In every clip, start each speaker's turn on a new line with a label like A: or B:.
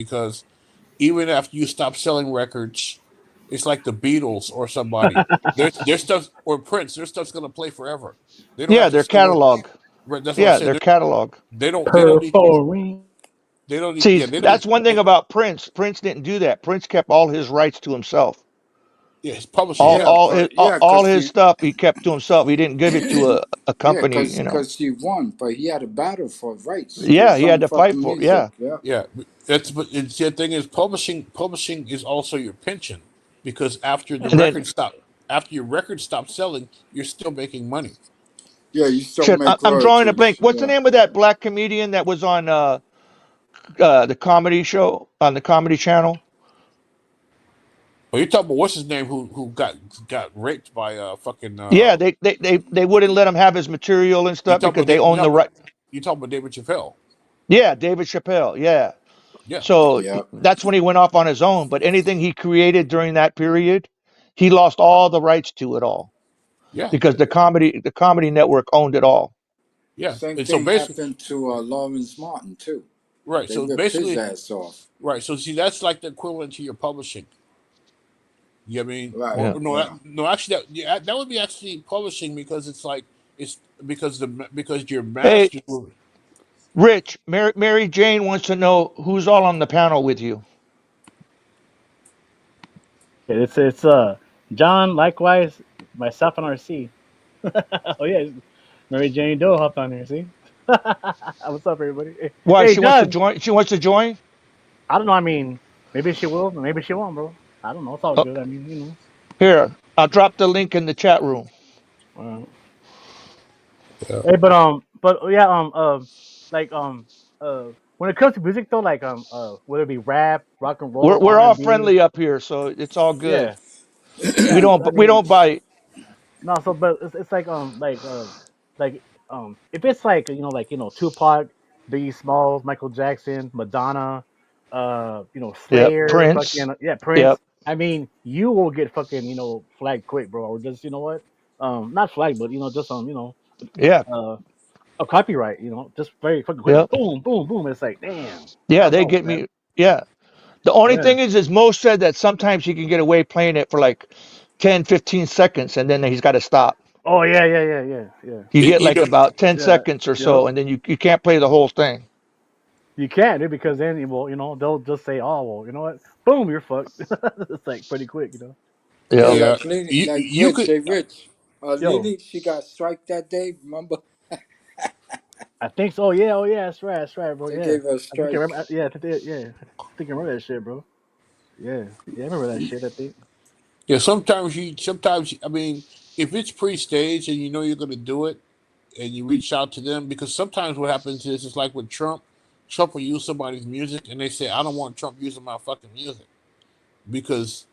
A: because even after you stop selling records, it's like the Beatles or somebody. Their stuff or Prince, their stuff's gonna play forever. They don't have
B: Yeah,
A: to
B: their
A: sell no.
B: catalog.
A: Right, that's what I'm
B: Yeah,
A: saying.
B: their catalog.
A: They don't. They don't need.
C: Performing.
A: They don't need.
B: See,
A: Yeah, they don't.
B: that's one thing about Prince. Prince didn't do that. Prince kept all his rights to himself.
A: Yeah, it's publishing.
B: All
A: Yeah,
D: Yeah,
B: all his
D: yeah,
B: all
D: cause
B: his
D: he,
B: stuff he kept to himself. He didn't give it to a
D: yeah,
B: company.
D: cause he won, but he had a battle for rights to
B: Yeah, he had
D: some
B: to fight
D: fucking
B: for.
D: music.
B: Yeah,
D: Yeah,
A: yeah. That's but it's, the thing is publishing. Publishing is also your pension because after the
B: and then
A: record stop, after your record stops selling, you're still making money.
D: yeah, you still
B: shit.
D: make
B: I'm drawing a blank.
D: royalties.
B: What's the
D: Yeah,
B: name of that black comedian that was on the comedy show on the Comedy Channel?
A: But you're talking about what's his name who got raped by fucking
B: Yeah, they wouldn't let him have his material and
A: you
B: stuff
A: talking
B: because
A: about
B: they own
A: no,
B: the
A: but
B: right.
A: you talking about David Chappelle.
B: Yeah, David Chappelle. Yeah.
A: Yeah,
B: So
D: yeah,
B: that's when he went off on his own. But anything he created during that period, he lost all the rights to it all
A: yeah,
B: because the comedy network owned it all.
A: yeah.
D: same
A: And so
D: thing
A: basically,
D: happened to Lawrence Martin too.
A: right.
D: They
A: So
D: ripped his
A: basically,
D: ass off.
A: right. So see, that's like the equivalent to your publishing. You know what I mean?
D: Right.
B: Yeah.
A: Or no,
D: Yeah.
A: no. Actually, that would be actually publishing because it's like it's because your
B: Hey,
A: masters will.
B: Rich, Mary Jane wants to know who's all on the panel with you.
C: It's John, likewise, myself and RC. Oh yeah, Mary Jane Doe hopped on here. See, what's up, everybody? Hey,
B: Why
C: hey,
B: she wants to
C: John.
B: join? She wants to join.
C: I don't know. I mean, maybe she will, maybe she won't, bro. I don't know. It's all
B: Oh,
C: good. I mean, you
B: here, I'll drop the link in the chat room.
C: know.
A: Yeah.
C: Hey, but yeah, like when it comes to music though, like whether it be rap, rock and
B: We're
C: roll,
B: we're
C: R
B: all
C: and B,
B: friendly up here, so it's all good.
C: yeah, yeah. I
B: We
C: mean,
B: don't bite.
C: no, so but it's like if it's like Tupac, Biggie Smalls, Michael Jackson, Madonna,
B: Yep.
C: Slayer,
B: Prince.
C: fucking yeah, Prince.
B: Yep.
C: I mean, you will get fucking flagged quick, bro, or just what, not flagged, but just
B: Yeah.
C: uh a copyright, just very fucking quick,
B: Yep.
C: boom, boom, boom. It's like, damn,
B: Yeah.
C: time
B: They
C: out,
B: get
C: man.
B: me. Yeah. The only
C: Yeah.
B: thing is Mo said that sometimes he can get away playing it for like 10, 15 seconds, and then he's got to stop.
C: Oh yeah, yeah, yeah, yeah, yeah,
B: You get
A: You
B: like
A: know,
B: about 10
C: yeah.
B: seconds or
C: Yep.
B: so, and then you can't play the whole thing.
C: You can't, dude, because then they'll just say, oh well, you know what? Boom, you're fucked. It's like pretty quick.
D: Yeah,
B: Yep.
A: yeah.
D: like Nene, like
A: You
D: Rich,
A: could.
D: hey Rich.
C: Yo,
D: Nene, she got strike that day. Remember,
C: I think so. Oh yeah, that's right, bro.
D: they
C: Yeah,
D: gave her a
C: I think I
D: strike.
C: remember. Yeah, I think I remember that shit, bro. Yeah, yeah, I remember that shit. I think.
A: Yeah. Sometimes I mean, if it's pre-staged and you know you're going to do it, and you reach out to them because sometimes what happens is it's like with Trump. Trump will use somebody's music and they say, I don't want Trump using my fucking music because,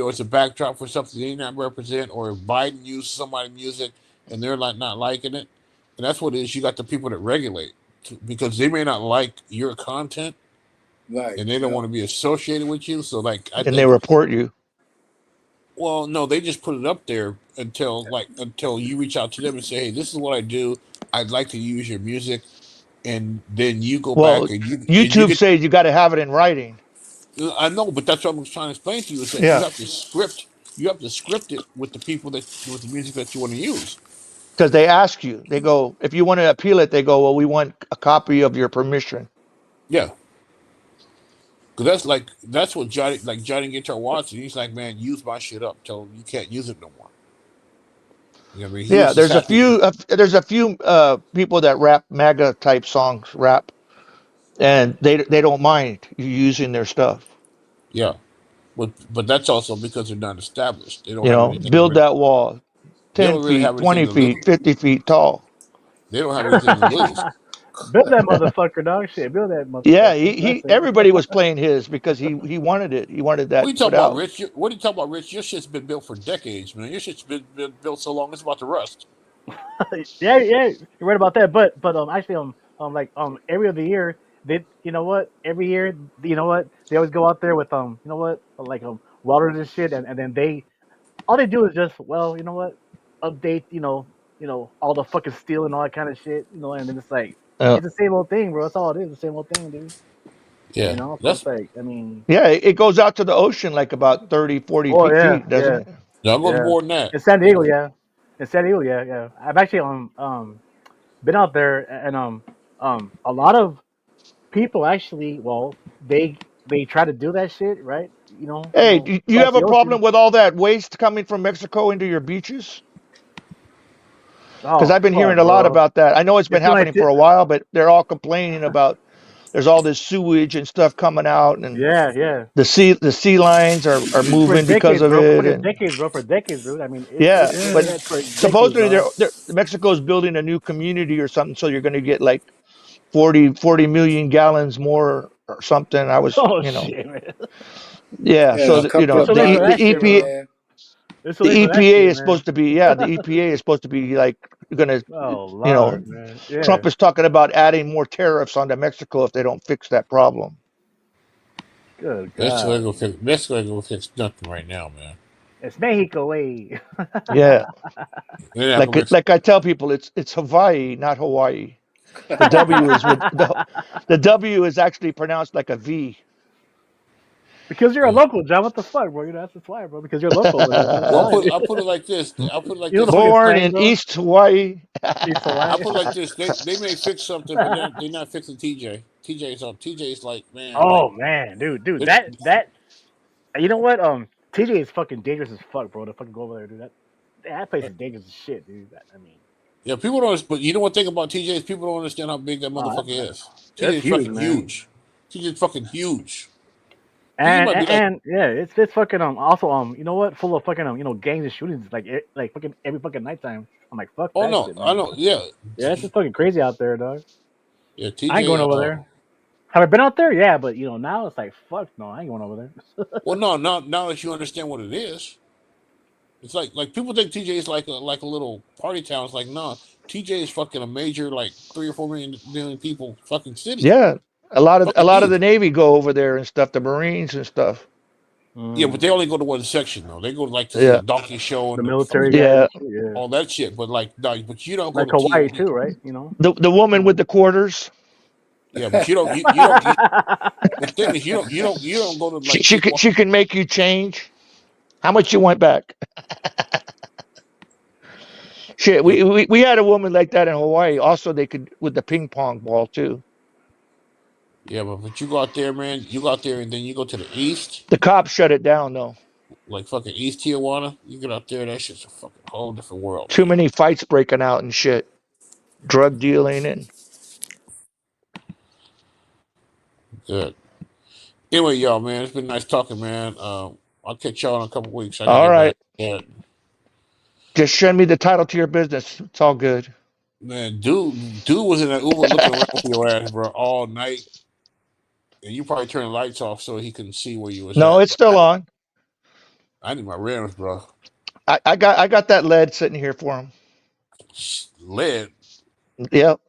A: it's a backdrop for something they not represent, or if Biden uses somebody's music and they're like not liking it. And that's what it is. You got the people that regulate because they may not like your content
D: Right.
A: and they don't
D: Yeah.
A: want to be associated with you. So like I
B: And they
A: think
B: report you.
A: well, no, they just put it up there until you reach out to them and say, "Hey, this is what I do. I'd like to use your music," and then you go
B: Well,
A: back and you
B: YouTube
A: get.
B: says you got to have it in writing.
A: I know, but that's what I'm trying to explain to you is that you
B: Yeah,
A: have to script. You have to script it with the people that with the music that you want to use.
B: because they ask you. They go, if you want to appeal it, they go, well, we want a copy of your permission.
A: Yeah, because that's what Johnny Guitar Watson. He's like, man, use my shit up. Tell him you can't use it no more. You know what I mean? He
B: Yeah,
A: was
B: there's a
A: assassinated.
B: few. There's a few people that rap MAGA type songs, rap, and they don't mind you using their stuff.
A: Yeah, but that's also because they're not established. They don't have anything to.
B: Build that wall,
A: They
B: 10
A: don't really
B: feet,
A: have anything
B: 20
A: to lose.
B: feet, 50 feet tall.
A: They don't have anything to lose.
C: Build that motherfucker, dog. Shit, build that
B: Yeah,
C: motherfucker.
B: he
C: That's it.
B: everybody was playing his because he wanted it. He wanted
A: What are
B: that
A: you
B: put
A: talking about,
B: out.
A: Rich? What are you talking about, Rich? Your shit's been built for decades, man. Your shit's been built so long it's about to rust.
C: Yeah, yeah, you're right about that. But actually, like every other year, they, every year, they always go out there with like welders and shit, and then all they do is just, well, update, all the fucking steel and all that kind of shit, and then it's like
B: Uh,
C: it's the same old thing, bro. That's all it is, the same old thing, dude.
A: Yeah,
C: So
A: that's
C: it's like, I mean,
B: Yeah, it goes out to the ocean like about 30, 40
C: oh yeah,
B: feet, doesn't
C: yeah,
B: it?
A: no, it goes
C: yeah.
A: more than that.
C: In San
A: Yeah,
C: Diego, yeah. In San Diego, yeah, yeah. I've actually been out there, and a lot of people actually, well, they try to do that shit, right?
B: Hey, do you
C: Cross
B: have
C: the
B: a problem
C: ocean.
B: with all that waste coming from Mexico into your beaches? Because
C: Oh
B: I've been hearing
C: fuck,
B: a lot
C: bro.
B: about that. I know it's been
C: It's been like,
B: happening for a while, but they're all complaining about there's all this sewage and stuff coming out, and
C: yeah, yeah.
B: the sea lines are
C: For
B: moving because
C: decades,
B: of
C: bro. For
B: it,
C: fucking
B: and
C: decades, bro. For decades, dude. I mean,
B: yeah.
C: it's
B: But
C: been that for decades,
B: supposedly
C: dog.
B: Mexico's building a new community or something, so you're going to get like 40 million gallons more or something. I was,
C: Oh shit, man.
B: yeah.
D: Yeah,
B: So
D: a
B: that,
D: couple
C: It's
D: of
C: too late for
B: the
C: that
D: barges
C: shit,
D: here and
B: EPA
C: bro.
D: there.
C: It's too
B: the
C: late for that
B: EPA
C: shit,
B: is
C: man.
B: supposed to be, yeah, the EPA is supposed to be like gonna,
C: Oh
B: you know,
C: lord, man. Yeah.
B: Trump is talking about adding more tariffs onto Mexico if they don't fix that problem.
C: Good
A: Mexico ain't
C: God.
A: gonna fix. Mexico ain't gonna fix nothing right now, man.
C: It's Mexico way.
B: Yeah,
A: They're not gonna fix.
B: like I tell people, it's Hawaii, not Hawaii. The W is with the W is actually pronounced like a V.
C: Because you're a local, John. What the fuck, bro? That's why, bro. Because you're local. That's
A: Well,
C: why.
A: I'll put it like this. I'll put it like
C: You know the
A: this.
C: fucking
B: Born
C: slang,
B: in
C: bro.
B: East Hawaii.
C: East
A: I'll
C: Hawaii.
A: put it like this. They may fix something, but they're not fixing TJ. TJ's like, man, like
C: Oh man, dude.
A: they're,
C: That. You know what? TJ is fucking dangerous as fuck, bro. To fucking go over there, dude. That place is dangerous as shit, dude. I mean,
A: yeah, people don't. But you know one thing about TJ is people don't understand how big that
C: oh,
A: motherfucker is. TJ
C: that's
A: is
C: huge,
A: fucking
C: man.
A: huge. TJ's fucking huge. TJ
C: And,
A: might
C: and
A: be like,
C: and yeah, it's fucking also you know what? Full of fucking gangs and shootings like like fucking every fucking nighttime. I'm like fuck
A: oh
C: that
A: no,
C: shit,
A: I
C: man.
A: know, yeah,
C: Yeah, it's just fucking crazy out there, dog.
A: yeah.
C: I ain't going
A: TJ,
C: over there. Have I been out there? Yeah, but now it's like fuck no, I ain't going over there.
A: well, no, now that you understand what it is, it's like people think TJ is like a little party town. It's like no, TJ is fucking a major like 3 or 4 million people fucking city.
B: Yeah, a
A: Fucking
B: lot of the
A: huge.
B: Navy go over there and stuff, the Marines and stuff.
A: Yeah, but they
C: Mm.
A: only go to one section though. They go like to see the
B: Yeah,
A: donkey show
C: The
A: and the
C: military
A: fucking
C: guys
B: yeah.
C: and shit, yeah.
A: all that shit. But like, no, but you don't go
C: Like
A: to
C: Hawaii
A: T.
C: too, right?
B: The woman with the quarters.
A: Yeah, but you don't. The thing is, you don't go to like Tijuana.
B: She can make you change. How much you want back? Shit,
A: Yeah,
B: we had a woman like that in Hawaii. Also, they could with the ping pong ball too.
A: yeah, but you go out there, man. You go out there and then you go to the east,
B: The cops shut it down though.
A: like fucking East Tijuana. You get out there, that shit's a fucking whole different world,
B: Too
A: man.
B: many fights breaking out and shit. Drug dealing and
A: Good. Anyway, y'all, man, it's been nice talking, man. I'll catch y'all in a couple weeks. I gotta
B: all
A: get back.
B: right.
A: Yeah,
B: Just send me the title to your business. It's all good.
A: man, dude was in that Uber looking around for your ass, bro, all night, and you probably turned the lights off so he couldn't see where you was
B: No,
A: at.
B: it's
A: But
B: still on.
A: I need my rims, bro.
B: I got that lead sitting here for him.
A: Lead,
B: Yep.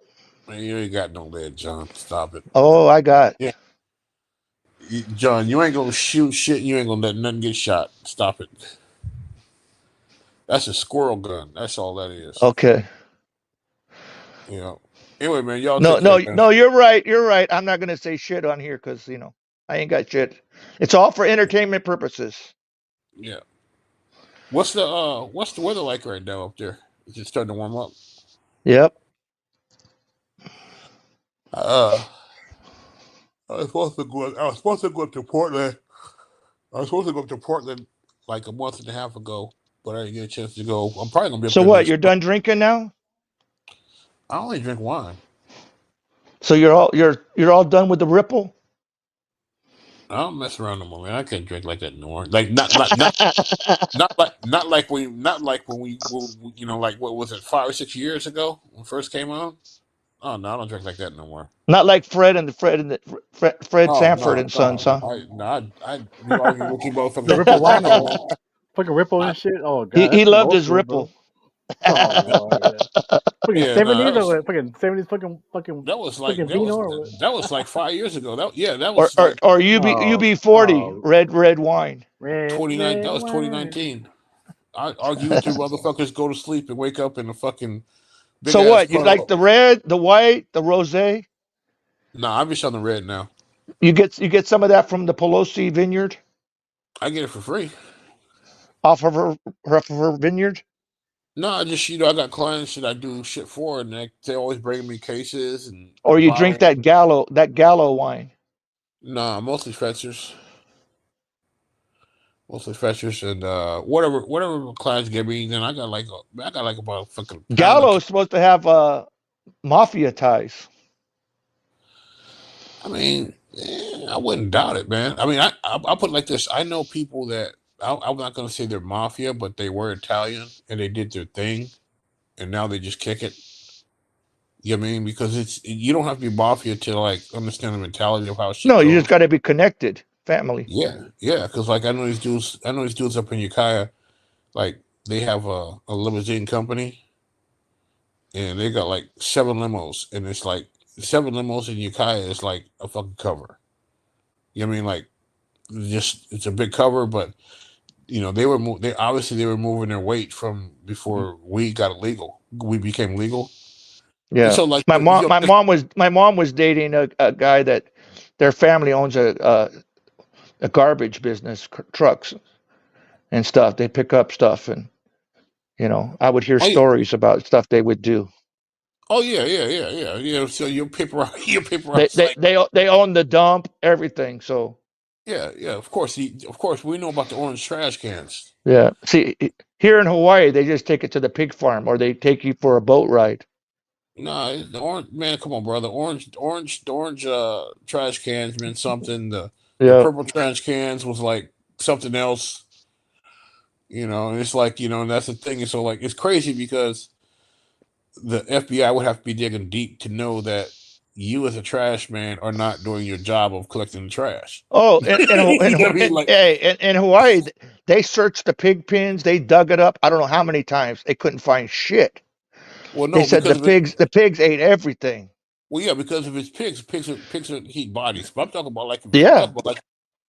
A: man, you ain't got no lead, John. Stop it.
B: Oh, I got.
A: Yeah, John, you ain't gonna shoot shit. You ain't gonna let nothing get shot. Stop it. That's a squirrel gun. That's all that is.
B: Okay.
A: You know. Anyway, man, y'all
B: No,
A: take care,
B: no,
A: man.
B: no. You're right. You're right. I'm not gonna say shit on here because I ain't got shit. It's all for entertainment purposes.
A: Yeah. What's the weather like right now up there? Is it starting to warm up?
B: Yep.
A: Uh, I was supposed to go. I was supposed to go up to Portland. I was supposed to go up to Portland like a month and a half ago, but I didn't get a chance to go. I'm probably gonna be up
B: So
A: there
B: what?
A: next
B: You're
A: month.
B: done drinking now?
A: I only drink wine.
B: So you're all done with the ripple?
A: I don't mess around no more, man. I can't drink like that no more. Like not like when we like what was it 5 or 6 years ago when it first came on. Oh no, I don't drink like that no more.
B: Not like Fred
A: Oh
B: Sanford
A: no,
B: and Sons,
A: no,
B: huh?
A: I be arguing with you
C: The
A: motherfuckers
C: Ripple
A: all
C: wine
A: night
C: or
A: long.
C: fucking Ripple
A: I,
C: and shit. Oh
B: He
C: god,
B: he
C: that's fucking
B: loved
C: old
B: his
C: school, bro.
B: ripple.
C: Oh lord, yeah. Fucking
A: yeah, no,
C: seventies or what? Fucking seventies,
A: that was like
C: fucking vino or what?
A: that was like 5 years ago. That
B: or
A: was
B: or,
A: like
B: or
C: Oh,
B: UB40
C: oh,
B: red wine.
A: '29. That
C: red
A: was
C: wine.
A: 2019. I argue with you motherfuckers go to sleep and wake up in a fucking big
B: So
A: ass
B: what? You like
A: puddle.
B: the red, the white, the rosé?
A: Nah, I'm just on the red now.
B: You get some of that from the Pelosi vineyard,
A: I get it for free.
B: off of her vineyard.
A: No, I just I got clients that I do shit for, and they always bring me cases and
B: Or you drink
A: bottles.
B: that Gallo wine.
A: Nah, mostly Fetchers. Mostly Fetchers and whatever clients give me, then I got like about a fucking pound
B: Gallo
A: of.
B: is supposed to have mafia ties.
A: I mean, I wouldn't doubt it, man. I mean, I'll put it like this. I know people that I'm not gonna say they're mafia, but they were Italian and they did their thing, and now they just kick it. You know what I mean? Because you don't have to be mafia to like understand the mentality of how shit
B: No, you
A: goes.
B: just got to be connected, family.
A: Yeah, yeah. Because like I know these dudes up in Ukiah, like they have a limousine company, and they got like 7 limos, and it's like 7 limos in Ukiah is like a fucking cover. You know what I mean? Like, just it's a big cover, but they were moving their weight from before we got illegal. We became legal. And
B: Yeah.
A: so like
B: My mom was dating a guy that their family owns a garbage business, trucks and stuff. They pick up stuff, and I would hear
A: oh yeah,
B: stories about stuff they would do.
A: oh yeah. So your paper
B: They
A: routes
B: they
A: like
B: they own the dump, everything. So
A: yeah. Of course, we know about the orange trash cans.
B: yeah. See, here in Hawaii, they just take it to the pig farm, or they take you for a boat ride.
A: Nah, the orange man, come on, bro. The orange trash cans meant something. The
B: Yeah.
A: purple trash cans was like something else. And it's like, and that's the thing. And so like it's crazy because the FBI would have to be digging deep to know that you as a trash man are not doing your job of collecting the trash.
B: Oh,
A: You know what I mean? Like,
B: in Hawaii, they searched the pig pens. They dug it up. I don't know how many times. They couldn't find shit.
A: well,
B: They
A: no,
B: said
A: because of it.
B: the pigs ate everything.
A: Well, yeah, because if it's pigs are heat bodies. But I'm talking about like
B: Yeah.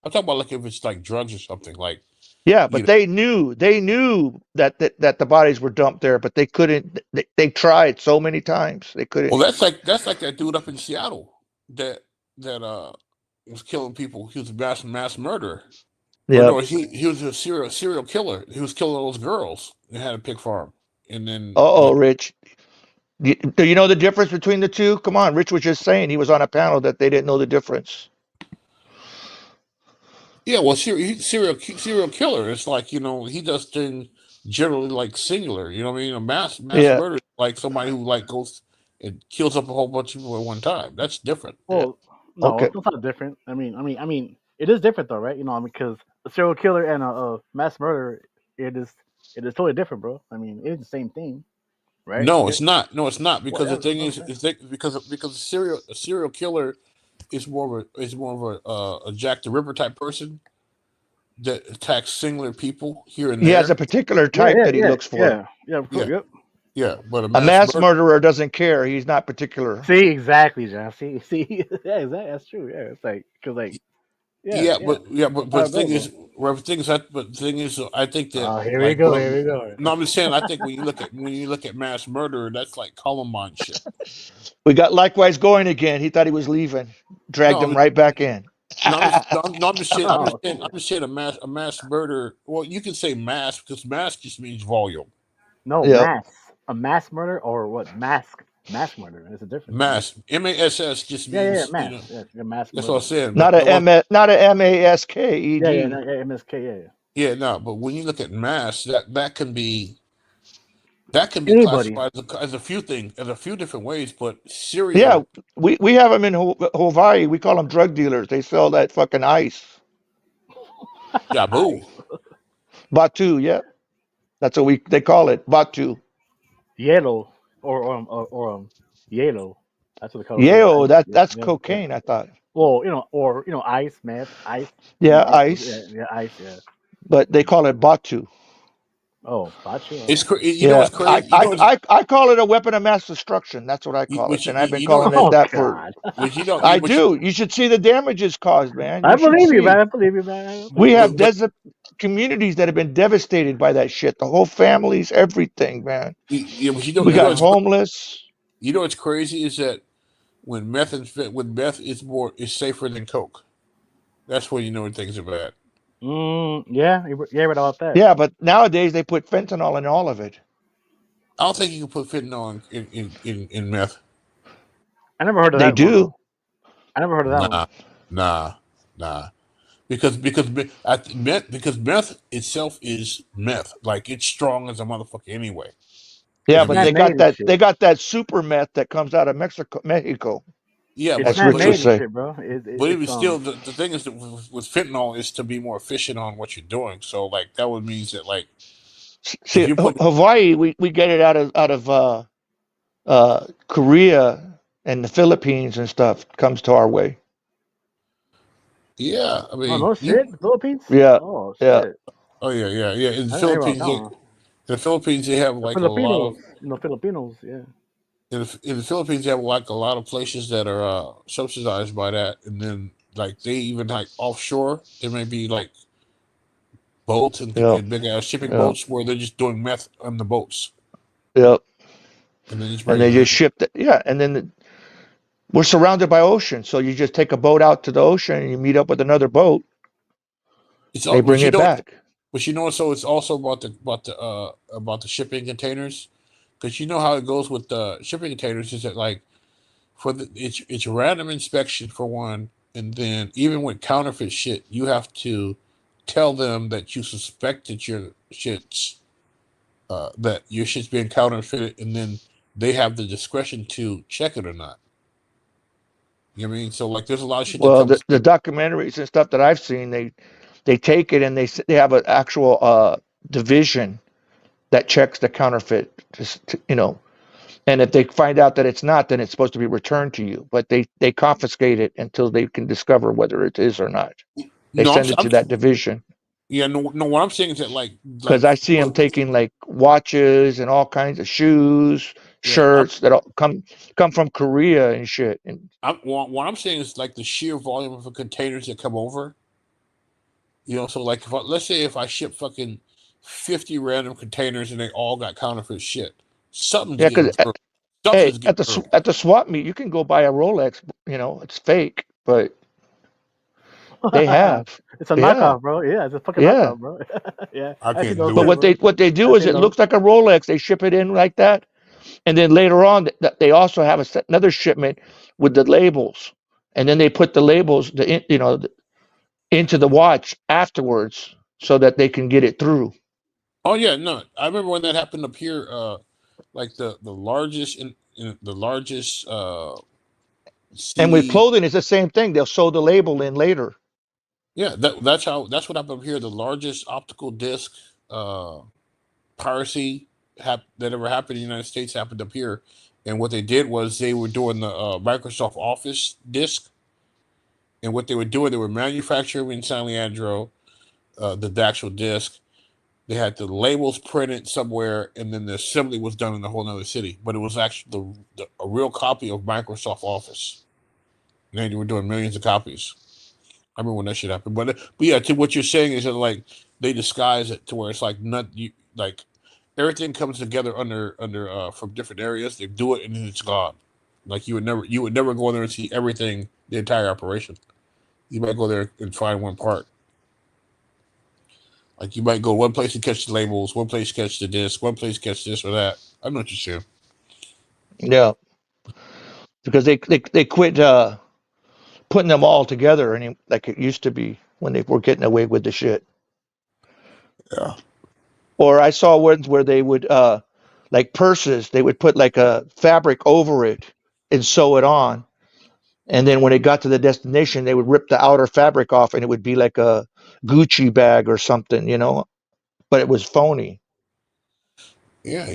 A: I'm talking about like if it's like drugs or something. Like,
B: Yeah, but they knew that the bodies were dumped there, but they couldn't. They tried so many times. They couldn't.
A: well, that's like that dude up in Seattle that was killing people. He was a mass murderer. Or
B: Yeah.
A: no, he was a serial killer. He was killing those girls and had a pig farm. And then
B: Rich. Do you know the difference between the two? Come on, Rich was just saying he was on a panel that they didn't know the difference.
A: yeah, well, serial killer. It's like he does things generally like singular. You know what I mean? A mass
B: Yeah.
A: murder is like somebody who like goes and kills up a whole bunch of people at one time. That's different.
C: Well, no,
B: Okay.
C: it's not different. I mean, it is different though, right? Because a serial killer and a mass murder, it is totally different, bro. I mean, it's the same thing, right?
A: No, it's not. No, it's not because the
C: Whatever.
A: thing is because a serial killer is more of a Jack the Ripper type person that attacks singular people here and
B: He has a
A: there.
B: particular type that he looks for.
C: Yeah, of course,
A: Yeah.
C: yep.
A: Yeah, but
B: A mass murderer doesn't care. He's not particular.
C: See, exactly, John. See, yeah, exactly. That's true. Yeah, it's like because
A: Yeah, but the thing
C: bro.
A: is, I think that
C: Oh, here we
A: like,
C: go. Here we go.
A: no, I'm just saying. I think when you look at mass murder, that's like Columbine shit.
B: We got Likewise going again. He thought he was leaving. Dragged him right back in.
A: I'm just saying.
C: Oh,
A: I'm just saying a mass murder. Well, you can say mass because mass just means volume.
C: no,
B: Yeah.
C: a mass murder or what? Mass murder. It's a difference.
A: Mass, MASS just means
C: mass. Yeah, mass.
A: That's
C: murder.
A: what I'm saying.
B: Not a MASKED.
C: Yeah, MSK.
A: Yeah, no, but when you look at mass, that can be
C: Anybody.
A: classified as a few different ways. But serial,
B: Yeah, we have them in Hawaii. We call them drug dealers. They sell that fucking ice.
A: Jabu.
B: Batu, yeah. That's what they call it. Batu.
C: Yellow or yellow. That's what they call it.
B: Yale, that's
C: Yeah.
B: cocaine, I thought.
C: Well, or ice, meth, ice.
B: Yeah, ice.
C: Yeah, ice. Yeah.
B: But they call it Batu.
C: Oh, gotcha.
A: It's know
B: Yeah,
A: what's crazy.
B: I call it a weapon of mass destruction. That's what I call it, and I've been calling it that for. I do. You should see the damages caused, man.
C: I believe you, man. I believe you, man.
B: We have communities that have been devastated by that shit. The whole families, everything, man.
A: Yeah, but
B: we got homeless.
A: You know what's crazy is that when meth is safer than coke. That's when you know when things are bad.
C: Yeah, yeah, right about that.
B: Yeah, but nowadays they put fentanyl in all of it.
A: I don't think you can put fentanyl in meth.
C: I never heard of
B: They
C: that one
B: do.
C: though. I never heard of that one.
A: Nah. Because meth itself is meth. Like it's strong as a motherfucker anyway.
B: Yeah,
A: I
C: It's
B: but
A: mean,
C: man made and shit.
B: they got that super meth that comes out of Mexico.
A: yeah,
C: It's
B: That's
C: man
B: Rich would
C: made and
B: say.
C: shit, bro.
A: but
C: It's
A: even still, the thing is that with fentanyl is to be more efficient on what you're doing. So like that would means that like if
B: See,
A: you put
B: Hawaii, we get it out of Korea and the Philippines and stuff comes to our way.
A: yeah, I
C: oh
A: mean
C: no
A: you
C: shit, the Philippines.
B: Yeah,
C: Oh
B: yeah,
C: shit,
A: oh yeah. In
C: I didn't hear about that one.
A: The Philippines they have
C: The
A: like a lot
C: Filipinos,
A: of
C: Filipinos, yeah.
A: in the Philippines they have like a lot of places that are subsidized by that, and then like they even like offshore there may be like boats
B: yeah,
A: and big ass shipping
B: yeah,
A: boats where they're just doing meth on the boats
B: yeah.
A: and then just
B: And
A: bringing
B: they
A: it
B: just
A: in.
B: shipped it. Yeah, and then we're surrounded by ocean, so you just take a boat out to the ocean and you meet up with another boat.
A: It's
B: They
A: all,
B: bring it back.
A: but you know, so it's also about the shipping containers, because you know how it goes with the shipping containers is that like it's random inspection for one, and then even with counterfeit shit, you have to tell them that you suspect that your shit's being counterfeited, and then they have the discretion to check it or not. You know what I mean? So like, there's a lot of shit that
B: Well,
A: comes
B: the
A: through.
B: documentaries and stuff that I've seen, they take it and they have an actual division that checks the counterfeit, and if they find out that it's not, then it's supposed to be returned to you. But they confiscate it until they can discover whether it is or not. They
A: No,
B: send it to that division
A: yeah, no. What I'm saying is that
B: because I see them taking like watches and all kinds of shoes,
A: yeah,
B: shirts that all come from Korea and shit. And
A: what I'm saying is like the sheer volume of the containers that come over. You know, so like let's say if I ship fucking 50 random containers and they all got counterfeit shit, something's
B: yeah,
A: getting
B: because
A: through.
B: hey,
A: Something's getting through.
B: at the swap meet, you can go buy a Rolex. It's fake, but they have.
C: It's a
B: Yeah,
C: knockoff, bro. Yeah, it's a fucking
B: yeah.
C: knockoff, bro. Yeah,
A: I
C: I see
A: can't
C: those
A: do
B: But
A: it.
C: too, bro.
B: what they do
C: I
B: is
C: see
B: it
C: those.
B: looks like a Rolex. They ship it in like that, and then later on, they also have another shipment with the labels, and then they put the labels, into the watch afterwards, so that they can get it through.
A: Oh yeah, no. I remember when that happened up here. Like the largest in the largest
B: And with
A: C.
B: clothing, it's the same thing. They'll sew the label in later.
A: Yeah, that's what happened up here. The largest optical disc piracy that ever happened in the United States happened up here. And what they did was they were doing the Microsoft Office disc, and what they were doing, they were manufacturing in San Leandro the actual disc. They had the labels printed somewhere, and then the assembly was done in a whole other city. But it was actually a real copy of Microsoft Office. And they were doing millions of copies. I remember when that shit happened. But yeah, to what you're saying is that like they disguise it to where it's like like everything comes together under from different areas. They do it and then it's gone. Like you would never go in there and see everything, the entire operation. You might go there and find one part. Like you might go one place and catch the labels, one place catch the disc, one place catch this or that. I know what you're saying.
B: Yeah, because they quit putting them all together like it used to be when they were getting away with the shit.
A: Yeah.
B: Or I saw ones where they would like purses, they would put like a fabric over it and sew it on. And then when it got to the destination, they would rip the outer fabric off and it would be like a Gucci bag or something, but it was phony.
A: Yeah.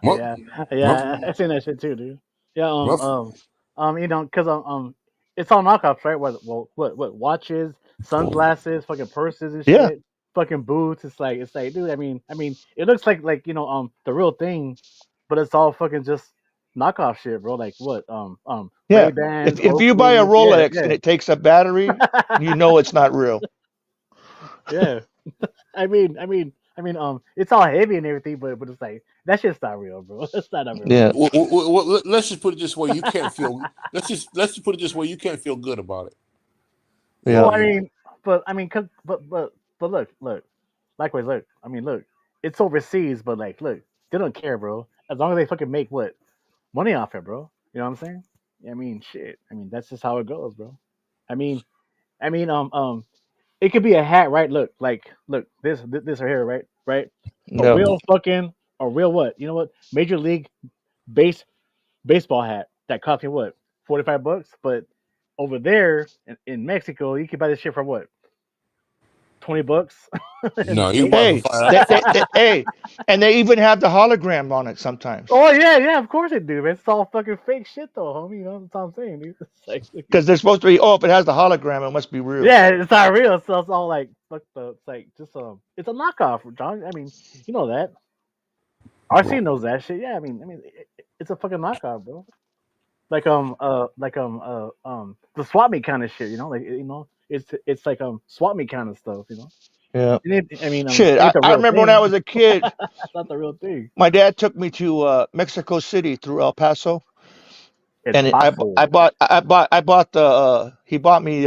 C: Yeah, yeah, I
A: Muff,
C: seen that shit too, dude. Yeah,
A: muff,
C: because it's all knockoffs, right? What watches, sunglasses, fucking purses and
B: Yeah.
C: shit, fucking boots. It's like, dude. It looks like the real thing, but it's all fucking just knockoff shit, bro. Like what,
B: Yeah.
C: Ray Bans,
B: If you buy a
C: Oakleys, yeah,
B: Rolex and it takes a battery, you know it's not real.
C: yeah. I mean, it's all heavy and everything, but it's like That shit's not real, bro. That's not real.
B: Yeah,
A: Let's just put it this way: you can't feel. Let's just put it this way: you can't feel good about it. You know
B: yeah.
A: what
C: Well,
A: I mean?
C: I mean, but look. Likewise, look. I mean, look. It's overseas, but like, look, they don't care, bro. As long as they fucking make what money off it, bro. You know what I'm saying? I mean, shit. I mean, that's just how it goes, bro. I mean, I mean, it could be a hat, right? Look, like, look, this right here, right, right. A
B: Yeah.
C: real fucking, a real what? You know what? Major League base baseball hat that cost me what, $45, but over there in Mexico, you can buy this shit for what, $20, and
A: No, you
C: they,
A: buy for
B: Hey,
A: five.
B: hey, and they even have the hologram on it sometimes
C: oh yeah, yeah, of course they do, man. It's all fucking fake shit though, homie. You know what I'm saying, dude? It's like,
B: because they're supposed to be. Oh, if it has the hologram, it must be real.
C: yeah, it's not real. So it's all like, fuck the, it's like just it's a knockoff, John. I mean, you know that. RC knows that shit. Yeah, it's a fucking knockoff, bro. The swap meet kind of shit, you know, like it's like swap meet kind of stuff, you know.
B: Yeah.
C: It
B: Shit,
C: ain't the
B: I
C: real
B: remember when I
C: thing.
B: was a kid,
C: That's not the real thing.
B: my dad took me to Mexico City through El Paso,
C: It's
B: and
C: Paso.
B: I bought the he bought me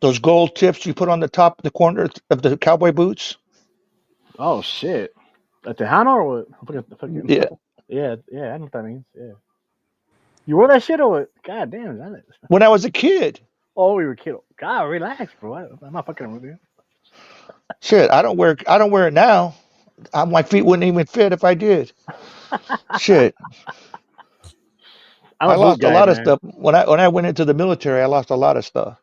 B: those gold tips you put on the top, the corner of the cowboy boots.
C: Oh shit. A Tejano or what? Fucking,
B: Yeah,
C: yeah, yeah. I know what that means. Yeah. You wore that shit or what? God damn, that is.
B: when I was a kid.
C: Oh, we were kiddo. God, relax, bro. I'm not fucking with you.
B: Shit, I don't wear it now. My feet wouldn't even fit if I did. Shit,
C: I'm
B: I
C: a boot
B: lost a
C: guy,
B: lot of
C: man.
B: stuff when I went into the military. I lost a lot of stuff.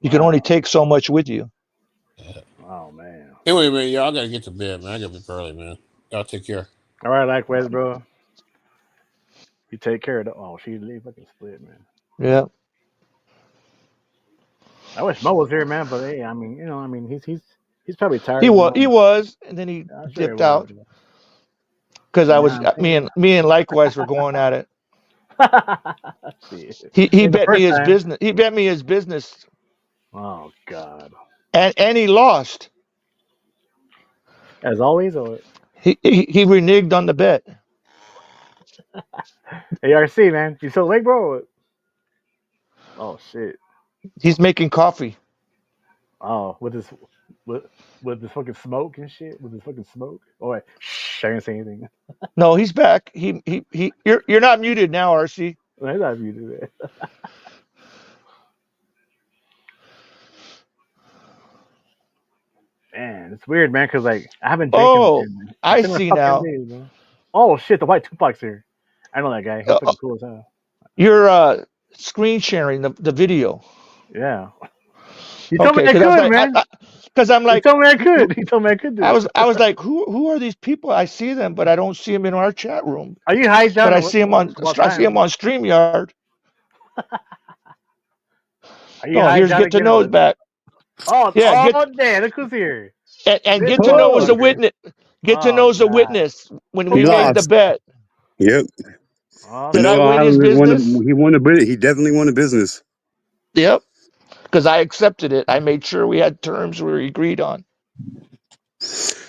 B: You can only
C: Wow.
B: take so much with you.
C: Oh man.
A: Anyway, man, y'all gotta get to bed, man. I gotta be up early, man. Y'all take care.
C: All right, likewise, bro. You take care of the. Oh, she leave fucking split, man.
B: Yeah,
C: I wish Mo was here, man. But hey, he's probably tired, you
B: he
C: know.
B: was, and then he
C: I'm sure he
B: dipped
C: was.
B: out
C: You know.
B: because I
C: Yeah,
B: was me and likewise were going at it.
C: Shit.
B: He
C: Ain't the
B: bet me
C: first
B: his
C: time.
B: business. He bet me his business,
C: Oh God.
B: and he lost.
C: As always, or
B: He reneged on the bet.
C: ARC, man. You still awake, bro? Oh shit.
B: He's making coffee.
C: Oh, with with this fucking smoke and shit. With this fucking smoke. Oh wait, shh, I didn't say anything.
B: No, he's back. He. You're not muted now, RC.
C: That's not you do that. Man, it's weird, man. Cause like I haven't drank
B: Oh,
C: in
B: I
C: similar
B: see
C: fucking
B: now.
C: days, bro. Oh shit, the white Tupac's here. I know that guy. He's
B: Uh,
C: fucking cool as hell.
B: you're screen sharing the video.
C: Yeah. You told me
B: Okay,
C: I could, man.
B: because I'm
C: You
B: like,
C: told me I could. You told me I could do it.
B: I was like, who are these people? I see them, but I don't see them in our chat room.
C: Are you high,
B: But
C: John, or what? What
B: I see
C: time?
B: them on StreamYard.
C: Are you
B: Oh,
C: high,
B: here's
C: John,
B: Get to
C: again, or
B: Know is
C: what?
B: back.
C: Oh,
B: Yeah,
C: oh, damn! Look who's here.
B: and
C: This
B: Get to Know is a
C: motherfucker.
B: witness. Get to
C: Oh
B: Know is a
C: God.
B: witness when
E: He
B: we
C: Who?
B: made the
E: lost.
B: bet.
E: Yep.
C: Oh
E: I
B: Did I
E: know
C: shit.
B: win his business?
E: he won a bit. He definitely won a business.
B: Yep, because I accepted it. I made sure we had terms we agreed on.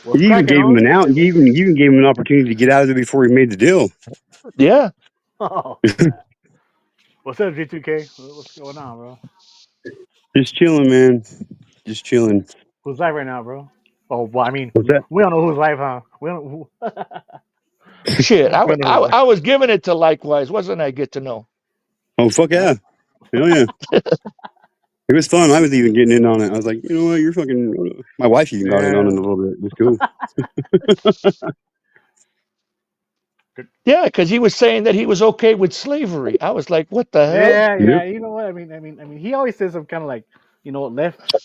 C: What's
E: You even
C: cracking,
E: gave him
C: homie?
E: an out. You even gave him an opportunity to get out of it before he made the deal.
B: Yeah.
C: Oh God. What's up, G2K? What's going on, bro?
E: Just chilling, man. Just chilling.
C: Who's live right now, bro? Oh, well,
E: What's that?
C: we don't know who's live, huh? We don't.
B: Shit,
C: We don't know who's live.
B: I was giving it to Likewise, wasn't I? Get to Know.
E: Oh fuck
C: Oh,
E: yeah! Hell yeah! It was fun. I was even getting in on it. I was like, you know what? You're fucking. My wife even got in on it a
C: yeah.
E: little bit. It was cool.
C: Good.
B: Yeah, because he was saying that he was okay with slavery. I was like, what the hell?
C: Yeah,
E: Yep.
C: yeah. You know what? He always says some kind of like,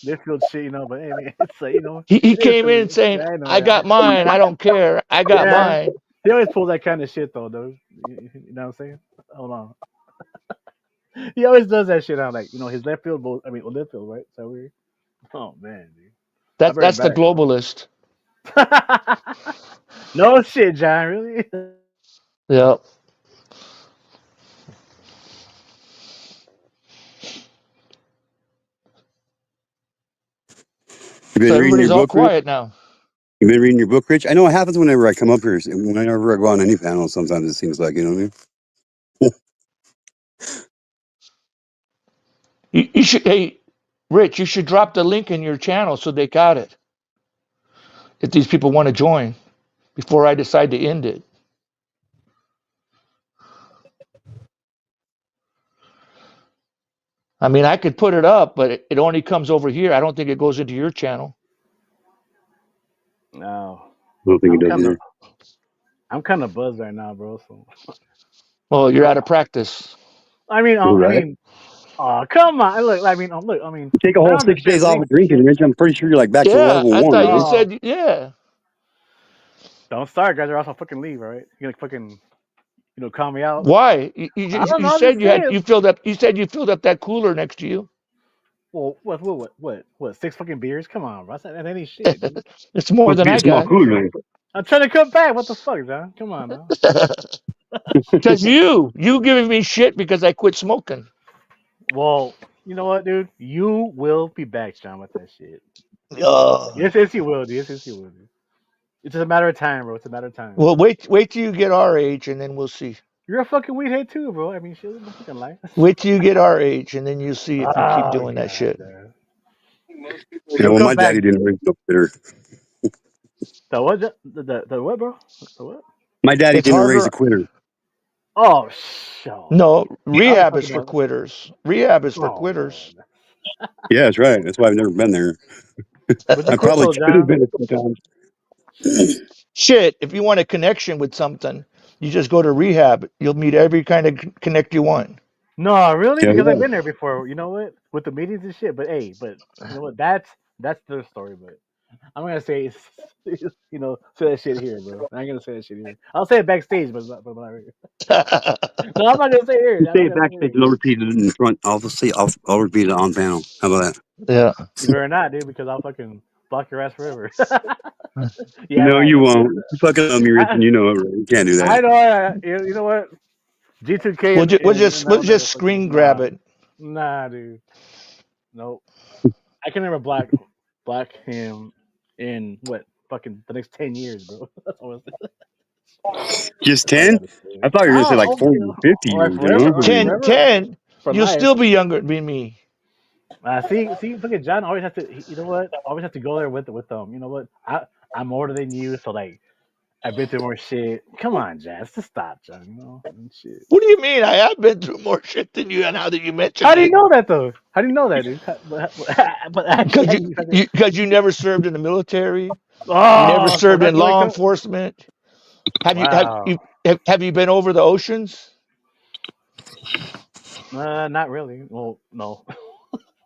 C: left field shit, But I mean, it's like,
B: He
C: it is
B: came in
C: true.
B: saying,
C: Yeah, I know.
B: I
C: Yeah,
B: got mine. I don't care. I got
C: yeah.
B: mine.
C: He always pulls that kind of shit, though. You know what I'm saying? Hold on. He always does that shit out, like, his left field. Left field, right? Is that weird? Oh man, dude. I'll be right
B: That's the
C: back.
B: globalist.
C: No shit, John. Really?
B: Yeah.
E: You been
B: So
E: reading
B: everybody's
E: your
B: all
E: book, Chris?
B: quiet now.
E: You been reading your book, Rich? I know it happens whenever I come up here. Whenever I go on any panel, sometimes it seems like, you know what I mean?
B: You should, hey, Rich, you should drop the link in your channel so they got it. If these people want to join before I decide to end it. I mean, I could put it up, but it only comes over here. I don't think it goes into your channel.
C: No,
E: I don't think it does either.
C: I'm kind of buzzed right now, bro. So
B: Well, you're out of practice.
C: I mean,
E: Right.
C: oh come on, look. I mean,
E: You take a whole
C: I
E: 6 days off
C: understand
E: of drinking, Rich. I'm pretty sure you're like back to
B: Yeah,
E: level
B: I
E: 1.
B: thought you
E: Right?
C: Oh.
B: said, yeah.
C: Don't start, guys, or else I'll fucking leave. All right, you're gonna fucking, call me out.
B: Why? You
C: I don't know.
B: you
C: I'm
B: said
C: just
B: you had
C: saying.
B: you filled up. You said you filled up that cooler next to you.
C: Well, what? 6 fucking beers? Come on, bro. That's any shit, dude.
B: It's more
E: Supposed to
B: than
E: be a
B: I
E: small
B: got.
E: cooler, right?
C: I'm trying to cut back. What the fuck, John? Come on now.
B: Because you giving me shit because I quit smoking.
C: Well, you know what, dude? You will be back, John, with that shit.
B: Uh,
C: Yes, you will, dude. Yes, you will, dude. It's just a matter of time, bro. It's a matter of time.
B: well, wait till you get our age, and then we'll see.
C: You're a fucking weed head too, bro. I mean, shit, don't fucking lie.
B: Wait till you get our age, and then you'll see if you keep
C: Oh,
B: doing that
C: God,
B: shit.
C: man.
E: Yeah,
C: You'll
E: well,
C: come
E: my
C: back.
E: daddy didn't raise no quitter.
C: The what? The what, bro? The what?
E: My daddy
B: It's
E: didn't raise
B: harder.
E: a quitter.
C: Oh, show.
B: No,
C: I was
B: rehab is
C: talking
B: for
C: about.
B: quitters. Rehab is for
C: Oh,
B: quitters.
C: man.
E: Yeah, that's right. That's why I've never been there.
C: But you
E: I
C: quit
E: probably
C: though,
E: could have
C: John.
E: been a few times.
B: Shit, if you want a connection with something, you just go to rehab. You'll meet every kind of connect you want.
C: No, really?
E: Yeah,
C: Because I've
E: yeah.
C: been there before. You know what? With the meetings and shit. But hey, you know what? That's their story. But I'm gonna say, say that shit here, bro. I ain't gonna say that shit here. I'll say it backstage, but not here. No, I'm not gonna say it here.
E: You
C: I'm
E: say
C: not
E: it
C: gonna say it
E: backstage,
C: here.
E: and I'll repeat it in front. I'll repeat it on panel. How about that?
B: Yeah.
C: You better not, dude, because I'll fucking block your ass forever. Yeah,
E: No,
C: right.
E: you won't. You fucking love me, Rich, and you know it. Right? You can't do
C: I
E: that.
C: know. You know what? G2K
B: We'll
C: and
B: we'll
C: that
B: just
C: motherfucker.
B: screen grab it.
C: Nah, dude. Nope. I can never block him in what fucking the next 10 years, bro. That's all
E: Just
C: I
E: 10?
C: gotta say.
E: I thought you were
C: I
E: gonna say
C: don't
E: like
C: know,
E: 40, 50
C: or
E: years. You
C: forever,
E: know? I
C: or
E: mean,
B: 10,
C: forever,
B: 10.
C: for
B: You'll
C: life.
B: still be younger than me.
C: See, look at John. Always have to. You know what? Always have to go there with them. You know what? I'm older than you, so like I've been through more shit. Come on, John. Just stop, John. You know shit.
B: What do you mean? I have been through more shit than you, and how did you mention
C: How do you
B: it?
C: know that though? How do you know that, dude? But actually,
B: Because you never served in the military. You never
C: oh, so
B: served in
C: that's really
B: law enforcement.
C: wow.
B: Have you been over the oceans?
C: Not really. Well, no.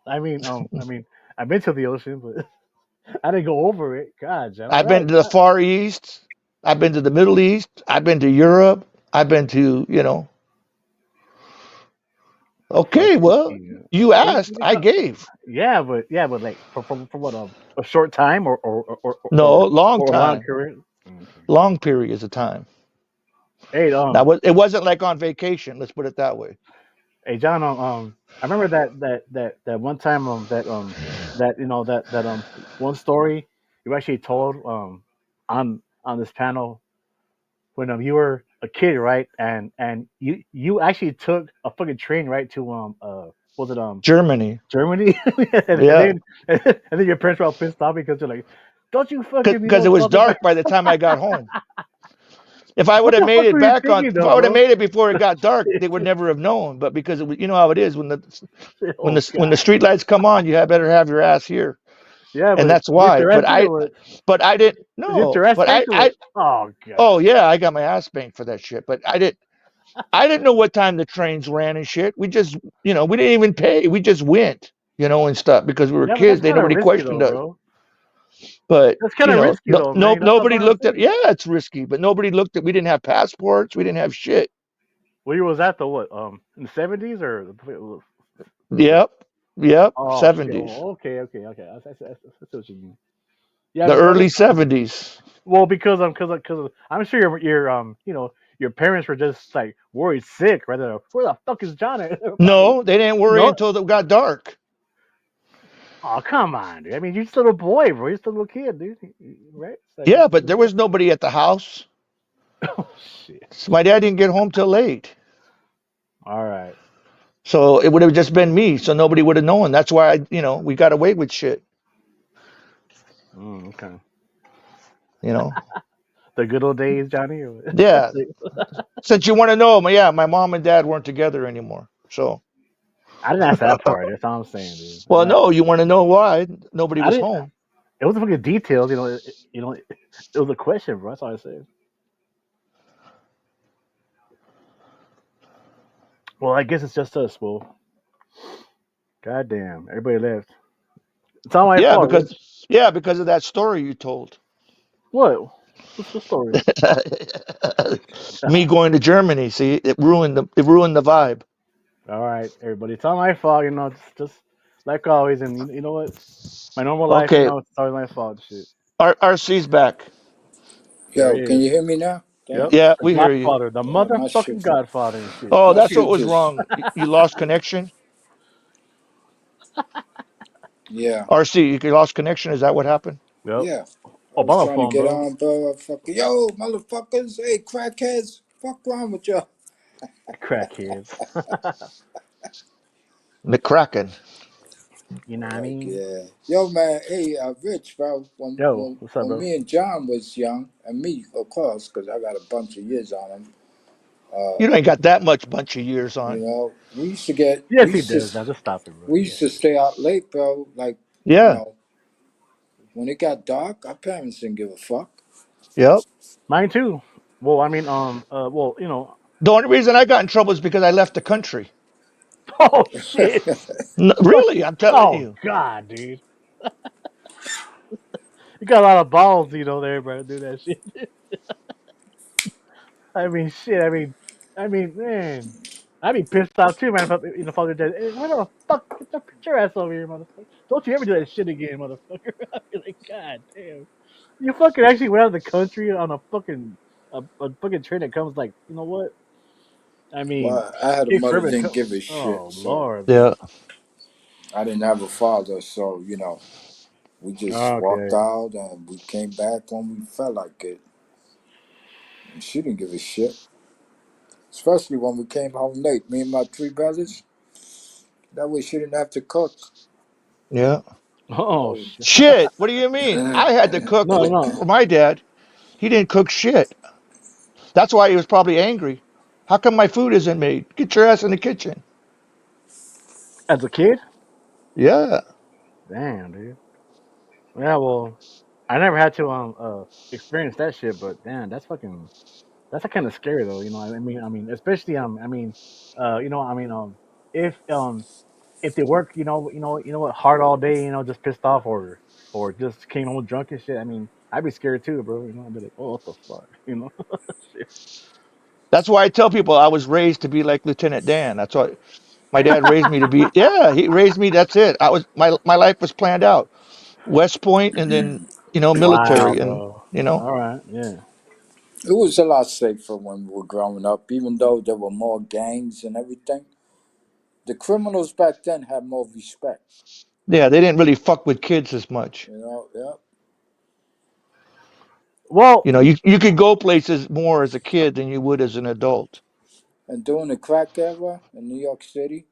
C: I mean, I've been to the ocean, but I didn't go over it. God, John. All
B: I've
C: right.
B: been to the Far East. I've been to the Middle East. I've been to Europe. I've been to, Okay, well, you asked, I gave.
C: Yeah, but like for what a short time
B: No, long
C: or a long
B: time,
C: career. Okay.
B: long periods of time.
C: Hey,
B: Now, it wasn't like on vacation. Let's put it that way.
C: hey, John. I remember that one time that one story you actually told on this panel when you were a kid, right? And you actually took a fucking train right to was it
B: Germany.
C: Germany? and
B: Yeah,
C: then your parents were all pissed off because they're like, don't you fucking
B: because it was dark by the time I got home. If I would have made it
C: were you
B: back on,
C: thinking
B: if
C: though,
B: I would have
C: bro?
B: made it before it got dark, they would never have known. But because you know how it is when the
C: Oh,
B: when the
C: God.
B: street lights come on, you had better have your ass here,
C: Yeah,
B: and
C: but
B: that's
C: did you get
B: why.
C: your ass beat or what?
B: But I didn't.
C: Did you get
B: No,
C: your ass
B: but
C: spanked or what? Oh, God.
B: oh yeah, I got my ass spanked for that shit. But I didn't know what time the trains ran and shit. We just, we didn't even pay. We just went, and stuff because we were
C: Yeah, but
B: kids.
C: that's
B: They
C: kind of
B: nobody
C: risky
B: questioned
C: though,
B: us.
C: bro.
B: But
C: That's kind of risky
B: no,
C: though, man. That's what
B: nobody
C: I'm
B: looked at.
C: saying.
B: Yeah, it's risky, but nobody looked at. We didn't have passports. We didn't have shit.
C: What year was that though? What in the 70s or?
B: Yep,
C: Oh shit.
B: 70s,
C: Oh, okay. That's what you mean. Yeah,
B: the
C: because
B: early 70s.
C: well, because I'm sure your parents were just like worried sick, right? Where the fuck is John at? Probably
B: No, they didn't worry
C: no.
B: until it got dark.
C: Oh, come on, dude. I mean, you're just a little boy, bro. You're just a little kid, dude. Right? It's like,
B: Yeah, but there was nobody at the house.
C: oh shit.
B: So my dad didn't get home till late.
C: All right.
B: So it would have just been me. So nobody would have known. That's why we got away with shit.
C: Okay.
B: The
C: good old days, Johnny.
B: Yeah. Since you want to know, my mom and dad weren't together anymore. So.
C: I didn't ask that part. That's all I'm saying, dude.
B: Well, no, you want to know why nobody was home?
C: It wasn't fucking details, it was a question, bro. That's all I said. Well, I guess it's just us, Well, goddamn, everybody left. It's all my fault.
B: Because of that story you told.
C: What? What's the story?
B: Me going to Germany. See, it ruined the vibe.
C: All right, everybody. It's all my fault. Just like always. And you know what? My normal life.
B: Okay.
C: It's always my fault. Shit.
B: RC's back.
D: Yo, can you hear me now?
C: Yep.
B: Yeah,
C: The
B: we hear you.
C: Godfather, the motherfucking
D: shit-
C: Godfather and shit.
B: Oh,
D: My
B: that's
D: shit
B: what was
D: just-
B: wrong. You lost connection.
D: Yeah.
B: RC, you lost connection. Is that what happened?
C: Yep.
D: Yeah.
C: Oh,
D: I was trying
C: phone,
D: to get
C: bro.
D: on, bro. Fucking, yo, motherfuckers. Hey, crackheads. Fuck wrong with y'all?
C: Crackheads.
B: McCracken.
C: You know what I
D: Like,
C: mean?
D: yeah. Yo, man. Hey, Rich, bro. When,
C: Yo,
D: when,
C: what's up,
D: when
C: bro?
D: me and John was young, and me, of course, because I got a bunch of years on him.
B: You ain't got that much bunch of years on.
D: We used to get.
C: Yes, he does. Now just stop it, bro.
D: We used to stay out late, bro. Like,
B: Yeah.
D: When it got dark, our parents didn't give a fuck.
B: Yep.
C: Mine too. Well, I mean,
B: The only reason I got in trouble is because I left the country.
C: Oh shit!
B: No, really, I'm telling you.
C: Oh god, dude. You got a lot of balls, there, bro, to do that shit. I mean, shit. I mean, man. I'd be pissed off too, man. If I did, hey, where the fuck get your ass over here, motherfucker? Don't you ever do that shit again, motherfucker? I'd be like, god damn. You fucking actually went out of the country on a fucking train that comes like, you know what? I mean,
D: Well, I had a mother didn't give a shit.
C: Oh
D: so
C: lord.
B: Yeah.
D: I didn't have a father, so we just walked
C: Okay.
D: out and we came back when we felt like it. And she didn't give a shit. Especially when we came home late, me and my three brothers. That way she didn't have to cook.
B: Yeah.
C: Oh
B: shit. What do you mean? I had to cook for my dad. He didn't cook shit. That's why he was probably angry. How come my food isn't made? Get your ass in the kitchen.
C: As a kid?
B: Yeah.
C: Damn, dude. Yeah, well, I never had to experience that shit, but damn, that's kind of scary though. Especially if if they work, what, hard all day, just pissed off or just came home drunk and shit. I'd be scared too, bro. I'd be like, oh, what the fuck, Shit.
B: That's why I tell people I was raised to be like Lieutenant Dan. That's why my dad raised me to be. Yeah, he raised me. That's it. My life was planned out. West Point and then military
C: Wow,
B: and
C: All right, yeah.
D: It was a lot safer when we were growing up, even though there were more gangs and everything. The criminals back then had more respect.
B: Yeah, they didn't really fuck with kids as much.
D: Yeah.
C: Well,
B: you could go places more as a kid than you would as an adult.
D: And during the crack era in New York City,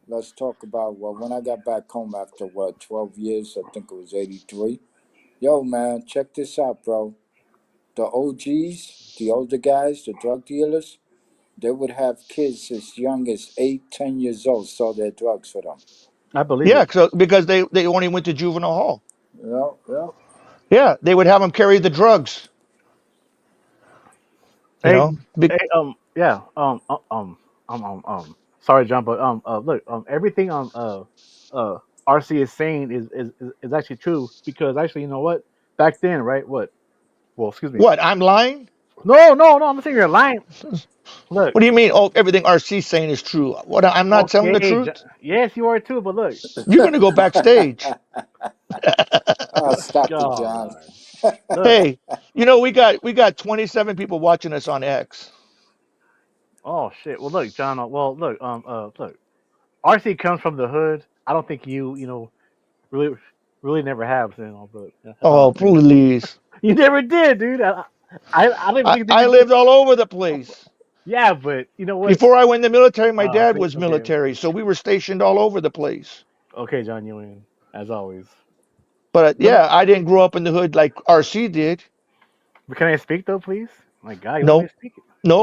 D: let's talk about, when I got back home after 12 years, I think it was 83. Yo, man, check this out, bro. The OGs, the older guys, the drug dealers, they would have kids as young as 8, 10 years old sell their drugs for them.
C: I believe
B: Yeah,
C: it.
B: because they only went to juvenile hall.
D: Yeah.
B: Yeah, they would have them carry the drugs.
C: Hey, yeah. Sorry, John, but look, everything RC is saying is actually true because actually, you know what? Back then, right? What? Well, excuse me.
B: What? I'm lying?
C: No. I'm saying you're lying. Look.
B: What do you mean? Oh, everything RC's saying is true. What? I'm not telling the truth.
C: Yes, you are too. But look,
B: You're gonna go backstage.
D: Stop it, John.
B: Hey, we got 27 people watching us on X.
C: Oh shit. Well, look, John. Well, look. Look. RC comes from the hood. I don't think you really never have, you know. But that's all
B: Oh,
C: I'm saying.
B: please.
C: You never did, dude. I don't even think you
B: I
C: never did.
B: lived all over the place.
C: Yeah, but you know what?
B: Before I went in the military, my dad
C: See,
B: was military, so we were stationed all over the place.
C: okay, John, you win as always.
B: But
C: Let me,
B: yeah, I didn't grow up in the hood like RC did.
C: but can I speak though, please? My God, you let me
B: Nope,
C: speak.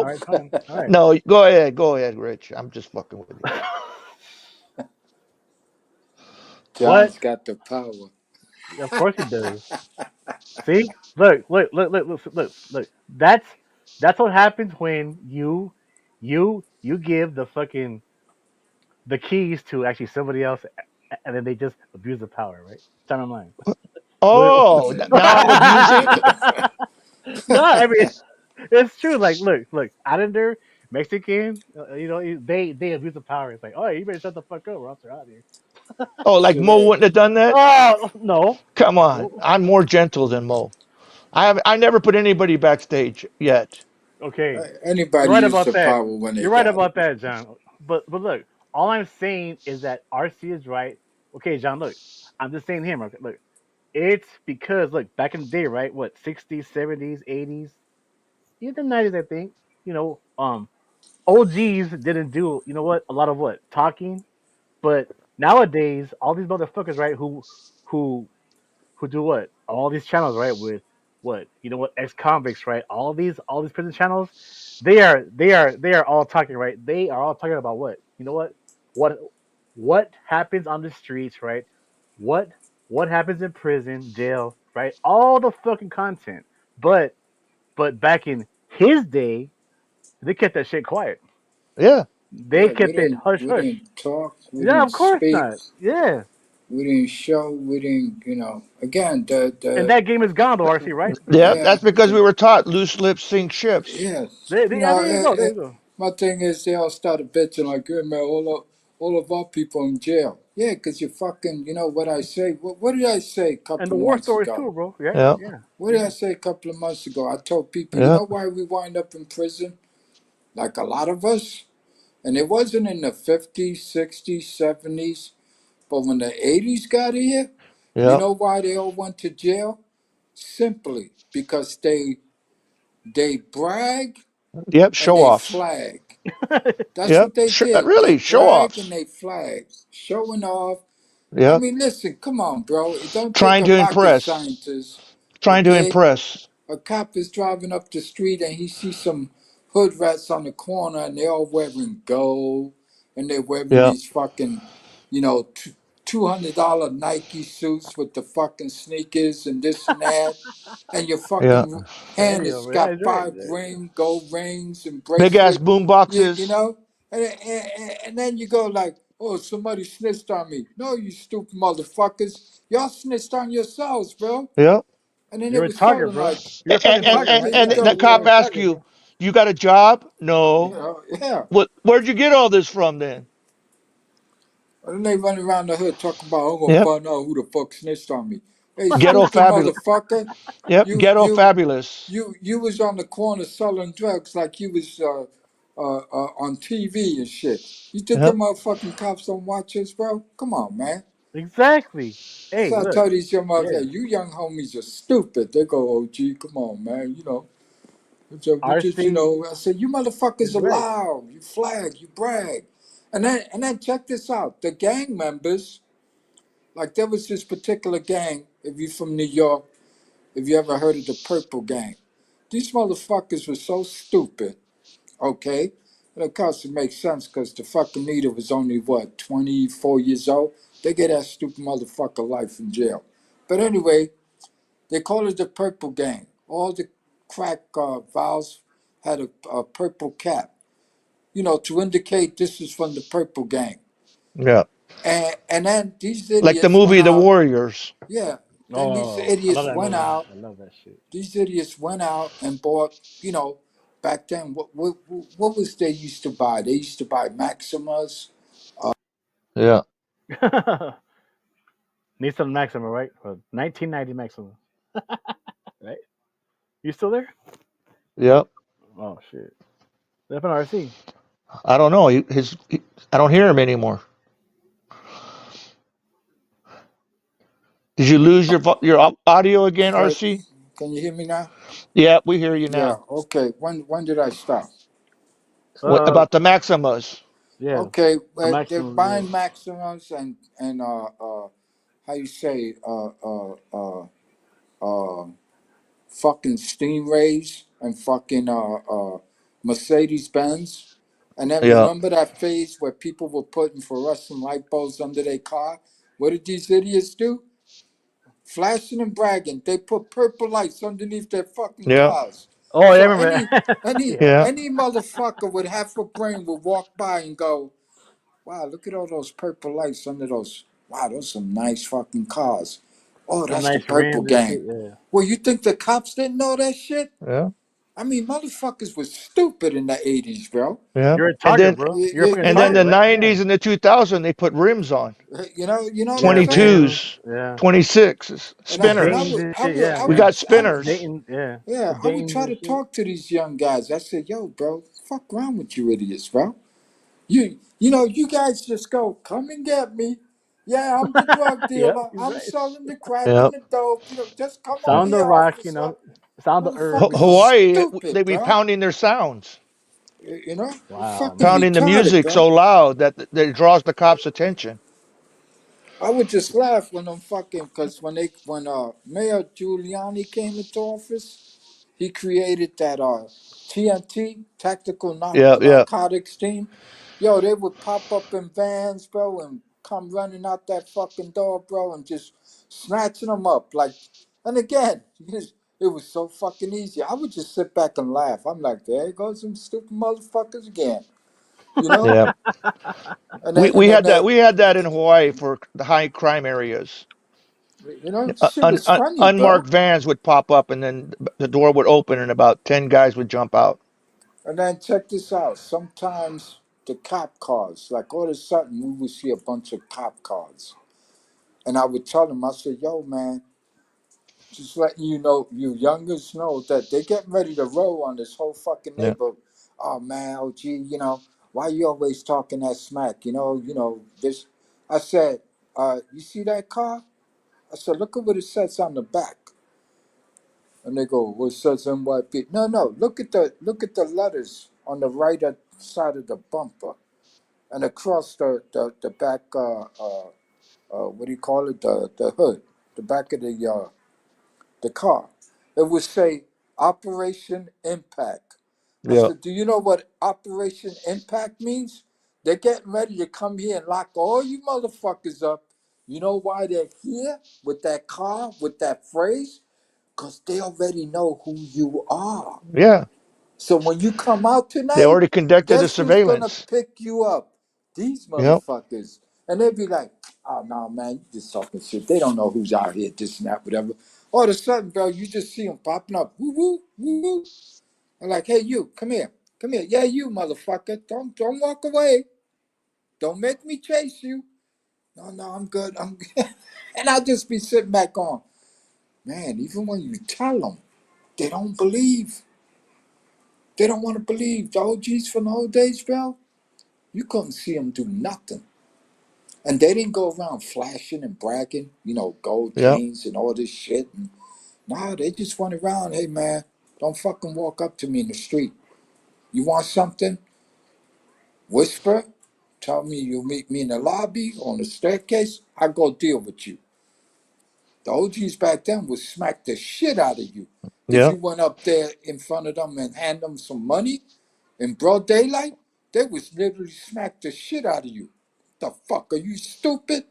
C: All
B: nope.
C: right, fine. All right.
B: No, go ahead, Rich. I'm just fucking with you.
C: What?
D: John's got the power.
C: Of course he does. See, look. That's what happens when you give the keys to actually somebody else, and then they just abuse the power, right? John, I'm lying. Look.
B: Oh, now I'm abusing.
C: No, I mean it's true. Like, look, Islander, Mexican, they abuse the power. It's like, oh, you better shut the fuck up, or else they're out of here.
B: Oh, like Mo
D: Shit.
B: wouldn't have done that.
C: Oh no.
B: Come on, I'm more gentle than Mo. I never put anybody backstage yet.
C: Okay, you're
D: Anybody
C: right
D: use
C: about
D: the
C: that.
D: power when they
C: You're right
D: got it.
C: about that, John. But look, all I'm saying is that RC is right. Okay, John, look, I'm just saying him. Okay, look, it's because look back in the day, right? What 60s, 70s, 80s, even 90s, I think. You know, OGs didn't do a lot of what talking, but nowadays all these motherfuckers, right? Who who do what? All these channels, right? With what? Ex convicts, right? All these prison channels, they are all talking, right? They are all talking about what? What what happens on the streets, right? What what happens in prison, jail, right? All the fucking content. But back in his day, they kept that shit quiet.
B: Yeah,
C: They
D: Yeah, we
C: kept it
D: didn't
C: hush
D: we
C: hush.
D: didn't talk, we
C: Yeah,
D: didn't
C: of course
D: speak,
C: not. Yeah.
D: we didn't show, we didn't, again,
C: And
D: the
C: that game is gone though, RC, right?
B: yeah.
D: yeah,
B: That's because we were taught loose lips sink ships.
D: yes.
C: There you go. There you go.
D: My thing is they all started bitching like, hey man, all of our people in jail. Yeah, 'cause you fucking, you know what I say? What did I say a
C: And
D: couple
C: the
D: of
C: war
D: months
C: stories
D: ago?
C: too, bro. Yeah,
B: Yeah,
C: yeah,
D: What did
C: yeah.
D: I say a couple of months ago? I told people, you
B: yeah,
D: know why we wind up in prison? Like a lot of us? And it wasn't in the 50s, 60s, 70s, but when the 80s got here, you
B: yeah.
D: know why they all went to jail? Simply because they brag
B: Yep.
D: and
B: Show
D: they
B: offs.
D: flag. That's
B: Yep.
D: what they did. They
B: Really, show
D: brag and
B: offs.
D: they flag. Showing off. I
B: Yep.
D: mean, listen, come on, bro. It don't take
B: Trying
D: a
B: to
D: rocket
B: impress.
D: scientist,
B: Trying to
D: okay?
B: impress.
D: A cop is driving up the street and he sees some hood rats on the corner and they're all wearing gold and they're wearing
B: Yeah,
D: these fucking, you know, $200 Nike suits with the fucking sneakers and this and that. And your
B: yeah.
D: fucking hand has
C: Damn, yeah,
D: got
C: he's right.
D: five gold rings and
B: Big ass
D: bracelet,
B: boom
D: you
B: boxes.
D: know? And then you go like, oh, somebody snitched on me. No, you stupid motherfuckers. Y'all snitched on yourselves, bro.
B: Yep.
D: And then they
C: You're a
D: was
C: target,
D: feeling
C: bro.
D: like,
C: You're a fucking target,
D: and
C: right?
D: then you
B: And
C: Yeah,
D: go,
B: the
C: you're a
B: cop
C: fucking
D: well,
B: asks
C: target,
B: you,
C: bro.
B: "You got a job?"
D: you
B: No.
D: know, yeah.
B: Where'd you get all this from then?
D: And then they run around the hood talking about, I'm gonna
B: Yep.
D: find out who the fuck snitched on me. Hey,
B: Ghetto
D: stupid
B: fabulous.
D: motherfucker.
B: Yep.
D: You
B: Ghetto
D: you
B: fabulous.
D: you was on the corner selling drugs like you was on TV and shit. You think
B: Yep.
D: them motherfucking cops don't watch us, bro? Come on, man.
C: Exactly. Hey,
D: So I
C: look.
D: tell these young
C: Yeah.
D: motherfuckers, you young homies are stupid. They go, oh, gee, come on, man. We just,
C: RC
D: I said, you motherfuckers
C: is
D: are
C: right.
D: loud. You flag, you brag. And then check this out. The gang members, like there was this particular gang, if you're from New York, if you ever heard of the Purple Gang. These motherfuckers were so stupid, okay? And of course it makes sense because the fucking leader was only, what, 24 years old? They get that stupid motherfucker life in jail. But anyway, they call it the Purple Gang. All the crack vials had a purple cap, to indicate this is from the Purple Gang.
B: Yeah.
D: And then these
B: Like the
D: idiots went
B: movie The
D: out.
B: Warriors.
D: Yeah. Then these
C: Oh, I love
D: idiots
C: that
D: went
C: movie.
D: out.
C: I love that shit.
D: These idiots went out and bought, back then, what was they used to buy? They used to buy Maximas.
B: Yeah.
C: Nissan Maxima, right? 1990 Maxima, right? You still there?
B: Yep.
C: Oh shit. That's an RC.
B: I don't know. I don't hear him anymore. Did you lose your audio again,
D: Can,
B: RC?
D: can you hear me now?
B: Yeah, we hear you
D: Yeah.
B: now.
D: Okay. When did I stop?
B: What
C: Uh,
B: about the Maximus?
C: yeah,
D: Okay.
C: the
D: Well, they're
C: maximum. Yeah.
D: buying Maximums and how you say fucking Stingrays and fucking Mercedes Benz. And then
B: Yeah,
D: remember that phase where people were putting fluorescent light bulbs under their car? What did these idiots do? Flashing and bragging. They put purple lights underneath their fucking
B: yeah,
D: cars.
C: Oh, yeah, I
D: So
C: remember. Yeah.
B: yeah,
D: any motherfucker with half a brain would walk by and go, wow, look at all those purple lights under those. Wow, those are some nice fucking cars. Oh,
C: Some
D: that's the
C: nice
D: purple
C: rims and
D: gang.
C: shit. Yeah.
D: Well, you think the cops didn't know that shit?
B: yeah,
D: I mean, motherfuckers was stupid in the 80s, bro.
B: yeah.
C: You're a
B: And
C: target,
B: then
C: bro.
D: You,
C: You're a
D: you,
C: fucking
D: you
B: and then
D: know,
C: target,
B: the
C: right? Yeah.
B: 90s and the 2000 they put rims on.
D: you know what I'm
C: Yeah,
D: saying?
C: rims.
B: 22s,
C: Yeah.
B: 26s,
D: And I and I
B: spinners.
C: Dayton's
D: would
C: and
D: I
C: shit.
D: would
C: Yeah,
D: I
B: We
C: yeah.
D: would
B: got
D: I would
B: spinners.
C: Dayton. Yeah.
D: yeah,
C: The
D: I would
C: Dayton's
D: try
C: and
D: to
C: shit.
D: talk to these young guys. I said, yo, bro, fuck around with you idiots, bro. You know, you guys just go, come and get me. Yeah, I'm the drug
C: Yep,
D: dealer.
C: you're
D: I'm
C: right.
D: selling the crack
B: Yeah.
D: and the dope. You know, just come
B: Yeah.
D: on
C: Sound the
D: here,
C: rock,
D: officer.
C: sound the earth.
D: Motherfuckers is
B: Hawaii, they
D: stupid,
B: be
D: bro.
B: pounding their sounds,
D: You know, they're
C: Wow,
D: fucking
C: man.
B: pounding the
D: retarded,
B: music
D: bro.
B: so loud that it draws the cops' attention.
D: I would just laugh when I'm fucking because when Mayor Giuliani came into office, he created that TNT Tactical
B: Yeah, yeah,
D: Narcotics team. Yo, they would pop up in vans, bro, and come running out that fucking door, bro, and just snatching them up. Like, and again, it was so fucking easy. I would just sit back and laugh. I'm like, there goes some stupid motherfuckers again, you know.
B: yeah.
D: And then they,
B: We had that in Hawaii for the high crime areas.
D: shit was funny, bro.
B: Unmarked vans would pop up, and then the door would open, and about 10 guys would jump out.
D: And then check this out. Sometimes the cop cars, like all of a sudden, we would see a bunch of cop cars. And I would tell them, I said, yo, man, just letting you know, you youngers know that they getting ready to roll on this whole fucking
B: Yeah,
D: neighborhood. Oh, man, oh, gee, why you always talking that smack? This. I said, you see that car? I said, look at what it says on the back. And they go, well, it says NYP. No, no, look at the letters on the side of the bumper and across the back, what do you call it? The hood, the back of the car. It would say Operation Impact. I
B: yeah,
D: said, do you know what Operation Impact means? They're getting ready to come here and lock all you motherfuckers up. You know why they're here with that car, with that phrase? Because they already know who you are.
B: yeah.
D: So when you come out
B: They
D: tonight,
B: already conducted the
D: guess who's gonna
B: surveillance.
D: pick you up? These
B: Yep.
D: motherfuckers. And they'd be like, oh no, man, you just talking shit. They don't know who's out here, this and that, whatever. All of a sudden, bro, you just see them popping up. Woo woo, woo woo. I'm like, hey you, come here. Come here. Yeah, you motherfucker. Don't walk away. Don't make me chase you. No, no, I'm good. I'm good. And I'll just be sitting back on. Man, even when you tell them, they don't believe. They don't want to believe. The OGs from the old days, bro, you couldn't see them do nothing. And they didn't go around flashing and bragging, gold
B: Yep.
D: chains and all this shit. And nah, they just went around, hey man, don't fucking walk up to me in the street. You want something? Whisper. Tell me you'll meet me in the lobby on the staircase. I go deal with you. The OGs back then would smack the shit out of you. If you
B: Yep.
D: went up there in front of them and hand them some money in broad daylight, they would literally smack the shit out of you. The fuck are you stupid?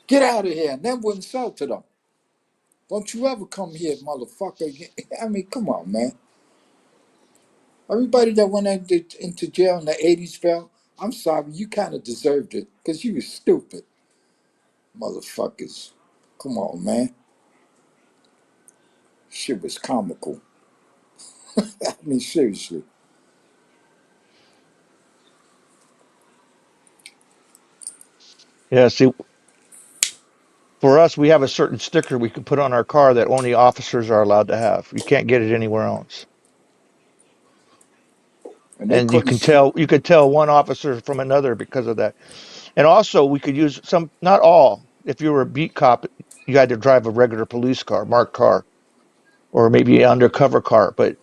D: Get out of here, and then wouldn't sell to them. Don't you ever come here, motherfucker. I mean, come on, man. Everybody that went into jail in the 80s, Phil, I'm sorry, you kind of deserved it because you were stupid. Motherfuckers. Come on, man. Shit was comical. I mean, seriously.
B: Yeah. See, for us, we have a certain sticker we can put on our car that only officers are allowed to have. You can't get it anywhere else.
D: And they
B: And you
D: couldn't
B: can
D: see.
B: tell one officer from another because of that. And also, we could use some, not all. if you were a beat cop, you had to drive a regular police car, marked car, or maybe an undercover car. But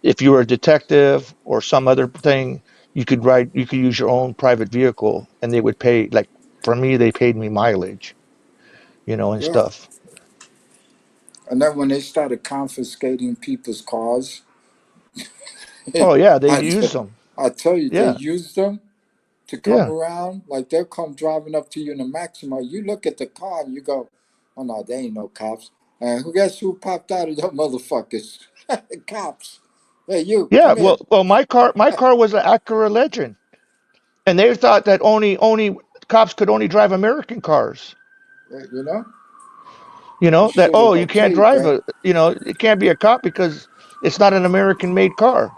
B: if you were a detective or some other thing, you could use your own private vehicle, and they would pay. Like for me, they paid me mileage, and
D: Yeah.
B: stuff.
D: And then when they started confiscating people's cars,
B: Oh yeah, they
D: I,
B: used them.
D: I tell you, they
B: Yeah,
D: used them to come
B: yeah,
D: around. Like they'll come driving up to you in a Maxima. You look at the car and you go, "Oh no, they ain't no cops." And who guess who popped out of them motherfuckers? Cops. Hey, you
B: yeah.
D: come here.
B: Well, my car was an Acura Legend, and they thought that only cops could only drive American cars.
D: You know,
B: That
D: shit is
B: you can't
D: okay,
B: drive
D: bro.
B: it can't be a cop because it's not an American made car.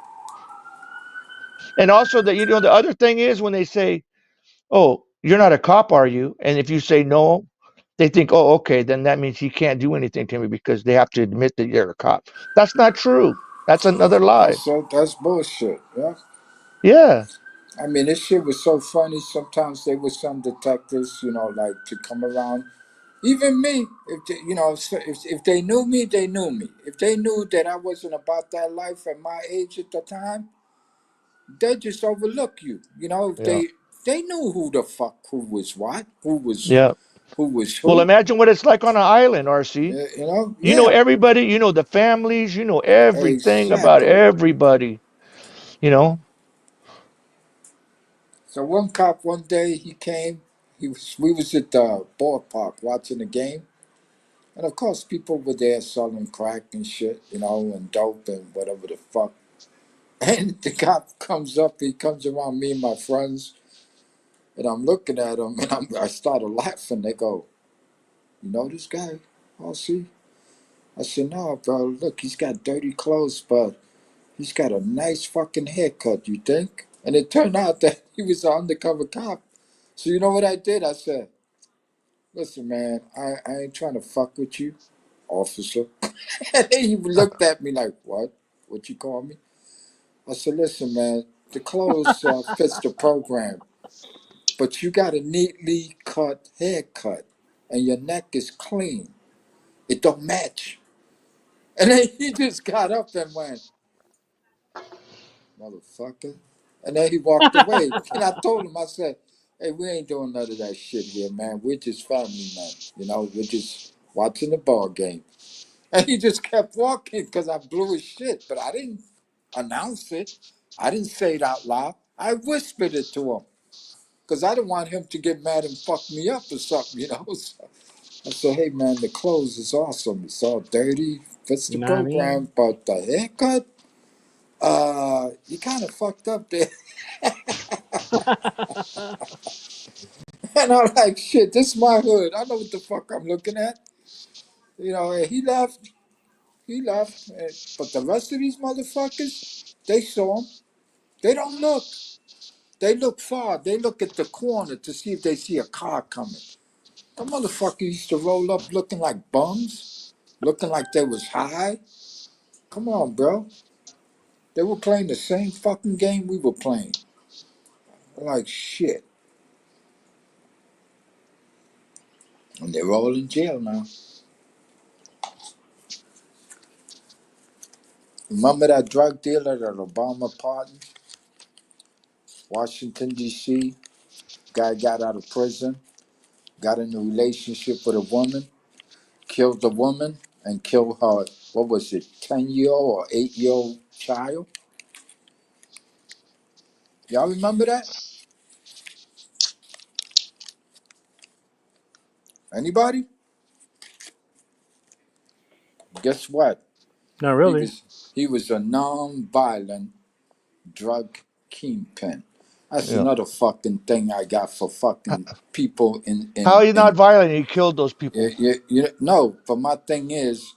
B: And also the other thing is when they say, "Oh, you're not a cop, are you?" And if you say no, they think, "Oh, okay, then that means he can't do anything to me because they have to admit that you're a cop." That's not true. That's another lie.
D: That's bullshit. Yeah.
B: Yeah.
D: I mean, this shit was so funny. Sometimes there were some detectives, like to come around. Even me, if they, if they knew me, they knew me. If they knew that I wasn't about that life at my age at the time, they just overlook you. If
B: Yeah.
D: they knew who the fuck who was what,
B: Yeah.
D: who was
B: Well,
D: who.
B: imagine what it's like on an island, RC. You know
D: Yeah,
B: everybody, you know the families, you know everything about
D: exactly.
B: everybody, you know?
D: So one cop one day he came. We was at the ballpark watching the game. And of course, people were there selling crack and shit, and dope and whatever the fuck. And the cop comes up, he comes around me and my friends, and I'm looking at him, and I started laughing. They go, "You know this guy?" "Oh, see." I said, "No, bro, look, he's got dirty clothes, but he's got a nice fucking haircut, you think?" And it turned out that he was an undercover cop. So you know what I did? I said, "Listen, man, I ain't trying to fuck with you, officer." And he looked at me like, "What? What you call me?" I said, "Listen, man, the clothes fits the program, but you got a neatly cut haircut, and your neck is clean. It don't match." And then he just got up and went, "Motherfucker." And then he walked away. And I told him, I said, "Hey, we ain't doing none of that shit here, man. We're just family men. We're just watching the ball game." And he just kept walking because I blew his shit. But I didn't announce it. I didn't say it out loud. I whispered it to him because I didn't want him to get mad and fuck me up or something. So I said, "Hey, man, the clothes is awesome. It's all dirty, fits the
C: You know what I mean?
D: program, but the haircut, you kind of fucked up there." And I'm like, "Shit, this is my hood. I know what the fuck I'm looking at." And he left. He left. But the rest of these motherfuckers, they saw him. They don't look. They look far. They look at the corner to see if they see a car coming. The motherfuckers used to roll up looking like bums, looking like they was high. Come on, bro. They were playing the same fucking game we were playing. Like shit. And they're all in jail now. Remember that drug dealer that Obama pardoned? Washington, D.C. Guy got out of prison, got in a relationship with a woman, killed the woman, and killed her, what was it, 10-year or 8-year child? Y'all remember that? Anybody? Guess what?
C: Not
D: He
C: really.
D: was he was a non-violent drug kingpin. That's
B: Yeah.
D: another fucking thing I got for fucking people in
B: How
D: in
B: are you not
D: in.
B: violent? He killed those people.
D: No, but my thing is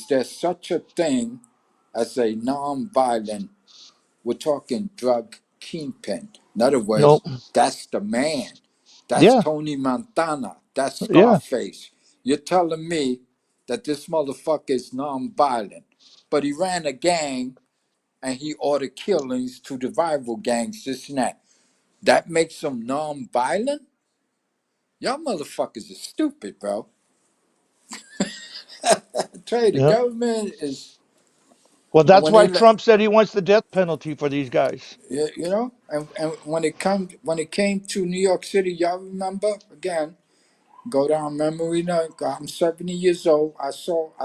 D: there such a thing as a non-violent? We're talking drug kingpin. In other words,
B: Nope.
D: that's the man. That's
B: Yeah.
D: Tony Montana. That's
B: Yeah.
D: Scarface. You're telling me that this motherfucker is non-violent, but he ran a gang and he ordered killings to the rival gangs, this and that. That makes him non-violent? Y'all motherfuckers are stupid, bro. I tell you, the
B: Yeah.
D: government is,
B: Well,
D: and
B: that's
D: when they
B: why
D: let,
B: Trump said he wants the death penalty for these guys.
D: you know, and when it came to New York City, y'all remember again? Go down memory lane. I'm 70 years old. I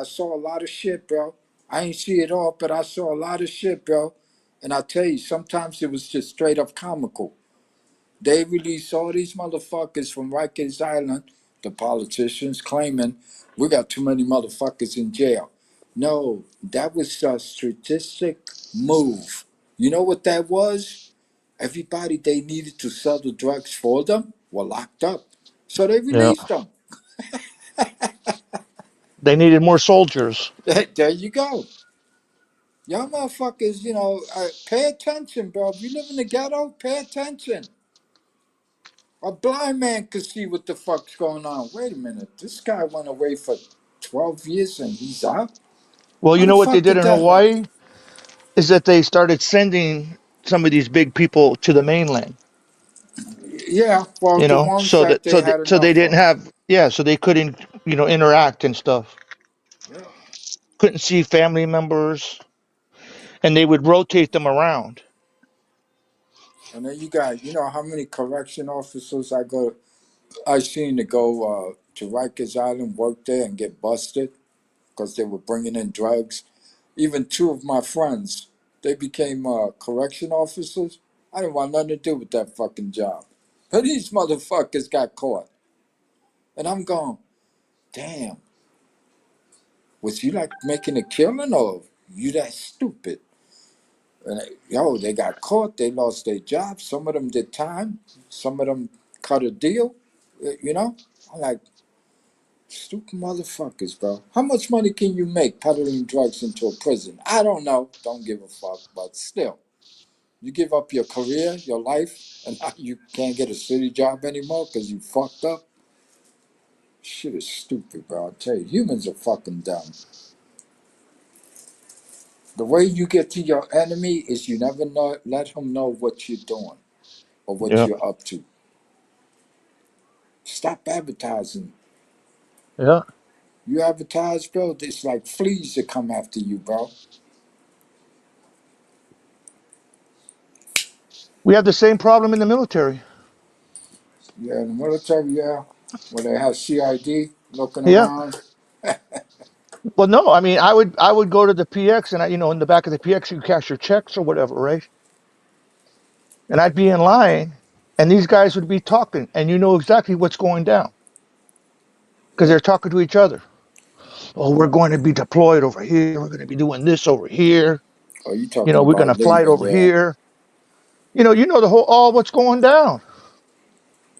D: saw a lot of shit, bro. I ain't see it all, but I saw a lot of shit, bro. And I tell you, sometimes it was just straight up comical. They released all these motherfuckers from Rikers Island, the politicians claiming we got too many motherfuckers in jail. No, that was a strategic move. You know what that was? Everybody they needed to sell the drugs for them were locked up. So they
B: Yeah.
D: released them.
B: They needed more soldiers.
D: There you go. Y'all motherfuckers, pay attention, bro. If you live in the ghetto, pay attention. A blind man could see what the fuck's going on. Wait a minute. This guy went away for 12 years and he's out?
B: Well,
D: How
B: you
D: the
B: know what they
D: fuck
B: did
D: did
B: in
D: that happen?
B: Hawaii is that they started sending some of these big people to the mainland.
D: Yeah, well,
B: You
D: the
B: know,
D: ones
B: so
D: that
B: that
D: they
B: so they,
D: had
B: so they
D: enough
B: didn't
D: of.
B: have, yeah, so they couldn't, interact and stuff.
D: Yeah.
B: Couldn't see family members, and they would rotate them around.
D: And then you got, how many correction officers I seen to go to Rikers Island, work there and get busted because they were bringing in drugs. Even two of my friends, they became correction officers. I didn't want nothing to do with that fucking job. But these motherfuckers got caught. And I'm going, damn, was you like making a killing or you that stupid? And they got caught. They lost their jobs. Some of them did time. Some of them cut a deal. I'm like, stupid motherfuckers, bro. How much money can you make peddling drugs into a prison? I don't know. Don't give a fuck. But still, you give up your career, your life, and now you can't get a city job anymore because you fucked up. Shit is stupid, bro. I tell you, humans are fucking dumb. The way you get to your enemy is you never let him know what you're doing or what
B: Yeah,
D: you're up to. Stop advertising.
B: yeah.
D: You advertise, bro, it's like fleas that come after you, bro.
B: We have the same problem in the military.
D: Yeah, in the military, yeah, where they have CID looking
B: Yeah.
D: around.
B: Well, no, I mean, I would go to the PX, and in the back of the PX you cash your checks or whatever, right? And I'd be in line, and these guys would be talking, and you know exactly what's going down because
D: Yeah.
B: they're talking to each other. Oh, we're going to be deployed over here. We're going to be doing this over here.
D: Oh, you talking
B: We're going to
D: about
B: fly it
D: leaving,
B: over
D: yeah.
B: here. The whole all what's going down.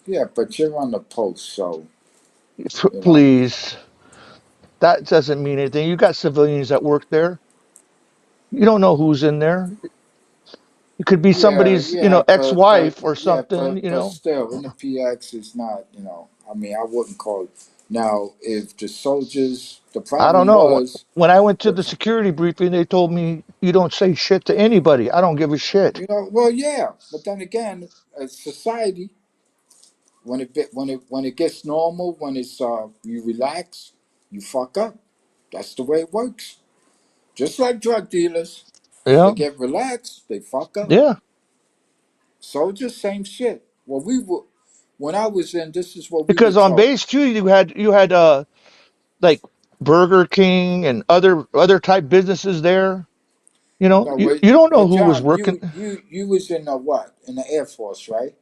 D: Yeah, but you're on the post, so, you know.
B: Please, that doesn't mean anything. You got civilians that work there. You don't know who's in there. It could be
D: Yeah,
B: somebody's,
D: yeah, but
B: ex-wife or
D: yeah,
B: something.
D: but still, in the PX is not, I mean, I wouldn't call it. Now, if the soldiers, the
B: I don't
D: problem
B: know.
D: was,
B: When I went to
D: the,
B: the security briefing, they told me you don't say shit to anybody. I don't give a shit.
D: well, yeah, but then again, as society, when it gets normal, when it's you relax, you fuck up. That's the way it works. Just like drug dealers, when they
B: Yeah,
D: get relaxed, they fuck up.
B: yeah.
D: Soldiers, same shit. When I was in, this is what we were
B: Because on
D: taught.
B: base too, you had like Burger King and other type businesses there.
D: No,
B: You don't know
D: but
B: who was
D: John,
B: working.
D: you was in the what? In the Air Force, right?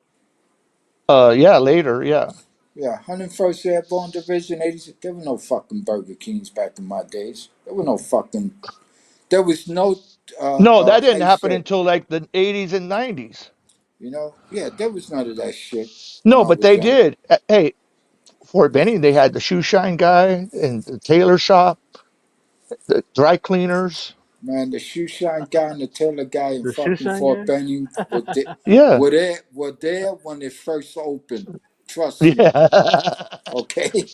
B: Yeah, later, yeah.
D: Yeah, 101st Airborne Division, 80. There were no fucking Burger Kings back in my days. There were no fucking. There was no.
B: No, that
D: How
B: didn't
D: you
B: happen
D: say?
B: until like the 80s and 90s.
D: Yeah, there was none of that shit when
B: No,
D: I
B: but
D: was
B: they
D: in.
B: did. Hey, Fort Benning, they had the shoe shine guy and the tailor shop, the dry cleaners.
D: Man, the shoe shine guy and the tailor guy in
C: The shoe
D: fucking
C: shine
D: Fort
C: guy.
D: Benning
B: Yeah,
D: were there when it first opened. Trust me,
B: yeah.
D: okay.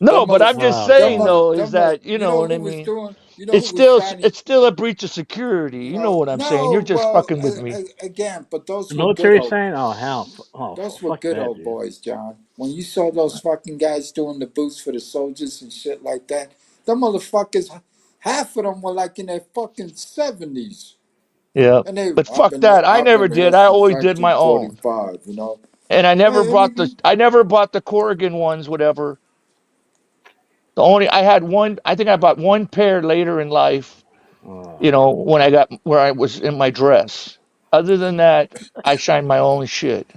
D: Them
B: No, but
D: mother,
B: I'm just
C: Oh
B: saying
C: god.
B: though is that you
D: you
B: know
D: know
B: what I
D: who was
B: mean.
D: doing? You know who was shiny?
B: it's still a breach of security. You know
D: No,
B: what I'm saying? You're
D: no.
B: just
D: Well,
B: fucking with me.
D: again, but
C: The
D: those were good
C: military
D: old.
C: shine? Oh hell,
D: Those were
C: fuck
D: good
C: that,
D: old
C: dude.
D: boys, John. When you saw those fucking guys doing the boots for the soldiers and shit like that, them motherfuckers, half of them were like in their fucking 70s.
B: Yeah.
D: And they,
B: But fuck that. I
D: I've
B: never
D: been here
B: did. I
D: since
B: always did my own.
D: 1945, you know.
B: And
D: And,
B: I never bought the Corrigan ones, whatever. I had one, I think I bought one pair later in life,
C: Oh,
B: you know, when I got where I was in my dress. Other than that, I shine my own shit.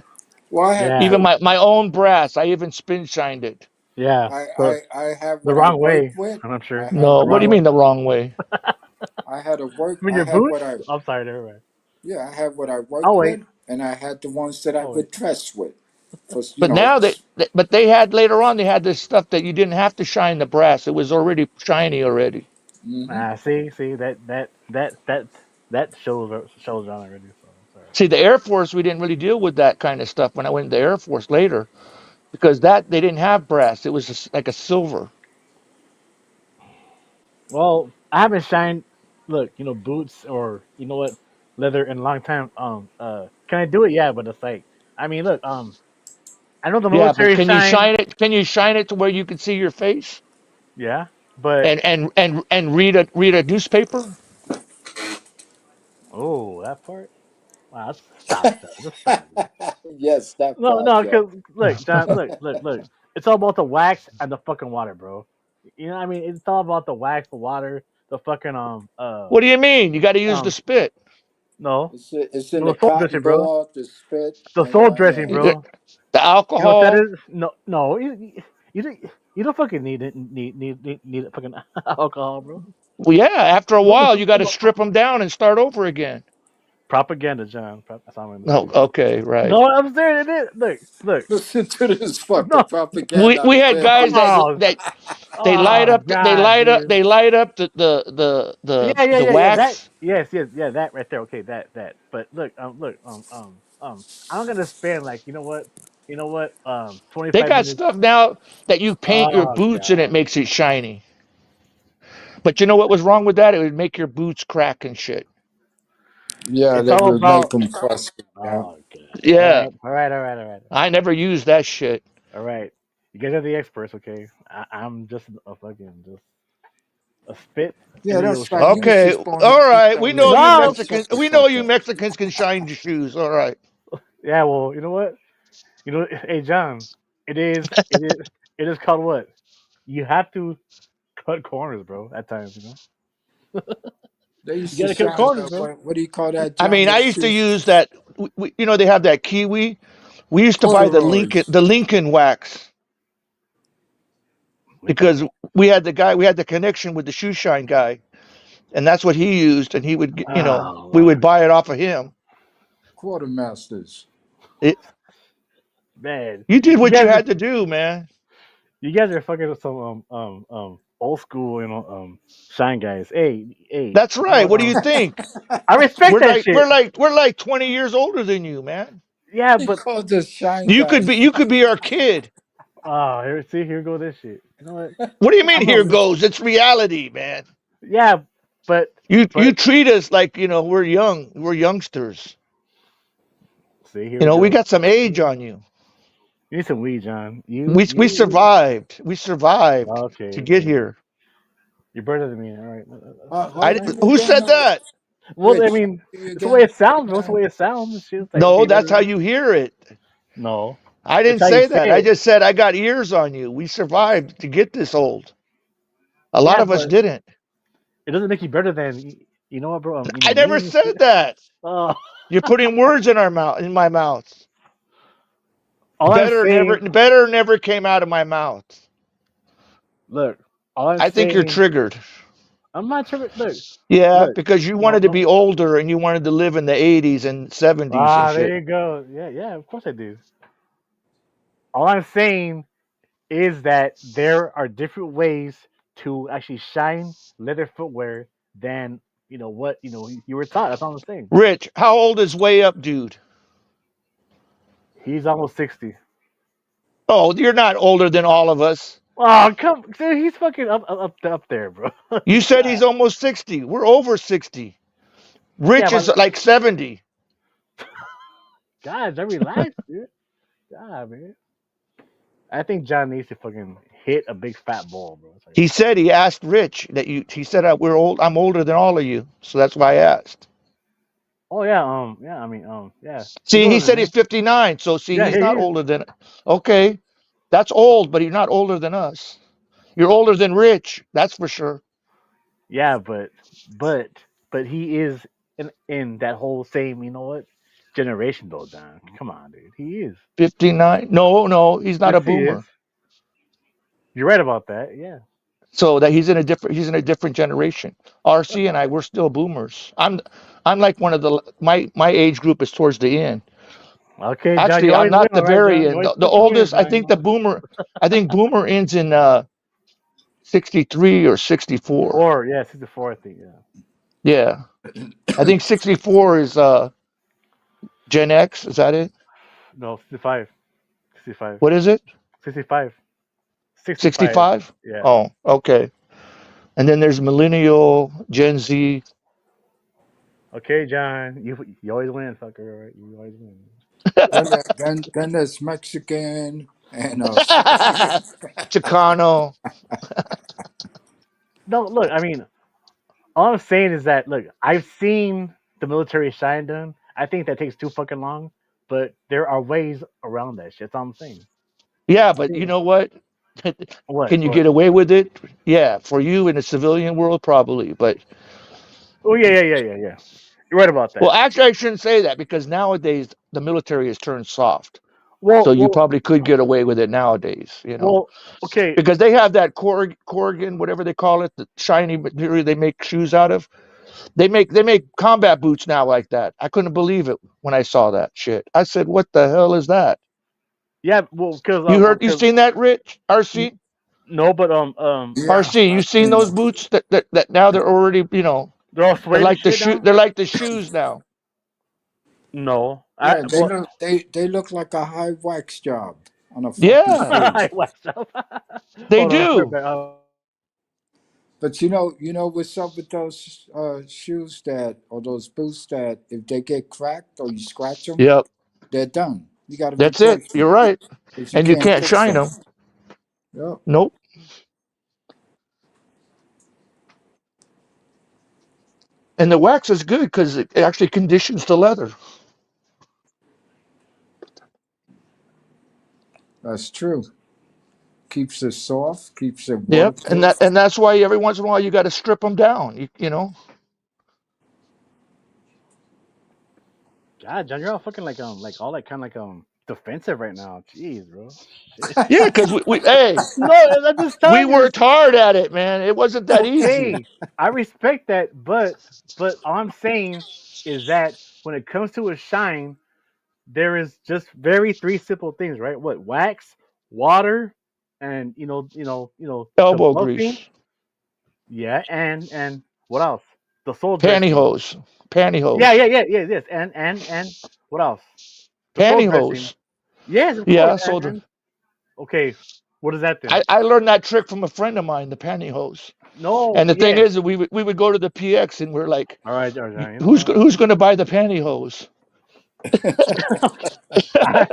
D: well,
C: yeah,
B: Even my own brass, I even spin shined it.
C: yeah. So
D: I have
C: the
D: what I
C: wrong
D: work
C: way,
D: with.
C: I'm
D: I
C: sure.
D: have
B: No,
C: The
B: what do
C: wrong
B: you
C: way.
B: mean the wrong way?
D: I had a work.
C: I mean
D: I
C: your
D: have
C: boots?
D: what I
C: I'm sorry, never mind.
D: Yeah, I have what I
C: I'll
D: work
C: wait.
D: with, and I had the ones that I
C: I'll wait.
D: would dress with. For
B: But now but they had later on they had this stuff that you didn't have to shine the brass. It was already shiny already.
D: hmm
C: See that shows on already. So sorry.
B: See, the Air Force, we didn't really deal with that kind of stuff when I went to the Air Force later, because that they didn't have brass. It was just like a silver.
C: Well, I haven't shined. Look, boots or leather in a long time. Can I do it? Yeah, but it's like, I mean, look, I know the
B: Yeah, but
C: military shine.
B: Can you shine it to where you can see your face
C: Yeah, but
B: and read a newspaper?
C: oh, that part. Wow, stop, John. Just stop, dude.
D: yes, that
C: No,
D: part.
C: no,
D: Yeah.
C: because look, John, look. It's all about the wax and the fucking water, bro. You know what I mean? It's all about the wax, the water, the fucking
B: What do you mean? You got to use the
C: um.
B: spit.
C: No,
D: It's in
C: no,
D: the
C: the soul dressing,
D: cotton
C: bro.
D: ball, the spit,
C: The
D: and
C: soul dressing,
D: yeah.
C: bro.
B: The
C: You know what that
B: alcohol.
C: is? No, no. You don't fucking need fucking alcohol, bro.
B: Well, yeah. After a while, you got to strip them down and start over again.
C: Propaganda, John. That's all I'm gonna
B: No,
C: say.
B: okay, right.
C: No, I'm saying it is. Look.
D: Listen to this fucking
C: No.
D: propaganda out
B: We
D: of
B: had guys
C: Oh,
B: that
C: oh God, dude.
B: they light up the
C: Yeah. That
B: wax.
C: yes, yeah, that right there. Okay, that. But look, I'm gonna spend like you know what,
B: They
C: 25
B: got
C: minutes.
B: stuff now that you paint your
C: Oh
B: boots and it
C: God,
B: makes it shiny. But you know what was wrong with that? It would make your boots crack and shit.
D: Yeah,
C: it's
D: they
C: all
D: would make
C: about.
D: them crusty. Yeah.
C: Oh God.
B: Yeah,
C: All right.
B: I never used that shit.
C: All right. You guys are the experts, okay? I'm just a fucking just a spit in
D: Yeah,
C: the
D: that's
C: ocean.
D: right. You was
B: Okay,
D: just born to
B: all
D: teach
B: right.
D: them
B: We know
D: niggas
B: you
D: how to
C: No,
B: Mexicans.
D: shut the
B: We know
D: fuck
B: you
D: up.
B: Mexicans can shine your shoes. All right.
C: yeah. Well, you know what? Hey John, it is, it is called what? You have to cut corners, bro. At times,
D: They
C: you
D: used to
C: gotta cut
D: shine.
C: corners, bro.
D: What do you call that,
B: I
D: John?
B: mean, I
D: Those
B: used to
D: shoes,
B: use that. You know, they have that kiwi. We used to buy
D: corduroys.
B: the Lincoln wax because we had the connection with the shoe shine guy, and that's what he used, and he would,
C: Oh
B: we would
C: Lord,
B: buy it off of him.
D: Quartermasters.
B: It,
C: man,
B: you did
C: you
B: what you
C: guys are
B: had to do, man.
C: fucking with some old school shine guys. Hey,
B: That's right. What do you think?
C: I respect that shit.
B: We're like 20 years older than you, man.
C: Yeah,
D: He
C: but
D: called us shine guys.
B: You could be our kid.
C: here go this shit. You know what?
B: What do you mean
C: I'm
B: here
C: a
B: goes? It's reality, man.
C: yeah, but
B: You treat us like, we're young. We're youngsters.
C: see, here we
B: We
C: go.
B: got some age on you.
C: You need some weed, John.
B: We survived. We survived to get
C: Okay.
B: here.
C: You're better than me. All right.
D: What was it
B: Who
D: again?
B: said that?
C: Well, I
D: Rich,
C: mean,
D: you
C: it's the way
D: again?
C: it sounds, bro. It's the way it sounds. It's just like,
B: No,
C: okay,
B: that's
C: better
B: how
C: than
B: you hear it.
C: no.
B: I
C: It's
B: didn't
C: how you
B: say
C: say
B: that. I
C: it.
B: just said I got years on you. We survived to get this old. A lot
C: Yeah,
B: of us
C: but
B: didn't.
C: it doesn't make you better than you know what, bro.
B: I
C: Me
B: never
C: and shit.
B: said that.
C: Oh,
B: You're putting words in in my mouth.
C: all I'm saying,
B: Better never came out of my mouth.
C: look, all I'm
B: I think you're
C: saying,
B: triggered.
C: I'm not tripping.
B: Yeah,
C: Look,
B: because you
C: no,
B: wanted to
C: no.
B: be older and you wanted to live in the 80s and 70s and shit.
C: There you go. Yeah, of course I do. All I'm saying is that there are different ways to actually shine leather footwear than what you were taught. That's all I'm saying.
B: Rich, how old is Way Up Dude?
C: He's almost 60.
B: Oh, you're not older than all of us.
C: Oh, come, dude, he's fucking up there, bro.
B: You said he's almost 60. We're over 60.
C: Yeah,
B: Rich is
C: but
B: like 70.
C: God, just relax, dude. God, man. I think John needs to fucking hit a big fat ball, bro. It's like,
B: He said he asked Rich that you. He said we're old. I'm older than all of you, so that's why I asked.
C: oh yeah, yeah. I mean, yeah. He's
B: See, he
C: older than
B: said
C: me.
B: he's 59. So see,
C: Yeah,
B: he's
C: he
B: not
C: is.
B: older than. Okay, that's old, but he's not older than us. You're older than Rich, that's for sure.
C: Yeah, but but he is in that whole same, you know what, generation though, John. Come on, dude. He is.
B: 59? No, no, he's not
C: Yes,
B: a
C: he is.
B: boomer.
C: You're right about that. Yeah.
B: So that he's in a different generation. RC and I, we're still boomers. I'm like one of the my age group is towards the end.
C: Okay, John. You
B: Actually, I'm
C: always win,
B: not the
C: all right,
B: very
C: John. You
B: end.
C: always
B: The
C: fucking win,
B: oldest,
C: John.
B: I think boomer ends in 63 or 64.
C: 64. Yeah, 64. I think. Yeah.
B: Yeah, I think 64 is Gen X. Is that it?
C: No, 65. 65.
B: What is it?
C: 65. 65.
B: 65?
C: Yeah.
B: Oh, okay. And then there's millennial, Gen Z.
C: Okay, John. You always win, fucker. All right. You always win.
D: Then there's Mexican and
B: Chicano.
C: No, look. I mean, all I'm saying is that look, I've seen the military shine done. I think that takes too fucking long, but there are ways around that shit. That's all I'm saying.
B: Yeah, but you know what?
C: What?
B: Can you
C: What?
B: get away with it? Yeah, for you in a civilian world, probably. But
C: Oh yeah. You're right about
B: well,
C: that.
B: actually, I shouldn't say that because nowadays the military has turned soft.
C: Well,
B: So you
C: well,
B: probably could get away with it nowadays,
C: well. Okay.
B: because they have that Corrigan, whatever they call it, the shiny material they make shoes out of. They make combat boots now like that. I couldn't believe it when I saw that shit. I said, "What the hell is that?"
C: Yeah. Well,
B: You
C: because
B: seen that, Rich? RC?
C: no, but
D: yeah,
B: RC, you
D: I've
B: seen
D: seen
B: those
D: them.
B: boots that now they're already,
C: they're all
B: they're
C: suede and
B: like the
C: shit
B: shoe
C: now.
B: they're like the shoes now.
C: No,
D: Yeah,
C: well,
D: they look like a high wax job on a fucking
B: Yeah,
D: shoe.
C: I waxed up.
B: they
C: Hold on,
B: do.
D: But what's up with those shoes or those boots that if they get cracked or you scratch them,
B: Yep,
D: they're done. You got to
B: that's it.
D: replace
B: You're
D: them
B: right.
D: because you
B: And you
D: can't
B: can't
D: fix
B: shine
D: them.
B: them.
D: Yep.
B: Nope. And the wax is good because it actually conditions the leather.
D: That's true. Keeps it soft, keeps it
B: Yep, and
D: waterproof.
B: that's why every once in a while you got to strip them down. You know.
C: God, John, you're all fucking like all that kind of defensive right now. Jeez, bro. Shit.
B: Yeah, because hey,
C: No, I'm just
B: we
C: telling you.
B: worked hard at it, man. It wasn't that easy.
C: Okay, I respect that, but all I'm saying is that when it comes to a shine, there is just very three simple things, right? What wax, water, and the
B: Elbow
C: buffing.
B: grease,
C: Yeah, and what else? The soul dressing.
B: pantyhose, pantyhose,
C: Yeah. Yes, and what else? The soul dressing.
B: pantyhose.
C: Yes, of course.
B: Yeah, so
C: And okay, what is that then?
B: I learned that trick from a friend of mine, the pantyhose.
C: No,
B: And the thing
C: yeah.
B: is, that we would go to the PX and we're like,
C: All right. You know
B: who's
C: what?
B: who's going to buy the pantyhose?
C: I,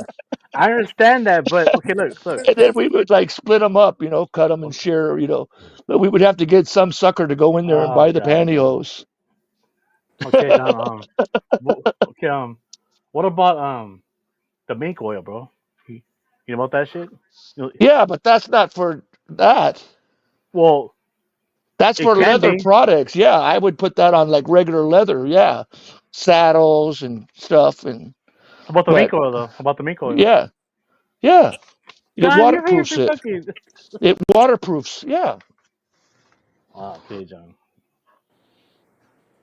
C: I understand that, but okay, look.
B: And then we would like split them up, cut them and
C: Okay,
B: share. But we would have to get some sucker to go in there and
C: oh
B: buy the
C: God, John.
B: pantyhose.
C: Okay, John. Okay, what about the mink oil, bro? You know about that shit? You know,
B: Yeah, but that's not for that.
C: well,
B: That's
C: it
B: for
C: can
B: leather
C: be.
B: products. Yeah, I would put that on like regular leather. Yeah, saddles and stuff.
C: How about the
B: But
C: mink oil though? How about the mink oil?
B: yeah, yeah, it
C: John, you're here
B: waterproofs
C: for
B: it.
C: fucking.
B: It waterproofs. Yeah.
C: Oh, okay, John.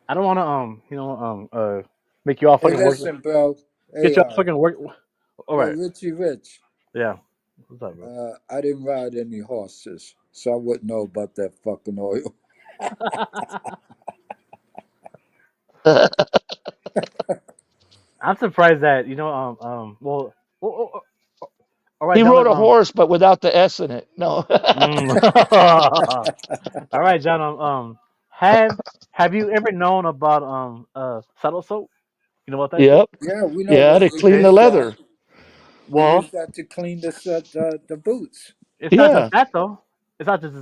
C: I don't want to make you all
D: Hey,
C: fucking work.
D: listen, bro.
C: Get
D: Hey,
C: you all fucking work. All right.
D: Richie Rich.
C: Yeah. What's up, bro?
D: I didn't ride any horses, so I wouldn't know about that fucking oil.
C: I'm surprised that well, All right,
B: He
C: gentlemen.
B: rode a horse, but without the S in it. No.
C: All right, John. Have you ever known about saddle soap? You know about that shit?
B: Yep.
D: Yeah, we know
B: Yeah,
D: what
B: to
D: we
B: clean the
D: use that.
B: leather.
D: We
C: Well,
D: use that to clean the boots.
C: it's not just
B: Yeah.
C: that though. It's not just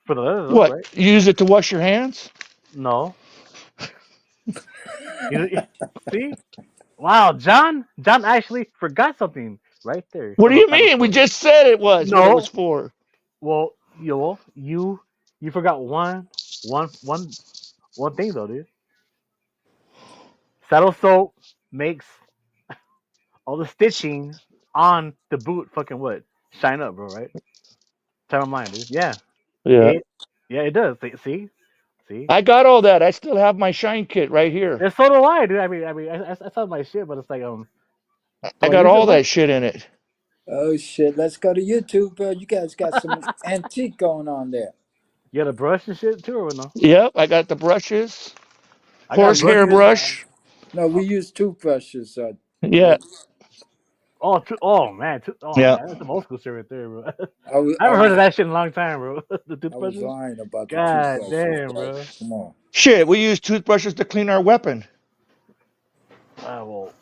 C: for the leather though,
B: What?
C: right?
B: Use it to wash your hands?
C: No. You see? Wow, John. John actually forgot something right there
B: What do
C: about
B: you
C: saddle
B: mean? We
C: soap.
B: just said it was what it was
C: No.
B: for.
C: Well, you forgot one thing though, dude. Saddle soap makes all the stitching on the boot fucking what? Shine up, bro, right? Tell my mind, dude. Yeah.
B: Yeah.
C: It yeah, it does. See?
B: I got all that. I still have my shine kit right here.
C: And so do I, dude. I saw my shit, but it's like
B: I
C: do I
B: got
C: use it
B: all
C: much?
B: that shit in it.
D: Oh shit! Let's go to YouTube, bro. You guys got some antique going on there.
C: You got a brush and shit too, or no?
B: Yep. I got the brushes,
C: I got
B: horse
D: We
B: hair
C: brushes.
D: use
B: brush.
D: no, we use toothbrushes.
B: Yeah.
D: Rich.
C: Oh
B: Yeah.
C: man, that's some old school shit right there, bro.
D: I was,
C: I
D: I
C: haven't heard of
D: was
C: that shit in a long time, bro. The
D: I was
C: toothbrushes.
D: lying about the
C: God
D: toothbrushes,
C: damn,
D: bro.
C: bro.
D: Come on.
B: Shit. We use toothbrushes to clean our weapon.
C: Well,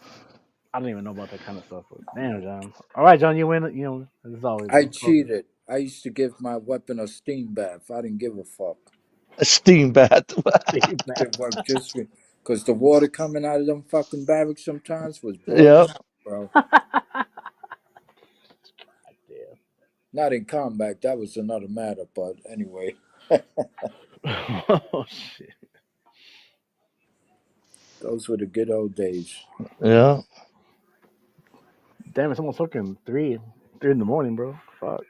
C: I don't even know about that kind of stuff. But damn, John. All right, John, you win. You know, as always,
D: I
C: bro.
D: cheated. I used to give my weapon a steam bath. I didn't give a fuck.
B: A steam bath.
C: Steve, man.
D: It worked just because the water coming out of them fucking barracks sometimes was boiling
B: Yep.
D: hot, bro.
C: Damn.
D: Not in combat. That was another matter. But anyway,
C: Oh shit.
D: those were the good old days.
B: Yeah.
C: Damn, it's almost fucking three in the morning, bro. Fuck.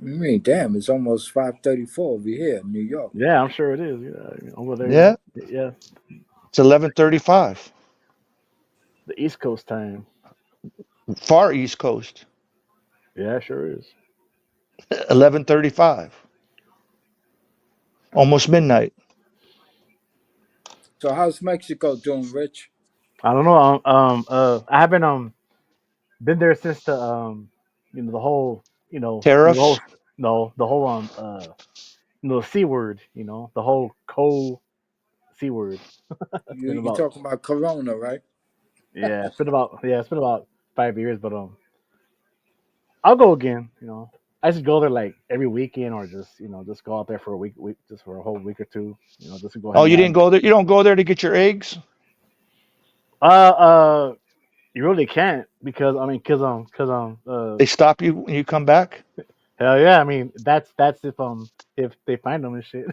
D: I mean, damn, it's almost 5:34 over here in New York.
C: Yeah, I'm sure it is. Yeah, I mean, over there.
B: Yeah.
C: Yeah,
B: It's 11:35.
C: the East Coast time.
B: Far East Coast.
C: Yeah, sure is.
B: 11:35. Almost midnight.
D: So how's Mexico doing, Rich?
C: I don't know. I haven't been there since the whole the whole
B: Tariffs.
C: no the whole the C word, the whole C word. It's been
D: You
C: about
D: talking about Corona, right?
C: it's been about 5 years, but I'll go again. I just go there like every weekend, or just go out there for a week, just for a whole week or two. Just to go
B: Oh,
C: hang
B: you
C: out.
B: didn't go there. You don't go there to get your eggs.
C: Uh, uh, you really can't because
B: They stop you when you come back.
C: hell yeah. I mean that's if they find them and shit.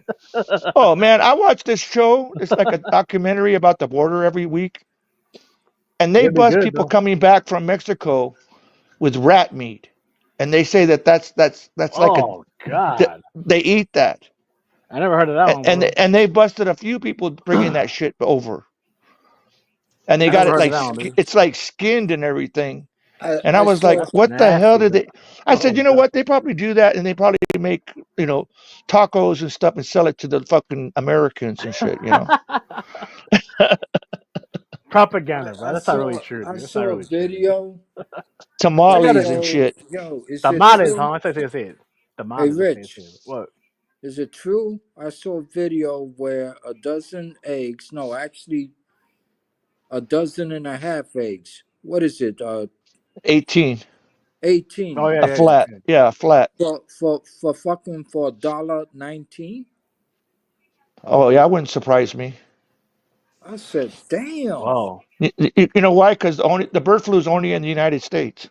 B: Oh man, I watch this show. It's like a documentary about the border every week, and they
C: It'd be
B: bust
C: good
B: people
C: though.
B: coming back from Mexico with rat meat, and they say that's like a
C: Oh God,
B: they eat that,
C: I never heard of that one,
B: and
C: bro.
B: they busted a few people bringing that shit over, and they
C: I
B: got
C: never
B: it
C: heard of
B: like
C: that one, dude.
B: it's like skinned and everything. And I
D: I
B: was like,
D: saw
C: That's
B: what the hell
C: nasty,
B: did
C: bro.
B: they? I said,
C: Oh
B: you know
C: God,
B: what? They probably do that, and they probably make tacos and stuff and sell it to the fucking Americans and shit.
C: propaganda, bro. That's not really true,
D: I
C: dude. That's not
D: saw a
C: really true, dude.
D: video
C: I
D: where
C: got
B: Tamales
C: it.
B: and shit.
D: is it
C: Tamales, huh?
D: true?
C: That's say it.
D: Hey
C: Tamales, that's
D: Rich,
C: it. What?
D: is it true? I saw a video where a dozen eggs, no, actually a dozen and a half eggs. What is it?
B: 18,
C: Oh
D: 18
C: yeah,
B: a
C: yeah, yeah.
B: flat.
C: Yeah.
B: Yeah, a flat.
D: for fucking for $1.19.
B: Oh yeah, that wouldn't surprise me.
D: I said, damn.
C: Wow.
B: You know why? Because only the bird flu is only in the United States.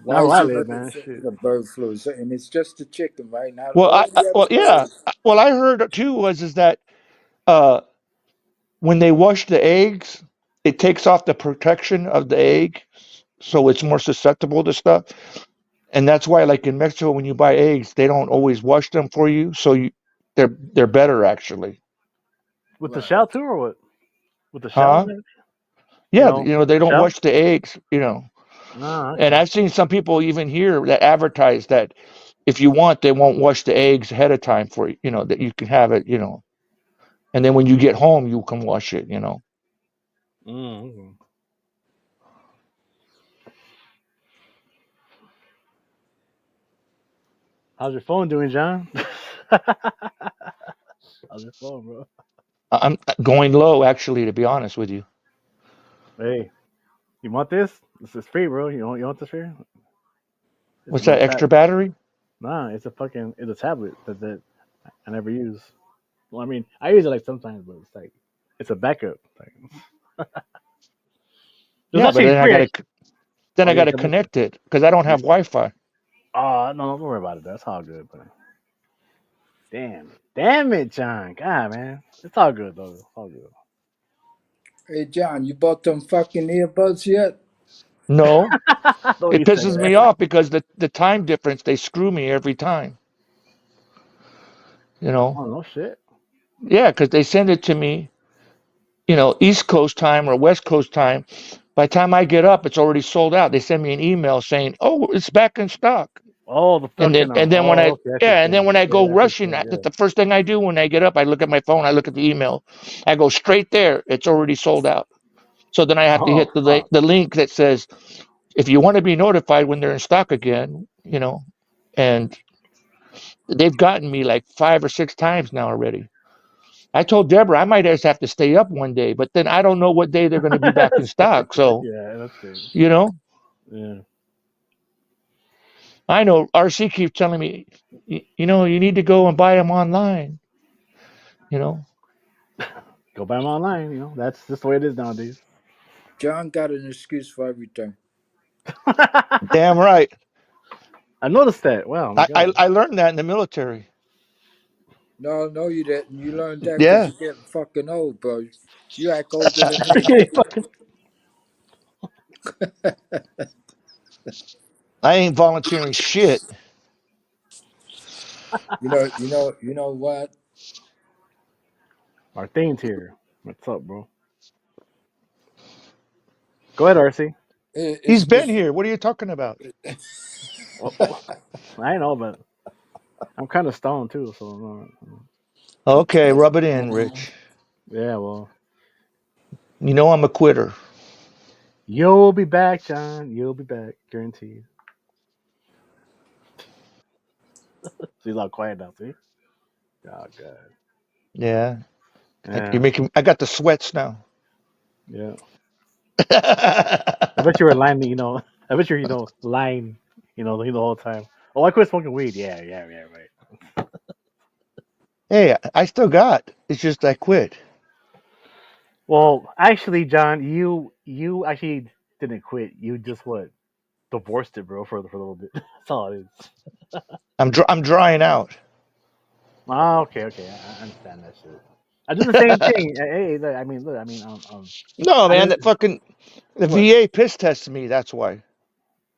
C: Not
D: Why
C: where
D: is
C: I
D: it
C: live, man.
D: limited to
C: Shit.
D: the bird flu? And it's just the chicken, right? Not
B: Well,
D: all the
B: well,
D: other
B: yeah.
D: birds.
B: Well, I heard too is that uh, when they wash the eggs, it takes off the protection of the egg, so it's more susceptible to stuff. And that's why, like in Mexico, when you buy eggs, they don't always wash them for you, so they're better actually.
C: With the
D: Right.
C: shell too, or what? With the shell
B: Huh?
C: and everything?
B: Yeah, they
C: The
B: don't
C: shell?
B: wash the eggs.
C: Ah,
B: And
C: okay.
B: I've seen some people even here that advertise that if you want, they won't wash the eggs ahead of time for you, that you can have it. And then when you get home, you can wash it.
C: Okay. How's your phone doing, John? How's your phone, bro?
B: I'm going low, actually, to be honest with you.
C: Hey, you want this? This is free, bro. You want this free? It's a
B: What's
C: little
B: that,
C: tab.
B: extra battery?
C: Nah, it's a tablet that I never use. Well, I mean, I use it like sometimes, but it's like it's a backup. Like, it was
B: Yeah, but
C: actually free.
B: then
C: Oh,
B: I
C: you're
B: gotta
C: connected.
B: connect it because I don't
C: You,
B: have Wi-Fi.
C: no, don't worry about it. That's all good. But damn it, John. God, man, it's all good though. It's all good.
D: Hey, John, you bought them fucking earbuds yet?
B: No,
C: Don't
B: it
C: you say
B: pisses
C: that?
B: me off because the time difference, they screw me every time. You know,
C: Oh no shit.
B: yeah, because they send it to me, East Coast time or West Coast time. By the time I get up, it's already sold out. They send me an email saying, "Oh, it's back in stock."
C: Oh, the
B: And then
C: fucking
B: and then when
C: oh,
B: I
C: okay, that's
B: yeah,
C: just
B: and then
C: saying.
B: when I
C: Yeah,
B: go
C: that's just
B: rushing,
C: saying.
B: that's the first thing I do when I get up. I look at my phone, I look at the email, I go straight there. It's already sold out. So then I have to
C: Oh
B: hit
C: fuck.
B: the link that says, if you want to be notified when they're in stock again, and they've gotten me like 5 or 6 times now already. I told Deborah I might just have to stay up one day, but then I don't know what day they're going to be back in stock. So,
C: Yeah, that's it.
B: you know,
C: Yeah.
B: I know RC keeps telling me, you need to go and buy them online, you know.
C: Go buy them online. That's just the way it is nowadays.
D: John got an excuse for everything.
B: Damn right.
C: I noticed that. Wow, my
B: I, I,
C: God.
B: I learned that in the military.
D: No, no, you didn't. You learned that because
B: Yeah.
D: you're getting fucking old, bro. You act older than me.
C: Yeah, fucking-
B: I ain't volunteering shit.
D: You know what?
C: Martine's here. What's up, bro? Go ahead, RC.
B: He's been
D: It's
B: here. What are you talking about?
C: Oh, I know, but I'm kind of stoned too. So
B: Okay, rub it in, Rich.
C: yeah, well,
B: You know I'm a quitter.
C: you'll be back, John. You'll be back, guaranteed. She's all quiet now. See? Oh God.
B: Yeah. You're
C: Yeah,
B: making. I got the sweats now.
C: yeah. I bet you were lying. I bet you're lying. The whole time. Oh, I quit smoking weed. Yeah, yeah, yeah. Right.
B: Hey, I still got. It's just I quit.
C: Well, actually, John, you actually didn't quit. You just what divorced it, bro, for a little bit. That's all it is.
B: I'm drying out.
C: Oh, okay, okay. I understand that shit. I do the same thing. Hey, look, I mean, look, I mean,
B: No,
C: I
B: man,
C: just
B: that fucking the
C: what?
B: VA piss tested me. That's why.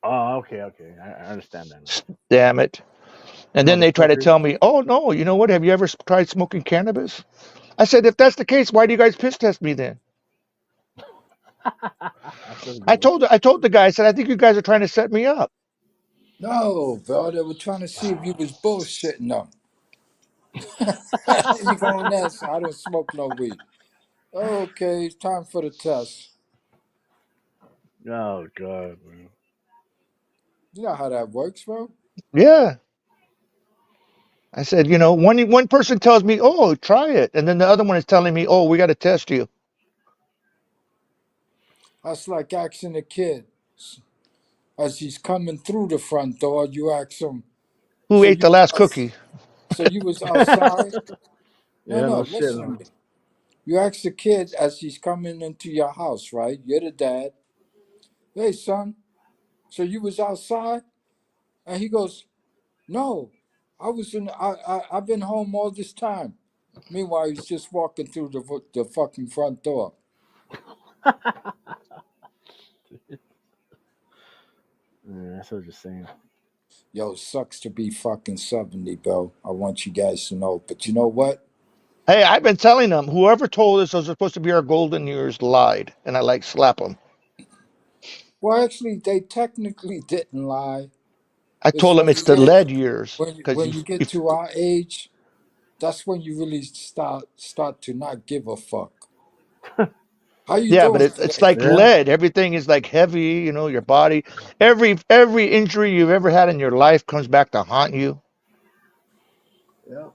C: Oh, okay, okay. I understand that now.
B: Damn it. And then
C: The
B: they try to
C: fuckers.
B: tell me, oh no, you know what? Have you ever tried smoking cannabis? I said, if that's the case, why do you guys piss test me then?
C: That's a good one.
B: I told the guy, I said, I think you guys are trying to set me up.
D: no, bro. They were trying to see if you was bullshitting them. You going there? So I don't smoke no weed. Okay, it's time for the test.
C: Oh God, man.
D: You know how that works, bro.
B: Yeah. I said, one person tells me, oh, try it. And then the other one is telling me, oh, we got to test you.
D: That's like asking a kid as he's coming through the front door. You ask him,
B: Who
D: "So
B: ate
D: you
B: the
D: was
B: last cookie?
D: so you was outside?" No,
C: Yeah,
D: no.
C: no shit.
D: Listen to me. You ask the kid as he's coming into your house, right? You're the dad. Hey, son. So you was outside? And he goes, "No, I was in. I've been home all this time." Meanwhile, he's just walking through the fucking front door.
C: Yeah, that's what I'm just saying.
D: Yo, sucks to be fucking 70, bro. I want you guys to know. But you know what?
B: Hey, I've been telling them, whoever told us those are supposed to be our golden years lied. And I like slap them.
D: Well, actually, they technically didn't lie.
B: I
D: It's
B: told them
D: when
B: it's
D: you
B: the
D: get
B: lead years. Because
D: when you get to our age, that's when you really start to not give a fuck. How you
B: yeah, but
D: doing
B: it's
D: today?
B: like
C: Yeah.
B: lead. Everything is like heavy, your body. Every injury you've ever had in your life comes back to haunt you.
D: Yeah.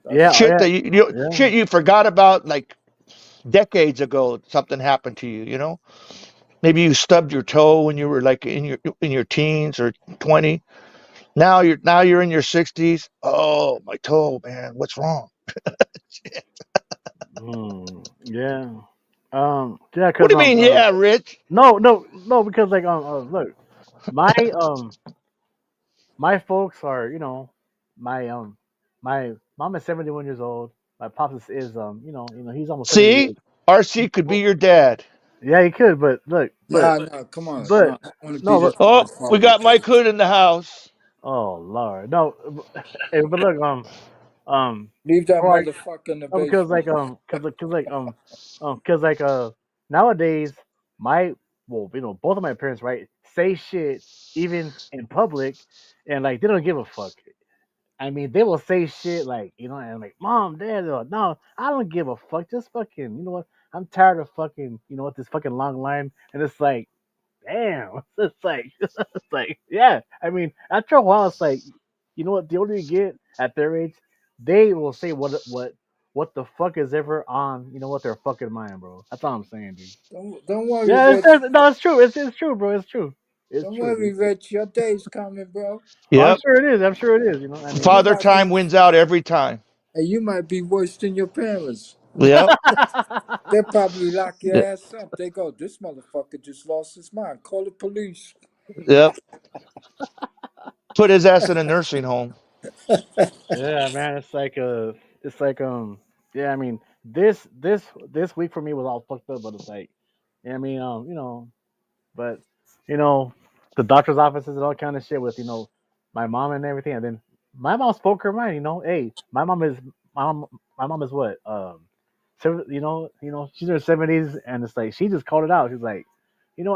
C: Yeah,
D: That's
B: Shit
C: yeah,
B: that you
C: yeah.
B: shit you forgot about like decades ago. Something happened to you. You know, maybe you stubbed your toe when you were like in your teens or 20. Now you're in your 60s. Oh, my toe, man. What's wrong?
C: Yeah. Yeah,
B: What
C: cause
B: do you mean? Yeah, Rich.
C: no, because like look, my my folks are, my my mom is 71 years old. My pops is he's almost 70 years.
B: See, RC could be your dad.
C: Yeah, he could, but look,
D: nah, no, come on.
C: but
D: I want to be
C: no,
D: this
C: but
B: Oh,
D: guy's
B: we
D: father,
B: got Mike
D: James.
B: Hood in the house.
C: oh Lord, no, but look, um,
D: Leave that
C: for like,
D: motherfucker in the
C: because
D: basement.
C: like, cause like, nowadays, my, well, both of my parents, right, say shit even in public, and like they don't give a fuck. I mean, they will say shit like, and like, mom, dad, they're like, no, I don't give a fuck. Just fucking, you know what? I'm tired of fucking, this fucking long line. And it's like, damn. It's like, it's like, yeah. I mean, after a while, it's like, you know what? The older you get at their age, they will say what the fuck is ever on, what their fucking mind, bro. That's all I'm saying, dude.
D: Don't worry,
C: Yeah,
D: Rich.
C: no, it's true. It's true, bro. It's true. It's
D: Don't
C: true,
D: worry,
C: dude.
D: Rich. Your day's coming, bro.
C: Oh, I'm
B: Yep.
C: sure it is. I'm sure it is. I
D: And you
C: mean,
B: Father
D: might be
B: time wins out every time.
D: and you might be worse than your parents.
B: Yep.
D: They'll probably lock your
B: y-
D: ass up. They go, this motherfucker just lost his mind. Call the police.
B: Yep. Put his ass in a nursing home.
C: yeah, man, it's like yeah, I mean, this week for me was all fucked up, but it's like, yeah, I mean, but you know, the doctor's offices and all kind of shit with my mom and everything, and then my mom spoke her mind. Hey, my mom, my mom is what she's in her 70s, and it's like she just called it out. She's like,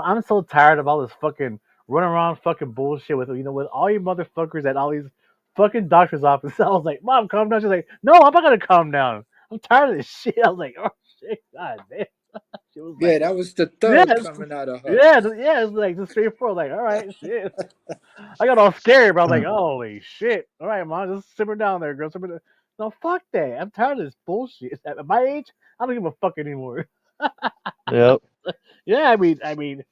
C: I'm so tired of all this fucking running around fucking bullshit with with all you motherfuckers at all these fucking doctor's offices. I was like, Mom, calm down. She's like, No, I'm not gonna calm down. I'm tired of this shit. I was like, Oh shit, god damn. She was
D: Yeah,
C: like,
D: that was the
C: Yeah,
D: thug coming out of her.
C: yeah, it's like just straightforward. Like, all right, shit. I got all scared, but I was like, holy shit. All right, Mom, just simmer down there, girl. Simmer down. No, fuck that. I'm tired of this bullshit. At my age, I don't give a fuck anymore.
B: Yep.
C: Yeah, I mean,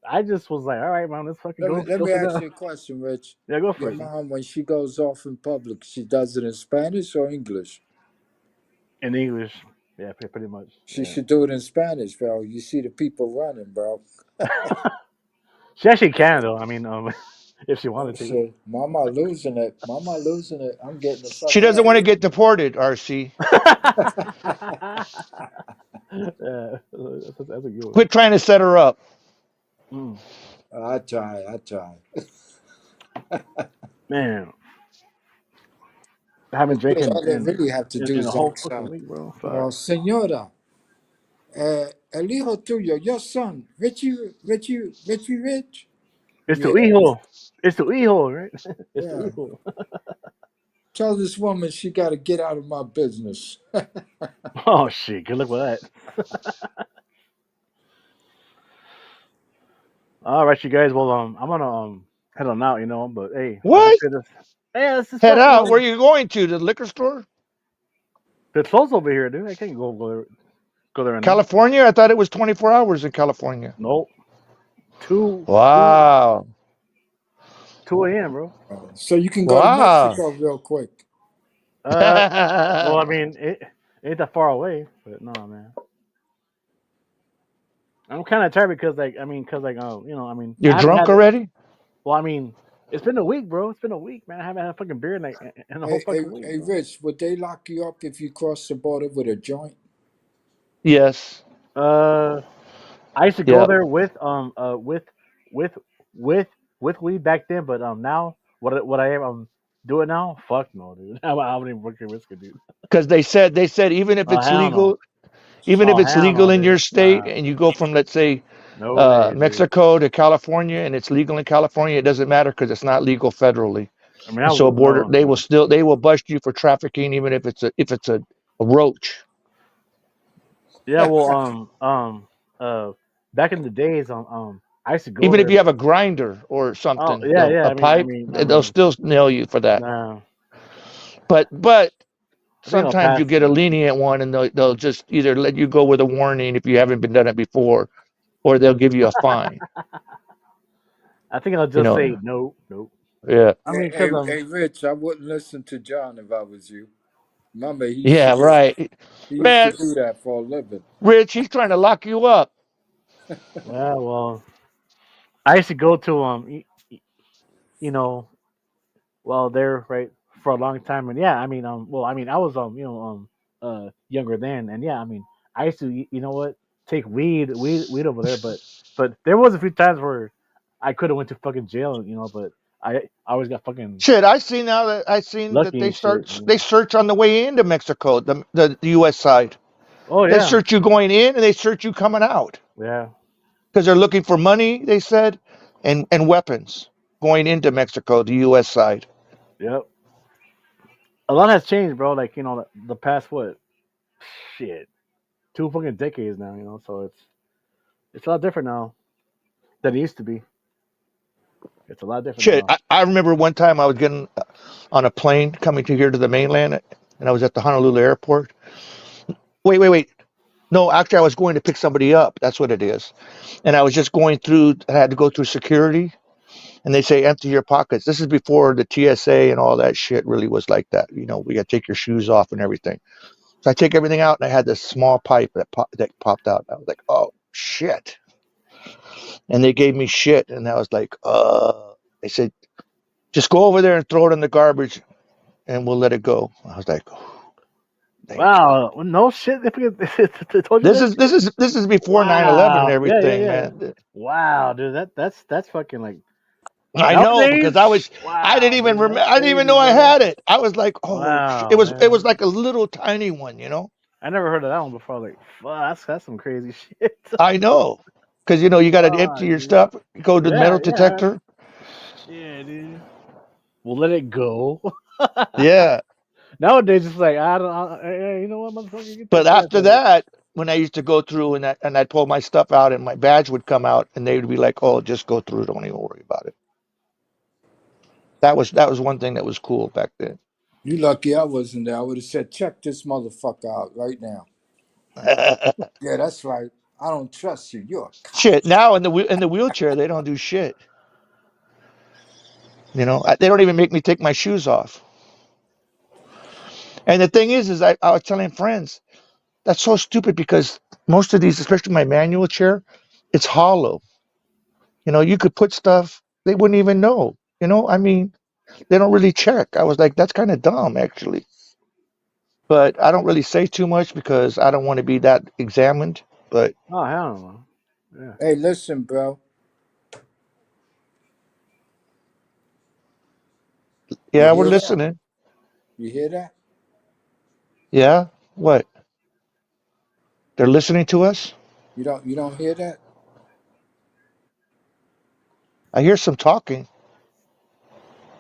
C: I just was like, all right, Mom, let's fucking
D: Let
C: go
D: me
C: sit
D: ask
C: down.
D: you a question, Rich.
C: Yeah, go for
D: Your
C: it.
D: mom, when she goes off in public, she does it in Spanish or English?
C: In English. Yeah, pretty much.
D: She
C: Yeah.
D: should do it in Spanish, bro. You see the people running, bro.
C: She actually can though. I mean, if she
D: Oh
C: wanted to.
D: shit, mama losing it. Mama losing it. I'm getting the
B: She
D: fuck
B: doesn't
D: out of
B: want to get deported, RC.
C: Yeah, that's a good one.
B: Quit trying to set her up.
C: Mm,
D: here. I try. I try.
C: man, I haven't drank
D: Really, all they really have to do
C: in
D: is
C: a whole fucking
D: outside.
C: week, bro.
D: Oh,
C: Fuck.
D: señora, el hijo tuyo, your son, Richie Rich.
C: It's the
D: Yeah,
C: hijo. It's the hijo, right? It's the
D: yeah.
C: hijo.
D: Tell this woman she got to get out of my business.
C: Oh shit! Good luck with that. All right, you guys. Well, I'm gonna head on out, But hey, like I
B: What?
C: said, hey, this is
B: Head
C: fucking
B: out. Where are you going to? The liquor store?
C: the clothes over here, dude. I can't go there right now.
B: California? I thought it was 24 hours in California.
C: Nope. Two two
B: Wow.
C: 2 a.m., bro.
D: So you can go to
B: Wow.
D: Mexico real quick.
C: Uh, well, I mean, it ain't that far away, but no, man. I'm kind of tired because, like, I mean,
B: You're
C: I haven't
B: drunk
C: had it.
B: already?
C: Well, I mean, it's been a week, bro. It's been a week, man. I haven't had a fucking beer in a whole
D: Hey, hey,
C: fucking week,
D: hey,
C: bro.
D: Rich, would they lock you up if you cross the border with a joint?
B: Yes.
C: Uh, I used to go
B: Yep.
C: there with with with weed back then, but now what I am doing now? Fuck no, dude. I wouldn't even fucking risk it, dude.
B: Because they said
C: Oh hell no.
B: even if
C: Oh
B: it's
C: hell
B: legal
C: no,
B: in your
C: dude.
B: state
C: Nah,
B: and you go from, let's say,
C: no way, dude.
B: Mexico to California and it's legal in California, it doesn't matter because it's not legal federally.
C: I mean,
B: And so border
C: no,
B: they will bust you for trafficking even if it's a roach.
C: yeah. Well, back in the days, I used to go
B: Even if
C: there.
B: you have a grinder or
C: Oh
B: something,
C: yeah, yeah.
B: a pipe,
C: I
B: they'll
C: mean,
B: still nail you for that.
C: nah.
B: But
C: I think I'll
B: sometimes
C: pass.
B: you get a lenient one, and they'll just either let you go with a warning if you haven't been done it before, or they'll give you a fine.
C: I think I'll
B: You
C: just say
B: know,
C: no, nope.
B: yeah,
C: I
D: Hey,
C: mean,
D: hey,
C: cause
D: hey, Rich, I wouldn't listen to John if I was you. Remember, he used to
B: yeah,
D: do,
B: right,
D: he used to
B: man.
D: do that for a living.
B: Rich, he's trying to lock you up.
C: yeah, well, I used to go to you know, well, there right for a long time, and yeah, I mean, well, I mean, I was younger then, and yeah, I mean, I used to, you know what, take weed over there, but there was a few times where I could have went to fucking jail, but I always got fucking
B: Shit, I seen that
C: lucky and shit.
B: they search on the way into Mexico, the U.S. side.
C: Oh
B: They
C: yeah,
B: search you going in and they search you coming out
C: yeah,
B: because they're looking for money. They said, and weapons going into Mexico, the U.S. side.
C: yep. A lot has changed, bro. Like the past what shit 2 fucking decades now. So it's a lot different now than it used to be. It's a lot different
B: Shit,
C: now.
B: I remember one time I was getting on a plane coming to here to the mainland, and I was at the Honolulu airport. Wait. No, actually, I was going to pick somebody up. That's what it is. And I was just going through. I had to go through security, and they say empty your pockets. This is before the TSA and all that shit really was like that. We got to take your shoes off and everything. So I take everything out, and I had this small pipe that popped out. I was like, oh shit! And they gave me shit, and I was like, They said, just go over there and throw it in the garbage, and we'll let it go. I was like, oh, thank you.
C: Wow, well, no shit. They told you
B: This
C: that
B: is
C: shit.
B: this is this is before 9/11 and
C: Wow. Yeah, yeah,
B: everything,
C: yeah.
B: man.
C: Wow, dude. That's fucking like
B: I know because
C: nowadays.
B: I didn't
C: Wow,
B: even
C: dude.
B: remember.
C: That's
B: I didn't even
C: crazy,
B: know I
C: bro.
B: had it. I was like, oh, it
C: Wow,
B: was
C: man.
B: like a little tiny one.
C: I never heard of that one before. Like, fuck, that's some crazy shit.
B: I know because you got to empty
C: Fuck,
B: your
C: dude.
B: stuff, go to the
C: Yeah,
B: metal
C: yeah,
B: detector.
C: yeah, dude. We'll let it go.
B: Yeah,
C: Nowadays, it's like I don't. Hey, you know what, motherfucker? Get
B: but
C: this shit out
B: after
C: there.
B: that, when I used to go through and I'd pull my stuff out and my badge would come out and they would be like, "Oh, just go through. Don't even worry about it." That was one thing that was cool back then.
D: You lucky I wasn't there. I would have said, check this motherfucker out right now. Yeah, that's right. I don't trust you. You're a cop.
B: Shit, now in the wheelchair they don't do shit. They don't even make me take my shoes off. And the thing is I was telling friends that's so stupid because most of these, especially my manual chair, it's hollow. You could put stuff they wouldn't even know. I mean, they don't really check. I was like, that's kind of dumb actually. But I don't really say too much because I don't want to be that examined. But
C: Oh hell no. Yeah.
D: Hey, listen, bro. You
B: yeah, we're
D: hear that?
B: listening.
D: You hear that?
B: Yeah, what? They're listening to us.
D: You don't hear that?
B: I hear some talking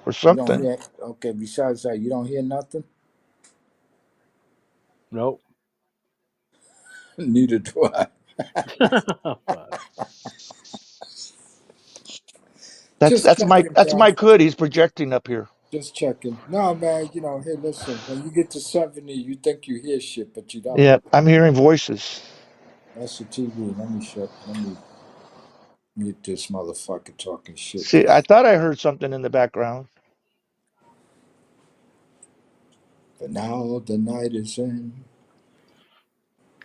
B: or
D: You don't
B: something.
D: hear okay, besides that, you don't hear nothing?
C: Nope.
D: Neither do I.
C: Fuck.
B: That's
D: Just
B: that's Mike.
D: checking,
B: That's
D: bro.
B: Mike Hood. He's projecting up here.
D: Just checking. No, man, hey, listen, when you get to 70, you think you hear shit, but you don't.
B: Yeah, I'm hearing voices.
D: That's the TV. Let me mute this motherfucker talking shit.
B: See, I thought I heard something in the background.
D: But now the night is in.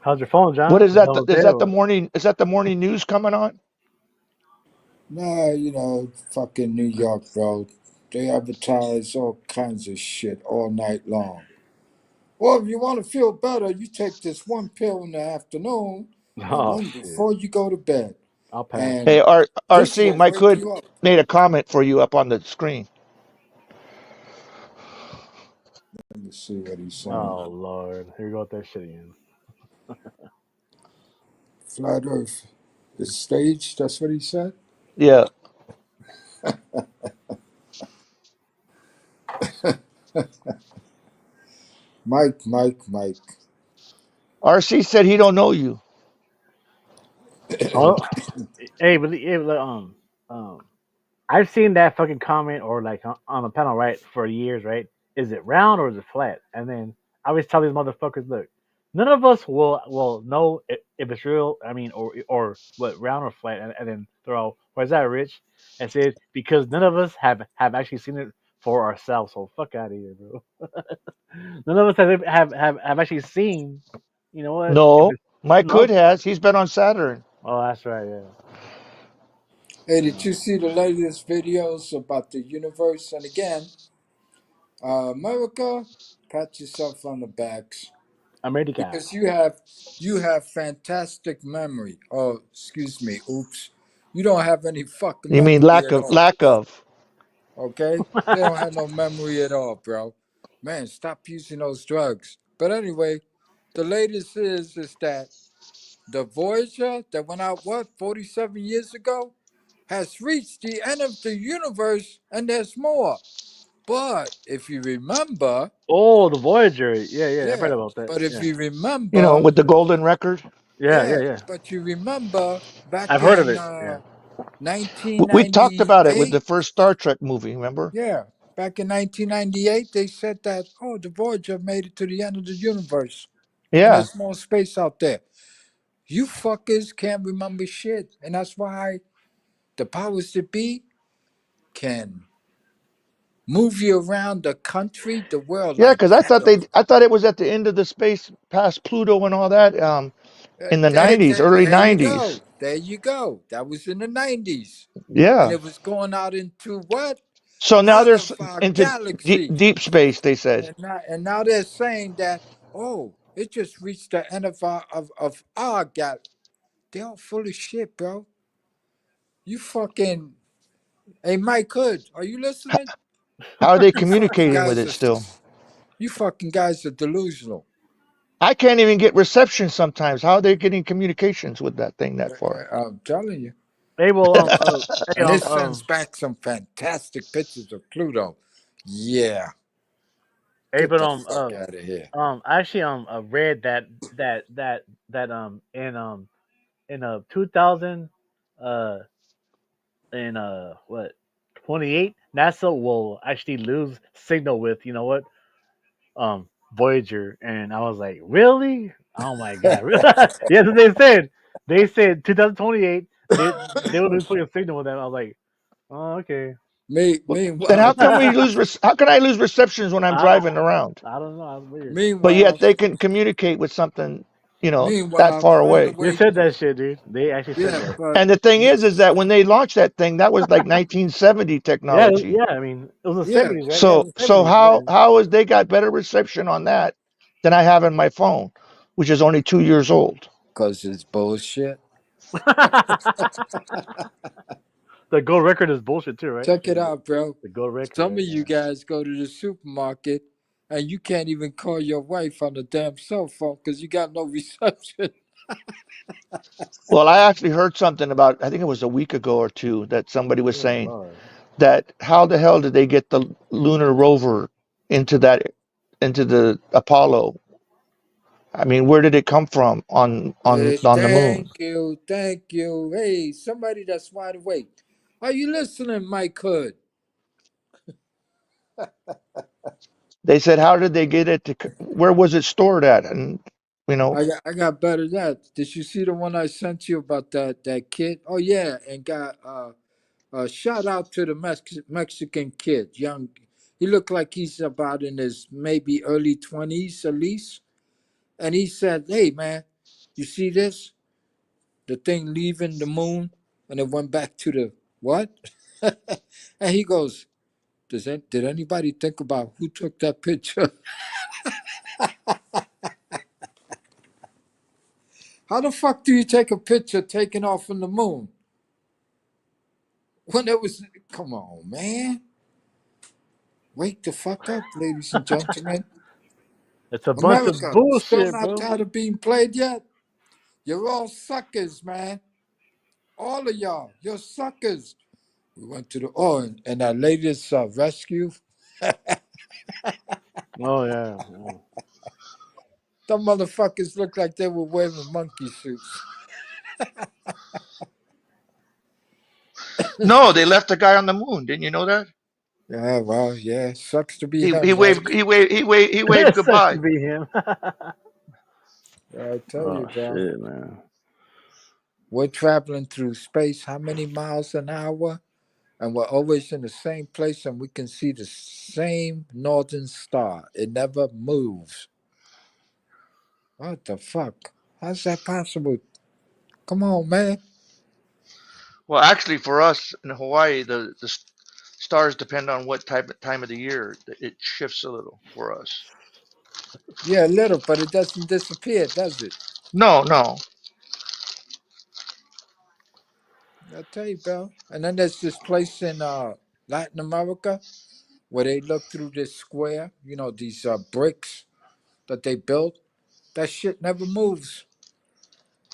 C: How's your phone,
B: What
C: John?
B: is
C: Is it
B: that?
C: all
B: Is
C: okay?
B: that the
C: Or
B: morning? Is that the morning news coming on?
D: Nah, fucking New York, bro. They advertise all kinds of shit all night long. Well, if you want to feel better, you take this one pill in the afternoon and
C: oh
D: one
C: shit.
D: before you go to bed.
C: I'll pass.
B: Hey,
D: And this
B: RC,
D: will
B: Mike
D: wake
B: Hood
D: you up.
B: made a comment for you up on the screen.
D: Let me see what he's saying.
C: Oh lord, here we go with that shit again.
D: Flat Earth is staged, that's what he said?
B: Yeah,
D: Mike.
B: RC said he don't know you.
C: Oh, but um, I've seen that fucking comment or like on a panel right for years, right? is it round or is it flat? And then I always tell these motherfuckers, look, none of us will know if it's real. I mean, or what round or flat, and then throw. Where's that, Rich? And said because none of us have actually seen it for ourselves. So fuck out of here, bro. None of us have actually seen. You know what? If
B: No,
C: it's
B: Mike
C: no.
B: Hood has. He's been on Saturn.
C: Oh, that's right. Yeah.
D: Hey, did you see the latest videos about the universe? And again, America, pat yourself on the backs
C: America.
D: because you have fantastic memory. Oh, excuse me. Oops. You don't have any fucking
B: You mean
D: memory at all.
B: lack of?
D: Okay? They don't have no memory at all, bro. Man, stop using those drugs. But anyway, the latest is that the Voyager that went out 47 years ago has reached the end of the universe and there's more. But if you remember,
C: Oh, the Voyager. Yeah, yeah. I've
D: yeah,
C: heard about that.
D: but if
C: Yeah.
D: you
B: You know,
D: remember,
B: with the golden record.
C: Yeah, yeah,
D: yeah,
C: yeah.
D: but you remember back
C: I've heard of
D: in
C: it. Yeah.
B: We talked about it with
D: 1998,
B: the first Star Trek movie. Remember?
D: yeah, back in 1998, they said that, oh, the Voyager made it to the end of the universe and
B: Yeah.
D: there's more space out there. You fuckers can't remember shit. And that's why the powers that be can move you around the country, the world
B: Yeah,
D: like
B: because
D: cattle.
B: I thought it was at the end of the space past Pluto and all that. In the
D: There,
B: '90s,
D: there,
B: early
D: there you
B: '90s.
D: go. There you go. That was in the 90s. And
B: Yeah.
D: it was going out into what?
B: So now
D: Out
B: there's
D: of our
B: into
D: galaxy.
B: deep space. They said.
D: And now they're saying that, oh, it just reached the end of our galaxy. They're all full of shit, bro. You fucking. Hey, Mike Hood, are you listening?
B: How are they
D: You fucking
B: communicating with
D: guys
B: it
D: are.
B: still?
D: You fucking guys are delusional.
B: I can't even get reception sometimes. How are they getting communications with that thing that far?
D: I'm telling you.
C: Hey, well, hey,
D: And it sends back some fantastic pictures of Pluto. Yeah.
C: hey,
D: Get
C: but
D: the fuck out of here.
C: I actually read that in 2000 uh in what 28 NASA will actually lose signal with Voyager, and I was like, really? Oh my god. Yes, what they said. They said 2028 they will lose fucking signal with them. I was like, oh, okay.
B: Then how
D: Meanwhile,
B: can we lose? How can I lose receptions when I'm
C: I
B: driving around?
C: I don't know. That's weird.
B: But yet
D: meanwhile,
B: they can communicate with something, that
D: meanwhile,
B: far
D: find a
B: away.
C: They
D: way.
C: said that shit, dude. They actually said
D: Yeah,
C: that.
D: but
B: And the thing is that when they launched that thing, that was like 1970
C: Yeah,
B: technology.
C: yeah. I mean, it was the
D: yeah,
C: '70s, right? Yeah, it
B: So
C: was the
B: so
C: '70s.
B: how is they got better reception on that than I have in my phone, which is only 2 years old?
D: because it's bullshit.
C: Yeah. The gold record is bullshit too, right?
D: Check it out, bro.
C: The gold record,
D: Some
C: right?
D: of you guys go to the supermarket and you can't even call your wife on the damn cell phone because you got no reception.
B: Well, I actually heard something about, I think it was a week ago or two, that somebody was
C: Oh
B: saying
C: Lord.
B: that how the hell did they get the lunar rover into the Apollo? I mean, where did it come from on the moon?
D: Thank you, thank you. Hey, somebody that's wide awake. Are you listening, Mike Hood?
B: They said, how did they get it where was it stored at? And you know,
D: I got better than that. Did you see the one I sent you about that kid? Oh yeah, and got shout out to the Mexican kid, young. He looked like he's about in his maybe early 20s at least. And he said, "Hey man, you see this? The thing leaving the moon, and it went back to the what?" And he goes, Did anybody think about who took that picture? How the fuck do you take a picture taken off from the moon when it was? Come on, man. Wake the fuck up, ladies and gentlemen.
C: It's a bunch of
D: America, still
C: bullshit,
D: not
C: bro.
D: tired of being played yet? You're all suckers, man. All of y'all, you're suckers. We went to the and that latest rescue.
C: Oh yeah. Yeah.
D: Some motherfuckers look like they were wearing monkey suits.
B: no, they left the guy on the moon. Didn't you know that?
D: Yeah, well, yeah, sucks to be
B: He
D: him,
B: he
D: man.
B: waved he waved
C: Sucks to
B: goodbye.
C: be him.
D: I tell you,
F: Oh
D: bro.
F: shit, man.
D: We're traveling through space, how many miles an hour? And we're always in the same place, and we can see the same northern star. It never moves. What the fuck? How's that possible? Come on, man.
B: Well, actually, for us in Hawaii, the stars depend on what time of the year. It shifts a little for us.
D: Yeah, a little, but it doesn't disappear, does it?
B: No, no.
D: I tell you, bro. And then there's this place in Latin America where they look through this square, these bricks that they built. That shit never moves.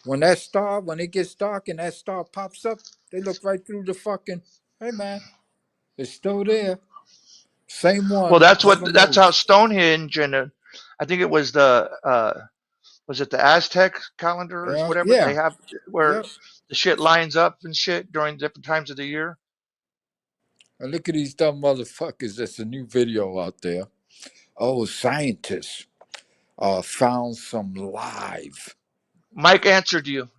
D: When it gets dark and that star pops up, they look right through the fucking, hey man, it's still there. Same
B: Well,
D: one, never
B: that's how
D: moves.
B: Stonehenge and I think it was was it the Aztec calendars,
D: Yeah,
B: whatever they
D: yeah,
B: have, where
D: yep.
B: the shit lines up and shit during different times of the year.
D: And look at these dumb motherfuckers. There's a new video out there. Oh, scientists found some live
B: Mike answered you.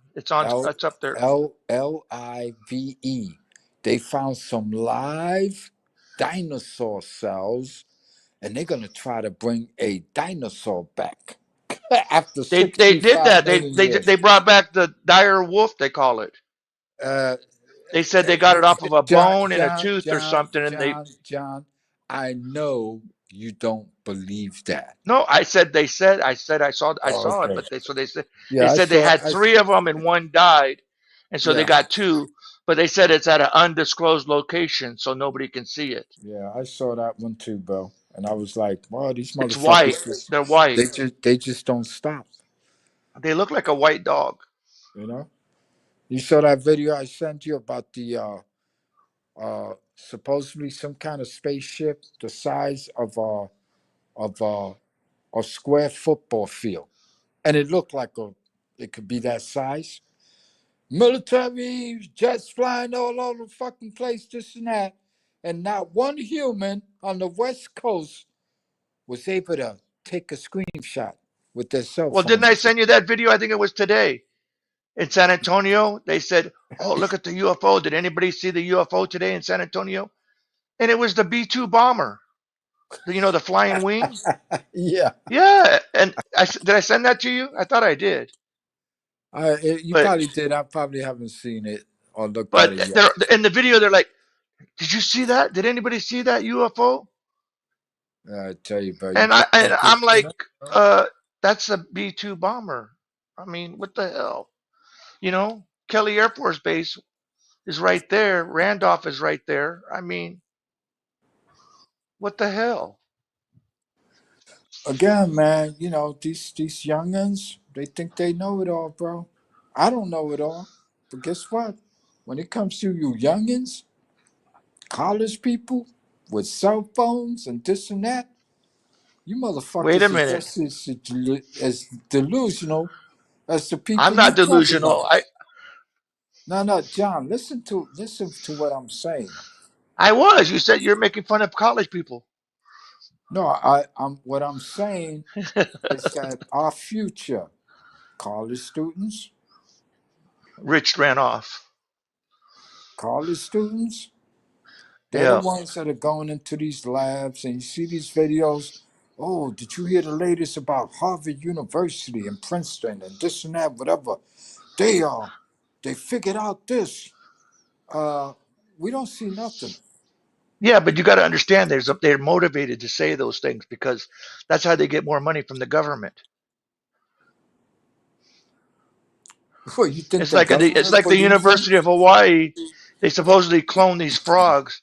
D: L
B: It's up there.
D: Live. They found some live dinosaur cells, and they're gonna try to bring a dinosaur back after
B: They did
D: 65
B: that.
D: million
B: They
D: years.
B: brought back the dire wolf, they call it.
D: Uh,
B: They said they got it off of a
D: John,
B: bone and a
D: John,
B: tooth or
D: John,
B: something, and they.
D: John, John. I know you don't believe that.
B: No, I said I
D: Oh,
B: saw it,
D: okay.
B: but they
D: Yeah, I
B: said they
D: saw.
B: had three of them and one died, and so they
D: Yeah,
B: got two, but they said it's at an undisclosed location, so nobody can see it.
D: yeah, I saw that one too, bro. And I was like, wow, these
B: It's white.
D: motherfuckers just
B: They're white.
D: they just don't stop.
B: They look like a white dog.
D: You know. You saw that video I sent you about the supposedly some kind of spaceship the size of a square football field, and it looked like it could be that size. Military jets flying all over the fucking place, this and that, and not one human on the West Coast was able to take a screenshot with their cell
B: Well,
D: phone.
B: didn't I send you that video? I think it was today in San Antonio. They said, "Oh, look at the UFO. Did anybody see the UFO today in San Antonio?" And it was the B-2 bomber. The flying wing.
D: Yeah,
B: Yeah, and did I send that to you? I thought I did,
D: you
B: but
D: probably did. I probably haven't seen it or looked at
B: but
D: it yet.
B: they're in the video. They're like, "Did you see that? Did anybody see that UFO?"
D: I tell you, bro, you
B: And
D: can't make
B: I'm
D: this shit
B: like,
D: up, bro.
B: "That's a B-2 bomber." I mean, what the hell? Kelly Air Force Base is right there. Randolph is right there. I mean, what the hell?
D: Again, man, these youngins, they think they know it all, bro. I don't know it all, but guess what? When it comes to you youngins, college people with cell phones and this and that, you
B: Wait a
D: motherfuckers are
B: minute.
D: just as delusional as the
B: I'm
D: people you
B: not
D: talk
B: delusional.
D: about. No, John, listen to what I'm saying.
B: I was. You said you're making fun of college people.
D: No, what I'm saying is that our future college students,
B: Rich ran off.
D: college students, they're the
B: Yeah.
D: ones that are going into these labs and you see these videos. Oh, did you hear the latest about Harvard University and Princeton and this and that, whatever? They figured out this. We don't see nothing.
B: Yeah, but you got to understand they're motivated to say those things because that's how they get more money from the government.
D: What, you think
B: It's
D: the
B: like it's
D: government
B: like the
D: believes them?
B: University of Hawaii. They supposedly clone these frogs,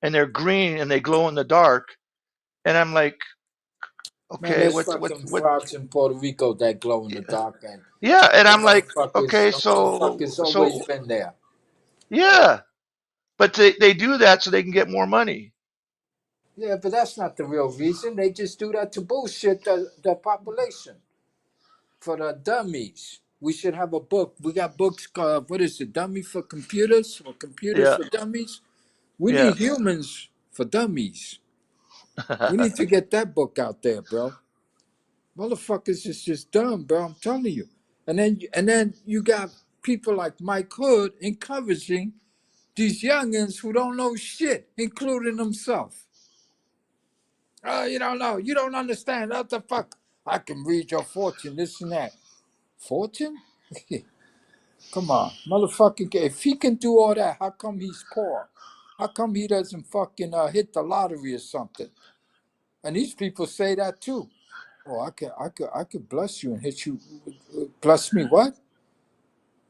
B: and they're green and they glow in the dark. And I'm like,
D: Man,
B: okay,
D: there's
B: what's
D: fucking
B: what?
D: frogs in Puerto Rico that glow in the dark, and
B: Yeah, and
D: the
B: I'm like,
D: motherfuckers,
B: okay,
D: the motherfuckers always
B: so
D: been there.
B: yeah, but they do that so they can get more money.
D: Yeah, but that's not the real reason. They just do that to bullshit the population for the dummies. We should have a book. We got books called, what is it, Dummy for Computers or Computers
B: Yeah,
D: for Dummies? We
B: yeah.
D: need humans for Dummies. We need to get that book out there, bro. Motherfuckers is just dumb, bro. I'm telling you. And then you got people like Mike Hood encouraging these youngins who don't know shit, including himself. Oh, you don't know. You don't understand. What the fuck? I can read your fortune, this and that. Fortune? Come on, motherfucking. If he can do all that, how come he's poor? How come he doesn't fucking hit the lottery or something? And these people say that too. Oh, I could bless you and hit you. Bless me what?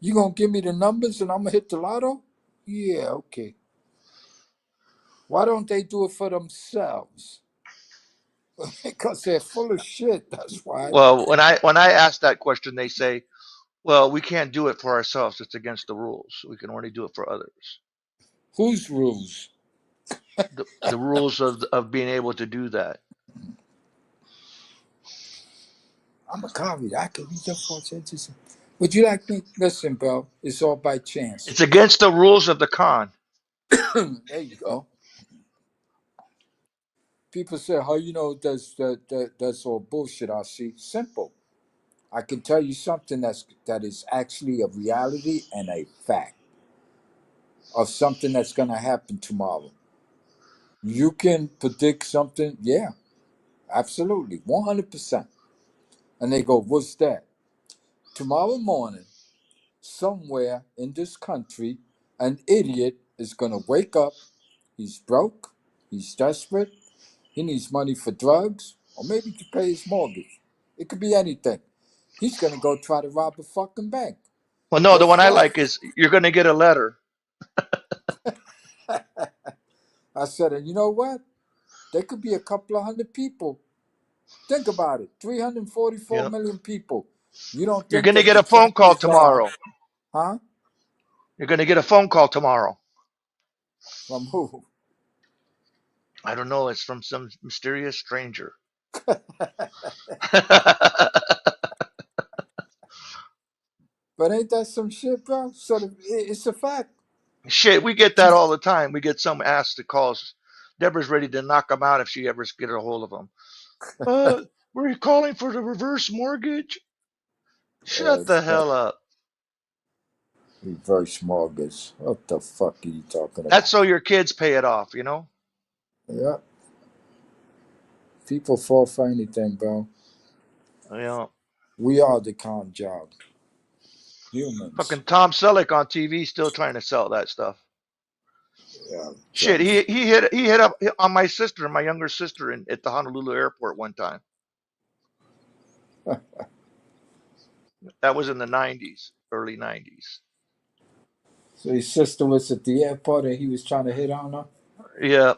D: You gonna give me the numbers and I'm gonna hit the lotto? Yeah, okay. Why don't they do it for themselves? Because they're full of shit. That's why.
B: Well, when I ask that question, they say, "Well, we can't do it for ourselves. It's against the rules. We can only do it for others.
D: Whose rules?
B: The rules of being able to do that."
D: I'm a copy. I can read your fortune. Would you like me? Listen, bro. It's all by chance.
B: It's against the rules of the con.
D: There you go. People say, "How you know that's all bullshit?" I see. Simple. I can tell you something that is actually a reality and a fact of something that's gonna happen tomorrow. You can predict something, yeah, absolutely, 100%. And they go, "What's that?" Tomorrow morning, somewhere in this country, an idiot is gonna wake up. He's broke. He's desperate. He needs money for drugs or maybe to pay his mortgage. It could be anything. He's gonna go try to rob a fucking bank.
B: Well, no, the
D: Guess
B: one I
D: what?
B: like is you're going to get a letter.
D: I said, and you know what? There could be a couple of hundred people. Think about it. 344
B: Yeah,
D: million people. You don't
B: you're
D: think
B: going to
D: that
B: get
D: the
B: a phone call
D: chances are,
B: tomorrow.
D: huh?
B: You're going to get a phone call tomorrow.
D: From who?
B: I don't know. It's from some mysterious stranger.
D: But ain't that some shit, bro? It's a fact.
B: Shit, we get that all the time. We get some ass that calls. Deborah's ready to knock them out if she ever get a hold of them. Were you calling for the reverse mortgage? Shut the
D: That
B: hell up.
D: reverse mortgage. What the fuck are you talking
B: That's
D: about?
B: so your kids pay it off, you know?
D: Yeah. People fall for anything, bro.
B: You know,
D: We are the con job. Humans.
B: fucking Tom Selleck on TV still trying to sell that stuff.
D: Yeah,
B: Shit,
D: John.
B: he hit up on my sister, my younger sister, at the Honolulu airport one time. That was in the '90s, early '90s.
D: So his sister was at the airport and he was trying to hit on her?
B: Yeah,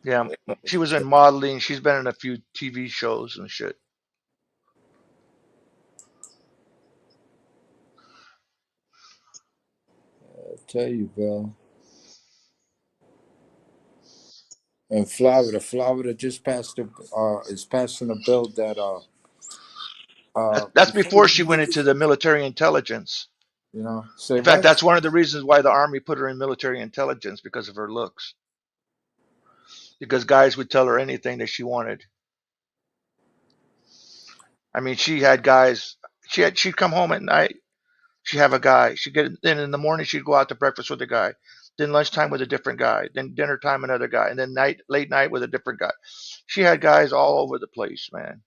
B: yeah. She was in modeling. She's been in a few TV shows and shit.
D: I tell you, bro. In Florida just passed is passing a bill that
B: That's
D: before
B: before
D: you
B: she went into the military intelligence.
D: say
B: In fact,
D: what?
B: that's one of the reasons why the Army put her in military intelligence because of her looks. Because guys would tell her anything that she wanted. I mean, she had guys. She'd come home at night. She'd have a guy. She'd get then in the morning. She'd go out to breakfast with a guy. Then lunchtime with a different guy. Then dinner time another guy. And then late night with a different guy. She had guys all over the place, man.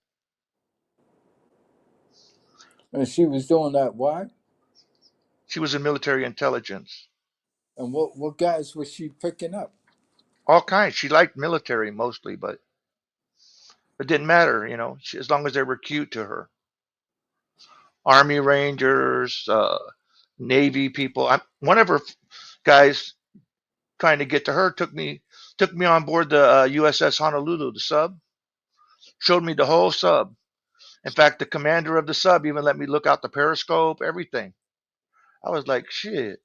D: And she was doing that. Why?
B: She was in military intelligence.
D: And what guys was she picking up?
B: All kinds. She liked military mostly, but it didn't matter, as long as they were cute to her. Army Rangers, Navy people. One of her guys trying to get to her took me on board the USS Honolulu, the sub. Showed me the whole sub. In fact, the commander of the sub even let me look out the periscope, everything. I was like, shit.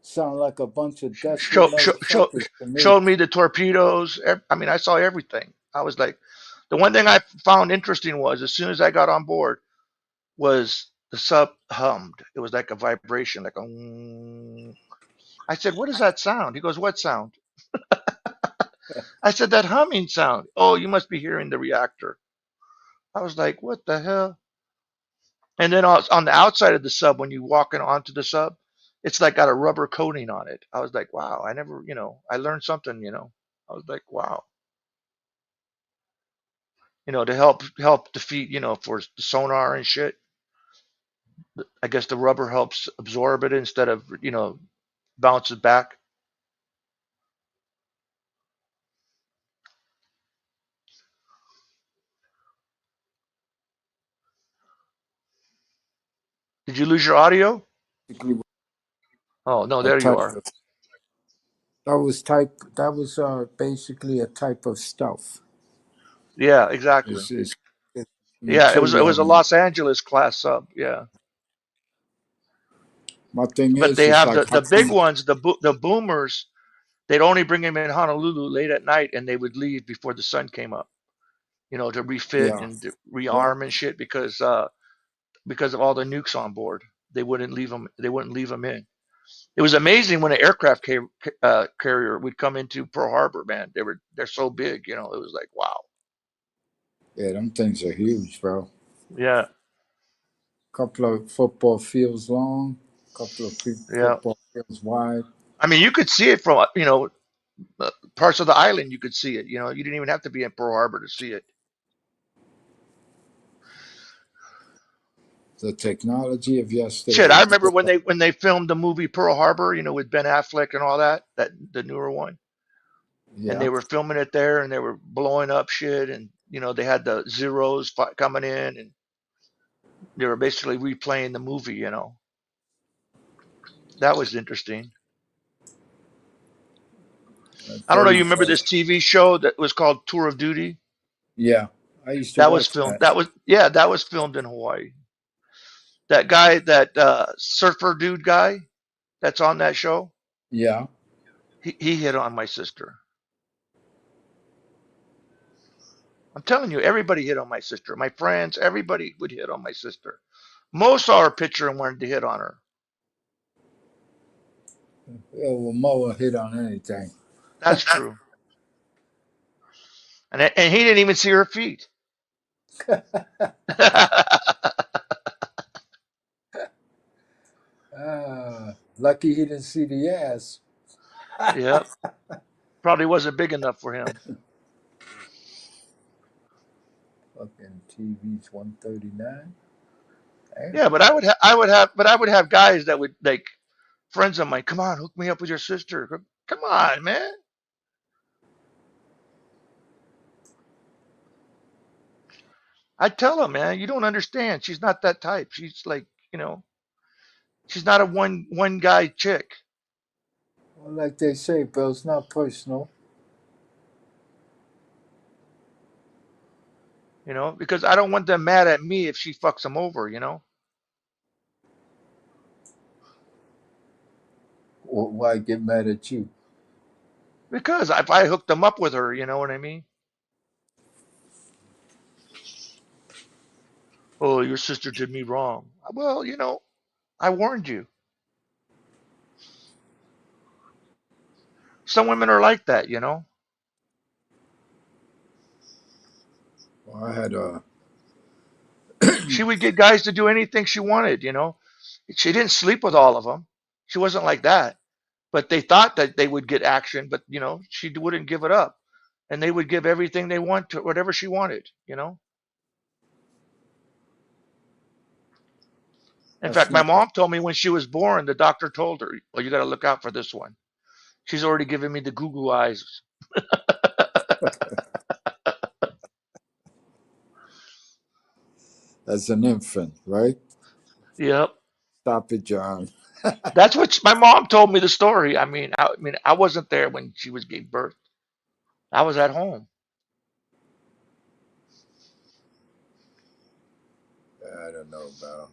D: Sound like a bunch of desperate
B: Show, show, show,
D: motherfuckers to me.
B: showed me the torpedoes. I mean, I saw everything. I was like, The one thing I found interesting was as soon as I got on board was the sub hummed. It was like a vibration, like a. I said, "What is that sound?" He goes, "What sound?" I said, "That humming sound." "Oh, you must be hearing the reactor." I was like, "What the hell?" And then on the outside of the sub, when you walk in onto the sub, it's like got a rubber coating on it. I was like, "Wow!" I never, I learned something. I was like, "Wow." To help defeat, for the sonar and shit. I guess the rubber helps absorb it instead of, bounces back. Did you lose your audio?
D: Basically,
B: Oh, no,
D: a
B: there you
D: type
B: are.
D: of that was basically a type of stealth.
B: Yeah, exactly.
D: It's
B: Yeah, it was
D: material,
B: a
D: man.
B: Los Angeles class sub. Yeah.
D: My thing
B: But
D: is,
B: they
D: it's
B: have
D: like
B: the
D: how
B: big
D: come?
B: ones, the boomers, they'd only bring them in Honolulu late at night and they would leave before the sun came up, to refit
D: Yeah,
B: and to
D: yeah.
B: rearm and shit because of all the nukes on board. They wouldn't leave them in. It was amazing when an aircraft carrier would come into Pearl Harbor, man. They're so big, it was like, wow.
D: Yeah, them things are huge, bro.
B: Yeah,
D: Couple of football fields long, couple of
B: yeah.
D: football fields wide.
B: I mean, you could see it from, parts of the island. You could see it. You didn't even have to be in Pearl Harbor to see it.
D: The technology of
B: Shit,
D: yesterday
B: I
D: is
B: remember
D: just
B: when they filmed the movie Pearl Harbor, with Ben Affleck and all that the newer one, and
D: yeah.
B: they were filming it there, and they were blowing up shit, and they had the Zeros coming in, and they were basically replaying the movie. That was interesting. I don't know.
D: Very
B: You remember this TV show that was called Tour of Duty?
D: yeah. I used to
B: That was
D: watch
B: filmed.
D: that.
B: That was filmed in Hawaii. That guy, that surfer dude guy, that's on that show.
D: Yeah.
B: He hit on my sister. I'm telling you, everybody hit on my sister. My friends, everybody would hit on my sister. Most saw her picture and wanted to hit on her.
D: Yeah, well, Moa hit on anything.
B: That's true. And he didn't even see her feet.
D: Lucky he didn't see the ass.
B: Yep. Probably wasn't big enough for him.
D: Fucking TV's 139. Damn.
B: Yeah, but I would have guys that would, like, friends of mine. Come on, hook me up with your sister. Come on, man. I tell them, man, you don't understand. She's not that type. She's like, she's not a one guy chick.
D: Well, like they say, bro, it's not personal.
B: Because I don't want them mad at me if she fucks them over.
D: Why get mad at you?
B: Because if I hooked them up with her, you know what I mean? Oh, your sister did me wrong. Well, I warned you. Some women are like that.
D: Well, I had a
B: She would get guys to do anything she wanted. She didn't sleep with all of them. She wasn't like that. But they thought that they would get action, but she wouldn't give it up. And they would give everything they want to whatever she wanted. In
D: that's
B: fact, my
D: not
B: mom told me when she was born, the doctor told her, "Well, you got to look out for this one. She's already giving me the Google eyes."
D: as an infant, right?
B: Yep.
D: Stop it, John.
B: That's what my mom told me the story. I wasn't there when she was gave birth. I was at home.
D: I don't know, bro.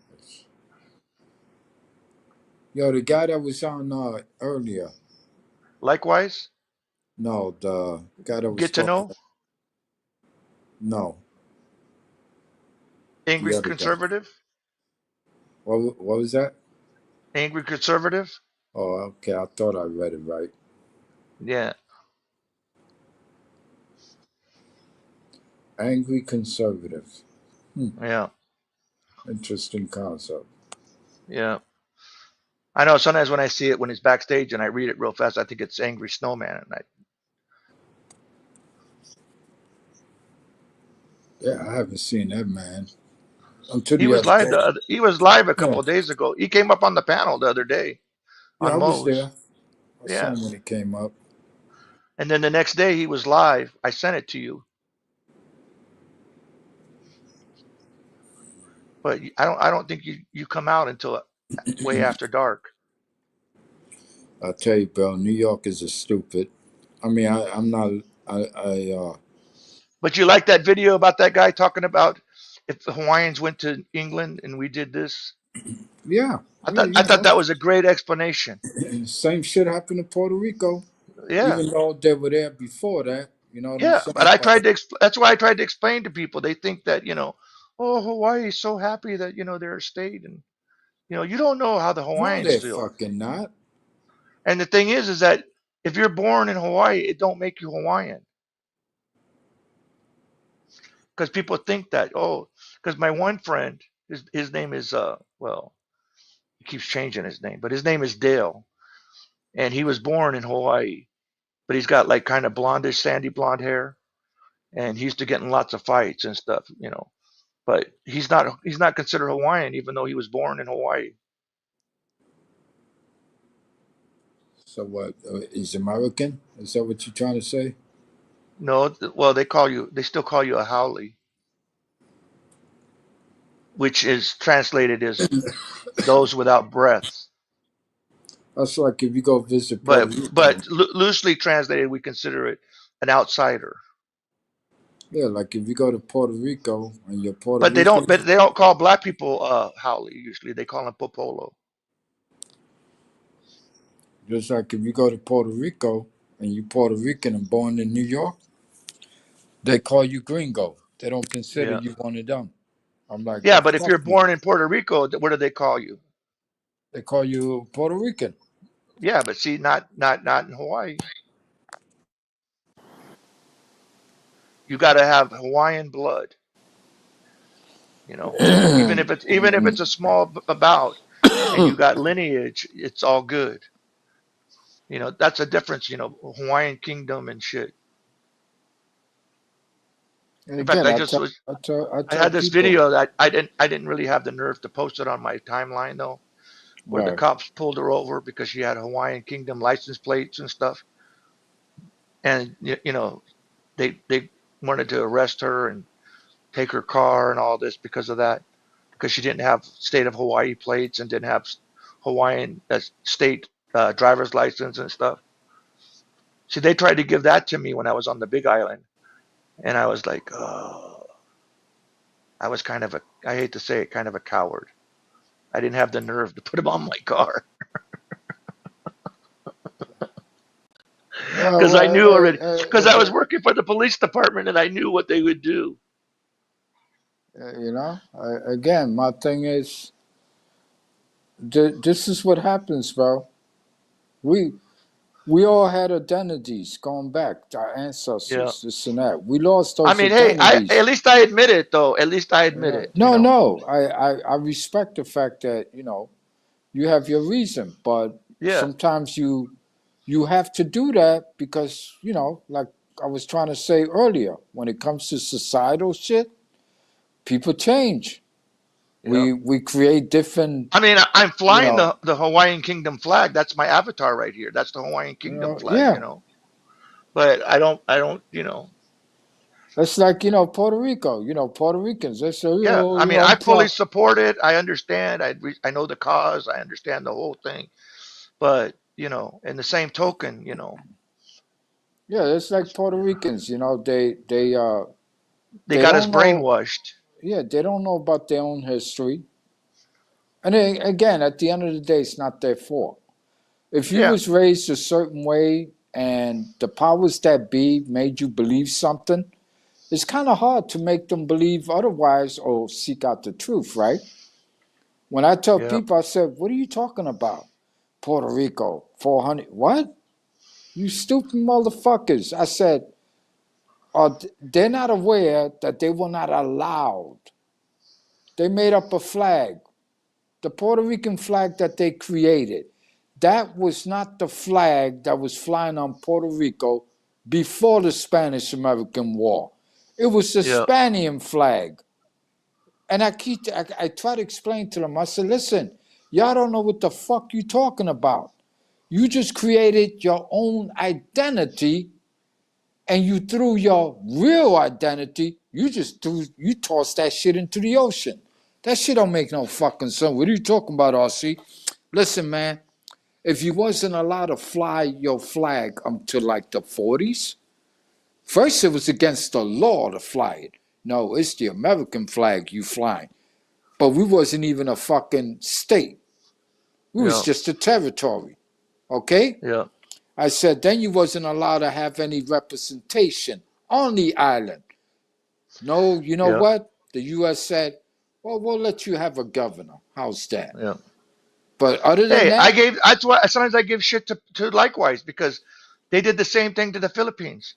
D: Yo, the guy that was on earlier.
B: Likewise,
D: No, the guy that was
B: get to
D: talking.
B: know.
D: No,
B: Angry
D: the other guy.
B: conservative?
D: What was that?
B: Angry conservative?
D: Oh, okay. I thought I read it right.
B: Yeah,
D: Angry conservative.
B: yeah,
D: Interesting concept.
B: yeah. I know sometimes when I see it when he's backstage and I read it real fast, I think it's Angry Snowman. And
D: Yeah, I haven't seen that man until the other day.
B: he was live a
D: Yeah,
B: couple of days ago. He came up on the panel the other day
D: yeah,
B: on
D: I was
B: Moe's.
D: there. I saw
B: Yeah.
D: him when he came up.
B: And then the next day he was live. I sent it to you. But I don't think you come out until way after dark.
D: I tell you, bro, New York is a stupid. I mean, I'm not.
B: But you like that video about that guy talking about if the Hawaiians went to England and we did this?
D: Yeah,
B: I
D: yeah,
B: thought
D: you
B: I thought
D: know.
B: that was a great explanation.
D: Same shit happened in Puerto Rico,
B: Yeah.
D: even though they were there before that. You know what I'm
B: Yeah, but
D: saying?
B: I
D: But
B: tried to that's why I tried to explain to people. They think that, oh, Hawaii is so happy that, they're a state and you don't know how the
D: no,
B: Hawaiians
D: they're
B: feel.
D: fucking not.
B: And the thing is that if you're born in Hawaii, it don't make you Hawaiian. Because people think that, because my one friend, his name is well, he keeps changing his name, but his name is Dale, and he was born in Hawaii, but he's got like kind of blondish, sandy blonde hair, and he used to get in lots of fights and stuff. But he's not considered Hawaiian, even though he was born in Hawaii.
D: So what? He's American? Is that what you're trying to say?
B: No, well, they still call you a haole, which is translated as those without breath.
D: That's like if you go visit Puerto
B: But
D: Rico.
B: but loosely translated, we consider it an outsider.
D: Yeah, like if you go to Puerto Rico and you're Puerto
B: But they don't.
D: Rican,
B: But they don't call black people haole. Usually, they call them popolo.
D: just like if you go to Puerto Rico and you're Puerto Rican and born in New York, they call you gringo. They don't consider
B: Yeah,
D: you one of them. I'm like,
B: yeah.
D: well,
B: But if
D: fuck
B: you're
D: you.
B: born in Puerto Rico, what do they call you?
D: They call you Puerto Rican.
B: Yeah, but see, not in Hawaii. You got to have Hawaiian blood. Even if it's a small about, and you got lineage, it's all good. That's a difference. Hawaiian kingdom and shit.
D: And
B: In fact,
D: again,
B: I just was.
D: I
B: I
D: tell
B: had this
D: people,
B: video that I didn't really have the nerve to post it on my timeline though, where the
D: right?
B: cops pulled her over because she had Hawaiian Kingdom license plates and stuff, and they wanted to arrest her and take her car and all this because of that, because she didn't have state of Hawaii plates and didn't have Hawaiian state driver's license and stuff. See, they tried to give that to me when I was on the Big Island, and I was like, oh, I was I hate to say it, kind of a coward. I didn't have the nerve to put them on my car. Because I knew already. Because I was working for the police department and I knew what they would do.
D: You know, again, my thing is, this is what happens, bro. We we all had identities going back to our
B: Yeah.
D: ancestors, this and that. We lost
B: I
D: those
B: mean, hey, at
D: identities.
B: least I admit it though. At least I admit it.
D: No, no, I respect the fact that you have your reason, but
B: Yeah.
D: sometimes you have to do that because like I was trying to say earlier, when it comes to societal shit, people change.
B: Yeah.
D: We create different,
B: I mean, I'm
D: you
B: flying
D: know,
B: the Hawaiian Kingdom flag. That's my avatar right here. That's the Hawaiian Kingdom flag.
D: yeah.
B: But I don't.
D: That's like Puerto Rico. Puerto Ricans. They say,
B: Yeah. I mean,
D: I'm
B: I fully
D: proud.
B: support it. I understand. I know the cause. I understand the whole thing. But in the same token,
D: Yeah, it's like Puerto Ricans.
B: they
D: They
B: got us
D: don't know.
B: brainwashed.
D: Yeah, they don't know about their own history. And then, again, at the end of the day, it's not their fault. If you
B: Yeah.
D: was raised a certain way and the powers that be made you believe something, It's kind of hard to make them believe otherwise or seek out the truth, right? When I tell
B: Yeah.
D: people, I said, "What are you talking about? Puerto Rico, 400? What? You stupid motherfuckers!" I said, they're not aware that they were not allowed. They made up a flag, the Puerto Rican flag that they created. That was not the flag that was flying on Puerto Rico before the Spanish-American War. It was the
B: Yeah.
D: Spanian flag. And I try to explain to them. I said, listen, y'all don't know what the fuck you talking about. You just created your own identity, and you threw your real identity. You tossed that shit into the ocean. That shit don't make no fucking sense. What are you talking about, RC? Listen, man, if you wasn't allowed to fly your flag until like the 40s, first it was against the law to fly it. No, it's the American flag you flying. But we wasn't even a fucking state. We was
B: Yeah.
D: just a territory. Okay?
B: Yeah.
D: I said, then you wasn't allowed to have any representation on the island. No, you know
B: Yeah.
D: what? The U.S. said, well, we'll let you have a governor. How's that?
B: Yeah.
D: But other than
B: Hey,
D: that,
B: that's why sometimes I give shit to Likewise, because they did the same thing to the Philippines.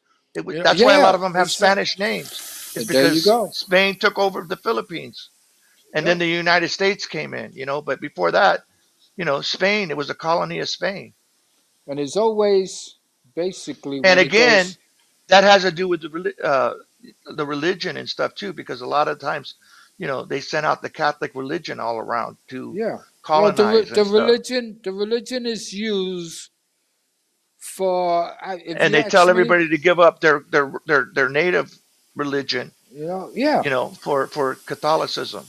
B: That's why a lot
D: yeah,
B: of them have
D: exactly.
B: Spanish names. It's
D: There you
B: because
D: go.
B: Spain took over the Philippines, and then
D: Yep.
B: the United States came in, but before that, Spain, it was a colony of Spain.
D: And it's always basically
B: And
D: when it
B: again,
D: goes,
B: that has to do with the religion and stuff too, because a lot of times, they sent out the Catholic religion all around to
D: yeah. Well,
B: colonize and stuff.
D: the religion is used for, if
B: And
D: you
B: they
D: ask
B: tell
D: me,
B: everybody to give up their native religion,
D: yeah.
B: for Catholicism.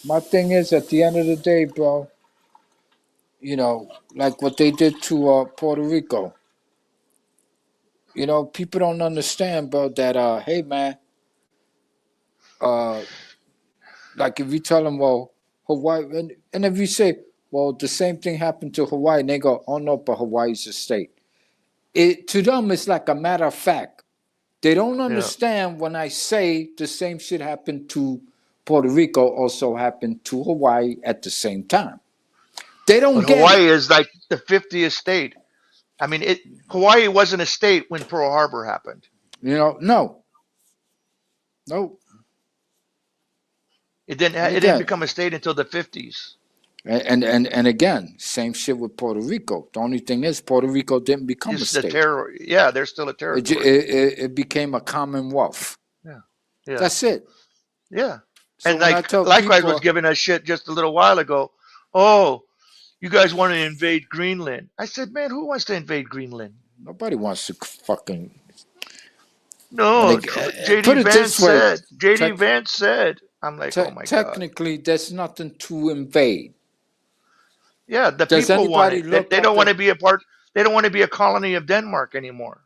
D: My thing is, at the end of the day, bro, like what they did to Puerto Rico. People don't understand, bro, that hey man, uh, like if you tell them, well, Hawaii, and if you say, well, the same thing happened to Hawaii, and they go, oh no, but Hawaii's a state. It to them, it's like a matter of fact. They don't
B: Yeah.
D: understand when I say the same shit happened to Puerto Rico, also happened to Hawaii at the same time. They don't
B: But
D: get
B: Hawaii
D: it.
B: is like the 50th state. I mean, Hawaii wasn't a state when Pearl Harbor happened.
D: No, no.
B: It
D: And
B: didn't
D: again,
B: become a state until the 50s.
D: and again, same shit with Puerto Rico. The only thing is, Puerto Rico didn't become a
B: Just the
D: state.
B: terror. Yeah, they're still a
D: It
B: territory.
D: it became a commonwealth.
B: Yeah. Yeah.
D: That's it.
B: Yeah.
D: So
B: And
D: when I
B: like
D: tell
B: Likewise was
D: people,
B: giving us shit just a little while ago. Oh, you guys want to invade Greenland? I said, man, who wants to invade Greenland?
D: nobody wants to fucking. And
B: No,
D: put it this way,
B: JD Vance said. I'm like, oh my God.
D: technically, there's nothing to invade.
B: Yeah, the
D: Does
B: people want
D: anybody
B: it. They,
D: look
B: they
D: at
B: don't want
D: the,
B: to be a part. They don't want to be a colony of Denmark anymore.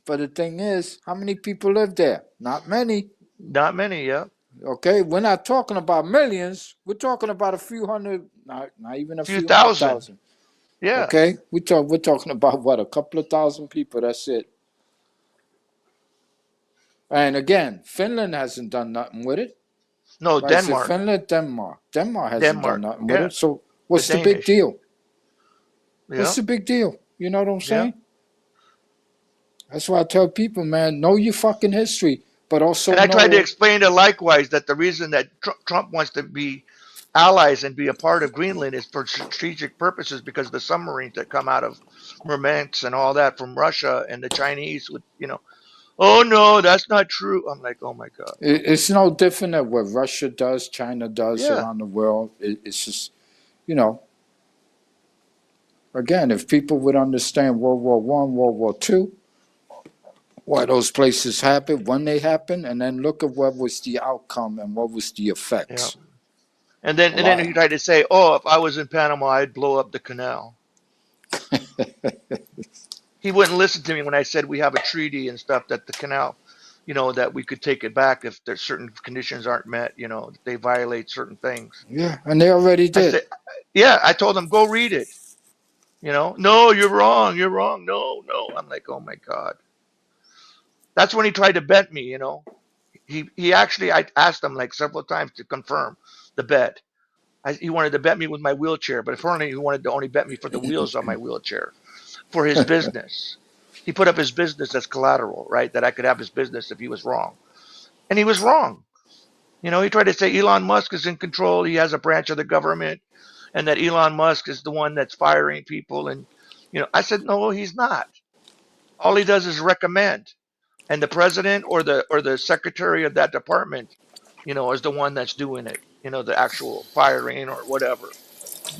D: But the thing is, how many people live there? Not many.
B: Not many. Yeah,
D: Okay, we're not talking about millions. We're talking about a few hundred, not even a
B: few
D: few hundred
B: thousand.
D: thousand.
B: Yeah,
D: Okay, we're talking about what, a couple of thousand people. That's it. And again, Finland hasn't done nothing with it.
B: no,
D: Right? So
B: Denmark.
D: Finland, Denmark hasn't done
B: Denmark.
D: nothing with
B: Yeah,
D: it. So
B: the
D: what's the big
B: Danish.
D: deal?
B: Yeah,
D: What's the big deal? You know what I'm
B: yeah.
D: saying? That's why I tell people, man, know your fucking history, but also
B: And I tried to
D: know,
B: explain to Likewise that the reason that Trump wants to be allies and be a part of Greenland is for strategic purposes, because the submarines that come out of Murmansk and all that from Russia and the Chinese would, oh no, that's not true. I'm like, oh my God.
D: it's no different than what Russia does, China does
B: Yeah.
D: around the world. It's just, again, if people would understand World War I, World War II, why those places happened, when they happened, and then look at what was the outcome and what was the
B: Yeah.
D: effects.
B: And then he tried to say, oh, if I was in Panama, I'd blow up the canal. He wouldn't listen to me when I said we have a treaty and stuff that the canal, that we could take it back if there's certain conditions aren't met, that they violate certain things.
D: Yeah, and they already
B: I
D: did.
B: said, yeah, I told him, go read it. No, you're wrong. You're wrong. No. I'm like, oh my God. That's when he tried to bet me. He actually, I asked him like several times to confirm the bet. He wanted to bet me with my wheelchair, but apparently he wanted to only bet me for the wheels on my wheelchair for his business. He put up his business as collateral, right? That I could have his business if he was wrong. And he was wrong. He tried to say Elon Musk is in control. He has a branch of the government, and that Elon Musk is the one that's firing people. And, I said, no, he's not. All he does is recommend. And the president or the secretary of that department, is the one that's doing it, the actual firing or whatever.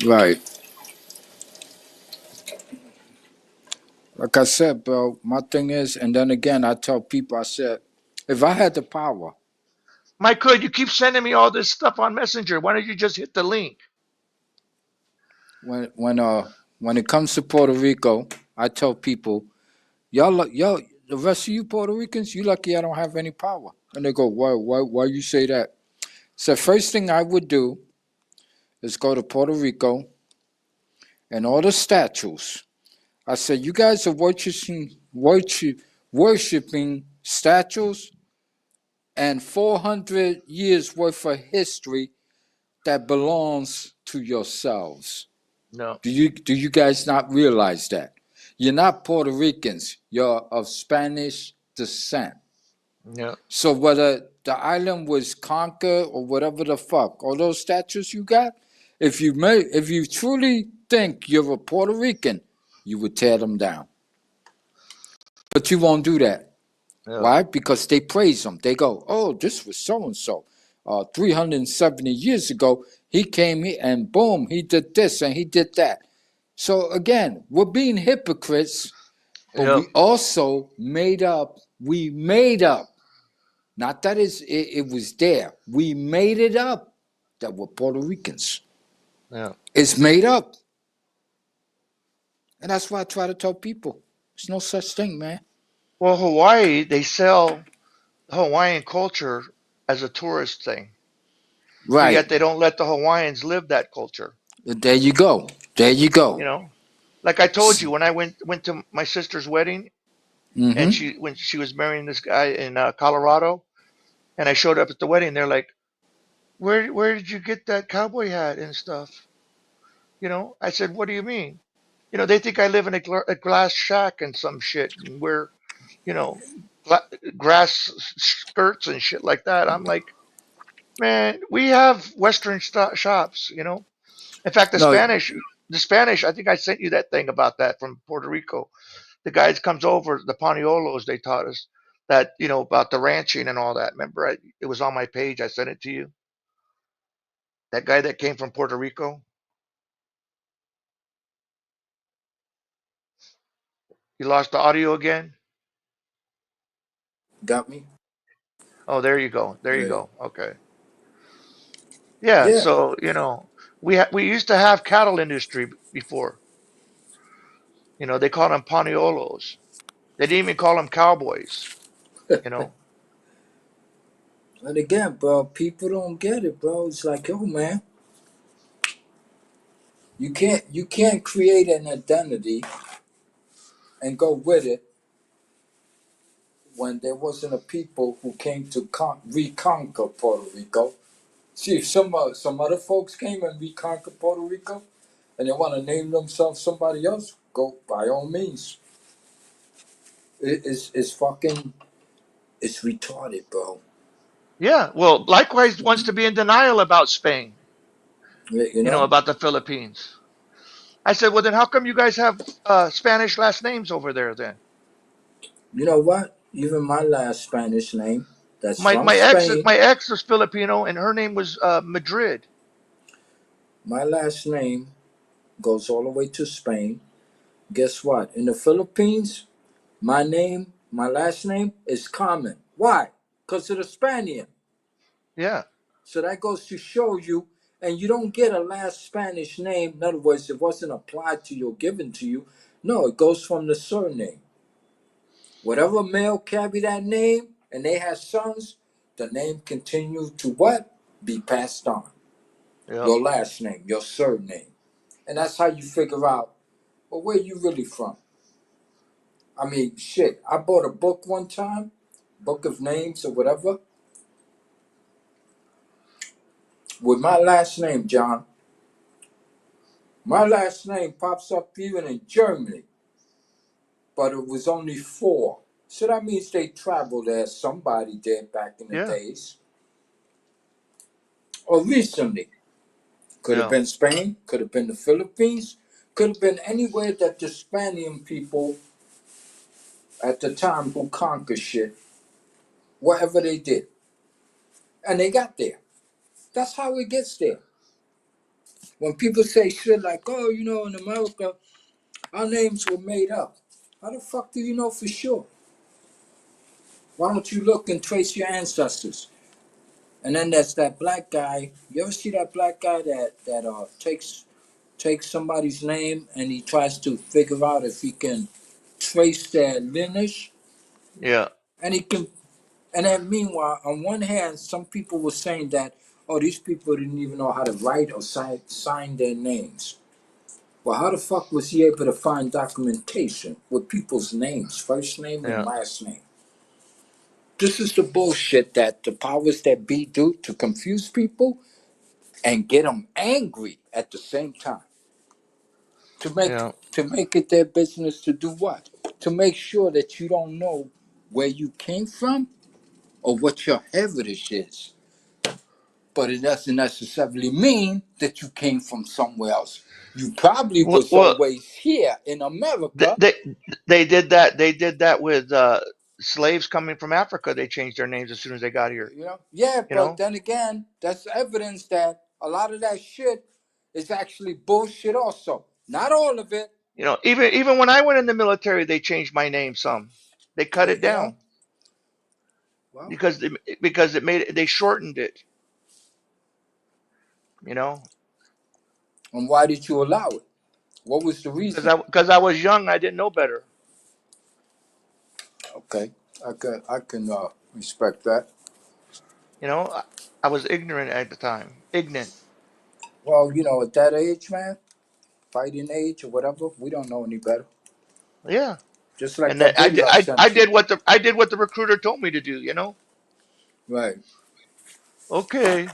D: Right. Like I said, bro, my thing is, and then again, I tell people, I said, if I had the power,
B: Mike, you keep sending me all this stuff on Messenger. Why don't you just hit the link?
D: when it comes to Puerto Rico, I tell people, y'all, the rest of you Puerto Ricans, you lucky I don't have any power. And they go, why you say that? So first thing I would do is go to Puerto Rico and all the statues. I said, you guys are worshiping statues and 400 years worth of history that belongs to yourselves.
B: No.
D: Do you guys not realize that? You're not Puerto Ricans. You're of Spanish descent.
B: No.
D: So whether the island was conquered or whatever the fuck, all those statues you got, if you truly think you're a Puerto Rican, you would tear them down. But you won't do that.
B: No.
D: Why? Because they praise them. They go, oh, this was so-and-so. 370 years ago, he came here and boom, he did this and he did that. So again, we're being hypocrites, but we also made up. Not that it was there. We made it up that we're Puerto Ricans.
B: Yeah.
D: It's made up. And that's why I try to tell people, there's no such thing, man.
B: Well, Hawaii, they sell Hawaiian culture as a tourist thing.
D: Right.
B: But yet they don't let the Hawaiians live that culture.
D: There you go.
B: Like I told you, when I went to my sister's wedding, and when she was marrying this guy in Colorado, and I showed up at the wedding, they're like, where did you get that cowboy hat and stuff? I said, what do you mean? They think I live in a glass shack and some shit and wear, grass skirts and shit like that. I'm like, man, we have Western shops. In fact, the Spanish, I think I sent you that thing about that from Puerto Rico. The guys comes over, the Paniolos, they taught us that, about the ranching and all that. Remember, it was on my page. I sent it to you. That guy that came from Puerto Rico. You lost the audio again?
D: Got me?
B: Oh, there you go. There you go. Okay. Yeah, so, we used to have cattle industry before. They called them Paniolos. They didn't even call them cowboys.
D: And again, bro, people don't get it, bro. It's like, yo, man, you can't create an identity and go with it when there wasn't a people who came to reconquer Puerto Rico. See, if some other folks came and reconquered Puerto Rico, and they want to name themselves somebody else, go by all means. It's retarded, bro.
B: Yeah, well, likewise wants to be in denial about Spain,
D: You know?
B: About the Philippines. I said, well, then how come you guys have Spanish last names over there then?
D: You know what? Even my last Spanish name, that's
B: My
D: from
B: my ex
D: Spain.
B: my ex was Filipino and her name was Madrid.
D: My last name goes all the way to Spain. Guess what? In the Philippines, my last name is common. Why? Because of the Spaniard.
B: Yeah.
D: So that goes to show you, and you don't get a last Spanish name. In other words, it wasn't applied to you or given to you. No, it goes from the surname. Whatever male carry that name and they have sons, the name continued to what? Be passed on.
B: Yep.
D: Your last name, your surname. And that's how you figure out, well, where you really from? I mean, shit, I bought a book one time book of names or whatever, with my last name, John, my last name pops up even in Germany, but it was only 4. So that means they traveled there. Somebody did back in the
B: Yeah.
D: days, or recently. Could have
B: Yeah.
D: been Spain, could have been the Philippines, could have been anywhere that the Spanish people at the time who conquered shit, whatever they did. And they got there. That's how it gets there. When people say shit like, oh, you know, in America, our names were made up. How the fuck do you know for sure? Why don't you look and trace your ancestors? And then there's that black guy. You ever see that black guy that takes somebody's name and he tries to figure out if he can trace their lineage,
B: Yeah.
D: and he can. And then meanwhile, on one hand, some people were saying that, oh, these people didn't even know how to write or sign their names. Well, how the fuck was he able to find documentation with people's names, first name and
B: Yeah.
D: last name? This is the bullshit that the powers that be do to confuse people and get them angry at the same time. To make
B: Yeah.
D: to make it their business to do what? To make sure that you don't know where you came from or what your heritage is. But it doesn't necessarily mean that you came from somewhere else. You probably was
B: Well,
D: always here in
B: they,
D: America,
B: they they did that. They did that with slaves coming from Africa. They changed their names as soon as they got here.
D: you know? Yeah,
B: You
D: but
B: know.
D: then again, that's evidence that a lot of that shit is actually bullshit also. Not all of it,
B: You know. Even when I went in the military, they changed my name some. They cut it
D: you know?
B: down
D: Well,
B: because it made they shortened it. You know.
D: and why did you allow it? What was the reason?
B: Because I was young, I didn't know better.
D: Okay, I can respect that.
B: You know, I was ignorant at the time. Ignorant.
D: Well, you know, at that age, man, fighting age or whatever, we don't know any better.
B: Yeah.
D: Just like
B: And then
D: that video I
B: I
D: sent you.
B: did what the recruiter told me to do. You know.
D: Right.
B: Okay.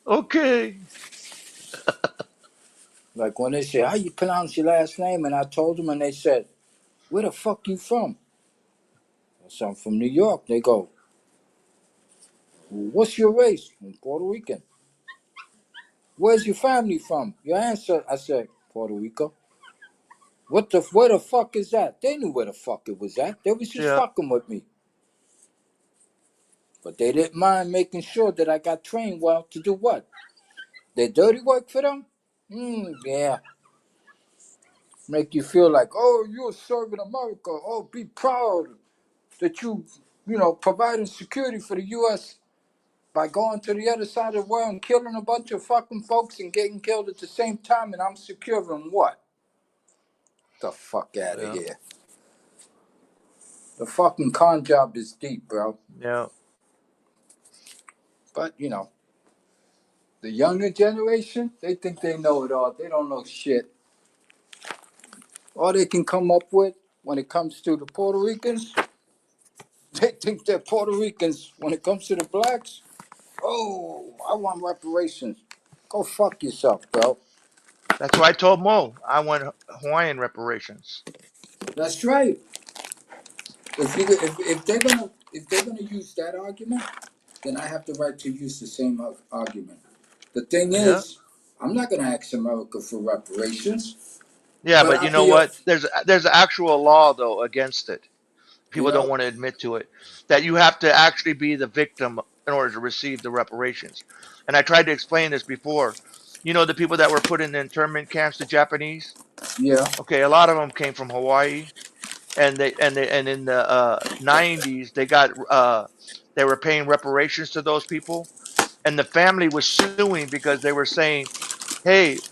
B: Okay.
D: Like when they say, how you pronounce your last name? And I told them and they said, where the fuck you from? I said, I'm from New York. They go, what's your race? I'm Puerto Rican. Where's your family from? Your answer, I said, Puerto Rico. Where the fuck is that? They knew where the fuck it was at. They was just
B: Yeah.
D: fucking with me. But they didn't mind making sure that I got trained well to do what? Their dirty work for them? Yeah. Make you feel like, oh, you're serving America. Oh, be proud that you know, providing security for the U.S. by going to the other side of the world and killing a bunch of fucking folks and getting killed at the same time, and I'm securing what? The fuck out of
B: Yeah.
D: here. The fucking con job is deep, bro.
B: Yeah.
D: But, you know, the younger generation, they think they know it all. They don't know shit. All they can come up with when it comes to the Puerto Ricans, they think they're Puerto Ricans. When it comes to the blacks, oh, I want reparations. Go fuck yourself, bro.
B: That's why I told Mo I want Hawaiian reparations.
D: That's right. If they're gonna use that argument, then I have the right to use the same argument. The thing
B: Yeah.
D: is, I'm not gonna ask America for reparations,
B: Yeah,
D: but
B: but you
D: I'll
B: know
D: be a,
B: what? There's actual law though against it.
D: you
B: People don't
D: know,
B: want to admit to it. That you have to actually be the victim in order to receive the reparations. And I tried to explain this before. You know the people that were put in the internment camps, the Japanese.
D: yeah,
B: Okay, a lot of them came from Hawaii, and in the 90s they were paying reparations to those people, and the family was suing because they were saying, hey,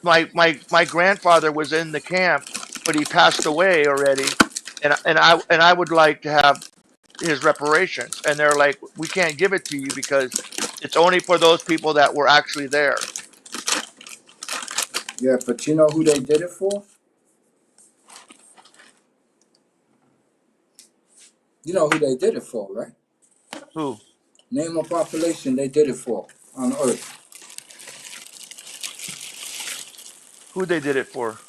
B: my grandfather was in the camp, but he passed away already, and I would like to have his reparations. And they're like, we can't give it to you because it's only for those people that were actually there.
D: yeah. But you know who they did it for? You know who they did it for, right?
B: Who?
D: Name a population they did it for on Earth.
B: Who they did it for?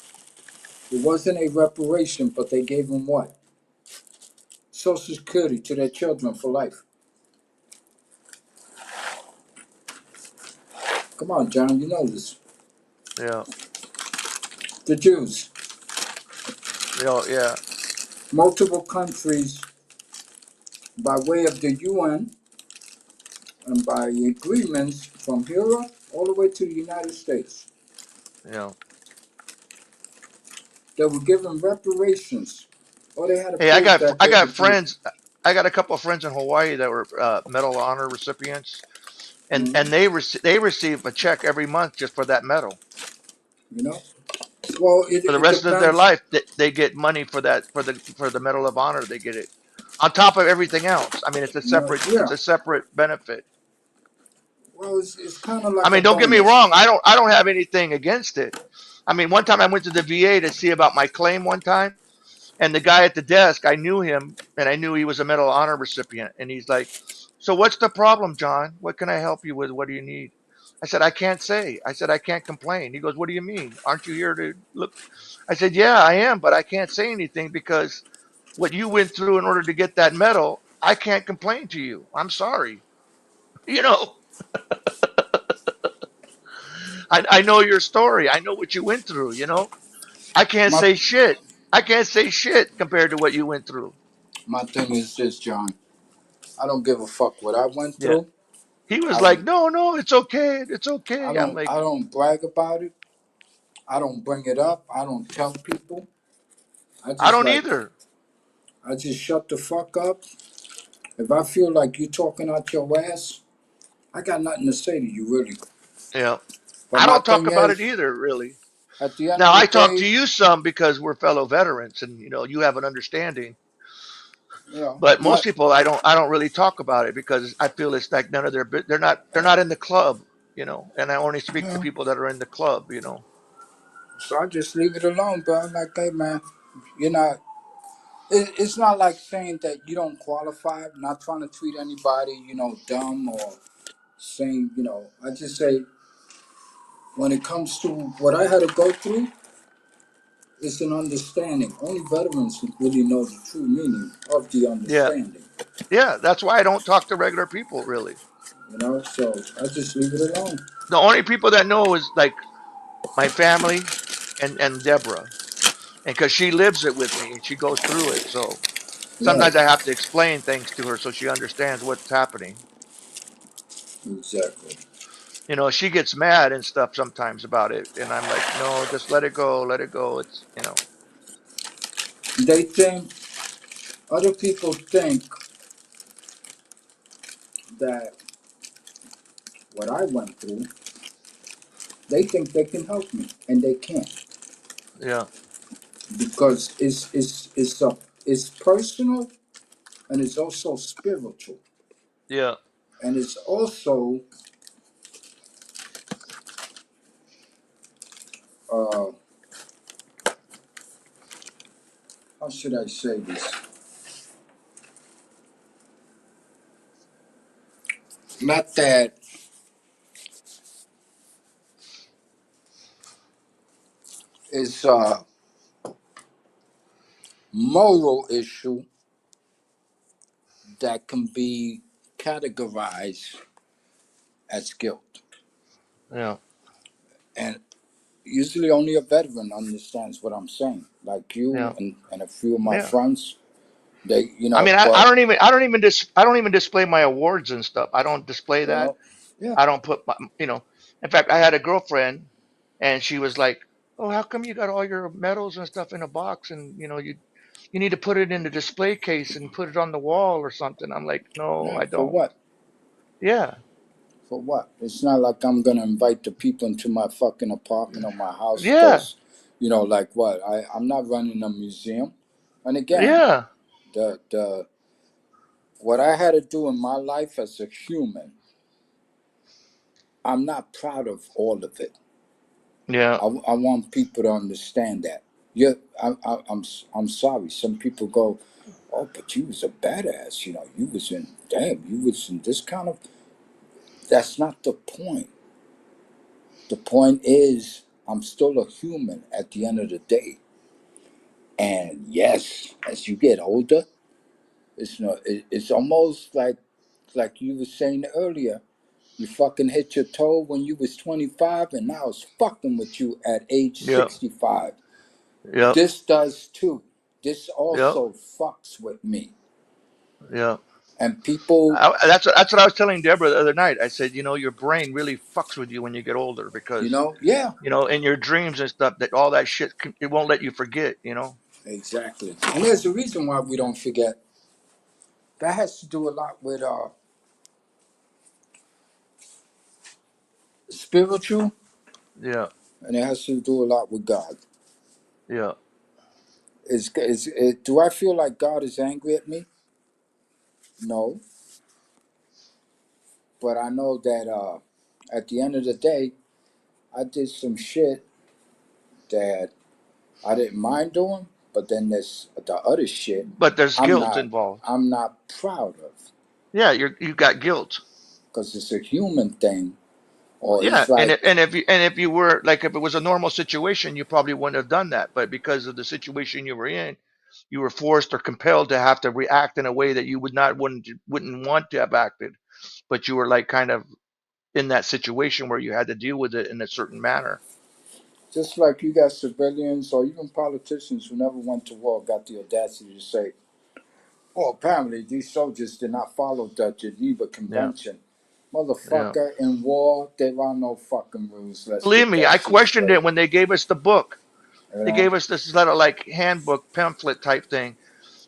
D: It wasn't a reparation, but they gave them what? Social Security to their children for life. Come on, John, you know this.
B: Yeah.
D: The Jews.
B: Yeah.
D: Multiple countries, by way of the UN and by agreements from Europe all the way to the United States,
B: Yeah.
D: they were given reparations. Or they had to
B: Hey, I
D: prove
B: got
D: that
B: I
D: they
B: got
D: could do.
B: friends. I got a couple of friends in Hawaii that were Medal of Honor recipients, and
D: Mhm.
B: they receive a check every month just for that medal.
D: You know? Well,
B: For the
D: it
B: rest of their
D: depends.
B: life, they get money for that for the Medal of Honor. They get it on top of everything else. I mean,
D: You know,
B: it's
D: yeah.
B: a separate benefit.
D: Well, it's kind of
B: I
D: like a
B: mean, don't get me
D: bonus.
B: wrong. I don't have anything against it. I mean, one time I went to the VA to see about my claim one time, and the guy at the desk, I knew him, and I knew he was a Medal of Honor recipient. And he's like, "So what's the problem, John? What can I help you with? What do you need?" I said, "I can't say." I said, "I can't complain." He goes, "What do you mean? Aren't you here to look?" I said, "Yeah, I am, but I can't say anything because what you went through in order to get that medal, I can't complain to you. I'm sorry." You know, I know your story. I know what you went through, you know. I can't
D: My
B: say shit. I can't say shit compared to what you went through.
D: my thing is this, John. I don't give a fuck what I went
B: Yeah.
D: through.
B: He was
D: I
B: like,
D: don't
B: no, it's okay. It's
D: I
B: okay. I'm
D: don't
B: like,
D: I don't brag about it. I don't bring it up. I don't tell people. I
B: I
D: just
B: don't
D: like
B: either.
D: I just shut the fuck up. If I feel like you talking out your ass, I got nothing to say to you really.
B: Yeah.
D: But
B: I
D: my
B: don't talk
D: thing
B: about it
D: is,
B: either, really.
D: at the end
B: Now
D: of the
B: I talk to
D: day,
B: you some because we're fellow veterans and you have an understanding.
D: you know,
B: But
D: my
B: most people I don't really talk about it because I feel it's like none of their they're not in the club, and I only
D: you
B: speak to
D: know,
B: people that are in the club.
D: so I just leave it alone, bro. Like, hey man, you're not. It's not like saying that you don't qualify. Not trying to treat anybody, dumb or saying, I just say when it comes to what I had to go through, it's an understanding. Only veterans really know the true meaning of the
B: Yeah.
D: understanding.
B: Yeah, that's why I don't talk to regular people really.
D: So I just leave it alone.
B: The only people that know is like my family and Deborah. And because she lives it with me and she goes through it. So
D: Right.
B: sometimes I have to explain things to her so she understands what's happening.
D: Exactly.
B: She gets mad and stuff sometimes about it. And I'm like, no, just let it go. Let it go.
D: They think, other people think that what I went through, they think they can help me, and they can't
B: Yeah.
D: because it's personal and it's also spiritual
B: Yeah.
D: and it's also uh, how should I say this? Not that it's a moral issue that can be categorized as guilt,
B: Yeah.
D: and usually only a veteran understands what I'm saying. Like you
B: Yeah.
D: and a few of my
B: Yeah.
D: friends, they
B: I mean, I
D: but
B: don't even, I don't even display my awards and stuff. I don't display that.
D: well, yeah,
B: I don't put in fact, I had a girlfriend and she was like, "Oh, how come you got all your medals and stuff in a box and you need to put it in the display case and put it on the wall or something." I'm like, "No,
D: yeah.
B: I
D: For
B: don't."
D: what?
B: Yeah.
D: For what? It's not like I'm gonna invite the people into my fucking apartment or my house
B: Yeah.
D: because, like what? I'm not running a museum. And again,
B: Yeah.
D: the what I had to do in my life as a human, I'm not proud of all of it.
B: Yeah.
D: I want people to understand that. Yeah, I'm sorry. Some people go, oh, but you was a badass. You know, you was in, damn, you was in this kind of. That's not the point. The point is, I'm still a human at the end of the day. And yes, as you get older, it's almost like you were saying earlier. You fucking hit your toe when you was 25, and now it's fucking with you at age
B: Yep.
D: 65.
B: Yep.
D: This does too. This
B: Yep.
D: also fucks with me.
B: Yep.
D: And people,
B: That's what I was telling Deborah the other night. I said, your brain really fucks with you when you get older
D: you
B: because,
D: know, yeah,
B: in your dreams and stuff, that all that shit, it won't let you forget.
D: exactly. And there's a reason why we don't forget. That has to do a lot with spiritual,
B: Yeah.
D: and it has to do a lot with God.
B: Yeah.
D: Do I feel like God is angry at me? No, but I know that at the end of the day, I did some shit that I didn't mind doing, but then there's the other shit
B: But there's
D: I'm
B: guilt
D: not
B: involved.
D: I'm not proud of
B: Yeah. You got guilt.
D: because it's a human thing,
B: Well,
D: or
B: yeah.
D: it's
B: And
D: like
B: if you were like, if it was a normal situation, you probably wouldn't have done that. But because of the situation you were in, you were forced or compelled to have to react in a way that you wouldn't want to have acted. But you were like kind of in that situation where you had to deal with it in a certain manner.
D: just like you got civilians or even politicians who never went to war got the audacity to say, "Oh, apparently these soldiers did not follow the Geneva
B: Yeah.
D: Convention."
B: Yeah.
D: Motherfucker, in war there are no fucking rules. Let's
B: Believe
D: get
B: me,
D: that
B: I
D: shit
B: questioned
D: straight.
B: it when they gave us the book.
D: You
B: They
D: know,
B: gave us this little like handbook pamphlet type thing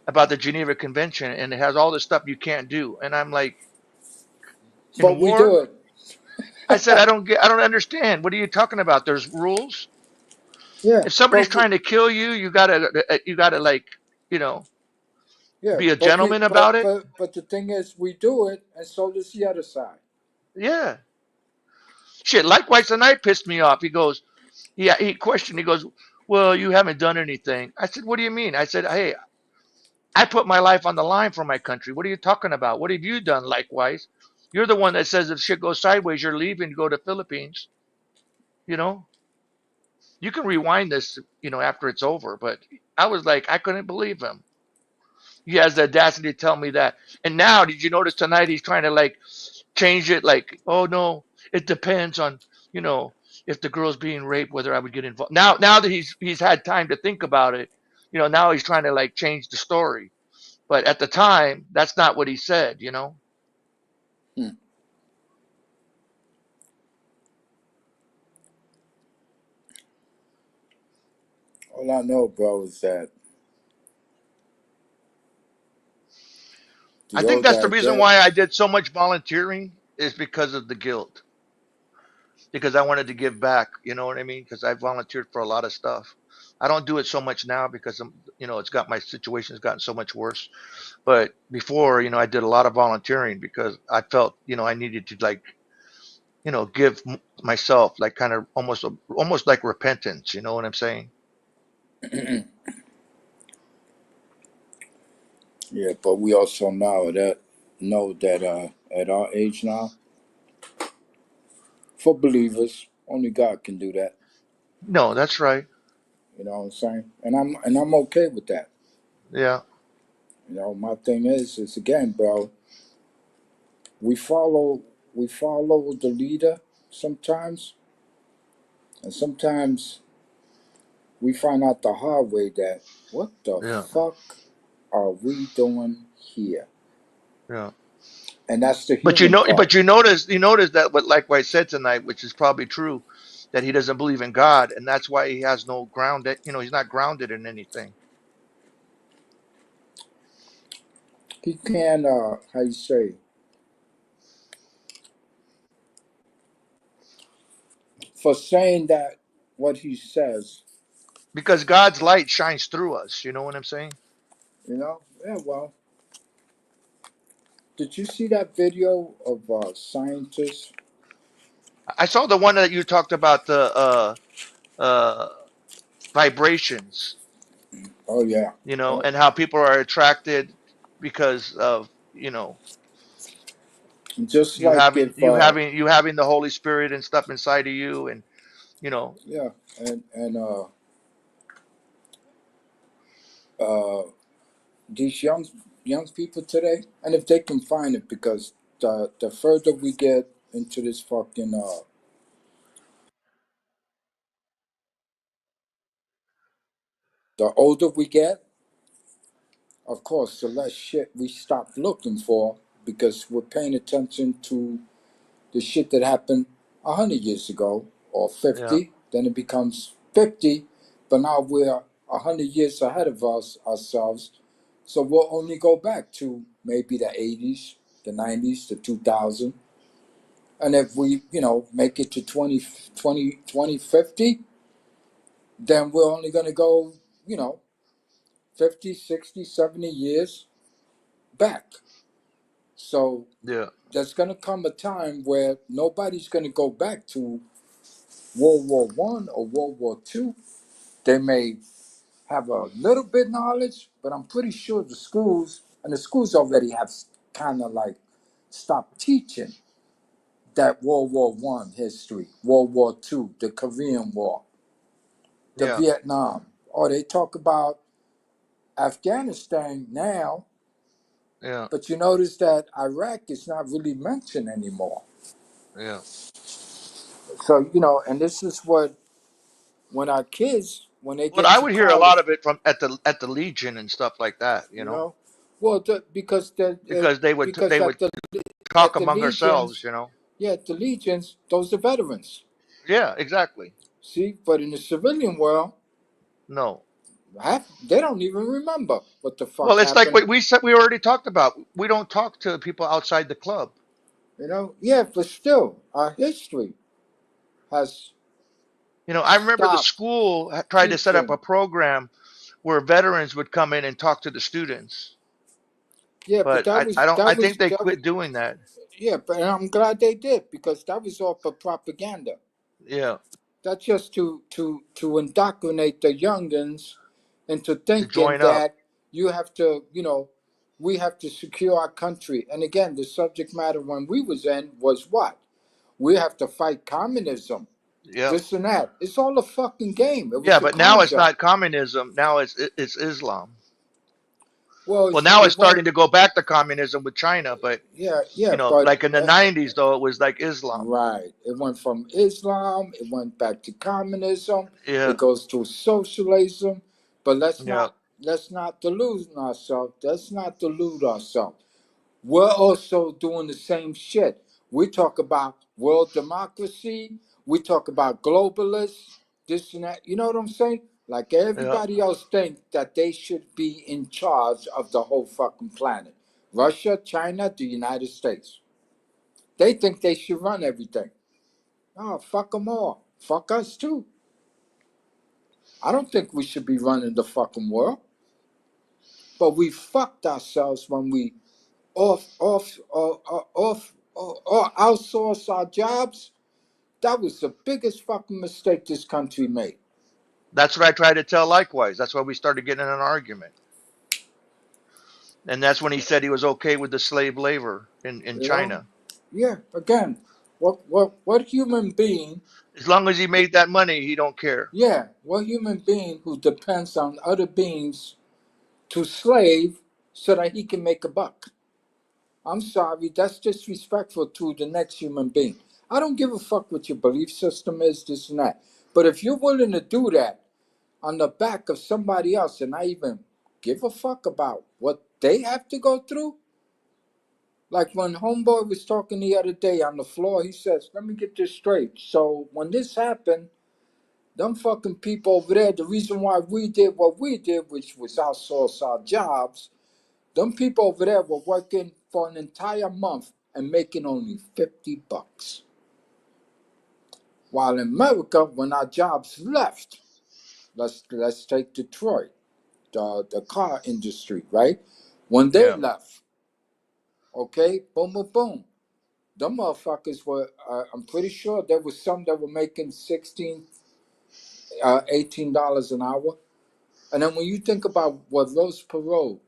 B: about the Geneva Convention, and it has all this stuff you can't do. And I'm like, in
D: but we do
B: war?
D: it.
B: I said, I don't understand. What are you talking about? There's rules.
D: Yeah,
B: If somebody's
D: but we,
B: trying to kill you, you gotta like, you know,
D: yeah,
B: be a
D: but we,
B: gentleman about it.
D: but the thing is, we do it, and so does the other side.
B: Yeah. Shit. Likewise, tonight pissed me off. He goes, yeah. He questioned. He goes, well, you haven't done anything. I said, what do you mean? I said, hey, I put my life on the line for my country. What are you talking about? What have you done likewise? You're the one that says if shit goes sideways, you're leaving to go to Philippines. You know, you can rewind this, after it's over. But I was like, I couldn't believe him. He has the audacity to tell me that. And now, did you notice tonight he's trying to like change it? Like, oh no, it depends on, you know, if the girl's being raped, whether I would get involved. Now that he's had time to think about it, now he's trying to like change the story. But at the time, that's not what he said.
D: Hmm. All I know, bro, is that
B: I
D: the
B: think
D: older
B: that's the
D: I
B: reason
D: get,
B: why I did so much volunteering is because of the guilt. Because I wanted to give back, you know what I mean? Because I volunteered for a lot of stuff. I don't do it so much now because it's got my situation's gotten so much worse. But before, I did a lot of volunteering because I felt, I needed to like, give myself like kind of almost like repentance. You know what I'm saying?
D: yeah, but we also know that at our age now, for believers, only God can do that.
B: No, that's right.
D: You know what I'm saying? And I'm okay with that.
B: Yeah,
D: You know, my thing is again, bro, we follow we follow the leader sometimes, and sometimes we find out the hard way that what the
B: yeah,
D: fuck are we doing here?
B: yeah.
D: And that's the
B: But you
D: human
B: know,
D: part.
B: but you notice that what likewise said tonight, which is probably true, that he doesn't believe in God, and that's why he has no ground. He's not grounded in anything.
D: He can how you say, for saying that what he says,
B: Because God's light shines through us. You know what I'm saying?
D: you know, yeah, well, did you see that video of scientists?
B: I saw the one that you talked about, the uh vibrations.
D: Oh yeah.
B: you know,
D: Oh,
B: and how people are attracted because of, you know,
D: just
B: you
D: like
B: having
D: if
B: you having you having the Holy Spirit and stuff inside of you, and you know,
D: yeah, and uh these young people today, and if they can find it, because the further we get into this fucking the older we get, of course, the less shit we stop looking for, because we're paying attention to the shit that happened 100 years ago or
B: yeah,
D: 50. Then it becomes 50, but now we're 100 years ahead of ourselves. So we'll only go back to maybe the 80s, the 90s, the 2000. And if we, make it to 2050, then we're only going to go, 50, 60, 70 years back. So
B: yeah,
D: there's going to come a time where nobody's going to go back to World War One or World War Two. They may have a little bit knowledge, but I'm pretty sure the schools already have kind of like stopped teaching that World War One history, World War Two, the Korean War, the
B: yeah,
D: Vietnam. Or they talk about Afghanistan now,
B: yeah,
D: but you notice that Iraq is not really mentioned anymore.
B: yeah.
D: So, and this is what, when our kids, when they
B: But
D: get
B: I
D: into
B: would hear a lot
D: college,
B: of it from at the Legion and stuff like that, you
D: you
B: know,
D: know, well,
B: because
D: because
B: they would talk
D: at the
B: among ourselves,
D: legions,
B: you know.
D: yeah, at the legions, those are veterans.
B: Yeah, exactly.
D: See, but in the civilian world,
B: No.
D: they don't even remember what the
B: Well,
D: fuck
B: it's like
D: happened.
B: what we said we already talked about. We don't talk to people outside the club.
D: Yeah, but still, our history has
B: You know, I remember the
D: stopped
B: school tried to set up
D: teaching.
B: a program where veterans would come in and talk to the students.
D: Yeah, but
B: But I don't I think they
D: that was
B: quit doing that.
D: yeah, but I'm glad they did, because that was all for propaganda.
B: Yeah,
D: That's just to indoctrinate the youngins into
B: to
D: thinking
B: join up.
D: that you have to, we have to secure our country. And again, the subject matter when we was in was what? We have to fight communism,
B: Yeah.
D: this and that. It's all a fucking game. It
B: Yeah,
D: was a
B: but now
D: con
B: it's
D: job.
B: not communism. Now it's Islam.
D: Well,
B: Well, now
D: it
B: it's
D: went,
B: starting to go back to communism with China, but
D: yeah, yeah,
B: you know,
D: but
B: like in the 90s though, it was like Islam.
D: right. It went from Islam, it went back to communism,
B: Yeah,
D: it goes to socialism. But
B: yeah,
D: let's not delude ourselves. Let's not delude ourselves. We're also doing the same shit. We talk about world democracy, we talk about globalists, this and that. You know what I'm saying? Like
B: yeah,
D: everybody else think that they should be in charge of the whole fucking planet. Russia, China, the United States. They think they should run everything. Oh, fuck them all. Fuck us too. I don't think we should be running the fucking world. But we fucked ourselves when we outsource our jobs. That was the biggest fucking mistake this country made.
B: that's what I try to tell. Likewise, that's why we started getting in an argument, and that's when he said he was okay with the slave labor in
D: You know?
B: China,
D: Yeah. Again, what human being?
B: as long as he made that money, he don't care.
D: Yeah. What human being who depends on other beings to slave so that he can make a buck? I'm sorry, that's disrespectful to the next human being. I don't give a fuck what your belief system is, this and that. But if you're willing to do that on the back of somebody else and not even give a fuck about what they have to go through, like when Homeboy was talking the other day on the floor, he says, let me get this straight. So when this happened, them fucking people over there, the reason why we did what we did, which was outsource our jobs, them people over there were working for an entire month and making only $50. While in America, when our jobs left, let's take Detroit, the car industry, right? When they
B: Yeah,
D: left, okay, boom, boom, boom. Them motherfuckers were, I'm pretty sure there was some that were making $16, $18 an hour. And then when you think about what Rose Perot,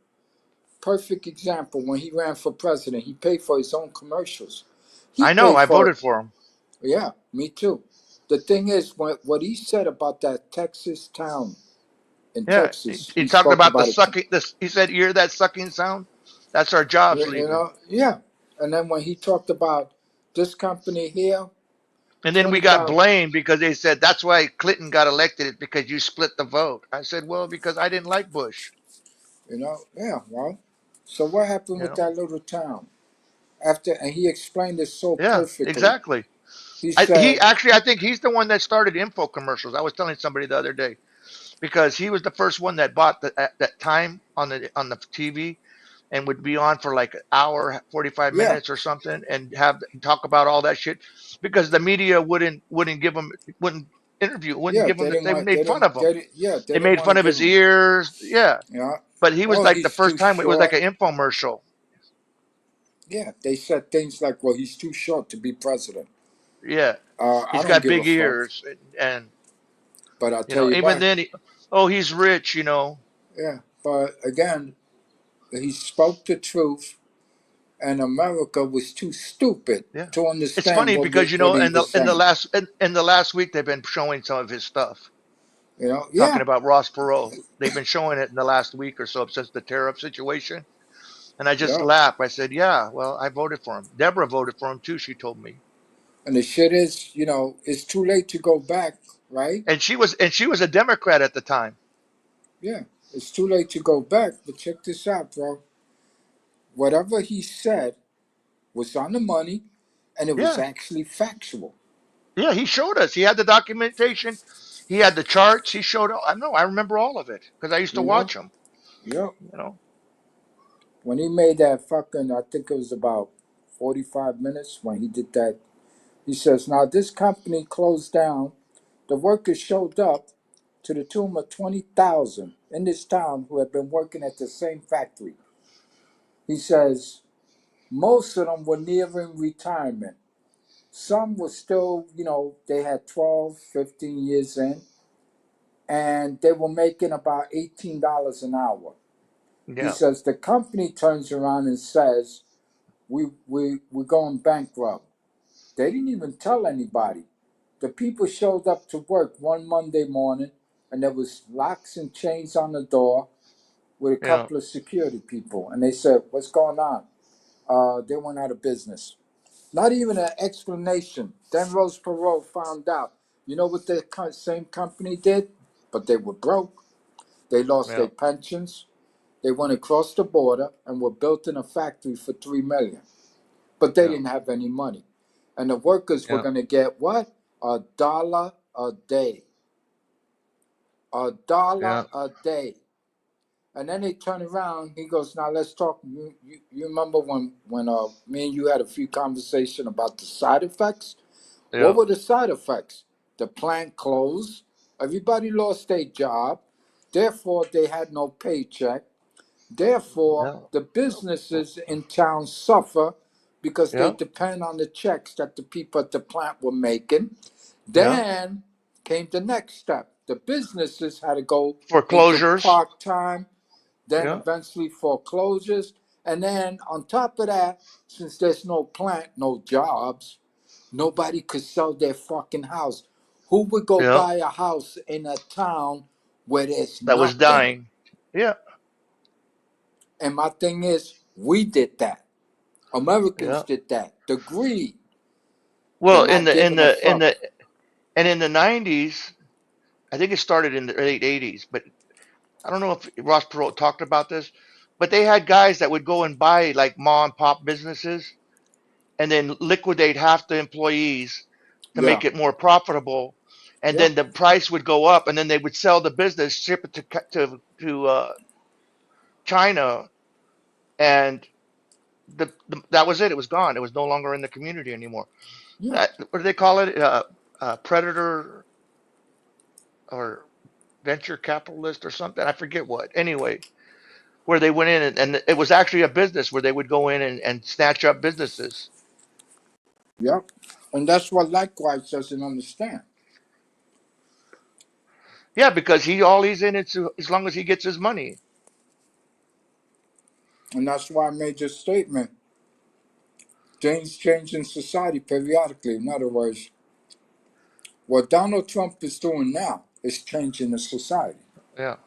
D: perfect example, when he ran for president, he paid for his own commercials. He
B: I know.
D: paid
B: I
D: for it.
B: voted for him.
D: Yeah, me too. The thing is, what he said about that Texas town in
B: Yeah,
D: Texas,
B: he
D: he
B: talked
D: spoke
B: about the
D: about it.
B: sucking. This He said, "You hear that sucking sound? That's our jobs
D: You
B: leaving."
D: know, yeah. And then when he talked about this company here,
B: And then we got
D: 20,000.
B: blamed because they said that's why Clinton got elected, is because you split the vote. I said, well, because I didn't like Bush.
D: Yeah, well. So what happened
B: You
D: with
B: know?
D: that little town? After, and he explained it so
B: Yeah,
D: perfectly.
B: exactly.
D: He
B: He
D: said,
B: actually, I think he's the one that started info commercials. I was telling somebody the other day because he was the first one that bought that time on the TV and would be on for like an hour, 45
D: yeah,
B: minutes or something, and talk about all that shit because the media wouldn't give him, wouldn't interview, wouldn't
D: yeah,
B: give him
D: they didn't
B: they
D: want,
B: made fun of him.
D: they
B: They
D: didn't
B: made
D: want to
B: fun of
D: give
B: his
D: him,
B: ears. Yeah.
D: yeah.
B: But he was
D: Oh,
B: like the
D: he's too
B: first time it was like
D: short.
B: an infomercial.
D: Yeah, they said things like, well, he's too short to be president.
B: Yeah.
D: I
B: He's
D: don't
B: got
D: give a
B: big
D: fuck.
B: ears and
D: But I'll tell you
B: even
D: what,
B: then oh, he's rich,
D: yeah. But again, he spoke the truth, and America was too stupid
B: Yeah.
D: to
B: It's
D: understand
B: funny because
D: what he
B: in
D: was saying.
B: the last week they've been showing some of his stuff.
D: Yeah,
B: Talking about Ross Perot. They've been showing it in the last week or so since the tariff situation. And I just
D: yeah.
B: laughed. I said, yeah, well, I voted for him. Deborah voted for him too, she told me.
D: And the shit is, it's too late to go back, right?
B: And she was a Democrat at the time.
D: Yeah, it's too late to go back. But check this out, bro. Whatever he said was on the money, and it was
B: Yeah.
D: actually factual.
B: Yeah, he showed us. He had the documentation. He had the charts. He showed. I know. I remember all of it because I used to
D: You know?
B: watch him.
D: Yep.
B: You know.
D: When he made that fucking, I think it was about 45 minutes when he did that. He says, now this company closed down. The workers showed up to the tune of 20,000 in this town who had been working at the same factory. He says, most of them were nearing retirement. Some were still, they had 12, 15 years in, and they were making about $18 an hour. He
B: Yeah.
D: says the company turns around and says, we're going bankrupt. They didn't even tell anybody. The people showed up to work one Monday morning, and there was locks and chains on the door with a
B: Yeah.
D: couple of security people. And they said, what's going on? They went out of business. Not even an explanation. Then Rose Perot found out. You know what the same company did? But they were broke. They lost
B: Yeah.
D: their pensions. They went across the border and were built in a factory for $3 million. But they
B: Yeah.
D: didn't have any money. And the workers were
B: Yeah.
D: going to get what? $1 a day. $1
B: Yeah.
D: a day. And then they turn around. He goes, now let's talk. You remember when me and you had a few conversation about the side effects? What
B: Yeah.
D: were the side effects? The plant closed. Everybody lost their job. Therefore, they had no paycheck. Therefore,
B: Yeah.
D: the businesses in town suffer because they
B: Yeah.
D: depend on the checks that the people at the plant were making.
B: Yeah.
D: Then came the next step. The businesses had to go into
B: Foreclosures.
D: part time, then
B: Yeah.
D: eventually foreclosures. And then on top of that, since there's no plant, no jobs, nobody could sell their fucking house. Who would go
B: Yeah.
D: buy a house in a town where there's
B: That was
D: nothing?
B: dying. Yeah.
D: And my thing is, we did that. Americans
B: Yeah.
D: did that. The greed, the
B: Well,
D: not giving a fuck.
B: in the 90s, I think it started in the late 80s, but I don't know if Ross Perot talked about this, but they had guys that would go and buy like mom and pop businesses and then liquidate half the employees to
D: Yeah,
B: make it more profitable, and
D: yeah,
B: then the price would go up, and then they would sell the business, ship it to China, and that was it. It was gone. It was no longer in the community anymore.
D: yeah,
B: What do they call it? Predator or venture capitalist or something? I forget what. Anyway, where they went in and it was actually a business where they would go in and snatch up businesses.
D: yeah. And that's what likewise doesn't understand.
B: Yeah, because all he's in it to, as long as he gets his money.
D: And that's why I made this statement. Things change in society periodically. In other words, what Donald Trump is doing now is changing the society.
B: Yeah.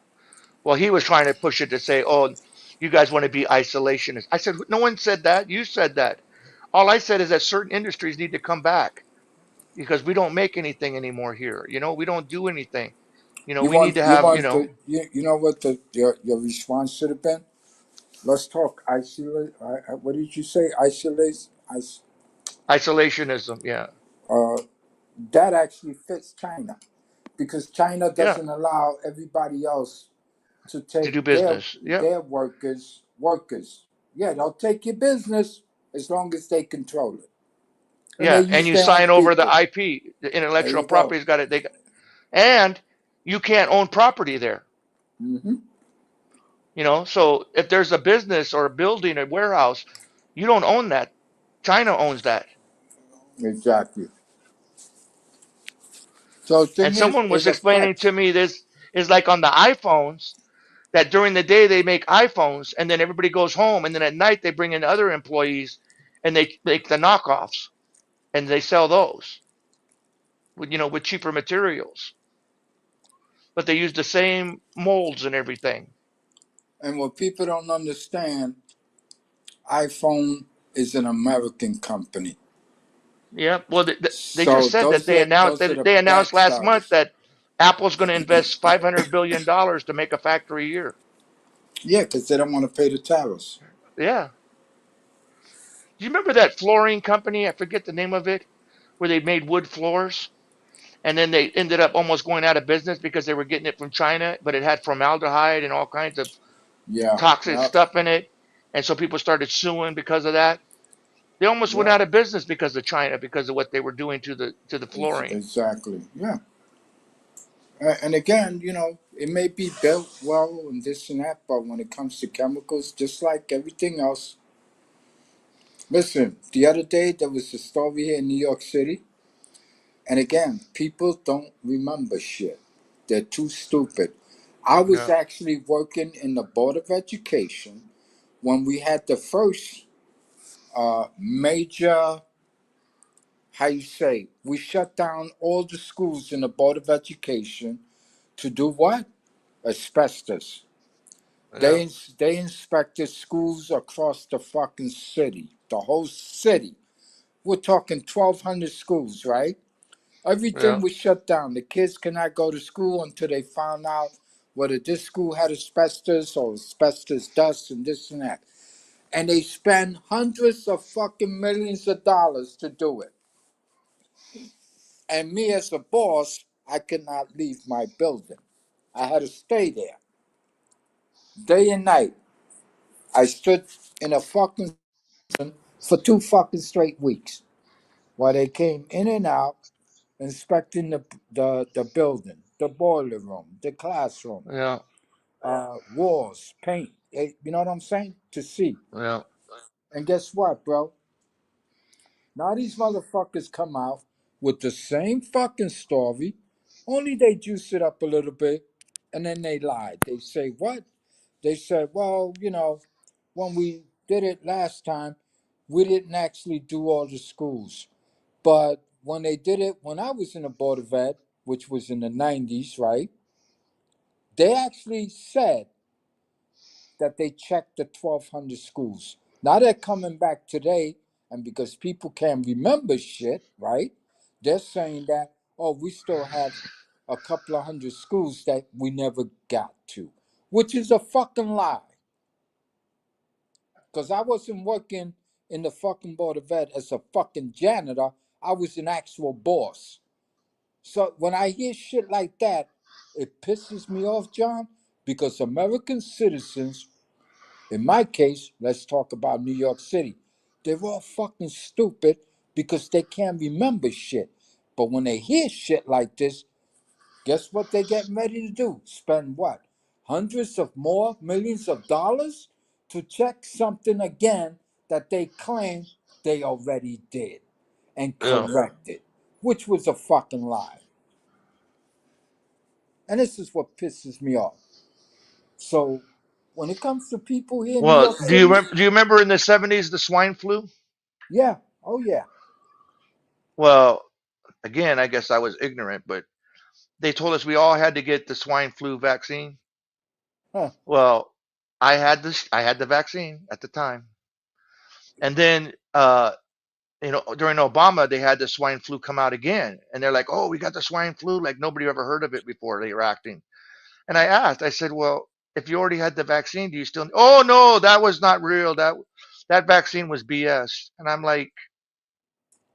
B: Well, he was trying to push it to say, "Oh, you guys want to be isolationist." I said, "No one said that. You said that. All I said is that certain industries need to come back because we don't make anything anymore here. We don't do anything. We need to
D: You
B: have,
D: want the you know what your response should have been? Let's talk isolate. What did you say? Isolate.
B: isolationism. Yeah.
D: Uh, that actually fits China because China
B: Yeah.
D: doesn't allow everybody else to
B: To do
D: take
B: business. Yep.
D: their workers. Yeah, they'll take your business as long as they control it, and they
B: Yeah. And
D: use
B: you
D: their own
B: sign over the
D: people.
B: IP, the
D: There
B: intellectual
D: you go.
B: property's got it. And you can't own property there.
D: Hmm.
B: So if there's a business or a building, a warehouse, you don't own that. China owns that.
D: Exactly. So the
B: And
D: thing is,
B: someone
D: it
B: was explaining
D: affects.
B: to me this is like on the iPhones that during the day they make iPhones and then everybody goes home and then at night they bring in other employees and they make the knockoffs and they sell those with cheaper materials. But they use the same molds and everything.
D: And what people don't understand, iPhone is an American company.
B: Yeah. Well, they just
D: So
B: said that they announced
D: those are
B: that
D: the
B: they announced last month
D: backstarters.
B: that Apple's going to invest $500 billion to make a factory a year.
D: Yeah, because they don't want to pay the tariffs.
B: Yeah. Do you remember that flooring company? I forget the name of it, where they made wood floors, and then they ended up almost going out of business because they were getting it from China, but it had formaldehyde and all kinds of
D: Yeah,
B: toxic
D: yeah,
B: stuff in it, and so people started suing because of that. They almost went
D: yeah.
B: out of business because of China because of what they were doing to the flooring.
D: Exactly. Yeah. And again, it may be built well and this and that, but when it comes to chemicals, just like everything else. Listen, the other day there was a story here in New York City, and again, people don't remember shit. They're too stupid. I was
B: Yeah,
D: actually working in the Board of Education when we had the first major, how you say, we shut down all the schools in the Board of Education to do what? Asbestos.
B: yeah,
D: They inspected schools across the fucking city, the whole city. We're talking 1,200 schools, right? Everything
B: yeah,
D: was shut down. The kids cannot go to school until they found out whether this school had asbestos or asbestos dust and this and that. And they spend hundreds of fucking millions of dollars to do it. And me as a boss, I could not leave my building. I had to stay there day and night. I stood in a fucking for 2 fucking straight weeks while they came in and out inspecting the building, the boiler room, the classroom,
B: yeah,
D: walls, paint. You know what I'm saying? To see.
B: yeah,
D: And guess what, bro? Now these motherfuckers come out with the same fucking story, only they juice it up a little bit, and then they lie. They say what? They said, well, when we did it last time, we didn't actually do all the schools. But when they did it, when I was in the Board of Ed, which was in the 90s, right? They actually said that they checked the 1,200 schools. Now they're coming back today, and because people can't remember shit, right? They're saying that, oh, we still have a couple of hundred schools that we never got to, which is a fucking lie. Because I wasn't working in the fucking Board of Ed as a fucking janitor, I was an actual boss. So when I hear shit like that, it pisses me off, John, because American citizens, in my case, let's talk about New York City, they're all fucking stupid because they can't remember shit. But when they hear shit like this, guess what they get ready to do? Spend what? Hundreds of more millions of dollars to check something again that they claim they already did and
B: yeah.
D: corrected, which was a fucking lie. And this is what pisses me off. So when it comes to people here in New
B: Well,
D: York City,
B: do you remember in the 70s the swine flu?
D: yeah, oh yeah,
B: Well, again, I guess I was ignorant, but they told us we all had to get the swine flu vaccine.
D: huh?
B: Well, I had the vaccine at the time. And then during Obama they had the swine flu come out again, and they're like, "Oh, we got the swine flu," like nobody ever heard of it before. They were acting. And I said, "Well, if you already had the vaccine, do you still?" "Oh, no, that was not real. That vaccine was BS." And I'm like,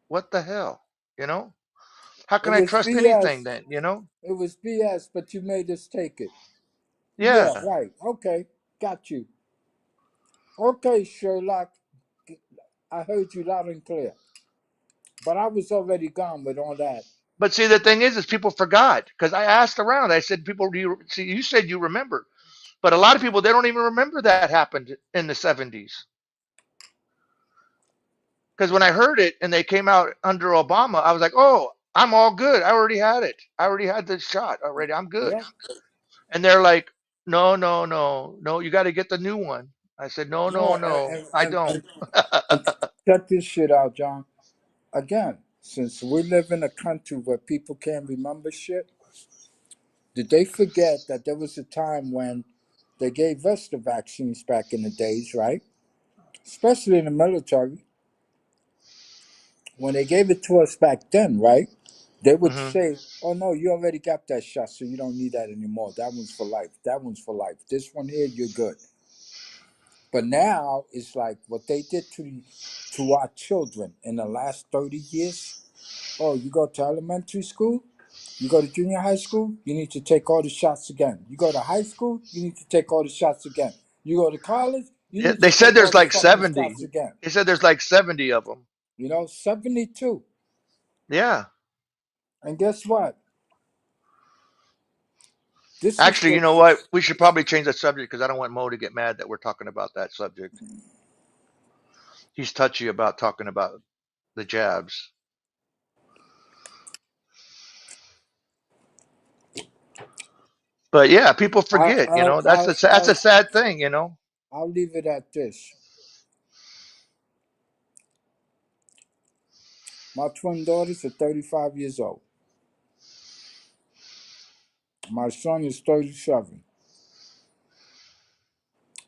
B: "What the hell?" You know? How
D: It
B: can I
D: was
B: trust anything
D: BS.
B: then, you know?
D: It was BS, but you made us take it. Yeah,
B: Yeah.
D: right. Okay, got you. Okay, Sherlock, I heard you loud and clear. But I was already gone with all that.
B: But see, the thing is people forgot because I asked around. I said, "People, do you see?" You said you remember, but a lot of people they don't even remember that happened in the 70s. Because when I heard it and they came out under Obama, I was like, "Oh, I'm all good. I already had it. I already had the shot already. I'm good."
D: Yeah.
B: And they're like, "No, no, no, no. You got to get the new one." I said, "No,
D: No,
B: no, no. I don't."
D: and check this shit out, John. Again, since we live in a country where people can't remember shit, did they forget that there was a time when they gave us the vaccines back in the days, right? Especially in the military. When they gave it to us back then, right? They would
B: Hmm.
D: say, "Oh no, you already got that shot, so you don't need that anymore. That one's for life. That one's for life. This one here, you're good." But now it's like what they did to our children in the last 30 years. Oh, you go to elementary school, you go to junior high school, you need to take all the shots again. You go to high school, you need to take all the shots again. You go to college, you
B: Yeah,
D: need to
B: they said
D: take all
B: there's
D: the
B: like
D: fucking
B: 70.
D: shots again.
B: They said there's like 70 of them.
D: 72.
B: Yeah.
D: And guess what? This is
B: Actually, you
D: what
B: know what? We should probably change the subject because I don't want Mo to get mad that we're talking about that subject. He's touchy about talking about the jabs. But yeah, people
D: I,
B: forget,
D: I'll,
B: that's
D: I'll,
B: that's a
D: I'll,
B: sad thing.
D: I'll leave it at this. My twin daughters are 35 years old. My son is 37.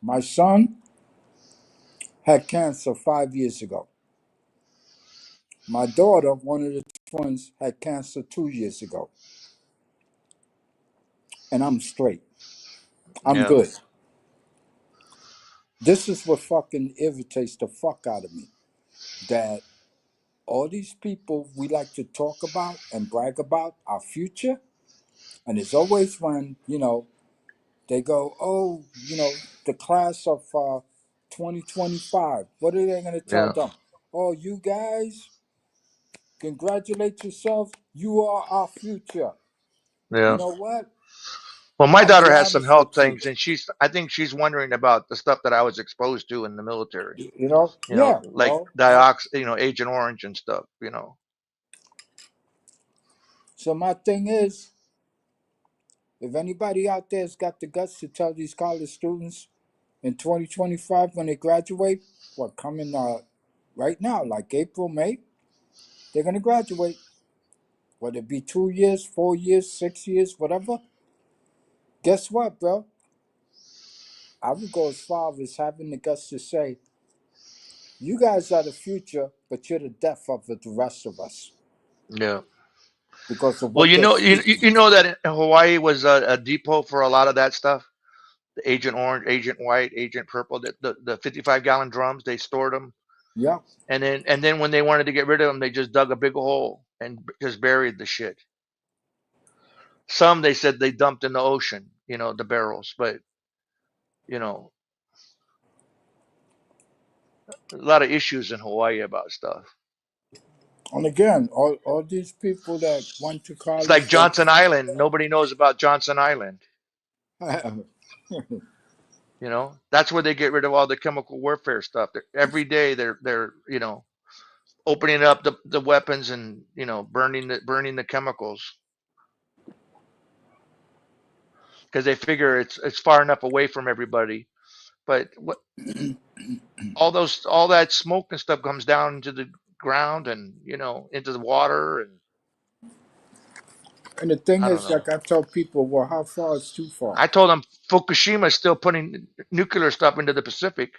D: My son had cancer 5 years ago. My daughter, one of the twins, had cancer 2 years ago. And I'm straight. I'm
B: Yeah.
D: good. This is what fucking irritates the fuck out of me. That all these people we like to talk about and brag about our future, and it's always when, they go, "Oh, the class of 2025." What are they going to tell
B: Yeah.
D: them? "Oh, you guys, congratulate yourself. You are our future." You
B: Yeah.
D: know what?
B: Well, my
D: I'll be
B: daughter has some
D: honest
B: health
D: with you.
B: things, and I think she's wondering about the stuff that I was exposed to in the military.
D: Yeah.
B: Like
D: Well,
B: Agent Orange and stuff.
D: so my thing is, if anybody out there's got the guts to tell these college students in 2025 when they graduate, what coming right now, like April, May, they're gonna graduate. Whether it be 2 years, 4 years, 6 years, whatever. Guess what, bro? I would go as far as having the guts to say, you guys are the future, but you're the death of the rest of us
B: Yeah.
D: because of
B: Well,
D: what they're
B: you
D: speaking.
B: know that Hawaii was a depot for a lot of that stuff. The Agent Orange, Agent White, Agent Purple, the 55-gallon drums, they stored them,
D: Yeah.
B: and then when they wanted to get rid of them, they just dug a big hole and just buried the shit. Some they said they dumped in the ocean, the barrels, but you know, a lot of issues in Hawaii about stuff.
D: And again, all these people that went to
B: It's like
D: college,
B: Johnson Island. Nobody knows about Johnson Island.
D: they,
B: That's where they get rid of all the chemical warfare stuff. Every day they're opening up the weapons and burning the chemicals. because they figure it's far enough away from everybody. But what all that smoke and stuff comes down into the ground and into the water, and
D: And the thing
B: I don't
D: is,
B: know.
D: like I tell people, well, how far is too far?
B: I told them Fukushima is still putting nuclear stuff into the Pacific.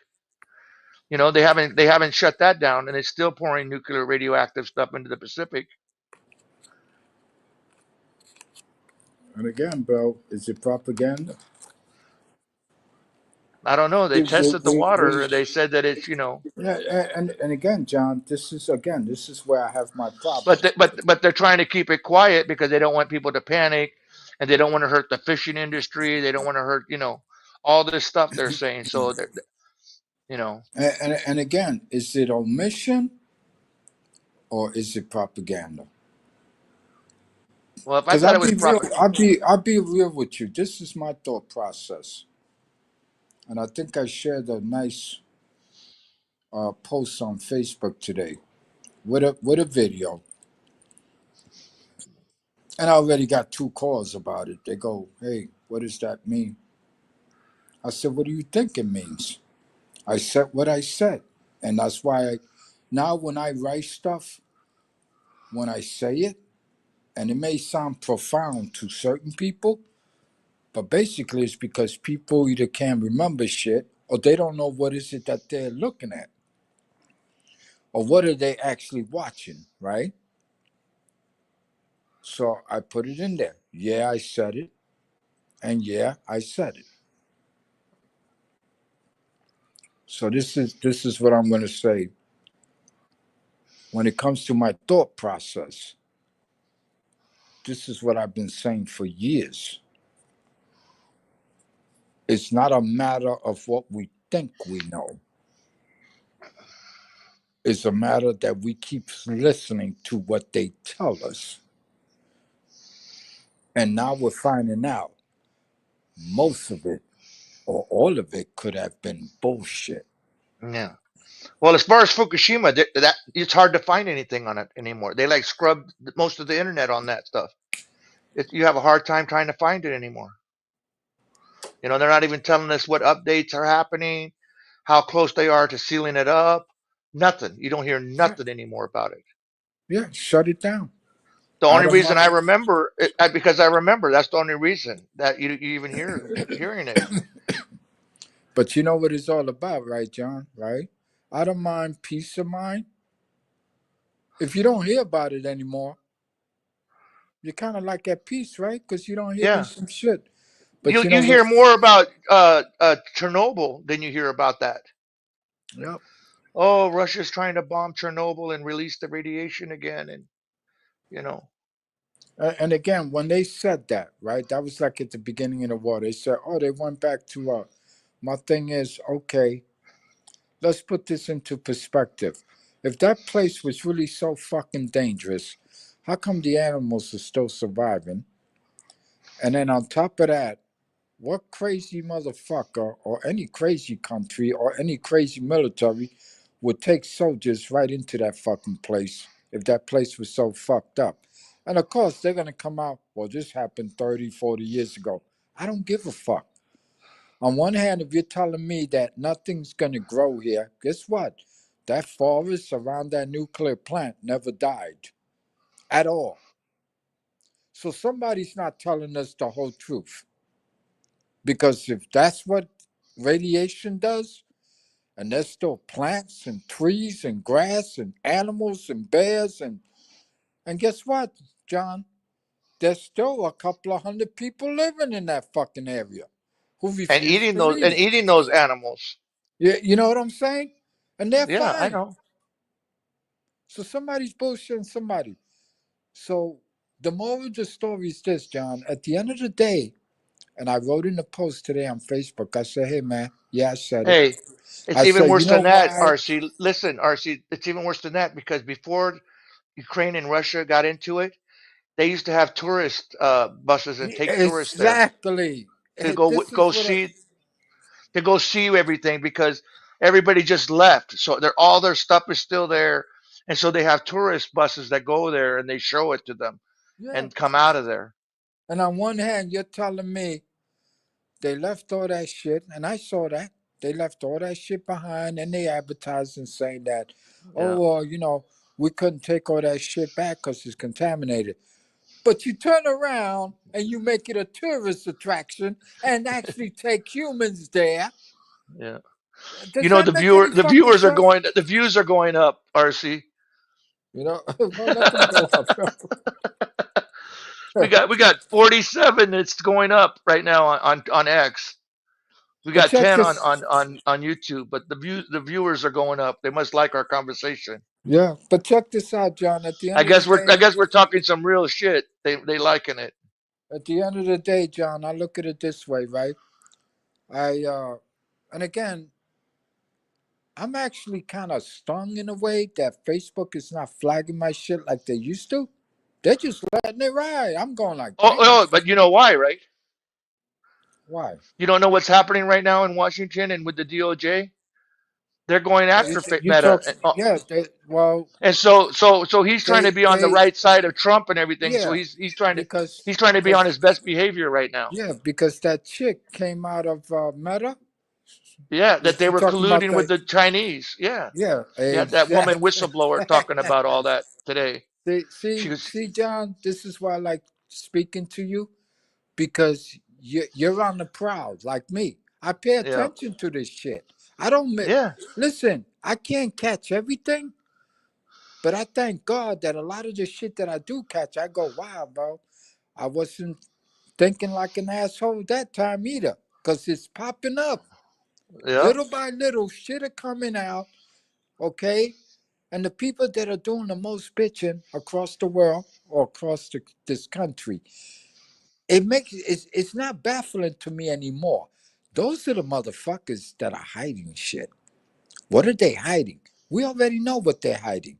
B: They haven't shut that down, and it's still pouring nuclear radioactive stuff into the Pacific.
D: And again, bro, is it propaganda?
B: I don't know. They tested the water,
D: We
B: and they said that it's
D: yeah, and again, John, this is where I have my
B: but
D: problem.
B: but they're trying to keep it quiet because they don't want people to panic, and they don't want to hurt the fishing industry. They don't want to hurt all this stuff they're saying. So you know,
D: And again, is it omission or is it propaganda?
B: well, if I
D: Because
B: thought
D: I'll
B: it was
D: be real,
B: proper,
D: I'll be real with you. This is my thought process, and I think I shared a nice post on Facebook today with a video, and I already got 2 calls about it. They go, "Hey, what does that mean?" I said, "What do you think it means?" I said what I said, and that's why now when I write stuff, when I say it, and it may sound profound to certain people, but basically it's because people either can't remember shit or they don't know what is it that they're looking at or what are they actually watching, right? So I put it in there. Yeah, I said it, and yeah, I said it. So this is what I'm going to say when it comes to my thought process. This is what I've been saying for years. It's not a matter of what we think we know. It's a matter that we keep listening to what they tell us. And now we're finding out most of it or all of it could have been bullshit.
B: yeah. Well, as far as Fukushima, that it's hard to find anything on it anymore. They like scrubbed most of the internet on that stuff. You have a hard time trying to find it anymore. They're not even telling us what updates are happening, how close they are to sealing it up. Nothing. You don't hear
D: Yeah,
B: nothing anymore about it.
D: yeah, shut it down.
B: The
D: Out
B: only
D: of
B: reason I
D: mind.
B: remember it, because I remember that's the only reason that you even hearing it.
D: But you know what it's all about, right, John? Right? Out of mind, peace of mind. If you don't hear about it anymore, you're kind of like at peace, right? Because you don't hearing
B: Yeah,
D: some shit. But
B: you
D: you know
B: you
D: what?
B: hear more about Chernobyl than you hear about that.
D: Yep.
B: Oh, Russia's trying to bomb Chernobyl and release the radiation again, and you know,
D: And again, when they said that, right, that was like at the beginning of the war. They said, "Oh, they went back to." My thing is, okay, let's put this into perspective. If that place was really so fucking dangerous, how come the animals are still surviving? And then on top of that, what crazy motherfucker or any crazy country or any crazy military would take soldiers right into that fucking place if that place was so fucked up? And of course, they're going to come out, well, this happened 30, 40 years ago. I don't give a fuck. On one hand, if you're telling me that nothing's going to grow here, guess what? That forest around that nuclear plant never died at all. So somebody's not telling us the whole truth. Because if that's what radiation does, and there's still plants and trees and grass and animals and bears and guess what, John? There's still a couple of hundred people living in that fucking area who
B: and
D: refuse
B: eating
D: to
B: those and
D: leave.
B: eating those animals.
D: You know what I'm saying? And they're
B: Yeah, I
D: fine.
B: know.
D: So somebody's bullshitting somebody. So the moral of the story is this, John. At the end of the day, and I wrote in the post today on Facebook, I said, hey man, yeah, I said it.
B: Hey, it's
D: I
B: even
D: said, you
B: worse
D: know
B: than that,
D: why?
B: RC. Listen, RC, it's even worse than that because before Ukraine and Russia got into it, they used to have tourist buses and take tourists there
D: Exactly.
B: to go
D: This is
B: go
D: what I,
B: see everything because everybody just left. So all their stuff is still there, and so they have tourist buses that go there and they show it to them
D: yeah.
B: and come out of there.
D: And on one hand, you're telling me they left all that shit, and I saw that. They left all that shit behind, and they advertised and saying that, oh,
B: Yeah.
D: well, we couldn't take all that shit back because it's contaminated. But you turn around and you make it a tourist attraction and actually take humans there.
B: Yeah.
D: Does that make any
B: The
D: fucking
B: viewers are
D: sense?
B: going, the views are going up, RC.
D: Well, let them go up.
B: We got 47 that's going up right now on X. We
D: But
B: got
D: check
B: 10
D: this.
B: on YouTube, but the viewers are going up. They must like our conversation.
D: Yeah, but check this out, John. At the
B: I
D: end of the
B: guess
D: day,
B: we're talking some real shit. They liking it.
D: John, I look at it this way, right? And again, I'm actually kind of stung in a way that Facebook is not flagging my shit like they used to. They're just letting it ride. I'm going like, damn,
B: But you know why, right?
D: why?
B: You don't know what's happening right now in Washington and with the DOJ. They're going after
D: You
B: Meta,
D: talk, yeah.
B: and so he's trying to be on the
D: They,
B: right side of Trump and everything. So
D: yeah, because,
B: he's trying to be on his best behavior right now.
D: yeah, because that chick came out of Meta.
B: Yeah, that they
D: She
B: were
D: talking about
B: colluding with
D: that.
B: the Chinese. Yeah,
D: Yeah,
B: yeah, that woman
D: exactly.
B: whistleblower talking about all that today. She was,
D: See, John. This is why I like speaking to you because you're on the prowl like me. I pay
B: yeah,
D: attention to this shit. I don't
B: yeah,
D: listen. I can't catch everything, but I thank God that a lot of the shit that I do catch, I go, wow, bro. I wasn't thinking like an asshole that time either, cause it's popping up
B: yeah.
D: little by little. Shit are coming out, okay. And the people that are doing the most bitching across the world or across this country, it's not baffling to me anymore. Those are the motherfuckers that are hiding shit. What are they hiding? We already know what they're hiding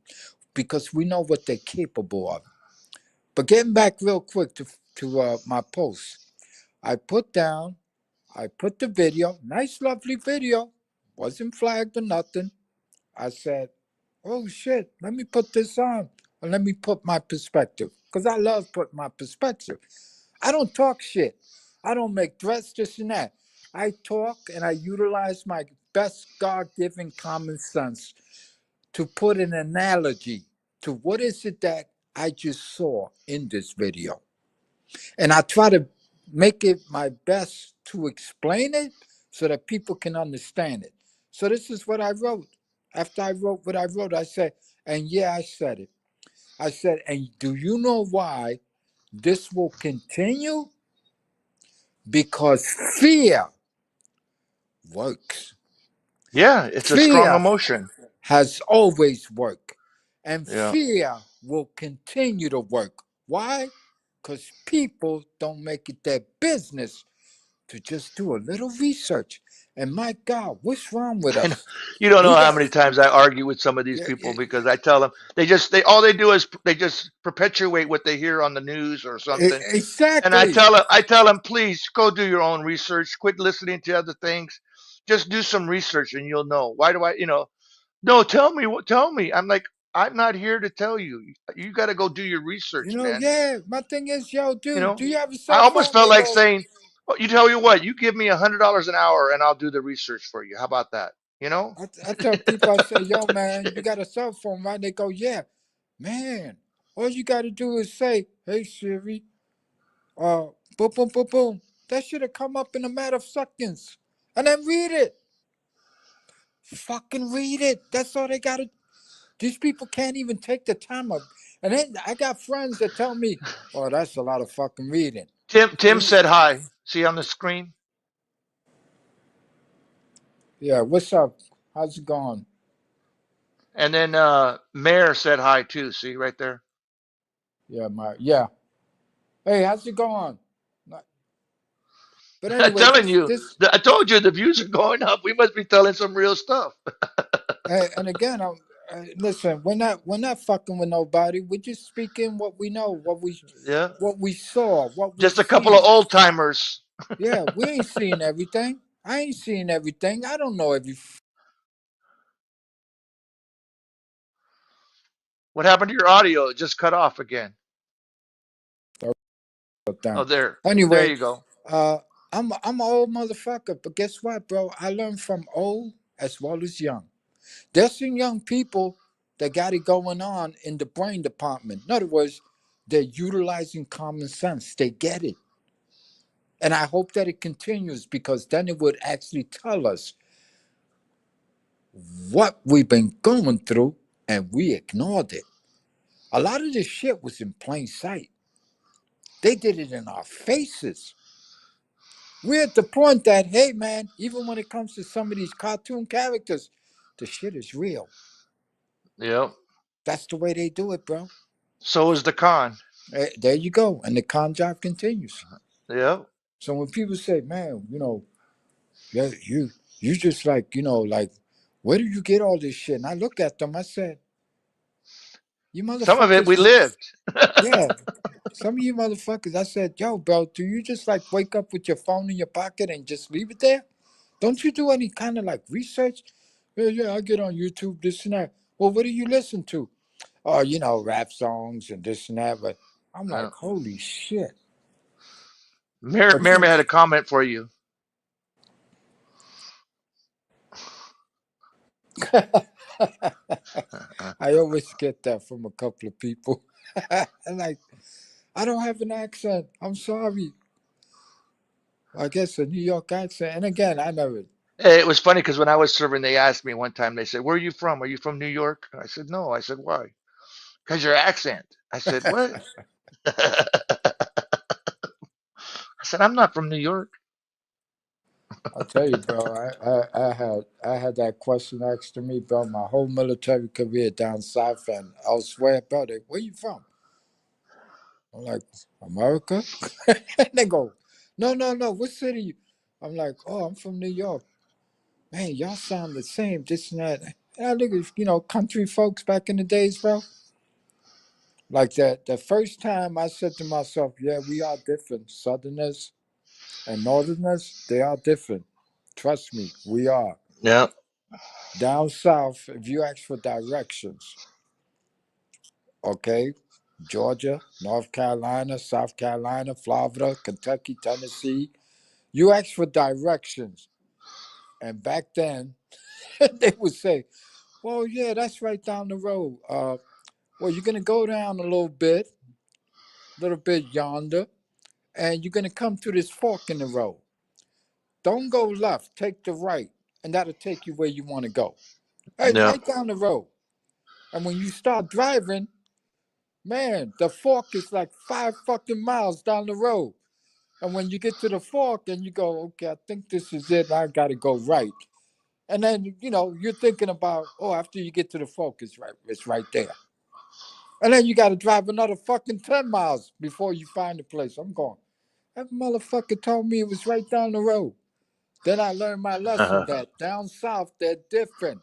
D: because we know what they're capable of. But getting back real quick to my post, I put the video, nice lovely video, wasn't flagged or nothing. I said, oh shit, let me put this on and let me put my perspective. Because I love putting my perspective. I don't talk shit. I don't make threats, this and that. I talk and I utilize my best God given common sense to put an analogy to what is it that I just saw in this video. And I try to make it my best to explain it so that people can understand it. So this is what I wrote. After I wrote what I wrote, I said, and yeah, I said it. I said, and do you know why this will continue? Because fear works.
B: Yeah, it's a strong
D: Fear
B: emotion.
D: has always worked. And
B: Yeah.
D: fear will continue to work. Why? Because people don't make it their business to just do a little research. And my God, what's wrong with
B: I know.
D: us?
B: You don't know
D: We
B: how
D: got
B: many times I argue with some of these
D: yeah,
B: people because I tell them they all they do is they just perpetuate what they hear on the news or something. And
D: exactly.
B: I tell them, please go do your own research. Quit listening to other things. Just do some research and you'll know. Why do no, tell me. I'm like, I'm not here to tell you. You got to go do your research, man.
D: Yeah, my thing is, yo,
B: You
D: dude,
B: know,
D: do you have a
B: I
D: cell
B: almost
D: phone?
B: felt
D: They
B: like
D: go,
B: saying, well, you tell you what, you give me $100 an hour and I'll do the research for you. How about that? You know?
D: I tell people, I say, yo, man, you got a cell phone, right? They go, yeah. Man, all you got to do is say, hey, Siri, boom, boom, boom, boom. That should have come up in a matter of seconds. And then read it. Fucking read it. That's all they got to. These people can't even take the time up. And then I got friends that tell me, oh, that's a lot of fucking reading.
B: Tim said hi. See on the screen?
D: Yeah, what's up? How's it going?
B: And then Mayor said hi too. See right there?
D: Yeah. Hey, how's it going? But
B: I'm
D: anyway,
B: telling you, I told you the views are going up. We must be telling some real stuff.
D: and again, listen, we're not fucking with nobody. We're just speaking what we know,
B: Yeah.
D: what we saw, what we
B: Just a couple of
D: seen.
B: old timers.
D: Yeah, we ain't seeing everything. I ain't seeing everything. I don't know every
B: What happened to your audio? It just cut off again.
D: thing.
B: Oh, there. There
D: Anyway,
B: you go.
D: uh, I'm an old motherfucker, but guess what, bro? I learned from old as well as young. There's some young people that got it going on in the brain department. In other words, they're utilizing common sense. They get it. And I hope that it continues because then it would actually tell us what we've been going through and we ignored it. A lot of this shit was in plain sight. They did it in our faces. We're at the point that, hey, man, even when it comes to some of these cartoon characters, the shit is real.
B: Yep.
D: That's the way they do it, bro.
B: So is the con.
D: There you go. And the con job continues.
B: Yep.
D: So when people say, man, yeah, you just like, like, where do you get all this shit? And I look at them, I said, you
B: Some of it we
D: motherfuckers,
B: lived.
D: yeah, some of you motherfuckers, I said, yo, bro, do you just like wake up with your phone in your pocket and just leave it there? Don't you do any kind of like research? Yeah, I get on YouTube, this and that. Well, what do you listen to? Oh, rap songs and this and that. But I'm like,
B: Yeah.
D: holy shit.
B: Merriman had a comment for you.
D: I always get that from a couple of people. And like, I don't have an accent. I'm sorry. I guess a New York accent. And again, I never.
B: It was funny because when I was serving, they asked me one time, they said, "Where are you from? Are you from New York?" I said, "No." I said, "Why?" "Because your accent." I said, "What?" I said, "I'm not from New York."
D: I'll tell you, bro. I had that question asked to me, bro. My whole military career down south and elsewhere, bro. Where you from? I'm like, America. And they go, no, no, no. What city? I'm like, oh, I'm from New York. Man, y'all sound the same. This and that. And I look at country folks back in the days, bro. Like that. The first time I said to myself, yeah, we are different. Southerners and Northerners, they are different. Trust me, we are.
B: Yeah.
D: Down south, if you ask for directions, okay, Georgia, North Carolina, South Carolina, Florida, Kentucky, Tennessee, you ask for directions. And back then, they would say, well, yeah, that's right down the road. Well, you're going to go down a little bit yonder, and you're going to come to this fork in the road. Don't go left, take the right, and that'll take you where you want to go. Hey, it's
B: Yeah.
D: right down the road. And when you start driving, man, the fork is like 5 fucking miles down the road. And when you get to the fork and you go, okay, I think this is it, I got to go right. And then, you're thinking about, oh, after you get to the fork, it's right there. And then you got to drive another fucking 10 miles before you find the place. I'm going, that motherfucker told me it was right down the road. Then I learned my lesson that down south, they're different.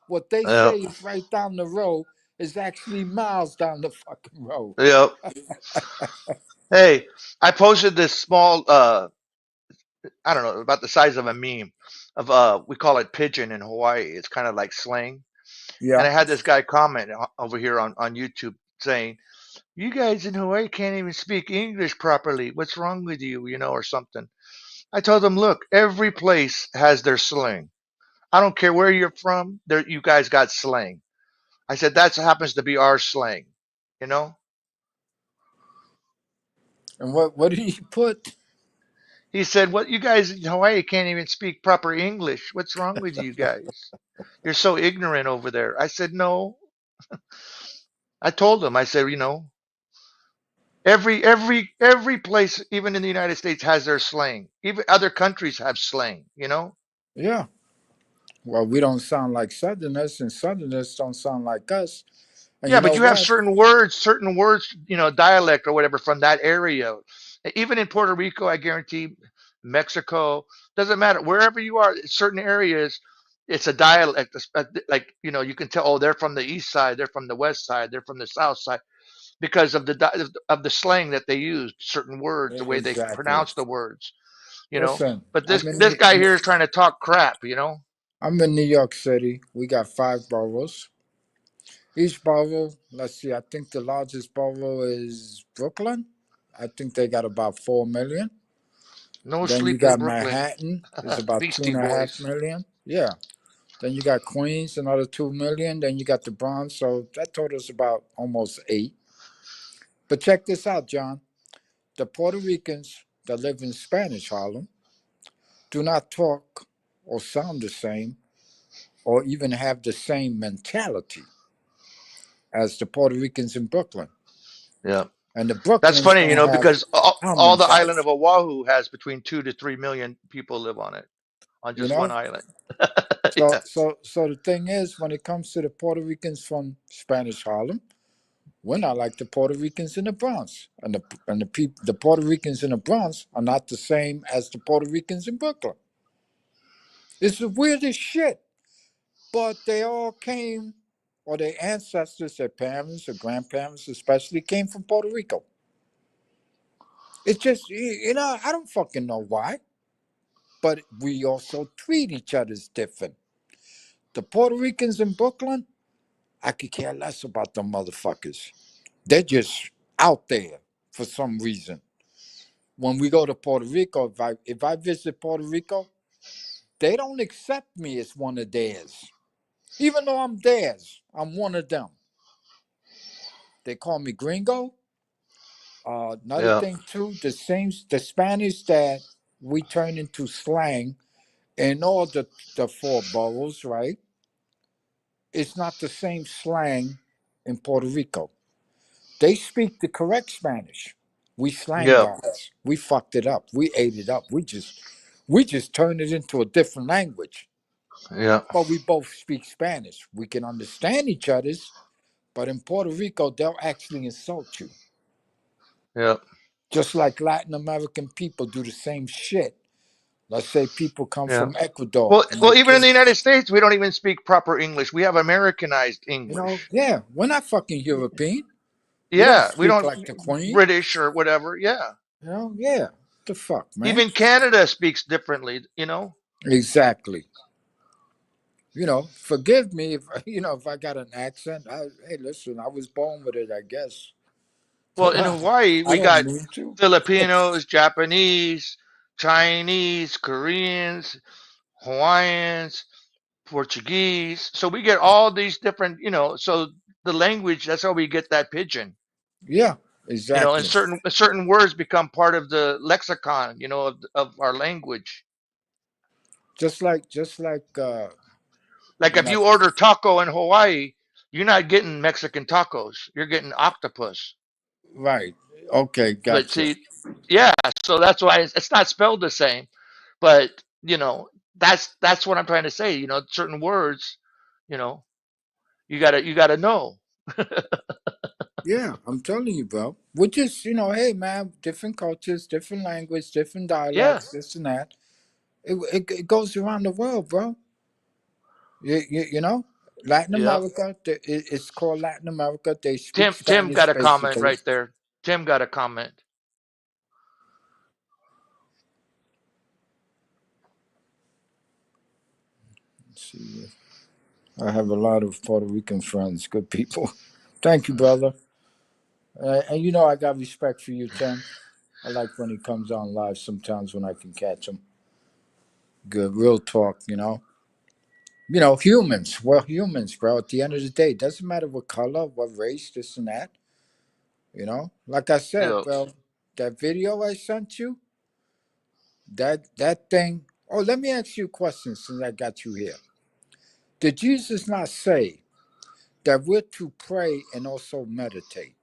D: What they
B: Yep.
D: say is right down the road is actually miles down the fucking road.
B: Yep. Hey, I posted this small, I don't know, about the size of a meme of, we call it pigeon in Hawaii. It's kind of like slang. And
D: Yeah.
B: I had this guy comment over here on YouTube saying, "You guys in Hawaii can't even speak English properly. What's wrong with you?" Or something. I told him, "Look, every place has their slang. I don't care where you're from. There, you guys got slang." I said, "That happens to be our slang." You know?
D: And what did he put?
B: He said, "What, you guys in Hawaii can't even speak proper English. What's wrong with you guys? You're so ignorant over there." I said, "No." I told him, I said, every place, even in the United States, has their slang. Even other countries have slang.
D: Yeah. Well, we don't sound like Southerners, and Southerners don't sound like us. And you
B: Yeah,
D: know
B: but you have
D: what?
B: certain words, dialect or whatever from that area. Even in Puerto Rico, I guarantee, Mexico, doesn't matter. Wherever you are, certain areas, it's a dialect. Like, you can tell, oh, they're from the east side, they're from the west side, they're from the south side, because of the slang that they use, certain words, the way they
D: Exactly.
B: pronounce the words. you know.
D: Listen,
B: But this guy here is trying to talk crap.
D: I'm in New York City. We got 5 boroughs. Each borough, let's see, I think the largest borough is Brooklyn. I think they got about 4 million.
B: No
D: Then you
B: sleep in
D: got
B: Brooklyn.
D: Manhattan, is about two
B: Beastie
D: and a half
B: Boys.
D: million. Yeah. Then you got Queens, another 2 million. Then you got the Bronx. So that totals about almost 8. But check this out, John. The Puerto Ricans that live in Spanish Harlem do not talk or sound the same or even have the same mentality as the Puerto Ricans in Brooklyn.
B: Yeah.
D: And the
B: That's
D: Brooklyns
B: funny,
D: don't have
B: because
D: our
B: all the island
D: mentality.
B: of Oahu has between 2 to 3 million people live on it, on
D: You
B: just one
D: know?
B: island.
D: So
B: Yeah.
D: so the thing is, when it comes to the Puerto Ricans from Spanish Harlem, we're not like the Puerto Ricans in the Bronx. The Puerto Ricans in the Bronx are not the same as the Puerto Ricans in Brooklyn. It's the weirdest shit. But they all came, or their ancestors, their parents, or grandparents especially, came from Puerto Rico. It's just, I don't fucking know why. But we also treat each other different. The Puerto Ricans in Brooklyn, I could care less about them motherfuckers. They're just out there for some reason. When we go to Puerto Rico, if I visit Puerto Rico, they don't accept me as one of theirs. Even though I'm theirs, I'm one of them. They call me gringo. Another
B: Yeah.
D: thing too, the Spanish that we turn into slang in all the 4 boroughs, right? It's not the same slang in Puerto Rico. They speak the correct Spanish. We slang
B: Yeah.
D: guys. We fucked it up. We ate it up. We just turned it into a different language.
B: Yeah.
D: But we both speak Spanish. We can understand each other's, but in Puerto Rico, they'll actually insult you.
B: Yeah.
D: Just like Latin American people do the same shit. Let's say people come
B: Yeah.
D: from Ecuador
B: Well,
D: and
B: well,
D: they
B: even in
D: came,
B: the United States, we don't even speak proper English. We have Americanized English.
D: yeah, we're not fucking European. We don't
B: Yeah, we
D: speak
B: don't
D: like the Queen.
B: British or whatever. Yeah.
D: Yeah. What the fuck, man?
B: Even Canada speaks differently.
D: Exactly. Forgive me if if I got an accent. Hey, listen, I was born with it, I guess.
B: Well, in Hawaii,
D: I
B: we
D: don't
B: got
D: mean to.
B: Filipinos, Japanese, Chinese, Koreans, Hawaiians, Portuguese. So we get all these different. So the language, that's how we get that pidgin.
D: Yeah,
B: And
D: exactly.
B: certain words become part of the lexicon, of our language.
D: Just like
B: Like
D: when
B: if
D: I
B: you order taco in Hawaii, you're not getting Mexican tacos. You're getting octopus.
D: right. Okay,
B: But
D: gotcha.
B: see, yeah, so that's why it's not spelled the same. But that's what I'm trying to say. Certain words, you know, you gotta know.
D: Yeah, I'm telling you, bro. We're just, hey, man, different cultures, different language, different
B: Yeah,
D: dialects, this and that. It goes around the world, bro. You know, Latin
B: yeah.
D: America, it's called Latin America. They speak
B: Tim got
D: Spanish,
B: a comment
D: basically.
B: right there. Tim got a comment.
D: Let's see. I have a lot of Puerto Rican friends, good people. Thank you, brother. And I got respect for you, Tim. I like when he comes on live sometimes when I can catch him. Good, real talk, humans. We're humans, bro. At the end of the day, it doesn't matter what color, what race, this and that. Like I said,
B: Yeah,
D: bro, that video I sent you, that thing. Oh, let me ask you a question since I got you here. Did Jesus not say that we're to pray and also meditate?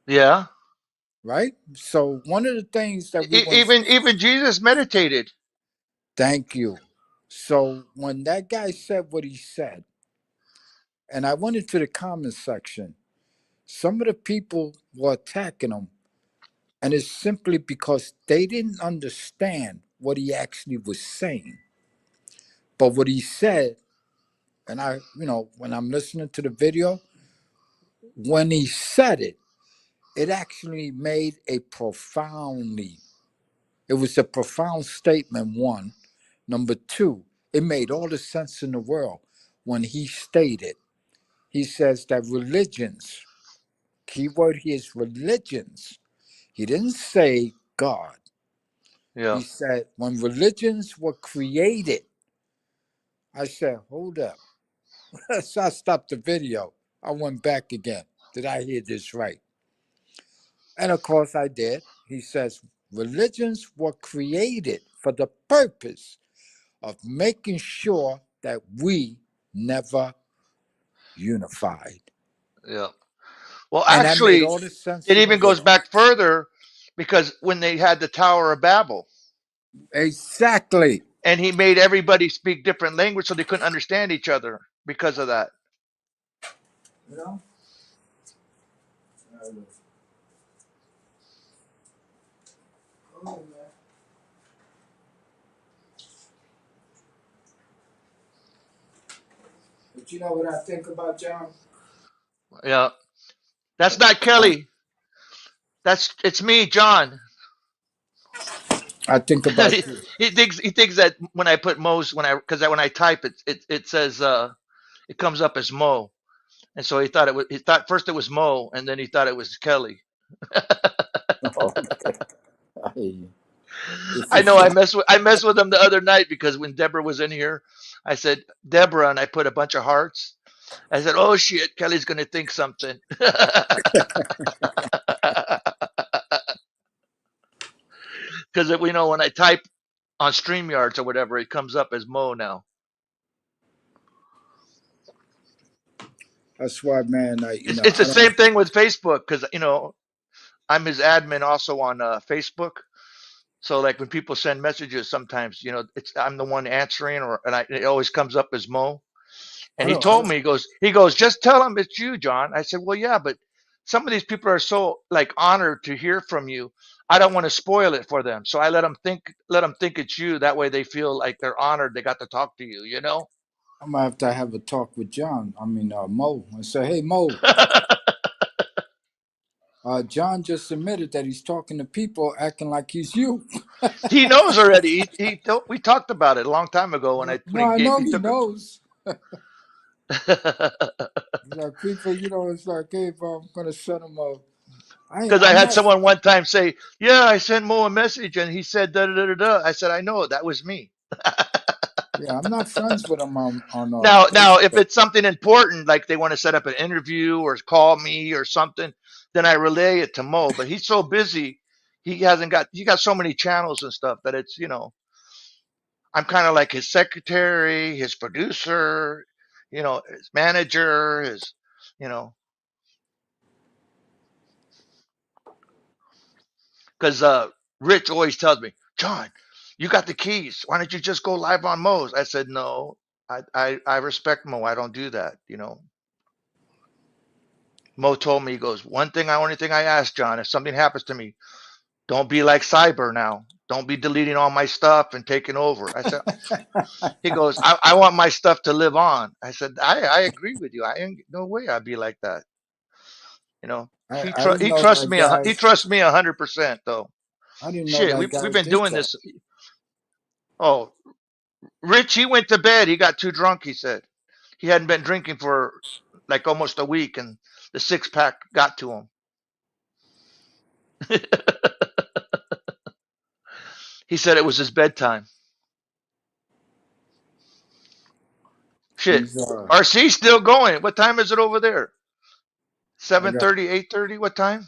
B: yeah.
D: Right? So one of the things that we want.
B: Even Jesus meditated.
D: Thank you. So when that guy said what he said, and I went into the comment section, some of the people were attacking him, and it's simply because they didn't understand what he actually was saying. But what he said, and when I'm listening to the video, when he said it, it actually made it was a profound statement, one. Number two, it made all the sense in the world when he stated, he says that religions keyword here is religions. He didn't say God.
B: Yeah.
D: He said when religions were created. I said, hold up. So I stopped the video. I went back again. Did I hear this right? And of course I did. He says religions were created for the purpose of making sure that we never unified.
B: Yeah. Well,
D: And that made
B: actually,
D: all the sense
B: it
D: in the
B: even goes
D: world.
B: back further because when they had the Tower of Babel,
D: Exactly.
B: and he made everybody speak different language so they couldn't understand each other because of that.
D: You know? But you know what I think about John?
B: Yeah. That's not Kelly. It's me, John.
D: I think about you.
B: he thinks that when I put Mo's when I type it says it comes up as Mo. And so he thought first it was Mo and then he thought it was Kelly.
D: Okay. I hear you.
B: I know I messed with him the other night because when Deborah was in here, I said Deborah and I put a bunch of hearts. I said, "Oh shit, Kelly's gonna think something." Because when I type on StreamYards or whatever, it comes up as Mo now.
D: That's why, man.
B: It's the same thing with Facebook because I'm his admin also on Facebook. So like when people send messages, sometimes I'm the one answering, it always comes up as Mo. And he told me, he goes, just tell him it's you, John. I said, well, yeah, but some of these people are so like honored to hear from you. I don't want to spoil it for them, so I let them think it's you. That way they feel like they're honored. They got to talk to you.
D: I'm gonna have to have a talk with John. Mo, and say, "Hey, Mo, John just admitted that he's talking to people acting like he's you."
B: He knows already. We talked about it a long time ago when
D: No, I know
B: he
D: he
B: took it.
D: knows. Like people, it's like, hey, bro, I'm gonna send him a.
B: Because I
D: I'm
B: had
D: not.
B: someone one time say, "Yeah, I sent Mo a message and he said da da da da da." I said, "I know that was me."
D: Yeah, I'm not friends with him on
B: Now, if
D: Facebook.
B: it's something important, like they want to set up an interview or call me or something, then I relay it to Mo. But he's so busy, he got so many channels and stuff that I'm kind of like his secretary, his producer, his manager, you know, because Rich always tells me, John, you got the keys. Why don't you just go live on Mo's? I said, no, I respect Mo. I don't do that. Mo told me, he goes, only thing I ask, John, if something happens to me, don't be like Cyber now. Don't be deleting all my stuff and taking over. I said, he goes, I want my stuff to live on. I said, I agree with you. I ain't no way I'd be like that.
D: I didn't
B: He
D: know
B: trusts
D: that
B: me. He
D: guy.
B: trusts me 100% though.
D: I didn't know
B: Shit,
D: that
B: we've
D: guy
B: been
D: did
B: doing
D: that.
B: this. Oh, Rich, he went to bed. He got too drunk. He said he hadn't been drinking for like almost a week, and the 6-pack got to him. He said it was his bedtime. Shit,
D: He's
B: RC still going. What time is it over there?
D: I got
B: 7:30, 8:30. What time?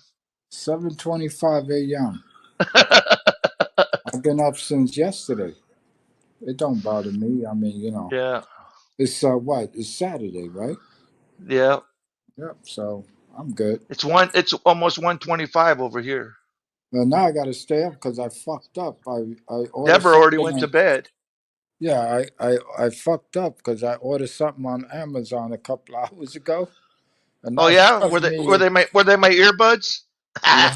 D: 7:25 a.m. I've been up since yesterday. It don't bother me.
B: Yeah,
D: It's what? It's Saturday, right?
B: yeah.
D: Yep. So I'm good.
B: It's almost 1:25 over here.
D: Well, now I got to stay up because I fucked up. I ordered
B: Deborah already
D: something.
B: went to bed.
D: Yeah, I fucked up because I ordered something on Amazon a couple hours ago, and
B: Oh
D: now
B: yeah,
D: telling me,
B: were they my earbuds?
D: yeah,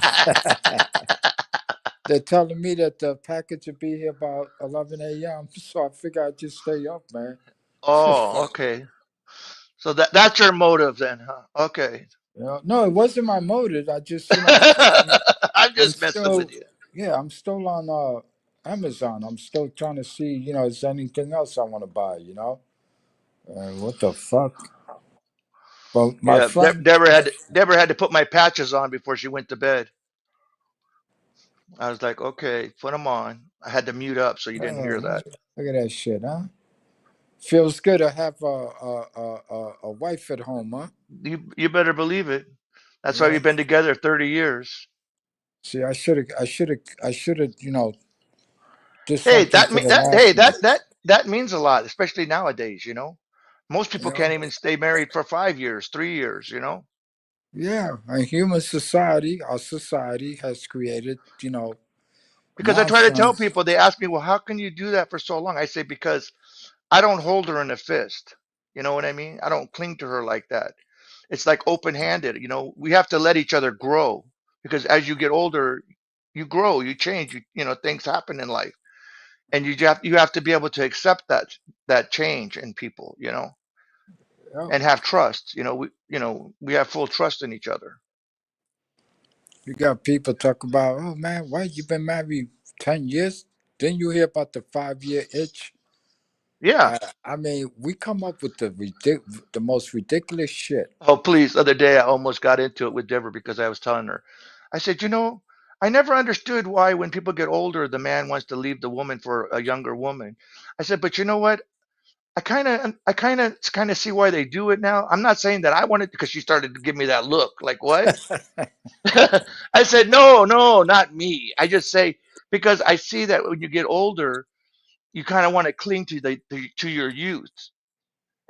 D: they're telling me that the package will be here about 11 a.m. So I figure I'd just stay up, man.
B: Oh, okay. So that's your motive then, huh? Okay.
D: No, it wasn't my motive. I just,
B: I'm
D: I'm
B: just messing
D: still,
B: with you.
D: yeah, I'm still on Amazon. I'm still trying to see, is there anything else I want to buy, what the fuck? But my
B: Yeah,
D: friend,
B: Deborah had to put my patches on before she went to bed. I was like, okay, put them on. I had to mute up so you didn't hear that.
D: look at that shit, huh? Feels good to have a wife at home, huh?
B: You better believe it. That's why
D: Yeah.
B: we've been together 30 years.
D: See, I should have, did
B: Hey,
D: something to the
B: hey,
D: national.
B: that means a lot, especially nowadays, Most
D: You
B: people
D: know?
B: can't even stay married for 5 years, 3 years,
D: Yeah, and our society has created,
B: Because I try to tell
D: nonsense.
B: people, they ask me, well, how can you do that for so long? I say, because I don't hold her in a fist. You know what I mean? I don't cling to her like that. It's like open-handed. We have to let each other grow, because as you get older, you grow, you change, things happen in life, and you have to be able to accept that change in people,
D: Yeah.
B: and have trust. We have full trust in each other.
D: You got people talk about, oh man, why you been married 10 years? Didn't you hear about the 5-year itch?
B: Yeah.
D: I mean, we come up with the most ridiculous shit.
B: Oh, please. The other day, I almost got into it with Deborah because I was telling her, I said, I never understood why when people get older, the man wants to leave the woman for a younger woman. I said, but you know what? I kind of see why they do it now. I'm not saying that I want it, because she started to give me that look like, what? I said, no, no, not me. I just say, because I see that when you get older, you kind of want to cling to your youth.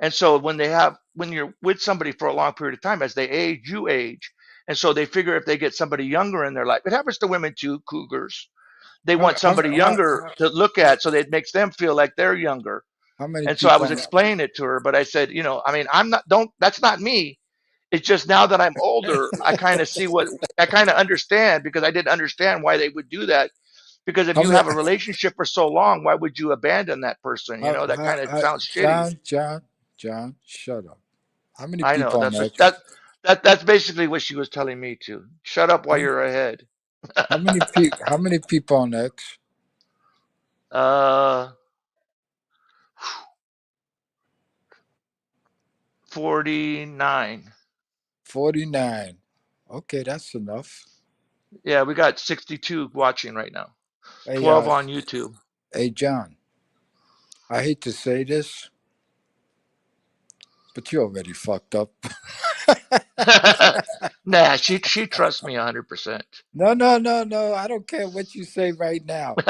B: And so when you're with somebody for a long period of time, as they age, you age. And so they figure if they get somebody younger in their life, it happens to women too, cougars. They
D: how,
B: want
D: how,
B: somebody
D: how,
B: younger to look at, so it makes them feel like they're younger.
D: how many
B: And so I
D: people
B: was
D: on
B: explaining it to her, but I said, I mean, that's not me. It's just now that I'm older, I kind of understand, because I didn't understand why they would do that. Because if
D: how
B: you
D: many
B: have a relationship for so long, why would you abandon that person? That kind of sounds shitty.
D: John, shut up. How many
B: I know
D: people on
B: that's what
D: X?
B: that's basically what she was telling me to. Shut up while
D: How,
B: you're ahead.
D: how many people on X?
B: Uh, 49.
D: 49. Okay, that's enough.
B: Yeah, we got 62 watching right now.
D: Hey,
B: 12 on YouTube.
D: hey, John. I hate to say this, but you already fucked up.
B: Nah, she trusts me 100%.
D: No, no, no, no. I don't care what you say right now.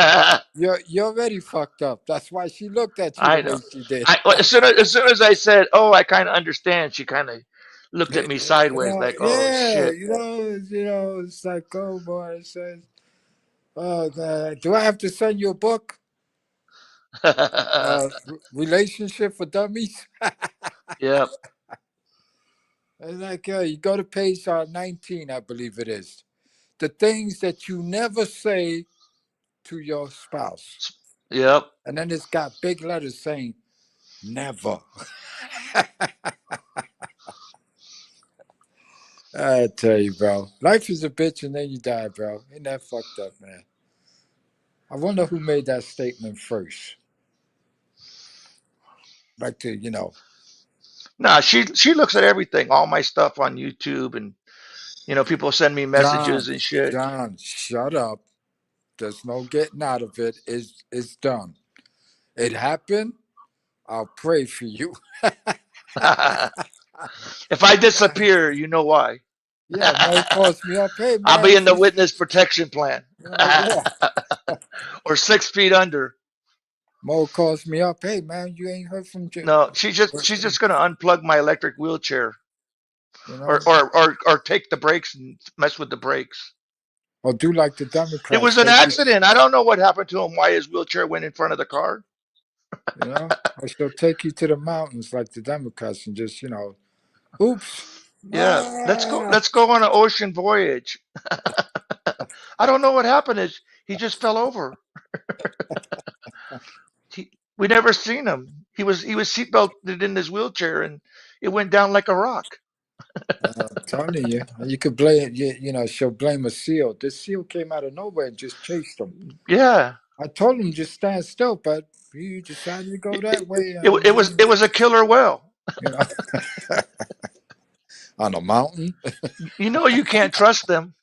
D: You're already fucked up. That's why she looked at you the
B: I
D: way
B: know.
D: she did.
B: As soon as I said, "Oh, I kind of understand," she kind of looked at me
D: You
B: sideways,
D: know,
B: like, "Oh
D: yeah,
B: shit."
D: it's like, oh boy, it says, oh, do I have to send you a book? Relationship for Dummies?
B: Yep.
D: It's like, you go to page 19, I believe it is. The things that you never say to your spouse.
B: Yep.
D: And then it's got big letters saying, never. I tell you, bro. Life is a bitch and then you die, bro. Ain't that fucked up, man? I wonder who made that statement first. Like to,
B: Nah, she looks at everything, all my stuff on YouTube, and people send me messages
D: John,
B: and shit.
D: John, shut up. There's no getting out of it. It's done. It happened. I'll pray for you.
B: If I disappear, you know why.
D: Yeah, Mo calls me up. Hey,
B: I'll be
D: man,
B: in the witness protection plan.
D: yeah.
B: Or 6 feet under.
D: Mo calls me up. Hey, man, you ain't heard from Jim.
B: No, she's just gonna unplug my electric wheelchair,
D: You
B: or
D: know,
B: or or or take the brakes and mess with the brakes.
D: or do like the
B: It
D: Democrats.
B: was an
D: Take you,
B: accident. I don't know what happened to him. Why his wheelchair went in front of the car.
D: or she'll take you to the mountains like the Democrats and just, oops.
B: Yeah, let's go.
D: Ah.
B: Let's go on an ocean voyage. I don't know what happened. Is he just fell over? We never seen him. He was seatbelted in his wheelchair, and it went down like a rock.
D: I'm telling you, you could blame, she'll blame a seal. This seal came out of nowhere and just chased him.
B: Yeah,
D: I told him just stand still, but he decided to go
B: it,
D: that
B: it,
D: way,
B: it,
D: and
B: it was it was a killer whale.
D: you know, On a mountain?
B: You know you can't trust them.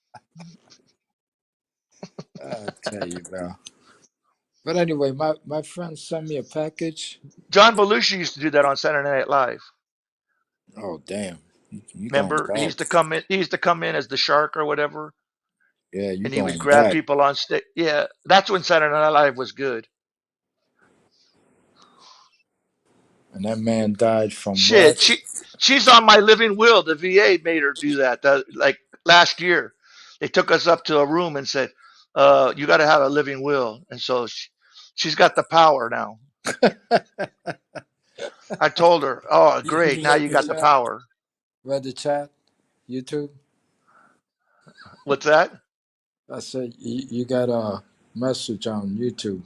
D: I tell you, bro. But anyway, my friend sent me a package.
B: John Belushi used to do that on Saturday Night Live.
D: Oh, damn. You going
B: Remember,
D: back.
B: He used to come in as the shark or whatever,
D: Yeah, you
B: and he would
D: going
B: grab
D: back.
B: people on stage. Yeah, that's when Saturday Night Live was good.
D: And that man died from
B: Shit,
D: what?
B: she's on my living will. The VA made her do that. Like last year, they took us up to a room and said, "You got to have a living will," and so she's got the power now. I told her, "Oh, great!
D: You
B: Now
D: read
B: you
D: the
B: got the
D: chat?
B: power."
D: Read the chat? YouTube?
B: What's that?
D: I said you got a message on YouTube.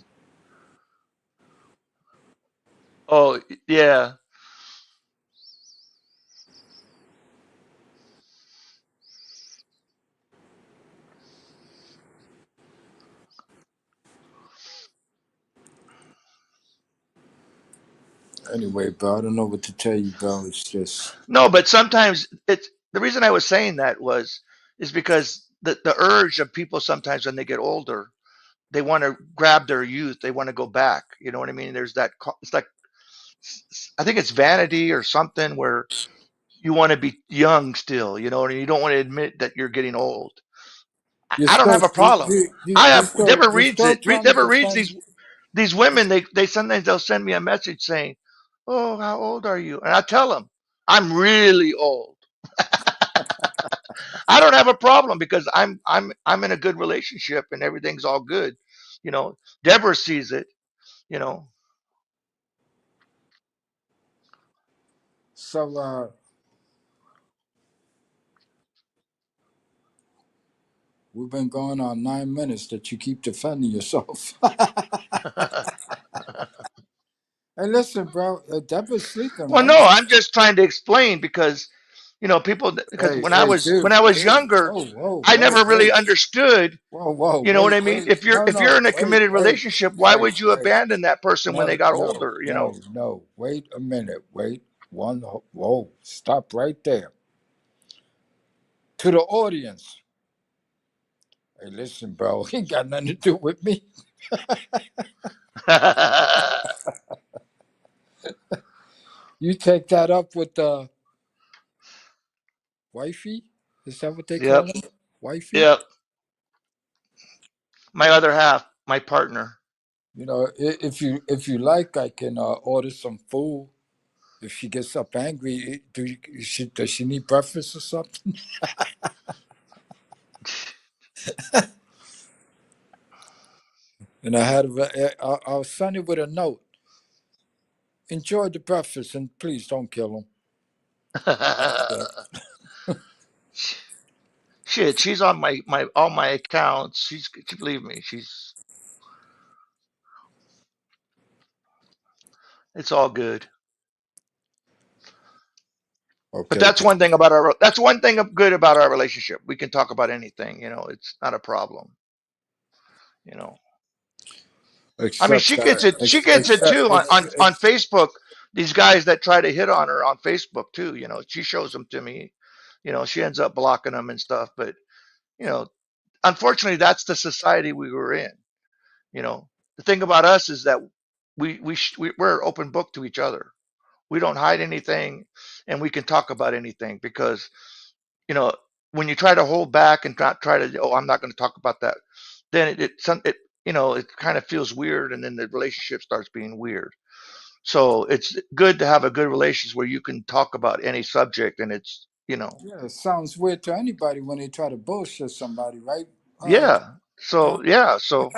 B: Oh, yeah.
D: Anyway, bro, I don't know what to tell you, bro. It's just
B: No, but sometimes it's the reason I was saying that is because the urge of people sometimes when they get older, they want to grab their youth, they want to go back. You know what I mean? There's that it's like I think it's vanity or something where you want to be young still, you know, and you don't want to admit that you're getting old.
D: you're
B: I don't
D: still
B: have a problem. I
D: you're
B: have
D: still
B: Deborah
D: you're
B: reads
D: still
B: it.
D: trying to
B: Deborah reads
D: defend.
B: these women. They sometimes they'll send me a message saying, "Oh, how old are you?" And I tell them I'm really old. I don't have a problem because I'm in a good relationship and everything's all good. You know, Deborah sees it. You know,
D: So we've been going on 9 minutes that you keep defending yourself. Hey, listen, bro. Deborah's sleeping,
B: well,
D: right?
B: no, I'm just trying to explain because people because
D: Hey, hey,
B: when
D: dude,
B: I was
D: dude.
B: younger,
D: Whoa, whoa,
B: I
D: whoa,
B: never really
D: wait.
B: understood.
D: Whoa, whoa,
B: You know what
D: wait,
B: I mean?
D: wait. No,
B: If
D: no,
B: you're in a
D: wait,
B: committed
D: wait,
B: relationship, why
D: wait,
B: would you
D: wait.
B: abandon that person when they
D: No,
B: got
D: no,
B: older? You
D: no,
B: know.
D: no. Wait a minute. Wait. Whoa. Stop right there. To the audience. Hey, listen, bro. Ain't got nothing to do with me. You take that up with the wifey. Is that what they call
B: Yep.
D: them? Wifey.
B: Yep. My other half, my partner.
D: You know, if you like, I can order some food. If she gets up angry, does she need breakfast or something? And I'll send it with a note. Enjoy the breakfast and please don't kill him.
B: Shit, she's on my all my accounts. She believe me, it's all good. But
D: Okay.
B: that's one thing good about our relationship. We can talk about anything, it's not a problem, you know. I mean,
D: Except
B: she gets it too on
D: ex,
B: Facebook. These guys that try to hit on her on Facebook too, she shows them to me. She ends up blocking them and stuff, but you know, unfortunately that's the society we were in. You know, the thing about us is that we're open book to each other. We don't hide anything, and we can talk about anything because you know when you try to hold back and not try to, oh, I'm not going to talk about that, then it kind of feels weird, and then the relationship starts being weird. So it's good to have a good relationship where you can talk about any subject, and it's.
D: yeah, it sounds weird to anybody when they try to bullshit somebody, right?
B: Yeah.
D: John?
B: So yeah. So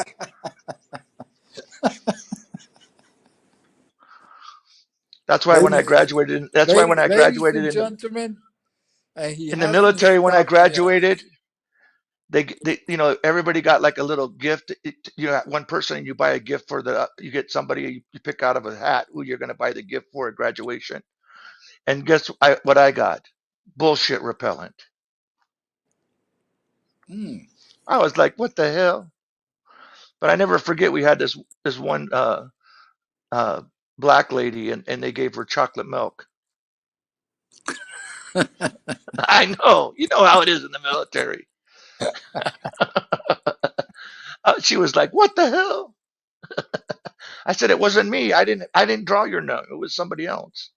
B: that's why when I
D: Ladies,
B: graduated, that's why when I
D: ladies
B: graduated
D: and gentlemen, and he
B: in the
D: hasn't
B: military, when I
D: stopped yet.
B: graduated, everybody got like a little gift. One person, and you buy a gift you get somebody, you pick out of a hat who you're going to buy the gift for at graduation. And guess what I got? Bullshit repellent.
D: Mm.
B: I was like, what the hell? But I never forget we had this one uh, black lady, and they gave her chocolate milk. I know. You know how it is in the military. She was like, "What the hell?" I said, "It wasn't me. I didn't draw your note. It was somebody else."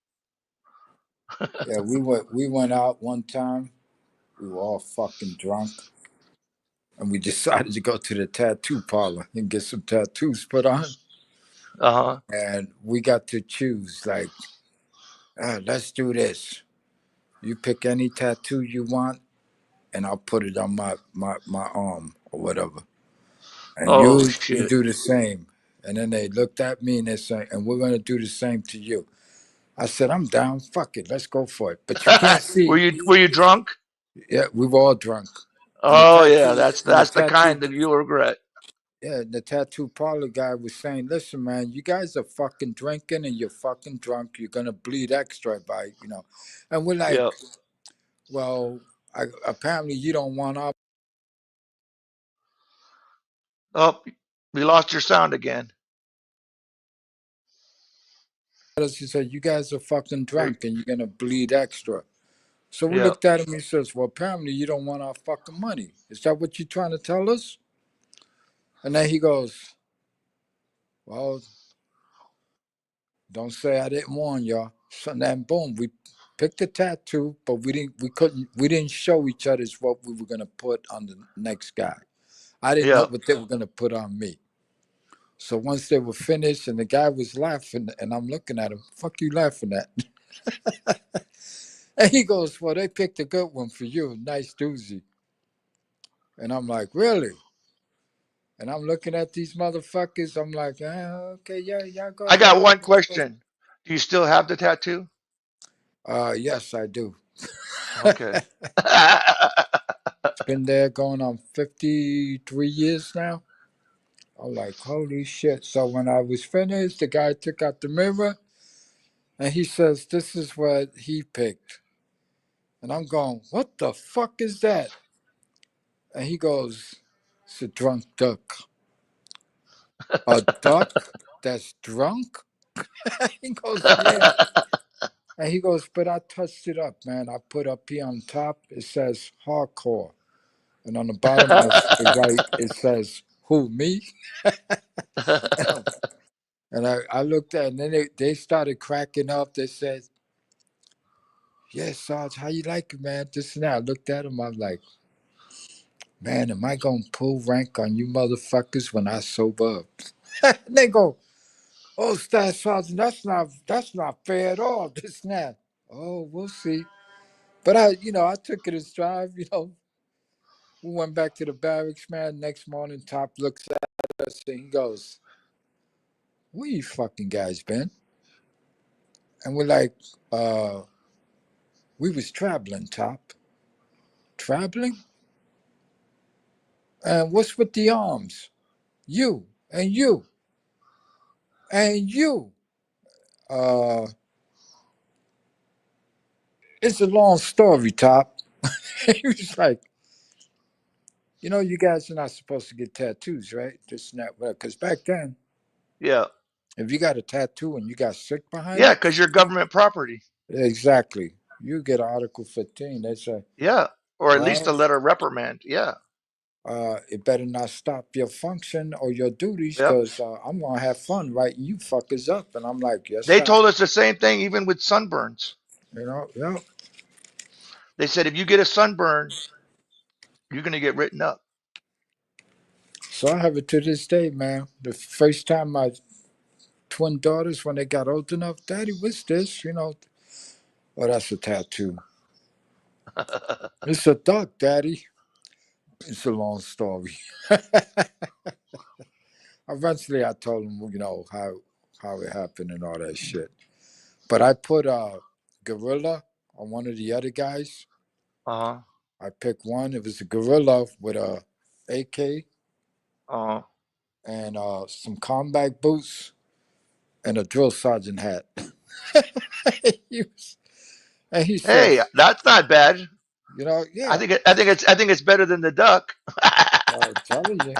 D: Yeah, we went out one time. We were all fucking drunk, and we decided to go to the tattoo parlor and get some tattoos put on.
B: Uh-huh.
D: And we got to choose, like, let's do this. You pick any tattoo you want, and I'll put it on my arm or whatever. And
B: Oh
D: you
B: shit.
D: do the same. And then they looked at me and they said, and we're gonna do the same to you. I said, I'm down. Fuck it, let's go for it. But you can't
B: were
D: see.
B: you drunk?
D: Yeah, we were all drunk. And the
B: Oh yeah,
D: tattoo
B: that's
D: and the
B: that's the
D: tattoo
B: kind that you'll regret.
D: yeah, the tattoo parlor guy was saying, listen, man, you guys are fucking drinking and you're fucking drunk. You're gonna bleed extra by. And we're like,
B: Yeah.
D: well, apparently you don't want our.
B: Oh, we lost your sound again.
D: He said, you guys are fucking
B: There-
D: drunk and you're gonna bleed extra. So we
B: Yeah.
D: looked at him. He says, well, apparently you don't want our fucking money. Is that what you're trying to tell us? And then he goes, well, don't say I didn't warn y'all. So then boom, we picked a tattoo, but we didn't show each other's what we were gonna put on the next guy. I didn't know
B: Yeah.
D: what they were gonna put on me. So once they were finished and the guy was laughing and I'm looking at him, fuck you laughing at? And he goes, well, they picked a good one for you, nice doozy. And I'm like, really? And I'm looking at these motherfuckers. I'm like, okay, yeah, y'all go
B: I got
D: ahead.
B: one question. Do you still have the tattoo?
D: Yes, I do.
B: Okay.
D: It's been there going on 53 years now. I'm like, holy shit. So when I was finished, the guy took out the mirror and he says, this is what he picked. And I'm going, what the fuck is that? And he goes, it's a drunk duck. A duck that's drunk? He goes, yeah. And he goes, but I touched it up, man. I put up here on top, it says hardcore. And on the bottom of the right, it says, who, me? And I looked at it, and then they started cracking up. They said, yes, Sarge, how you like it, man? This and that. I looked at him, I'm like, man, am I going to pull rank on you motherfuckers when I sober up? And they go, oh, Stash Sergeant, that's not fair at all, this and that. Oh, we'll see. But I took it as drive. We went back to the barracks, man. Next morning, Top looks at us and he goes, where you fucking guys been? And we're like, we was traveling, Top. Traveling? And what's with the arms? You and you and you. Uh, it's a long story, Top. He was like, you guys are not supposed to get tattoos, right? Just not well, because back then,
B: Yeah.
D: if you got a tattoo and you got sick behind
B: Yeah,
D: it,
B: because you're government property.
D: exactly, you get Article 15. They say,
B: Yeah. Or at least
D: well,
B: a letter reprimand. Yeah.
D: it better not stop your function or your duties,
B: Yep.
D: because I'm gonna have fun writing you fuckers up. And I'm like, yes,
B: They
D: sir.
B: told us the same thing even with sunburns.
D: Yeah.
B: They said if you get a sunburn, you're gonna get written up.
D: So I have it to this day, man. The first time my twin daughters, when they got old enough, Daddy, what's this? Oh, that's a tattoo. It's a duck, Daddy. It's a long story. Eventually, I told them, how it happened and all that shit. But I put a gorilla on one of the other guys.
B: Uh-huh.
D: I picked one. It was a gorilla with a AK
B: Uh-huh.
D: and some combat boots and a drill sergeant hat. He was- and he
B: Hey,
D: says,
B: that's not bad. I
D: yeah,
B: think it's better than the duck.
D: I'm telling you.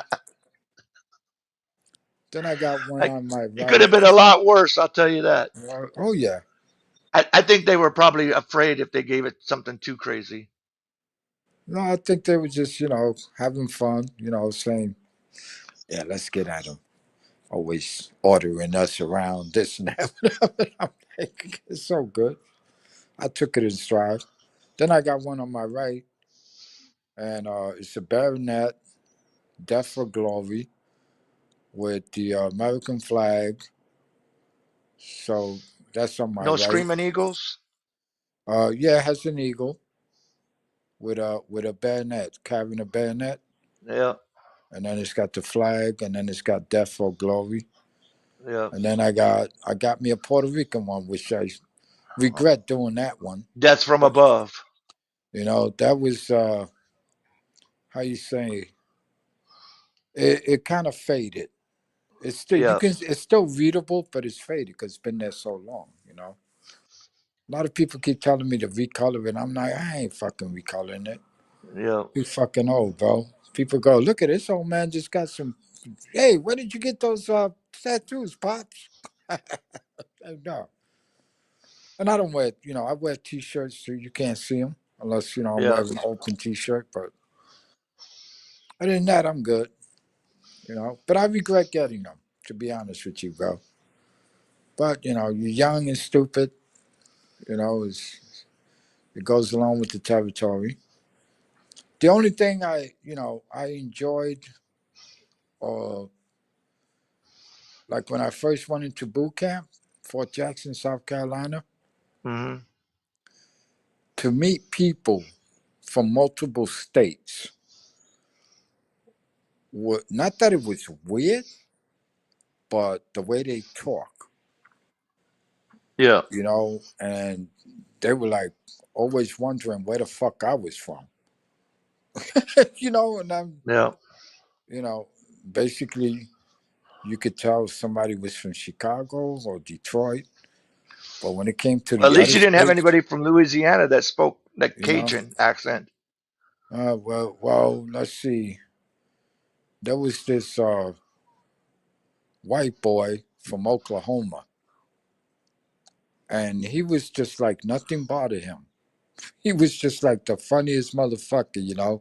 D: Then I got one
B: Like
D: on my
B: it could have
D: right.
B: been a lot worse, I'll tell you that.
D: Oh yeah.
B: I think they were probably afraid if they gave it something too crazy.
D: No, I think they were just, having fun, saying, yeah, let's get at them. Always ordering us around this and that. I'm like, it's so good. I took it in stride. Then I got one on my right, and it's a baronet, Death for Glory, with the American flag. So that's on my
B: No
D: right.
B: screaming eagles.
D: Yeah, it has an eagle with a bayonet, carrying a bayonet,
B: Yeah,
D: and then it's got the flag, and then it's got Death for Glory,
B: yeah.
D: and then I got me a Puerto Rican one, which I regret doing that one.
B: Death from above.
D: That was how you say it kind of faded. It's still
B: Yeah,
D: it's still readable, but it's faded because it's been there so long. A lot of people keep telling me to recolor it. I'm like, I ain't fucking recoloring it.
B: yeah.
D: You fucking old, bro. People go, look at this old man just got some. Hey, where did you get those tattoos, pops? No, and I don't wear. I wear t-shirts so you can't see them unless I'm
B: Yeah,
D: wearing an open t-shirt. But other than that, I'm good. But I regret getting them. To be honest with you, bro. But you're young and stupid. It goes along with the territory. The only thing I enjoyed, uh, like when I first went into boot camp, Fort Jackson, South Carolina,
B: hmm
D: to meet people from multiple states. Not that it was weird, but the way they talk,
B: yeah,
D: and they were like always wondering where the fuck I was from, and I'm,
B: yeah.
D: you know, basically you could tell somebody was from Chicago or Detroit, but when it came to
B: Well, at
D: the
B: least
D: other
B: you didn't have
D: states,
B: anybody from Louisiana that spoke that
D: you know,
B: Cajun accent.
D: well, let's see. There was this white boy from Oklahoma, and he was just like nothing bothered him. He was just like the funniest motherfucker.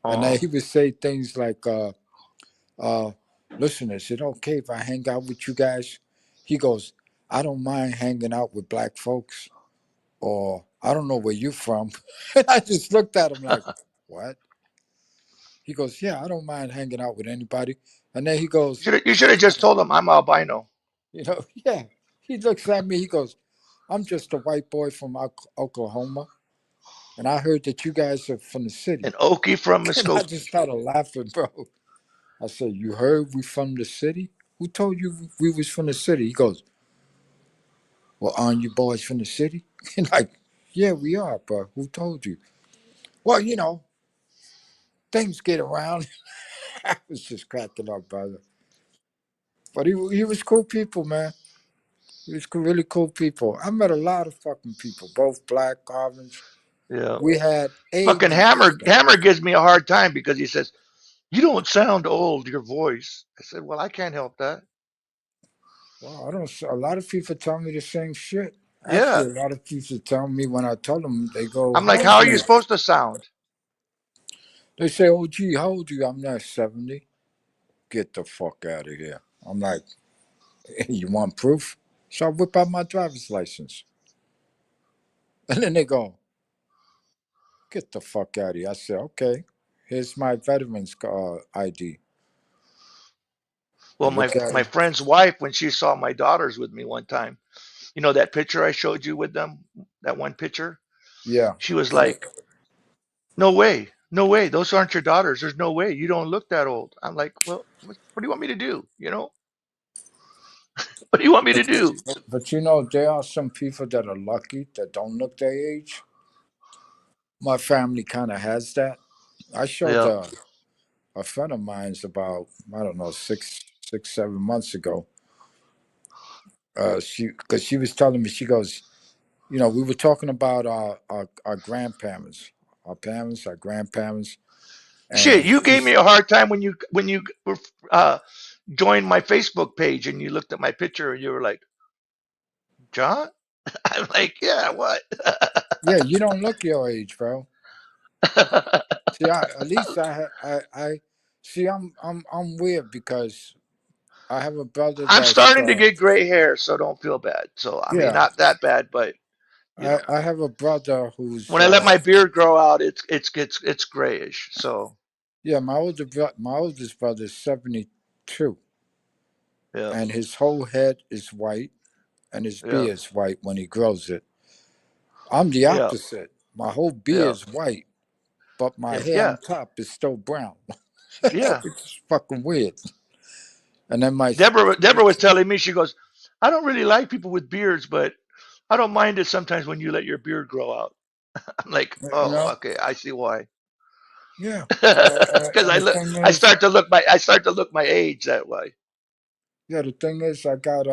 D: And then
B: Oh,
D: he would say things like, uh, listen, is it okay if I hang out with you guys? He goes, I don't mind hanging out with black folks, or I don't know where you're from. And I just looked at him like, what? He goes, yeah, I don't mind hanging out with anybody. And then he goes,
B: you should have just told him I'm albino.
D: yeah. He looks at me, he goes, I'm just a white boy from Oklahoma, and I heard that you guys are from the city.
B: An Okie from
D: And I
B: Muskogee.
D: just started laughing, bro. I said, you heard we from the city? Who told you we was from the city? He goes, well, aren't you boys from the city? And like, yeah, we are, bro. Who told you? Well, things get around. I was just cracking up, brother. But he was cool people, man. He was really cool people. I met a lot of fucking people, both black, orange.
B: Yeah.
D: We had
B: Fucking
D: ABs.
B: Hammer gives me a hard time because he says, you don't sound old, your voice. I said, well, I can't help that.
D: Well, I don't. A lot of people tell me the same shit.
B: Yeah.
D: Actually, a lot of people tell me when I tell them, they go,
B: I'm like,
D: "How
B: how
D: old
B: are
D: are
B: you
D: you?"
B: supposed to sound?
D: They say, "Oh, gee, how old are you?" I'm not 70. Get the fuck out of here. I'm like, you want proof? So I whip out my driver's license, and then they go, "Get the fuck out of here." I said, "Okay, here's my veteran's ID." They
B: Well,
D: look at
B: my
D: it.
B: friend's wife, when she saw my daughters with me one time, that picture I showed you with them, that one picture,
D: Yeah.
B: she was like, no way, no way, those aren't your daughters. There's no way. You don't look that old. I'm like, well, what do you want me to do? What do you want me to
D: But,
B: do?
D: but there are some people that are lucky that don't look their age. My family kind of has that. I showed
B: Yeah.
D: a friend of mine's about, I don't know, 7 months ago. Because she was telling me, she goes, we were talking about our grandparents, our parents, our grandparents,
B: Shit,
D: and
B: you gave me a hard time when you joined my Facebook page and you looked at my picture and you were like, John? I'm like, yeah, what?
D: Yeah, you don't look your age, bro. See, at least I see. I'm weird because I have a brother
B: I'm
D: that's
B: starting to get gray hair, so don't feel bad. So I mean,
D: yeah.
B: not that bad, but you know,
D: I have a brother who's
B: when I let my beard grow out, it's grayish. So
D: yeah. My oldest brother is 72,
B: yeah,
D: and his whole head is white, and his
B: yeah,
D: beard is white when he grows it. I'm the
B: yeah,
D: opposite. My whole beard
B: yeah,
D: is white, but my hair
B: yeah,
D: on top is still brown.
B: yeah.
D: It's fucking weird. And then my
B: Deborah was telling me, she goes, I don't really like people with beards, but I don't mind it sometimes when you let your beard grow out. I'm like,
D: you
B: oh,
D: know
B: okay, I see why.
D: yeah.
B: Because
D: And the thing
B: I
D: is,
B: start to look my age that way.
D: yeah, the thing is, I got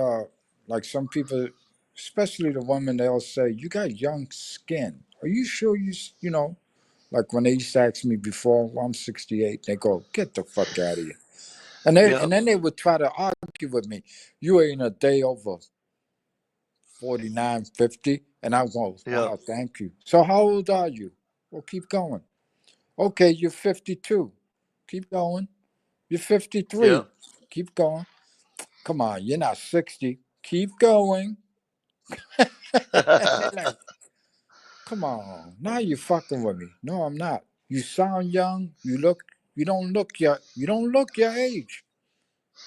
D: like some people, especially the women, they'll say, "You got young skin. Are you sure you know?" Like when they used to ask me before, well, I'm 68, they go, "Get the fuck out of here."
B: Yep,
D: And then they would try to argue with me. You ain't a day over 49, 50. And I go,
B: yep,
D: wow, thank you. So how old are you? Well, keep going. Okay, you're 52. Keep going. You're 53.
B: yep.
D: Keep going. Come on, you're not 60. Keep going. And they're like, come on, now you're fucking with me. No, I'm not. You sound young. You don't look you don't look your age.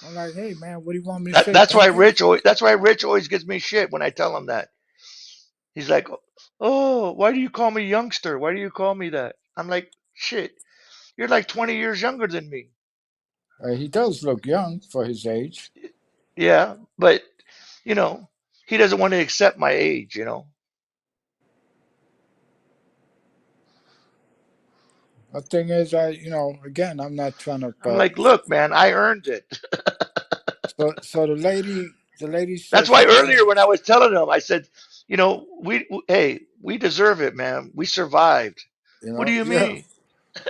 D: I'm like, hey man, what do you want me to say? Thank you.
B: That's why Rich always gives me shit when I tell him that. He's like, oh, why do you call me youngster? Why do you call me that? I'm like, shit, you're like 20 years younger than me.
D: He does look young for his age.
B: Yeah, but you know, he doesn't want to accept my age, you know.
D: The thing is, again, I'm not trying to,
B: I'm
D: but
B: like, look, man, I earned it.
D: so the lady
B: That's
D: says,
B: why
D: man,
B: earlier when I was telling him, I said, you know, hey, we deserve it, man. We survived. What do you
D: yeah,
B: mean?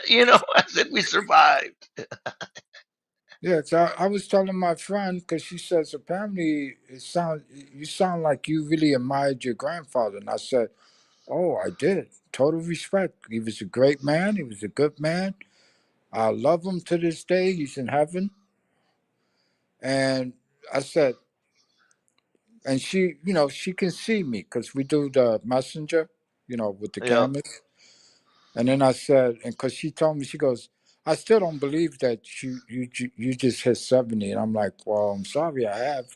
B: You know, I said we survived.
D: yeah. So I was telling my friend because she says apparently you sound like you really admired your grandfather, and I said, oh, I did. Total respect. He was a great man. He was a good man. I love him to this day. He's in heaven. And I said, and she, she can see me because we do the messenger, with the
B: Yeah,
D: cameras. And then I said, and because she told me, she goes, I still don't believe that you just hit 70. And I'm like, well, I'm sorry, I have.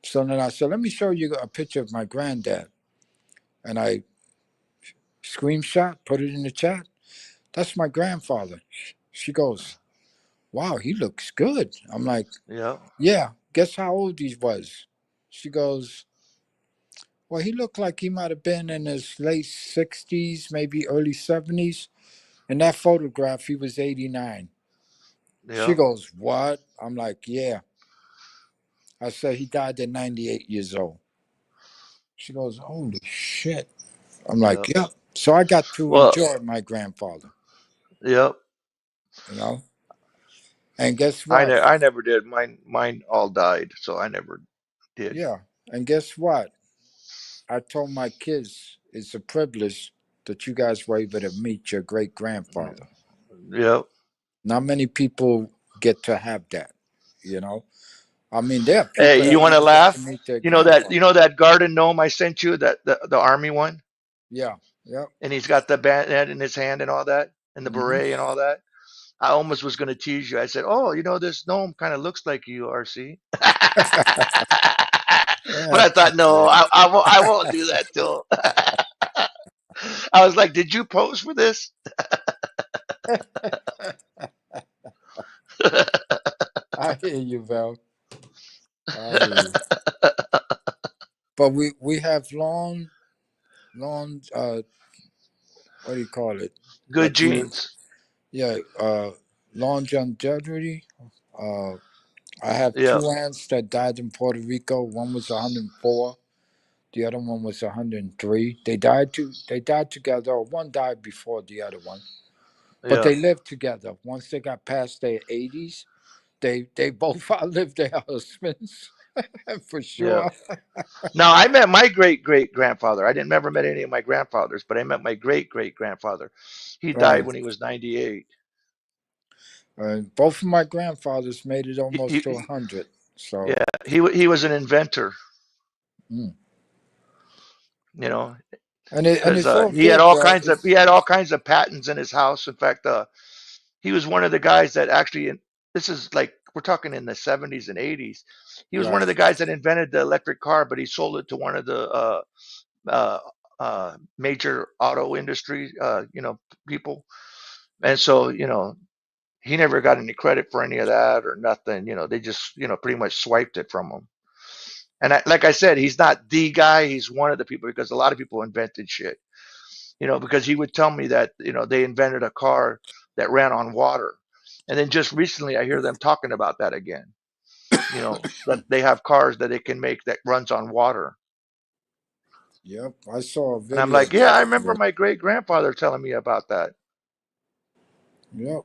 D: So then I said, let me show you a picture of my granddad. And I screenshot, put it in the chat. That's my grandfather. She goes, wow, he looks good. I'm like,
B: yeah,
D: yeah, guess how old he was? She goes, well, he looked like he might have been in his late 60s, maybe early 70s. In that photograph, he was 89. She
B: yeah,
D: goes, what? I'm like, yeah. I said, he died at 98 years old. She goes, holy shit. I'm
B: yeah.
D: like, yeah. So I got to
B: Well,
D: enjoy my grandfather,
B: yeah.
D: you know? And guess what?
B: I never did. Mine all died, so I never did.
D: Yeah. And guess what? I told my kids it's a privilege that you guys were able to meet your great grandfather.
B: Yeah.
D: Not many people get to have that, you know? I mean, there are
B: Hey,
D: people
B: you
D: that
B: want to
D: never get to
B: laugh?
D: meet their
B: You
D: grandfather.
B: know that garden gnome I sent you, that the army one,
D: Yeah. Yep.
B: and he's got the band in his hand and all that, and the
D: Hmm.
B: beret and all that. I almost was going to tease you. I said, "Oh, you know, this gnome kind of looks like you, RC." But I thought, no, I won't do that till. I was like, "Did you pose for this?"
D: I hear you, Val. I hear you. But we have long what do you call it?
B: Good
D: Like we
B: genes.
D: yeah, long longevity. Uh I have
B: Yeah,
D: two aunts that died in Puerto Rico. One was 104. The other one was 103. They died together. One died before the other one. But
B: yeah,
D: they lived together. Once they got past their 80s, they both outlived their husbands. For
B: Yeah.
D: sure.
B: Now I met my great great grandfather. I didn't never met any of my grandfathers, but I met my great great grandfather. He died
D: Right.
B: when he was 98.
D: Both of my grandfathers made it
B: He,
D: almost to
B: he,
D: 100. So,
B: yeah, he was an inventor,
D: mm.
B: you know,
D: And
B: because
D: it's all good, bro.
B: he
D: It's
B: had all kinds of patents in his house. In fact, he was one of the guys that actually, this is like we're talking in the 70s and 80s. He was one
D: right.
B: of the guys that invented the electric car, but he sold it to one of the uh, major auto industry, people. And so, he never got any credit for any of that or nothing. They just, pretty much swiped it from him. And like I said, he's not the guy. He's one of the people because a lot of people invented shit. Because he would tell me that, they invented a car that ran on water. And then just recently, I hear them talking about that again. That they have cars that they can make that runs on water.
D: Yep. I saw a
B: And I'm
D: video
B: like, yeah, I
D: about
B: remember
D: it.
B: my great grandfather telling me about that.
D: Yep.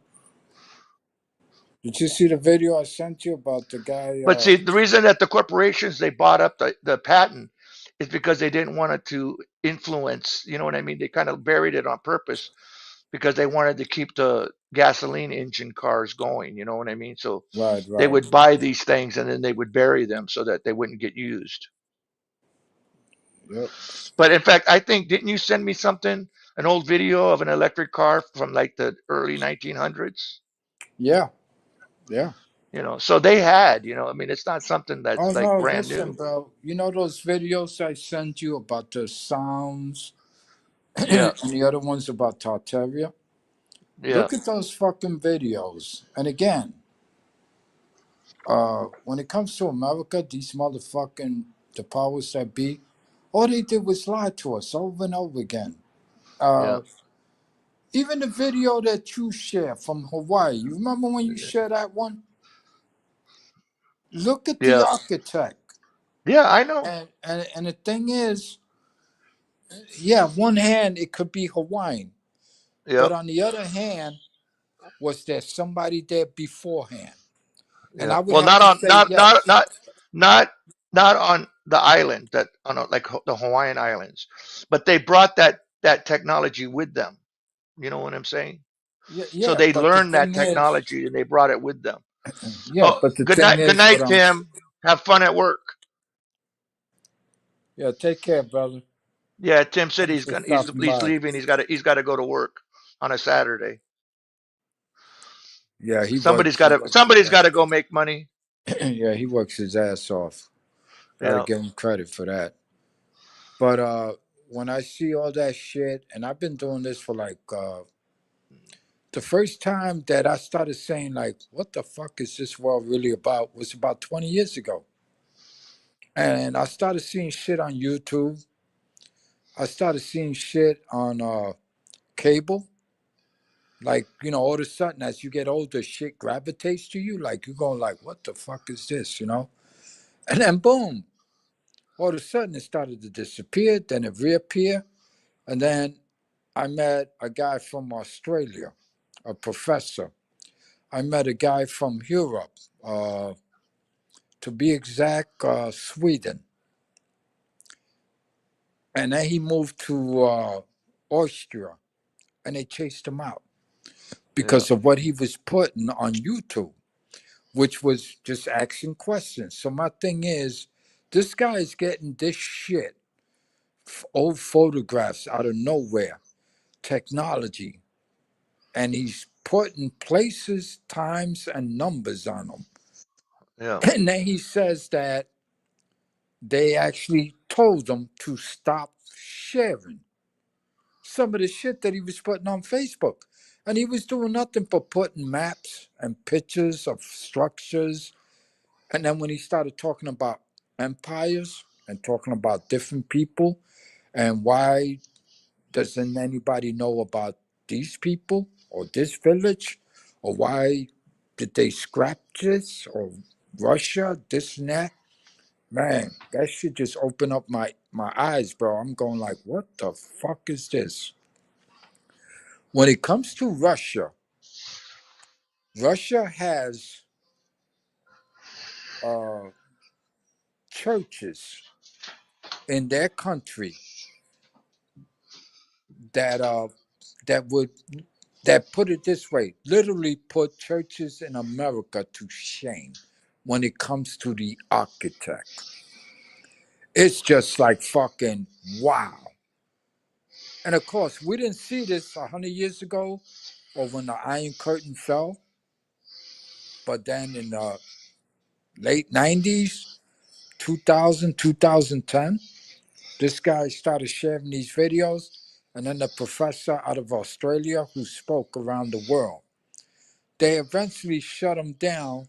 D: Did you see the video I sent you about the guy?
B: But see, the reason that the corporations they bought up the patent is because they didn't want it to influence, you know what I mean? They kind of buried it on purpose because they wanted to keep the gasoline engine cars going, you know what I mean? So
D: Right,
B: they
D: right.
B: would buy these things and then they would bury them so that they wouldn't get used.
D: Yep.
B: But in fact, I think, didn't you send me something, an old video of an electric car from like the early 1900s?
D: Yeah. Yeah.
B: So they had, I mean, it's not something
D: Oh
B: that's like
D: no,
B: brand
D: listen,
B: new.
D: bro. You know those videos I sent you about the sounds
B: Yeah,
D: and the other ones about Tartaria?
B: yeah,
D: Look at those fucking videos. And again, when it comes to America, these motherfucking the powers that be, all they did was lie to us over and over again.
B: yeah,
D: Uh, even the video that you shared from Hawaii, you remember when you shared that one? Look at the
B: yeah,
D: architect.
B: yeah. I know.
D: And the thing is, yeah, one hand it could be Hawaiian, but
B: Yep,
D: on the other hand, was there somebody there beforehand? And
B: yeah.
D: I would
B: Well,
D: have
B: not
D: to
B: on,
D: say yes.
B: not, not on the island that like the Hawaiian Islands, but they brought that technology with them. You know what I'm saying?
D: Yeah,
B: So
D: yeah,
B: they
D: but the
B: learned that
D: thing is,
B: technology and they brought it with them.
D: yeah,
B: Oh,
D: but the
B: good
D: thing
B: night, good
D: is, what
B: night,
D: I'm,
B: Tim. Have fun at work.
D: yeah, take care, brother.
B: Yeah, Tim said
D: Thanks for
B: he's
D: stopping
B: he's
D: by.
B: leaving. He's got to go to work on a Saturday.
D: Yeah, he
B: Somebody's
D: works.
B: got
D: He
B: to
D: works his
B: somebody's got to
D: ass.
B: go make money.
D: Yeah, he works his ass off. Gotta
B: Yeah,
D: give him credit for that. But when I see all that shit, and I've been doing this for like the first time that I started saying like, "What the fuck is this world really about?" was about 20 years ago, and I started seeing shit on YouTube. I started seeing shit on cable. Like all of a sudden, as you get older, shit gravitates to you. Like you're going like, "What the fuck is this?" And then boom, all of a sudden it started to disappear. Then it reappear, and then I met a guy from Australia, a professor. I met a guy from Europe, to be exact, Sweden. And then he moved to Austria, and they chased him out
B: yeah,
D: because of what he was putting on YouTube, which was just asking questions. So my thing is, this guy is getting this shit, old photographs out of nowhere, technology, and he's putting places, times, and numbers on them.
B: yeah,
D: And then he says that they actually told him to stop sharing some of the shit that he was putting on Facebook. And he was doing nothing but putting maps and pictures of structures. And then when he started talking about empires and talking about different people and why doesn't anybody know about these people or this village, or why did they scrap this, or Russia, this and that? Man, that shit just opened up my eyes, bro. I'm going like, what the fuck is this? When it comes to Russia, Russia has uh, churches in their country that put it this way, literally put churches in America to shame when it comes to the architect. It's just like fucking wow. And of course, we didn't see this 100 years ago or when the Iron Curtain fell. But then in the late 90s, 2000, 2010, this guy started sharing these videos. And then the professor out of Australia who spoke around the world, they eventually shut him down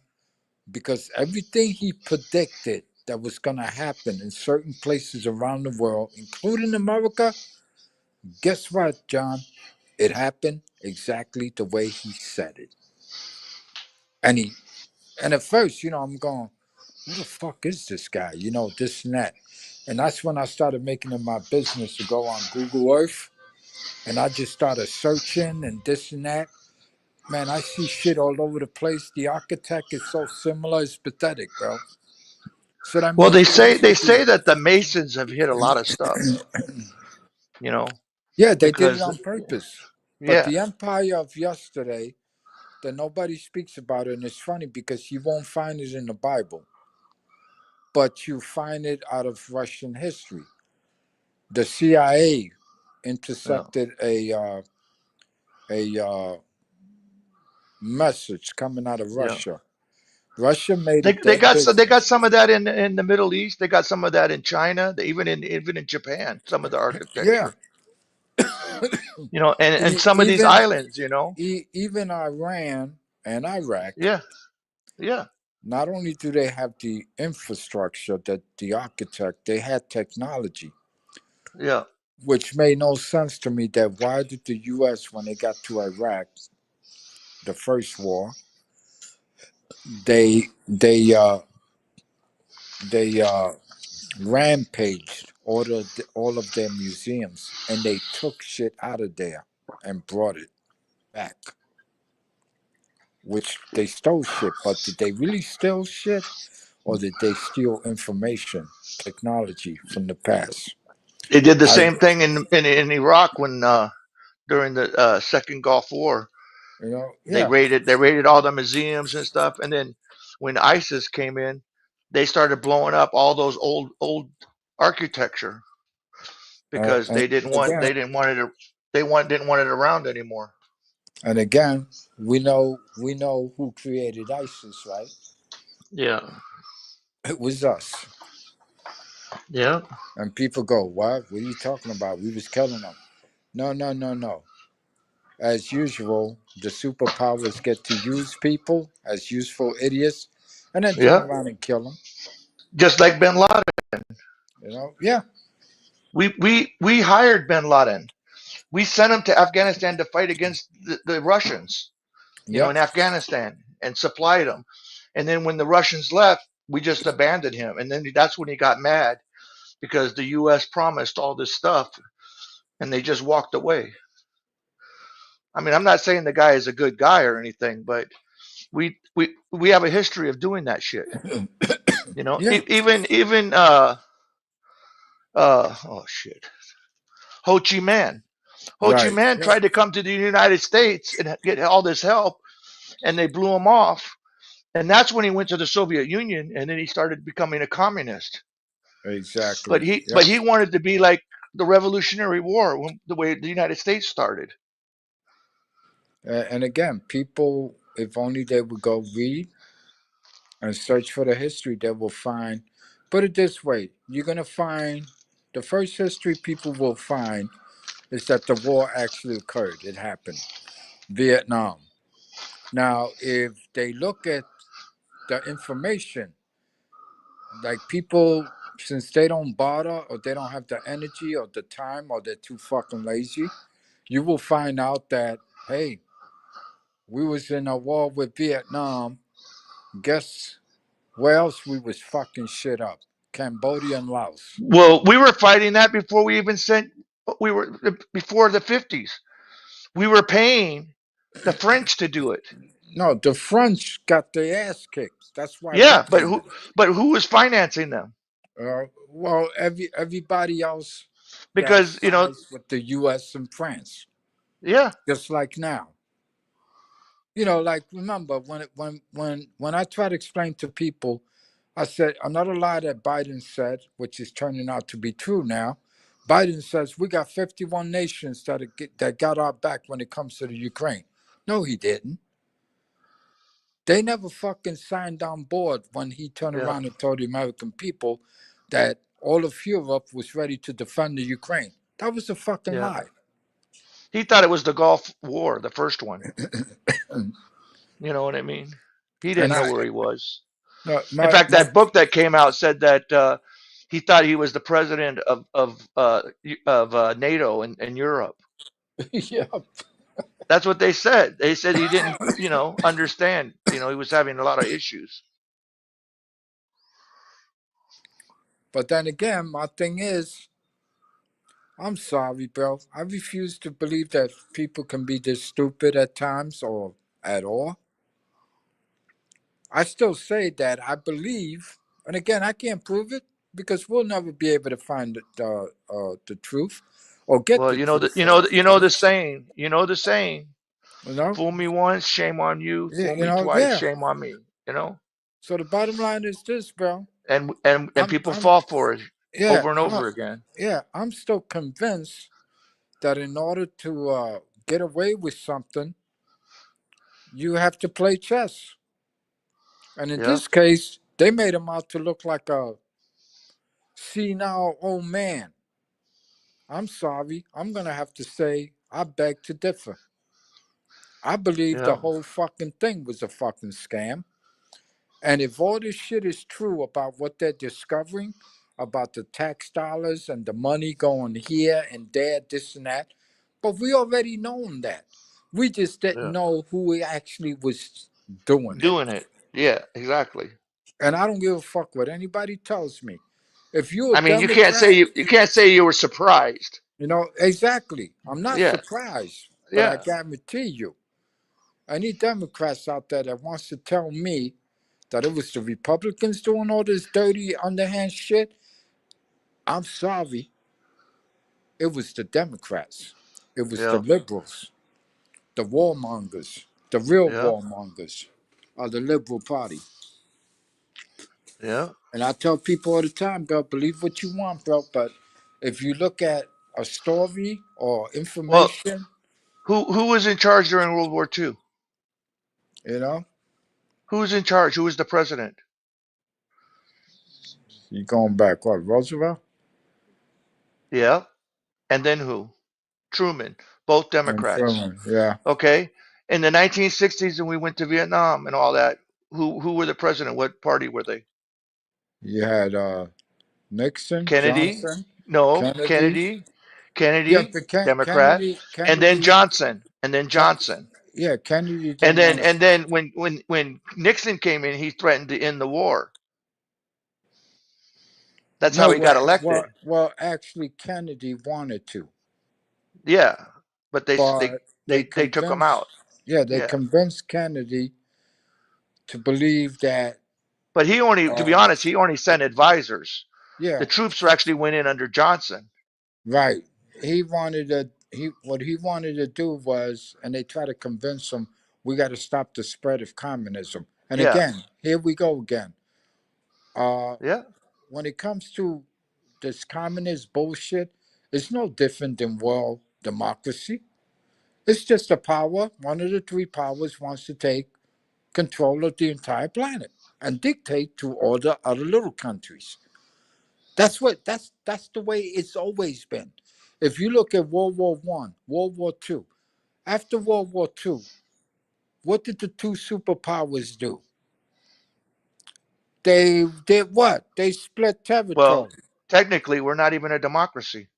D: because everything he predicted that was going to happen in certain places around the world, including America, guess what, John? It happened exactly the way he said it. And at first, I'm going, who the fuck is this guy? This and that. And that's when I started making it my business to go on Google Earth. And I just started searching and this and that. Man, I see shit all over the place. The architect is so similar, it's pathetic, bro. So that
B: Well,
D: means
B: they say that the Masons have hit a lot of stuff,
D: yeah, they did it
B: because
D: on purpose. But
B: yeah,
D: the empire of yesterday, that nobody speaks about it, and it's funny because you won't find it in the Bible, but you find it out of Russian history. The CIA intercepted a message coming out of
B: yeah.
D: Russia. Russia made
B: They
D: it their
B: they got
D: business.
B: some of that in the Middle East. They got some of that in China. Even in Japan, some of the
D: Yeah,
B: architecture. And some of these
D: even
B: islands.
D: even Iran and Iraq.
B: Yeah, yeah,
D: Not only do they have the infrastructure, that the architect, they had technology,
B: yeah.
D: which made no sense to me. That why did the U.S. when they got to Iraq, the first war, they rampaged all of their museums and they took shit out of there and brought it back, which they stole shit. But did they really steal shit, or did they steal information, technology from the past?
B: They did the
D: I,
B: same thing in Iraq when during the Second Gulf War. They
D: yeah,
B: raided all the museums and stuff, and then when ISIS came in, they started blowing up all those old architecture because
D: and again,
B: they didn't want it didn't want it around anymore.
D: and again, we know who created ISIS, right?
B: Yeah,
D: It was us.
B: yeah,
D: And people go, "What? What are you talking about? We was killing them." No, no, no, no. As usual, the superpowers get to use people as useful idiots, and then turn
B: yeah.
D: around and kill them.
B: Just like Bin Laden,
D: Yeah,
B: we hired Bin Laden. We sent him to Afghanistan to fight against the Russians,
D: yep,
B: in Afghanistan, and supplied them. And then when the Russians left, we just abandoned him. And then that's when he got mad because the U.S. promised all this stuff, and they just walked away. I mean, I'm not saying the guy is a good guy or anything, but we have a history of doing that shit.
D: yeah,
B: Even oh shit, Ho Chi Minh. Ho Chi
D: right,
B: Minh
D: yeah,
B: tried to come to the United States and get all this help, and they blew him off. And that's when he went to the Soviet Union, and then he started becoming a communist. But
D: exactly, yep.
B: he wanted to be like the Revolutionary War, the way the United States started.
D: And again, people, if only they would go read and search for the history, they will find. Put it this way: you're gonna find the first history people will find is that the war actually occurred. It happened, Vietnam. Now, if they look at the information, like people, since they don't bother or they don't have the energy or the time or they're too fucking lazy, you will find out that, hey, we was in a war with Vietnam. Guess where else we was fucking shit up? Cambodia and Laos.
B: Well, we were fighting that before we even sent. We were before the 50s. We were paying the French to do it.
D: No, the French got their ass kicked. That's why we
B: Yeah, but
D: came in.
B: who was financing them?
D: Well, everybody else got
B: because
D: sides with the U.S. and France,
B: yeah,
D: just like now. Like remember when I try to explain to people, I said another lie that Biden said, which is turning out to be true now. Biden says we got 51 nations that got our back when it comes to the Ukraine. No, he didn't. They never fucking signed on board when he turned
B: yeah,
D: around and told the American people that all of Europe was ready to defend the Ukraine. That was a fucking
B: yeah.
D: lie.
B: He thought it was the Gulf War, the first one. You know what I mean? He
D: And
B: didn't know where he was.
D: no,
B: In
D: my,
B: fact,
D: my
B: that book that came out said that he thought he was the president of NATO and Europe.
D: yeah.
B: That's what they said. They said he didn't, understand. He was having a lot of issues.
D: But then again, my thing is, I'm sorry, bro. I refuse to believe that people can be this stupid at times or at all. I still say that I believe, and again, I can't prove it because we'll never be able to find the truth or get
B: Well,
D: the truth for
B: the
D: that matter.
B: saying. You know the saying.
D: You know?
B: Fool me once, shame on you.
D: Yeah,
B: Fool me twice,
D: yeah.
B: shame on me.
D: So the bottom line is this, bro.
B: And
D: I'm,
B: people
D: I'm,
B: fall for it
D: yeah,
B: over and over again.
D: yeah. I'm still convinced that in order to get away with something, you have to play chess. And in
B: Yeah,
D: this case, they made him out to look like a senile old man. I'm sorry. I'm going to have to say, I beg to differ. I believe the
B: yeah,
D: whole fucking thing was a fucking scam. And if all this shit is true about what they're discovering, about the tax dollars and the money going here and there, this and that, but we already known that. We just didn't
B: yeah.
D: know who actually was doing it.
B: Doing it. Yeah, exactly.
D: And I don't give a fuck what anybody tells me. If you're a
B: I mean,
D: Democrat,
B: you can't say you were surprised.
D: exactly. I'm not
B: Yeah,
D: surprised, but I
B: yeah,
D: guarantee you, any Democrats out there that wants to tell me that it was the Republicans doing all this dirty, underhand shit, I'm sorry. It was the Democrats. It was the
B: yeah,
D: liberals, the warmongers, the real
B: yeah,
D: warmongers of the Liberal Party.
B: yeah.
D: And I tell people all the time, bro, believe what you want, bro, but if you look at a story or
B: Well,
D: information,
B: who was in charge during World War II?
D: you know,
B: Who was in charge? Who was the president?
D: you going back, what, Roosevelt?
B: Yeah. And then who? Truman. Both
D: And
B: Democrats.
D: Truman, yeah.
B: Okay. In the 1960s, and we went to Vietnam and all that. Who were the president? What party were they?
D: You had Nixon,
B: Kennedy?
D: Johnson,
B: No,
D: Kennedy.
B: Kennedy.
D: Yeah,
B: Kennedy,
D: but
B: Democrat, and then
D: Kennedy,
B: Johnson, and then
D: Ken,
B: Johnson.
D: yeah, Kennedy
B: And
D: didn't
B: then
D: want to.
B: and then when Nixon came in, he threatened to end the war. That's how
D: No,
B: he got elected.
D: actually, Kennedy wanted to,
B: Yeah, but
D: but they
B: they took him
D: convinced,
B: out.
D: yeah, they
B: Yeah,
D: convinced Kennedy to believe that,
B: but he only, to be
D: uh,
B: honest, he only sent advisors. The
D: yeah,
B: troops actually went in under Johnson.
D: right. What he wanted to do was, and they tried to convince him, we got to stop the spread of communism. And
B: Yeah,
D: again, here we go again. Uh,
B: yeah,
D: when it comes to this communist bullshit, it's no different than world democracy. It's just a power. One of the three powers wants to take control of the entire planet and dictate to all the other little countries. That's the way it's always been. If you look at World War One, World War Two, after World War Two, what did the two superpowers do? They did what? They split
B: well,
D: territory.
B: technically we're not even a democracy.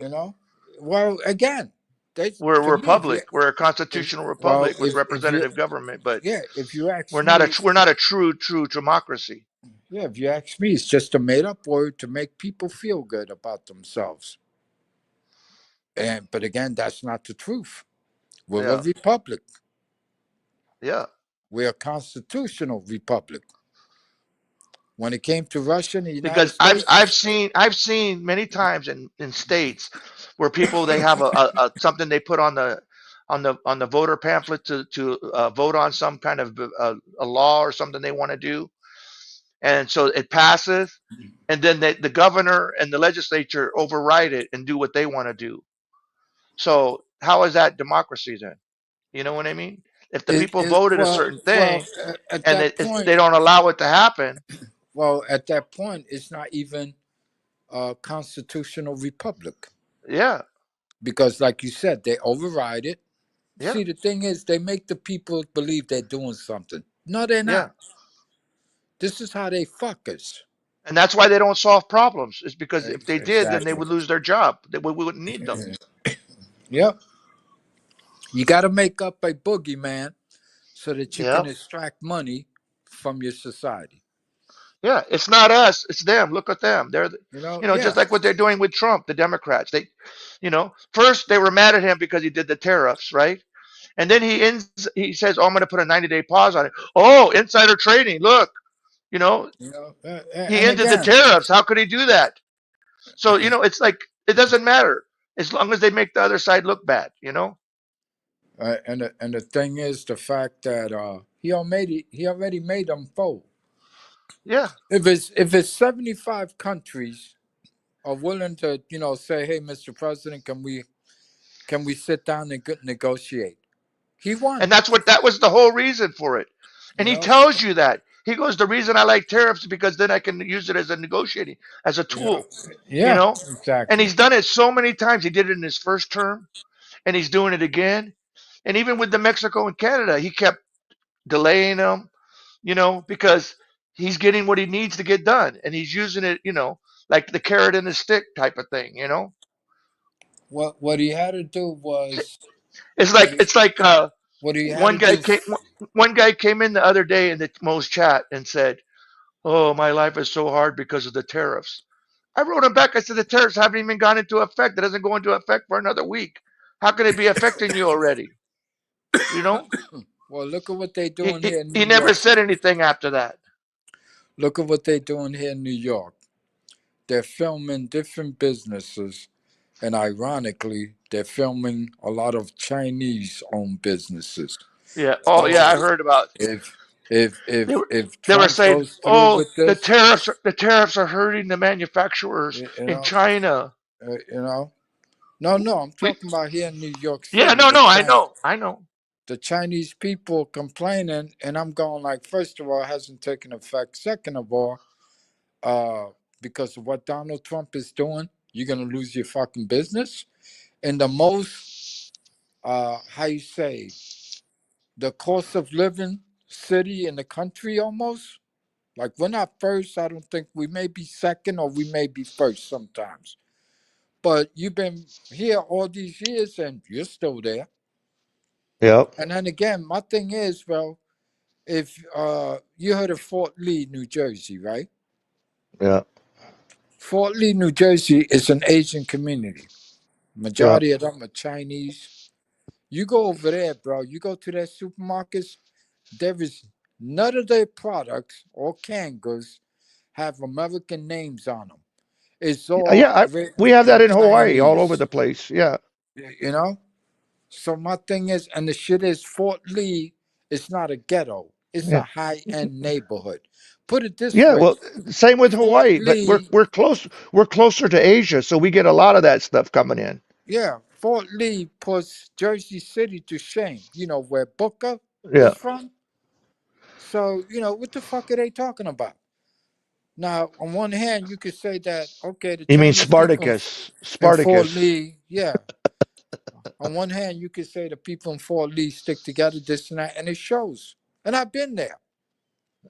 D: You know. Well, again, they
B: We're a
D: to me,
B: republic. We're a constitutional
D: well,
B: republic with
D: if you
B: representative government, but
D: yeah, if you ask me,
B: we're not a true democracy.
D: yeah, if you ask me, it's just a made up word to make people feel good about themselves. And but again, that's not the truth. We're a
B: Yeah,
D: republic.
B: yeah,
D: We're a constitutional republic. When it came to Russia and the United
B: Because I've
D: States,
B: I've seen many times in states where people they have a something they put on the voter pamphlet to vote on some kind of a law or something they want to do, and so it passes, and then the governor and the legislature override it and do what they want to do. So how is that democracy then? You know what I mean? If the
D: it
B: people
D: is
B: voted a certain thing
D: at
B: and
D: that point.
B: they don't allow it to happen,
D: Well, at that point, it's not even a constitutional republic
B: yeah,
D: because, like you said, they override it.
B: yeah,
D: See, the thing is, they make the people believe they're doing something. No, they're
B: yeah.
D: not. This is how they fuck us.
B: And that's why they don't solve problems. Is because if they did, then they
D: Exactly.
B: would lose their job. We wouldn't need them.
D: Yep. You got to make up a boogeyman so that you
B: Yeah,
D: can extract money from your society.
B: yeah. It's not us. It's them. Look at them. They're,
D: Yeah.
B: just like what they're doing with Trump, the Democrats. First they were mad at him because he did the tariffs, right? And then he says, "Oh, I'm going to put a 90-day pause on it." Oh, insider trading. Look, you know, he
D: And
B: ended the
D: again,
B: tariffs. How could he do that? So, it's like it doesn't matter as long as they make the other side look bad,
D: and the thing is the fact that he already made them fold.
B: Yeah.
D: If it's 75 countries are willing to say, hey, Mr. President, can we sit down and negotiate? He won.
B: And that was the whole reason for it. And he tells you that. He goes, the reason I like tariffs is because then I can use it as a tool,
D: Yeah,
B: And
D: exactly.
B: he's done it so many times. He did it in his first term, and he's doing it again. And even with the Mexico and Canada, he kept delaying them, because he's getting what he needs to get done, and he's using it, like the carrot and the stick type of thing,
D: What he had to do was
B: It's like
D: what he had
B: one
D: to
B: guy
D: do.
B: came one guy came in the other day in the Mo's chat and said, "Oh, my life is so hard because of the tariffs." I wrote him back. I said, "The tariffs haven't even gone into effect. It doesn't go into effect for another week. How can it be affecting you already?" You know?
D: Well, look at what they're
B: He,
D: doing
B: he,
D: here in
B: he
D: New
B: never
D: York.
B: said anything after that.
D: Look at what they're doing here in New York. They're filming different businesses, and ironically, they're filming a lot of Chinese-owned businesses.
B: Yeah. Oh, yeah. I heard about.
D: If if
B: They
D: if
B: were
D: if
B: they were
D: Trump
B: saying,
D: goes through
B: "Oh,
D: with this,
B: the tariffs are hurting the manufacturers
D: you
B: in
D: know,
B: China."
D: no, I'm
B: We,
D: talking about here in New York
B: yeah.
D: City.
B: No. No. I know.
D: The Chinese people complaining, and I'm going like, first of all, it hasn't taken effect. Second of all, uh, because of what Donald Trump is doing, you're gonna lose your fucking business. And the most, how you say, the cost of living city in the country almost. Like we're not first. I don't think we may be second or we may be first sometimes. But you've been here all these years and you're still there.
B: Yep.
D: And then again, my thing is, well, if you heard of Fort Lee, New Jersey, right?
B: Yeah.
D: Fort Lee, New Jersey is an Asian community. Majority of them are Chinese. You go over there, bro. You go to their supermarkets. There is none of their products or canned goods have American names on them. It's all
B: Yeah. We
D: written
B: have that
D: in
B: in Hawaii, all over
D: Chinese.
B: the place. Yeah.
D: You know. So my thing is, and the shit is, Fort Lee is not a ghetto. It's a
B: Yeah.
D: high-end neighborhood. Put it this
B: Yeah.
D: way:
B: Well, same with
D: Fort
B: Hawaii, but
D: Lee,
B: we're close. We're closer to Asia, so we get a lot of that stuff coming in.
D: yeah, Fort Lee puts Jersey City to shame. You know where Booker
B: Yeah.
D: is from. So what the fuck are they talking about? Now, on one hand, you could say that okay, the
B: You mean
D: Chinese people
B: Spartacus?
D: in Fort
B: Spartacus.
D: Lee, yeah. On one hand, you could say the people in Fort Lee stick together, this and that, and it shows. And I've been there.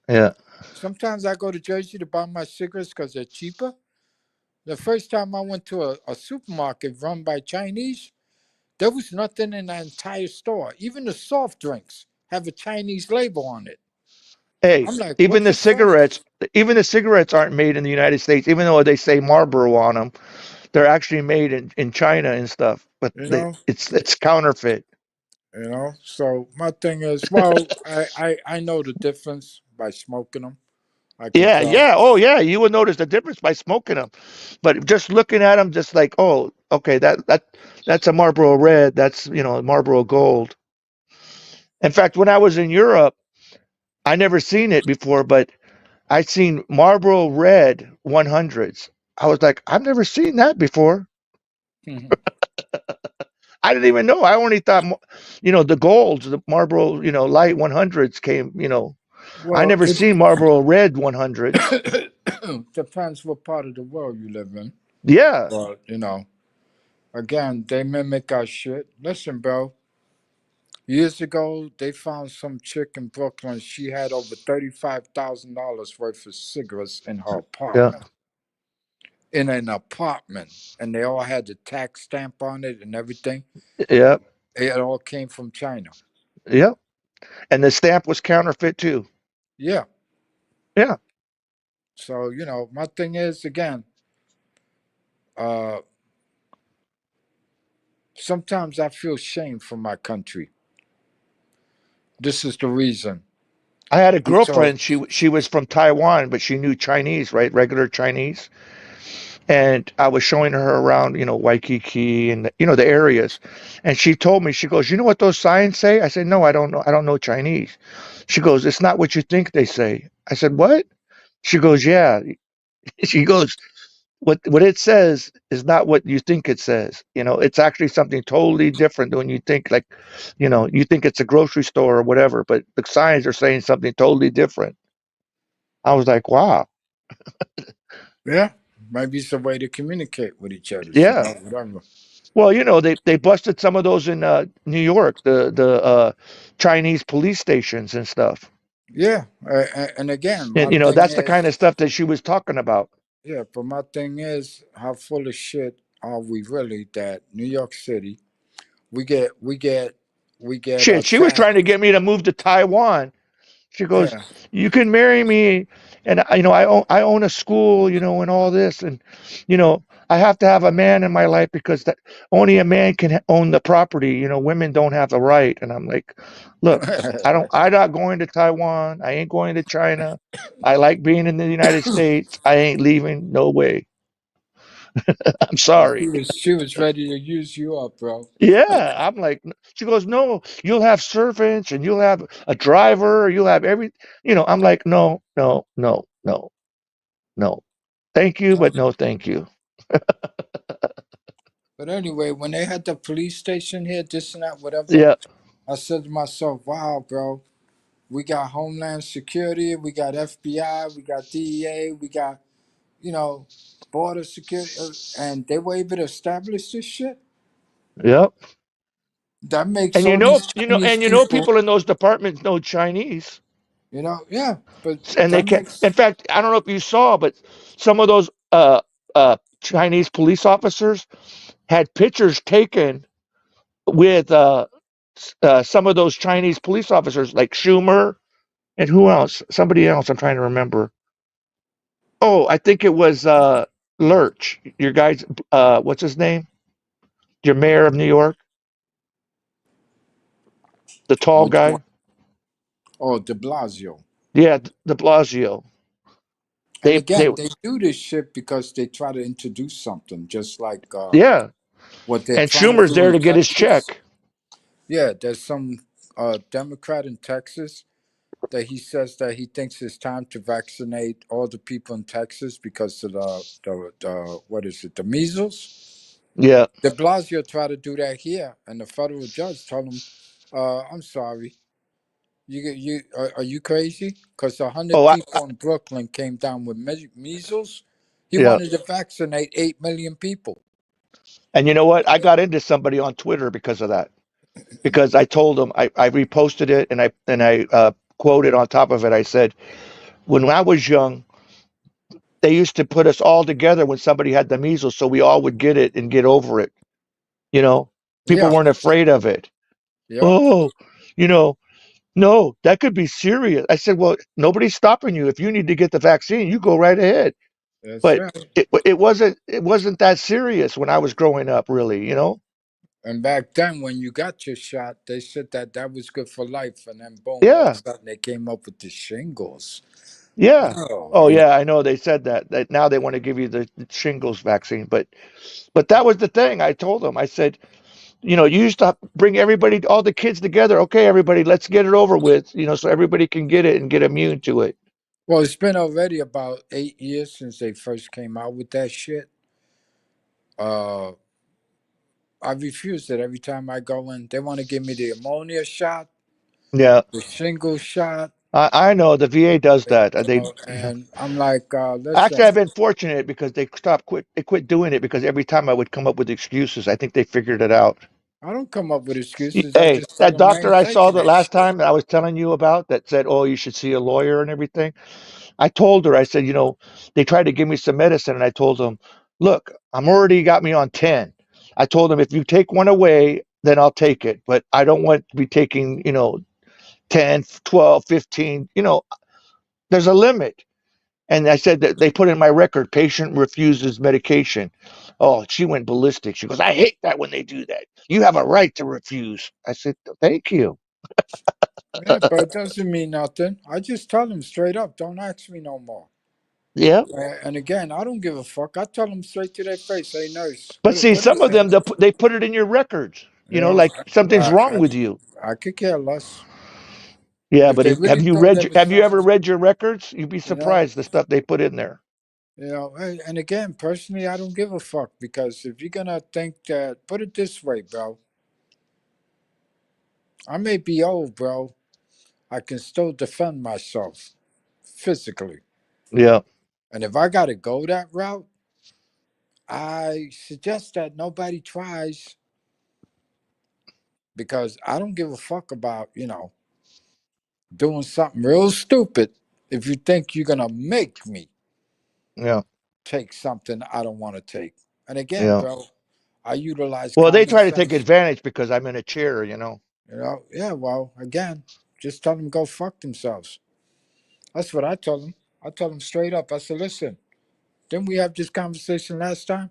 B: Yeah.
D: Sometimes I go to Jersey to buy my cigarettes because they're cheaper. The first time I went to a supermarket run by Chinese, there was nothing in the entire store. Even the soft drinks have a Chinese label on it.
B: Hey,
D: I'm like,
B: even
D: what
B: the
D: the fuck?
B: cigarettes aren't made in the United States, even though they say Marlboro on them. They're actually made in China and stuff, but
D: You know?
B: it's counterfeit.
D: So my thing is, well, I know the difference by smoking them. I could
B: Yeah,
D: tell.
B: yeah. Oh, yeah. You would notice the difference by smoking them, but just looking at them, just like, oh, okay, that's a Marlboro Red. That's Marlboro Gold. In fact, when I was in Europe, I never seen it before, but I seen Marlboro Red 100s. I was like, I've never seen that before. I didn't even know. I only thought, the golds, the Marlboro, light 100s came. I
D: Well,
B: never seen Marlboro Red 100s.
D: it depends what part of the world you live in.
B: Yeah,
D: But, again, they mimic our shit. Listen, bro. Years ago, they found some chick in Brooklyn. She had over $35,000 worth of cigarettes in her
B: yeah,
D: apartment. In an apartment. And they all had the tax stamp on it and everything.
B: yeah,
D: It all came from China.
B: yeah. And the stamp was counterfeit too.
D: Yeah.
B: Yeah,
D: So, my thing is, again, uh, sometimes I feel shame for my country. This is the reason.
B: I had a
D: We told,
B: girlfriend. She was from Taiwan, but she knew Chinese, right? Regular Chinese. And I was showing her around, Waikiki and the areas. And she told me, she goes, "You know what those signs say?" I said, "No, I don't know. I don't know Chinese." She goes, "It's not what you think they say." I said, "What?" She goes, "Yeah." She goes, what it says is not what you think it says. It's actually something totally different than when you think, like, you think it's a grocery store or whatever, but the signs are saying something totally different. I was like, wow.
D: yeah, maybe it's a way to communicate with each other,
B: Yeah.
D: whatever.
B: Well, they busted some of those in New York, the Chinese police stations and stuff.
D: Yeah, and again, my
B: And
D: thing
B: that's the kind
D: is,
B: of stuff that she was talking about.
D: yeah, but my thing is, how full of shit are we really that New York City, we get, we get, we get
B: Shit, she was
D: attacked.
B: trying to get me to move to Taiwan. She goes,
D: Yeah,
B: "You can marry me, and I own a school, and all this, and I have to have a man in my life because that only a man can own the property. Women don't have the right." And I'm like, "Look, I'm not going to Taiwan. I ain't going to China. I like being in the United States. I ain't leaving. No way. I'm
D: she
B: sorry."
D: was ready to use you up, bro.
B: Yeah, I'm like, she goes, "No, you'll have servants and you'll have a driver, you'll have every, I'm like, no, no, no, no, no. Thank you, but no, thank you.
D: But anyway, when they had the police station here, this and that, whatever,
B: Yeah,
D: I said to myself, "Wow, bro, we got Homeland Security, we got FBI, we got DEA, we got you know border security, and they were able to establish this shit.
B: yeah.
D: That makes
B: And
D: all these Chinese people,
B: people in those departments know Chinese.
D: yeah, but
B: And they
D: that
B: can,
D: makes
B: in fact, I don't know if you saw, but some of those Chinese police officers had pictures taken with some of those Chinese police officers, like Schumer and who else? Somebody else. I'm trying to remember. Oh, I think it was Lurch. Your guy's what's his name? Your mayor of New York, the tall
D: which one?
B: guy.
D: Oh, De Blasio.
B: Yeah, De Blasio.
D: And
B: They
D: again, they do this shit because they try to introduce something, just like
B: yeah.
D: what they're
B: And
D: trying to
B: Schumer's
D: do
B: there
D: in
B: to get his
D: Texas.
B: check.
D: Yeah, there's some Democrat in Texas that he says that he thinks it's time to vaccinate all the people in Texas because of the what is it, the measles.
B: Yeah.
D: De Blasio tried to do that here, and the federal judge told him, "I'm sorry, are you crazy? Because a hundred
B: Oh,
D: people in Brooklyn came down with measles. He
B: yeah.
D: wanted to vaccinate 8 million people."
B: And you know what? I got into somebody on Twitter because of that. Because I told them I reposted it and I quoted on top of it. I said, when I was young, they used to put us all together when somebody had the measles, so we all would get it and get over it. You know, people
D: Yeah,
B: weren't afraid of it.
D: yep,
B: Oh, you know, no, that could be serious. I said, well, nobody's stopping you. If you need to get the vaccine, you go right ahead.
D: that's
B: But
D: right.
B: it wasn't that serious when I was growing up, really.
D: And back then, when you got your shot, they said that that was good for life, and then boom, all of a
B: Yeah.
D: sudden they came up with the shingles.
B: Yeah.
D: No,
B: Oh yeah, I know they said that now they want to give you the shingles vaccine, but that was the thing. I told them. I said, you used to bring everybody, all the kids together. Okay, everybody, let's get it over with, so everybody can get it and get immune to it.
D: well, it's been already about 8 years since they first came out with that shit. Uh, I refused it every time I go in. They want to give me the ammonia shot,
B: Yeah,
D: the shingle shot,
B: I know the VA does that.
D: and I'm like,
B: Actually,
D: listen,
B: I've been fortunate because they quit doing it because every time I would come up with excuses. I think they figured it out.
D: I don't come up with excuses. I
B: Hey,
D: just tell
B: that
D: them I
B: doctor
D: ain't
B: I saw
D: taking
B: the
D: that
B: last
D: shit.
B: time that I was telling you about that said, "Oh, you should see a lawyer and everything." I told her, I said, they tried to give me some medicine, and I told them, "Look, I'm already got me on 10." I told them if you take one away, then I'll take it, but I don't want to be taking, 10, 12, 15. There's a limit. And I said that they put in my record, patient refuses medication. Oh, she went ballistic. She goes, I hate that when they do that. You have a right to refuse. I said, thank you.
D: Yeah, but it doesn't mean nothing. I just tell them straight up, don't ask me no more.
B: Yeah.
D: And again, I don't give a fuck. I tell them straight to their face, hey, nurse,
B: But see,
D: what
B: some
D: is
B: of them,
D: it?
B: they put it in your records,
D: You know,
B: like something's
D: I,
B: wrong
D: I,
B: with you.
D: I could care less.
B: Yeah.
D: If
B: But
D: they really
B: have you
D: thought there was
B: have you ever
D: something,
B: read your records? You'd be
D: you know,
B: surprised the stuff they put in there.
D: and again, personally, I don't give a fuck because if you're gonna think that, put it this way, bro, I may be old, bro. I can still defend myself physically.
B: Yeah.
D: And if I gotta go that route, I suggest that nobody tries because I don't give a fuck about, doing something real stupid if you think you're gonna make me
B: Yeah.
D: take something I don't want to take. And again,
B: Yeah.
D: bro, I utilize
B: Well, they
D: common
B: try to take
D: sense.
B: advantage because I'm in a chair.
D: Yeah, well, again, just tell them go fuck themselves. That's what I tell them. I tell them straight up. I said, listen, didn't we have this conversation last time?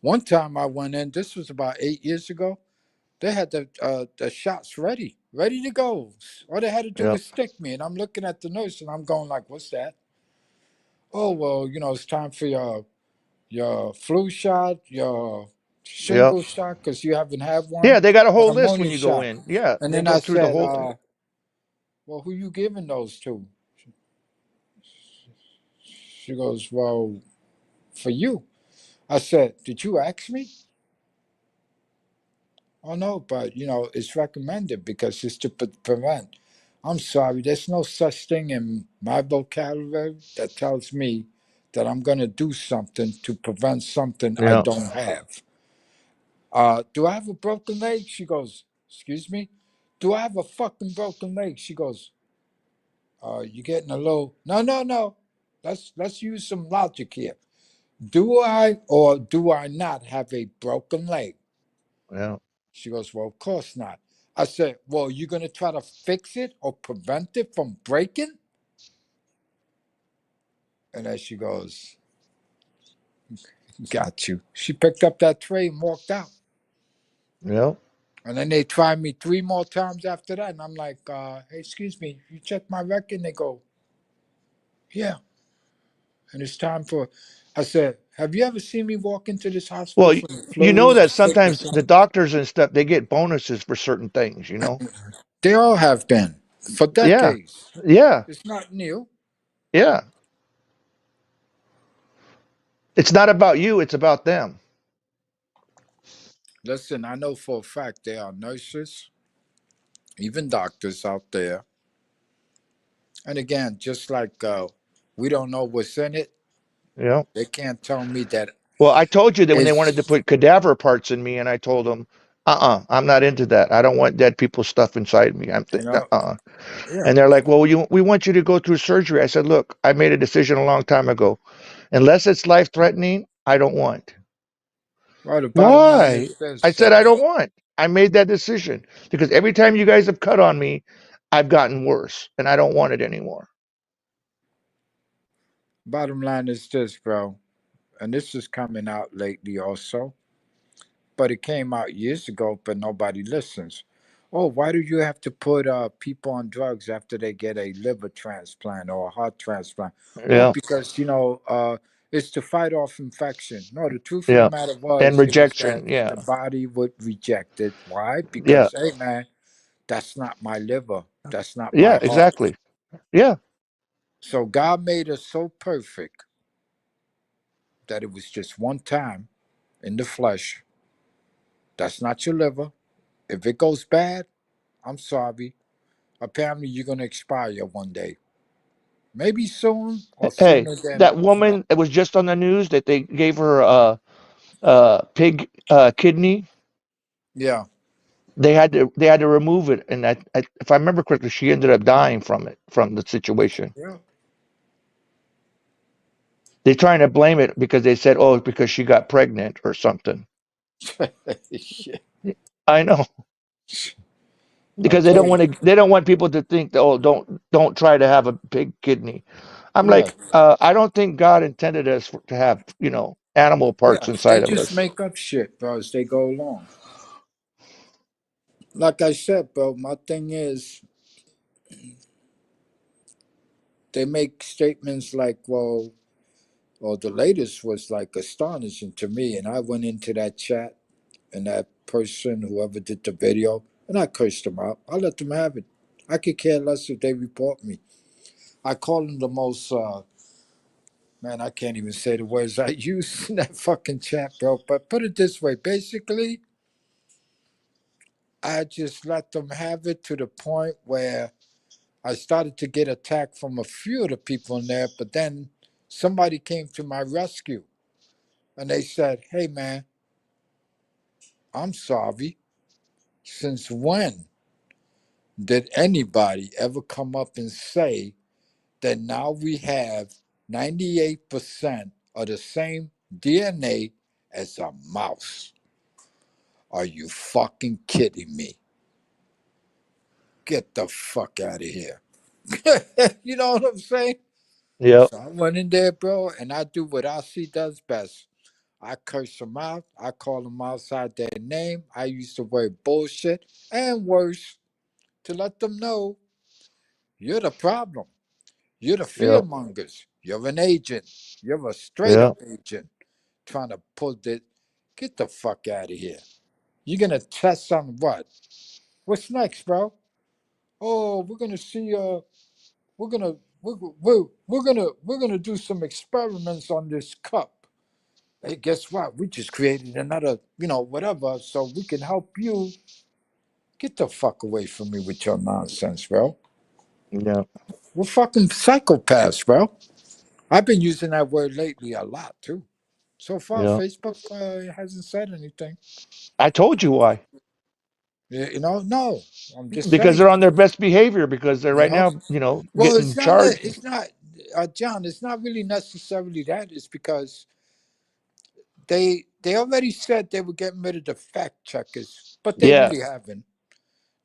D: One time I went in, this was about 8 years ago. They had the shots ready to go. All they had to do
B: Yeah.
D: was stick me. And I'm looking at the nurse and I'm going like, what's that? Oh, well, it's time for your flu shot, your
B: Yeah.
D: shingle shot, because you haven't had one,
B: Yeah. They got a
D: and
B: whole list when
D: ammonia
B: you go
D: shot.
B: in. Yeah.
D: And
B: They
D: then
B: go
D: I
B: through the
D: said,
B: whole thing.
D: well, who you giving those to? She goes, well, for you. I said, did you ask me? Oh, no, but, it's recommended because it's to prevent. I'm sorry, there's no such thing in my vocabulary that tells me that I'm going to do something to prevent something I
B: Yeah.
D: don't have. Do I have a broken leg? She goes, excuse me? Do I have a fucking broken leg? She goes, you're getting a little, no, no, no. Let's use some logic here. Do I or do I not have a broken leg?
B: Yeah.
D: She goes, well, of course not. I said, well, you're going to try to fix it or prevent it from breaking? And then she goes, got you. She picked up that tray and walked out.
B: Yeah.
D: And then they tried me 3 more times after that. And I'm like, hey, excuse me, you check my record? And they go, yeah. And it's time for, I said, have you ever seen me walk into this hospital
B: Well,
D: for the
B: you
D: flu
B: know
D: or
B: that
D: sick or
B: sometimes the
D: something?
B: doctors and stuff they get bonuses for certain things.
D: They all have been for
B: Yeah.
D: decades.
B: Yeah.
D: It's not new.
B: Yeah. It's not about you, it's about them.
D: Listen, I know for a fact there are nurses, even doctors out there. And again, just like we don't know what's in it,
B: Yeah.
D: they can't tell me that
B: Well, I told you that when they wanted to
D: it's,
B: put cadaver parts in me, and I told them, I'm not into that. I don't want dead people's stuff inside me.
D: you know, yeah.
B: And they're like, well, we want you to go through surgery. I said, look, I made a decision a long time ago. Unless it's life threatening, I don't want.
D: Well, the bottom line
B: Why?
D: is
B: I
D: this.
B: said, I don't want. I made that decision because every time you guys have cut on me, I've gotten worse and I don't want it anymore.
D: Bottom line is this, bro. And this is coming out lately also, but it came out years ago, but nobody listens. Oh, why do you have to put people on drugs after they get a liver transplant or a heart transplant? Oh,
B: Yeah,
D: because it's to fight off infection. No, the truth of the
B: yeah,
D: matter
B: and
D: was it was that
B: rejection. Yeah,
D: the body would reject it. Why?
B: yeah,
D: Because hey man, that's not my liver. That's not my
B: yeah,
D: heart.
B: exactly. Yeah,
D: So God made us so perfect that it was just one time in the flesh. That's not your liver. If it goes bad, I'm sorry. Apparently, you're gonna expire one day. Maybe soon or
B: hey,
D: sooner than
B: that woman that was just on the news that they gave her pig kidney.
D: yeah,
B: They had to remove it, and if I remember correctly, she ended up dying from it, from the situation.
D: yeah.
B: They're trying to blame it because they said, "Oh, it's because she got pregnant or something."
D: Shit.
B: I know,
D: I
B: because they
D: tell
B: don't
D: you,
B: want to. They don't want people to think that, oh, don't try to have a pig kidney. I'm
D: yeah,
B: like, I don't think God intended us to have animal
D: yeah.
B: parts
D: They
B: inside of
D: just
B: us.
D: make up shit, bro, as they go along. Like I said, bro, my thing is they make statements like, well, the latest was like astonishing to me, and I went into that chat and that person, whoever did the video, and I cursed them out. I let them have it. I could care less if they report me. I call them the most man, I can't even say the words I used in that fucking chat, bro. But put it this way, basically, I just let them have it to the point where I started to get attacked from a few of the people in there, but then somebody came to my rescue and they said, "Hey man, I'm sorry. Since when did anybody ever come up and say that now we have 98% of the same DNA as a mouse? Are you fucking kidding me? Get the fuck out of here." You know what I'm saying?
B: Yep,
D: So I went in there, bro, and I do what I see does best. I curse them out. I call them outside their name. I use the word bullshit and worse to let them know you're the problem. You're the fear
B: yep,
D: mongers. You're an agent. You're a straight
B: yep,
D: up agent trying to pull this. Get the fuck out of here. You're gonna test on what? What's next, bro? Oh, we're gonna see. We're gonna we're gonna do some experiments on this cup. Hey, guess what? We just created another, whatever, so we can help you. Get the fuck away from me with your nonsense, bro.
B: yep,
D: We're fucking psychopaths, bro. I've been using that word lately a lot too. So far,
B: yep.
D: Facebook hasn't said anything.
B: I told you why.
D: No, I'm just
B: Because
D: saying.
B: they're on their best behavior, because they're
D: You
B: right
D: know,
B: now,
D: well,
B: getting
D: it's not that.
B: charged.
D: It's not, John. It's not really necessarily that. It's because they already said they were getting rid of the fact checkers, but they
B: Yeah,
D: really haven't.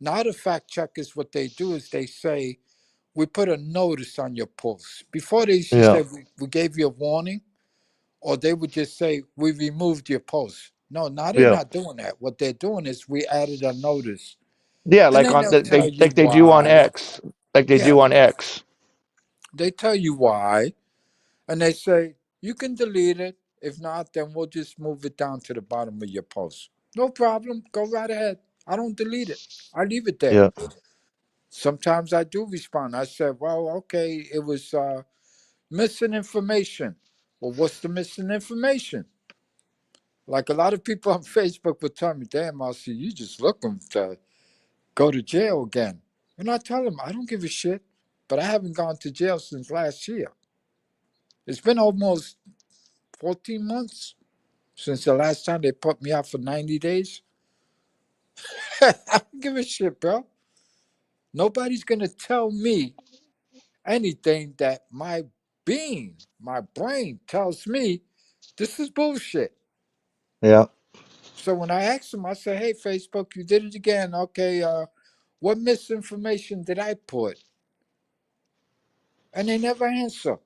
D: Now the fact checkers, what they do is they say we put a notice on your post. Before they used to
B: yeah,
D: say we gave you a warning, or they would just say we removed your post. No, now they're
B: yeah,
D: not doing that. What they're doing is we added a notice,
B: yeah.
D: and
B: Like
D: then
B: on
D: they'll tell
B: they
D: you
B: like they do on
D: why.
B: X, like they
D: Yeah,
B: do on X.
D: they tell you why, and they say you can delete it. If not, then we'll just move it down to the bottom of your post. No problem. Go right ahead. I don't delete it. I leave it there.
B: Yeah,
D: Sometimes I do respond. I said, well, okay, it was missing information. Well, what's the missing information? Like a lot of people on Facebook would tell me, damn, RC, you just looking to go to jail again. And I tell them, I don't give a shit, but I haven't gone to jail since last year. It's been almost 14 months since the last time they put me out for 90 days. I don't give a shit, bro. Nobody's going to tell me anything that my brain tells me this is bullshit.
B: yeah,
D: So when I asked them, I said, hey, Facebook, you did it again. Okay, what misinformation did I put? And they never answer.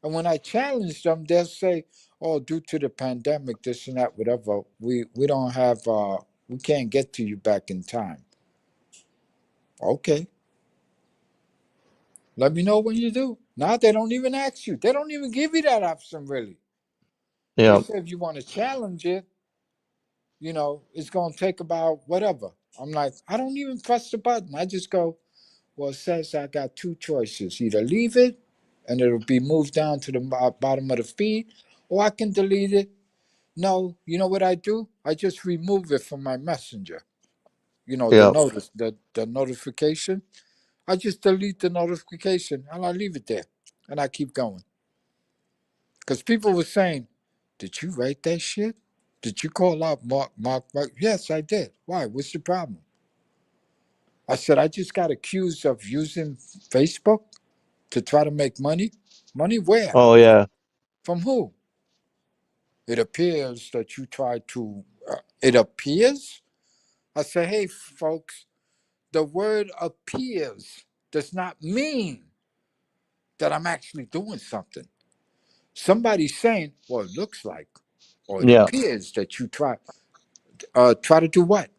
D: And when I challenge them, they'll say, oh, due to the pandemic, this and that, whatever, we don't have, we can't get to you back in time. Okay. Let me know when you do. Now they don't even ask you. They don't even give you that option, really. They
B: Yeah.
D: say if you want to challenge it, it's going to take about whatever. I'm like, I don't even press the button. I just go, well, it says I got two choices: either leave it and it'll be moved down to the bottom of the feed, or I can delete it. No, you know what I do? I just remove it from my messenger. The
B: Yeah.
D: notice, the notification. I just delete the notification and I leave it there, and I keep going. Because people were saying, "Did you write that shit? Did you call out Mark?" Yes, I did. Why? What's the problem? I said I just got accused of using Facebook to try to make money. Money where?
B: Oh yeah.
D: From who? It appears that you tried to. It appears. I say, hey, folks, the word appears does not mean that I'm actually doing something. Somebody's saying, well, it looks like, or it
B: Yeah.
D: appears that you try to do what?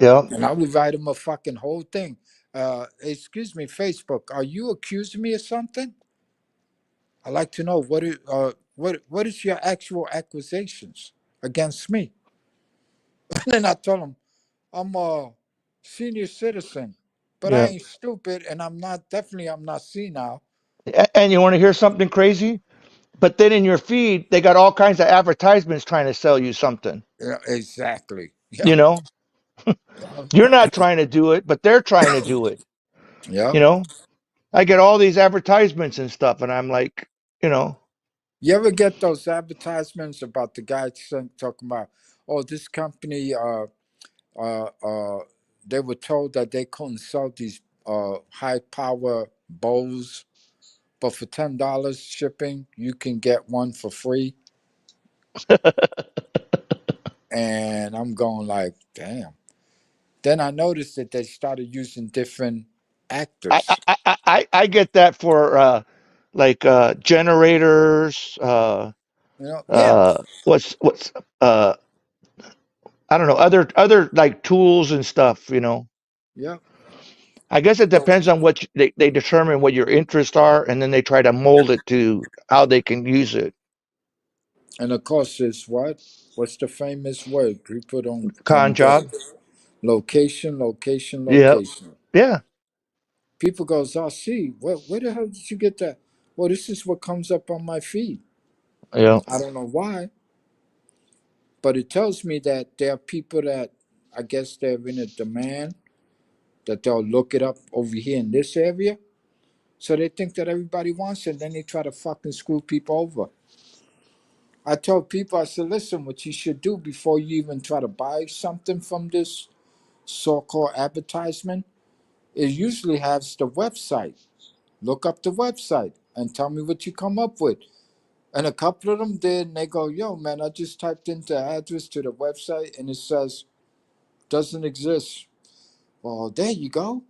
B: Yeah.
D: And I would write them a fucking whole thing. Excuse me, Facebook, are you accusing me of something? I'd like to know what is your actual accusations against me? And then I told them, I'm a senior citizen, but I
B: Yeah.
D: ain't stupid, and I'm not senile.
B: And you want to hear something crazy? But then in your feed, they got all kinds of advertisements trying to sell you something.
D: Yeah, exactly.
B: You
D: Yep.
B: know,
D: Yep.
B: you're not trying to do it, but they're trying to do it.
D: Yep.
B: You know, I get all these advertisements and stuff, and I'm like, you know,
D: You ever get those advertisements about the guy talking about, oh, this company, uh, uh, they were told that they couldn't sell these high power bowls, but for $10 shipping, you can get one for free. And I'm going like, damn. Then I noticed that they started using different
B: I
D: actors.
B: I get that for like generators,
D: Yeah,
B: what's uh I don't know, other like tools and stuff.
D: yeah.
B: I guess it
D: So,
B: depends on what they determine what your interests are, and then they try to mold it to how they can use it.
D: and of course, it's what? What's the famous word? People don't
B: Con
D: get
B: job.
D: it. Location, location,
B: Yep.
D: location.
B: Yeah.
D: People goes, oh, see, where the hell did you get that? Well, this is what comes up on my feed.
B: Yeah.
D: I don't know why, but it tells me that there are people that I guess they're in a demand that they'll look it up over here in this area. So they think that everybody wants it, and then they try to fucking screw people over. I told people, I said, listen, what you should do before you even try to buy something from this so-called advertisement, it usually has the website. Look up the website and tell me what you come up with. And a couple of them did, and they go, yo, man, I just typed in the address to the website and it says doesn't exist. Well, there you go.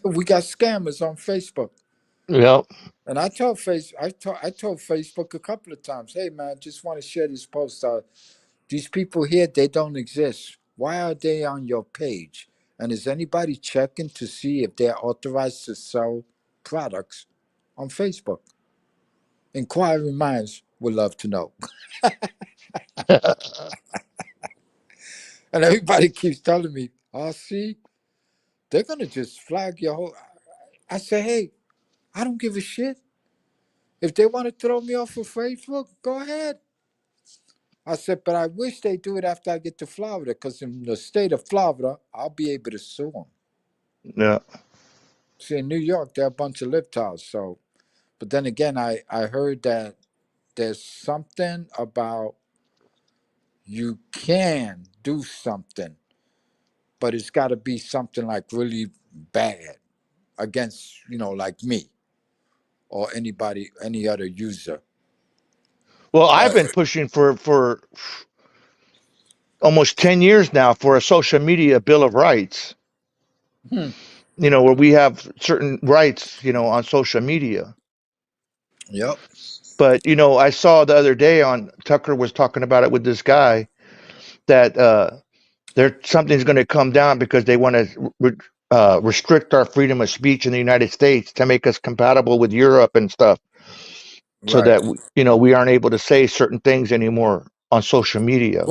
D: We got scammers on Facebook.
B: Yep.
D: And I told Facebook a couple of times, hey man, I just want to share this post. These people here, they don't exist. Why are they on your page? And is anybody checking to see if they're authorized to sell products on Facebook? Inquiring minds would love to know. And everybody keeps telling me, oh, see, they're going to just flag your whole. I say, hey, I don't give a shit. If they want to throw me off of Facebook, go ahead. I said, but I wish they do it after I get to Florida, because in the state of Florida, I'll be able to sue them.
B: Yeah.
D: See, in New York, they're a bunch of liptiles. So, but then again, I heard that there's something about you can do something, but it's got to be something like really bad against, like me or anybody, any other user.
B: Well, I've
D: But
B: been pushing for almost 10 years now for a social media bill of rights.
D: hmm,
B: Where we have certain rights, on social media.
D: yep,
B: But I saw the other day on Tucker was talking about it with this guy that something's going to come down because they want to restrict our freedom of speech in the United States to make us compatible with Europe and stuff, so
D: Right.
B: that we aren't able to say certain things anymore on social media.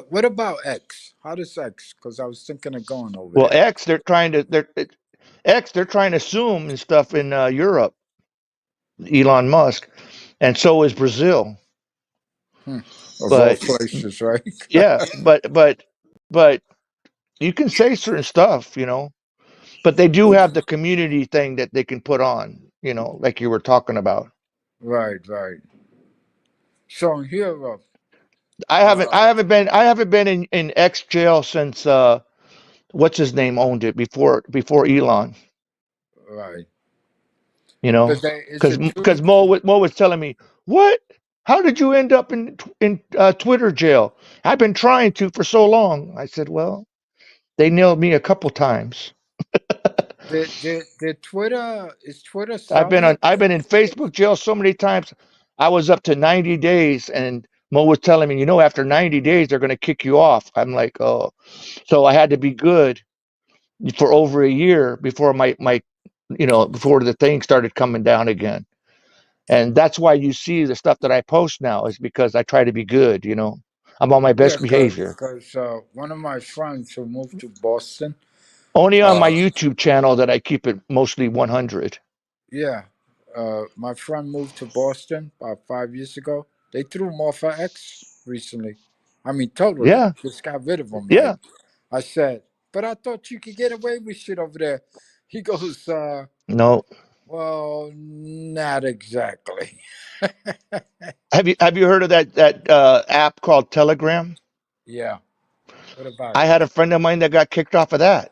D: What about X? How does X? Because I was thinking of going over
B: Well,
D: there.
B: X, they're trying to assume and stuff in Europe, Elon Musk, and so is Brazil.
D: Of all
B: But
D: places, right?
B: yeah, but you can say certain stuff, but they do have the community thing that they can put on, like you were talking about.
D: Right, right. So here,
B: I haven't been in X jail since what's his name owned it before Elon,
D: right.
B: you
D: But
B: know,
D: is
B: because
D: it true?
B: Mo was telling me, what? How did you end up in Twitter jail? I've been trying to for so long. I said, well, they nailed me a couple times.
D: Did Twitter, is Twitter selling
B: I've been
D: again?
B: in Facebook jail so many times. I was up to 90 days, and Mo was telling me, after 90 days they're going to kick you off. I'm like, oh, so I had to be good for over a year before before the thing started coming down again. And that's why you see the stuff that I post now is because I try to be good. I'm on my
D: Yeah,
B: best behavior.
D: because one of my friends who moved to Boston,
B: Only on my
D: uh,
B: YouTube channel that I keep it mostly 100.
D: yeah, my friend moved to Boston about 5 years ago. They threw him off of X recently. I mean, totally.
B: Yeah,
D: Just got rid of him. Like
B: yeah.
D: I said, but I thought you could get away with shit over there. He goes,
B: No.
D: well, not exactly.
B: Have you heard of that app called Telegram?
D: Yeah. What about
B: I
D: it?
B: had a friend of mine that got kicked off of that.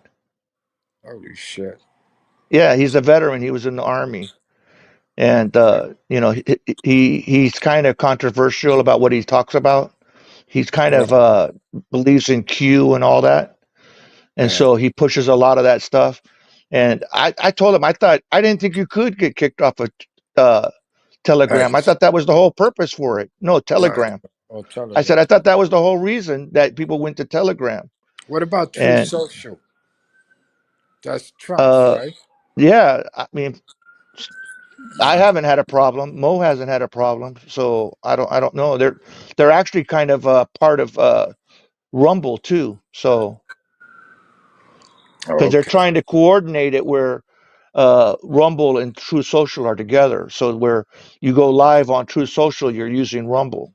D: Holy shit.
B: Yeah, he's a veteran. He was in the army, and he's kind of controversial about what he talks about. He's kind of
D: Right.
B: believes in Q and all that, and
D: Yeah.
B: so he pushes a lot of that stuff. And I told him I didn't think you could get kicked off of uh, Telegram. I
D: X.
B: thought that was the whole purpose for it. No,
D: Right.
B: Telegram.
D: Or
B: I said
D: Telegram.
B: I thought that was the whole reason that people went to Telegram.
D: What about True
B: And
D: Social? That's Trump's,
B: uh,
D: right?
B: yeah, I mean, I haven't had a problem. Mo hasn't had a problem, so I don't know. They're actually kind of part of Rumble too. So
D: Oh,
B: because they're
D: okay.
B: trying to coordinate it where Rumble and True Social are together. So where you go live on True Social, you're using Rumble,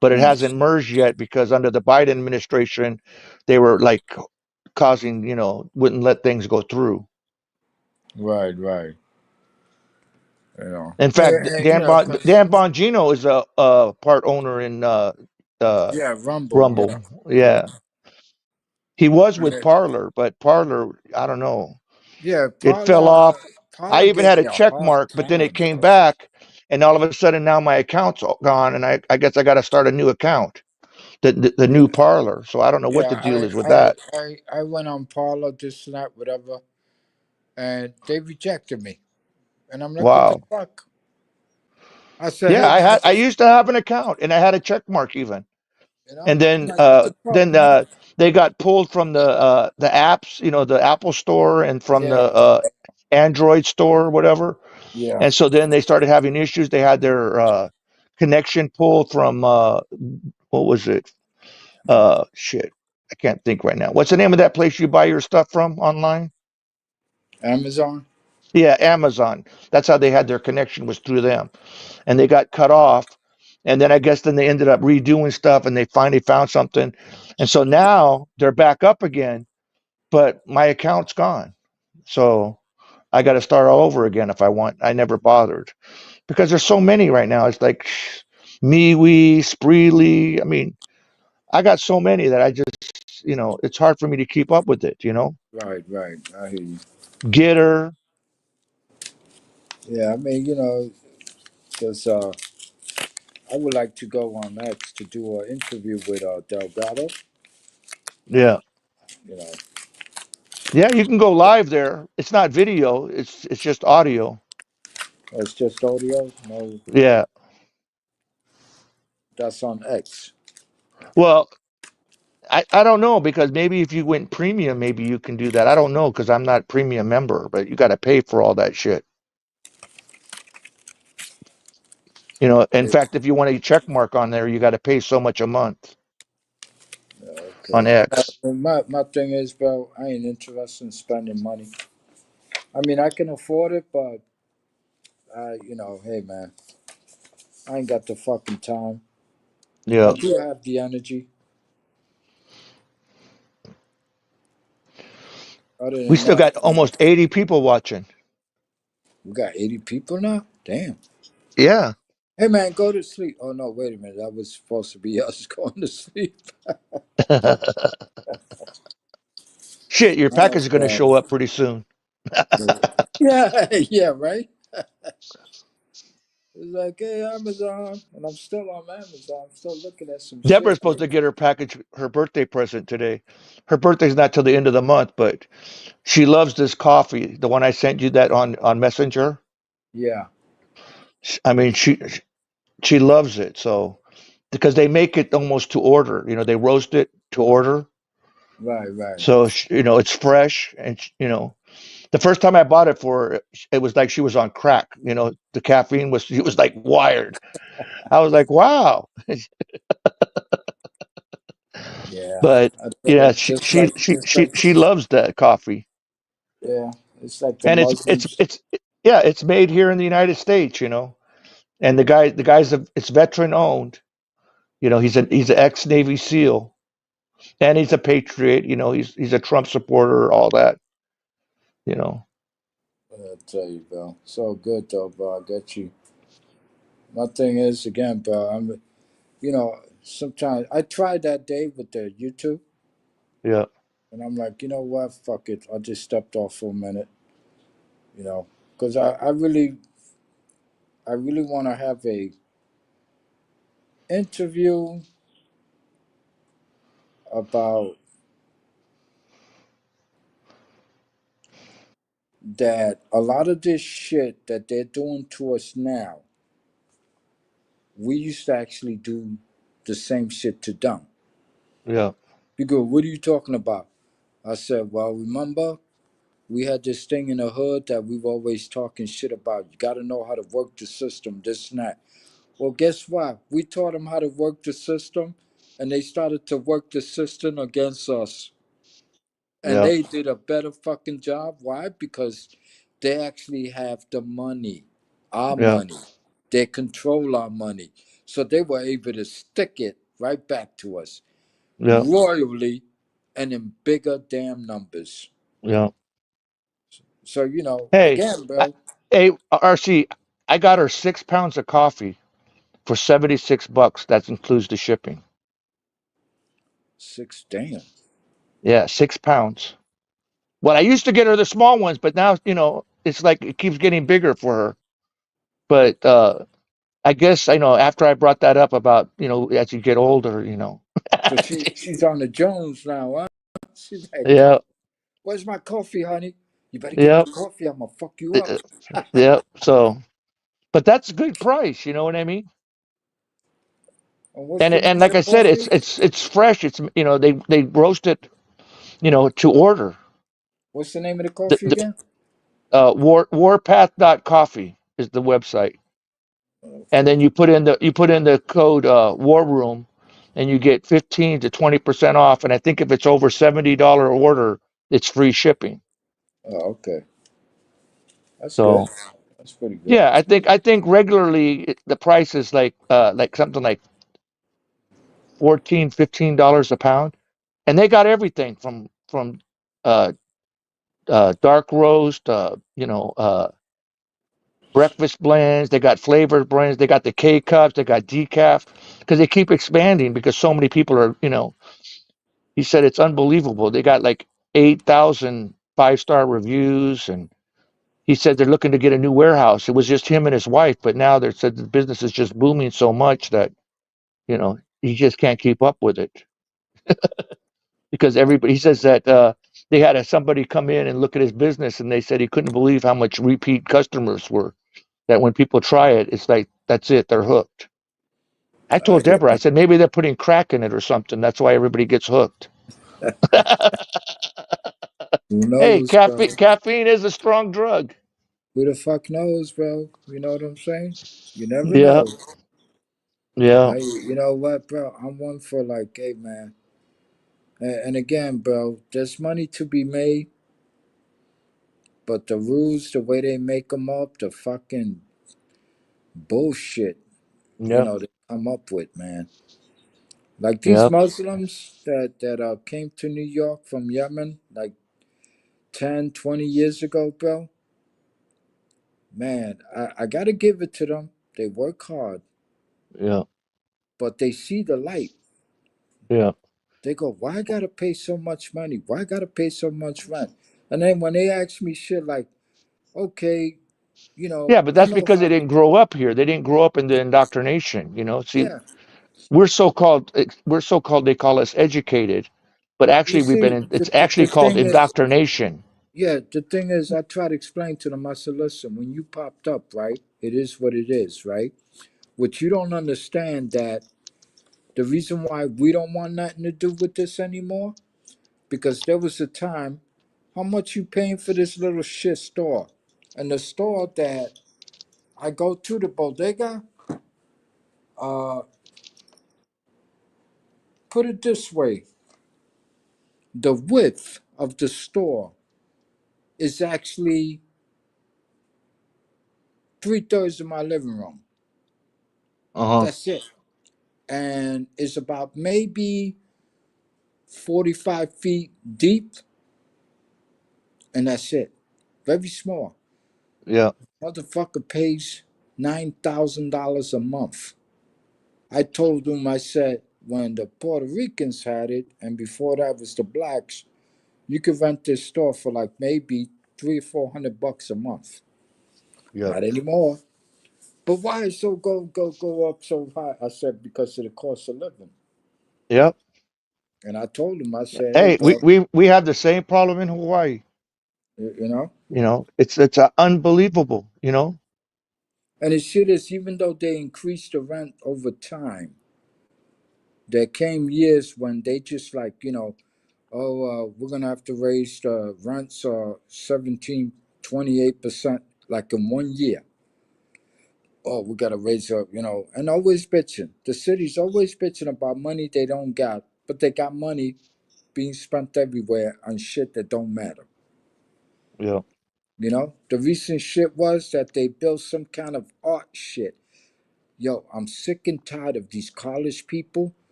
B: but it
D: Hmm.
B: hasn't merged yet because under the Biden administration, they were like causing, wouldn't let things go through.
D: Right, right. You know.
B: In fact,
D: And, cause,
B: Dan Bongino is a part owner in uh,
D: yeah, Rumble, yeah.
B: Rumble. Yeah, he was
D: And
B: with Parler, but Parler, I don't know,
D: yeah,
B: it fell off. I
D: Paula
B: even
D: gave
B: had a
D: me a
B: check
D: hard
B: mark, but then it
D: time,
B: came
D: bro.
B: back, and all of a sudden now my account's all gone, and I guess I got to start a new account, the
D: Yeah,
B: new Parler. So I don't know what
D: yeah.
B: the deal is with
D: I,
B: that.
D: I went on Paula, this and that, whatever, and they rejected me. And I'm like, what the
B: Wow.
D: fuck? I said,
B: Yeah,
D: hey man,
B: I used to have an account, and I had a check mark even. And
D: I'm
B: then
D: like, what the fuck, man?
B: they got pulled from the apps, the Apple Store and from the
D: Yeah,
B: Android store or whatever.
D: yeah.
B: And so then they started having issues. They had their connection pulled from what was it? Shit, I can't think right now. What's the name of that place you buy your stuff from online?
D: Amazon.
B: Yeah, Amazon. That's how they had their connection, was through them, and they got cut off. And then I guess then they ended up redoing stuff, and they finally found something, and so now they're back up again. But my account's gone, so I got to start all over again if I want. I never bothered because there's so many right now. It's like MeWe, Spreely. I mean, I got so many that I just, it's hard for me to keep up with it.
D: Right, right. I hear you.
B: Getter.
D: Yeah, I mean, because I would like to go on X to do an interview with Delgado.
B: Yeah.
D: You know,
B: Yeah, you can go live there. It's not video, it's just audio.
D: it's just audio. No,
B: Yeah.
D: that's on X.
B: Well, I don't know, because maybe if you went premium, maybe you can do that. I don't know, because I'm not premium member, but you got to pay for all that shit. You know, in fact, if you want a check mark on there, you got to pay so much a month on
D: Okay.
B: X.
D: My thing is, bro, I ain't interested in spending money. I mean, I can afford it, but hey, man, I ain't got the fucking time. I
B: Yeah.
D: do have the energy. Other
B: We
D: than
B: still
D: that,
B: got almost 80 people watching.
D: we got 80 people now. Damn.
B: Yeah.
D: Hey, man, go to sleep. Oh no, wait a minute. That was supposed to be us going to sleep.
B: Shit, your
D: Oh
B: package is going to
D: God.
B: show up pretty soon.
D: Yeah, yeah, right. It's like, hey, Amazon, and I'm still on Amazon. I'm still looking at some
B: Deborah's
D: shit.
B: supposed to get her package, her birthday present today. Her birthday's not till the end of the month, but she loves this coffee, the one I sent you that on Messenger.
D: Yeah,
B: I mean, she loves it. So because they make it almost to order, you know, they roast it to order.
D: right.
B: So you know, it's fresh, and you know, the first time I bought it for her, it was like she was on crack. You know, the caffeine was she was like wired. I was like, wow.
D: Yeah.
B: But
D: I tell
B: yeah,
D: you, just like,
B: she loves that coffee,
D: yeah, it's like the
B: and
D: Muslims.
B: yeah, it's made here in the United States. You know, and it's veteran owned. You know, he's an ex Navy SEAL, and he's a patriot. You know, he's a Trump supporter, all that. You know,
D: I tell you, bro, so good though, bro. I get you. My thing is, again, bro, sometimes I tried that day with the YouTube,
B: yeah,
D: and I'm like, you know what, fuck it. I just stepped off for a minute, because I really want to have a interview about that. A lot of this shit that they're doing to us now, we used to actually do the same shit to them.
B: yeah,
D: You go, what are you talking about? I said, well, remember, we had this thing in the hood that we were always talking shit about. You got to know how to work the system, this and that. Well, guess what? We taught them how to work the system, and they started to work the system against us. And
B: yeah,
D: they did a better fucking job. Why? Because they actually have the money, our
B: yeah,
D: money. They control our money. So they were able to stick it right back to us
B: yeah.
D: royally and in bigger damn numbers.
B: Yeah.
D: So,
B: Hey,
D: again,
B: I,
D: bro,
B: hey, RC, I got her 6 pounds of coffee for $76. That includes the shipping.
D: six damn.
B: Yeah, 6 pounds. Well, I used to get her the small ones, but now, you know, it's like it keeps getting bigger for her. But I guess I know after I brought that up about, you know, as you get older, you know.
D: So she's on the Jones now, huh? She's like,
B: Yeah,
D: where's my coffee, honey? You better get my
B: yep,
D: coffee. I'm gonna fuck you up.
B: yep. So, but that's a good price, you know what I mean?
D: And what's
B: And
D: the name of
B: like
D: the
B: I said,
D: coffee?
B: it's fresh. It's, you know, they roast it, you know, to order.
D: What's the name of the
B: The,
D: coffee
B: the
D: again?
B: warpath.coffee is the website. And
D: Okay.
B: then you put in the code war room, and you get 15 to 20% off, and I think if it's over $70 order, it's free shipping.
D: Oh, okay. That's good.
B: So
D: That's pretty good.
B: yeah, I think regularly the price is like something like 14 $15 a pound, and they got everything from uh dark roast, you know, breakfast blends. They got flavored blends. They got the K cups. They got decaf, because they keep expanding because so many people are, you know. He said it's unbelievable. They got like 8,000 5-star reviews, and he said they're looking to get a new warehouse. It was just him and his wife, but now they said the business is just booming so much that, you know, he just can't keep up with it, because everybody. He says that they had somebody come in and look at his business, and they said he couldn't believe how much repeat customers were. That when people try it, it's like that's it, they're hooked. I told Deborah, I said maybe they're putting crack in it or something. That's why everybody gets hooked.
D: Who
B: Hey,
D: knows, bro?
B: caffeine is a strong drug.
D: Who the fuck knows, bro? You know what I'm saying? You never
B: Yeah,
D: know.
B: yeah,
D: You know what, bro? I'm one for like, hey, man. And again, bro, there's money to be made, but the rules, the way they make them up, the fucking bullshit,
B: yeah,
D: they come up with, man. Like these
B: yeah,
D: Muslims that came to New York from Yemen, like 10, 20 years ago, bro. Man, I gotta give it to them. They work hard,
B: yeah,
D: but they see the light.
B: yeah.
D: They go, why I gotta pay so much money? Why I gotta pay so much rent? And then when they ask me shit like, okay,
B: Yeah, but
D: I
B: that's
D: know
B: because they
D: how,
B: didn't grow up here. They didn't grow up in the indoctrination, you know. See,
D: yeah.
B: we're so called they call us educated, but
D: You
B: actually
D: see,
B: it's actually
D: the
B: called
D: thing is,
B: indoctrination.
D: yeah, the thing is, I try to explain to them, I said, listen, when you popped up, right, it is what it is, right? What you don't understand that the reason why we don't want nothing to do with this anymore, because there was a time, how much you paying for this little shit store? And the store that I go to, the bodega, uh, put it this way, the width of the store is actually 3/3 of my living room.
B: Uh-huh.
D: That's it. And it's about maybe 45 feet deep, and that's it. Very small.
B: Yeah,
D: Motherfucker pays $9,000 a month. I told him, I said, when the Puerto Ricans had it, and before that was the blacks, you could rent this store for like maybe 300 or $400 a month.
B: yeah,
D: Not anymore. But why is so go up so high? I said because of the cost of living.
B: yeah.
D: And I told him, I said, hey,
B: Hey, we
D: bro,
B: we we have the same problem in Hawaii.
D: you know.
B: You know, it's unbelievable. You know.
D: And the shit is, even though they increased the rent over time, there came years when they just like, oh, we're gonna have to raise the rents 17, 28%, like in 1 year. Oh, we gotta raise up, and always bitching. The city's always bitching about money they don't got, but they got money being spent everywhere on shit that don't matter.
B: Yeah.
D: The recent shit was that they built some kind of art shit. Yo, I'm sick and tired of these college people.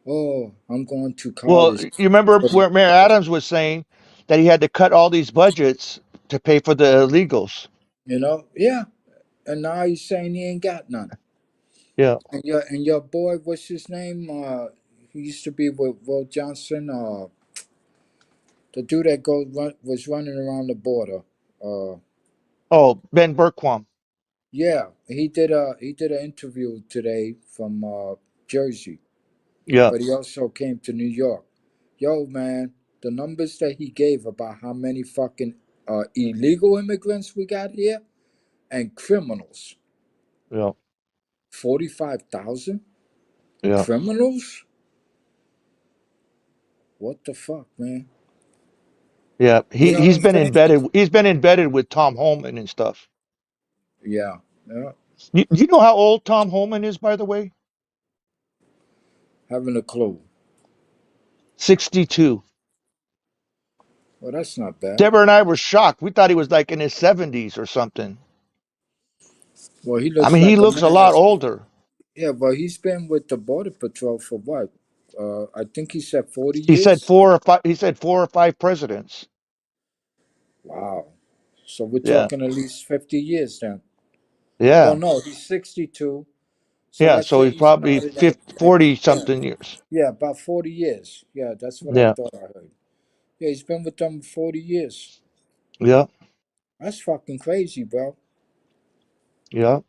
D: Oh, I'm going to
B: Well,
D: college.
B: you remember where Mayor Adams was saying that he had to cut all these budgets to pay for the illegals.
D: Yeah. And now he's saying he ain't got none.
B: Yeah.
D: And your boy, what's his name? He used to be with Will Johnson. The dude that was running around the border. Uh,
B: Oh, Ben Bergquam.
D: yeah, he did an interview today from Jersey,
B: Yeah.
D: but he also came to New York. Yo, man, the numbers that he gave about how many fucking illegal immigrants we got here and criminals,
B: Yeah.
D: 45,000
B: Yeah.
D: criminals. What the fuck, man?
B: Yeah.
D: You
B: He
D: know what
B: he's
D: I'm
B: been
D: saying?
B: embedded. He's been embedded with Tom Holman and stuff.
D: Yeah, yeah.
B: You know how old Tom Holman is, by the way?
D: Having a clue.
B: 62.
D: Well, that's not bad.
B: Deborah and I were shocked. We thought he was like in his 70s or something.
D: Well, he
B: I
D: looks
B: mean, he
D: like a
B: looks a
D: man.
B: lot older.
D: Yeah, but he's been with the Border Patrol for what? I think he said 40
B: He said
D: years.
B: 4 or 5. He said 4 or 5 presidents.
D: Wow. So we're
B: Yeah.
D: talking at least 50 years then. Well,
B: Yeah.
D: no, he's 62. So
B: Yeah.
D: let's
B: So
D: say
B: he's
D: he
B: probably
D: started
B: 50,
D: at
B: 40
D: yeah,
B: something years.
D: yeah, about 40 years. Yeah, that's what I
B: Yeah.
D: thought I heard. Yeah, he's been with them 40 years.
B: Yeah.
D: That's fucking crazy, bro.
B: Yeah.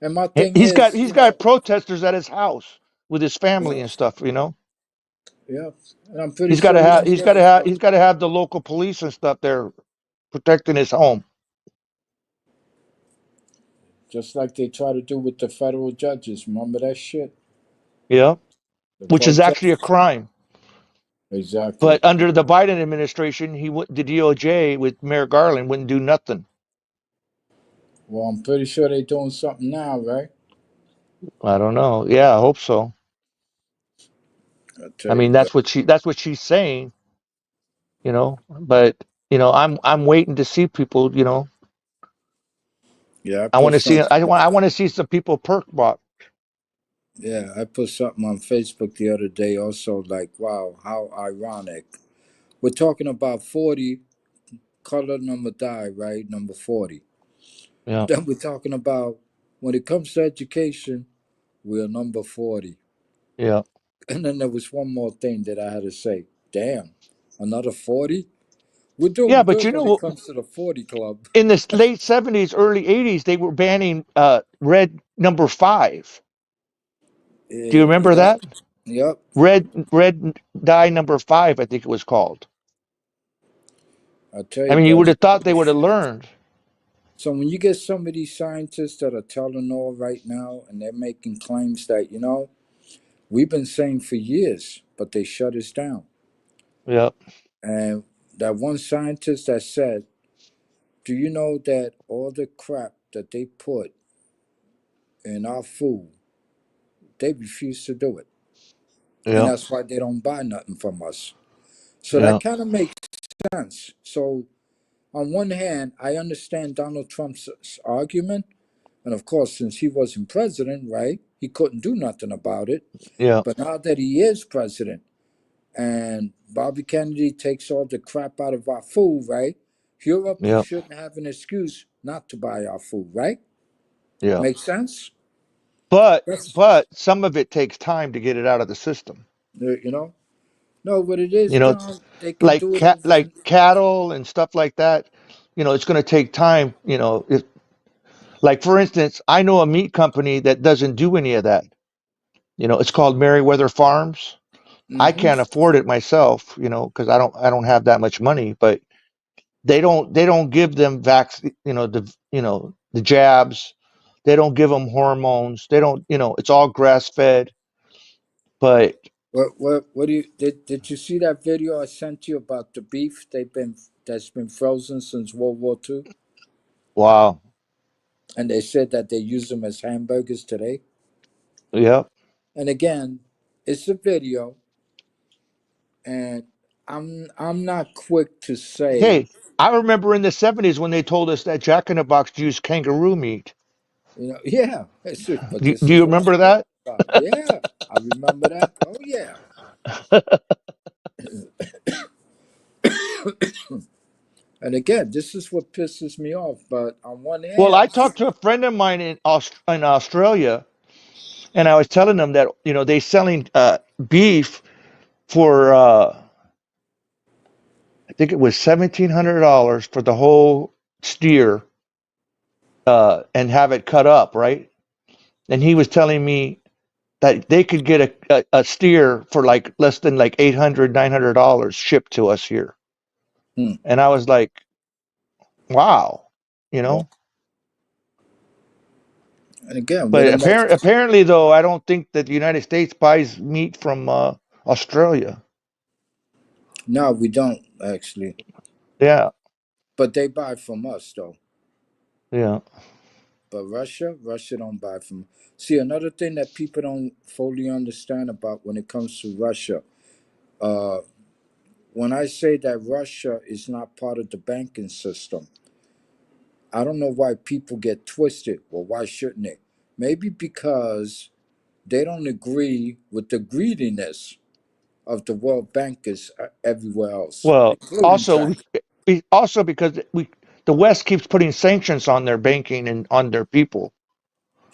D: And my
B: He-
D: thing
B: He's got
D: is,
B: he's got protesters at his house with his family
D: yeah,
B: and stuff. You know.
D: yeah. And I'm pretty sure he don't
B: He's got to have the local police and stuff there protecting his home.
D: Just like they try to do with the federal judges. Remember that shit?
B: Yeah,
D: The
B: which is actually a
D: protest.
B: crime.
D: Exactly.
B: But under the Biden administration, the DOJ with Merrick Garland wouldn't do nothing.
D: Well, I'm pretty sure they're doing something now, right?
B: I don't know. Yeah, I hope so.
D: I tell
B: I
D: you
B: mean,
D: what.
B: that's what she's saying, But I'm waiting to see people.
D: Yeah,
B: I want to see. I want to see some people perk walk.
D: Yeah, I put something on Facebook the other day also, like, wow, how ironic. We're talking about 40, color number die, right? Number 40.
B: Yeah,
D: Then we're talking about when it comes to education, we're number 40.
B: yeah,
D: And then there was one more thing that I had to say. Damn, another 40? We're
B: yeah.
D: doing
B: But
D: good when it
B: what?
D: comes to the 40 club.
B: In the late '70s, early '80s, they were banning red number 5. Do you remember
D: Yep,
B: that?
D: yep.
B: Red dye number 5, I think it was called.
D: I tell
B: I
D: you,
B: mean, you would
D: brother.
B: have thought they would have learned.
D: So when you get some of these scientists that are telling all right now and they're making claims that, we've been saying for years, but they shut us down.
B: Yeah,
D: And that one scientist that said, do you know that all the crap that they put in our food, they refuse to do it. And
B: yeah,
D: that's why they don't buy nothing from us. So
B: yeah,
D: that kind of makes sense. So on one hand, I understand Donald Trump's argument. And of course, since he wasn't president, right, he couldn't do nothing about it.
B: yeah,
D: But now that he is president and Bobby Kennedy takes all the crap out of our food, right, Europe
B: yeah,
D: shouldn't have an excuse not to buy our food, right?
B: yeah.
D: Makes sense?
B: But
D: That's,
B: but some of it takes time to get it out of the system.
D: you know? No, what it is,
B: You know,
D: John, they can do it
B: like
D: over.
B: cattle and stuff like that. It's going to take time. Like for instance, I know a meat company that doesn't do any of that. It's called Merriweather Farms. I
D: Mm-hmm.
B: can't afford it myself, because I don't have that much money. But they don't give them the jabs. They don't give them hormones. They don't, it's all grass fed. But
D: What do you did you see that video I sent you about the beef that's been frozen since World War II?
B: wow,
D: And they said that they use them as hamburgers today.
B: yeah.
D: And again, it's a video, and I'm not quick to say,
B: Hey, I remember in the '70s when they told us that Jack in the Box used kangaroo meat.
D: yeah, but
B: Do,
D: this
B: do
D: is
B: you
D: what I'm
B: remember
D: talking
B: that?
D: about. Yeah, I remember that. Oh yeah. And again, this is what pisses me off. But on one
B: Well, I
D: hand,
B: talked to a friend of mine in Australia, and I was telling them that they selling beef for I think it was $1,700 for the whole steer, and have it cut up, right? And he was telling me that they could get a steer for like less than like $800, $900 shipped to us here.
D: hmm,
B: And I was like, wow, you
D: yeah.
B: know.
D: And again, what
B: But
D: am I?
B: apparently, though, I don't think that the United States buys meat from Australia.
D: No, we don't actually,
B: Yeah,
D: but they buy from us though.
B: yeah.
D: But Russia don't buy from. See, another thing that people don't fully understand about when it comes to Russia, uh, when I say that Russia is not part of the banking system, I don't know why people get twisted. Well, why shouldn't they? Maybe because they don't agree with the greediness of the world bankers everywhere else,
B: Well,
D: including China.
B: also because the West keeps putting sanctions on their banking and on their people,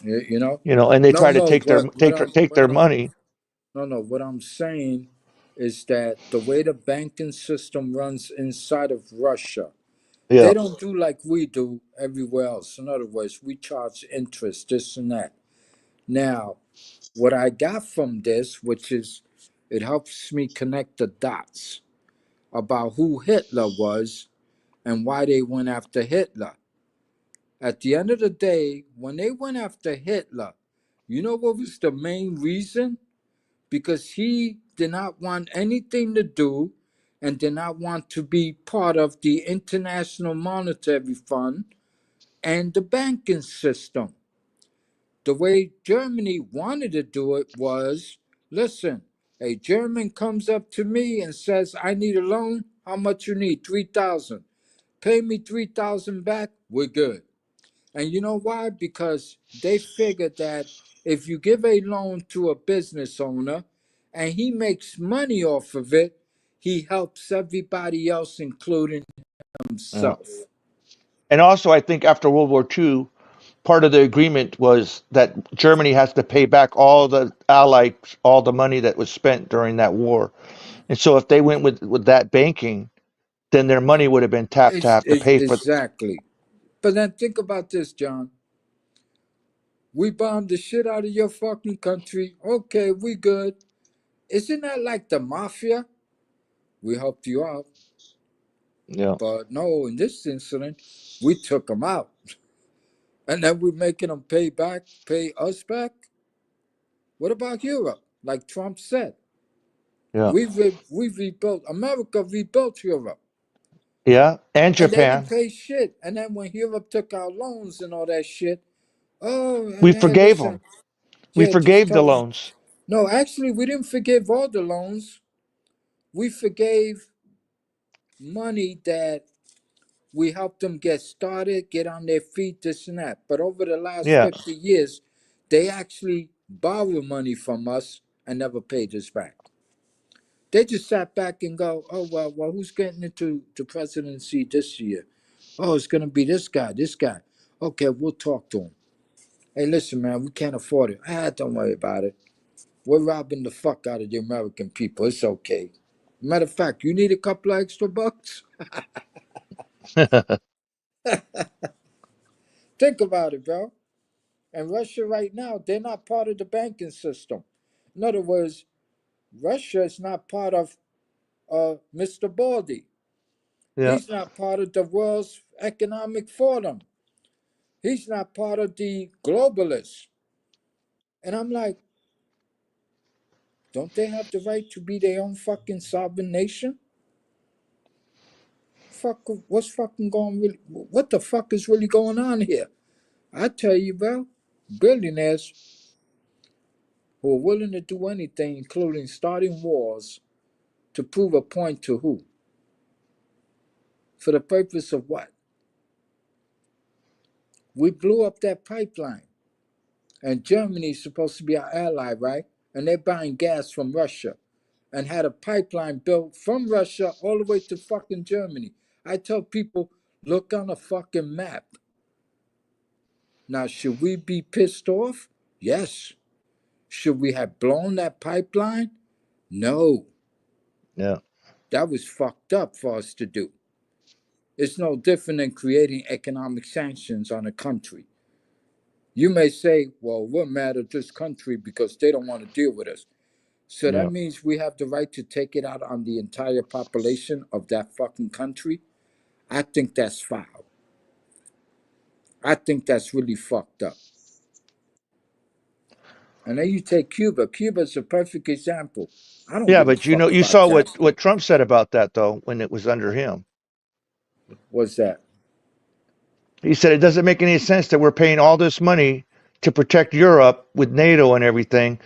D: You know?
B: and they
D: No,
B: try to
D: no.
B: take their money.
D: No. What I'm saying is that the way the banking system runs inside of Russia,
B: Yeah.
D: they don't do like we do everywhere else. In other words, we charge interest, this and that. Now, what I got from this, which is it helps me connect the dots about who Hitler was and why they went after Hitler. At the end of the day, when they went after Hitler, you know what was the main reason? Because he did not want anything to do and did not want to be part of the International Monetary Fund and the banking system. The way Germany wanted to do it was, listen, a German comes up to me and says, I need a loan. How much you need? 3,000. Pay me 3,000 back. We're good. And you know why? Because they figured that if you give a loan to a business owner and he makes money off of it, he helps everybody else, including
B: Yeah.
D: himself.
B: And also, I think after World War II, part of the agreement was that Germany has to pay back all the Allies, all the money that was spent during that war. And so if they went with that banking, then their money would have been tapped to have to pay for.
D: Exactly. But then think about this, John. We bombed the shit out of your fucking country. Okay, we good. Isn't that like the mafia? We helped you out.
B: Yeah.
D: But no, in this incident, we took them out. And then we're making them pay us back. What about Europe? Like Trump said,
B: Yeah.
D: we rebuilt, America rebuilt Europe.
B: Yeah. And
D: And they didn't
B: Japan.
D: pay shit. And then when Europe took our loans and all that shit, oh,
B: We
D: man,
B: forgave
D: listen,
B: them. We
D: yeah, just
B: forgave the
D: tell them.
B: loans.
D: No, actually, we didn't forgive all the loans. We forgave money that we helped them get started, get on their feet, this and that. But over the last
B: Yeah.
D: 50 years, they actually borrowed money from us and never paid us back. They just sat back and go, oh, well, who's getting into the presidency this year? Oh, it's going to be this guy, this guy. Okay, we'll talk to him. Hey, listen, man, we can't afford it. Don't worry about it. We're robbing the fuck out of the American people. It's okay. Matter of fact, you need a couple of extra bucks? Think about it, bro. And Russia right now, they're not part of the banking system. In other words, Russia is not part of Mr. Baldy.
B: Yeah.
D: He's not part of the World's Economic Forum. He's not part of the globalists. And I'm like, don't they have the right to be their own fucking sovereign nation? What's fucking going really? What the fuck is really going on here? I tell you, bro, billionaires who are willing to do anything, including starting wars, to prove a point to who? For the purpose of what? We blew up that pipeline. And Germany's supposed to be our ally, right? And they're buying gas from Russia and had a pipeline built from Russia all the way to fucking Germany. I tell people, look on a fucking map. Now, should we be pissed off? Yes. Should we have blown that pipeline? No.
B: Yeah.
D: That was fucked up for us to do. It's no different than creating economic sanctions on a country. You may say, well, we're mad at this country because they don't want to deal with us. So
B: Yeah.
D: that means we have the right to take it out on the entire population of that fucking country? I think that's foul. I think that's really fucked up. And then you take Cuba. Cuba's a perfect example. I don't
B: Yeah,
D: give a
B: but you
D: fuck
B: know, you
D: about
B: saw
D: Castro.
B: what Trump said about that though when it was under him.
D: What's that?
B: He said it doesn't make any sense that we're paying all this money to protect Europe with NATO and everything,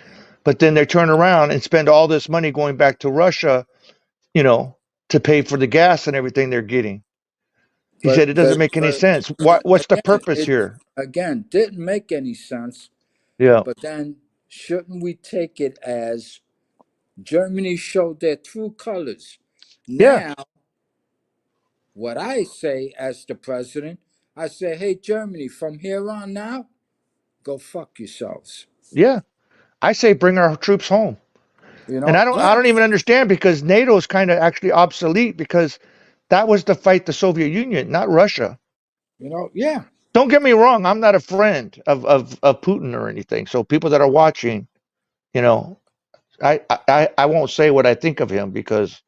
B: but then they turn around and spend all this money going back to Russia, you know, to pay for the gas and everything they're getting. He said it doesn't make any sense. What's the
D: again,
B: purpose here?
D: Again, didn't make any sense.
B: Yeah.
D: But then shouldn't we take it as Germany showed their true colors?
B: Yeah.
D: Now, what I say as the president, I say, hey, Germany, from here on now, go fuck yourselves.
B: Yeah. I say bring our troops home.
D: You
B: And
D: know?
B: I don't even understand because NATO is kind of actually obsolete because that was to fight the Soviet Union, not Russia.
D: You know, yeah.
B: Don't get me wrong, I'm not a friend of Putin or anything. So people that are watching, you know, I won't say what I think of him because,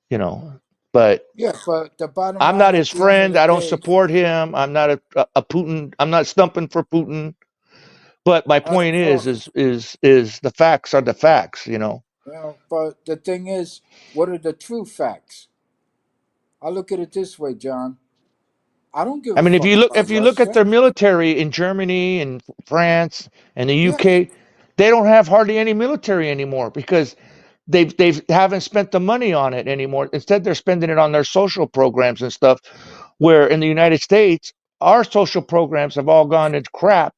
B: you know, But
D: Yeah, but the bottom
B: I'm not
D: line at
B: his
D: the end of
B: friend.
D: the
B: I don't
D: day,
B: support him. I'm not a Putin. I'm not stumping for Putin. But my point
D: well,
B: is the facts are the facts. You know.
D: you know, but the thing is, what are the true facts? I look at it this way, John. I don't give
B: I
D: a
B: mean,
D: fuck
B: if
D: about
B: you look at
D: Russia.
B: their military in Germany and France and the
D: Yeah,
B: UK, they don't have hardly any military anymore because they haven't spent the money on it anymore. Instead, they're spending it on their social programs and stuff. Where in the United States, our social programs have all gone into crap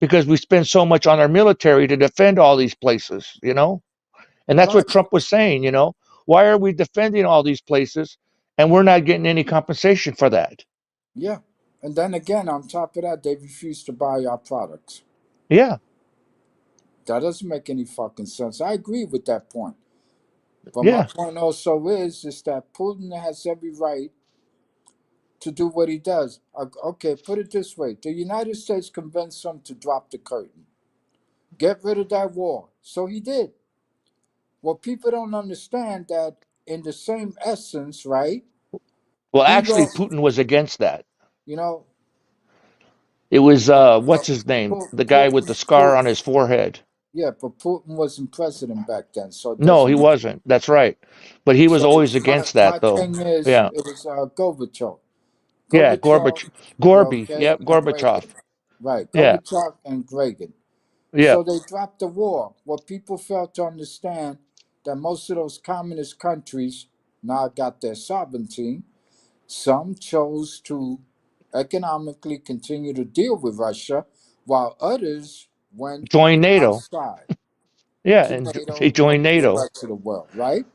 B: because we spend so much on our military to defend all these places. You know, and that's what
D: right.
B: Trump was saying. You know, why are we defending all these places and we're not getting any compensation for that?
D: Yeah. And then again, on top of that, they refuse to buy our products.
B: Yeah,
D: That doesn't make any fucking sense. I agree with that point. But my
B: yeah.
D: point also is that Putin has every right to do what he does. Okay, put it this way: the United States convinced him to drop the curtain, get rid of that war. So he did. Well, people don't understand that in the same essence, right?
B: Well,
D: He
B: actually,
D: lost.
B: Putin was against that.
D: You know,
B: It was
D: uh,
B: what's his name? The guy with the
D: Putin,
B: scar on his forehead.
D: yeah, but Putin wasn't president back then, so it
B: No, he
D: doesn't matter.
B: wasn't. That's right. But he was
D: So
B: always
D: my
B: against
D: my
B: that, though.
D: thing is,
B: Yeah,
D: it was Gorbachev.
B: yeah.
D: Gorbachev,
B: Gorby.
D: okay,
B: Yep,
D: and
B: Gorbachev.
D: Reagan. Right,
B: Yeah,
D: Gorbachev and Reagan.
B: yeah.
D: So they dropped the war. What people failed to understand that most of those communist countries now got their sovereignty. Some chose to economically continue to deal with Russia, while others went
B: Joined NATO.
D: outside
B: Yeah,
D: to
B: and he
D: NATO or
B: joined
D: to the
B: NATO.
D: rest of the world, right?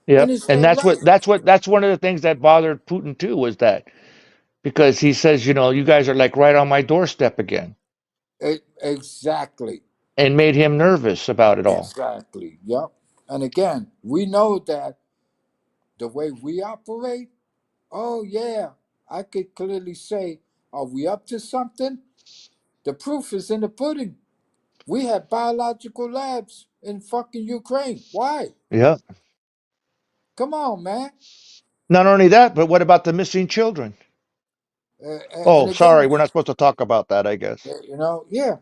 D: And
B: Yep.
D: it's
B: And
D: their right.
B: that's one of the things that bothered Putin too was that because he says, you know, you guys are like right on my doorstep again,
D: Exactly.
B: and made him nervous about it all.
D: Exactly. Yep. And again, we know that the way we operate, oh yeah, I could clearly say, are we up to something? The proof is in the pudding. We have biological labs in fucking Ukraine. Why?
B: Yep.
D: Come on, man.
B: Not only that, but what about the missing children?
D: And
B: Oh, sorry,
D: again,
B: we're not supposed to talk about that, I guess.
D: yeah.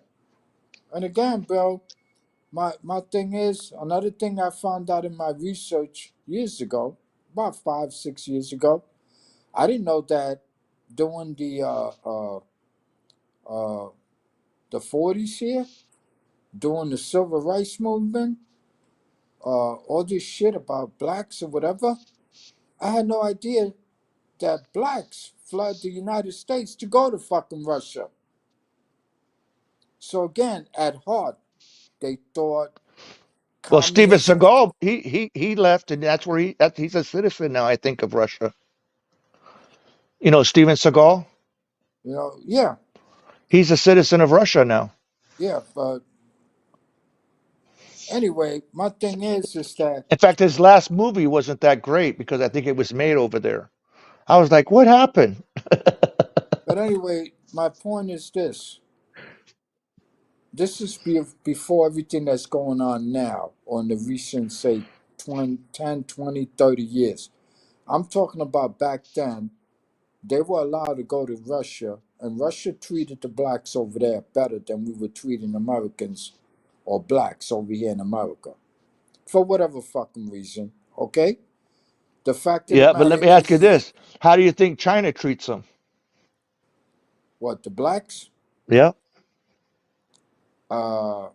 D: And again, bro, my thing is another thing I found out in my research years ago, about 5, 6 years ago. I didn't know that during uh, the 40s here, during the civil rights movement, all this shit about blacks or whatever. I had no idea that blacks fled the United States to go to fucking Russia. So again, at heart, they thought
B: Well, Steven
D: communism.
B: Seagal, he left, and that's where he's a citizen now. I think of Russia. You know, Steven Seagal,
D: Yeah,
B: he's a citizen of Russia now.
D: yeah. But anyway, my thing is that.
B: In fact, his last movie wasn't that great because I think it was made over there. I was like, what happened?
D: But anyway, my point is this. This is before everything that's going on now on the recent, say, 20, 10, 20, 30 years. I'm talking about back then, they were allowed to go to Russia, and Russia treated the blacks over there better than we were treating Americans or blacks over here in America. For whatever fucking reason, okay? The fact of the
B: Yeah, but let
D: matter
B: me ask you
D: is,
B: this: how do you think China treats them?
D: what, the blacks?
B: Yeah,
D: Uh,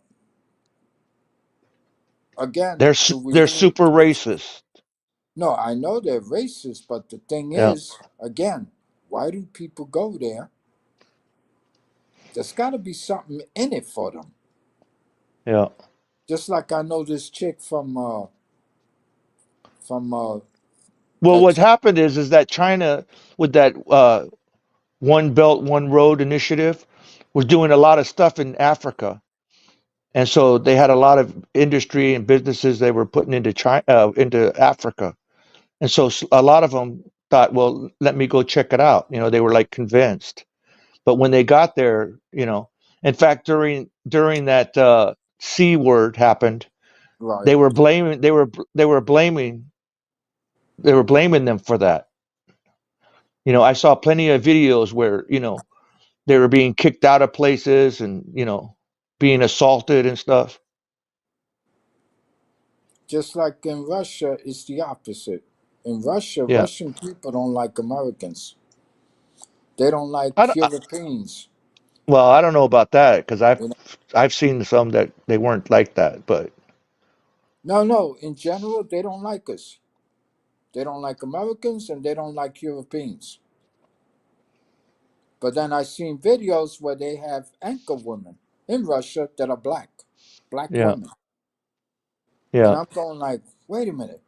D: again, do we
B: they're
D: really?
B: super racist.
D: No, I know they're racist, but the thing
B: Yeah,
D: is, again, why do people go there? There's got to be something in it for them.
B: yeah.
D: Just like I know this chick from
B: Well,
D: that.
B: what happened is that China, with that One Belt One Road initiative, was doing a lot of stuff in Africa, and so they had a lot of industry and businesses they were putting into China, into Africa, and so a lot of them thought, well, let me go check it out. You know, they were like convinced, but when they got there, you know, in fact, during that C word happened,
D: Right.
B: they were blaming they were blaming them for that. You know, I saw plenty of videos where, you know, they were being kicked out of places and, you know, being assaulted and stuff.
D: Just like in Russia, it's the opposite. In Russia,
B: Yeah.
D: Russian people don't like Americans. They don't like
B: I don't,
D: Europeans.
B: well, I don't know about that because
D: You know?
B: I've seen some that they weren't like that, but
D: No. In general, they don't like us. They don't like Americans and they don't like Europeans. But then I've seen videos where they have anchor women in Russia that are black
B: yeah,
D: women. And
B: yeah.
D: I'm going like, wait a minute.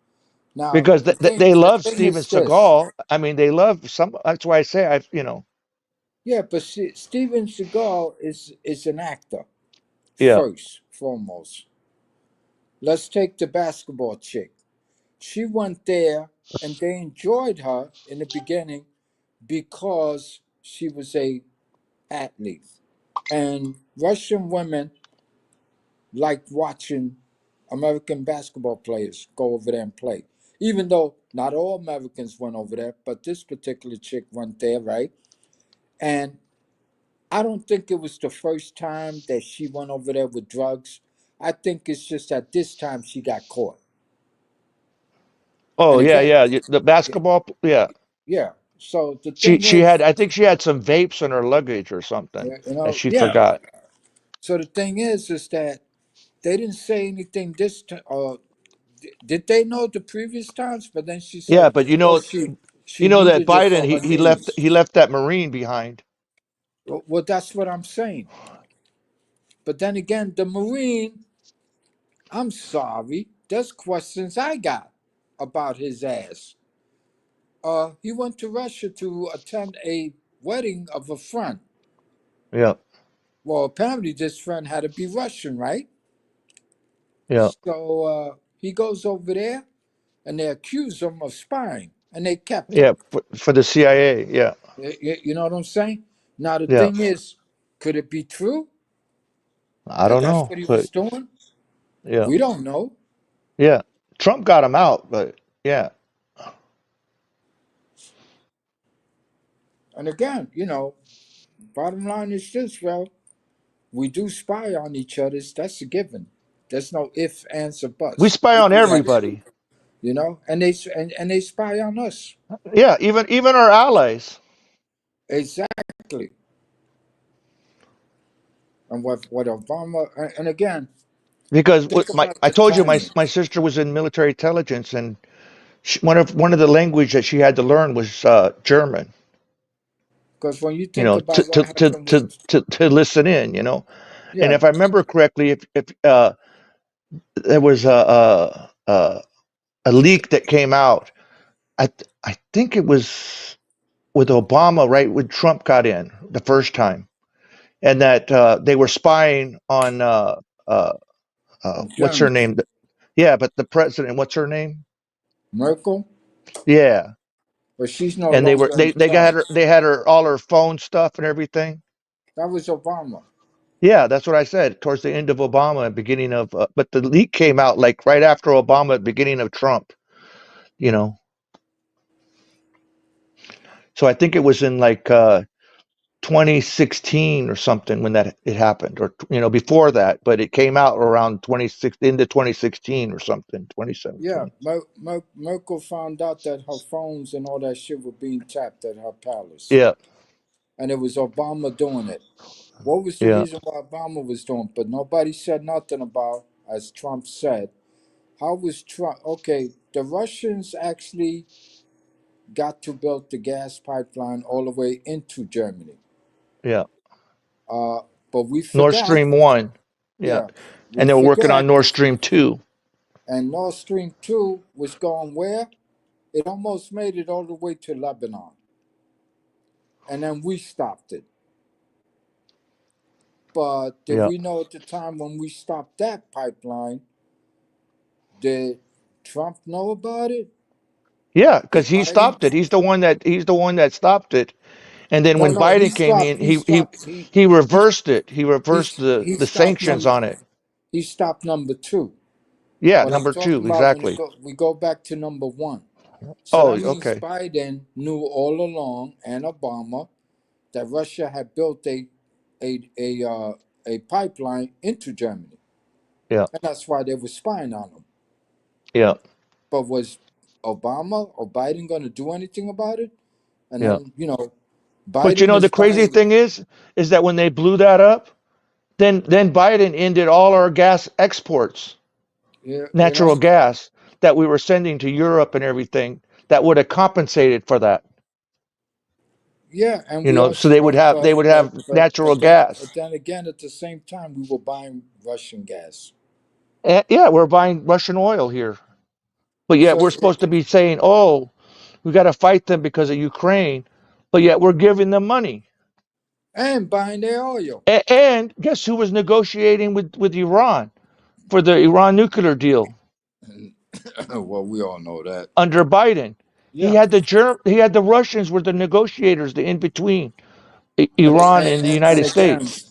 D: Now
B: Because they
D: the
B: love
D: thing
B: Steven
D: is this.
B: Seagal. I mean, they love some. That's why I say I've, you know,
D: Yeah, but see, Steven Seagal is an actor
B: yeah,
D: first, foremost. Let's take the basketball chick. She went there and they enjoyed her in the beginning because she was a athlete. And Russian women liked watching American basketball players go over there and play. Even though not all Americans went over there, but this particular chick went there, right? And I don't think it was the first time that she went over there with drugs. I think it's just that this time she got caught.
B: oh
D: And
B: yeah,
D: again,
B: yeah. The basketball, yeah.
D: yeah. So the thing
B: She
D: is,
B: had, I think she had some vapes in her luggage or something, and she
D: yeah.
B: forgot.
D: So the thing is that they didn't say anything this time. Did they know the previous times? But then she
B: Yeah,
D: said,
B: but
D: "Oh, she
B: you know that
D: needed it
B: Biden
D: for her
B: he
D: knees."
B: left that Marine behind.
D: Well, that's what I'm saying. But then again, the Marine, I'm sorry, there's questions I got about his ass. He went to Russia to attend a wedding of a friend.
B: Yeah,
D: Well, apparently this friend had to be Russian, right?
B: yeah,
D: So he goes over there and they accuse him of spying and they kept him.
B: yeah. For the CIA. Yeah,
D: You know what I'm saying? Now, the
B: yeah.
D: thing is, could it be true
B: I
D: that
B: don't
D: that's
B: know,
D: what he
B: but
D: was doing?
B: yeah,
D: We don't know.
B: yeah. Trump got him out, but yeah,
D: And again, bottom line is this, well, we do spy on each other. That's a given. There's no ifs, ands, or
B: we
D: buts.
B: spy
D: We
B: on
D: do that,
B: everybody.
D: and they spy on us.
B: Yeah, even our allies.
D: Exactly. And what Obama and again,
B: Because
D: think about
B: I
D: the
B: told you
D: timing.
B: my sister was in military intelligence, and one of the language that she had to learn was German.
D: Because when you
B: You
D: think
B: know,
D: about what happened with,
B: to listen in. You know, and
D: yeah,
B: if I remember correctly, if there was a leak that came out, I think it was with Obama, right when Trump got in the first time, and that they were spying on uh, what's her
D: Germany,
B: name? Yeah, but the president, what's her name?
D: Merkel,
B: Yeah,
D: but she's no
B: and
D: longer in charge.
B: they had her all her phone stuff and everything.
D: That was Obama.
B: Yeah, that's what I said. Towards the end of Obama, and beginning of, but the leak came out like right after Obama, beginning of Trump. You know, so I think it was in like 2016 or something when that it happened, or you know before that, but it came out around 26 into 2016 or something,
D: Yeah,
B: 2017.
D: Merkel found out that her phones and all that shit were being tapped at her palace,
B: Yeah,
D: and it was Obama doing it. What was the
B: yeah,
D: reason why Obama was doing? But nobody said nothing about, as Trump said, how was Trump? Okay, the Russians actually got to build the gas pipeline all the way into Germany.
B: yeah.
D: Uh, but we
B: Nord
D: forgot.
B: Stream 1. Yeah,
D: Yeah, we
B: and they were working on
D: forgot.
B: Nord Stream 2.
D: And Nord Stream 2 was going where? It almost made it all the way to Lebanon. And then we stopped it. But did
B: Yeah,
D: we know at the time when we stopped that pipeline, did Trump know about it?
B: yeah,
D: Did
B: because he
D: Biden?
B: stopped it. He's the one that stopped it. And then when
D: No, he
B: Biden came
D: stopped.
B: in,
D: He stopped.
B: he reversed it. He
D: He,
B: reversed
D: he
B: the
D: stopped
B: sanctions
D: number.
B: on it.
D: He stopped number two.
B: Yeah,
D: But I'm
B: number
D: talking
B: two,
D: about when
B: exactly.
D: we go back to number one. So
B: Oh,
D: that means
B: okay.
D: Biden knew all along, and Obama, that Russia had built a a uh, a pipeline into Germany,
B: Yeah.
D: and that's why they were spying on them.
B: Yeah.
D: But was Obama or Biden going to do anything about it? And
B: Yeah.
D: then
B: But you
D: Biden
B: know, the
D: is
B: crazy
D: buying.
B: thing is that when they blew that up, then Biden ended all our gas exports,
D: Yeah,
B: natural gas that we were sending to Europe and everything that would have compensated for that.
D: yeah, and
B: You
D: we
B: know, so
D: also
B: they would have natural gas.
D: but then again, at the same time, we were buying Russian gas.
B: And, yeah, we're buying Russian oil here, but yet
D: So
B: we're supposed to be saying, "Oh, we got to fight them because of Ukraine," but yet we're giving them money.
D: and buying their oil.
B: And guess who was negotiating with Iran for the Iran nuclear deal
D: Well, we all know that.
B: under Biden?
D: Yeah,
B: He had the Russians were the negotiators, the in between
D: and
B: Iran and the United
D: again,
B: States.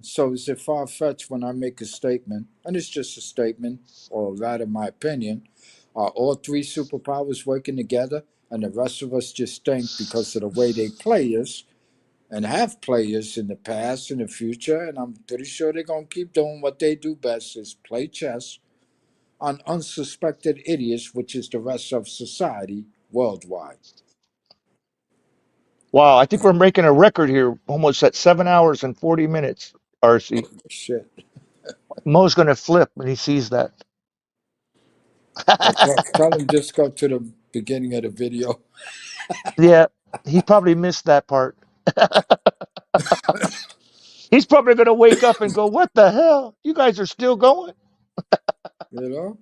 D: so is it far fetched when I make a statement, and it's just a statement, or rather, my opinion? Are all three superpowers working together, and the rest of us just think because of the way they play us and have players in the past and the future, and I'm pretty sure they're gonna keep doing what they do best is play chess on unsuspected idiots, which is the rest of society worldwide.
B: Wow, I think we're making a record here, almost at 7 hours and 40 minutes. RC
D: Shit.
B: Mo's gonna flip when he sees that.
D: Well, tell him just go to the beginning of the video.
B: Yeah, he probably missed that part. He's probably gonna wake up and go, "What the hell? You guys are still going?"
D: You know.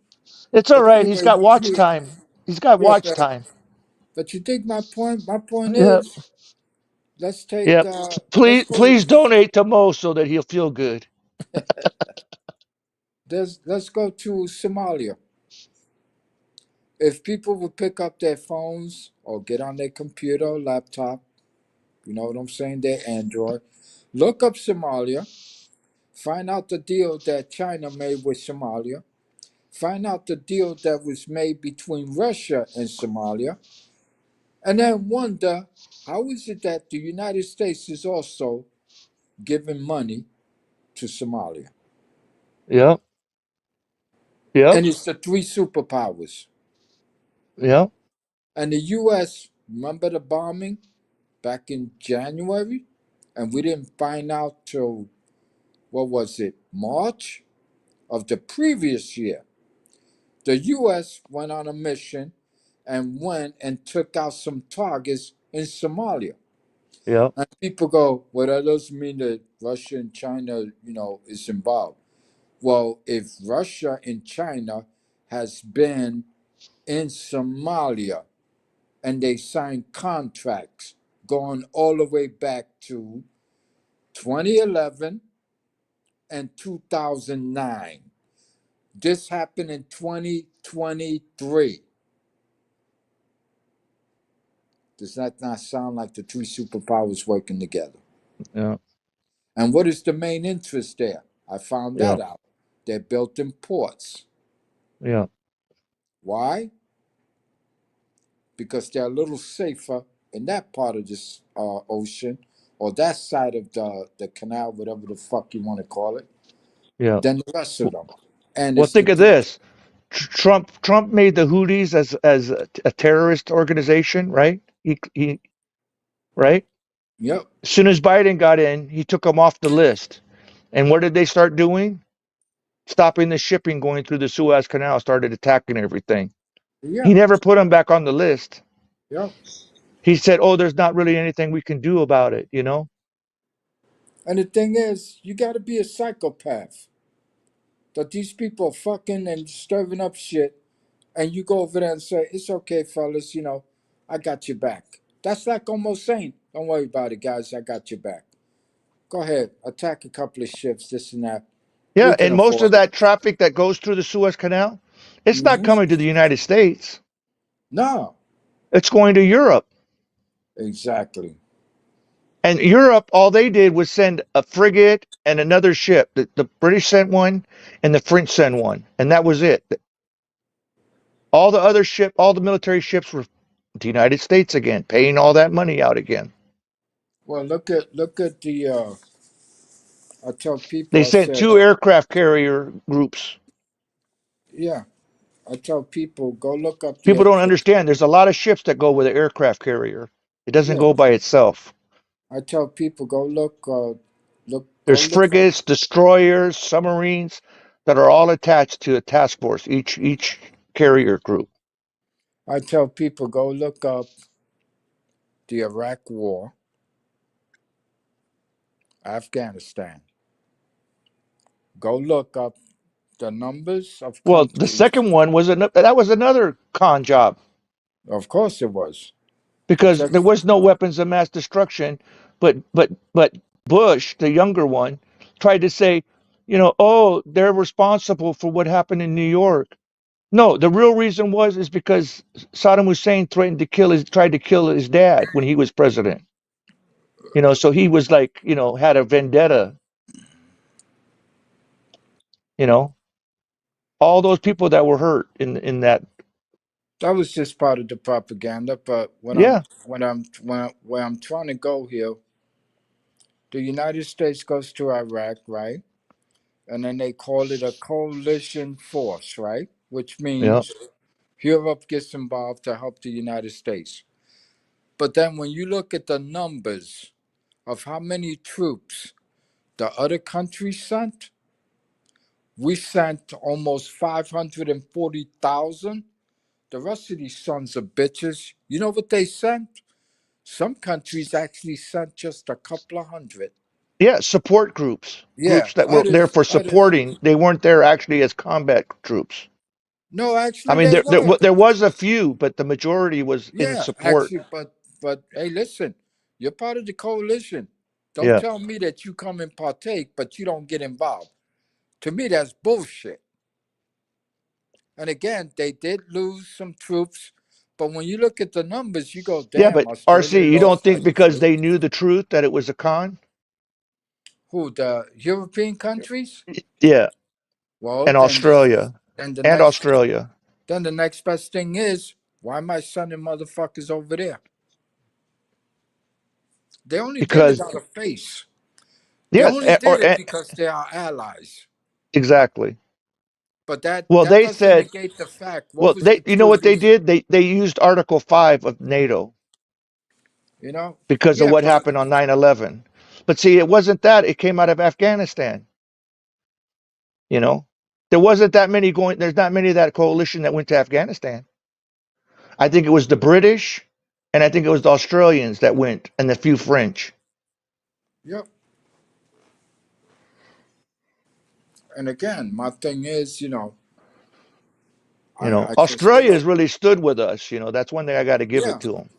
B: It's all
D: But
B: right. He's
D: anyway,
B: got watch time. He's got
D: yeah.
B: watch time.
D: But you think my point? My point
B: Yeah,
D: is, let's take
B: yeah.
D: let's
B: Please,
D: go.
B: please donate to Mo so that he'll feel good.
D: Let's go to Somalia. If people would pick up their phones or get on their computer or laptop, you know what I'm saying, their Android, look up Somalia, find out the deal that China made with Somalia, find out the deal that was made between Russia and Somalia, and then wonder how is it that the United States is also giving money to Somalia?
B: Yep, yep,
D: And it's the three superpowers.
B: yep,
D: And the US, remember the bombing back in January? And we didn't find out till, what was it, March of the previous year. The US went on a mission and went and took out some targets in Somalia.
B: yep,
D: And people go, well, that doesn't mean that Russia and China, is involved. Well, if Russia and China has been in Somalia and they signed contracts going all the way back to 2011 and 2009. This happened in 2023. Does that not sound like the three superpowers working together?
B: yep,
D: And what is the main interest there? I found that
B: yep,
D: out. They're built in ports.
B: yep,
D: Why? Because they're a little safer in that part of this ocean or that side of the canal, whatever the fuck you want to call it,
B: yep.
D: than the rest of them. And
B: Well,
D: it's the
B: think of
D: two.
B: this. Trump made the Houthis as a terrorist organization, right? He right.
D: Yep.
B: As soon as Biden got in, he took them off the list. And what did they start doing? Stopping the shipping going through the Suez Canal, started attacking everything. He
D: Yep.
B: never put them back on the list.
D: Yep.
B: He said, "Oh, there's not really anything we can do about it," you know?
D: And the thing is, you got to be a psychopath. That these people are fucking and stirring up shit, and you go over there and say, "It's okay, fellas. I got your back." That's like almost saying, "Don't worry about it, guys. I got your back. Go ahead, attack a couple of ships, this and that.
B: Yeah,
D: We can
B: and most of
D: afford it."
B: that traffic that goes through the Suez Canal, it's not
D: Hmm.
B: coming to the United States.
D: No,
B: It's going to Europe.
D: exactly.
B: And Europe, all they did was send a frigate and another ship. The British sent one and the French sent one, and that was it. All the military ships were the United States again, paying all that money out again.
D: Well, look at the. I tell people,
B: They
D: I
B: sent
D: said,
B: 2 aircraft carrier groups.
D: yeah. I tell people, go look up the.
B: People don't understand. There's a lot of ships that go with an aircraft carrier. It doesn't
D: Yeah.
B: go by itself.
D: I tell people, go look. Go
B: There's
D: look up.
B: frigates, destroyers, submarines that are all attached to a task force, each carrier group.
D: I tell people, go look up the Iraq War, Afghanistan. Go look up the numbers of
B: Well, the
D: countries.
B: second one was that was another con job
D: Of course, it was.
B: because
D: Check.
B: there was no weapons of mass destruction, but Bush, the younger one, tried to say, oh, they're responsible for what happened in New York. No, the real reason is because Saddam Hussein tried to kill his dad when he was president. So he was like, had a vendetta. You know, all those people that were hurt in that.
D: That was just part of the propaganda. But
B: Yeah,
D: where I'm trying to go here, the United States goes to Iraq, right? And then they call it a coalition force, right? Which
B: yeah,
D: means Europe gets involved to help the United States. But then when you look at the numbers of how many troops the other countries sent, we sent almost 540,000. The rest of these sons of bitches, you know what they sent? Some countries actually sent just a couple of hundred.
B: yeah. Support groups,
D: Yeah,
B: groups that were there for supporting. They weren't there actually as combat troops.
D: no,
B: I
D: actually
B: mean,
D: they were.
B: there was a few, but the majority was in
D: Yeah,
B: support.
D: actually, but hey, listen, you're part of the coalition. Don't
B: Yeah,
D: tell me that you come and partake, but you don't get involved. To me, that's bullshit. And again, they did lose some troops, but when you look at the numbers, you go,
B: yeah.
D: damn,
B: But RC,
D: Australia
B: you don't
D: lost
B: think
D: like
B: because they knew the truth that it was a con?
D: who, the European countries?
B: Yeah,
D: Well,
B: and Australia
D: then the
B: and
D: next
B: Australia
D: then the next best thing is why am I sending motherfuckers over there? They only did it
B: because
D: out of face. They
B: yeah,
D: only did it because they are allies.
B: exactly.
D: But that
B: Well,
D: that
B: they
D: doesn't
B: said,
D: negate the fact. What
B: well,
D: was the
B: you know
D: true
B: what they
D: reason?
B: did? They used Article 5 of NATO
D: You know?
B: because of
D: Yeah,
B: what
D: but
B: happened on 9/11. But see, it wasn't that. It came out of Afghanistan. You know, there wasn't that many going. There's not many of that coalition that went to Afghanistan. I think it was the British, and I think it was the Australians that went, and a few French.
D: yep. And again, my thing is, I
B: Australia
D: consider,
B: has really stood with us. That's one thing I got to give
D: yeah.
B: it to them.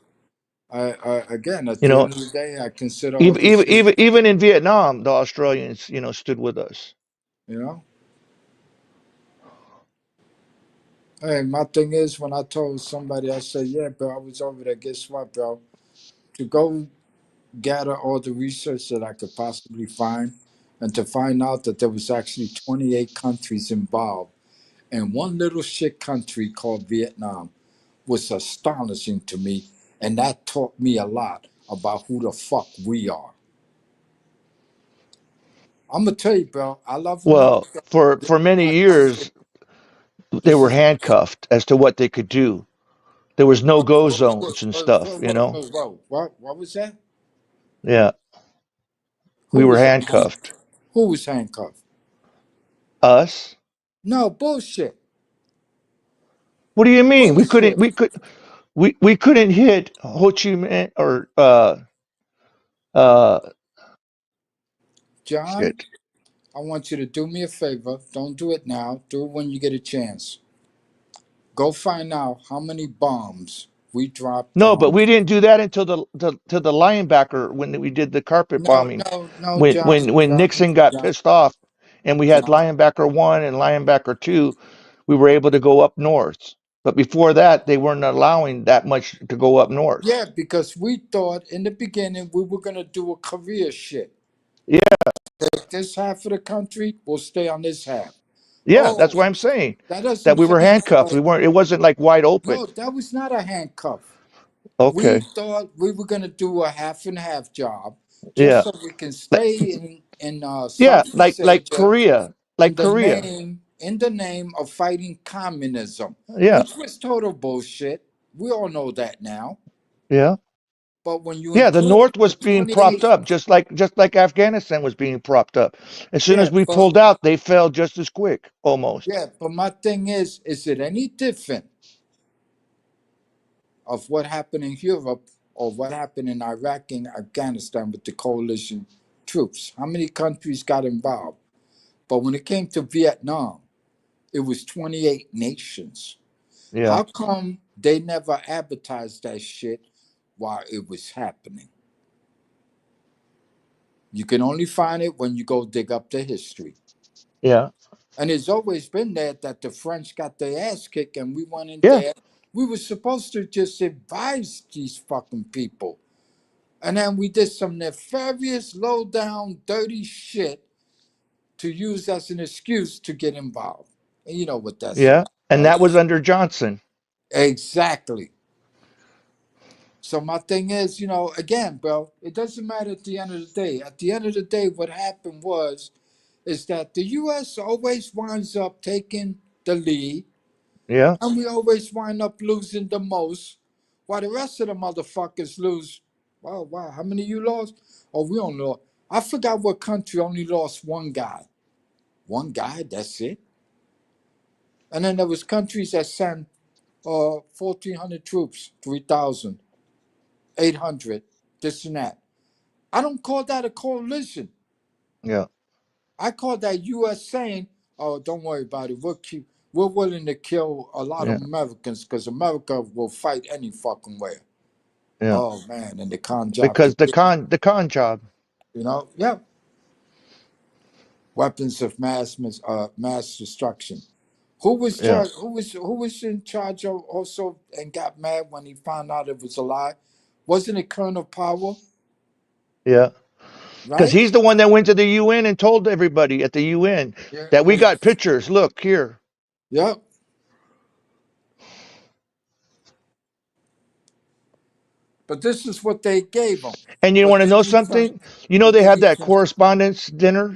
D: I again at
B: You
D: the
B: know,
D: end of the day, I consider all
B: even
D: this
B: even
D: shit.
B: even even in Vietnam, the Australians, stood with us.
D: You know. Hey, my thing is when I told somebody, I said, yeah, bro, I was over there. Guess what, bro? To go gather all the research that I could possibly find, and to find out that there was actually 28 countries involved, and one little shit country called Vietnam was astonishing to me, and that taught me a lot about who the fuck we are. I'm gonna tell you, bro. I love
B: Well,
D: America. This
B: for
D: is
B: many
D: my country.
B: years, they
D: This
B: were
D: is
B: handcuffed as to what they could do. There was no go zones and stuff.
D: what was that?
B: Yeah,
D: Who
B: we were
D: was
B: handcuffed.
D: who was handcuffed?
B: Us?
D: No bullshit.
B: What do you mean?
D: Bullshit.
B: We couldn't hit Ho Chi Minh or
D: John,
B: shit.
D: I want you to do me a favor. Don't do it now. Do it when you get a chance. Go find out how many bombs we dropped
B: No, but
D: on.
B: we didn't do that until the linebacker when we did the carpet
D: No,
B: bombing.
D: no, no,
B: When
D: John,
B: when when
D: John,
B: Nixon got
D: John,
B: pissed off, and we had
D: John.
B: linebacker 1 and linebacker 2, we were able to go up north. But before that, they weren't allowing that much to go up north.
D: Yeah, because we thought in the beginning we were gonna do a career shit.
B: Yeah,
D: Take this half of the country, we'll stay on this half.
B: Yeah,
D: Oh,
B: that's what I'm saying.
D: that
B: That
D: doesn't
B: we were handcuffed.
D: signify.
B: We weren't. It wasn't like wide open.
D: No, that was not a handcuff. We
B: Okay.
D: thought we were going to do a half and half job just
B: Yeah.
D: so we can
B: Like-
D: stay in
B: Yeah.
D: Southeast
B: Like
D: Asia
B: Korea. Like Korea.
D: in the name of fighting communism,
B: Yeah.
D: which was total bullshit. We all know that now.
B: Yeah.
D: But when you
B: Yeah. The
D: include
B: North
D: the
B: was being propped
D: 28,
B: up, just like Afghanistan was being propped up. As soon
D: yeah,
B: as we
D: but
B: pulled out, they fell just as quick, almost.
D: yeah, but my thing is it any different of what happened in Europe or what happened in Iraq and Afghanistan with the coalition troops? How many countries got involved? But when it came to Vietnam, it was 28 nations.
B: Yeah.
D: How come they never advertised that shit while it was happening? You can only find it when you go dig up the history.
B: Yeah.
D: And it's always been there that the French got their ass kicked and we went in
B: Yeah.
D: there. We were supposed to just advise these fucking people. And then we did some nefarious, low down, dirty shit to use as an excuse to get involved. And you know what that's
B: Yeah.
D: about,
B: And
D: right?
B: that was under Johnson.
D: Exactly. So my thing is, again, bro, it doesn't matter at the end of the day. At the end of the day, what happened is that the U.S. always winds up taking the lead,
B: Yeah.
D: and we always wind up losing the most, while the rest of the motherfuckers lose. Wow, how many you lost? Oh, we only lost. I forgot what country only lost one guy. One guy, that's it. And then there was countries that sent 1,400 troops, 3,000, 800, this and that. I don't call that a coalition.
B: Yeah.
D: I call that U.S. saying, "Oh, don't worry about it. We're willing to kill a lot
B: Yeah.
D: of Americans because America will fight any fucking way."
B: Yeah.
D: Oh man, and the con job
B: Because the
D: continues.
B: con job.
D: Yeah, weapons of mass destruction.
B: Yeah.
D: Who was in charge of also and got mad when he found out it was a lie? Wasn't it Colonel Powell?
B: Yeah. Because
D: Right?
B: he's the one that went to the UN and told everybody at the UN
D: Yeah.
B: that we got pictures. Look here.
D: Yep. But this is what they gave them.
B: And you
D: But
B: want to
D: then
B: know
D: you find,
B: something? You know
D: but
B: they
D: then
B: had
D: you
B: that
D: find,
B: correspondence dinner.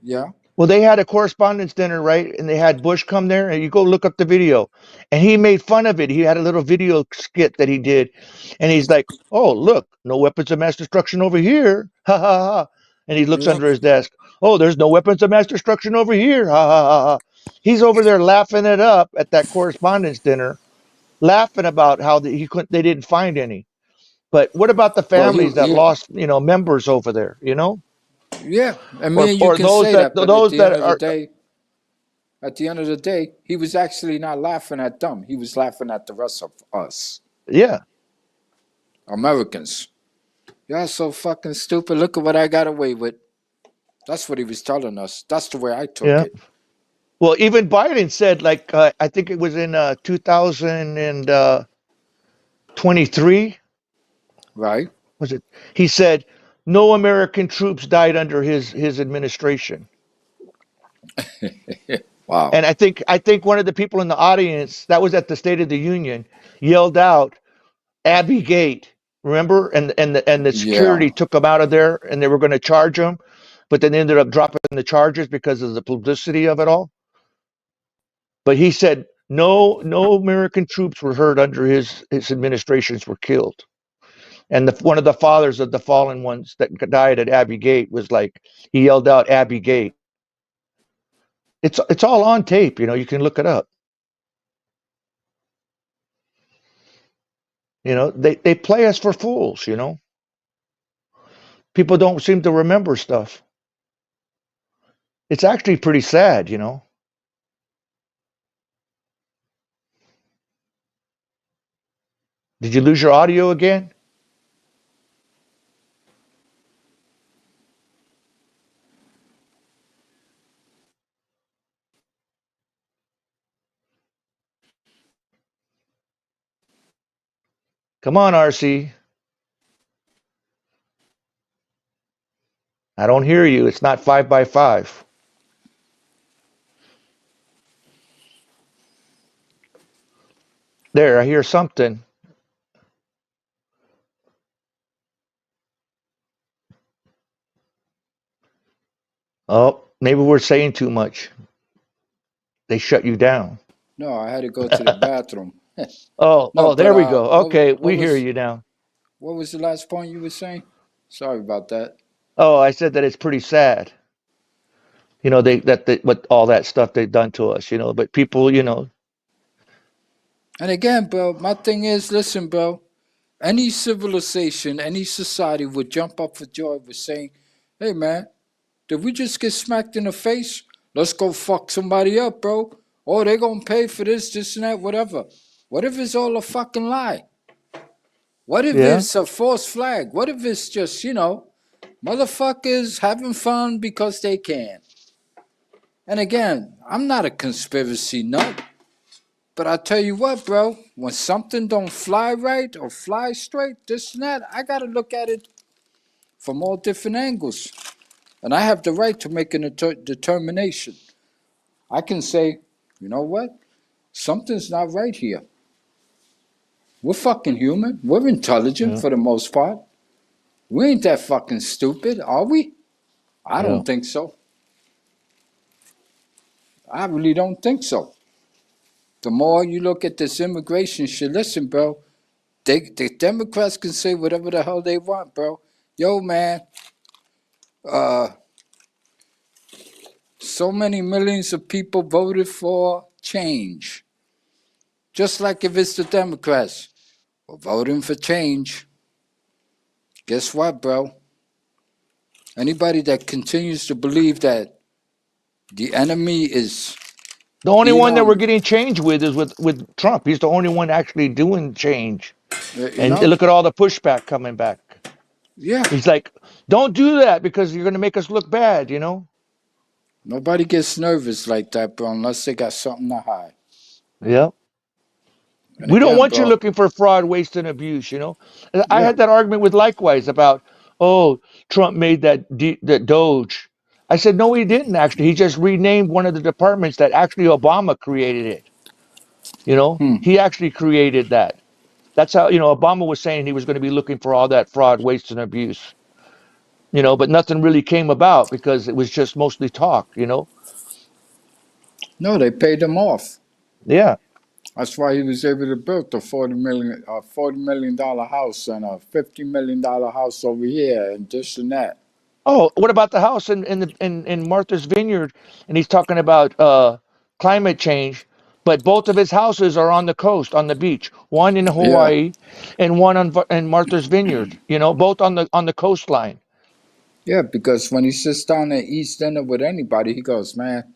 D: yeah,
B: Well, they had a correspondence dinner, right? And they had Bush come there, and you go look up the video. And he made fun of it. He had a little video skit that he did, and he's like, "Oh, look, no weapons of mass destruction over here, ha ha ha!" And he looks
D: yeah.
B: under his desk. "Oh, there's no weapons of mass destruction over here, ha ha ha ha!" He's over there laughing it up at that correspondence dinner, laughing about how they didn't find any. But what about the
D: Well,
B: families that lost, members over there,
D: yeah. I
B: or
D: mean, you
B: or
D: can
B: those
D: say
B: that
D: that, but
B: those that are,
D: at the end of the day, he was actually not laughing at them. He was laughing at the rest of us,
B: yeah,
D: Americans. Y'all so fucking stupid. Look at what I got away with. That's what he was telling us. That's the way I took
B: yeah.
D: it.
B: Well, even Biden said, like, I think it was in 2023,
D: Right?
B: was it? He said no American troops died under his administration.
D: Wow.
B: And I think one of the people in the audience that was at the State of the Union yelled out, "Abbey Gate." Remember? And the
D: Yeah.
B: security took them out of there, and they were going to charge them, but then they ended up dropping the charges because of the publicity of it all. But he said no American troops were hurt under his administrations were killed. And one of the fathers of the fallen ones that died at Abbey Gate was like, he yelled out, "Abbey Gate." It's all on tape, you can look it up. They play us for fools. People don't seem to remember stuff. It's actually pretty sad. Did you lose your audio again? Come on, RC. I don't hear you. It's not 5 by 5. There, I hear something. Oh, maybe we're saying too much. They shut you down.
D: No, I had to go to the bathroom.
B: Oh,
D: No,
B: oh,
D: but
B: there we go. Okay,
D: what
B: we hear
D: was
B: you now.
D: what was the last point you were saying? Sorry about that.
B: Oh, I said that it's pretty sad. They what all that stuff they've done to us, but people,
D: And again, bro, my thing is, listen, bro. Any civilization, any society would jump up for joy with saying, "Hey, man, did we just get smacked in the face? Let's go fuck somebody up, bro. Oh, they gonna pay for this and that, whatever." What if it's all a fucking lie? What if
B: yeah,
D: it's a false flag? What if it's just, motherfuckers having fun because they can? And again, I'm not a conspiracy nut, but I tell you what, bro, when something don't fly right or fly straight, this and that, I gotta look at it from all different angles. And I have the right to make a determination. I can say, you know what? Something's not right here. We're fucking human. We're intelligent
B: yeah,
D: for the most part. We ain't that fucking stupid, are we? I
B: yeah.
D: don't think so. I really don't think so. The more you look at this immigration shit, listen, bro, the Democrats can say whatever the hell they want, bro. Yo, man, uh, so many millions of people voted for change. Just like if it's the Democrats, we're voting for change. Guess what, bro? Anybody that continues to believe that the enemy is
B: The only one that we're
D: Elon,
B: getting change with is with Trump. He's the only one actually doing change.
D: you
B: And
D: know?
B: look at all the pushback coming back.
D: Yeah.
B: He's like, "Don't do that because you're going to make us look bad."
D: Nobody gets nervous like that, bro, unless they got something to hide.
B: Yeah.
D: And
B: We don't
D: again,
B: want you
D: bro,
B: looking for fraud, waste, and abuse. I
D: yeah,
B: had that argument with Likewise about, oh, Trump made that Doge. I said, no, he didn't actually. He just renamed one of the departments that actually Obama created it. He actually created that. That's how, Obama was saying he was going to be looking for all that fraud, waste, and abuse. But nothing really came about because it was just mostly talk.
D: no, they paid him off.
B: Yeah.
D: That's why he was able to build a $40 million house and a $50 million house over here and this and that.
B: Oh, what about the house in Martha's Vineyard? And he's talking about climate change, but both of his houses are on the coast, on the beach. One in
D: Yeah,
B: Hawaii, and one in Martha's Vineyard. Both on the coastline.
D: yeah, because when he sits down at East dinner with anybody, he goes, man,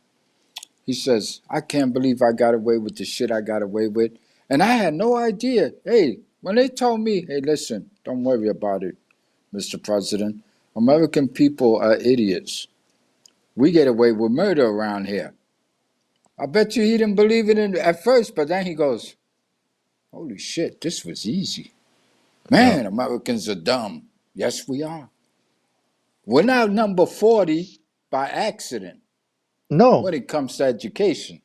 D: he says, I can't believe I got away with the shit I got away with. And I had no idea. Hey, when they told me, hey, listen, don't worry about it, Mr. President. American people are idiots. We get away with murder around here. I bet you he didn't believe it at first, but then he goes, holy shit, this was easy.
B: Yeah.
D: Man, Americans are dumb. Yes, we are. We're not number 40 by accident
B: No,
D: when it comes to education.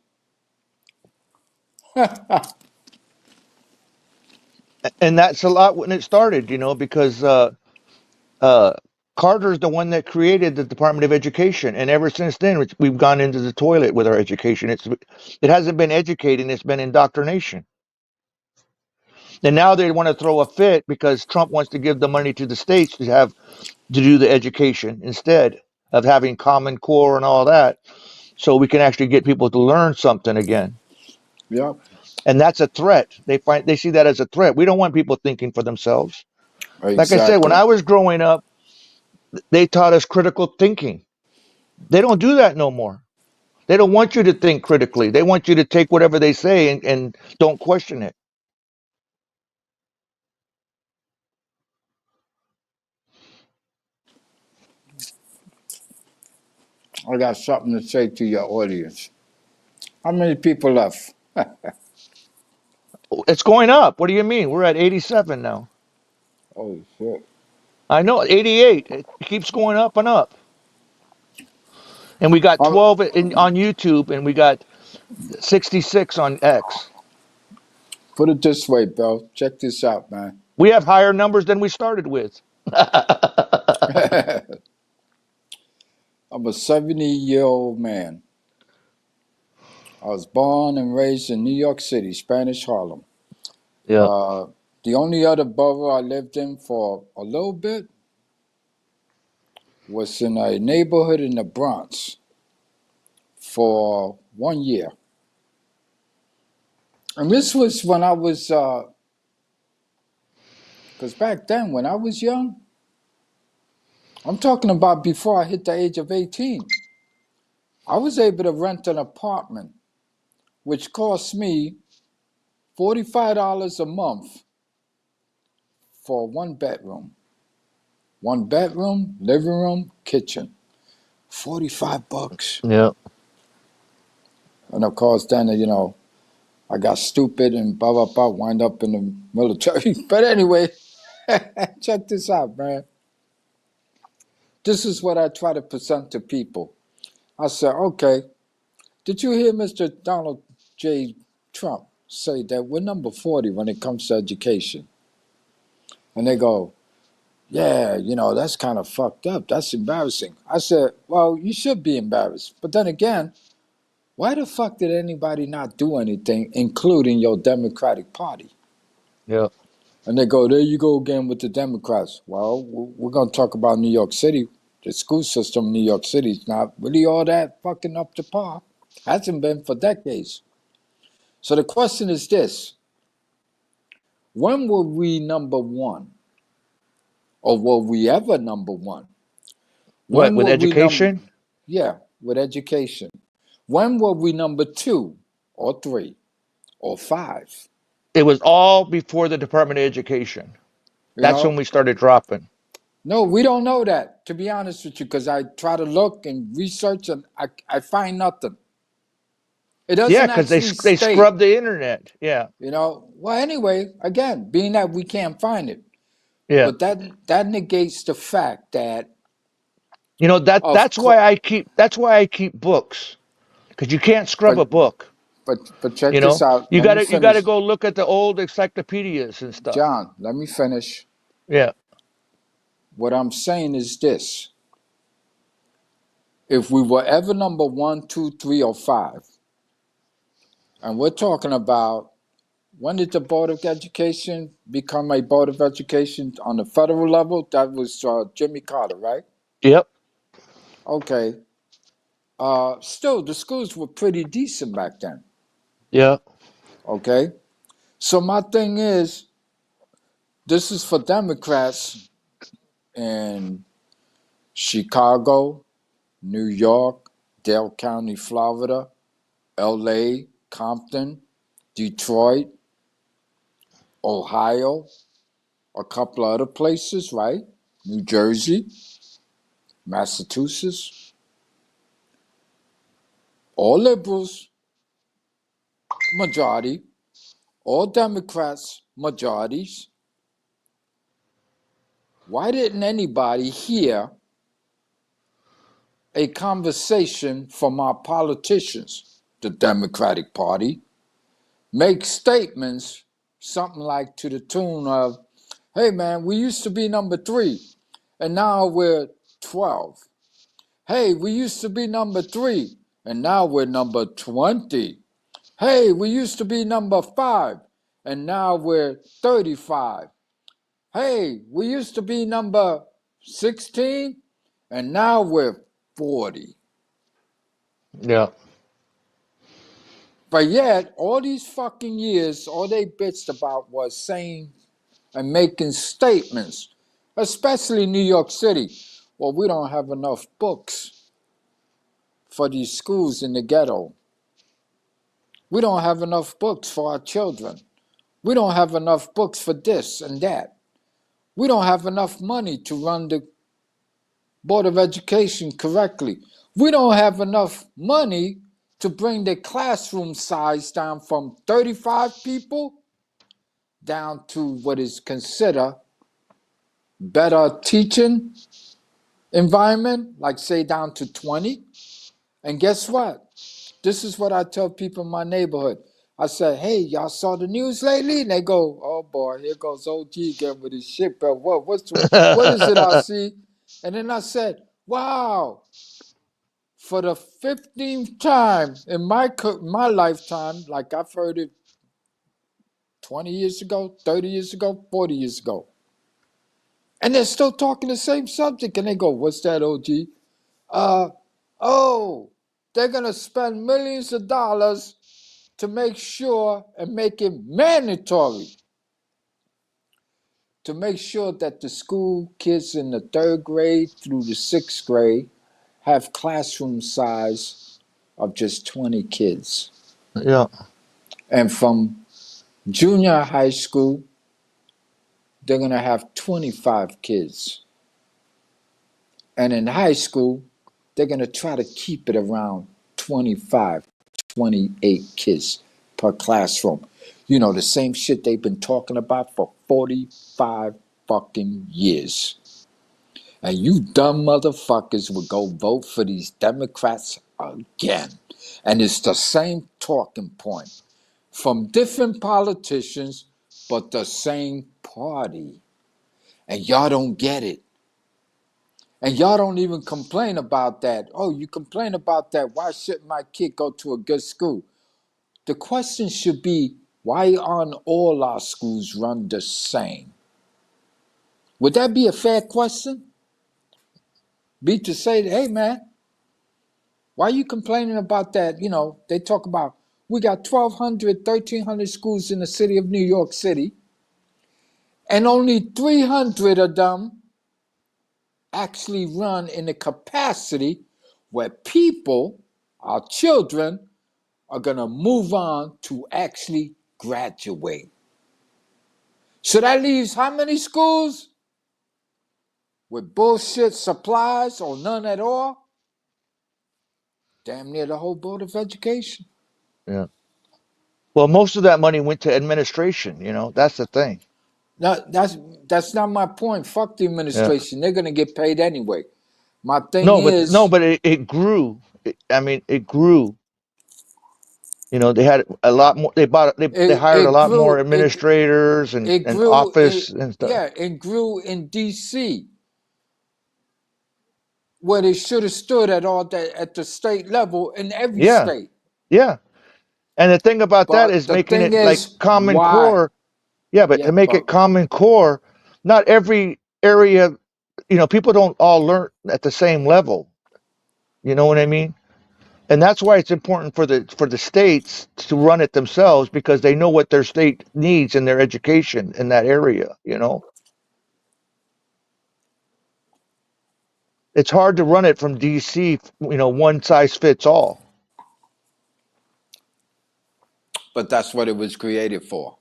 B: and that's a lot when it started. Because uh, Carter's the one that created the Department of Education, and ever since then, we've gone into the toilet with our education. It hasn't been educating; it's been indoctrination. And now they want to throw a fit because Trump wants to give the money to the states to do the education instead of having Common Core and all that, so we can actually get people to learn something again.
D: Yep,
B: And that's a threat. They see that as a threat. We don't want people thinking for themselves. Like I said, when
D: exactly.
B: I was growing up, they taught us critical thinking. They don't do that no more. They don't want you to think critically. They want you to take whatever they say and don't question it.
D: I got something to say to your audience. How many people left?
B: It's going up. What do you mean? We're at 87 now.
D: Holy shit.
B: I know, 88. It keeps going up and up. And we got
D: Um,
B: 12 on YouTube, and we got 66 on X.
D: Put it this way, bro. Check this out, man.
B: We have higher numbers than we started with.
D: I'm a 70-year-old man. I was born and raised in New York City, Spanish Harlem.
B: Yeah.
D: The only other borough I lived in for a little bit was in a neighborhood in the Bronx for 1 year. And this was when I was, because back then when I was young, I'm talking about before I hit the age of 18, I was able to rent an apartment, which cost me $45 a month for 1 bedroom. 1 bedroom, living room, kitchen. $45.
B: Yeah.
D: And of course, then, you know, I got stupid and blah, blah, blah, wind up in the military. But anyway, check this out, man. This is what I try to present to people. I said, okay, did you hear Mr. Donald J. Trump say that we're number 40 when it comes to education? And they go, yeah, you know, that's kind of fucked up. That's embarrassing. I said, well, you should be embarrassed. But then again, why the fuck did anybody not do anything, including your Democratic Party?
B: Yeah.
D: And they go, there you go again with the Democrats. Well, we're going to talk about New York City. The school system in New York City is not really all that fucking up to par. Hasn't been for decades. So the question is this. When were we number one? Or were we ever number one?
B: What, with
D: were we
B: education?
D: Yeah, with education. When were we number 2 or 3 or 5?
B: It was all before the Department of Education.
D: You
B: That's
D: know?
B: when we started dropping.
D: No, we don't know that, to be honest with you, because I try to look and research and I find nothing. It doesn't
B: Yeah, because
D: actually
B: they
D: state,
B: scrubbed the internet. Yeah.
D: you know. Well, anyway, again, being that we can't find it,
B: Yeah.
D: but that negates the fact that
B: You know,
D: of
B: that's
D: co-
B: why I keep books. Because you can't scrub
D: but
B: a book.
D: but check
B: You
D: this
B: know?
D: out.
B: You
D: Let me
B: gotta
D: finish,
B: go look at the old encyclopedias and stuff.
D: John. Let me finish.
B: Yeah.
D: What I'm saying is this: if we were ever number 1, 2, 3, or 5, and we're talking about when did the Board of Education become a Board of Education on the federal level? That was Jimmy Carter, right?
B: Yep.
D: Okay. Still, the schools were pretty decent back then.
B: Yeah.
D: Okay. So my thing is, this is for Democrats in Chicago, New York, Dale County, Florida, LA, Compton, Detroit, Ohio, a couple of other places, right? New Jersey, Massachusetts, all liberals, majority, all Democrats, majorities. Why didn't anybody hear a conversation from our politicians, the Democratic Party, make statements, something like to the tune of, hey man, we used to be number 3 and now we're 12. Hey, we used to be number 3 and now we're number 20. Hey, we used to be number 5 and now we're 35. Hey, we used to be number 16 and now we're 40.
B: Yeah.
D: But yet, all these fucking years, all they bitched about was saying and making statements, especially New York City. Well, we don't have enough books for these schools in the ghetto. We don't have enough books for our children. We don't have enough books for this and that. We don't have enough money to run the Board of Education correctly. We don't have enough money to bring the classroom size down from 35 people down to what is considered better teaching environment, like say down to 20. And guess what? This is what I tell people in my neighborhood. I said, hey, y'all saw the news lately? And they go, oh boy, here goes OG again with his shit, bro. What is it I see? And then I said, wow, for the 15th time in my lifetime, like I've heard it 20 years ago, 30 years ago, 40 years ago. And they're still talking the same subject. And they go, what's that, OG? Oh, they're going to spend millions of dollars to make sure and make it mandatory to make sure that the school kids in the 3rd grade through the 6th grade have classroom size of just 20 kids.
B: Yeah.
D: And from junior high school, they're going to have 25 kids. And in high school, they're going to try to keep it around 25, 28 kids per classroom. You know, the same shit they've been talking about for 45 fucking years. And you dumb motherfuckers would go vote for these Democrats again. And it's the same talking point from different politicians, but the same party. And y'all don't get it. And y'all don't even complain about that. Oh, you complain about that. Why shouldn't my kid go to a good school? The question should be, why aren't all our schools run the same? Would that be a fair question? Be to say, hey, man, why are you complaining about that? You know, they talk about, we got 1,200, 1,300 schools in the city of New York City, and only 300 of them actually run in the capacity where people, our children, are going to move on to actually graduate. So that leaves how many schools with bullshit supplies or none at all? Damn near the whole Board of Education.
B: Yeah. Well, most of that money went to administration, you know. That's the thing.
D: No, that's not my point. Fuck the
B: Yeah.
D: administration. They're going to get paid anyway. My thing
B: No,
D: is,
B: but it grew. I mean, it grew. You know, they had a lot more. They hired a
D: it
B: lot more
D: grew.
B: administrators
D: It
B: and
D: grew.
B: office and stuff.
D: Yeah, it grew in D.C. where they should have stood at the state level in every
B: Yeah,
D: state.
B: yeah. And the thing about that
D: But
B: is
D: the
B: making
D: thing
B: it like
D: is,
B: Common
D: why?
B: Core. Yeah, but
D: Yeah,
B: to make
D: but
B: it Common Core, not every area, you know, people don't all learn at the same level. You know what I mean? And that's why it's important for the states to run it themselves because they know what their state needs in their education in that area, you know. It's hard to run it from DC, you know, one size fits all.
D: that's what it was created for.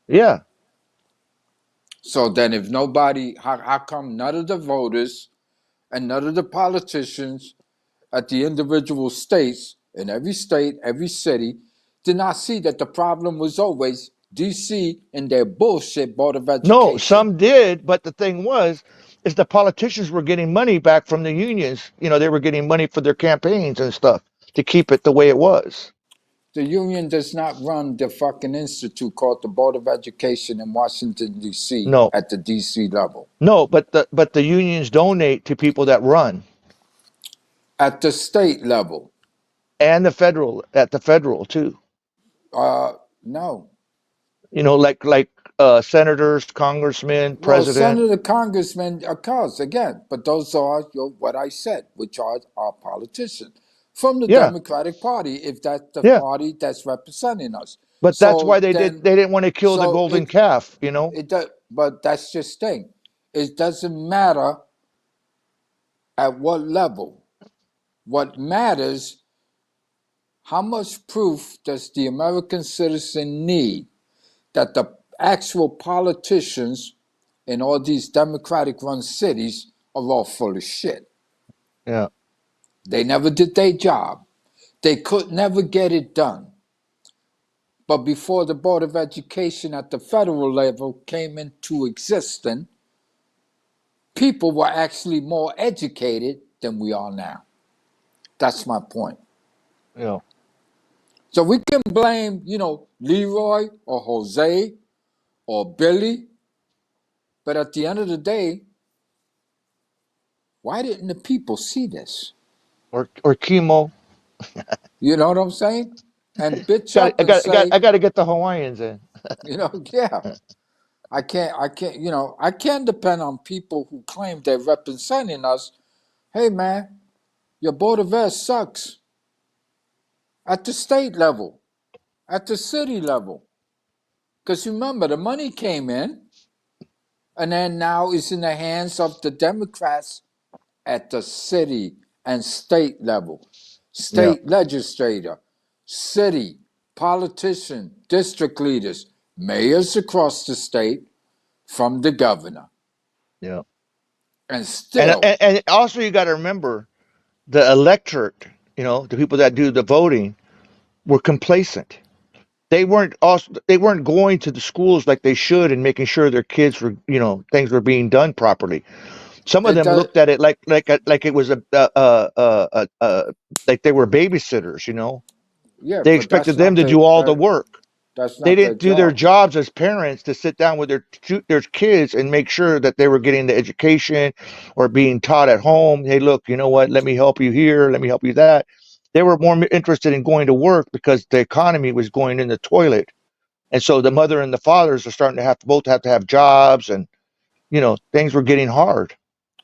B: Yeah.
D: So then, if nobody, how come none of the voters and none of the politicians at the individual states, in every state, every city, did not see that the problem was always DC and their bullshit Board of
B: No,
D: Education?
B: some did, but the thing was, is the politicians were getting money back from the unions. You know, they were getting money for their campaigns and stuff to keep it the way it was.
D: The union does not run the fucking institute called the Board of Education in Washington, D.C.
B: No,
D: at the D.C. level.
B: no, but the unions donate to people that run,
D: At the state level,
B: and the federal too.
D: no.
B: You know, like senators, congressmen,
D: Well,
B: president.
D: Senator, Congressman occurs again, but those are what I said, which are our politicians from the
B: Yeah,
D: Democratic Party, if that's the
B: yeah.
D: party that's representing us.
B: But that's why
D: So then,
B: they didn't want to kill the
D: so
B: golden calf, you know?
D: it does, but that's just thing. It doesn't matter at what level. What matters, how much proof does the American citizen need that the actual politicians in all these Democratic run cities are all full of shit?
B: Yeah.
D: They never did their job. They could never get it done. But before the Board of Education at the federal level came into existence, people were actually more educated than we are now. That's my point.
B: Yeah.
D: So we can blame, Leroy or Jose or Billy, but at the end of the day, why didn't the people see this?
B: or chemo.
D: You know what I'm saying? And bitch
B: Got
D: up and say,
B: I got to get the Hawaiians in.
D: yeah, I can't, I can't depend on people who claim they're representing us. Hey man, your Board of Ed sucks at the state level, at the city level. Because remember, the money came in, and then now it's in the hands of the Democrats at the city and state level.
B: Yeah,
D: State legislator, city, politician, district leaders, mayors across the state from the governor.
B: yeah.
D: And still,
B: And also you got to remember the electorate. You know, the people that do the voting were complacent. They weren't going to the schools like they should and making sure their kids were, things were being done properly. Some of
D: it
B: them
D: does,
B: looked at it like it was like they were babysitters.
D: yeah,
B: They
D: but
B: expected them to do all the work.
D: that's
B: They
D: not their
B: didn't do their
D: job.
B: jobs as parents to sit down with their kids and make sure that they were getting the education or being taught at home. Hey, look, you know what? Let me help you here. Let me help you that. They were more interested in going to work because the economy was going in the toilet. And so the mother and the fathers are starting to both have to have jobs, and things were getting hard.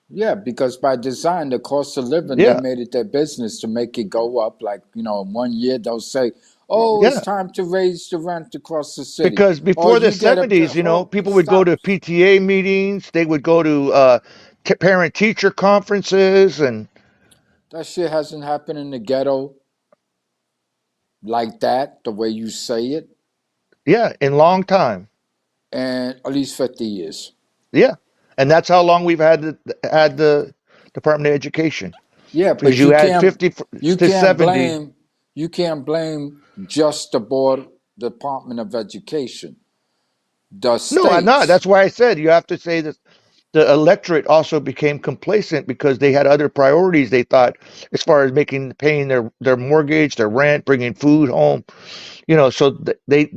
D: Yeah, because by design, the cost of living, they
B: Yeah,
D: made it their business to make it go up. Like, in 1 year, they'll say, oh, it's
B: yeah.
D: time to raise the rent across the city.
B: Because
D: Or
B: before the
D: you get a,
B: 70s,
D: oh,
B: people would go
D: stop.
B: to PTA meetings, they would go to parent teacher conferences, and
D: That shit hasn't happened in the ghetto like that, the way you say it,
B: yeah, in long time.
D: and at least 50 years.
B: Yeah, and that's how long we've had the Department of Education,
D: Yeah,
B: because
D: but
B: you had 50
D: you
B: to
D: can't
B: 70.
D: blame you can't blame just the board Department of Education. The
B: No, I'm not.
D: states.
B: That's why I said you have to say that the electorate also became complacent because they had other priorities. They thought, as far as paying their mortgage, their rent, bringing food home, so they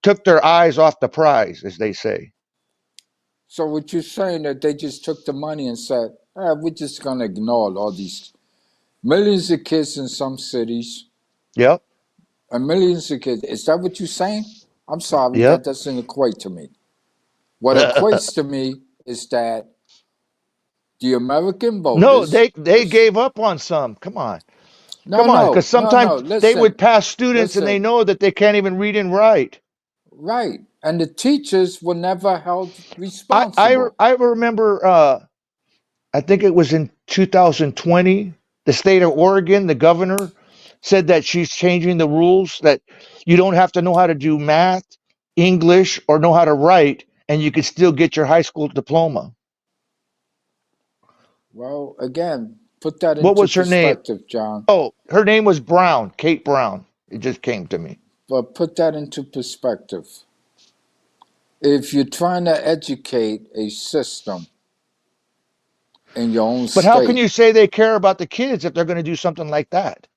B: took their eyes off the prize, as they say.
D: So what you're saying that they just took the money and said, we're just gonna ignore all these millions of kids in some cities
B: Yep,
D: and millions of kids. Is that what you're saying? I'm sorry,
B: yep.
D: that doesn't equate to me. What equates to me is that the American
B: No,
D: voters,
B: they gave up on some. Come on.
D: no,
B: Come on, because
D: no, no,
B: sometimes
D: no.
B: they would
D: Listen,
B: pass students and they
D: listen.
B: know that they can't even read and write.
D: Right, and the teachers were never held
B: I I
D: responsible.
B: I remember I think it was in 2020, the state of Oregon, the governor said that she's changing the rules that you don't have to know how to do math, English, or know how to write, and you can still get your high school diploma.
D: Well, again, put that
B: What
D: into
B: was her name?
D: perspective, John.
B: Oh, her name was Brown, Kate Brown. It just came to me.
D: But put that into perspective. If you're trying to educate a system in your own
B: But how can
D: state,
B: you say they care about the kids if they're going to do something like that?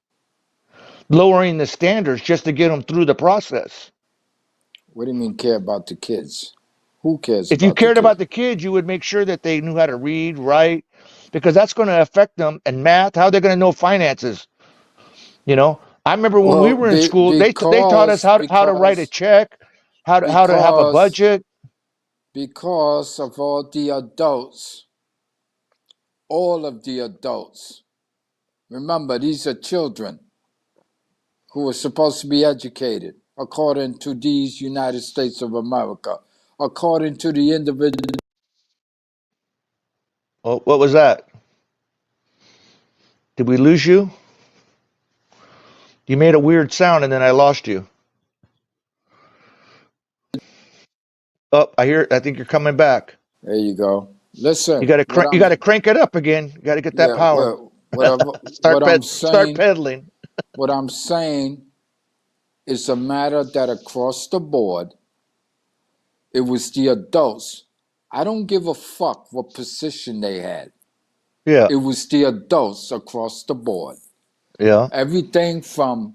B: Lowering the standards just to get them through the process.
D: what do you mean care about the kids? Who cares
B: If you
D: about the
B: cared
D: kids?
B: about the kids, you would make sure that they knew how to read, write, because that's going to affect them. And math, how they're going to know finances. You know, I remember when we
D: Well,
B: were in school, they taught us
D: because
B: how to write a check, how to have a
D: because
B: budget.
D: because of all the adults, all of the adults. Remember, these are children who are supposed to be educated according to these United States of America, according to the individual.
B: Oh, what was that? Did we lose you? You made a weird sound and then I lost you. Oh, I hear. I think you're coming back.
D: There you go.
B: You
D: Listen,
B: got to you got to crank it up again. You got to get that
D: yeah,
B: power. Start pedaling.
D: what I'm saying is a matter that across the board, it was the adults. I don't give a fuck what position they had.
B: Yeah,
D: It was the adults across the board.
B: yeah,
D: Everything from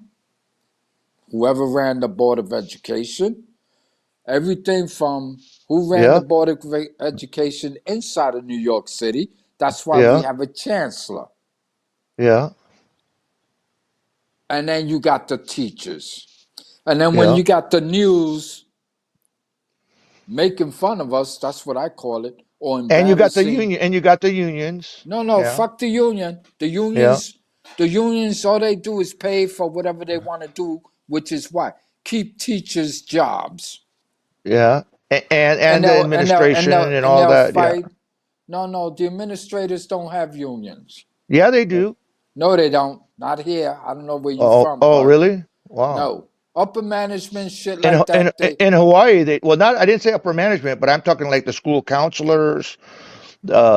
D: whoever ran the Board of Education, everything from who ran the
B: Yeah.
D: Board of Education inside of New York City. That's why we
B: Yeah.
D: have a chancellor.
B: Yeah.
D: And then you got the teachers. And then when
B: Yeah.
D: you got the news making fun of us, that's what I call it, or
B: And you got the
D: embarrassing.
B: union, and you got the unions.
D: No,
B: Yeah.
D: fuck the union.
B: Yeah.
D: The unions, all they do is pay for whatever they want to do, which is what? Keep teachers' jobs.
B: Yeah. And the administration and
D: And
B: all
D: they'll
B: that. Yeah.
D: fight. No, the administrators don't have unions.
B: Yeah, they do.
D: No, they don't. Not here. I don't know where you
B: Oh,
D: from,
B: oh,
D: but
B: really? Wow.
D: no. Upper management shit
B: In
D: like that,
B: in Hawaii, they well, not I didn't say upper management, but I'm talking like the school counselors,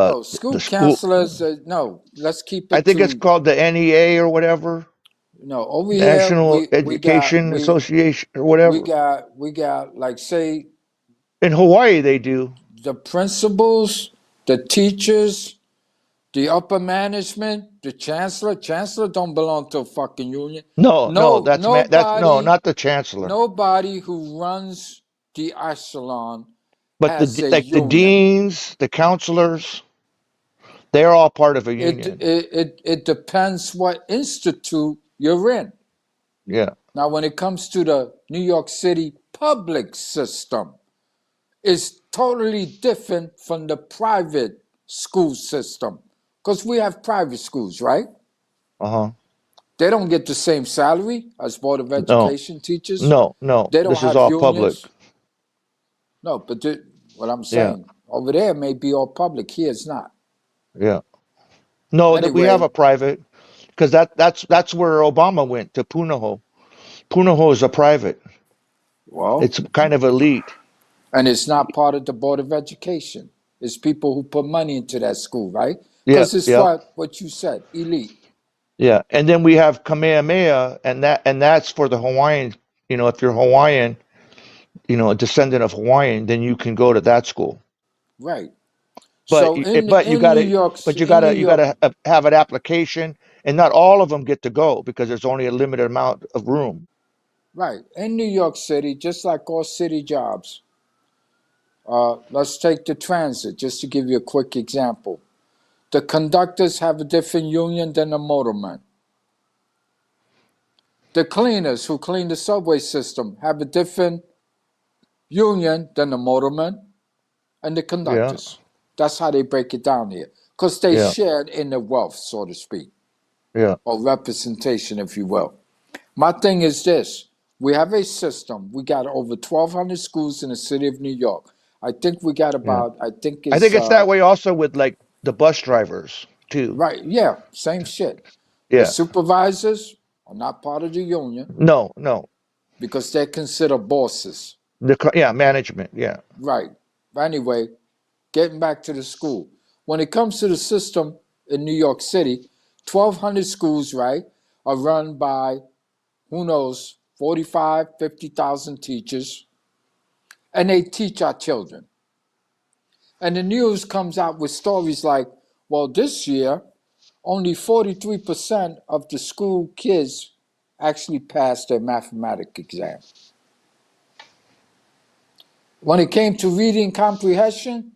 D: no, school
B: the school.
D: counselors, no, let's keep
B: I
D: it
B: think it's
D: to,
B: called the NEA or whatever,
D: no, over here,
B: National Education Association or whatever.
D: we got, like, say,
B: In Hawaii, they do.
D: the principals, the teachers, the upper management, the chancellor don't belong to a fucking union.
B: No, that's
D: Nobody,
B: not the chancellor,
D: nobody who runs the echelon
B: but
D: has a
B: the
D: union.
B: deans, the counselors, they're all part of a
D: It
B: union.
D: it depends what institute you're in.
B: Yeah.
D: Now, when it comes to the New York City public system, it's totally different from the private school system. Because we have private schools, right?
B: Uh-huh.
D: They don't get the same salary as Board of
B: No,
D: Education teachers.
B: no.
D: They don't
B: This is
D: have
B: all public.
D: unions. No, but what I'm
B: Yeah.
D: saying, over there may be all public. Here it's not.
B: Yeah. No, that we have
D: Anyway,
B: a private because that's where Obama went to Punahou. Punahou is a private.
D: well,
B: It's kind of elite.
D: and it's not part of the Board of Education. It's people who put money into that school, right?
B: Yeah,
D: Because it's
B: yeah,
D: what you said, elite.
B: yeah. And then we have Kamehameha, and that's for the Hawaiian. You know, if you're Hawaiian, you know, a descendant of Hawaiian, then you can go to that school.
D: Right.
B: But
D: So in
B: but you
D: New York,
B: you gotta have an application, and not all of them get to go because there's only a limited amount of room.
D: right, in New York City, just like all city jobs, let's take the transit, just to give you a quick example. The conductors have a different union than the motormen. The cleaners who clean the subway system have a different union than the motormen and the
B: Yeah,
D: conductors. That's how they break it down here. Because they
B: yeah,
D: shared in the wealth, so to speak,
B: yeah,
D: or representation, if you will. My thing is this. We have a system. We got over 1,200 schools in the city of New York. I think we got
B: yeah.
D: about, I think
B: I think
D: it's,
B: it's that way also with like the bus drivers too.
D: right, yeah, same shit. The
B: Yeah.
D: supervisors are not part of the union
B: No.
D: because they're considered bosses.
B: Yeah, management. Yeah.
D: Right. Anyway, getting back to the school. When it comes to the system in New York City, 1,200 schools, right, are run by, who knows, 45, 50,000 teachers, and they teach our children. And the news comes out with stories like, well, this year, only 43% of the school kids actually passed their mathematics exam. When it came to reading comprehension,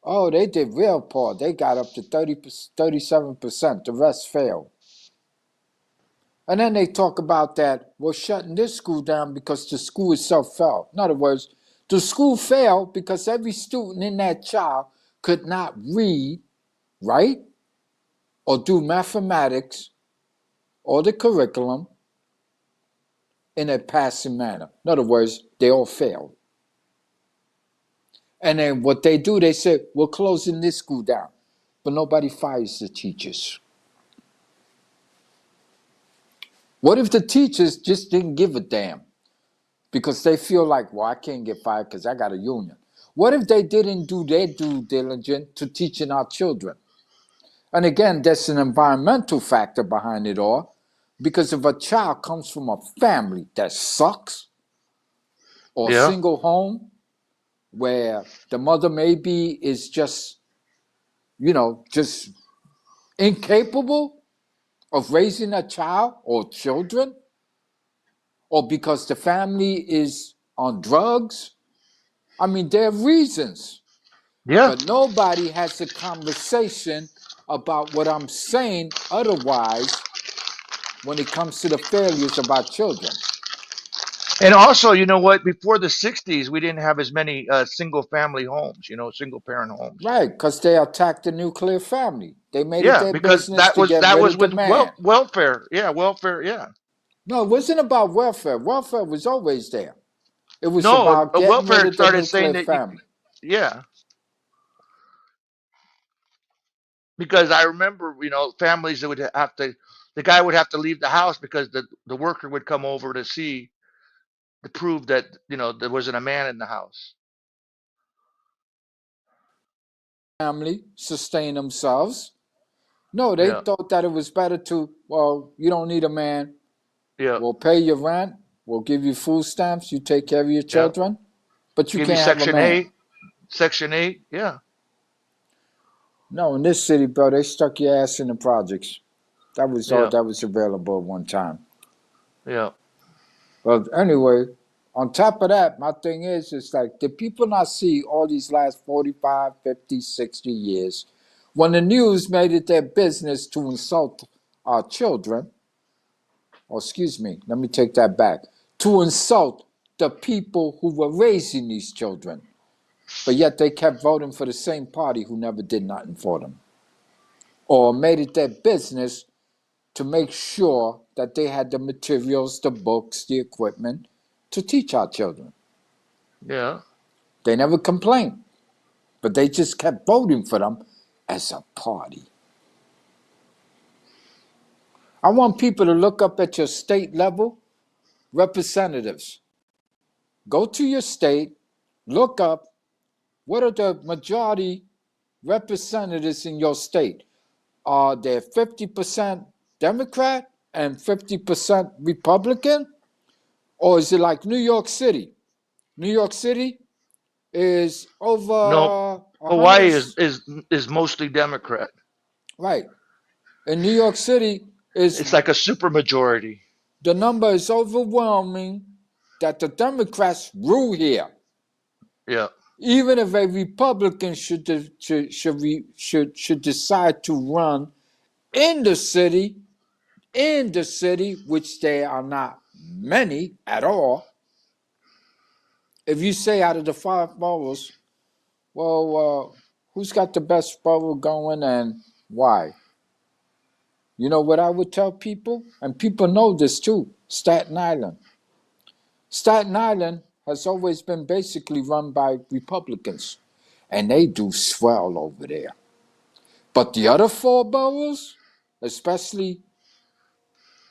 D: oh, they did real poor. They got up to 37%. The rest failed. And then they talk about that, we're shutting this school down because the school itself fell. In other words, the school failed because every student in that child could not read, write, or do mathematics or the curriculum in a passing manner. In other words, they all failed. And then what they do, they say, we're closing this school down. But nobody fires the teachers. What if the teachers just didn't give a damn? Because they feel like, well, I can't get fired because I got a union. What if they didn't do their due diligence to teaching our children? And again, there's an environmental factor behind it all. Because if a child comes from a family that sucks, or a
B: Yeah.
D: single home where the mother maybe is just, just incapable of raising a child or children, or because the family is on drugs. I mean, there are reasons,
B: Yeah.
D: but nobody has a conversation about what I'm saying otherwise when it comes to the failures of our children.
B: And also, you know what? Before the 60s, we didn't have as many single family homes, single parent homes.
D: Right, because they attacked the nuclear family. They made it
B: Yeah,
D: their
B: because
D: business to get
B: that
D: rid
B: was
D: of the
B: with
D: man.
B: welfare. Yeah, welfare. Yeah.
D: No, it wasn't about welfare. Welfare was always there. It was
B: No,
D: about getting rid
B: welfare
D: of the
B: started saying
D: nuclear
B: that
D: family.
B: yeah, because I remember, families that would have to, the guy would have to leave the house because the worker would come over to see to prove that, there wasn't a man in the house.
D: Family sustain themselves. No, they
B: Yeah.
D: thought that it was better to, well, you don't need a man.
B: Yeah.
D: We'll pay your rent. We'll give you food stamps. You take care of your
B: Yeah.
D: children. But you
B: Give you
D: can't have a
B: Section
D: man.
B: 8. Section 8. Yeah.
D: No, in this city, bro, they stuck your ass in the projects. That was all
B: Yeah.
D: that was available at one time.
B: Yeah.
D: But anyway, on top of that, my thing is, it's like, did people not see all these last 45, 50, 60 years when the news made it their business to insult our children? Or excuse me, let me take that back. To insult the people who were raising these children. But yet they kept voting for the same party who never did nothing for them. Or made it their business to make sure that they had the materials, the books, the equipment to teach our children.
B: Yeah.
D: They never complained, but they just kept voting for them as a party. I want people to look up at your state level representatives. Go to your state, look up what are the majority representatives in your state. Are there 50% Democrat and 50% Republican? Or is it like New York City? New York City is
B: No,
D: over 100.
B: Hawaii is mostly Democrat.
D: Right. In New York City,
B: It's like a super majority.
D: the number is overwhelming that the Democrats rule here.
B: Yeah.
D: Even if a Republican should decide to run in the city, which there are not many at all. If you say out of the 5 boroughs, well, who's got the best borough going and why? You know what I would tell people? And people know this too, Staten Island. Staten Island has always been basically run by Republicans, and they do swell over there. But the other 4 boroughs, especially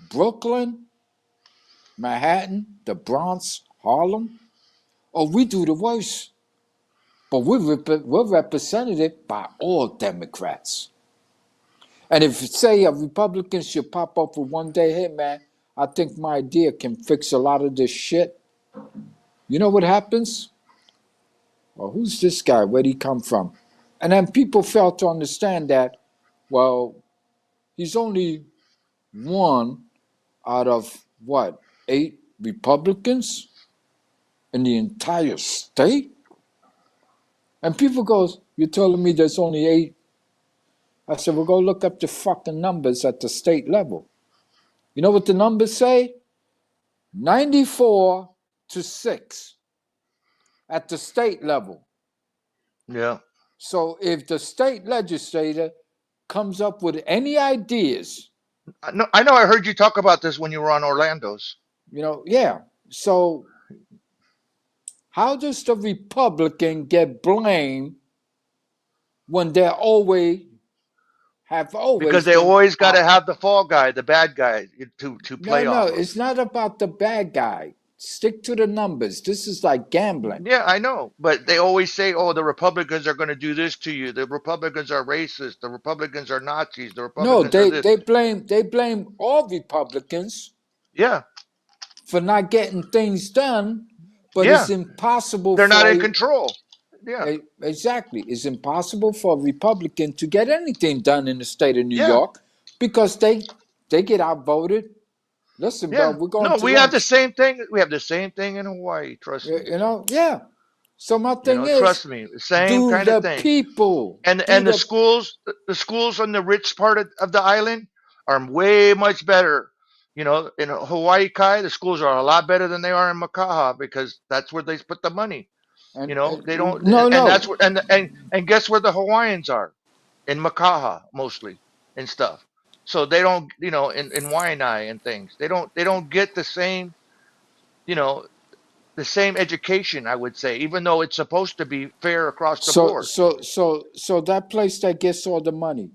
D: Brooklyn, Manhattan, the Bronx, Harlem, we do the worst. But we're represented by all Democrats. And if, say, a Republican should pop up for one day, hey, man, I think my idea can fix a lot of this shit. You know what happens? Well, who's this guy? Where'd he come from? And then people fail to understand that, well, he's only one out of, 8 Republicans in the entire state? And people goes, you're telling me there's only 8? I said, well, go look up the fucking numbers at the state level. You know what the numbers say? 94 to 6 at the state level.
B: Yeah.
D: So if the state legislator comes up with any ideas,
B: I know I heard you talk about this when you were on Orlando's.
D: yeah. So how does the Republican get blamed when they have always
B: Because they
D: been
B: always got to have the fall guy, the bad guy to play
D: No,
B: off of.
D: it's not about the bad guy. Stick to the numbers. This is like gambling.
B: Yeah, I know. But they always say, oh, the Republicans are going to do this to you. The Republicans are racist. The Republicans are Nazis. The
D: No,
B: Republicans are this.
D: they blame all Republicans
B: Yeah.
D: for not getting things done, but
B: Yeah.
D: it's impossible
B: They're not
D: for
B: in control. Yeah.
D: Exactly. It's impossible for a Republican to get anything done in the state of New
B: Yeah.
D: York because they get outvoted Listen, bro,
B: Yeah.
D: we're going
B: No,
D: to
B: we have the
D: lunch.
B: same thing. We have the same thing in Hawaii. Trust me.
D: You know, yeah. So my
B: You
D: thing
B: know,
D: is,
B: trust me. Same
D: do
B: kind of
D: the
B: thing.
D: people, do
B: And
D: the
B: the schools on the rich part of the island are way much better. You know, in Hawaii Kai, the schools are a lot better than they are in Makaha because that's where they put the money. You know, they don't,
D: no,
B: and that's
D: no.
B: where, and guess where the Hawaiians are? In Makaha mostly and stuff. So they don't, you know, in Waianae and things, they don't get the same, you know, the same education, I would say, even though it's supposed to be fair across the
D: So,
B: board.
D: so that place that gets all the money,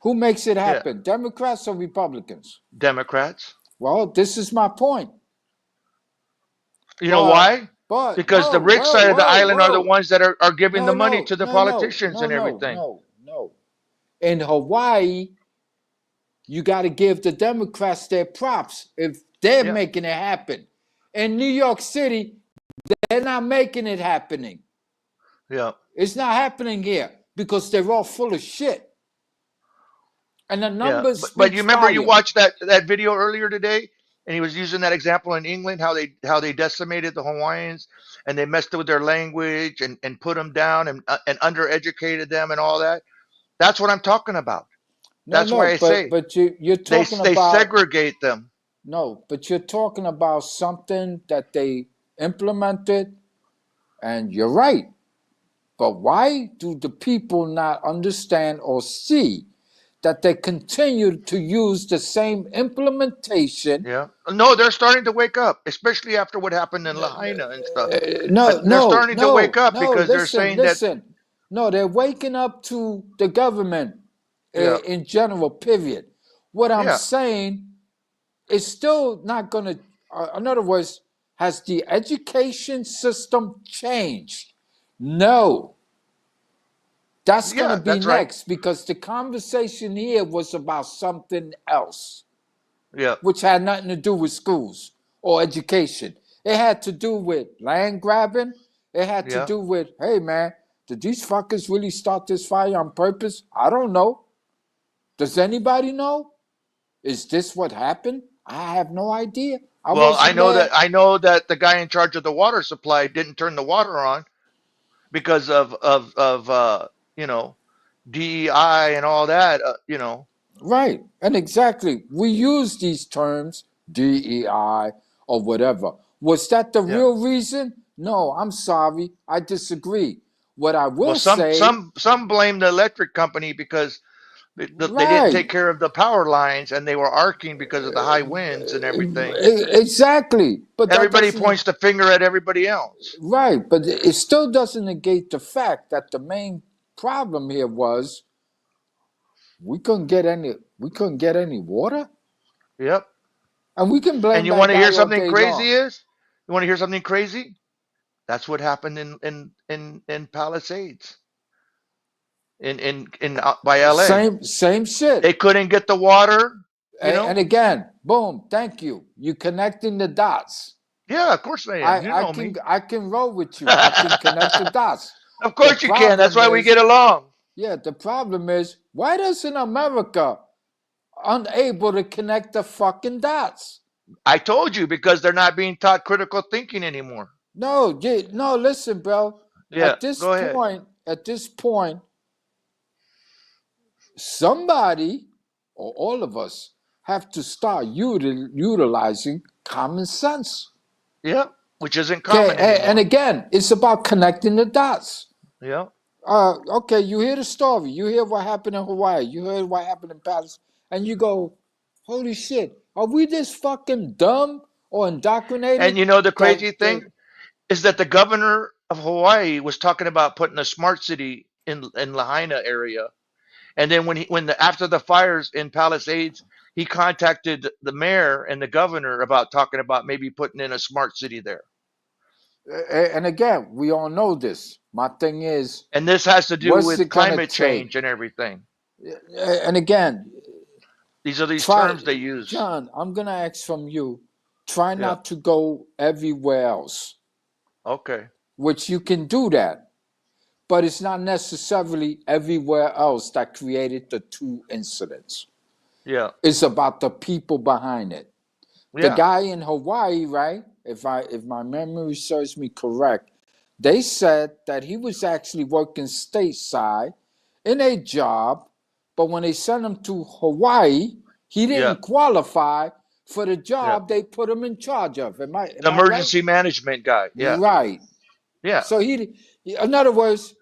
D: who makes it
B: Yeah,
D: happen? Democrats or Republicans?
B: Democrats.
D: Well, this is my point.
B: You know
D: But,
B: why?
D: but,
B: Because the rich side of the island are the ones that are giving the
D: no,
B: money
D: no,
B: to the
D: no, no,
B: politicians
D: no,
B: and
D: no,
B: everything.
D: no, no. In Hawaii, you got to give the Democrats their props if they're
B: Yeah,
D: making it happen. In New York City, they're not making it happening.
B: yeah,
D: It's not happening here because they're all full of shit. And the
B: yeah.
D: numbers
B: But you
D: speaks
B: remember you
D: volume.
B: watched that video earlier today, and he was using that example in England how they decimated the Hawaiians and they messed with their language and put them down and undereducated them and all that. That's what I'm talking about.
D: No,
B: That's why
D: no,
B: I say
D: but you're talking
B: they
D: about
B: segregate them.
D: no, but you're talking about something that they implemented, and you're right. But why do the people not understand or see that they continue to use the same implementation?
B: Yeah. No, they're starting to wake up, especially after what happened in Lahaina and stuff.
D: No,
B: They're
D: no,
B: starting to wake
D: no,
B: up
D: no.
B: because they're
D: Listen,
B: saying that,
D: listen. No, they're waking up to the government
B: yeah,
D: in general, period. What I'm
B: yeah,
D: saying is still not going to, in other words, has the education system changed? No. That's going to
B: yeah,
D: be
B: that's right.
D: next because the conversation here was about something else,
B: Yeah,
D: which had nothing to do with schools or education. It had to do with land grabbing. It had to
B: yeah.
D: do with, hey, man, did these fuckers really start this fire on purpose? I don't know. Does anybody know? Is this what happened? I have no idea. I
B: Well,
D: wasn't there.
B: I know that the guy in charge of the water supply didn't turn the water on because of you know, DEI and all that, you know.
D: Right. And exactly. We use these terms, DEI or whatever. Was that the
B: Yeah.
D: real reason? No, I'm sorry. I disagree. What I
B: Well,
D: will say,
B: some blame the electric company because they didn't
D: right.
B: take care of the power lines and they were arcing because of the high winds and everything.
D: Exactly. But that
B: Everybody
D: doesn't,
B: points the finger at everybody else.
D: right. But it still doesn't negate the fact that the main problem here was we couldn't get any water.
B: Yep.
D: And we can
B: And
D: blame
B: you
D: that
B: want to hear
D: guy all
B: something
D: day
B: crazy
D: long.
B: is? You want to hear something crazy? That's what happened in Palisades in by LA.
D: Same shit.
B: They couldn't get the water, you
D: And
B: know?
D: again, boom, thank you. You connecting the dots.
B: Yeah, of course I am. You know me.
D: I can roll with you. I can connect the dots.
B: Of
D: The
B: course you can. That's
D: problem
B: why we
D: is,
B: get along.
D: yeah, the problem is, why doesn't America unable to connect the fucking dots?
B: I told you because they're not being taught critical thinking anymore.
D: No, no, listen, bro.
B: Yeah, go ahead.
D: At this point, somebody or all of us have to start utilizing common sense.
B: Yeah, which isn't
D: Okay,
B: common
D: and
B: anymore.
D: again, it's about connecting the dots.
B: Yeah.
D: Okay, you hear the story, you hear what happened in Hawaii, you heard what happened in Paris, and you go, holy shit, are we this fucking dumb or indoctrinated
B: And you know the crazy
D: that
B: thing is that the governor of Hawaii was talking about putting a smart city in Lahaina area. And then after the fires in Palisades, he contacted the mayor and the governor about talking about maybe putting in a smart city there.
D: and again, we all know this. My thing is,
B: And this has to do
D: what's
B: with
D: it gonna
B: climate
D: take?
B: change and everything.
D: And again,
B: These are these
D: try,
B: terms they use.
D: John, I'm gonna ask from you, try
B: Yeah.
D: not to go everywhere else,
B: Okay.
D: which you can do that. But it's not necessarily everywhere else that created the two incidents.
B: Yeah.
D: It's about the people behind it. The
B: Yeah.
D: guy in Hawaii, right? If my memory serves me correct, they said that he was actually working stateside in a job, but when they sent him to Hawaii, he
B: Yeah.
D: didn't qualify for the
B: Yeah.
D: job they put him in charge of. Am I
B: The
D: right?
B: emergency management guy. Yeah.
D: Right.
B: Yeah.
D: So in other words,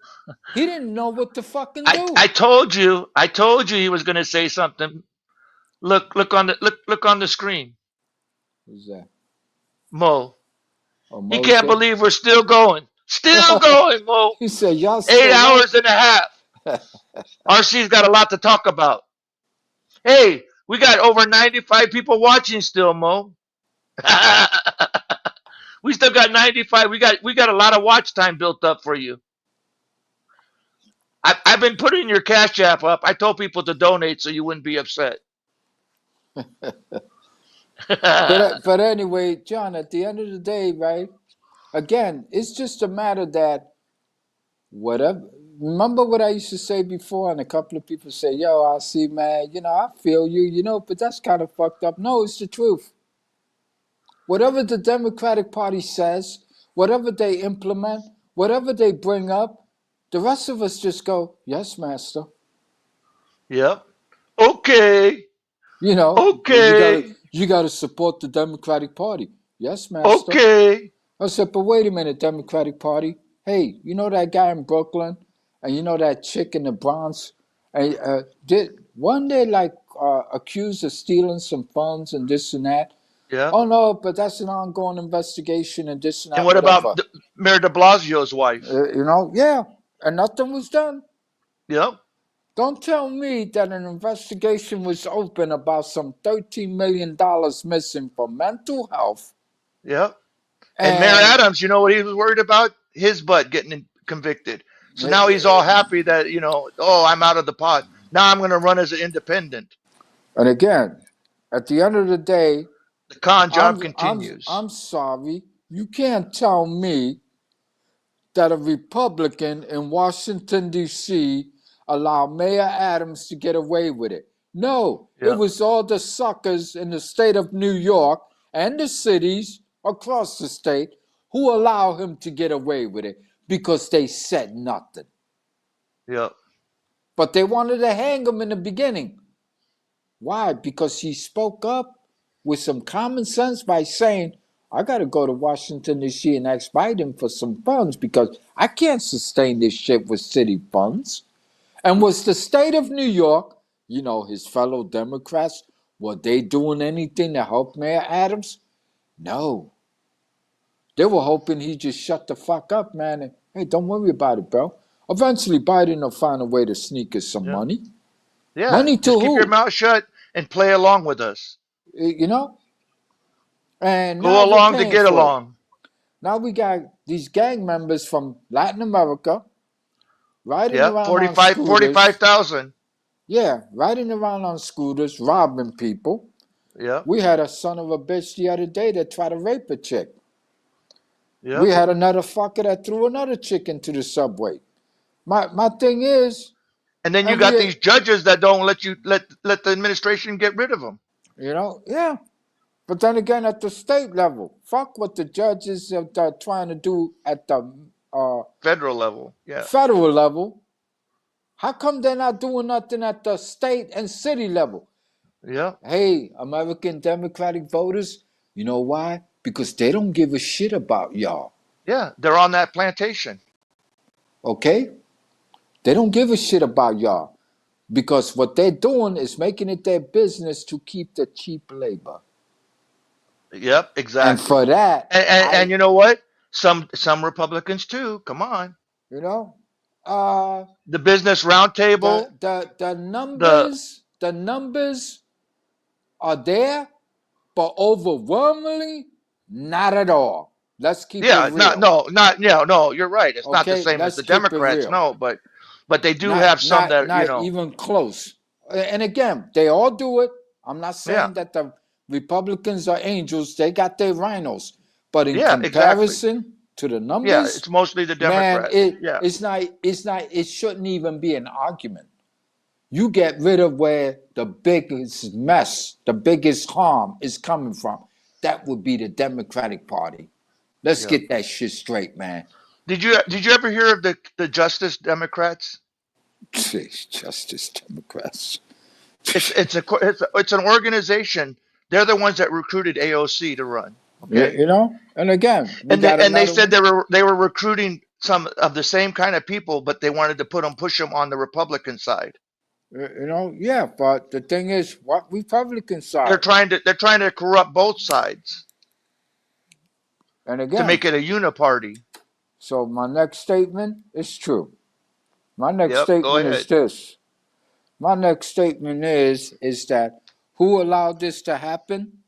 D: he didn't know what to fucking do.
B: I told you he was going to say something. Look on the screen.
D: Who's that?
B: Mo.
D: Oh,
B: He
D: Mo
B: can't
D: said?
B: believe we're still going. Still going, Mo.
D: He said, y'all
B: 8
D: still
B: hours and a half. RC's got a lot to talk about. Hey, we got over 95 people watching still, Mo. We still got 95. We got a lot of watch time built up for you. I've been putting your Cash App up. I told people to donate so you wouldn't be upset.
D: But anyway, John, at the end of the day, right? Again, it's just a matter that whatever. Remember what I used to say before, and a couple of people say, "Yo, I see, man. I feel you. But that's kind of fucked up." No, it's the truth. Whatever the Democratic Party says, whatever they implement, whatever they bring up, the rest of us just go, "Yes, master."
B: Yep. Okay. Okay.
D: You gotta support the Democratic Party. Yes, master.
B: Okay.
D: I said, but wait a minute, Democratic Party. Hey, you know that guy in Brooklyn, and you know that chick in the Bronx? Did one day accused of stealing some funds and this and that?
B: Yeah.
D: Oh no, but that's an ongoing investigation and this and that.
B: And what
D: whatever.
B: about Mayor de Blasio's wife?
D: Yeah, and nothing was done.
B: Yep.
D: Don't tell me that an investigation was open about some $13 million missing for mental health.
B: Yep. And Mayor Adams, you know what he was worried about? His butt getting convicted. So now he's all happy that, I'm out of the pot. Now I'm going to run as an independent.
D: And again, at the end of the day,
B: the con job continues.
D: I'm sorry. You can't tell me that a Republican in Washington, D.C. allowed Mayor Adams to get away with it. No, It was all the suckers in the state of New York and the cities across the state who allow him to get away with it because they said nothing.
B: Yep.
D: But they wanted to hang him in the beginning. Why? Because he spoke up with some common sense by saying, I got to go to Washington, D.C. and ask Biden for some funds because I can't sustain this shit with city funds. And was the state of New York, his fellow Democrats, were they doing anything to help Mayor Adams? No. They were hoping he'd just shut the fuck up, man. And, hey, don't worry about it, bro. Eventually, Biden will find a way to sneak us some money.
B: Yeah.
D: Money to
B: just
D: who?
B: Keep your mouth shut and play along with us.
D: And
B: go along to get along.
D: Now we got these gang members from Latin America riding around
B: 45,000.
D: Yeah, riding around on scooters, robbing people.
B: Yeah.
D: We had a son of a bitch the other day that tried to rape a chick.
B: Yeah.
D: We had another fucker that threw another chick into the subway. My thing is,
B: and then you got these judges that don't let the administration get rid of them.
D: Yeah. But then again, at the state level, fuck what the judges are trying to do at the
B: federal level. Yeah.
D: Federal level. How come they're not doing nothing at the state and city level?
B: Yeah.
D: Hey, American Democratic voters, you know why? Because they don't give a shit about y'all.
B: Yeah, they're on that plantation.
D: Okay? They don't give a shit about y'all. Because what they're doing is making it their business to keep the cheap labor.
B: Yep, exactly.
D: And for that,
B: and you know what? Some Republicans too. Come on.
D: The
B: Business Roundtable.
D: The numbers are there, but overwhelmingly, not at all. Let's keep it real.
B: No. You're right. It's not the same as the Democrats. No, but they do have some that
D: not even close. And again, they all do it. I'm not saying that the Republicans are angels. They got their rhinos. But in comparison to the numbers,
B: it's mostly the Democrats.
D: It shouldn't even be an argument. You get rid of where the biggest mess, the biggest harm is coming from. that would be the Democratic Party. Let's
B: Yeah.
D: get that shit straight, man.
B: Did you ever hear of the Justice Democrats?
D: Justice Democrats.
B: It's an organization. They're the ones that recruited AOC to run.
D: Yeah,
B: Okay,
D: you know, and again, we
B: and
D: got
B: they
D: another
B: said
D: one.
B: they were recruiting some of the same kind of people, but they wanted to push them on the Republican side.
D: You know, yeah, but the thing is, what Republican
B: They're
D: side?
B: trying to corrupt both sides
D: And
B: to
D: again,
B: make it a uniparty.
D: so my next statement is true. My next
B: Yep, go
D: statement is
B: ahead.
D: this. My next statement is that who allowed this to happen?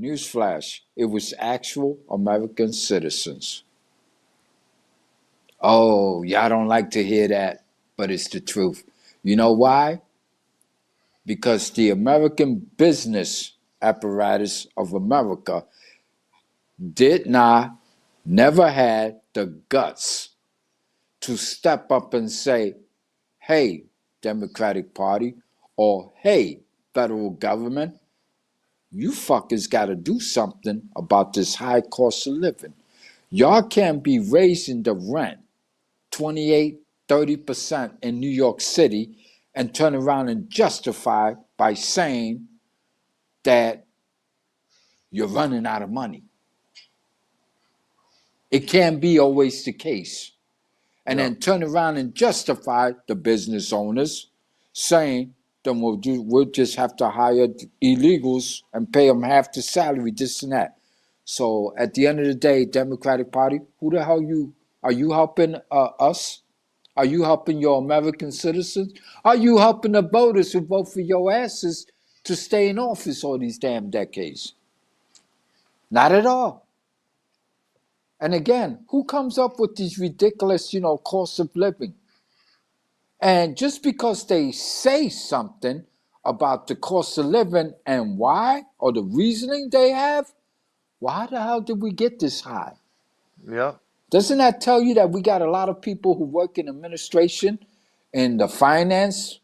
D: Newsflash, it was actual American citizens. Oh, y'all don't like to hear that, but it's the truth. You know why? Because the American business apparatus of America did not, never had the guts to step up and say, hey, Democratic Party, or hey, federal government, you fuckers got to do something about this high cost of living. Y'all can't be raising the rent 28, 30% in New York City and turn around and justify by saying that you're running out of money. It can't be always the case. And
B: Yeah.
D: then turn around and justify the business owners saying, then we'll just have to hire illegals and pay them half the salary, this and that. So at the end of the day, Democratic Party, who the hell are you helping us? Are you helping your American citizens? Are you helping the voters who vote for your asses to stay in office all these damn decades? Not at all. And again, who comes up with these ridiculous, cost of living? And just because they say something about the cost of living and why, or the reasoning they have, why the hell did we get this high?
B: Yeah.
D: Doesn't that tell you that we got a lot of people who work in administration, in the finance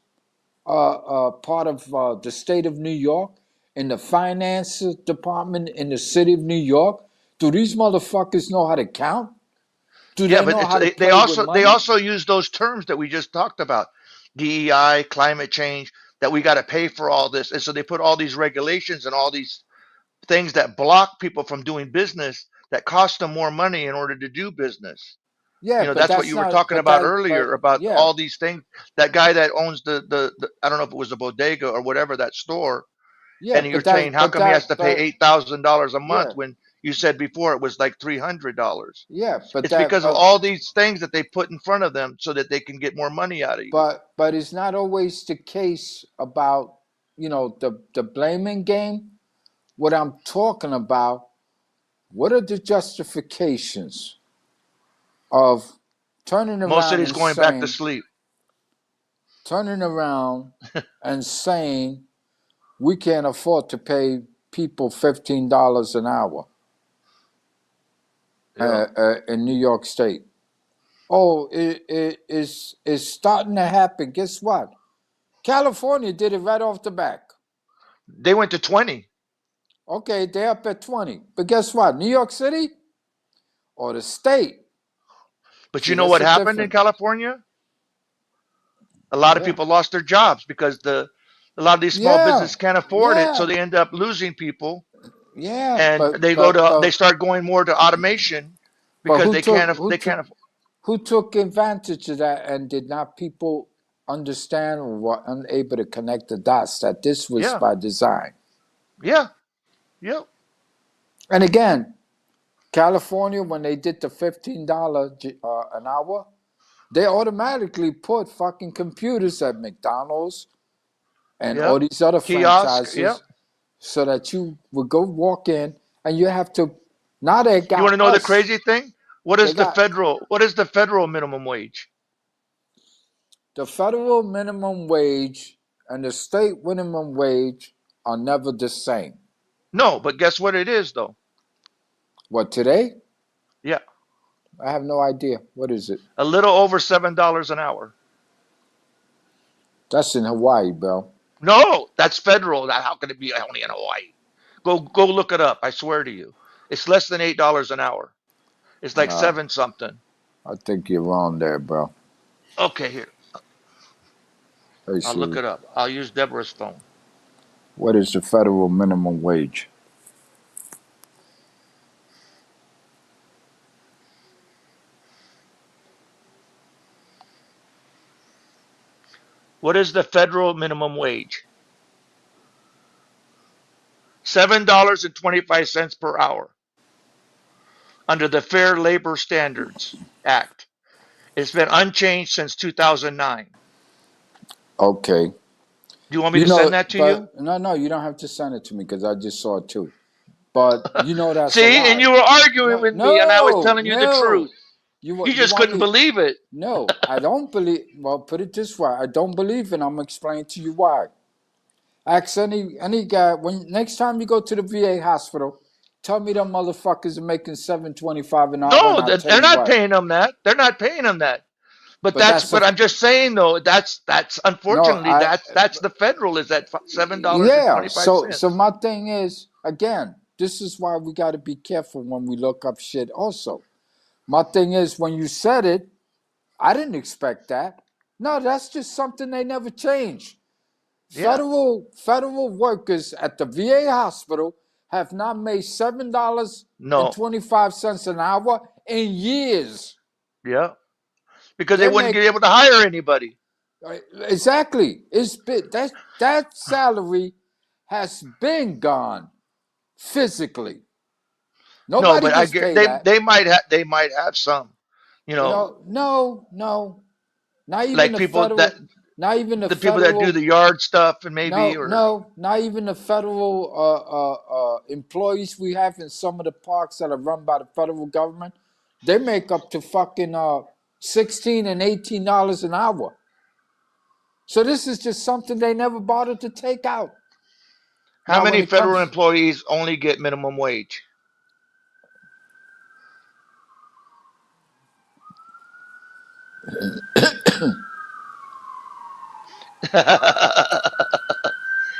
D: part of the state of New York, in the finance department in the city of New York? Do these motherfuckers know how to count? Do
B: Yeah,
D: they
B: but
D: know how to
B: they
D: play with
B: they
D: money?
B: also use those terms that we just talked about, DEI, climate change, that we got to pay for all this, and so they put all these regulations and all these things that block people from doing business that cost them more money in order to do business.
D: Yeah, but
B: That's what
D: that's
B: you were
D: not,
B: talking
D: but
B: about
D: that,
B: earlier
D: but
B: about
D: yeah,
B: all these things. That guy that owns the I don't know if it was a bodega or whatever, that store,
D: yeah,
B: and you're
D: but
B: saying
D: that,
B: how
D: but
B: come he has
D: that,
B: to pay
D: but
B: $8,000 a month
D: yeah,
B: when you said before it was like $300?
D: yeah, but
B: It's
D: that,
B: because of all these things that they put in front of them so that they can get more money out of you.
D: but it's not always the case about, the blaming game. What I'm talking about, what are the justifications of turning
B: Most
D: around
B: cities
D: and
B: going back to
D: saying,
B: sleep.
D: turning around and saying we can't afford to pay people $15 an hour
B: Yeah.
D: in New York State? Oh, it's starting to happen. Guess what? California did it right off the back.
B: They went to 20.
D: Okay, they're up at 20. But guess what? New York City or the state?
B: But
D: See,
B: you know
D: that's
B: what
D: a
B: happened in
D: different.
B: California? A lot of
D: Yeah.
B: people lost their jobs because a lot of these small
D: Yeah.
B: businesses can't afford it, so
D: Yeah.
B: they end up losing people,
D: Yeah.
B: and
D: But but
B: they
D: but
B: start going more to automation
D: but
B: because they can't
D: who took advantage of that, and did not people understand or were unable to connect the dots that this was
B: yeah,
D: by design?
B: yeah, yeah,
D: And again, California, when they did the $15 an hour, they automatically put fucking computers at McDonald's and
B: yeah.
D: all these other
B: Kiosk, yeah.
D: franchises so that you would go walk in and you have to. Now they
B: You want to
D: got
B: know the
D: us.
B: crazy thing?
D: They got
B: What is the federal minimum wage?
D: the federal minimum wage and the state minimum wage are never the same.
B: No, but guess what it is though?
D: What, today?
B: Yeah,
D: I have no idea. What is it?
B: a little over $7 an hour.
D: That's in Hawaii, bro.
B: No, that's federal. How can it be only in Hawaii? Go look it up. I swear to you, it's less than $8 an hour. It's like
D: Nah,
B: 7 something.
D: I think you're wrong there, bro.
B: Okay, here
D: Hey
B: I'll look
D: Siri,
B: it up. I'll use Deborah's phone.
D: what is the federal minimum wage?
B: What is the federal minimum wage? $7.25 per hour under the Fair Labor Standards Act. It's been unchanged since 2009.
D: Okay.
B: Do you want me
D: You
B: to
D: know,
B: send that to you?
D: but no, you don't have to send it to me because I just saw it too. But you know that's a
B: See, and
D: lie.
B: you were arguing
D: No,
B: with me, and I was
D: no,
B: telling you the
D: no.
B: truth.
D: You
B: You
D: you
B: just
D: want
B: couldn't
D: me?
B: believe it.
D: No, I don't believe. Well, put it this way: I don't believe, and I'm gonna explain to you why. Ask any guy when next time you go to the VA hospital, tell me them motherfuckers are making $7.25 an hour, and
B: No,
D: I'll tell
B: they're
D: you
B: not
D: what.
B: paying them that. They're not paying them that. But
D: But that's a
B: I'm just saying though. That's
D: no.
B: unfortunately that's the federal is at $7 and
D: Yeah.
B: 25
D: So
B: cents.
D: my thing is again, this is why we got to be careful when we look up shit. Also, my thing is when you said it, I didn't expect that. No, that's just something they never changed.
B: Yeah.
D: Federal workers at the VA hospital have not made
B: No.
D: $7.25 an hour in years.
B: Yeah. Because they
D: They
B: wouldn't
D: make
B: be able to hire anybody.
D: exactly. It's been that salary has been gone physically.
B: No,
D: Nobody
B: but I
D: gets
B: get
D: paid that.
B: they might have some, you
D: You
B: know,
D: know, no. Not even
B: like
D: the
B: people that
D: federal. Not even the
B: the people that do
D: federal.
B: the yard stuff and maybe
D: No,
B: or
D: no, not even the federal employees we have in some of the parks that are run by the federal government. They make up to fucking $16 and $18 an hour. So this is just something they never bothered to take out.
B: how
D: Now, when
B: many
D: it
B: federal
D: comes,
B: employees only get minimum wage?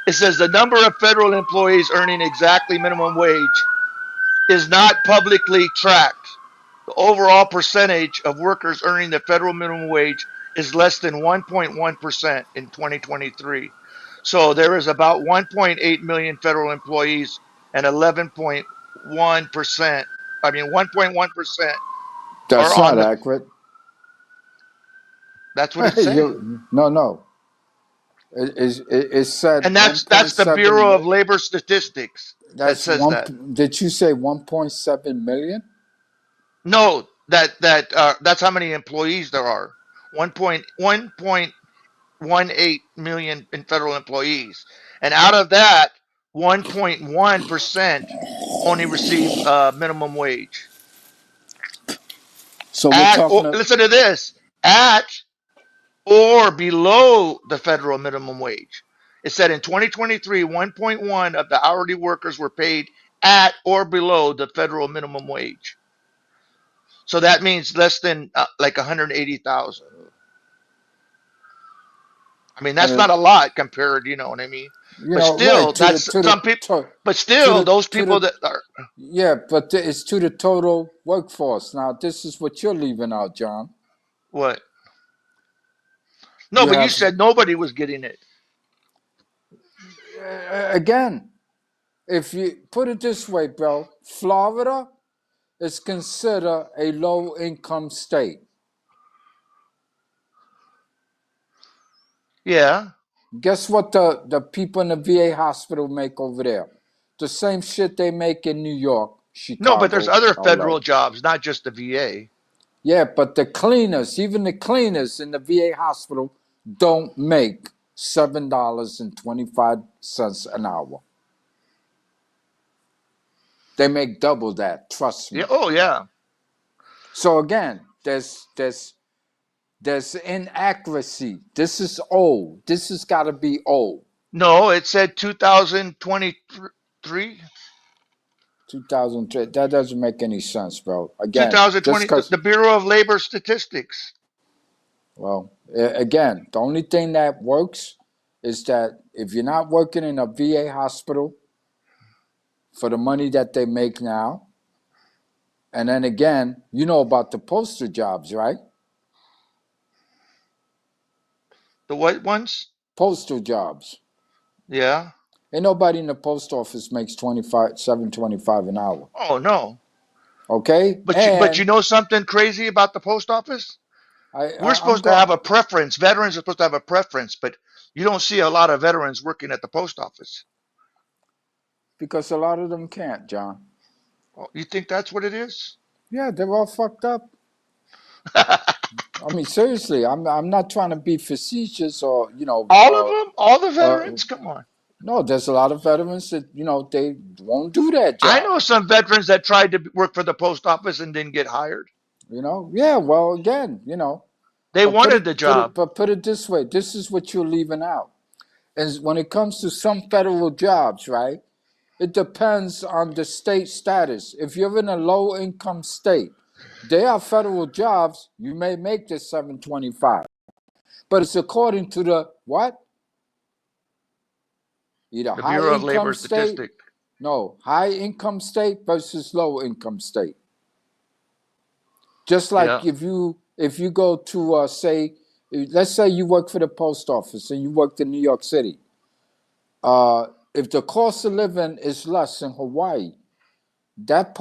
B: It says the number of federal employees earning exactly minimum wage is not publicly tracked. The overall percentage of workers earning the federal minimum wage is less than 1.1% in 2023. So there is about 1.8 million federal employees and 11.1%, I mean 1.1% are
D: that's
B: on
D: not
B: the,
D: accurate.
B: that's what it's saying.
D: No. It said
B: And that's the
D: 1.7.
B: Bureau of Labor Statistics that
D: That's
B: says
D: one.
B: that.
D: Did you say 1.7 million?
B: No, that's how many employees there are. 1.18 million in federal employees, and out of that, 1.1% only receive minimum wage.
D: So we're
B: At
D: talking.
B: listen to this, at or below the federal minimum wage. It said in 2023, 1.1 of the hourly workers were paid at or below the federal minimum wage. So that means less than like 180,000. I mean, that's not a lot compared, you know what I mean? But
D: Right
B: still, that's some people. But
D: to
B: still,
D: the
B: those
D: to
B: people
D: the
B: that are
D: yeah, but it's to the total workforce. Now, this is what you're leaving out, John.
B: what? No,
D: You
B: but you
D: have
B: said nobody was getting it.
D: again, if you put it this way, bro, Florida is considered a low-income state.
B: Yeah.
D: Guess what the people in the VA hospital make over there? The same shit they make in New York,
B: No, but there's
D: Chicago,
B: other
D: LA.
B: federal jobs, not just the VA.
D: Yeah, but the cleaners, even the cleaners in the VA hospital, don't make $7.25 an hour. They make double that, trust
B: Yeah.
D: me.
B: Oh, yeah.
D: So again, there's inaccuracy. This is old. This has got to be old.
B: No, it said 2023.
D: 2003. That doesn't make any sense, bro. Again, just
B: 2020,
D: because.
B: the Bureau of Labor Statistics.
D: Well, again, the only thing that works is that if you're not working in a VA hospital, for the money that they make now. And then again, you know about the postal jobs, right?
B: The what ones?
D: Postal jobs.
B: Yeah.
D: Ain't nobody in the post office makes $7.25 an hour.
B: Oh no.
D: Okay?
B: But you
D: And
B: know something crazy about the post office? We're
D: I'm
B: supposed to have
D: going
B: a preference. Veterans are supposed to have a preference, but you don't see a lot of veterans working at the post office.
D: because a lot of them can't, John.
B: Oh, you think that's what it is?
D: Yeah, they're all fucked up. I mean, seriously, I'm not trying to be facetious or
B: All of them? All the
D: uh,
B: veterans? Come on.
D: no. There's a lot of veterans that they won't do that
B: I
D: job.
B: know some veterans that tried to work for the post office and didn't get hired.
D: Yeah. Well, again,
B: They
D: but
B: wanted the job.
D: put it this way. This is what you're leaving out. And when it comes to some federal jobs, right? It depends on the state status. If you're in a low income state, there are federal jobs you may make this 725, but it's according to the what? Either
B: The
D: high
B: Bureau of
D: income
B: Labor
D: state,
B: Statistics.
D: no, high income state versus low income state. Just like
B: Yeah.
D: if you go to say, let's say you work for the post office and you worked in New York City. If the cost of living is less in Hawaii, that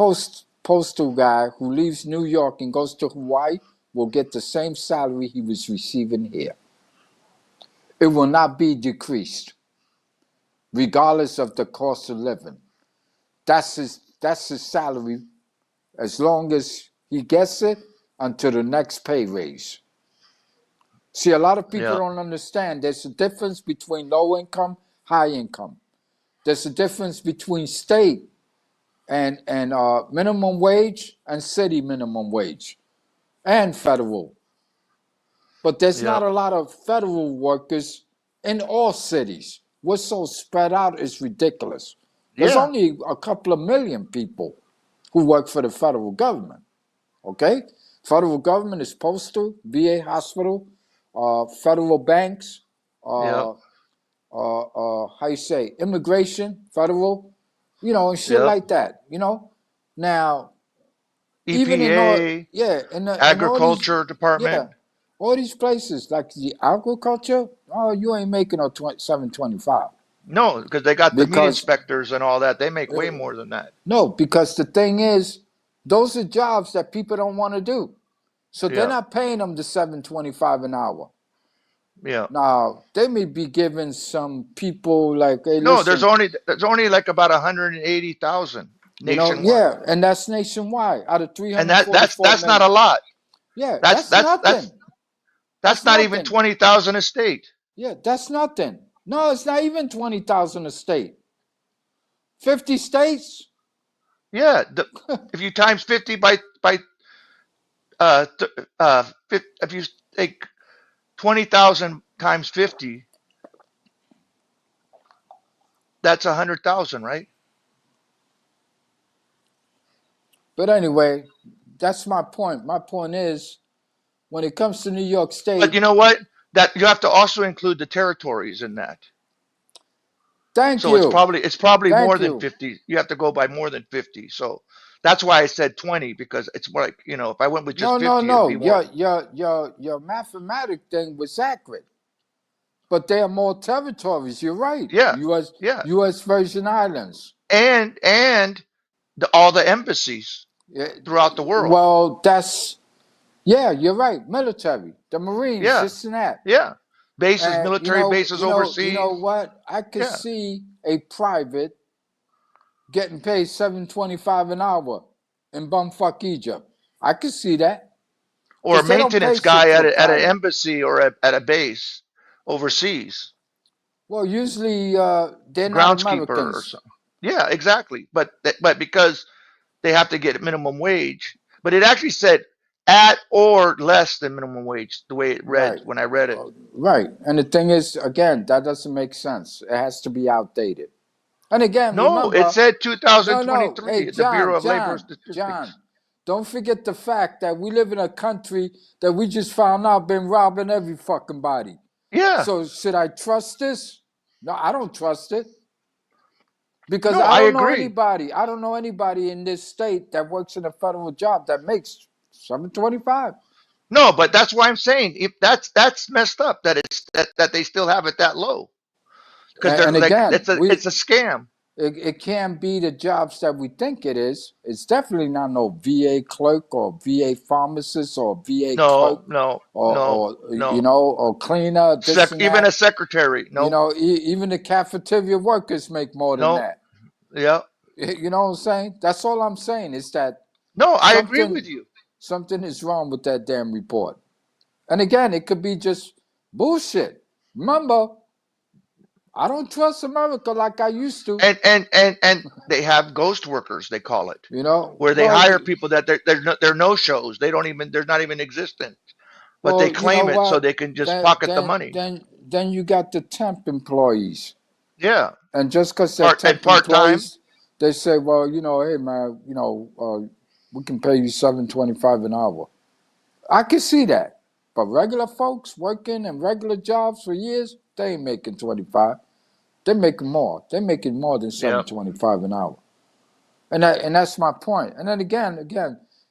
D: postal guy who leaves New York and goes to Hawaii will get the same salary he was receiving here. It will not be decreased, regardless of the cost of living. That's his salary as long as he gets it until the next pay raise. See, a lot of people
B: Yeah.
D: don't understand. There's a difference between low income, high income. There's a difference between state and minimum wage and city minimum wage and federal. But there's
B: Yeah.
D: not a lot of federal workers in all cities. We're so spread out, it's ridiculous. There's
B: Yeah.
D: only a couple of million people who work for the federal government. Okay? Federal government is postal, VA hospital, federal banks,
B: Yeah.
D: how you say, immigration, federal, and shit
B: Yeah.
D: like that. Now, even in
B: EPA,
D: in all these,
B: Agriculture Department.
D: yeah, all these places like the agriculture, oh, you ain't making no 725
B: No, because they got the meat
D: because
B: inspectors and all that. They make way more than that.
D: no, because the thing is, those are jobs that people don't want to do, so they're
B: Yeah.
D: not paying them the 725 an hour.
B: Yeah.
D: Now they may be giving some people like, hey,
B: No,
D: listen,
B: there's only like about 180,000 nationwide.
D: yeah, and that's nationwide out of
B: And
D: 344
B: that's not
D: million.
B: a lot.
D: Yeah,
B: That's
D: that's
B: that's
D: nothing.
B: that's
D: That's
B: that's not even
D: nothing.
B: 20,000 a state.
D: Yeah, that's nothing. No, it's not even 20,000 a state. 50 states.
B: Yeah, if you times 50 by if you take 20,000 times 50, that's 100,000, right?
D: But anyway, that's my point. My point is, when it comes to New York
B: But
D: State,
B: you know what? That you have to also include the territories in that.
D: thank
B: So it's
D: you.
B: probably more
D: Thank
B: than
D: you.
B: 50. You have to go by more than 50. So that's why I said 20, because it's more like, if I went with just
D: No, no,
B: 50, it'd be
D: no.
B: more.
D: Your mathematic thing was accurate. But there are more territories. You're right.
B: Yeah.
D: US
B: Yeah.
D: US Virgin Islands.
B: And all the embassies
D: Yeah,
B: throughout the world.
D: well, you're right. Military, the Marines,
B: Yeah.
D: this and that.
B: Yeah. Bases,
D: And
B: military bases
D: you
B: overseas.
D: know what? I could
B: Yeah.
D: see a private getting paid 725 an hour in bumfuck Egypt. I could see that.
B: Or a
D: 'Cause they don't pay
B: maintenance
D: shit
B: guy
D: to a
B: at an
D: pilot.
B: embassy or at a base overseas.
D: Well, usually they're not
B: Groundskeeper or
D: Americans.
B: something. Yeah, exactly. But because they have to get minimum wage. But it actually said at or less than minimum wage, the way it read
D: Right.
B: when I read it.
D: Right. And the thing is, again, that doesn't make sense. It has to be outdated. And again,
B: No,
D: remember,
B: it said
D: no,
B: 2023,
D: hey,
B: the Bureau of Labor
D: John,
B: Statistics.
D: don't forget the fact that we live in a country that we just found out been robbing every fucking body.
B: Yeah.
D: So should I trust this? No, I don't trust it. Because
B: No,
D: I
B: I
D: don't know
B: agree.
D: anybody. I don't know anybody in this state that works in a federal job that makes 725.
B: No, but that's why I'm saying if that's messed up that that they still have it that low because they're
D: And
B: like
D: again,
B: it's a scam.
D: it can't be the jobs that we think it is. It's definitely not no VA clerk or VA pharmacist or VA clerk
B: No, no, no,
D: or you
B: no.
D: know, or cleaner, this and
B: Even a
D: that.
B: secretary.
D: You
B: No,
D: know, even the cafeteria workers make more than
B: no.
D: that.
B: Yeah.
D: You know what I'm saying? That's all I'm saying is that
B: No, I agree
D: something
B: with you.
D: something is wrong with that damn report. And again, it could be just bullshit. Remember, I don't trust America like I used to.
B: And they have ghost workers, they call it,
D: You know,
B: where they hire people that they're no shows. They don't even they're not even existent, but they
D: you know
B: claim it so
D: what?
B: they can just
D: Then
B: pocket the money.
D: then you got the temp employees,
B: Yeah,
D: and just because they're temp
B: part time.
D: employees, they say, well, you know, hey man, you know, we can pay you 7.25 an hour. I can see that, but regular folks working in regular jobs for years, they ain't making 25. They're making more. They're making more than
B: Yeah,
D: 7.25 an hour. And that's my point. And then again,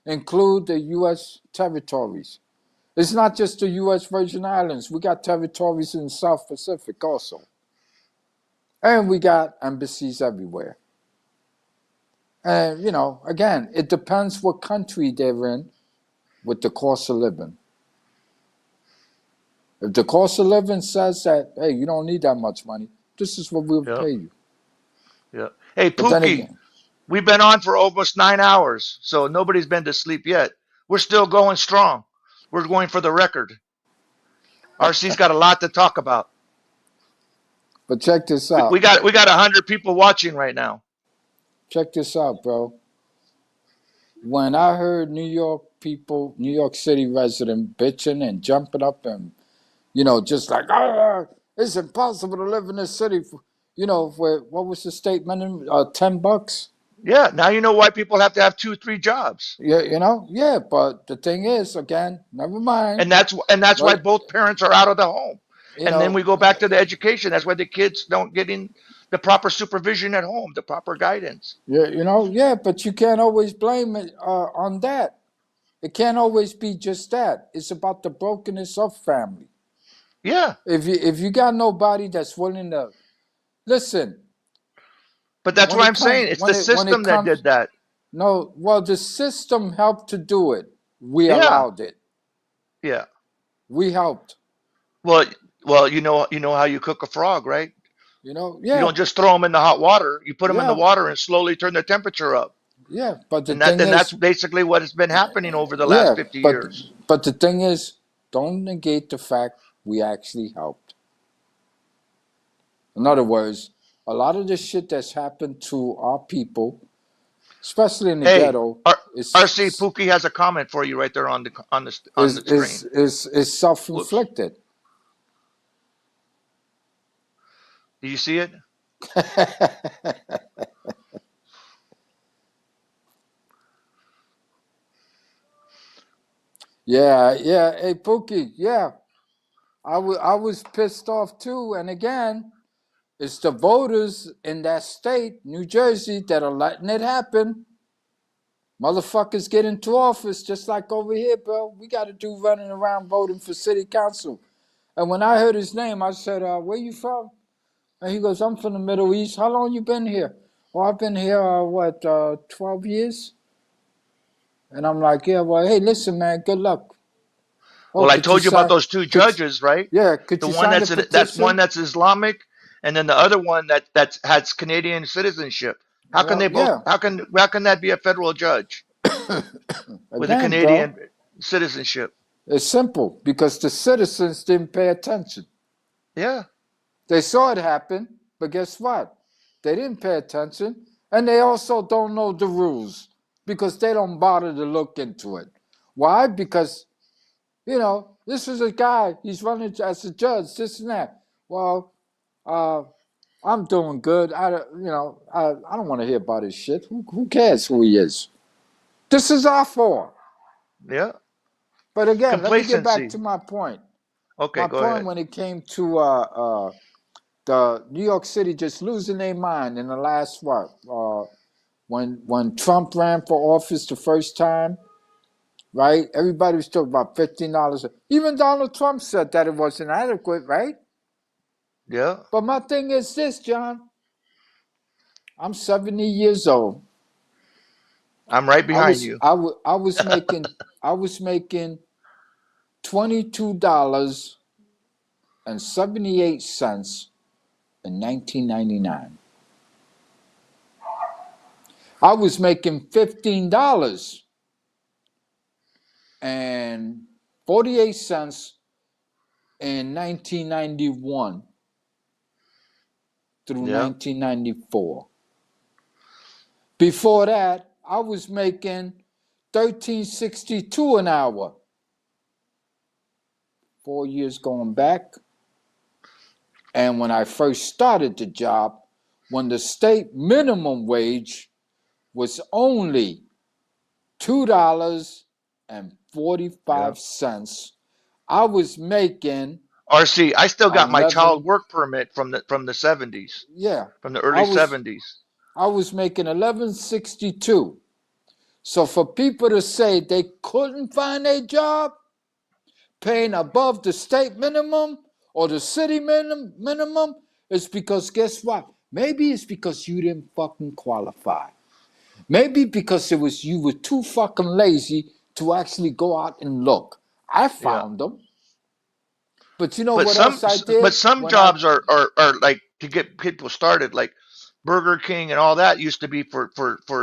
D: include the U.S. territories. It's not just the U.S. Virgin Islands. We got territories in the South Pacific also, and we got embassies everywhere. And you know, again, it depends what country they're in with the cost of living. If the cost of living says that, hey, you don't need that much money, this is what we'll
B: yeah,
D: pay you.
B: yeah. Hey,
D: But then
B: Pookie,
D: again,
B: we've been on for almost 9 hours, so nobody's been to sleep yet. We're still going strong. We're going for the record. RC's got a lot to talk about.
D: but check this
B: We,
D: out.
B: we got we got 100 people watching right now.
D: Check this out, bro. When I heard New York people, New York City resident bitching and jumping up and, you know, just like, it's impossible to live in this city. For, you know, for, what was the state minimum? $10?
B: Yeah, now you know why people have to have 2, 3 jobs,
D: Yeah, you know, yeah. But the thing is, again, never mind.
B: and that's why
D: But
B: both parents are out of the home.
D: you
B: And then
D: know,
B: we go back to the education. That's why the kids don't get in the proper supervision at home, the proper guidance.
D: yeah, you know, yeah. But you can't always blame it on that. It can't always be just that. It's about the brokenness of family.
B: Yeah,
D: If you got nobody that's willing to listen,
B: but that's
D: when
B: what
D: it
B: I'm
D: comes
B: saying. It's the
D: when it
B: system that
D: comes
B: did that.
D: no, well, the system helped to do it. We
B: Yeah,
D: allowed it.
B: yeah.
D: We helped.
B: Well, well, you know how you cook a frog, right?
D: You know,
B: You
D: yeah,
B: don't just throw them in the hot water. You put them in the
D: yeah,
B: water and slowly turn the temperature up.
D: yeah. But the
B: And that
D: thing
B: and that's
D: is,
B: basically what has been happening over the last
D: yeah,
B: 50
D: but
B: years.
D: the thing is, don't negate the fact we actually helped. In other words, a lot of the shit that's happened to our people, especially in the
B: Hey,
D: ghetto,
B: RC
D: is
B: Pookie has a comment for you right there on the
D: is
B: screen.
D: is is, is
B: Whoops.
D: self-inflicted.
B: Do you see it?
D: Yeah, yeah. Hey, Pookie, yeah. I was pissed off too. And again, it's the voters in that state, New Jersey, that are letting it happen. Motherfuckers get into office just like over here, bro. We got to do running around voting for city council. And when I heard his name, I said, where you from? And he goes, I'm from the Middle East. How long you been here? Well, I've been here, 12 years? And I'm like, yeah, well, hey, listen, man, good luck. Oh,
B: Well, I
D: could you
B: told you about
D: sign,
B: those two
D: could,
B: judges, right?
D: yeah, could
B: The
D: you
B: one
D: sign the
B: that's one
D: petition?
B: that's Islamic, and then the other one that has Canadian citizenship. How can
D: Well,
B: they both?
D: yeah.
B: How can that be a federal judge with a
D: Again, bro,
B: Canadian citizenship?
D: it's simple because the citizens didn't pay attention.
B: Yeah.
D: They saw it happen, but guess what? They didn't pay attention, and they also don't know the rules because they don't bother to look into it. Why? Because, you know, this is a guy, he's running as a judge, this and that. Well, uh, I'm doing good. I don't want to hear about his shit. Who cares who he is? This is our fault.
B: Yeah.
D: But again, let me get back
B: Complacency.
D: to my point.
B: Okay,
D: My
B: go
D: point
B: ahead.
D: when it came to the New York City just losing their mind in the last what? When Trump ran for office the first time, right? Everybody was talking about $15. Even Donald Trump said that it wasn't adequate, right?
B: Yeah.
D: But my thing is this, John. I'm 70 years old.
B: I'm right
D: I
B: behind
D: was
B: you.
D: I was making $22.78 in 1999. I was making $15.48 in 1991 through
B: Yeah.
D: 1994. Before that, I was making $13.62 an hour. 4 years going back. And when I first started the job, when the state minimum wage was only $2.45, I was making
B: RC, I still got my child
D: 11.
B: work permit from the 70s,
D: Yeah,
B: from the
D: I
B: early
D: was
B: 70s.
D: I was making 11.62. So for people to say they couldn't find a job paying above the state minimum or the city minimum, it's because guess what? Maybe it's because you didn't fucking qualify. Maybe because you were too fucking lazy to actually go out and look. I
B: Yeah.
D: found them. But you know
B: But
D: what else I did?
B: some
D: When I
B: jobs are like to get people started, like Burger King and all that used to be for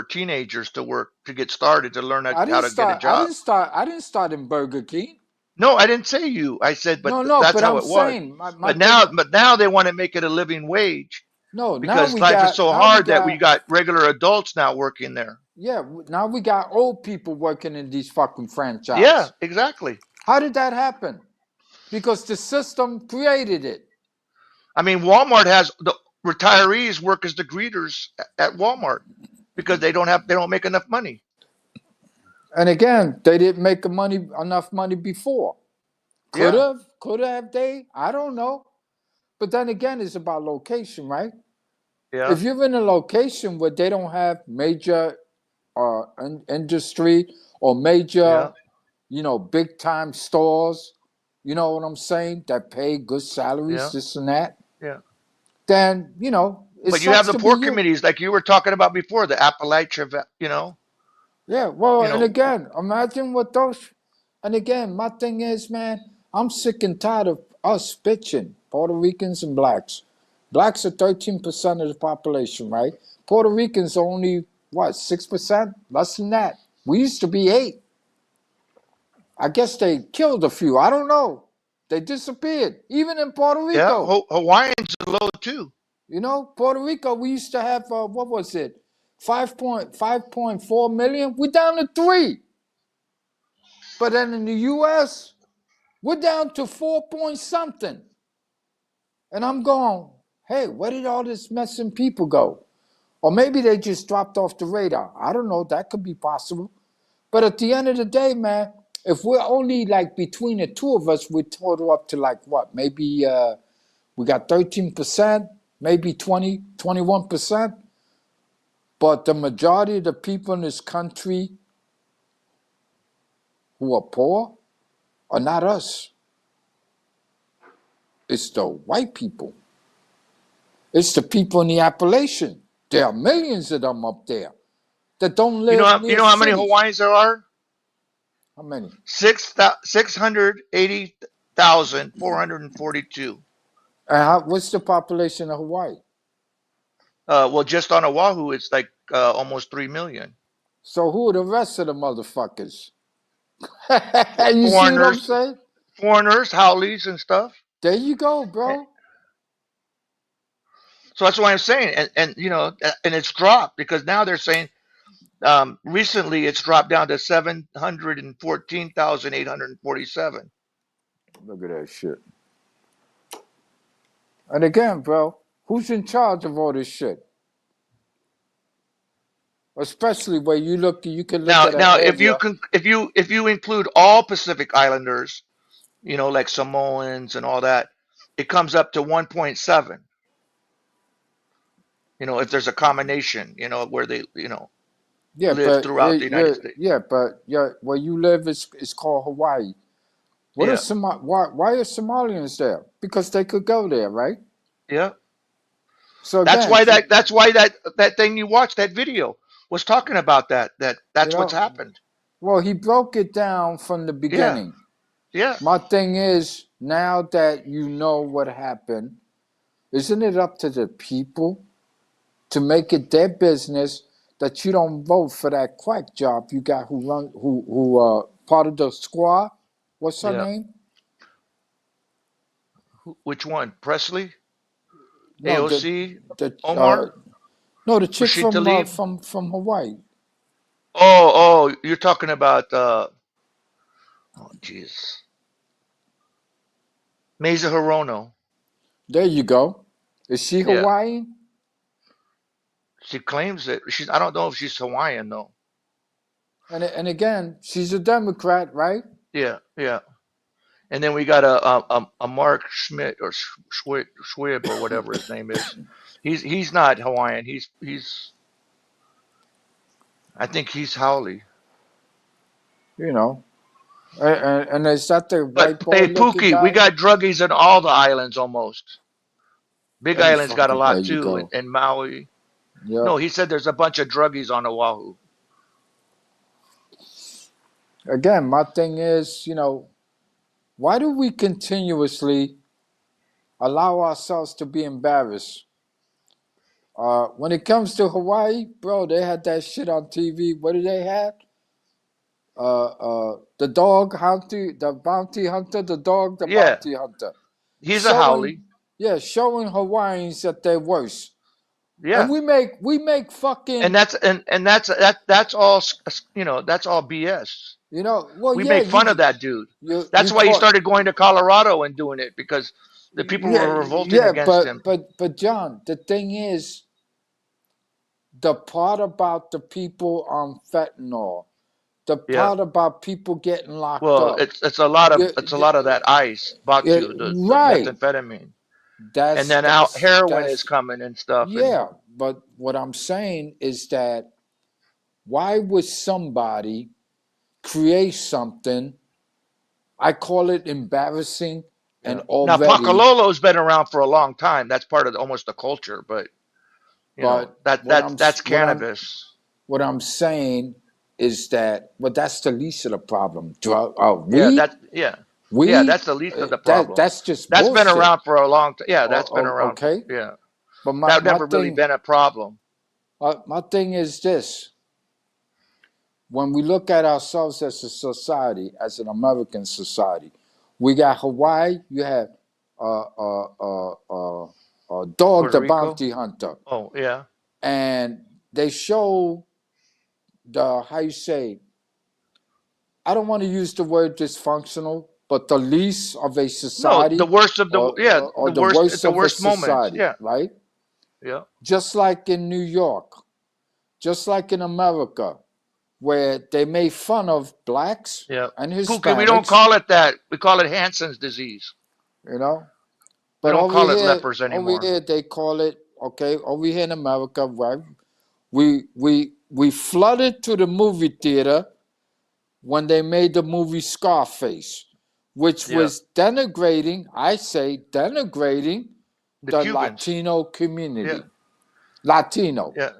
B: teenagers to work to get started to learn
D: I
B: how
D: didn't
B: to get a
D: start I
B: job.
D: didn't start I didn't start in Burger King.
B: No, I didn't say you. I said, but
D: No,
B: that's
D: but
B: how
D: I'm
B: it was.
D: saying my thing.
B: But now they want to make it a living wage
D: No,
B: because life is so
D: now we
B: hard that we
D: got
B: got regular adults now working there.
D: yeah, now we got old people working in these fucking
B: Yeah,
D: franchise.
B: exactly.
D: How did that happen? Because the system created it.
B: I mean, Walmart has the retirees work as the greeters at Walmart because they don't make enough money.
D: And again, they didn't make enough money before.
B: Yeah,
D: Could have they? I don't know. But then again, it's about location, right?
B: yeah,
D: If you're in a location where they don't have major industry or major,
B: yeah,
D: big time stores, you know what I'm saying, that pay good salaries,
B: yeah,
D: this and that,
B: yeah.
D: then, it
B: But you have
D: sucks
B: the
D: to be
B: poor
D: you.
B: communities like you were talking about before, the Appalachia,
D: Yeah, well,
B: you
D: and
B: know.
D: again, imagine what those. And again, my thing is, man, I'm sick and tired of us bitching, Puerto Ricans and blacks. Blacks are 13% of the population, right? Puerto Ricans are only, what, 6%? Less than that. We used to be 8. I guess they killed a few. I don't know. They disappeared, even in Puerto
B: Yeah,
D: Rico.
B: Hawaiians are low too.
D: Puerto Rico, we used to have, what was it, 5.4 million? We're down to 3. But then in the US, we're down to 4 point something. And I'm going, hey, where did all this messing people go? Or maybe they just dropped off the radar. I don't know. That could be possible. But at the end of the day, man, if we're only like between the two of us, we're total up to like what? Maybe we got 13%, maybe 20, 21%. But the majority of the people in this country who are poor are not us. It's the white people. It's the people in the Appalachian. There are millions of them up there that don't live
B: You
D: near
B: know how many
D: cities.
B: Hawaiians there are?
D: How many?
B: 680,442.
D: What's the population of Hawaii?
B: Well, just on Oahu, it's like almost 3 million.
D: So who are the rest of the motherfuckers? You see what I'm
B: Foreigners,
D: saying?
B: Howleys and stuff.
D: There you go,
B: Eh,
D: bro.
B: So that's why I'm saying, and and it's dropped because now they're saying recently it's dropped down to 714,847.
D: Look at that shit. And again, bro, who's in charge of all this shit? Especially where you can look at an
B: Now,
D: area.
B: if you include all Pacific Islanders, like Samoans and all that, it comes up to 1.7. If there's a combination, where they,
D: Yeah,
B: live
D: but
B: throughout the United States.
D: where you live is called Hawaii. What are
B: Yeah,
D: why are Somalians there? Because they could go there, right?
B: yeah.
D: So
B: That's
D: again,
B: why that thing you watched, that video, was talking about
D: you
B: that's what's
D: know,
B: happened.
D: well, he broke it down from the
B: Yeah,
D: beginning.
B: yeah,
D: My thing is, now that you know what happened, isn't it up to the people to make it their business that you don't vote for that quack job you got who part of the squad? What's her
B: yeah.
D: name?
B: Which one? Presley,
D: No,
B: AOC,
D: the
B: Omar,
D: no, the chick
B: Rashid Tlaib.
D: from Hawaii.
B: Oh, you're talking about oh, jeez, Mesa Hirono.
D: There you go. Is she
B: Yeah,
D: Hawaiian?
B: she claims that she's. I don't know if she's Hawaiian though.
D: And again, she's a Democrat, right?
B: Yeah, yeah. And then we got a Mark Schmidt or Schwib or whatever his name is. He's not Hawaiian. He's I think he's Howley.
D: You know, and is that the
B: But
D: white boy
B: hey,
D: looking
B: Pookie, we
D: guy?
B: got druggies in all the islands almost. Big
D: There you
B: Island's got a
D: fucking. There
B: lot
D: you
B: too,
D: go.
B: and Maui.
D: Yep.
B: No, he said there's a bunch of druggies on Oahu.
D: Again, my thing is, why do we continuously allow ourselves to be embarrassed? When it comes to Hawaii, bro, they had that shit on TV. What did they have? The dog hunter, the bounty hunter, the dog, the
B: Yeah,
D: bounty hunter,
B: he's a Howley.
D: showing Hawaiians at their worst. And
B: Yeah,
D: we make fucking,
B: and that's all that's all BS.
D: well,
B: We
D: yeah,
B: make fun of that dude.
D: you
B: That's why he
D: caught.
B: started going to Colorado and doing it because the people
D: Yeah,
B: were revolting
D: yeah,
B: against him.
D: but John, the thing is, the part about the people on fentanyl, the
B: Yeah.
D: part about people getting locked
B: Well,
D: up,
B: it's a lot of
D: yeah,
B: it's a lot of that ice,
D: yeah,
B: Batu, the
D: right.
B: methamphetamine, and
D: That's
B: then out
D: that's
B: heroin is
D: that's
B: coming and stuff, and
D: yeah. But what I'm saying is that why would somebody create something? I call it embarrassing, and
B: yeah. Now
D: already,
B: Pakalolo's been around for a long time. That's part of almost the culture, but
D: but
B: that's cannabis.
D: what I'm saying is that, well, that's the least of the problem.
B: Yeah, that's the least of the problem.
D: That's just
B: That's been
D: bullshit.
B: around for a long time. Yeah, that's been around.
D: Okay,
B: Yeah,
D: but
B: that never really been a problem.
D: my thing is this: when we look at ourselves as a society, as an American society, we got Hawaii. You have Dog
B: Puerto
D: the
B: Rico.
D: Bounty Hunter,
B: Oh yeah.
D: and they show how you say. I don't want to use the word dysfunctional, but the least of a
B: No,
D: society,
B: the worst of the
D: or
B: the
D: the
B: worst
D: worst
B: the
D: of a
B: worst moments.
D: society,
B: Yeah,
D: right?
B: yeah.
D: Just like in New York, just like in America, where they made fun of blacks
B: Yeah.
D: and
B: Pookie, we don't
D: Hispanics,
B: call it that. We call it Hansen's disease.
D: you know.
B: We
D: But
B: don't call it lepers
D: over
B: anymore.
D: here they call it, okay. Over here in America, right? We flooded to the movie theater when they made the movie Scarface, which
B: Yeah.
D: was denigrating, I say denigrating
B: The
D: the
B: Cubans.
D: Latino community.
B: Yeah.
D: Latino,
B: Yeah.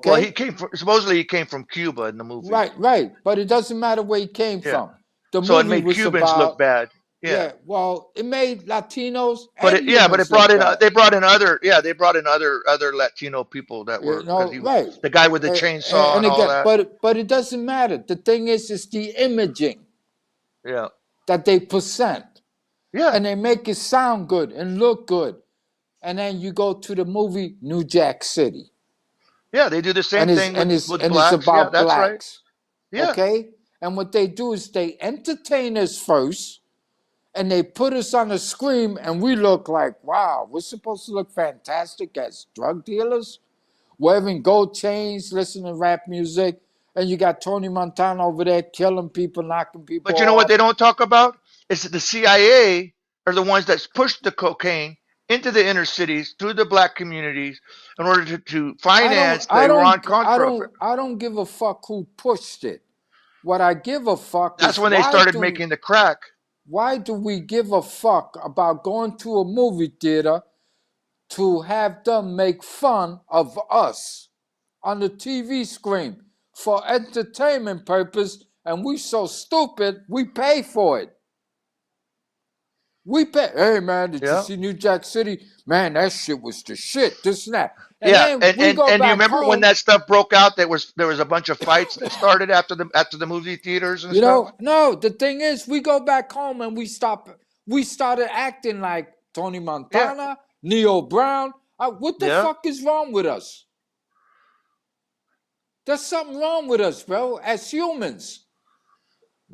B: Well,
D: okay?
B: he came from supposedly he came from Cuba in the movie.
D: Right. But it doesn't matter where he came
B: Yeah.
D: from. The
B: So it
D: movie
B: made
D: was
B: Cubans look
D: about,
B: bad. Yeah.
D: yeah, well, it made Latinos
B: But
D: and
B: it
D: humans
B: brought
D: look
B: in
D: bad.
B: they brought in other Latino people that were because he
D: Right.
B: the guy with the
D: And,
B: chainsaw and all
D: again,
B: that.
D: but it doesn't matter. The thing is, it's the imaging
B: Yeah.
D: that they present.
B: Yeah.
D: And they make it sound good and look good. And then you go to the movie New Jack City,
B: Yeah, they do the same
D: and it's
B: thing
D: and it's
B: with
D: and it's
B: blacks. Yeah,
D: about
B: that's right.
D: blacks,
B: Yeah.
D: okay? And what they do is they entertain us first, and they put us on the screen, and we look like, wow, we're supposed to look fantastic as drug dealers, wearing gold chains, listening to rap music, and you got Tony Montana over there killing people, knocking people
B: But you know what
D: off.
B: they don't talk about? It's the CIA are the ones that pushed the cocaine into the inner cities through the black communities in order to
D: I don't,
B: finance the
D: I
B: Iran
D: don't,
B: Contra affair.
D: I don't give a fuck who pushed it. What I give a fuck
B: That's
D: is
B: when they started making the crack.
D: why do we give a fuck about going to a movie theater to have them make fun of us on the TV screen for entertainment purpose, and we so stupid we pay for it. We pay. Hey man, did you
B: Yeah.
D: see New Jack City? Man, that shit was the shit. This and that. And
B: Yeah,
D: then we go
B: and you
D: back
B: remember when
D: home.
B: that stuff broke out? There was a bunch of fights that started after the movie theaters and
D: You
B: stuff.
D: know, no. The thing is, we go back home and we started acting like Tony Montana, Neo Brown. What the
B: Yeah.
D: fuck is wrong with us? There's something wrong with us, bro, as humans.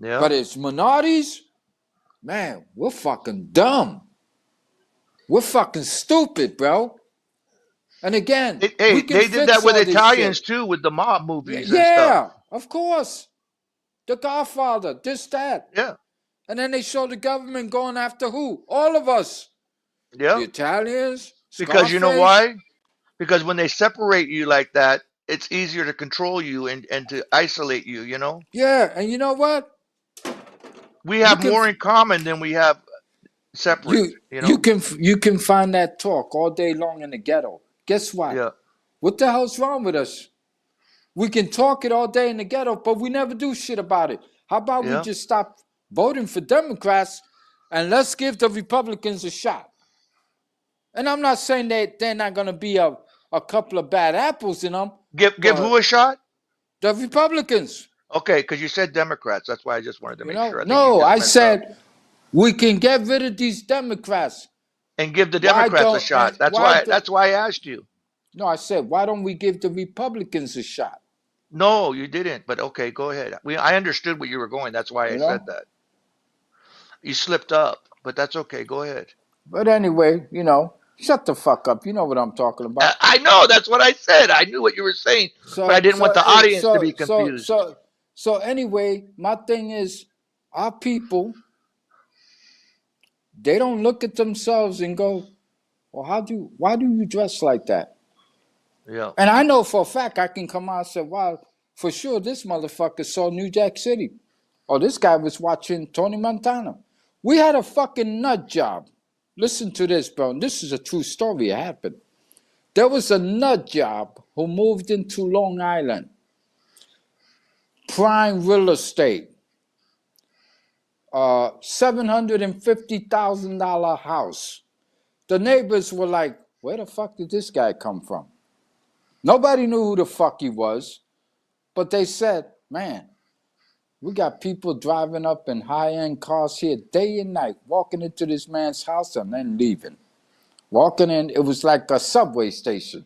B: Yeah.
D: But as minorities, man, we're fucking dumb. We're fucking stupid, bro. And again, we can
B: they did
D: fix
B: that with
D: all this
B: Italians
D: shit.
B: too, with the mob movies and stuff.
D: Yeah, of course. The Godfather, this, that.
B: Yeah.
D: And then they show the government going after who? All of us. The
B: Yeah.
D: Italians.
B: Because you know
D: Scarface.
B: why? Because when they separate you like that, it's easier to control you and to isolate you, you know?
D: Yeah, and you know what?
B: We have
D: can
B: more
D: f-
B: in common than we have separate, you know?
D: You can find that talk all day long in the ghetto. Guess what?
B: Yeah.
D: What the hell's wrong with us? We can talk it all day in the ghetto, but we never do shit about it. How about we
B: Yeah.
D: just stop voting for Democrats and let's give the Republicans a shot? And I'm not saying that they're not going to be a couple of bad apples in them.
B: Give who a shot?
D: The Republicans.
B: Okay, because you said Democrats. That's why I just wanted to make sure.
D: No, I said we can get rid of these Democrats
B: and give the Democrats a shot. That's why I asked you.
D: No, I said, why don't we give the Republicans a shot?
B: No, you didn't. But okay, go ahead. I understood where you were going. That's why I said that. You slipped up, but that's okay. Go ahead.
D: But anyway, shut the fuck up. You know what I'm talking about.
B: I know. That's what I said. I knew what you were saying, but I didn't want the audience to be confused.
D: So anyway, my thing is, our people, they don't look at themselves and go, well, why do you dress like that?
B: Yeah.
D: And I know for a fact I can come out and say, wow, for sure this motherfucker saw New Jack City. Or this guy was watching Tony Montana. We had a fucking nut job. Listen to this, bro. And this is a true story. It happened. There was a nut job who moved into Long Island. Prime real estate. $750,000 house. The neighbors were like, where the fuck did this guy come from? Nobody knew who the fuck he was, but they said, man, we got people driving up in high-end cars here day and night, walking into this man's house and then leaving. Walking in, it was like a subway station.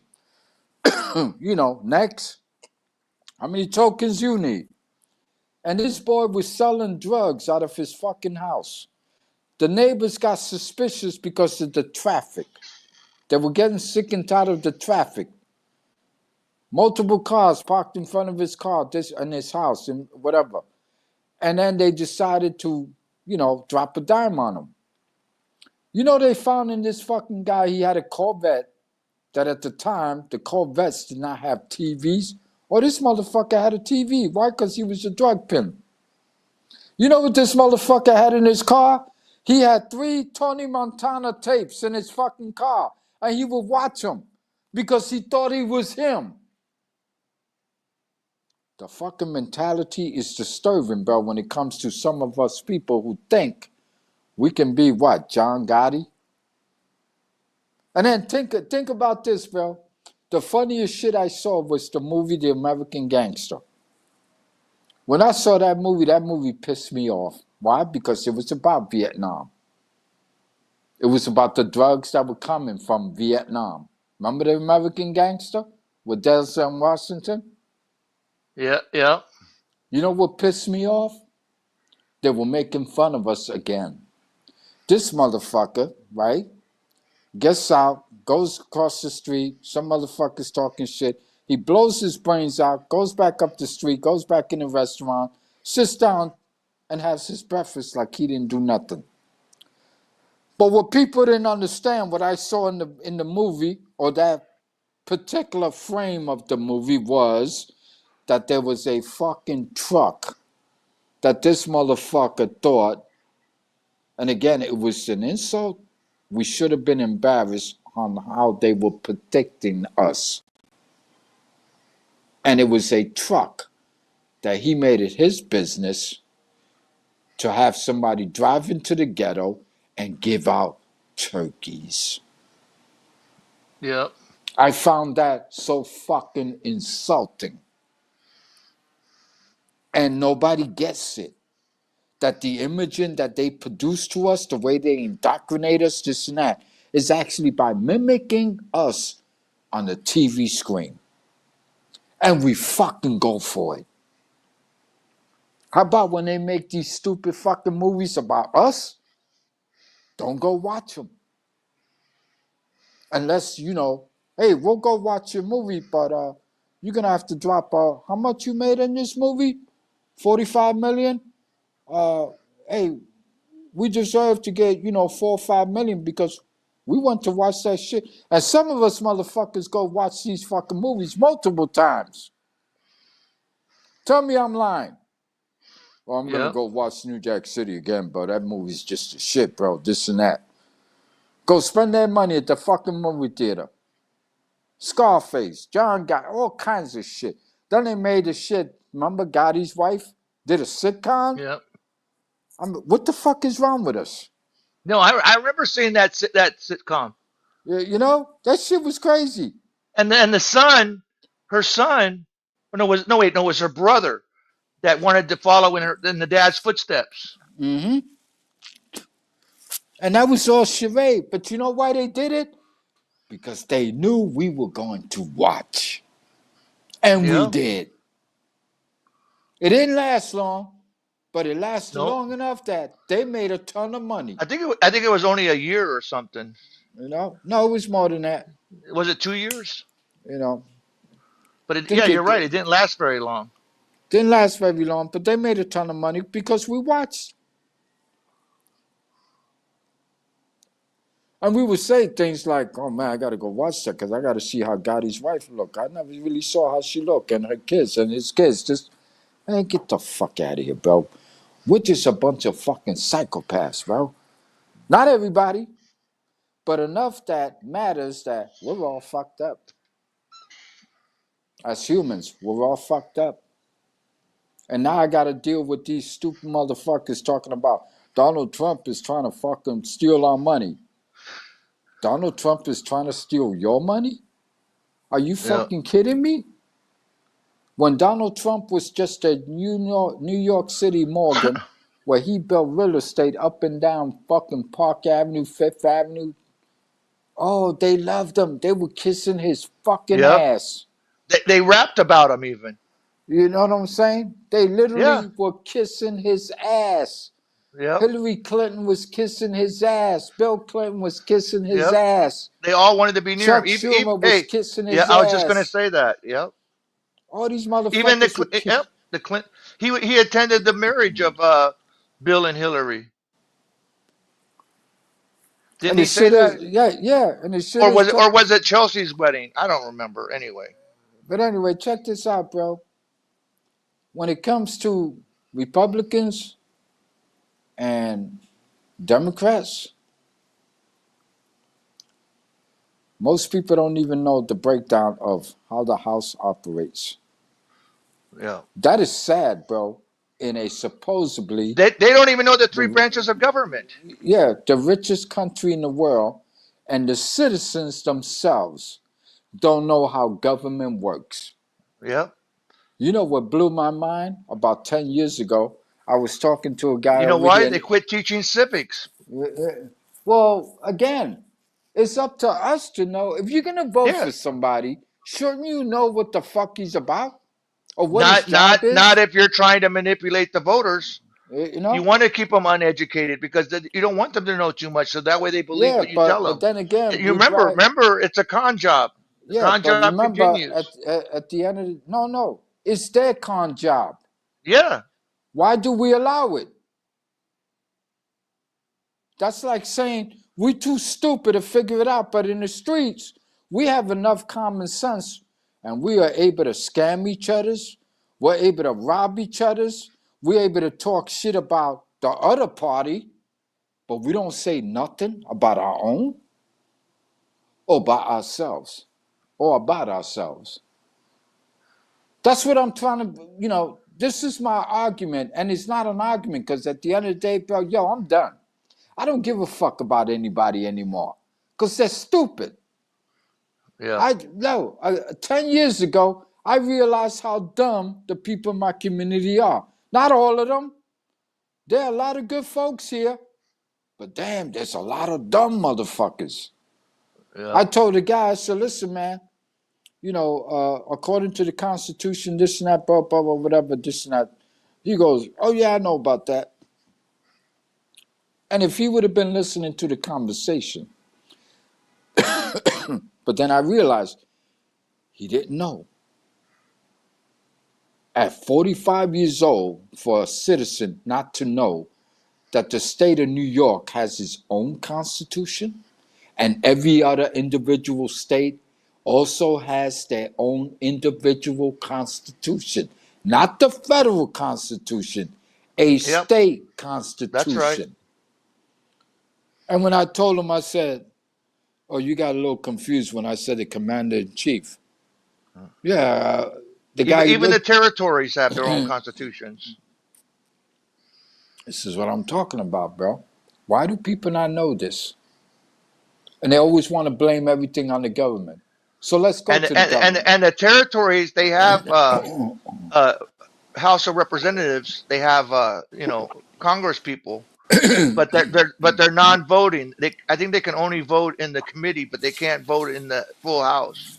D: Next, how many tokens you need? And this boy was selling drugs out of his fucking house. The neighbors got suspicious because of the traffic. They were getting sick and tired of the traffic. Multiple cars parked in front of his car, in his house, and whatever. And then they decided to, drop a dime on him. They found in this fucking guy, he had a Corvette that at the time, the Corvettes did not have TVs. Oh, this motherfucker had a TV. Why? Because he was a drug pimp. You know what this motherfucker had in his car? He had 3 Tony Montana tapes in his fucking car. And he would watch them because he thought he was him. The fucking mentality is disturbing, bro, when it comes to some of us people who think we can be what? John Gotti? And then think about this, bro. The funniest shit I saw was the movie The American Gangster. When I saw that movie pissed me off. Why? Because it was about Vietnam. It was about the drugs that were coming from Vietnam. Remember The American Gangster with Denzel Washington?
B: Yeah, yeah.
D: You know what pissed me off? They were making fun of us again. This motherfucker, right, gets out, goes across the street, some motherfucker's talking shit. He blows his brains out, goes back up the street, goes back in the restaurant, sits down and has his breakfast like he didn't do nothing. But what people didn't understand, what I saw in the movie, or that particular frame of the movie, was that there was a fucking truck that this motherfucker thought, and again, it was an insult. We should have been embarrassed on how they were protecting us. And it was a truck that he made it his business to have somebody drive into the ghetto and give out turkeys.
B: Yep.
D: I found that so fucking insulting. And nobody gets it. That the imaging that they produce to us, the way they indoctrinate us, this and that, is actually by mimicking us on the TV screen. And we fucking go for it. How about when they make these stupid fucking movies about us? Don't go watch them. Unless, hey, we'll go watch your movie, but you're going to have to drop, how much you made in this movie? 45 million? Hey, we deserve to get, 4 or 5 million because we want to watch that shit. And some of us motherfuckers go watch these fucking movies multiple times. Tell me I'm lying. Well, I'm going to
B: Yep.
D: go watch New Jack City again, bro. That movie's just a shit, bro. This and that. Go spend that money at the fucking movie theater. Scarface, John Gotti, all kinds of shit. Then they made the shit. Remember Gotti's wife did a sitcom?
B: Yep.
D: What the fuck is wrong with us?
B: No, I remember seeing that sitcom.
D: That shit was crazy.
B: And the son, her son, it was her brother that wanted to follow in the dad's footsteps.
D: Mm-hmm. And that was all charade. But you know why they did it? Because they knew we were going to watch. And we
B: Yeah.
D: did. It didn't last long, but it lasted
B: Nope.
D: long enough that they made a ton of money.
B: I think it was only a year or something.
D: No, it was more than that.
B: Was it 2 years? But
D: Think
B: you're right.
D: it
B: It didn't last very long.
D: didn't last very long, but they made a ton of money because we watched. And we would say things like, oh man, I gotta go watch that because I gotta see how Gotti's wife look. I never really saw how she looked, and her kids and his kids. Just, man, get the fuck out of here, bro. We're just a bunch of fucking psychopaths, bro. Not everybody, but enough that matters that we're all fucked up. As humans, we're all fucked up. And now I gotta deal with these stupid motherfuckers talking about Donald Trump is trying to fucking steal our money. Donald Trump is trying to steal your money? Are you fucking kidding me? When Donald Trump was just a New York City Morgan, where he built real estate up and down fucking Park Avenue, Fifth Avenue, oh, they loved him. They were kissing his fucking ass.
B: They rapped about him even.
D: You know what I'm saying? They literally were kissing his ass.
B: Yep.
D: Hillary Clinton was kissing his ass. Bill Clinton was kissing his ass.
B: They all wanted to be near
D: Chuck
B: him.
D: Schumer was kissing his ass.
B: I was just going to say that. Yep.
D: All these motherfuckers.
B: Even the Clinton. He attended the marriage of Bill and Hillary. Didn't he say that?
D: Yeah. And it should.
B: Or was it Chelsea's wedding? I don't remember. Anyway.
D: But anyway, check this out, bro. When it comes to Republicans and Democrats, most people don't even know the breakdown of how the House operates.
B: Yeah.
D: That is sad, bro. In a supposedly...
B: They don't even know the three branches of government.
D: Yeah, the richest country in the world, and the citizens themselves don't know how government works.
B: Yeah.
D: You know what blew my mind? About 10 years ago, I was talking to a guy.
B: You know why? They quit teaching civics.
D: Well, again, it's up to us to know. If you're going to vote for somebody, shouldn't you know what the fuck he's about? Or what his job is?
B: Not if you're trying to manipulate the voters. You want to keep them uneducated because you don't want them to know too much, so that way they believe what you tell them.
D: But then again,
B: you remember, it's a con job. The con job continues.
D: At the end of the... No. It's their con job.
B: Yeah.
D: Why do we allow it? That's like saying We too stupid to figure it out. But in the streets, we have enough common sense, and we are able to scam each other's. We're able to rob each other's. We're able to talk shit about the other party, but we don't say nothing about our own or about ourselves or about ourselves. That's what I'm trying to, this is my argument, and it's not an argument because at the end of the day, bro, I'm done. I don't give a fuck about anybody anymore because they're stupid.
B: Yeah.
D: 10 years ago, I realized how dumb the people in my community are. Not all of them. There are a lot of good folks here, but damn, there's a lot of dumb motherfuckers.
B: Yeah.
D: I told the guy, I said, listen, man, according to the Constitution, this and that, blah, blah, blah, whatever, this and that. He goes, oh, yeah, I know about that. And if he would have been listening to the conversation, but then I realized he didn't know. At 45 years old, for a citizen not to know that the state of New York has its own constitution and every other individual state also has their own individual constitution, not the federal constitution, a state constitution.
B: That's right.
D: And when I told him, I said, oh, you got a little confused when I said the commander-in-chief. Yeah,
B: even the territories have their own constitutions.
D: This is what I'm talking about, bro. Why do people not know this? And they always want to blame everything on the government. So let's go to the government.
B: And the territories, they have House of Representatives. They have Congress people, but they're non-voting. I think they can only vote in the committee, but they can't vote in the full House.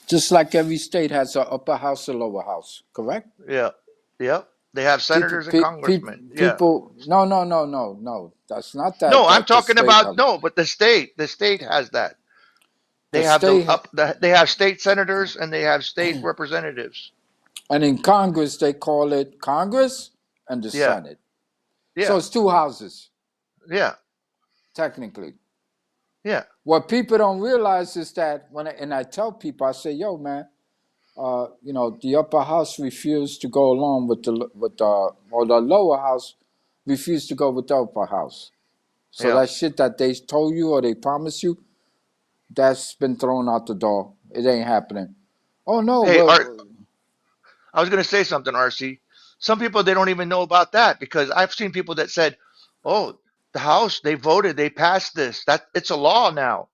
D: Just like every state has an upper house and lower house, correct?
B: Yeah. Yep. They have senators and congressmen.
D: People, no. That's not that.
B: No, I'm talking about but the state has that. They have state senators and they have state representatives.
D: And in Congress, they call it Congress and the Senate. Yeah. So it's two houses.
B: Yeah.
D: Technically.
B: Yeah.
D: What people don't realize is that and I tell people, I say, yo, man, the upper house refused to go along with the lower house refused to go with the upper house. So that shit that they told you or they promised you, that's been thrown out the door. It ain't happening. Oh no.
B: Hey, I was gonna say something, RC. Some people, they don't even know about that because I've seen people that said, oh, the House, they voted, they passed this. That it's a law now.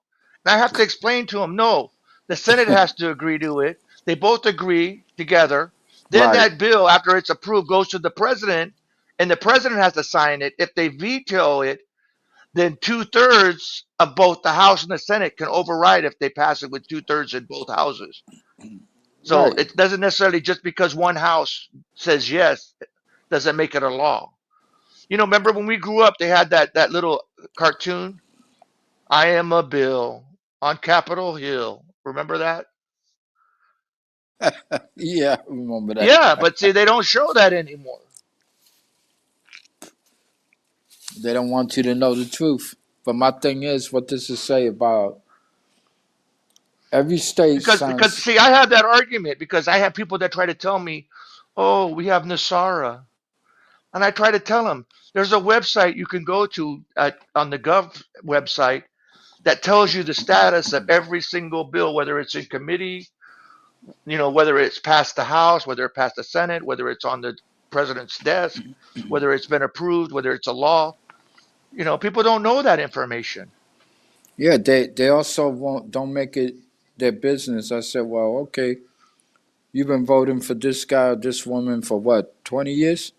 B: And I have to explain to them, no, the Senate has to agree to it. They both agree together. Then that bill, after it's approved, goes to the president, and the president has to sign it. If they veto it, then 2/3 of both the House and the Senate can override if they pass it with 2/3 in both houses. So it doesn't necessarily, just because one house says yes, doesn't make it a law. Remember when we grew up, they had that little cartoon, I am a bill on Capitol Hill. Remember that?
D: Yeah, I remember that.
B: Yeah, but see, they don't show that anymore.
D: They don't want you to know the truth. But my thing is, what does it say about every state?
B: Because see, I have that argument because I have people that try to tell me, oh, we have NESARA. And I try to tell them, there's a website you can go to on the Gov website that tells you the status of every single bill, whether it's in committee, whether it's passed the House, whether it passed the Senate, whether it's on the president's desk, whether it's been approved, whether it's a law. People don't know that information.
D: Yeah, they also don't make it their business. I said, well, okay, you've been voting for this guy or this woman for what, 20 years?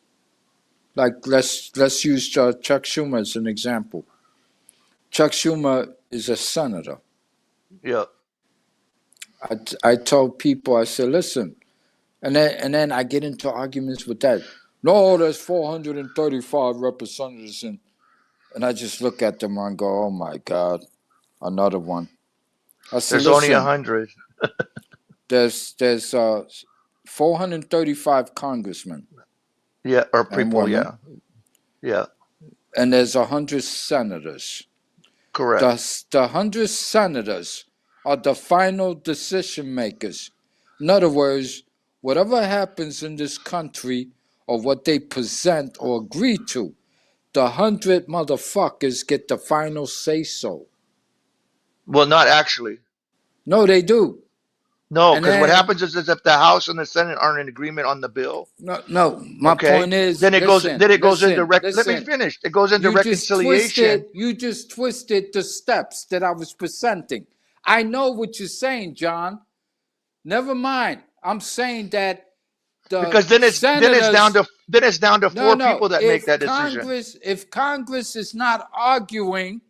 D: Like, let's use Chuck Schumer as an example. Chuck Schumer is a senator.
B: Yeah.
D: I told people, I said, listen, and then I get into arguments with that. No, there's 435 representatives, and I just look at them and go, oh my God, another one. I said,
B: there's only 100.
D: There's 435 congressmen.
B: Yeah, or people, yeah.
D: and there's 100 senators.
B: Correct.
D: The 100 senators are the final decision makers. In other words, whatever happens in this country or what they present or agree to, the 100 motherfuckers get the final say so.
B: Well, not actually.
D: No, they do.
B: No,
D: And
B: because what
D: then,
B: happens is if the House and the Senate aren't in agreement on the bill,
D: no, my
B: okay,
D: point is,
B: then it goes into let me
D: listen.
B: finish. It goes into reconciliation.
D: You just twisted the steps that I was presenting. I know what you're saying, John. Never mind. I'm saying that
B: Because then it's down to four people that make that decision.
D: If Congress is not arguing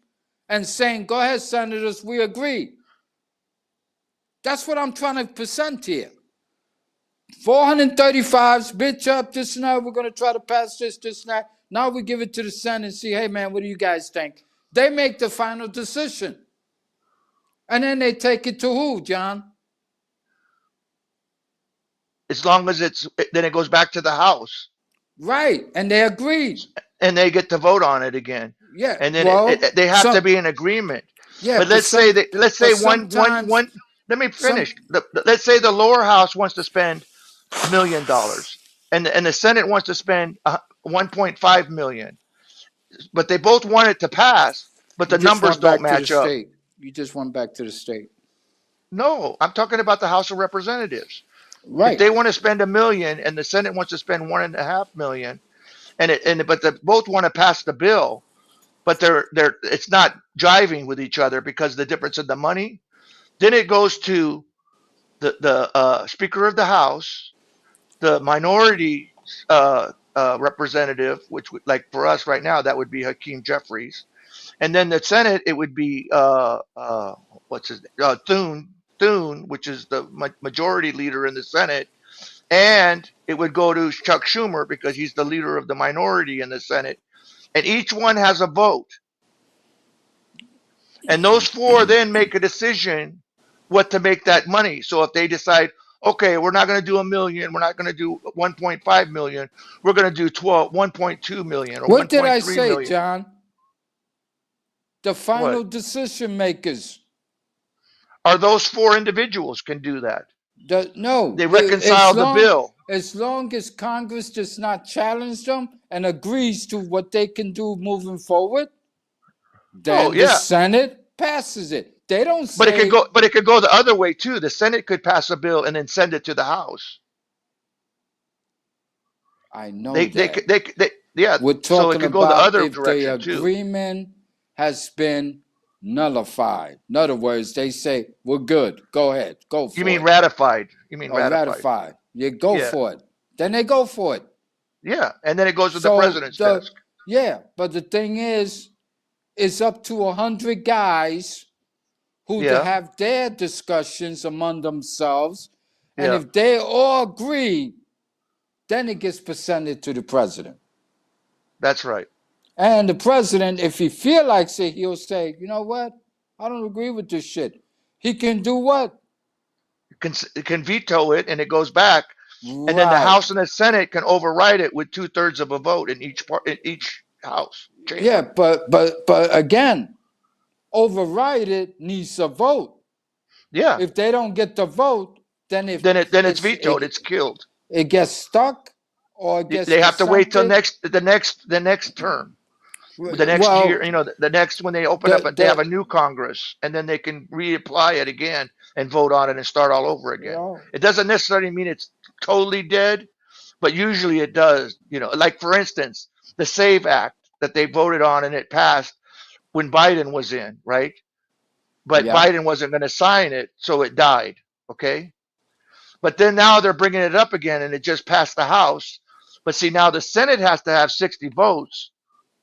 D: and saying, "Go ahead, senators, we agree," that's what I'm trying to present here. 435s, bitch up this and that. We're gonna try to pass this and that. Now we give it to the Senate and see, hey man, what do you guys think? They make the final decision, and then they take it to who, John?
B: As long as then it goes back to the House.
D: Right, and they agreed.
B: And they get to vote on it again.
D: Yeah,
B: and then they have to be in agreement.
D: Yeah,
B: but let's say one. Let me finish. Let's say the lower house wants to spend $1 million, and the Senate wants to spend 1.5 million. But they both want it to pass, but the numbers don't match up.
D: You just went back to the state.
B: No, I'm talking about the House of Representatives.
D: Right.
B: If they want to spend $1 million and the Senate wants to spend $1.5 million, but they both want to pass the bill, but it's not jiving with each other because of the difference in the money. Then it goes to the Speaker of the House, the minority representative, which like for us right now that would be Hakeem Jeffries, and then the Senate it would be Thune, which is the majority leader in the Senate, and it would go to Chuck Schumer because he's the leader of the minority in the Senate, and each one has a vote. And those four then make a decision what to make that money. So if they decide, okay, we're not going to do $1 million, we're not going to do 1.5 million, we're going to do 1.2 million or 1.3 million.
D: What did I say, John? The final decision makers.
B: Are those four individuals can do that?
D: No.
B: They reconcile the bill.
D: As long as Congress does not challenge them and agrees to what they can do moving forward, then the Senate passes it. They don't say.
B: But it could go the other way too. The Senate could pass a bill and then send it to the House.
D: I know
B: that.
D: We're talking
B: so it could go the other direction
D: the agreement has been nullified. In other words, they say, we're good. Go ahead. Go for it.
B: You mean ratified. You mean ratified.
D: You go for it. Then they go for it.
B: Yeah. And then it goes to the president's desk.
D: Yeah. But the thing is, it's up to 100 guys who to have their discussions among themselves. And if they all agree, then it gets presented to the president.
B: That's right.
D: And the president, if he feel like it, he'll say, you know what? I don't agree with this shit. He can do what?
B: Can veto it and it goes back. Right. And then the House and the Senate can override it with 2/3 of a vote in each house. Chamber.
D: Yeah, but again, override it needs a vote.
B: Yeah.
D: If they don't get the vote, then it's
B: vetoed. It's killed.
D: It gets stuck, or it gets.
B: They have to wait till the next term. The next year, the next when they open up, they have a new Congress, and then they can reapply it again and vote on it and start all over again. It doesn't necessarily mean it's totally dead, but usually it does. Like for instance, the SAVE Act that they voted on and it passed when Biden was in, right? But Biden wasn't going to sign it, so it died. Okay. But then now they're bringing it up again, and it just passed the House. But see, now the Senate has to have 60 votes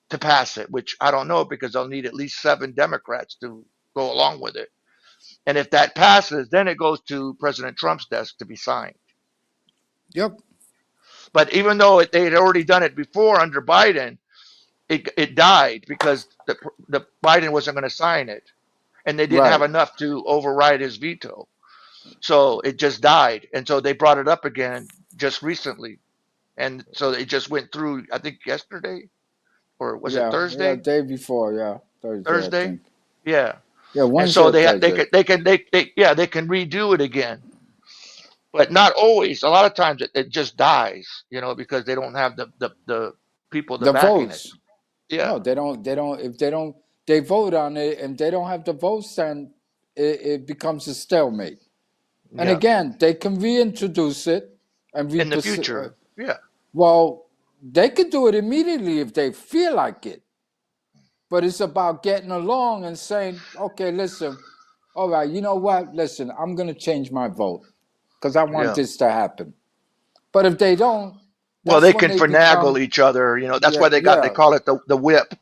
B: to pass it, which I don't know because they'll need at least 7 Democrats to go along with it. And if that passes, then it goes to President Trump's desk to be signed.
D: Yep.
B: But even though they had already done it before under Biden, it died because the Biden wasn't going to sign it, and they didn't have enough to override his veto. So it just died, and so they brought it up again just recently, and so it just went through. I think yesterday or was it
D: Yeah,
B: Thursday?
D: day before, yeah, Thursday, I
B: Thursday?
D: think.
B: Yeah.
D: Yeah,
B: And
D: Wednesday
B: so
D: or
B: they
D: Thursday.
B: can redo it again, but not always. A lot of times it just dies, because they don't have the people
D: The
B: backing it.
D: votes.
B: Yeah.
D: No, they don't. They don't. If they don't, they vote on it. And they don't have the votes, then it becomes a stalemate. And
B: Yeah.
D: again, they can reintroduce it and
B: In the future. Yeah.
D: well, they could do it immediately if they feel like it. But it's about getting along and saying, okay, listen, all right, you know what? Listen, I'm going to change my vote because I want
B: Yeah.
D: this to happen. But if they don't,
B: Well,
D: that's
B: they
D: when
B: can
D: they
B: finagle
D: become,
B: each other. That's
D: yeah,
B: why they
D: yeah,
B: call it the whip.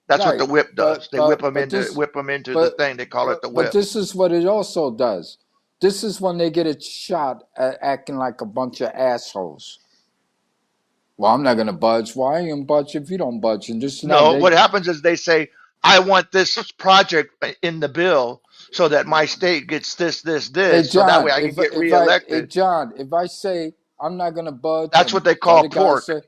B: That's what
D: right.
B: the whip does.
D: But
B: They whip
D: but
B: them
D: but this
B: into the
D: but
B: thing. They call it the
D: but
B: whip.
D: this is what it also does. This is when they get a shot at acting like a bunch of assholes. Well, I'm not gonna budge. Why you gonna budge if you don't budge? And this and that.
B: No, what happens is they say, I want this project in the bill so that my state gets
D: Hey
B: this, so that way
D: John,
B: I can get reelected.
D: If I say I'm not gonna budge,
B: That's
D: and
B: what they
D: the
B: call
D: other guy
B: pork.
D: say,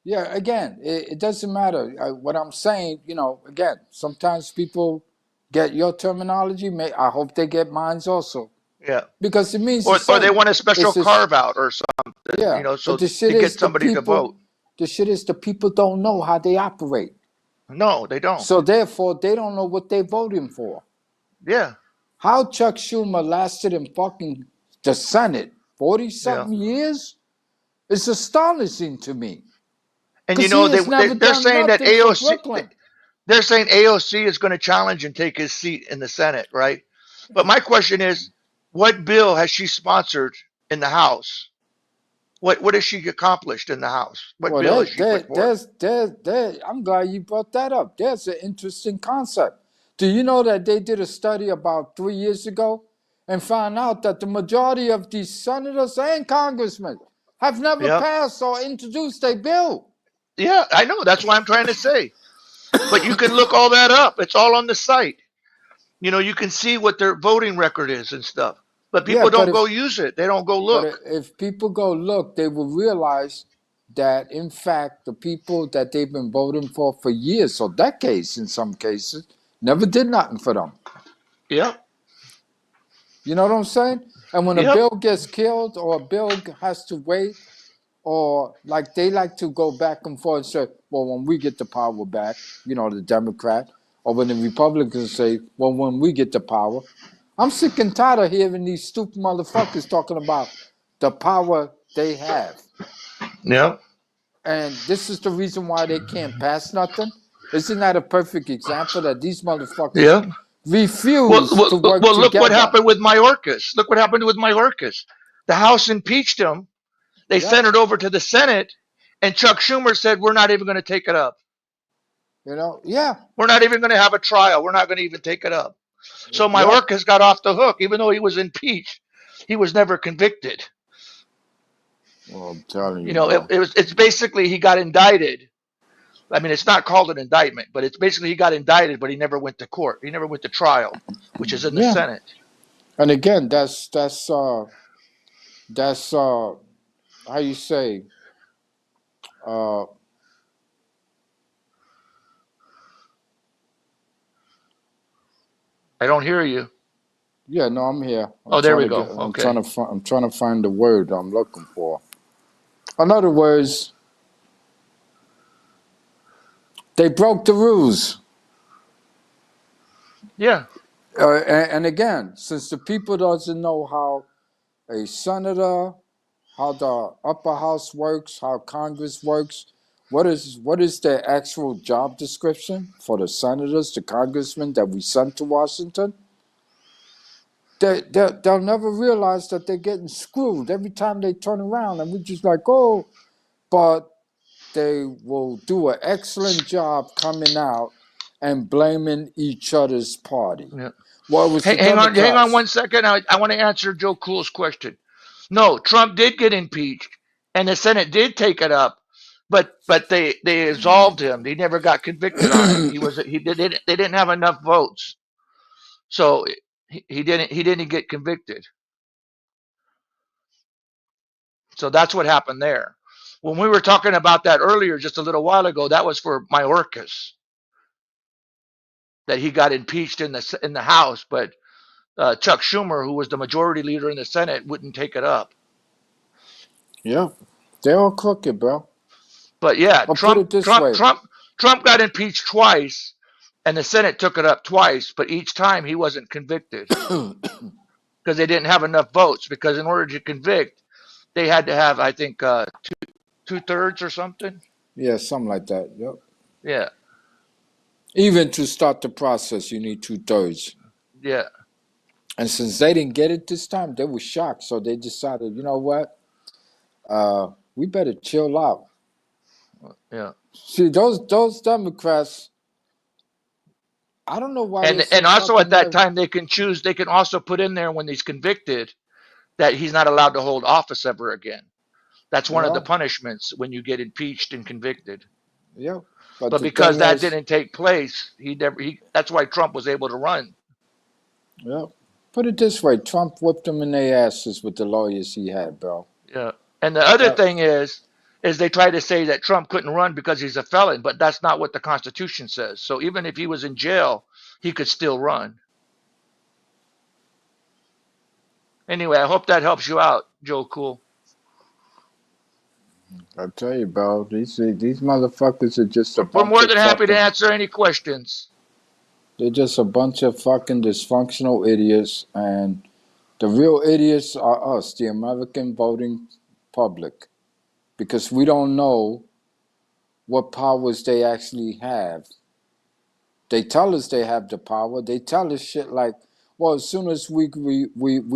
D: yeah, again, it doesn't matter. What I'm saying, again, sometimes people get your terminology. I hope they get mine also
B: Yeah.
D: because it means the
B: Or they
D: same.
B: want a special
D: It's just
B: carve out or something,
D: yeah, but
B: so
D: the shit
B: to get
D: is the
B: somebody to
D: people.
B: vote.
D: The shit is the people don't know how they operate,
B: No, they don't.
D: so therefore they don't know what they're voting for.
B: Yeah.
D: How Chuck Schumer lasted in fucking the Senate 40
B: Yeah.
D: something years is astonishing to me.
B: And
D: Because he has never
B: they're
D: done
B: saying that
D: nothing for
B: AOC
D: Brooklyn.
B: they're saying AOC is going to challenge and take his seat in the Senate, right? But my question is, what bill has she sponsored in the House? What has she accomplished in the House? What
D: Well,
B: bill has she put forth?
D: I'm glad you brought that up. There's an interesting concept. Do you know that they did a study about 3 years ago and found out that the majority of these senators and congressmen have never
B: Yeah.
D: passed or introduced a bill?
B: Yeah, I know. That's what I'm trying to say. But you can look all that up. It's all on the site. You can see what their voting record is and stuff. But
D: Yeah,
B: people don't go use it. They don't go look.
D: if people go look, they will realize that in fact the people that they've been voting for years or decades in some cases never did nothing for them.
B: Yep.
D: You know what I'm saying? And when a
B: Yep.
D: bill gets killed or a bill has to wait, or like they like to go back and forth and say, well, when we get the power back, the Democrat, or when the Republicans say, well, when we get the power. I'm sick and tired of hearing these stupid motherfuckers talking about the power they have.
B: Yep.
D: And this is the reason why they can't pass nothing. Isn't that a perfect example that these motherfuckers
B: Yep.
D: refuse to work
B: Well, look what
D: together?
B: happened with Mayorkas. Look what happened with Mayorkas. The House impeached him. They
D: Yeah.
B: sent it over to the Senate, and Chuck Schumer said, we're not even going to take it up.
D: Yeah.
B: We're not even going to have a trial. We're not going to even take it up. So
D: Yeah.
B: Mayorkas got off the hook. Even though he was impeached, he was never convicted.
D: Well, I'm telling you,
B: It's basically he got indicted. I mean, it's not called an indictment, but it's basically he got indicted, but he never went to court. He never went to trial, which is in the Senate.
D: And again, that's how you say,
B: I don't hear you.
D: yeah, no, I'm here.
B: There we go. Okay.
D: I'm trying to find the word I'm looking for. In other words, they broke the rules.
B: Yeah.
D: And again, since the people doesn't know how a senator, how the upper house works, how Congress works, what is their actual job description for the senators, the congressmen that we sent to Washington? They'll never realize that they're getting screwed every time they turn around, and we're just like, oh, but they will do an excellent job coming out and blaming each other's party.
B: Yeah.
D: Well, it was
B: hang on 1 second. I want to answer Joe Cool's question. No, Trump did get impeached, and the Senate did take it up, but they absolved him. He never got convicted on it. They didn't have enough votes, so he didn't get convicted. So that's what happened there. When we were talking about that earlier, just a little while ago, that was for Mayorkas, that he got impeached in the House, but Chuck Schumer, who was the majority leader in the Senate, wouldn't take it up.
D: Yeah, they're all crooked, bro.
B: But yeah,
D: Or put it this way.
B: Trump got impeached twice, and the Senate took it up twice, but each time he wasn't convicted because they didn't have enough votes. Because in order to convict, they had to have, I think, 2/3 or something.
D: Yeah, something like that. Yep.
B: Yeah,
D: Even to start the process, you need 2/3.
B: yeah.
D: And since they didn't get it this time, they were shocked. So they decided, you know what? We better chill out.
B: Yeah.
D: See, those Democrats, I don't know why they're so
B: And also at that
D: fucking
B: time, they can also put in there when he's convicted that he's not allowed to hold office ever again. That's one of the
D: Yeah,
B: punishments when you get impeached and convicted.
D: yeah. But
B: But
D: the
B: because
D: thing
B: that
D: is,
B: didn't take place, that's why Trump was able to run.
D: yeah. Put it this way, Trump whipped them in their asses with the lawyers he had, bro.
B: Yeah. And the other
D: That,
B: thing is they try to say that Trump couldn't run because he's a felon, but that's not what the Constitution says. So even if he was in jail, he could still run. Anyway, I hope that helps you out, Joe Cool.
D: I tell you, bro, these motherfuckers are just a
B: We're
D: bunch
B: more
D: of
B: than happy to
D: fucking.
B: answer any questions.
D: They're just a bunch of fucking dysfunctional idiots, and the real idiots are us, the American voting public, because we don't know what powers they actually have. They tell us they have the power. They tell us shit like, well, as soon as we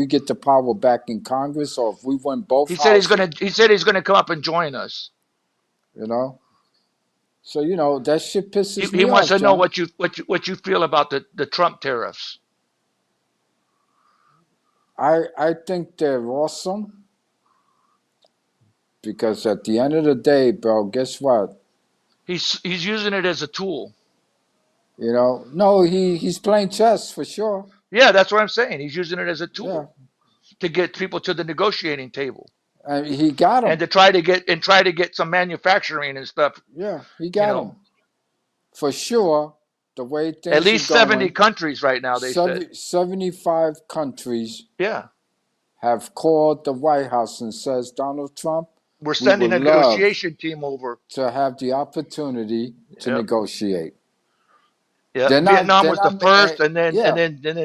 D: get the power back in Congress, or if we win both
B: He said
D: houses,
B: he's gonna come up and join us.
D: you know. So that shit pisses
B: He
D: me
B: wants
D: off,
B: to know
D: John.
B: what you feel about the Trump tariffs.
D: I think they're awesome because at the end of the day, bro, guess what?
B: He's using it as a tool.
D: No, he's playing chess for sure.
B: Yeah, that's what I'm saying. He's using it as a
D: Yeah,
B: tool to get people to the negotiating table
D: and he got
B: and
D: him.
B: to try to get some manufacturing and stuff.
D: Yeah, he
B: You
D: got
B: know,
D: him for sure. The way
B: at
D: things are
B: least 70
D: going,
B: countries right now. They said,
D: 75 countries
B: yeah,
D: have called the White House and says, Donald Trump,
B: we're
D: we
B: sending
D: would
B: a
D: love
B: negotiation team over.
D: to have the opportunity to
B: Yep.
D: negotiate.
B: Yeah,
D: They're not,
B: Vietnam
D: they're
B: was the
D: not,
B: first, and then
D: yeah,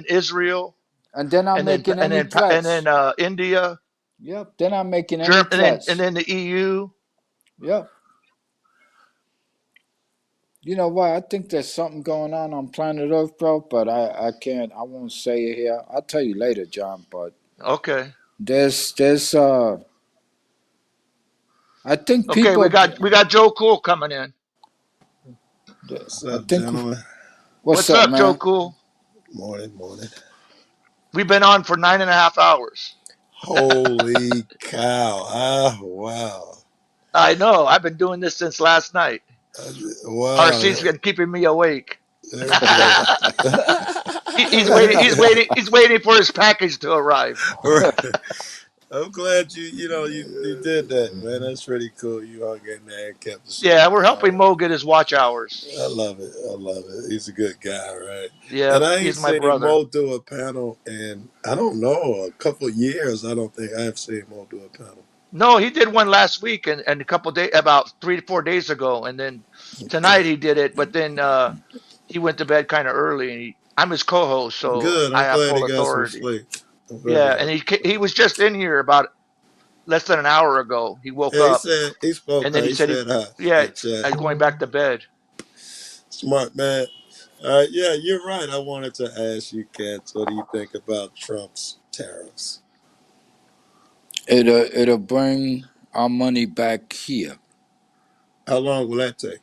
B: Israel,
D: and they're not making any threats.
B: India,
D: Yep, they're not making any
B: Germany,
D: threats.
B: and then the EU.
D: Yep. You know what? I think there's something going on planet Earth, bro, but I can't, I won't say it here. I'll tell you later, John, but
B: Okay.
D: there's I think
B: Okay,
D: people,
B: we got Joe Cool coming in.
F: What's
D: I
F: up,
D: think,
F: gentlemen?
D: what's
B: What's
D: up,
B: up, Joe
D: man?
B: Cool?
F: Morning.
B: We've been on for 9.5 hours.
F: Holy cow. Ah, wow.
B: I know. I've been doing this since last night.
F: Wow.
B: RC's been keeping me awake.
F: Okay.
B: He's waiting. He's waiting for his package to arrive.
F: I'm glad you did that, man. That's pretty cool. You hung in there and kept the show.
B: Yeah, we're helping Mo get his watch hours.
F: I love it. He's a good guy, right?
B: Yeah,
F: And I ain't
B: he's my
F: seen
B: brother.
F: Mo do a panel in, I don't know, a couple of years. I don't think I've seen Mo do a panel.
B: No, he did one last week and a couple days, about 3 to 4 days ago, and then tonight he did it. But then he went to bed kind of early, and I'm his co-host, so
F: Good.
B: I
F: I'm
B: have
F: glad
B: full
F: he got some
B: authority.
F: sleep. I'm very
B: Yeah,
F: glad.
B: and he was just in here about less than an hour ago. He woke
F: Yeah,
B: up,
F: he spoke.
B: and then he
F: He
B: said
F: said hi
B: yeah,
F: in chat.
B: I'm going back to bed.
F: Smart man. Yeah, you're right. I wanted to ask you, Katz, what do you think about Trump's tariffs?
D: It'll bring our money back here.
F: How long will that take?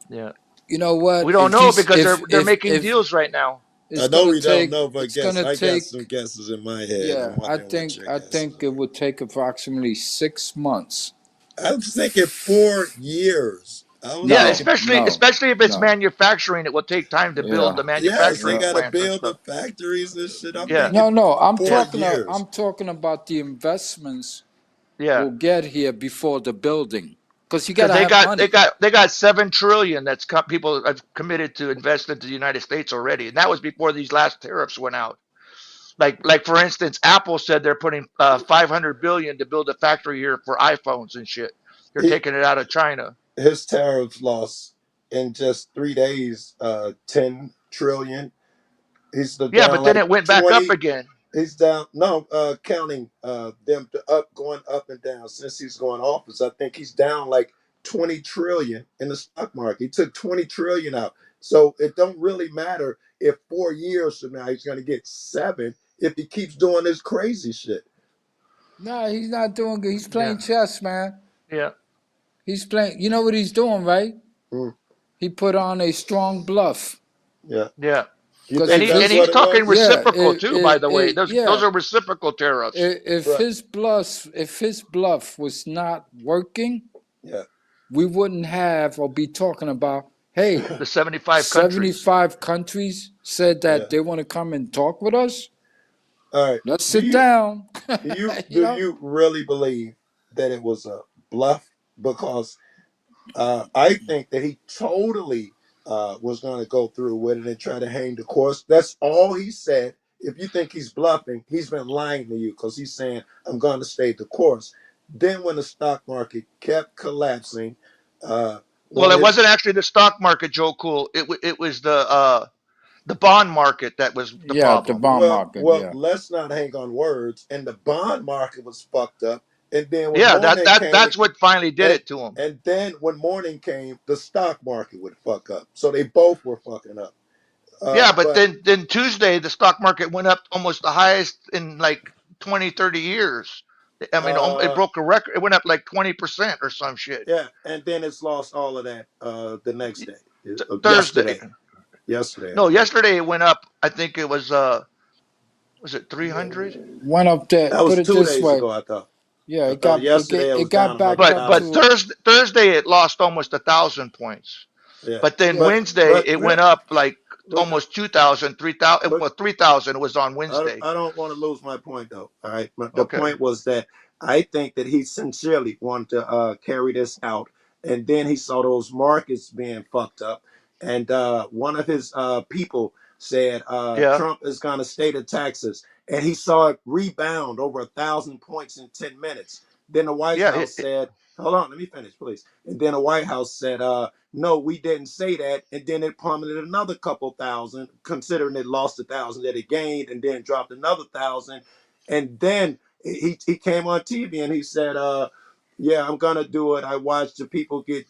B: Yeah,
D: You know what?
B: we don't
D: If
B: know
D: he's
B: because
D: if
B: they're
D: if
B: making
D: if
B: deals right now.
F: I
D: it's
F: know
D: gonna
F: we don't
D: take,
F: know, but
D: it's gonna
F: I got
D: take,
F: some guesses in my head.
D: yeah,
F: I'm wondering what your
D: I
F: guesses
D: think it would take approximately 6 months.
F: are. I was thinking 4 years. I was
B: Yeah,
D: No,
F: thinking,
D: no,
B: especially if it's
D: no.
B: manufacturing, it will take time to build
D: Yeah,
B: the
F: yes, they
B: manufacturing
F: got to
B: plants and
F: build the
B: stuff.
F: factories and shit. I'm
B: Yeah,
F: thinking
D: no. I'm
F: 4
D: talking
F: years.
D: about the investments
B: Yeah,
G: will get here before the building, because you got
B: because
G: to
B: they
G: have
B: got they
G: money.
B: got they got 7 trillion that's people have committed to invest into the United States already, and that was before these last tariffs went out. Like for instance, Apple said they're putting 500 billion to build a factory here for iPhones and shit. They're
F: He,
B: taking it out of China.
F: his tariffs lost in just 3 days, 10 trillion. He's
B: Yeah,
F: down
B: but then
F: like
B: it went back up
F: 20.
B: again.
F: He's down. No, counting them to up, going up and down since he's going office. I think he's down like 20 trillion in the stock market. He took 20 trillion out. So it don't really matter if 4 years from now he's going to get 7 if he keeps doing this crazy shit.
G: No, he's not doing good. He's
B: Yeah,
G: playing chess, man.
B: yeah,
G: He's playing. You know what he's doing, right?
F: Mm,
G: He put on a strong bluff.
F: yeah.
B: yeah.
F: You
G: Because
B: And
F: think
G: if
B: he and
F: that's
G: his
B: he's
F: what it
B: talking
F: was?
G: yeah,
B: reciprocal too. By the way, those
G: yeah,
B: are reciprocal tariffs.
G: if
F: Right.
G: his bluff was not working,
F: Yeah.
G: we wouldn't have or be talking about, hey,
B: The 75 countries.
G: 75 countries said that
F: Yeah.
G: they want to come and talk with us.
F: All right.
G: Let's
F: Do
G: sit
F: you
G: down.
F: do you
G: You
F: do
G: know?
F: you really believe that it was a bluff? Because I think that he totally was going to go through with it and try to hang the course. That's all he said. If you think he's bluffing, he's been lying to you because he's saying, I'm going to stay the course. Then, when the stock market kept collapsing,
B: Well,
F: when
B: it
F: it,
B: wasn't actually the stock market, Joe Cool. It was the bond market that was the
G: Yeah, the
B: problem.
G: bond market. Yeah.
F: let's not hang on words. And the bond market was fucked up. And then when
B: Yeah,
F: morning came,
B: that's what finally did
F: and
B: it to him.
F: and then when morning came, the stock market would fuck up. So they both were fucking up.
B: Yeah, but
F: But
B: then Tuesday the stock market went up almost the highest in like 20, 30 years. I mean, it
F: uh,
B: broke a record. It went up like 20% or some shit.
F: yeah, and then it's lost all of that the next day,
B: Thursday.
F: yesterday, I
B: No,
F: think.
B: yesterday it went up. I think it was it 300?
G: Went up there.
F: That
G: Put
F: was
G: it
F: two
G: this
F: days
G: way.
F: ago. I thought.
G: Yeah,
F: I thought yesterday it
G: it
F: was down
G: got back up
B: But
F: 100,000.
G: to
B: Thursday it lost almost 1,000 points.
F: Yeah,
B: But then
G: yeah.
B: Wednesday it
F: but
B: went up like
F: but
B: almost 2,000, 3,000.
F: but
B: Well, 3,000 was on Wednesday.
F: I don't want to lose my point though. All right, the
B: Okay.
F: point was that I think that he sincerely wanted to carry this out, and then he saw those markets being fucked up, and one of his people said
B: Yeah.
F: Trump is going to stay the taxes, and he saw it rebound over 1,000 points in 10 minutes. Then the White
B: Yeah.
F: House said, "Hold on, let me finish, please." And then the White House said, no, we didn't say that. And then it plummeted another couple thousand, considering it lost 1,000 that it gained, and then dropped another 1,000. And then he came on TV and he said, yeah, I'm gonna do it. I watched the people get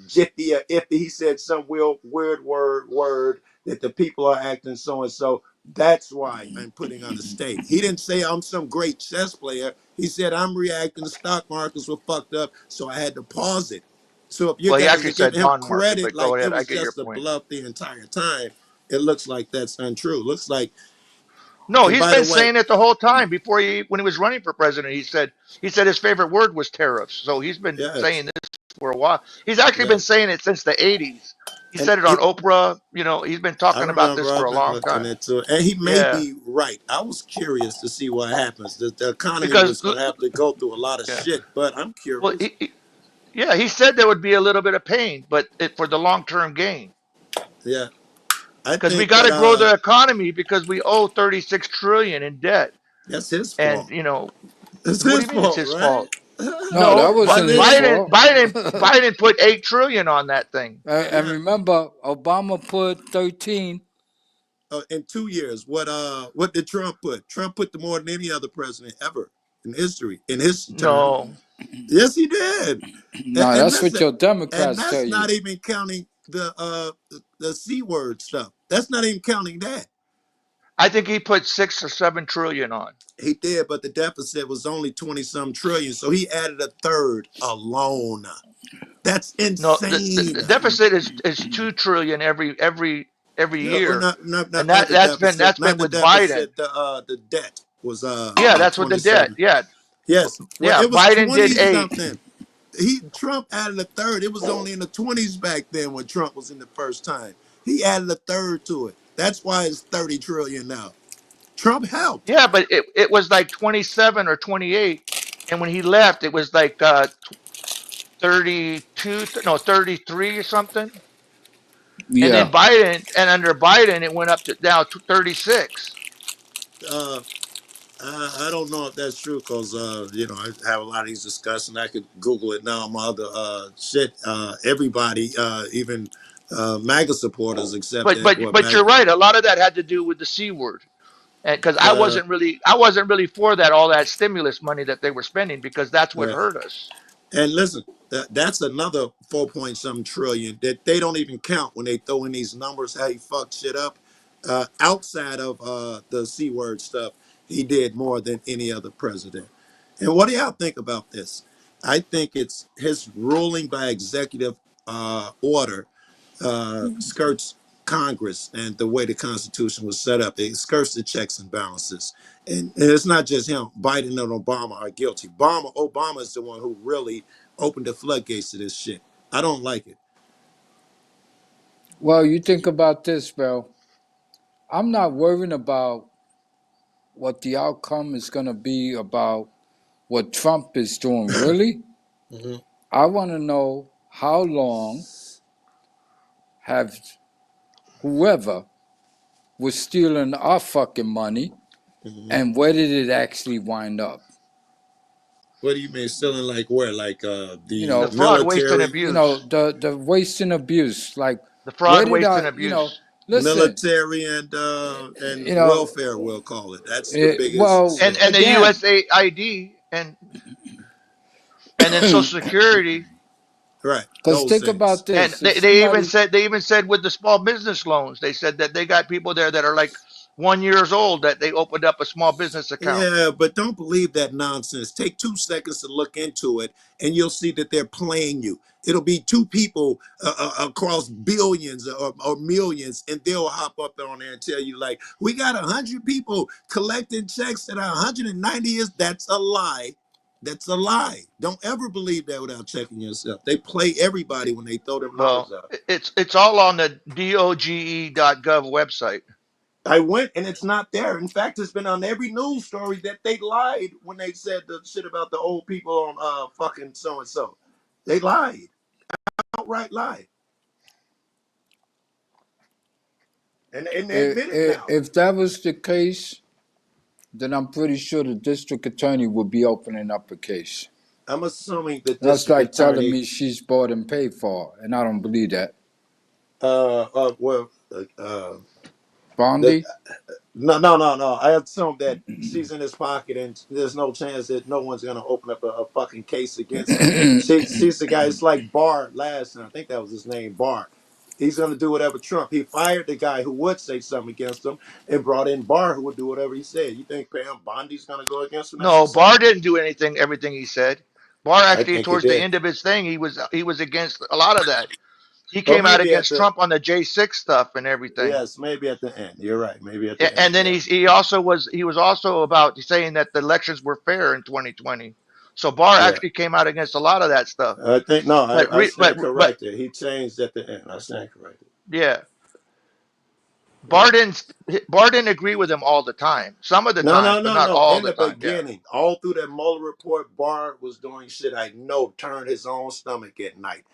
F: jiffy or iffy. He said some weird word that the people are acting so and so. That's why I'm putting on the state. He didn't say I'm some great chess player. He said I'm reacting. The stock markets were fucked up, so I had to pause it. So if you
B: Well, he
F: guys are
B: actually
F: giving
B: said
F: him
B: bond market,
F: credit
B: but go
F: like it
B: ahead. I
F: was
B: get your
F: just a
B: point.
F: bluff the entire time, it looks like that's untrue. Looks like,
B: No,
F: and
B: he's
F: by the
B: been
F: way,
B: saying it the whole time when he was running for president. He said his favorite word was tariffs. So he's been
F: yes,
B: saying this for a while. He's actually been
F: yes.
B: saying it since the 80s. He
F: And
B: said it on Oprah. You know, he's been
F: I
B: talking about
F: remember
B: this for
F: I've
B: a
F: been
B: long
F: looking
B: time.
F: into it, and he may
B: Yeah,
F: be right. I was curious to see what happens. The economy
B: because
F: was going to have to go through a lot of
B: yeah,
F: shit, but I'm
B: well,
F: curious.
B: yeah, he said there would be a little bit of pain, but for the long term gain,
F: Yeah, I
B: because we
F: think
B: got
F: that
B: to grow the economy because we owe 36 trillion in debt,
F: that's his
B: and
F: fault.
B: you know,
F: It's
B: what do
F: his
B: you mean it's
F: fault,
B: his
F: right?
B: fault?
G: No, that
B: No,
G: wasn't his
B: Biden,
G: fault.
B: Biden, Biden put 8 trillion on that thing.
G: And
F: Yeah.
G: remember, Obama put 13.
F: In 2 years, what did Trump put? Trump put more than any other president ever in history in his term.
B: No,
F: Yes, he did.
G: No,
F: And
G: that's what
F: listen,
G: your
F: and
G: Democrats tell
F: that's
G: you.
F: not even counting the C word stuff. That's not even counting that.
B: I think he put 6 or 7 trillion on.
F: He did, but the deficit was only 20 some trillion. So he added a third alone. That's
B: No,
F: insane.
B: the deficit is 2 trillion every
F: No, or
B: year,
F: not
B: and
F: not the
B: that's
F: deficit, not
B: been
F: the
B: with Biden.
F: deficit. The debt was
B: Yeah, that's what the debt.
F: 27.
B: Yeah,
F: Yes, well,
B: yeah.
F: it was
B: Biden did
F: 20
B: 8.
F: something. Trump added a third. It was only in the 20s back then when Trump was in the first time. He added a third to it. That's why it's 30 trillion now. Trump helped.
B: Yeah, but it was like 27 or 28, and when he left, it was like 32, no 33 or something. And then
G: Yeah.
B: Biden, and under Biden, it went up to now 36.
F: Uh, I don't know if that's true because you know, I have a lot of these discussions. I could Google it now. My other shit. Everybody, even MAGA supporters, accepted what
B: But
F: MAGA.
B: you're right. A lot of that had to do with the C word, and because
F: Uh,
B: I wasn't really for that all that stimulus money that they were spending because that's what
F: right.
B: hurt us.
F: And listen, that's another 4 point something trillion that they don't even count when they throw in these numbers. How he fucked shit up. Outside of the C word stuff, he did more than any other president. And what do y'all think about this? I think it's his ruling by executive order skirts Congress and the way the Constitution was set up. It skirts the checks and balances. And it's not just him. Biden and Obama are guilty. Obama is the one who really opened the floodgates to this shit. I don't like it.
G: Well, you think about this, bro. I'm not worrying about what the outcome is going to be about what Trump is doing. Really?
F: Hmm.
G: I want to know how long have whoever was stealing our fucking money
F: Hmm.
G: and where did it actually wind up?
F: What do you mean stealing? Like where? Like
G: You
F: the
B: The
G: know,
B: fraud, waste, and
F: military,
B: abuse.
G: the waste and abuse. Like,
B: The
G: where
B: fraud,
G: did
B: waste, and
G: I,
B: abuse.
G: listen,
F: and
G: you know,
F: welfare, we'll call it. That's the biggest
G: well,
F: sin.
B: And the
G: again,
B: USAID and then Social Security.
F: Right,
G: because
F: those
G: think
F: things.
G: about
B: And
G: this: if somebody,
B: they even said with the small business loans, they said that they got people there that are like 1 years old that they opened up a small business account.
F: Yeah, but don't believe that nonsense. Take 2 seconds to look into it, and you'll see that they're playing you. It'll be two people across billions or millions, and they'll hop up on there and tell you, like, we got 100 people collecting checks that are 190 years. That's a lie. That's a lie. Don't ever believe that without checking yourself. They play everybody when they throw them numbers
B: Well,
F: out.
B: it's all on the doge.gov website.
F: I went and it's not there. In fact, it's been on every news story that they lied when they said the shit about the old people on fucking so and so. They lied, outright lied, and they admit it now.
G: if that was the case, then I'm pretty sure the district attorney would be opening up a case.
F: I'm assuming the
G: That's
F: district
G: like telling
F: attorney,
G: me she's bought and paid for, and I don't believe that.
F: well, the
G: Bondi?
F: no. I assume that she's in his pocket, and there's no chance that no one's gonna open up a fucking case against her. She's the guy. It's like Barr last time. I think that was his name, Barr. He's gonna do whatever Trump. He fired the guy who would say something against him, and brought in Barr, who would do whatever he said. You think Pam Bondi's gonna go against him
B: No,
F: necessarily?
B: Barr didn't do everything he said. Barr
F: I
B: actually
F: think he
B: towards the
F: did.
B: end of his thing, he was against a lot of that. He
F: Or
B: came out
F: maybe at
B: against
F: the
B: Trump on the J6 stuff and everything.
F: yes, maybe at the end. You're right. Maybe at the end.
B: And then
F: Yeah.
B: he was also about saying that the elections were fair in 2020. So Barr
F: Yeah.
B: actually came out against a lot of that stuff.
F: I think no, I stand
B: But
F: corrected. He changed at the end. I stand corrected.
B: yeah,
F: Yeah.
B: Barr didn't agree with him all the time. Some of the
F: No,
B: times,
F: no,
B: but
F: no,
B: not
F: no.
B: all
F: In
B: the
F: the
B: time. Yeah.
F: beginning, all through that Mueller report, Barr was doing shit I know turned his own stomach at night.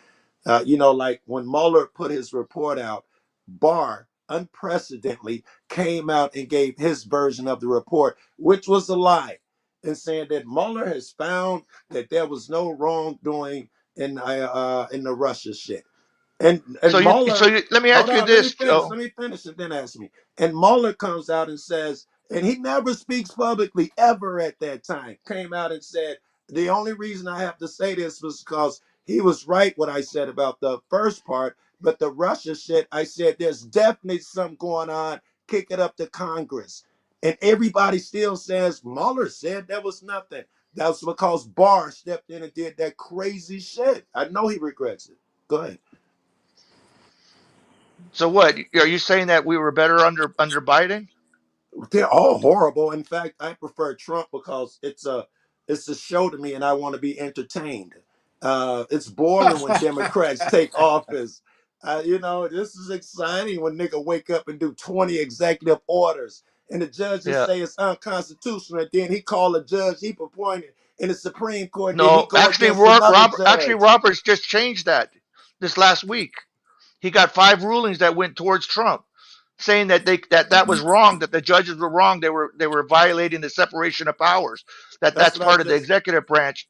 F: Like when Mueller put his report out, Barr unprecedentedly came out and gave his version of the report, which was a lie, and saying that Mueller has found that there was no wrongdoing in the Russia shit. And Mueller,
B: Let me
F: hold
B: ask you
F: on, let me
B: this,
F: finish.
B: Joe.
F: Let me finish and then ask me. And Mueller comes out and says, and he never speaks publicly ever at that time, came out and said, the only reason I have to say this was because he was right what I said about the first part, but the Russia shit, I said there's definitely something going on. Kick it up to Congress. And everybody still says Mueller said there was nothing. That's because Barr stepped in and did that crazy shit. I know he regrets it. Go ahead.
B: So what? Are you saying that we were better under Biden?
F: They're all horrible. In fact, I prefer Trump because it's a show to me, and I want to be entertained. It's boring when Democrats take office. This is exciting when nigga wake up and do 20 executive orders, and the judges
B: Yeah.
F: say it's unconstitutional, and then he call a judge he appointed in the Supreme Court, then he
B: No,
F: go against another
B: Actually,
F: judge.
B: Roberts just changed that this last week. He got 5 rulings that went towards Trump, saying that that was wrong, that the judges were wrong. They were violating the separation of powers.
F: That's
B: That's
F: what I
B: part of the
F: just
B: executive branch.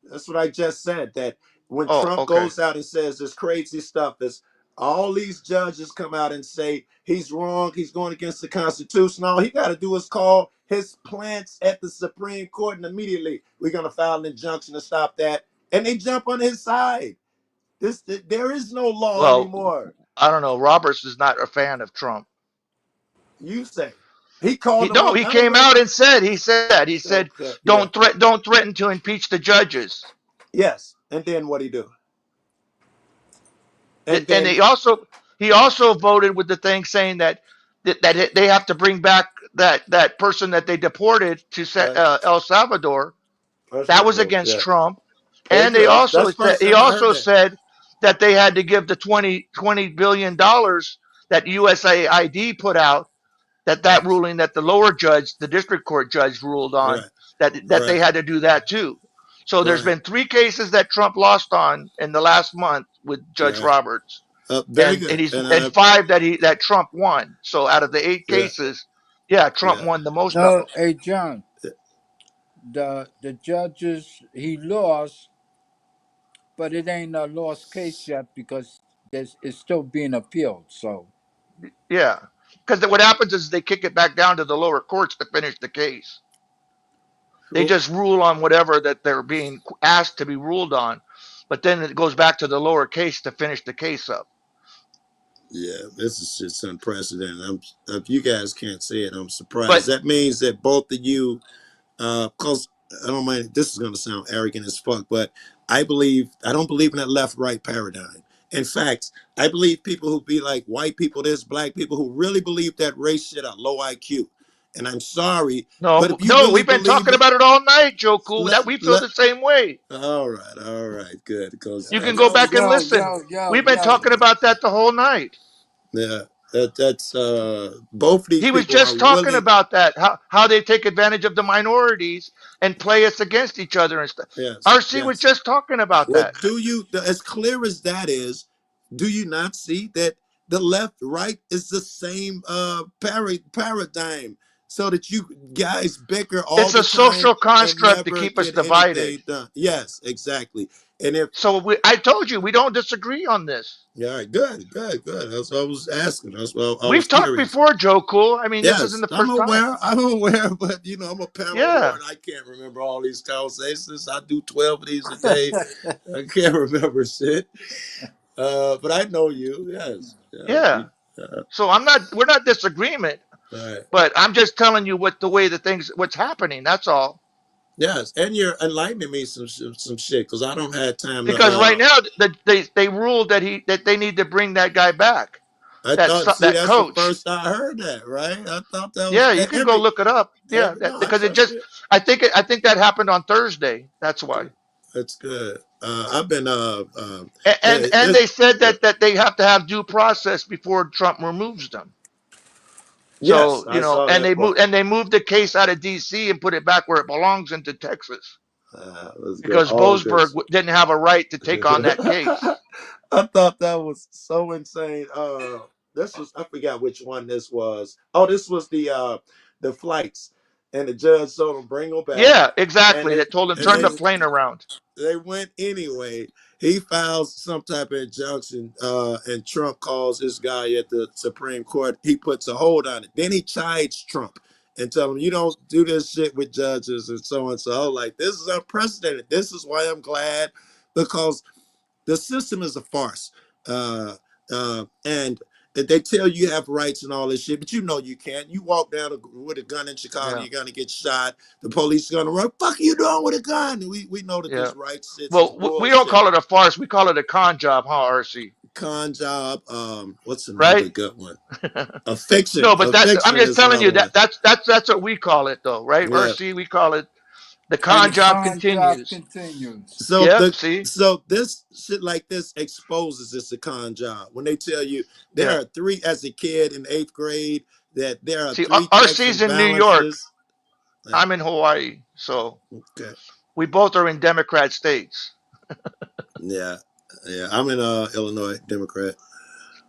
F: That's what I just said. That when
B: Oh,
F: Trump
B: okay.
F: goes out and says this crazy stuff, is all these judges come out and say he's wrong, he's going against the Constitution. All he got to do is call his plants at the Supreme Court, and immediately we're going to file an injunction to stop that. And they jump on his side. There is no law
B: Well,
F: anymore.
B: I don't know. Roberts is not a fan of Trump.
F: You say he called him up.
B: He
F: I don't
B: came
F: know.
B: out and said,
F: Yeah.
B: don't threaten to impeach the judges.
F: Yes. And then what he do? And
B: And
F: then
B: he also voted with the thing saying that they have to bring back that person that they deported to El Salvador. That was against
F: yeah.
B: Trump.
F: Very
B: And they
F: good.
B: also
F: That's the
B: said
F: first time I heard that.
B: that they had to give the $20 billion that USAID put out, that
F: Right.
B: ruling that the lower judge, the district court judge, ruled on,
F: Right.
B: that they had to do that too. So there's
F: Right.
B: been 3 cases that Trump lost on in the last month with Judge
F: Right.
B: Roberts.
F: Very
B: And
F: good.
B: and 5 that Trump won. So out of the 8
F: Yeah.
B: cases, Trump
F: Yeah.
B: won the most of
G: No,
B: them.
G: hey John, the judges he lost, but it ain't a lost case yet because it's still being appealed. So
B: Yeah. Because what happens is they kick it back down to the lower courts to finish the case. They just rule on whatever that they're being asked to be ruled on, but then it goes back to the lower case to finish the case up.
F: Yeah, this is just unprecedented. If you guys can't say it, I'm surprised.
B: But
F: that means that both of you, because I don't mind. This is going to sound arrogant as fuck, but I don't believe in that left-right paradigm. In fact, I believe people who be like white people, this black people who really believe that race shit are low IQ. And I'm sorry, but if you
B: no,
F: really
B: we've been
F: believe
B: talking
F: it,
B: about it all night, Joe Cool.
F: let
B: That we feel
F: let.
B: the same way.
F: All right, good. Because
B: You can
F: that's
B: go
G: yo
B: back and
G: yo
B: listen.
G: yo yo
B: We've been
G: yo.
B: talking about that the whole night.
F: yeah, that's both of these
B: He was
F: people are
B: just talking
F: willing.
B: about that, how they take advantage of the minorities and play us against each other and stuff.
F: Yes,
B: RC was
F: yes.
B: just talking about
F: Well,
B: that.
F: as clear as that is, do you not see that the left right is the same paradigm, so that you guys bicker all
B: It's a
F: the time
B: social
F: and
B: construct to
F: never
B: keep us
F: get
B: divided.
F: anything done? Yes, exactly. And if
B: So I told you we don't disagree on this.
F: yeah, all right, good. That's what I was asking. That's what I was
B: We've talked
F: curious.
B: before, Joe Cool. I mean, this isn't
F: Yes,
B: the first time.
F: I'm aware, but I'm a panel
B: Yeah,
F: award. I can't remember all these conversations. I do 12 of these a day. I can't remember shit. But I know you. Yes.
B: yeah. So we're not disagreement,
F: All right.
B: but I'm just telling you what's happening. That's all.
F: Yes, and you're enlightening me some shit because I don't have time to.
B: Because right now they ruled that they need to bring that guy back.
F: I thought. See,
B: That
F: that's the
B: coach.
F: first I heard that. Right? I thought that was
B: Yeah, you can go look it up. Yeah,
F: no. I
B: because
F: trust you.
B: I think that happened on Thursday. That's why.
F: That's good. I've been
B: And they said that they have to have due process before Trump removes them.
F: yes,
B: So
F: I saw that part.
B: they moved the case out of D.C. and put it back where it belongs into Texas
F: That's good.
B: because
F: All good.
B: Boasberg didn't have a right to take on that case.
F: I thought that was so insane. This was I forgot which one this was. Oh, this was the flights, and the judge told them bring them back,
B: Yeah,
F: and
B: exactly. That told him turn the plane around.
F: they went anyway. He files some type of injunction, and Trump calls this guy at the Supreme Court. He puts a hold on it. Then he chides Trump and tell him, you don't do this shit with judges and so and so. Like, this is unprecedented. This is why I'm glad, because the system is a farce. And they tell you have rights and all this shit, but you can't. You walk down with a gun in Chicago, you're gonna get shot. The police are gonna run. Fuck you doing with a gun? We know that this rights shit is bullshit.
B: We don't call it a farce. We call it a con job, huh, RC?
F: Con job. What's another
B: right?
F: good one? A fiction.
B: No, but I'm just telling you
F: one.
B: that's what we call it, though, right?
F: Yeah.
B: RC, we call it the con job continues.
F: So
B: see?
F: So this shit like this exposes it's a con job. When they tell you there are 3 as a kid in 8th grade, that there are 3
B: RC's in New York.
F: Yeah.
B: I'm in Hawaii, so
F: okay.
B: We both are in Democrat states.
F: Yeah, yeah. I'm in Illinois, Democrat.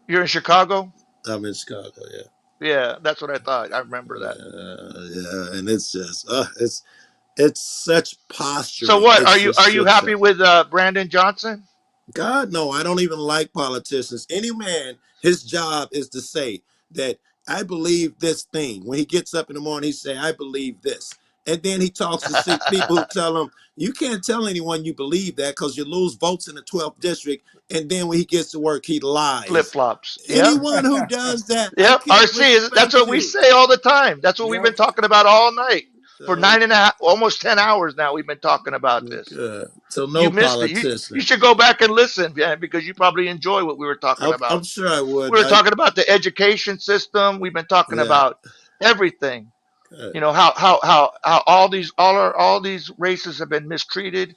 B: You're in Chicago?
F: I'm in Chicago. Yeah,
B: Yeah, that's what I thought. I remember that.
F: yeah. And it's just it's such
B: So
F: posturing.
B: what?
F: It's
B: Are
F: just
B: you
F: shit
B: happy
F: show.
B: with Brandon Johnson?
F: God, no, I don't even like politicians. Any man, his job is to say that I believe this thing. When he gets up in the morning, he say, I believe this. And then he talks to see people who tell him, you can't tell anyone you believe that because you lose votes in the 12th district. And then when he gets to work, he
B: Flip
F: lies.
B: flops. Yep.
F: Anyone who does that, I
B: Yep.
F: can't
B: RC is that's
F: respect
B: what we
F: you.
B: say all the time. That's what we've
G: Yep.
B: been talking about all night. For
F: So,
B: 9.5, almost 10 hours now, we've been talking about this.
F: so
B: You
F: no
B: missed it. You
F: politician.
B: should go back and listen, man, because you probably enjoy what we were talking
F: I'm
B: about.
F: sure I
B: We
F: would.
B: were talking about the education system. We've been talking
F: Yeah.
B: about everything.
F: uh,
B: You know how all these races have been mistreated.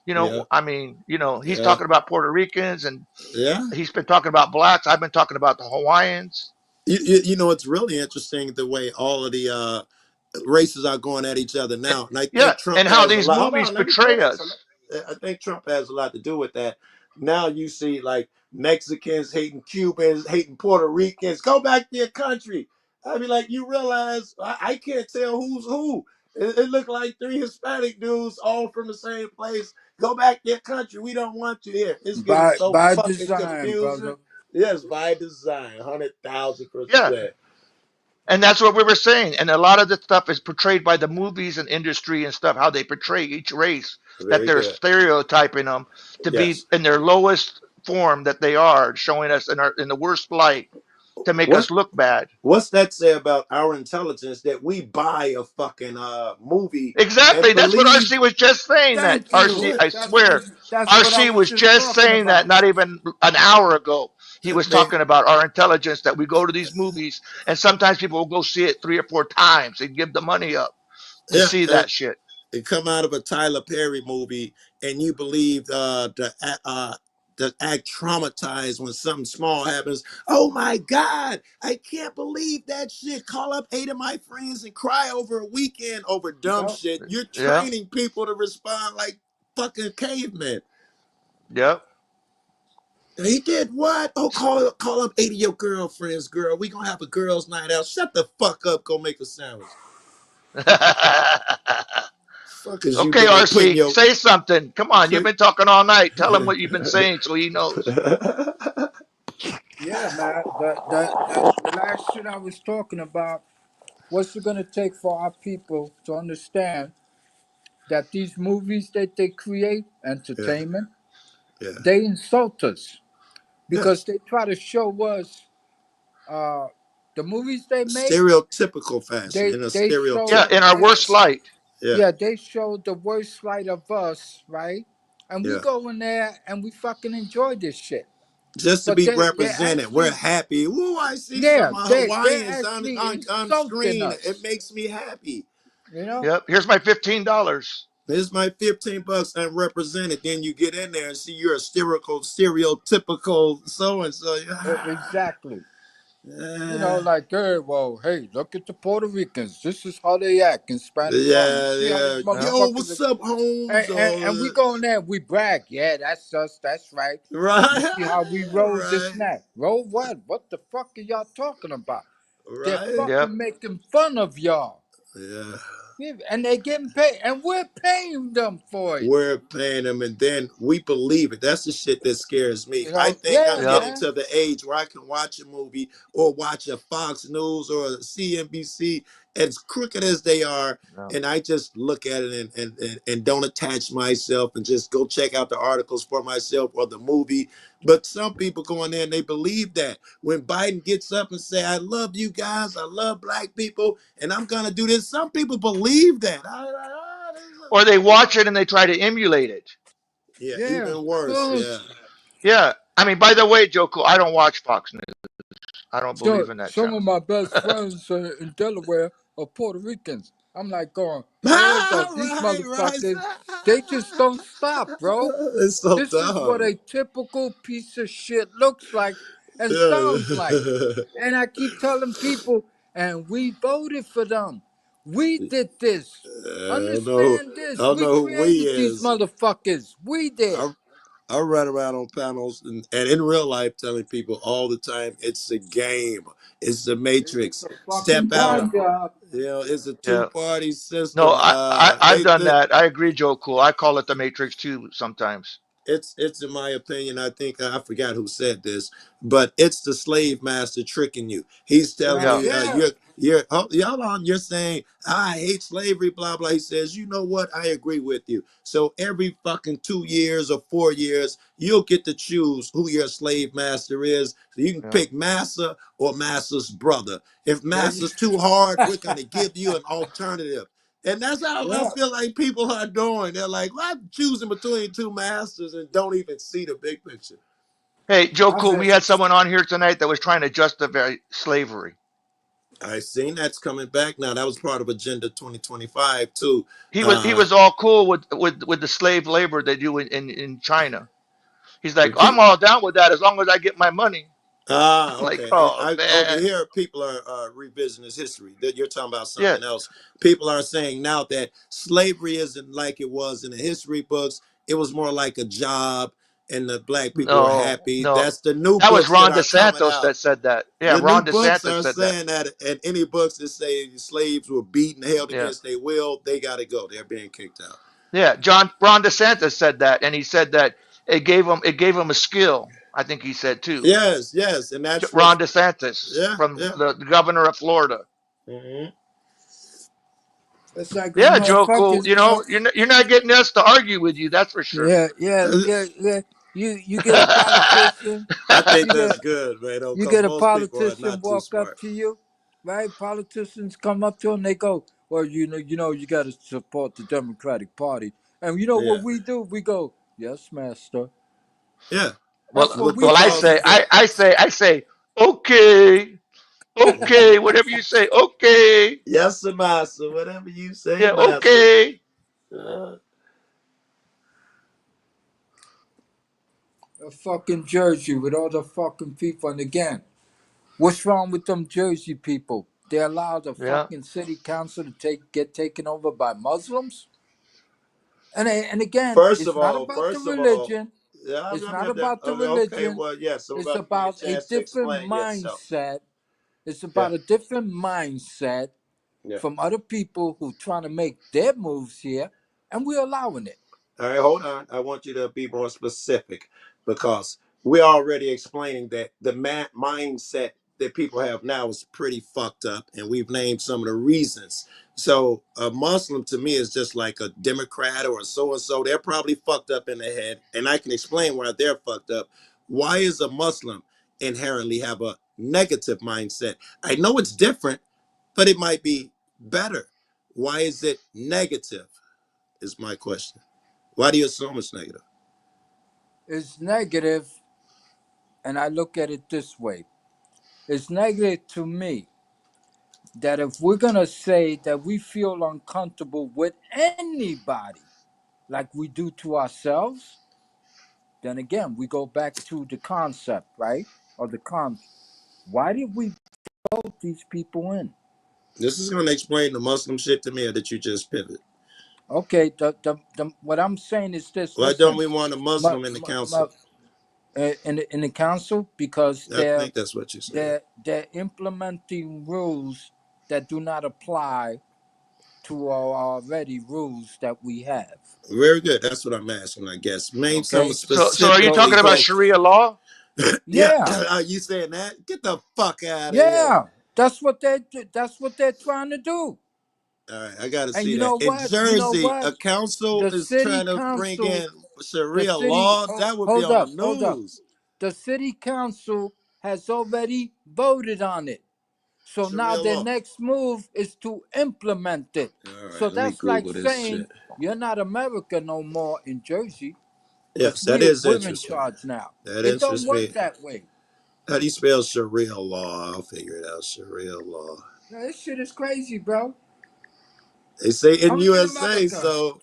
B: You
F: yeah.
B: know, I mean, you know, he's
F: Yeah.
B: talking about Puerto Ricans and
F: Yeah.
B: he's been talking about blacks. I've been talking about the Hawaiians.
F: You know, it's really interesting the way all of the races are going at each other
B: Eh,
F: now, and I
B: Yeah,
F: think Trump
B: and how
F: has a
B: these
F: lot. Hold
B: movies
F: on, let me
B: portray
F: finish.
B: us.
F: I think Trump has a lot to do with that. Now you see like Mexicans hating Cubans, hating Puerto Ricans. Go back to your country. I mean, like you realize I can't tell who's who. It looked like three Hispanic dudes all from the same place. Go back to your country. We don't want you here. It's getting so
G: By
F: fucking
G: design,
F: confusing.
G: brother.
F: Yes, by design, 100,000%.
B: Yeah, and that's what we were saying. And a lot of the stuff is portrayed by the movies and industry and stuff, how they portray each race, that
F: Very
B: they're
F: good.
B: stereotyping them to be
F: Yes.
B: in their lowest form that they are, showing us in the worst light to make
F: What's
B: us look bad.
F: what's that say about our intelligence that we buy a fucking movie
B: Exactly.
F: and
B: That's what
F: believe?
B: RC was just saying. That
G: Thank you.
B: RC,
F: What
B: I swear,
G: That's what I
B: RC
G: was
B: was
G: just
B: just
G: talking
B: saying that
G: about.
B: not even an hour ago. He was
F: they
B: talking about our intelligence that we go to these movies and sometimes people will go see it 3 or 4 times and give the money up to
F: yeah,
B: see that shit.
F: it come out of a Tyler Perry movie and you believe the act traumatized when something small happens. Oh my God, I can't believe that shit. Call up 8 of my friends and cry over a weekend over dumb
G: Yep.
F: shit. You're
B: Yeah.
F: training people to respond like fucking cavemen.
B: Yep.
F: He did what? Oh, call up 8 of your girlfriends, girl. We gonna have a girls' night out. Shut the fuck up. Go make a sandwich. Fuck is you
B: Okay,
F: doing? Putting
B: RC,
F: your
B: say something. Come on, you've
F: put.
B: been talking all night. Tell him what you've been saying so he knows.
G: Yeah, man. The last shit I was talking about, what's it gonna take for our people to understand that these movies that they create,
F: Yeah,
G: entertainment,
F: yeah,
G: they insult us because
F: yes.
G: they try to show us uh the movies they make,
F: Stereotypical fashion in a
G: they
B: Yeah,
G: show
F: stereotypical
B: in our worst
F: fashion.
B: light.
F: Yeah,
G: yeah, they show the worst side of us, right? And we
F: yeah.
G: go in there and we fucking enjoy this shit.
F: Just to
G: But
F: be
G: they're
F: represented, we're
G: actually,
F: happy. Ooh, I see
G: yeah,
F: some
G: they're
F: Hawaiians
G: actually
F: on
G: insulting
F: screen. It
G: us,
F: makes me happy.
G: you know.
B: Yep. Here's my $15.
F: Here's my $15 unrepresented. Then you get in there and see you're a stereotypical so and so.
G: Exactly. You know,
F: Yeah,
G: like, hey, well, hey, look at the Puerto Ricans. This is how they act in Spanish Harlem.
F: yeah,
G: See how these
F: yeah.
B: Yep.
F: Yo,
G: motherfuckers are.
F: what's up, Holmes?
G: And we go in there, we brag. Yeah, that's us. That's right. You
F: Right,
G: see how we roll this
F: right,
G: snack. Roll what? What the fuck are y'all talking about? They're
F: right.
B: Yep.
G: fucking making fun of y'all.
F: Yeah.
G: Yeah, and they getting paid. And we're paying them for it.
F: We're paying them and then we believe it. That's the shit that scares me.
G: You
F: I
G: know?
F: think
G: Yeah,
F: I'm
B: Yep.
F: getting
G: man.
F: to the age where I can watch a movie or watch a Fox News or a CNBC, as crooked as they are,
B: Yep.
F: and I just look at it and don't attach myself and just go check out the articles for myself or the movie. But some people go in there and they believe that. When Biden gets up and say, I love you guys, I love black people, and I'm gonna do this, some people believe that.
B: Or they watch it and they try to emulate it.
F: Yeah,
G: Yeah,
F: even
G: of
F: worse. Yeah.
G: course.
B: Yeah. I mean, by the way, Joko, I don't watch Fox News. I don't
G: So
B: believe in that
G: some of
B: channel.
G: my best friends in Delaware are Puerto Ricans. I'm like going, yeah,
F: Ah,
G: but these
F: right, right.
G: motherfuckers, they just don't stop, bro.
F: It's so
G: This is what
F: dumb.
G: a typical piece of shit looks like and sounds like.
F: Yeah.
G: And I keep telling people, and we voted for them. We did this.
F: I don't know.
G: Understand
F: I
G: this.
F: don't
G: We
F: know who we
G: created these
F: is.
G: motherfuckers. We did.
F: I run around on panels and in real life telling people all the time it's a game. It's the
G: It's
F: Matrix.
G: a fucking
F: Step out.
B: Yeah.
G: con job.
F: You know, it's a
B: Yeah.
F: two-party
B: No,
F: system.
B: I've done that. I agree, Joe Cool. I call it the Matrix too sometimes.
F: It's in my opinion, I think I forgot who said this, but it's the slave master tricking you. He's telling
G: Right
B: Yeah.
F: you,
G: there.
F: y'all on, you're saying I hate slavery, blah blah. He says, you know what? I agree with you. So every fucking 2 years or 4 years, you'll get to choose who your slave master is. So you can
B: Yeah.
F: pick Massa or Massa's brother. If
G: There you
F: Massa's too hard, we're gonna give you an alternative. And that's how I
G: Yeah.
F: feel like people are doing. They're like, well, I'm choosing between two masters and don't even see the big picture.
B: Hey, Joe
G: I've
B: Cool,
G: had
B: we had someone on here tonight that was trying to justify slavery.
F: I seen that's coming back now. That was part of Agenda 2025 too.
B: He
F: Uh,
B: was all cool with the slave labor they do in China. He's like,
F: the
B: I'm
F: pe-
B: all down with that as long as I get my money. I'm like,
F: okay.
B: oh
F: I over
B: man.
F: here, people are revisiting his history. That you're talking about
B: Yeah.
F: something else. People are saying now that slavery isn't like it was in the history books. It was more like a job, and the black people were
B: No,
F: happy.
B: no.
F: That's the new
B: That was
F: books that
B: Ron
F: are coming
B: DeSantos
F: out.
B: that said that. Yeah,
F: The new
B: Ron
F: books
B: DeSantis
F: are
B: said that.
F: saying that, and any books that say slaves were beaten, held
B: Yeah.
F: against their will, they got to go. They're being kicked out.
B: Yeah. Ron DeSantis said that, and he said that it gave him a skill. I think he said too.
F: Yes, yes, and that's
B: Ron
F: what's
B: DeSantis
F: yeah,
B: from
F: yeah.
B: the governor of Florida.
F: Hmm.
G: it's like them
B: Yeah, Joe Cool.
G: motherfuckers, bro.
B: You're not getting us to argue with you. That's for sure.
G: Yeah, yeah, yeah, yeah. You get a politician,
F: I think
G: you get
F: that's good, man.
G: you
F: Because
G: get a
F: most people are
G: politician
F: not too
G: walk up
F: smart.
G: to you, right? Politicians come up to them, they go, "Well, you got to support the Democratic Party." And you know what
F: Yeah,
G: we do? We go, "Yes, master."
F: yeah.
G: That's what we
B: Well, I
G: tell
F: Because
B: say,
G: people.
B: I say, okay, okay, whatever you say, okay,
F: yes, master, whatever you say,
B: yeah,
F: master.
B: okay.
F: Uh,
G: A fucking Jersey with all the fucking people, and again, what's wrong with them Jersey people? They allow the
B: Yeah.
G: fucking city council to get taken over by Muslims. And again, it's not about the
F: first of all,
G: religion.
F: yeah,
G: It's not about the
F: okay.
G: religion.
F: Well, yes, I'm
G: It's
F: about to give you a
G: about a
F: chance to
G: different
F: explain yourself.
G: mindset. It's
F: Yeah,
G: about a different mindset
F: yeah.
G: from other people who trying to make their moves here, and we're allowing it.
F: All right, hold on. I want you to be more specific because we're already explaining that the mindset that people have now is pretty fucked up, and we've named some of the reasons. So, a Muslim to me is just like a Democrat or so and so. They're probably fucked up in the head, and I can explain why they're fucked up. Why is a Muslim inherently have a negative mindset? I know it's different, but it might be better. Why is it negative? Is my question. Why do you assume it's negative?
G: It's negative, and I look at it this way. It's negative to me that if we're gonna say that we feel uncomfortable with anybody like we do to ourselves, then again we go back to the concept, right? Or the con. Why did we vote these people in?
F: This is going to explain the Muslim shit to me, or that you just pivot.
G: Okay, what I'm saying is this.
F: Why don't
G: Listen,
F: we want a
G: my,
F: Muslim in the
G: my,
F: council?
G: my, in the council because
F: I think that's what you said.
G: they're implementing rules that do not apply to our already rules that we have.
F: Very good. That's what I'm asking, I guess. Name some
G: Okay,
B: So are you
G: so
F: specifically
B: talking about
F: like,
B: Sharia law?
F: yeah,
G: yeah,
F: are you saying that? Get the fuck out of here.
G: yeah, that's what they're trying to do.
F: All right, I got to
G: And
F: see
G: you
F: that.
G: know
F: In
G: what? You know
F: Jersey,
G: what?
F: a council
G: The
F: is
G: city
F: trying to bring
G: council,
F: in Sharia law. That would be
G: hold
F: on the
G: up, hold up.
F: news.
G: The city council has already voted on it. So now
F: Sharia
G: their
F: law.
G: next move is to implement it.
F: All right,
G: So
F: let me
G: that's like
F: Google this
G: saying
F: shit.
G: you're not America no more in Jersey because
F: Yes, that is
G: we're in
F: interesting.
G: charge now.
F: That
G: It don't
F: interests
G: work
F: me.
G: that way.
F: How do you spell Sharia law? I'll figure it out. Sharia law.
G: Now, this shit is crazy, bro.
F: They say in
G: Only in
F: USA,
G: America.
F: so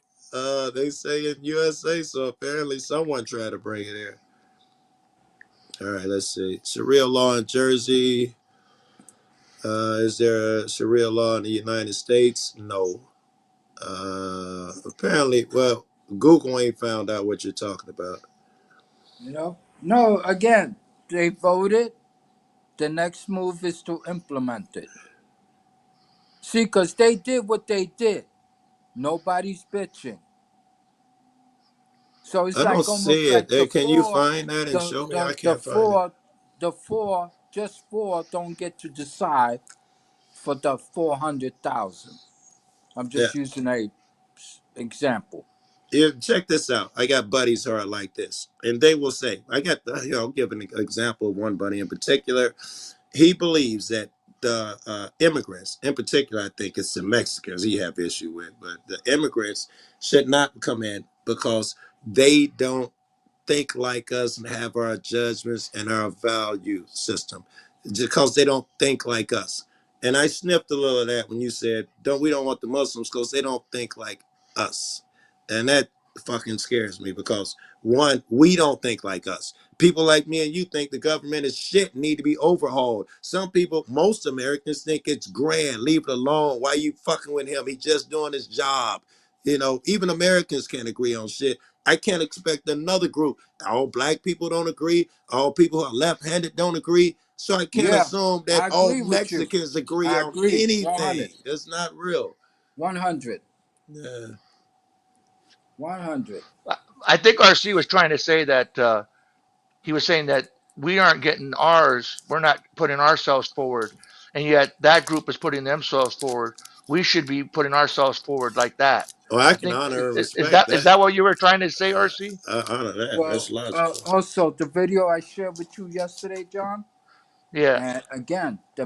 F: they say in USA, so apparently someone tried to bring it here. All right, let's see. Sharia law in Jersey. Is there a Sharia law in the United States? No. Apparently, well, Google ain't found out what you're talking about.
G: You know? No, again, they voted. The next move is to implement it. See, because they did what they did. Nobody's bitching. So it's
F: I don't
G: like almost
F: see it.
G: like
F: Hey, can you find that and show me? I
G: the
F: can't find it.
G: four, just four don't get to decide for the 400,000. I'm
F: Yeah.
G: just using a example.
F: Check this out. I got buddies who are like this, and they will say, I'll give an example of one buddy in particular. He believes that the immigrants, in particular, I think it's the Mexicans he have issue with, but the immigrants should not come in because they don't think like us and have our judgments and our value system because they don't think like us. And I sniffed a little of that when you said, we don't want the Muslims because they don't think like us. And that fucking scares me because one, we don't think like us. People like me and you think the government is shit and need to be overhauled. Some people, most Americans think it's grand. Leave it alone. Why you fucking with him? He just doing his job. You know, even Americans can't agree on shit. I can't expect another group. All black people don't agree. All people who are left-handed don't agree. So I can't
G: Yeah,
F: assume that
G: I
F: all
G: agree with you.
F: Mexicans agree
G: I
F: on
G: agree. 100.
F: anything. That's not real.
G: 100.
F: Yeah.
G: 100.
B: I think RC was trying to say that he was saying that we aren't getting ours. We're not putting ourselves forward, and yet that group is putting themselves forward. We should be putting ourselves forward like that.
F: Oh, I
B: I
F: can
B: think
F: honor and
B: is
F: respect
B: that is
F: that.
B: that what you were trying to say,
F: Uh,
B: RC?
F: I honor that. That's
G: Well,
F: logical.
G: also, the video I shared with you yesterday, John,
B: Yeah,
G: and again, the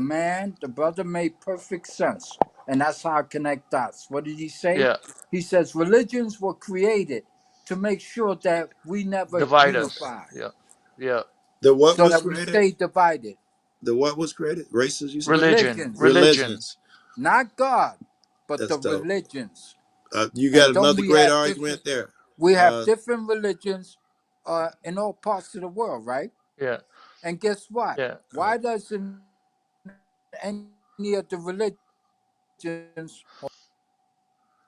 G: brother made perfect sense. And that's how I connect dots. What did he say?
B: yeah.
G: He says religions were created to make sure that we never
B: Divide us.
G: unify,
B: Yeah, yeah.
F: The what
G: so
F: was
G: that we
F: created?
G: stay divided.
F: The what was created? Races, you said?
B: Religion,
G: Religions,
B: religion.
F: Religions.
G: not God, but
F: That's
G: the
F: dope.
G: religions.
F: You got
G: And don't
F: another
G: we
F: great
G: have different?
F: argument there.
G: We have
F: Uh,
G: different religions in all parts of the world, right?
B: Yeah,
G: And guess what?
B: yeah.
F: uh,
G: Why doesn't any of the religions?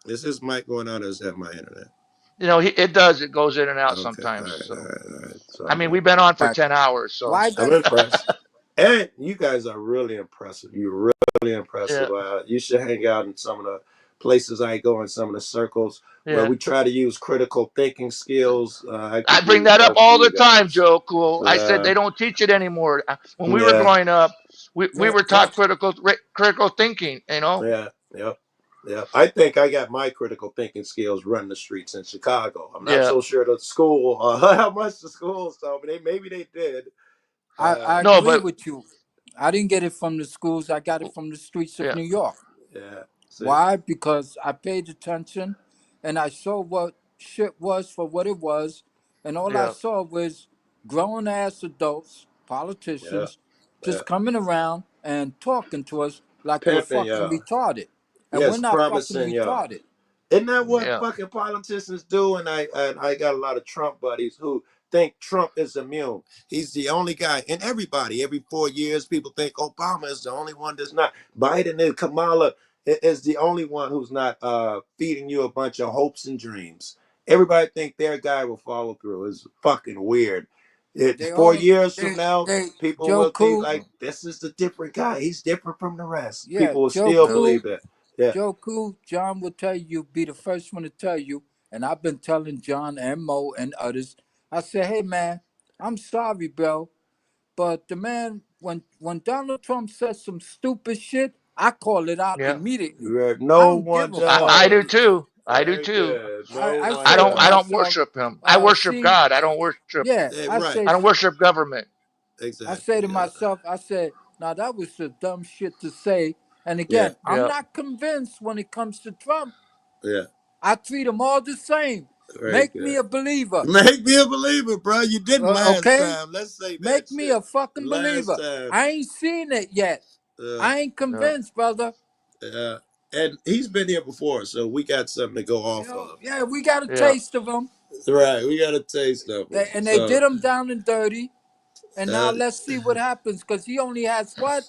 F: is this mic going out or is that my internet?
B: You know, it does. It goes in and out
F: Okay. All
B: sometimes.
F: right. All
B: So,
F: right. All right. It's
B: I
F: all
B: mean,
F: good.
B: we've been on for 10 hours. So,
G: Why
F: I'm
G: does?
F: impressed. And you guys are really impressive. You're really impressive.
B: yeah,
F: You should hang out in some of the places I go in, some of the circles where
B: yeah.
F: we try to use critical thinking skills. I
B: I
F: could
B: bring
F: use
B: that up
F: both of
B: all
F: you
B: the time,
F: guys.
B: Joe Cool. I said
F: Uh,
B: they don't teach it anymore. When we were
F: yeah,
B: growing up, we
G: Joe,
B: were
G: Joe,
B: taught critical thinking. You know.
F: yeah, yep, yeah. I think I got my critical thinking skills running the streets in Chicago. I'm not
B: Yeah.
F: so sure the school, how much the schools told me. Maybe they did.
G: I
B: No,
G: agree
B: but
G: with you. I didn't get it from the schools. I got it from the streets of
B: yeah,
G: New York.
F: Yeah, see,
G: Why? Because I paid attention and I saw what shit was for what it was. And all I
B: yeah,
G: saw was grown ass adults,
F: yeah,
G: politicians,
F: yeah.
G: just coming around and talking to us like we're
F: Pimping
G: fucking
F: y'all.
G: retarded. And we're
F: Yes,
G: not fucking
F: promising y'all.
G: retarded.
F: Isn't that what
B: yeah,
F: fucking politicians do? And I got a lot of Trump buddies who think Trump is immune. He's the only guy. And everybody, every 4 years, people think Obama is the only one that's not. Biden and Kamala is the only one who's not feeding you a bunch of hopes and dreams. Everybody think their guy will follow through. It's fucking weird.
G: They
F: 4 years from
G: they,
F: now,
G: they,
F: people
G: Joe
F: will think
G: Cool,
F: like this is the different guy. He's different from the rest.
G: yeah,
F: People will
G: Joe
F: still
G: Cool,
F: believe that. Yeah.
G: Joe Cool, John will tell you, be the first one to tell you, and I've been telling John and Mo and others. I said, hey man, I'm sorry, bro, but the man when Donald Trump says some stupid shit, I call it out
B: yeah.
G: immediately. I
F: No
G: don't give
F: one
G: a fuck.
B: I do
F: does.
B: too. I do
F: Very
B: too.
F: good. No
G: I
F: one
B: I
G: say
B: don't.
G: to
B: I don't
F: does.
G: myself,
B: worship him. I worship
G: see,
B: God. I don't worship.
G: yeah,
F: Right.
B: I don't worship government.
G: I say
F: Exactly.
G: to myself, I said, now that was some dumb shit to say. And
F: Yeah.
G: again, I'm
B: Yeah,
G: not convinced when it comes to Trump.
F: Yeah.
G: I treat them all the same.
F: Very
G: Make me
F: good.
G: a believer.
F: Make me a believer, bro. You didn't last
G: Okay?
F: time. Let's say that
G: Make me
F: shit.
G: a fucking
F: Last
G: believer.
F: time.
G: I ain't seen it yet.
F: Uh,
G: I ain't
B: yeah,
G: convinced, brother.
F: uh, and he's been here before, so we got something to go
G: You
F: off
G: know,
F: of.
G: yeah, we got a
B: yeah,
G: taste of them.
F: Right. We got a taste of him.
G: And they
F: So,
G: did him down and dirty. And now
F: uh,
G: let's see what happens. Because he only has what?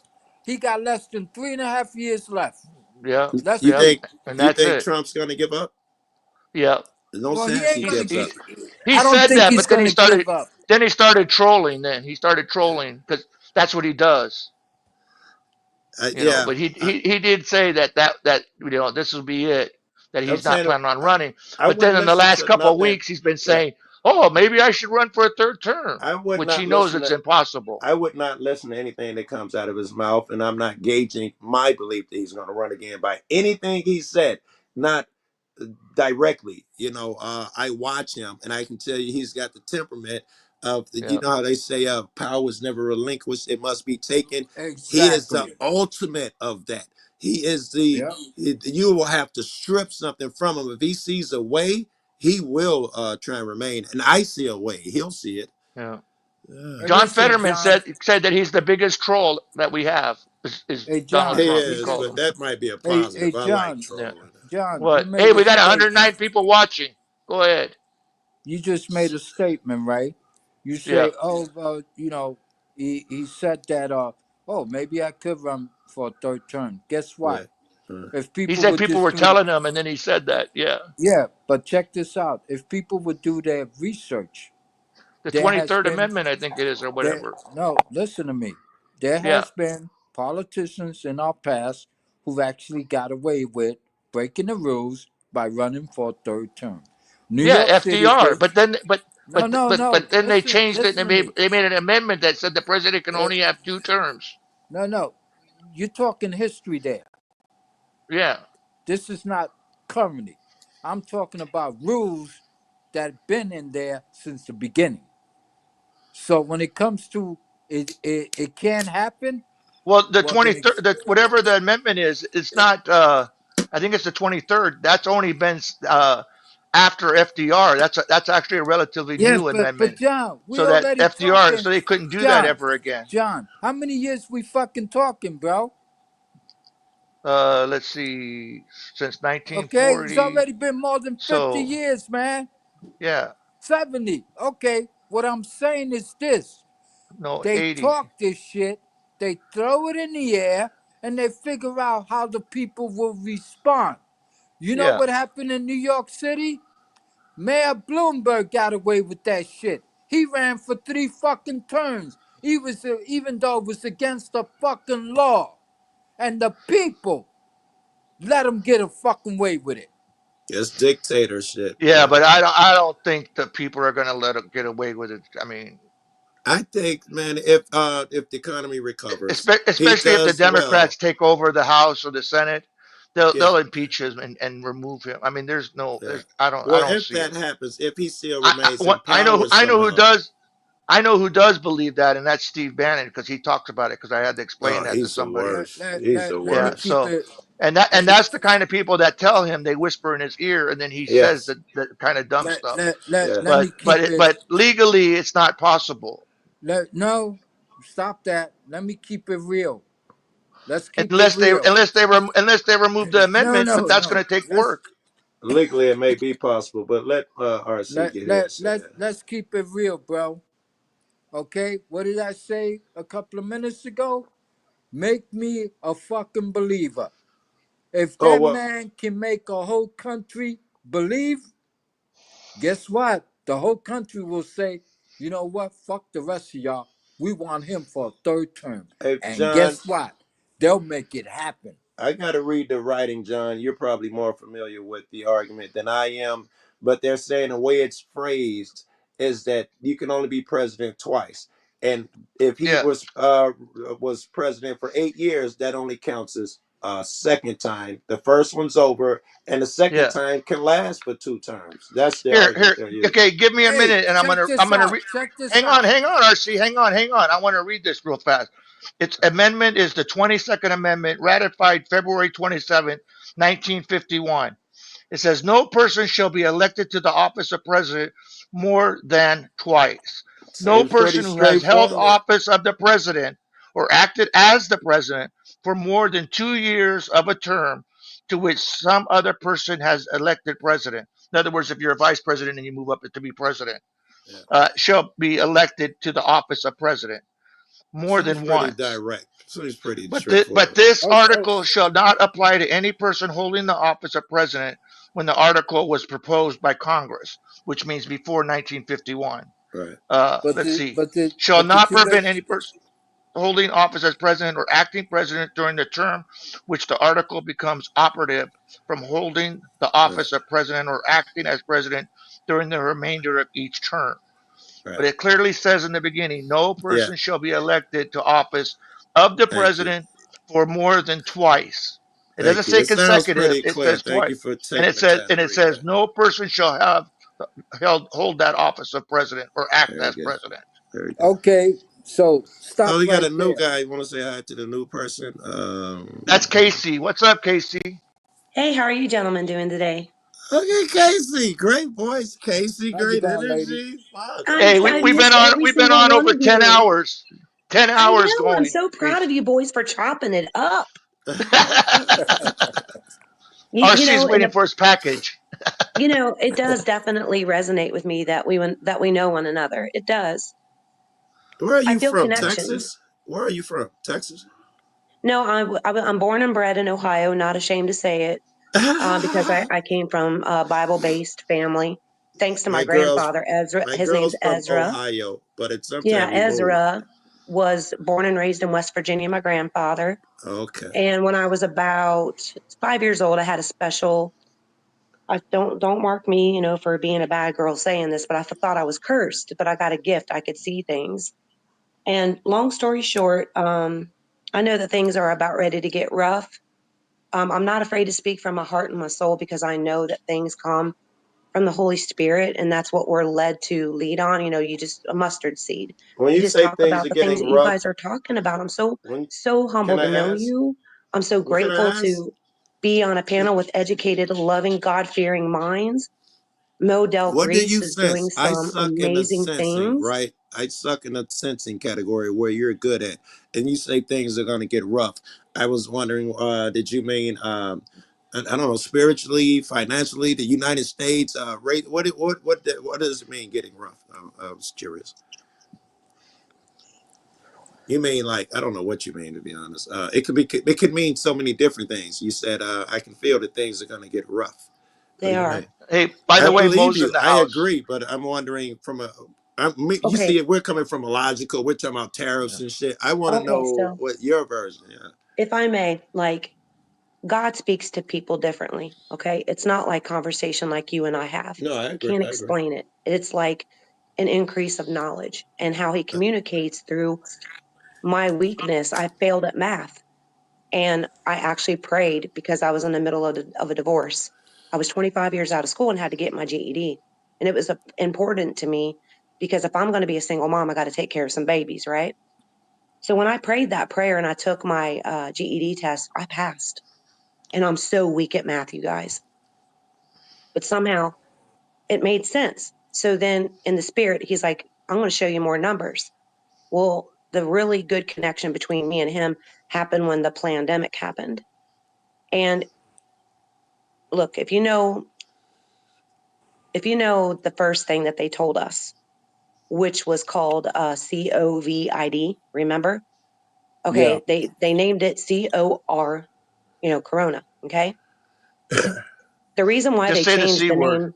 G: He got less than 3.5 years left.
B: Yeah,
G: Less
F: You
G: than.
B: yeah,
F: think
B: and
F: you
B: that's
F: think
B: it.
F: Trump's going to give up?
B: Yeah,
F: There's no
G: Well, he
F: sense
G: ain't
F: he
B: he's
G: gonna
F: gives
G: get.
F: up.
B: he
G: I don't
B: said
G: think
B: that,
G: he's
B: but then he
G: gonna
B: started
G: give up.
B: trolling. Then he started trolling because that's what he does.
F: Yeah,
B: But he did say that this will be it. That
F: I'm
B: he's not
F: saying
B: planning on running.
F: I
B: But then
F: wouldn't
B: in the
F: listen
B: last
F: to
B: couple of
F: nothing.
B: weeks, he's been
F: Yeah,
B: saying, "Oh, maybe I should run for a third term,"
F: I would
B: which he
F: not
B: knows
F: listen
B: it's
F: to.
B: impossible.
F: I would not listen to anything that comes out of his mouth, and I'm not gauging my belief that he's going to run again by anything he said. Not directly. I watch him, and I can tell you he's got the temperament of
B: Yeah,
F: how they say power is never relinquished; it must be taken. He is the
G: Exactly.
F: ultimate of that. He is the.
G: Yeah.
F: You will have to strip something from him if he sees a way. He will try and remain, and I see a way. He'll see it.
B: yeah.
F: Yeah.
G: Hey,
B: John
G: listen,
B: Fetterman
G: John.
B: said that he's the biggest troll that we have is
G: Hey,
B: Donald
G: John.
F: He
B: Trump. He
G: You
F: is,
G: just.
B: called
F: but
B: him.
F: that might be a
G: Hey,
F: positive. I like
G: John.
B: Yeah.
F: trolling.
G: John, you
B: What? Hey,
G: made a
B: we got
G: statement.
B: 109 people watching. Go ahead.
G: You just made a statement, right? You
B: Yeah.
G: say, "Oh, he said that. Oh, maybe I could run for a third term." Guess what?
F: Right. Uh,
G: If
B: He
G: people
B: said
G: would
B: people
G: just
B: were
G: do the.
B: telling him, and then he said that. Yeah.
G: Yeah, but check this out. If people would do their research,
B: The
G: there has
B: 23rd
G: been
B: Amendment, I think it is, or
G: there.
B: whatever.
G: No, listen to me. There
B: Yeah.
G: has been politicians in our past who've actually got away with breaking the rules by running for a third term. New
B: Yeah,
G: York City
B: FDR.
G: did.
B: But then,
G: No, no, no.
B: but then they
G: Listen,
B: changed it
G: listen
B: and
G: to me.
B: they made an amendment that said the president can
G: Uh,
B: only have 2 terms.
G: no, no. You're talking history there.
B: Yeah.
G: This is not currently. I'm talking about rules that have been in there since the beginning. So when it comes to it can happen.
B: Well, the
G: Well, then
B: 23rd, whatever the amendment is, it's not. I think it's the 23rd. That's only been after FDR. That's actually a relatively
G: yes,
B: new
G: but
B: amendment.
G: John, we
B: So that
G: already
B: FDR,
G: talking.
B: so they couldn't do that
G: John,
B: ever again.
G: John, how many years we fucking talking, bro?
B: Let's see, since
G: Okay, it's
B: 1940.
G: already been more than 50
B: So
G: years, man.
B: yeah,
G: 70. Okay, what I'm saying is this.
B: no,
G: They
B: 80.
G: talk this shit, they throw it in the air, and they figure out how the people will respond. You know
B: Yeah,
G: what happened in New York City? Mayor Bloomberg got away with that shit. He ran for 3 fucking terms. He was even though it was against the fucking law, and the people let him get a fucking way with it.
F: it's dictatorship.
B: yeah, but I don't think that people are gonna let it get away with it. I mean,
F: I think, man, if the economy recovers, he
B: especially if the
F: does well.
B: Democrats take over the House or the Senate, they'll
F: Yeah,
B: they'll impeach him and remove him. I mean,
F: yeah.
B: I
F: Well,
B: don't
F: if
B: see
F: that
B: it.
F: happens, if he still remains in
B: I know
F: power
B: I know who
F: somehow,
B: does. I know who does believe that, and that's Steve Bannon because he talks about it. Because I had to explain
F: oh,
B: that to
F: he's the
B: somebody.
F: worst. He's the
G: Let me
B: Yeah.
F: worst.
G: keep
B: So,
G: it.
B: and
G: Let me
B: that's the kind of people that tell him they whisper in his ear, and then he says
F: Yes,
B: that kind of dumb stuff.
G: let
F: yes.
G: me keep it.
B: But legally, it's not possible
G: No, stop that. Let me keep it real. Let's keep it real.
B: unless they remove the
G: No,
B: amendment. But
G: no,
B: that's going
G: no.
B: to take work.
F: Legally, it may be possible, but let RC get his.
G: Let's keep it real, bro. Okay? What did I say a couple of minutes ago? Make me a fucking believer. If
F: Oh
G: that
F: well,
G: man can make a whole country believe, guess what? The whole country will say, you know what? Fuck the rest of y'all. We want him for a third term.
F: hey
G: And
F: John,
G: guess what? They'll make it happen.
F: I got to read the writing, John. You're probably more familiar with the argument than I am, but they're saying the way it's phrased is that you can only be president twice, and if he
B: Yeah.
F: was president for 8 years, that only counts as second time. The first one's over, and the second
B: Yeah.
F: time can last for 2 terms. That's the
B: Here.
F: argument they're using.
B: Okay, give me a
G: Hey,
B: minute, and
G: check
B: I'm
G: this
B: gonna
G: out.
B: read.
G: Check this out.
B: Hang on, RC. Hang on. I want to read this real fast. Its amendment is the 22nd Amendment, ratified February 27th, 1951. It says no person shall be elected to the office of president more than twice. No
F: Seems pretty
B: person who has held
F: straightforward.
B: office of the president or acted as the president for more than 2 years of a term to which some other person has elected president. In other words, if you're a vice president and you move up to be president,
F: Yeah.
B: shall be elected to the office of president. more
F: Seems
B: than
F: pretty
B: once.
F: direct. Seems pretty
B: But
F: straightforward.
B: this
D: Oh, oh,
B: article shall not apply to any person holding the office of president when the article was proposed by Congress, which means before 1951.
F: Right.
B: Let's see.
D: but
B: Shall
D: did
B: not
D: you know?
B: prevent any person holding office as president or acting president during the term which the article becomes operative from holding the
F: Right.
B: office of president or acting as president during the remainder of each term.
F: Right.
B: But it clearly says in the beginning, no
F: Yeah.
B: person shall be elected to office of the
F: Thank you.
B: president for more than twice. It doesn't
F: Thank you.
B: say
F: It sounds
B: consecutive,
F: pretty
B: it
F: clear.
B: says
F: Thank
B: twice.
F: you for
B: And
F: taking
B: it
F: the
B: says
F: time to read that.
B: no person shall hold that office of president or act
F: Very
B: as
F: good.
B: president.
F: Very good.
D: Okay, so
F: Oh,
D: stop
F: we got
D: right
F: a new
D: there.
F: guy. You want to say hi to the new person?
B: That's Casey. What's up, Casey?
H: Hey, how are you gentlemen doing today?
F: Okay, Casey. Great voice, Casey.
D: How's it
F: Great
D: going, lady?
F: energy. Fuck.
B: Hey,
H: I
F: Okay.
B: we've been
H: miss
B: on
H: every
B: we've been
H: single
B: on
H: one
B: over
H: of
B: 10
H: you.
B: hours. 10
H: I
B: hours
H: know. I'm
B: going,
H: so proud of
B: Casey.
H: you boys for chopping it up. You
B: RC's
H: know, and
B: waiting for his package.
H: it does definitely resonate with me that we know one another. It does.
F: Where are
H: I
F: you
H: feel
F: from?
H: connection.
F: Texas? Where are you from? Texas?
H: No, I'm born and bred in Ohio. Not ashamed to say it, because I came from a Bible-based family. Thanks to my
F: my girl's
H: grandfather Ezra.
F: my
H: His name's
F: girl's from
H: Ezra.
F: Ohio, but at some
H: Yeah,
F: time we moved.
H: Ezra was born and raised in West Virginia. My grandfather.
F: Okay.
H: And when I was about 5 years old, I had a special. I don't mark me, for being a bad girl saying this, but I thought I was cursed. But I got a gift; I could see things. And long story short, I know that things are about ready to get rough. I'm not afraid to speak from my heart and my soul because I know that things come from the Holy Spirit, and that's what we're led to lead on. You just a mustard seed.
F: When
H: You
F: you
H: just
F: say
H: talk
F: things
H: about
F: are
H: the things
F: getting
H: that you
F: rough,
H: guys are talking about. I'm so
F: when
H: so
F: can
H: humbled
F: I
H: to know
F: ask?
H: you. I'm so
F: What can
H: grateful
F: I ask?
H: to be on a panel with educated, loving, God-fearing minds. Mo Del
F: What do
H: Grease
F: you
H: is doing
F: sense? I
H: some
F: suck in the
H: amazing
F: sensing,
H: things.
F: right? I suck in the sensing category where you're good at. And you say things are gonna get rough. I was wondering, did you mean I don't know, spiritually, financially, the United States, rate what does it mean getting rough? I was curious. You mean like I don't know what you mean to be honest. It could mean so many different things. You said I can feel that things are gonna get rough. What
H: They
F: do you
H: are.
F: mean?
B: Hey, by
F: I
B: the way,
F: believe
B: Mo's in
F: you.
B: the
F: I
B: house.
F: agree, but I'm wondering from you
H: Okay.
F: see it. We're coming from a logical. We're talking about tariffs
B: Yeah.
F: and shit. I want to
H: Okay.
F: know
H: So,
F: what your version. Yeah.
H: if I may, God speaks to people differently. Okay. It's not like conversation like you and I have.
F: No, I
H: You
F: agree.
H: can't
F: I agree.
H: explain it. It's like an increase of knowledge and how he communicates through my weakness. I failed at math and I actually prayed because I was in the middle of a divorce. I was 25 years out of school and had to get my GED. And it was important to me because if I'm going to be a single mom, I got to take care of some babies, right? So when I prayed that prayer and I took my GED test, I passed. And I'm so weak at math, you guys. But somehow it made sense. So then in the spirit, he's like, I'm going to show you more numbers. Well, the really good connection between me and him happened when the pandemic happened. And look, if you know the first thing that they told us, which was called COVID, remember?
D: Yeah.
H: Okay, they named it COR, Corona. Okay. The reason why
B: Just
H: they
B: say the
H: changed
B: C
H: the
B: word.
H: name,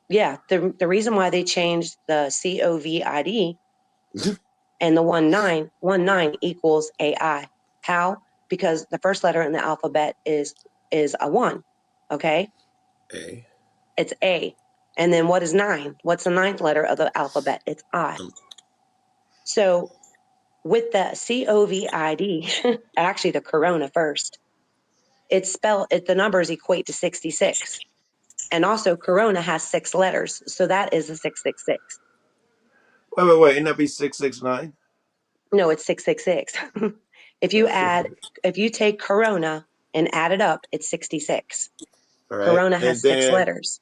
H: yeah, the reason why they changed the COVID and the 1919 equals AI. How? Because the first letter in the alphabet is a one. Okay,
F: Hey,
H: it's A. And then what is nine? What's the ninth letter of the alphabet? It's I.
F: um,
H: So with the COVID, actually the corona first, the numbers equate to 66. And also corona has 6 letters. So that is a 666.
F: wait. Ain't that be 669?
H: No, it's 666. if you take corona and add it up, it's 66.
F: All right,
H: Corona
F: and
H: has six
F: then
H: letters.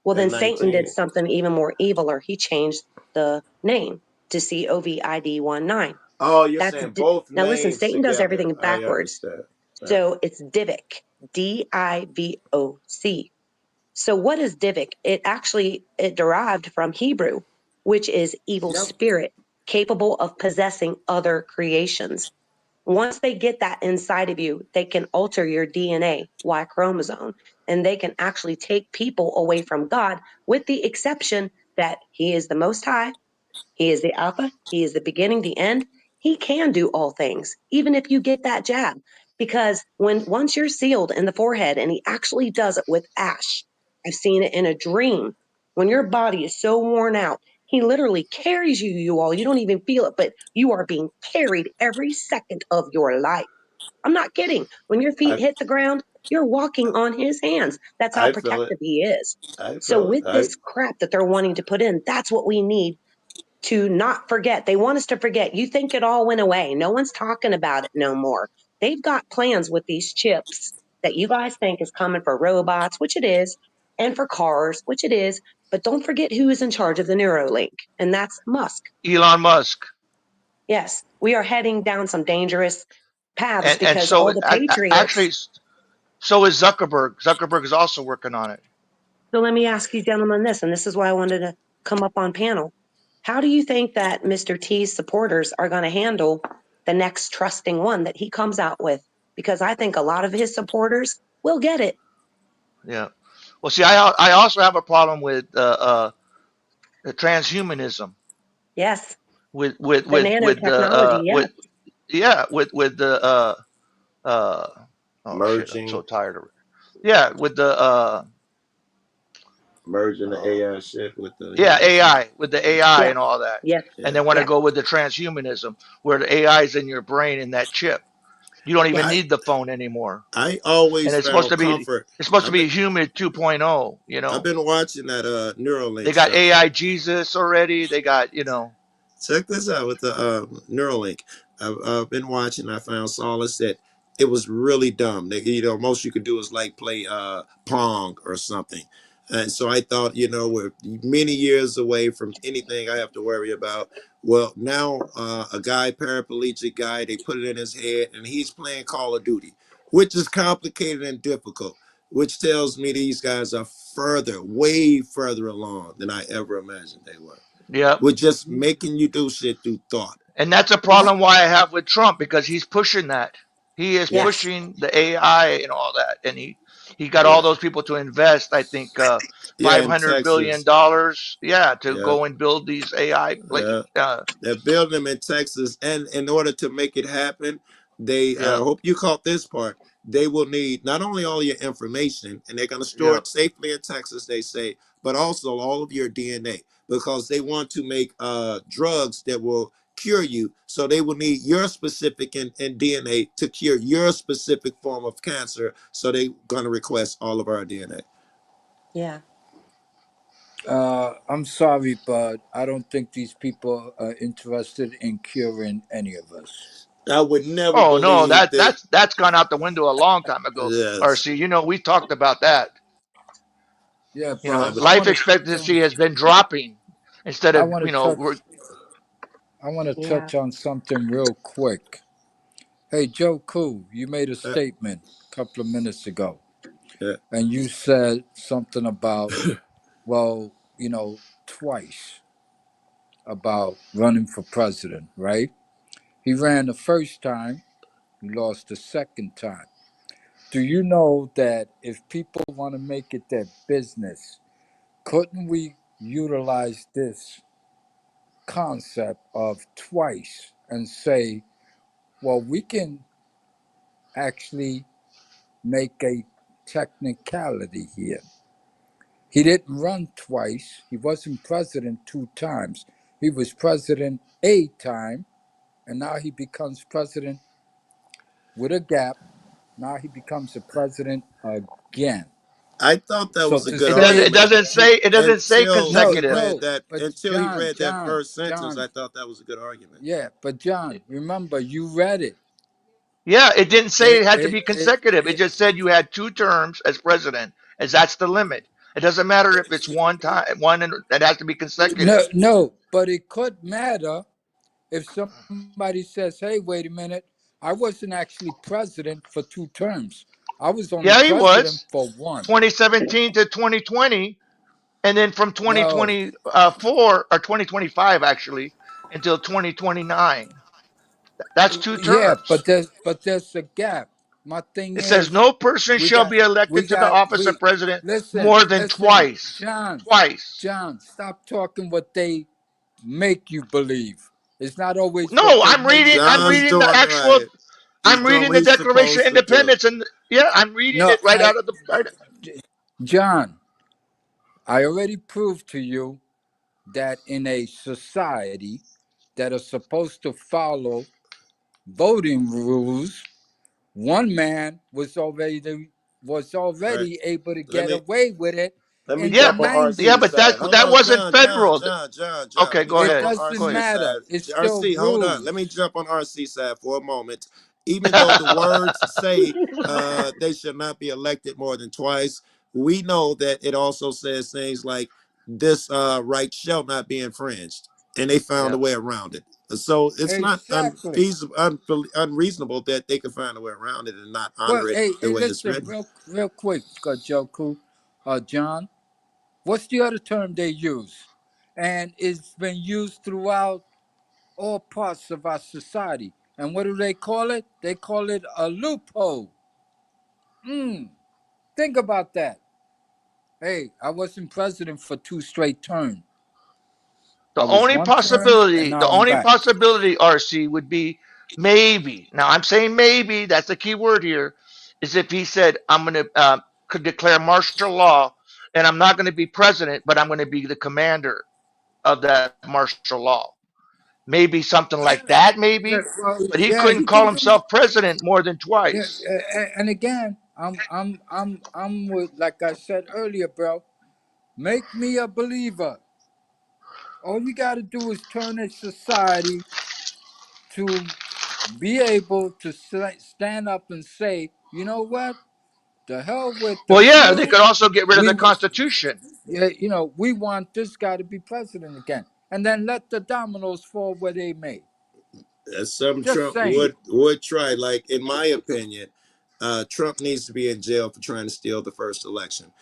H: Well, then
F: and
H: Satan did
F: 19.
H: something even more eviler. He changed the name to COVID-19.
F: Oh, you're
H: That's
F: saying both
H: Now listen,
F: names
H: Satan does
F: together.
H: everything
F: I
H: backwards.
F: understand. Right.
H: So it's Divoc, Divoc. So what is Divoc? It derived from Hebrew, which is evil
D: Yep.
H: spirit capable of possessing other creations. Once they get that inside of you, they can alter your DNA, Y chromosome, and they can actually take people away from God, with the exception that He is the Most High, He is the Alpha, He is the beginning, the end. He can do all things, even if you get that jab. Because once you're sealed in the forehead, and He actually does it with ash, I've seen it in a dream. When your body is so worn out, He literally carries you all. You don't even feel it, but you are being carried every second of your life. I'm not kidding. When your feet
F: I
H: hit the ground, you're walking on His hands. That's how
F: I feel it.
H: protective He is.
F: I
H: So
F: feel it.
H: with this crap that they're wanting to put in, that's what we need to not forget. They want us to forget. You think it all went away. No one's talking about it no more. They've got plans with these chips that you guys think is coming for robots, which it is, and for cars, which it is. But don't forget who is in charge of the Neuralink, and that's Musk.
B: Elon Musk.
H: Yes, we are heading down some dangerous paths
B: And
H: because
B: so
H: all the patriots.
B: actually, so is Zuckerberg. Zuckerberg is also working on it.
H: So let me ask you gentlemen this, and this is why I wanted to come up on panel. How do you think that Mr. T's supporters are going to handle the next trusting one that he comes out with? Because I think a lot of his supporters will get it.
B: Yeah. Well, see, I also have a problem with the transhumanism.
H: Yes.
B: With
H: The nanotechnology,
B: with the oh shit, I'm so
F: merging
B: tired of it. Yeah, with the
F: merging the AI shit with the
B: AI, with the AI
H: yeah.
B: and all that.
H: Yes.
B: And they want to
H: Yeah.
B: go with the transhumanism, where the AI is in your brain in that chip. You don't even
H: Yes.
B: need the phone anymore.
F: I
B: And
F: always
B: it's supposed
F: found
B: to be
F: comfort.
B: human 2.0, you
F: I've
B: know.
F: been watching that
B: They
F: Neuralink
B: got
F: stuff.
B: AI Jesus already. They got, you know.
F: Check this out with the Neuralink. I've been watching. I found solace that it was really dumb. Most you could do is like play Pong or something. And so I thought, we're many years away from anything I have to worry about. Well, now a guy, paraplegic guy, they put it in his head and he's playing Call of Duty, which is complicated and difficult, which tells me these guys are way further along than I ever imagined they were.
B: Yep.
F: We're just making you do shit through thought.
B: And that's a problem why I have with Trump, because he's pushing that. He is
H: Yes.
B: pushing the AI and all that, and he got all
F: Yeah.
B: those people to invest. I think
F: Yeah, in
B: $500 billion, yeah, to
F: Yeah.
B: go and build these AI.
F: Yeah. They're building them in Texas. And in order to make it happen, they
B: Yeah,
F: hope you caught this part. They will need not only all your information, and they're going to store
B: yeah,
F: it safely in Texas, they say, but also all of your DNA, because they want to make drugs that will cure you. So they will need your specific and DNA to cure your specific form of cancer. So they're going to request all of our DNA.
H: Yeah.
G: I'm sorry, but I don't think these people are interested in curing any of us.
F: I would never
B: Oh no,
F: believe that.
B: that's gone out the window a long time ago.
F: Yes.
B: RC, we talked about that.
G: Yeah,
F: Yeah,
G: but
F: but
G: I
B: Life
G: want to touch
B: expectancy
G: on.
B: has been dropping instead
G: I
B: of,
G: want to touch.
B: we're,
G: I want to
H: Yeah.
G: touch on something real quick. Hey, Joe Cool, you made a
F: uh,
G: statement a couple of minutes ago,
F: uh,
G: and you said something about, well, twice about running for president, right? He ran the first time, he lost the second time. Do you know that if people want to make it their business, couldn't we utilize this concept of twice and say, well, we can actually make a technicality here? He didn't run twice. He wasn't president 2 times. He was president a time, and now he becomes president with a gap. Now he becomes a president again.
F: I thought that
G: So
F: was a
G: to
F: good
G: say,
B: it
F: argument
B: doesn't say
G: no,
B: consecutive.
G: no, but
F: until he read that first sentence.
G: John,
F: I thought that was a good argument.
G: yeah, but John, remember you read it.
B: Yeah, it didn't say
G: It,
B: it had to
G: it,
B: be
G: it,
B: consecutive. It
G: it
B: just said you had 2 terms as president, as that's the limit. It doesn't matter if it's one and it has to be consecutive.
G: no, but it could matter if somebody says, hey, wait a minute, I wasn't actually president for 2 terms. I was only
B: Yeah, he
G: president
B: was
G: for one.
B: 2017 to 2020, and then from
G: No,
B: 2024 or 2025 actually, until 2029. That's 2
G: Yeah,
B: terms.
G: but there's a gap. My thing
B: It says
G: is,
B: no person
G: we
B: shall
G: got
B: be elected to the office of
G: we
B: president
G: listen,
B: more than
G: listen,
B: twice.
G: John,
B: Twice.
G: John, stop talking what they make you believe. It's not always what
B: No,
G: they make you
B: I'm
F: John's
G: believe.
B: reading the
F: doing
B: actual,
F: right. He's
B: I'm
F: doing
B: reading
F: what
B: the
F: he's
B: Declaration of
F: supposed to do.
B: Independence, and yeah, I'm reading
G: No,
B: it right out of the right.
G: John, I already proved to you that in a society that are supposed to follow voting rules, one man was
F: Right.
G: already able to
F: Let
G: get
F: me
G: away with it
F: let me
G: in the
B: Yeah,
F: jump on
B: but yeah,
F: RC
B: but
G: 90s.
F: side. Hold
B: that
F: on,
B: wasn't federal.
F: John.
B: Okay,
F: Let me
B: go
G: It
F: jump
B: ahead.
F: on
G: doesn't
B: Go
F: RC
B: ahead.
G: matter.
F: side.
G: It's still
F: RC, hold on. Let me
G: rules.
F: jump on RC side for a moment. Even though the words say they should not be elected more than twice, we know that it also says things like this right shall not be infringed, and they found
B: Yeah.
F: a way around it. So it's not
G: Exactly.
F: unreasonable that they can find a way around it and not
G: Well,
F: honor it
G: hey,
F: the way it's
G: listen,
F: written.
G: real quick, Joku, John. What's the other term they use? And it's been used throughout all parts of our society. And what do they call it? They call it a loophole. Think about that. Hey, I wasn't president for 2 straight terms. I was one term, and
B: The
G: now I'm
B: only
G: back.
B: possibility, RC, would be maybe. Now I'm saying maybe. That's the key word here. Is if he said I'm going to could declare martial law, and I'm not going to be president, but I'm going to be the commander of that martial law. Maybe something like that.
G: Yeah,
B: Maybe,
G: well,
B: but he
G: yeah,
B: couldn't
G: he
B: call
G: can do.
B: himself president more than
G: Yeah,
B: twice.
G: and again, I'm with, like I said earlier, bro. Make me a believer. All you got to do is turn a society to be able to stand up and say, you know what? The hell with the
B: Well, yeah, they
G: few.
B: could also get rid of
G: We,
B: the Constitution.
G: yeah, we want this guy to be president again, and then let the dominoes fall where they may.
F: That's something
G: Just
F: Trump
G: saying.
F: would try. Like in my opinion, Trump needs to be in jail for trying to steal the first election.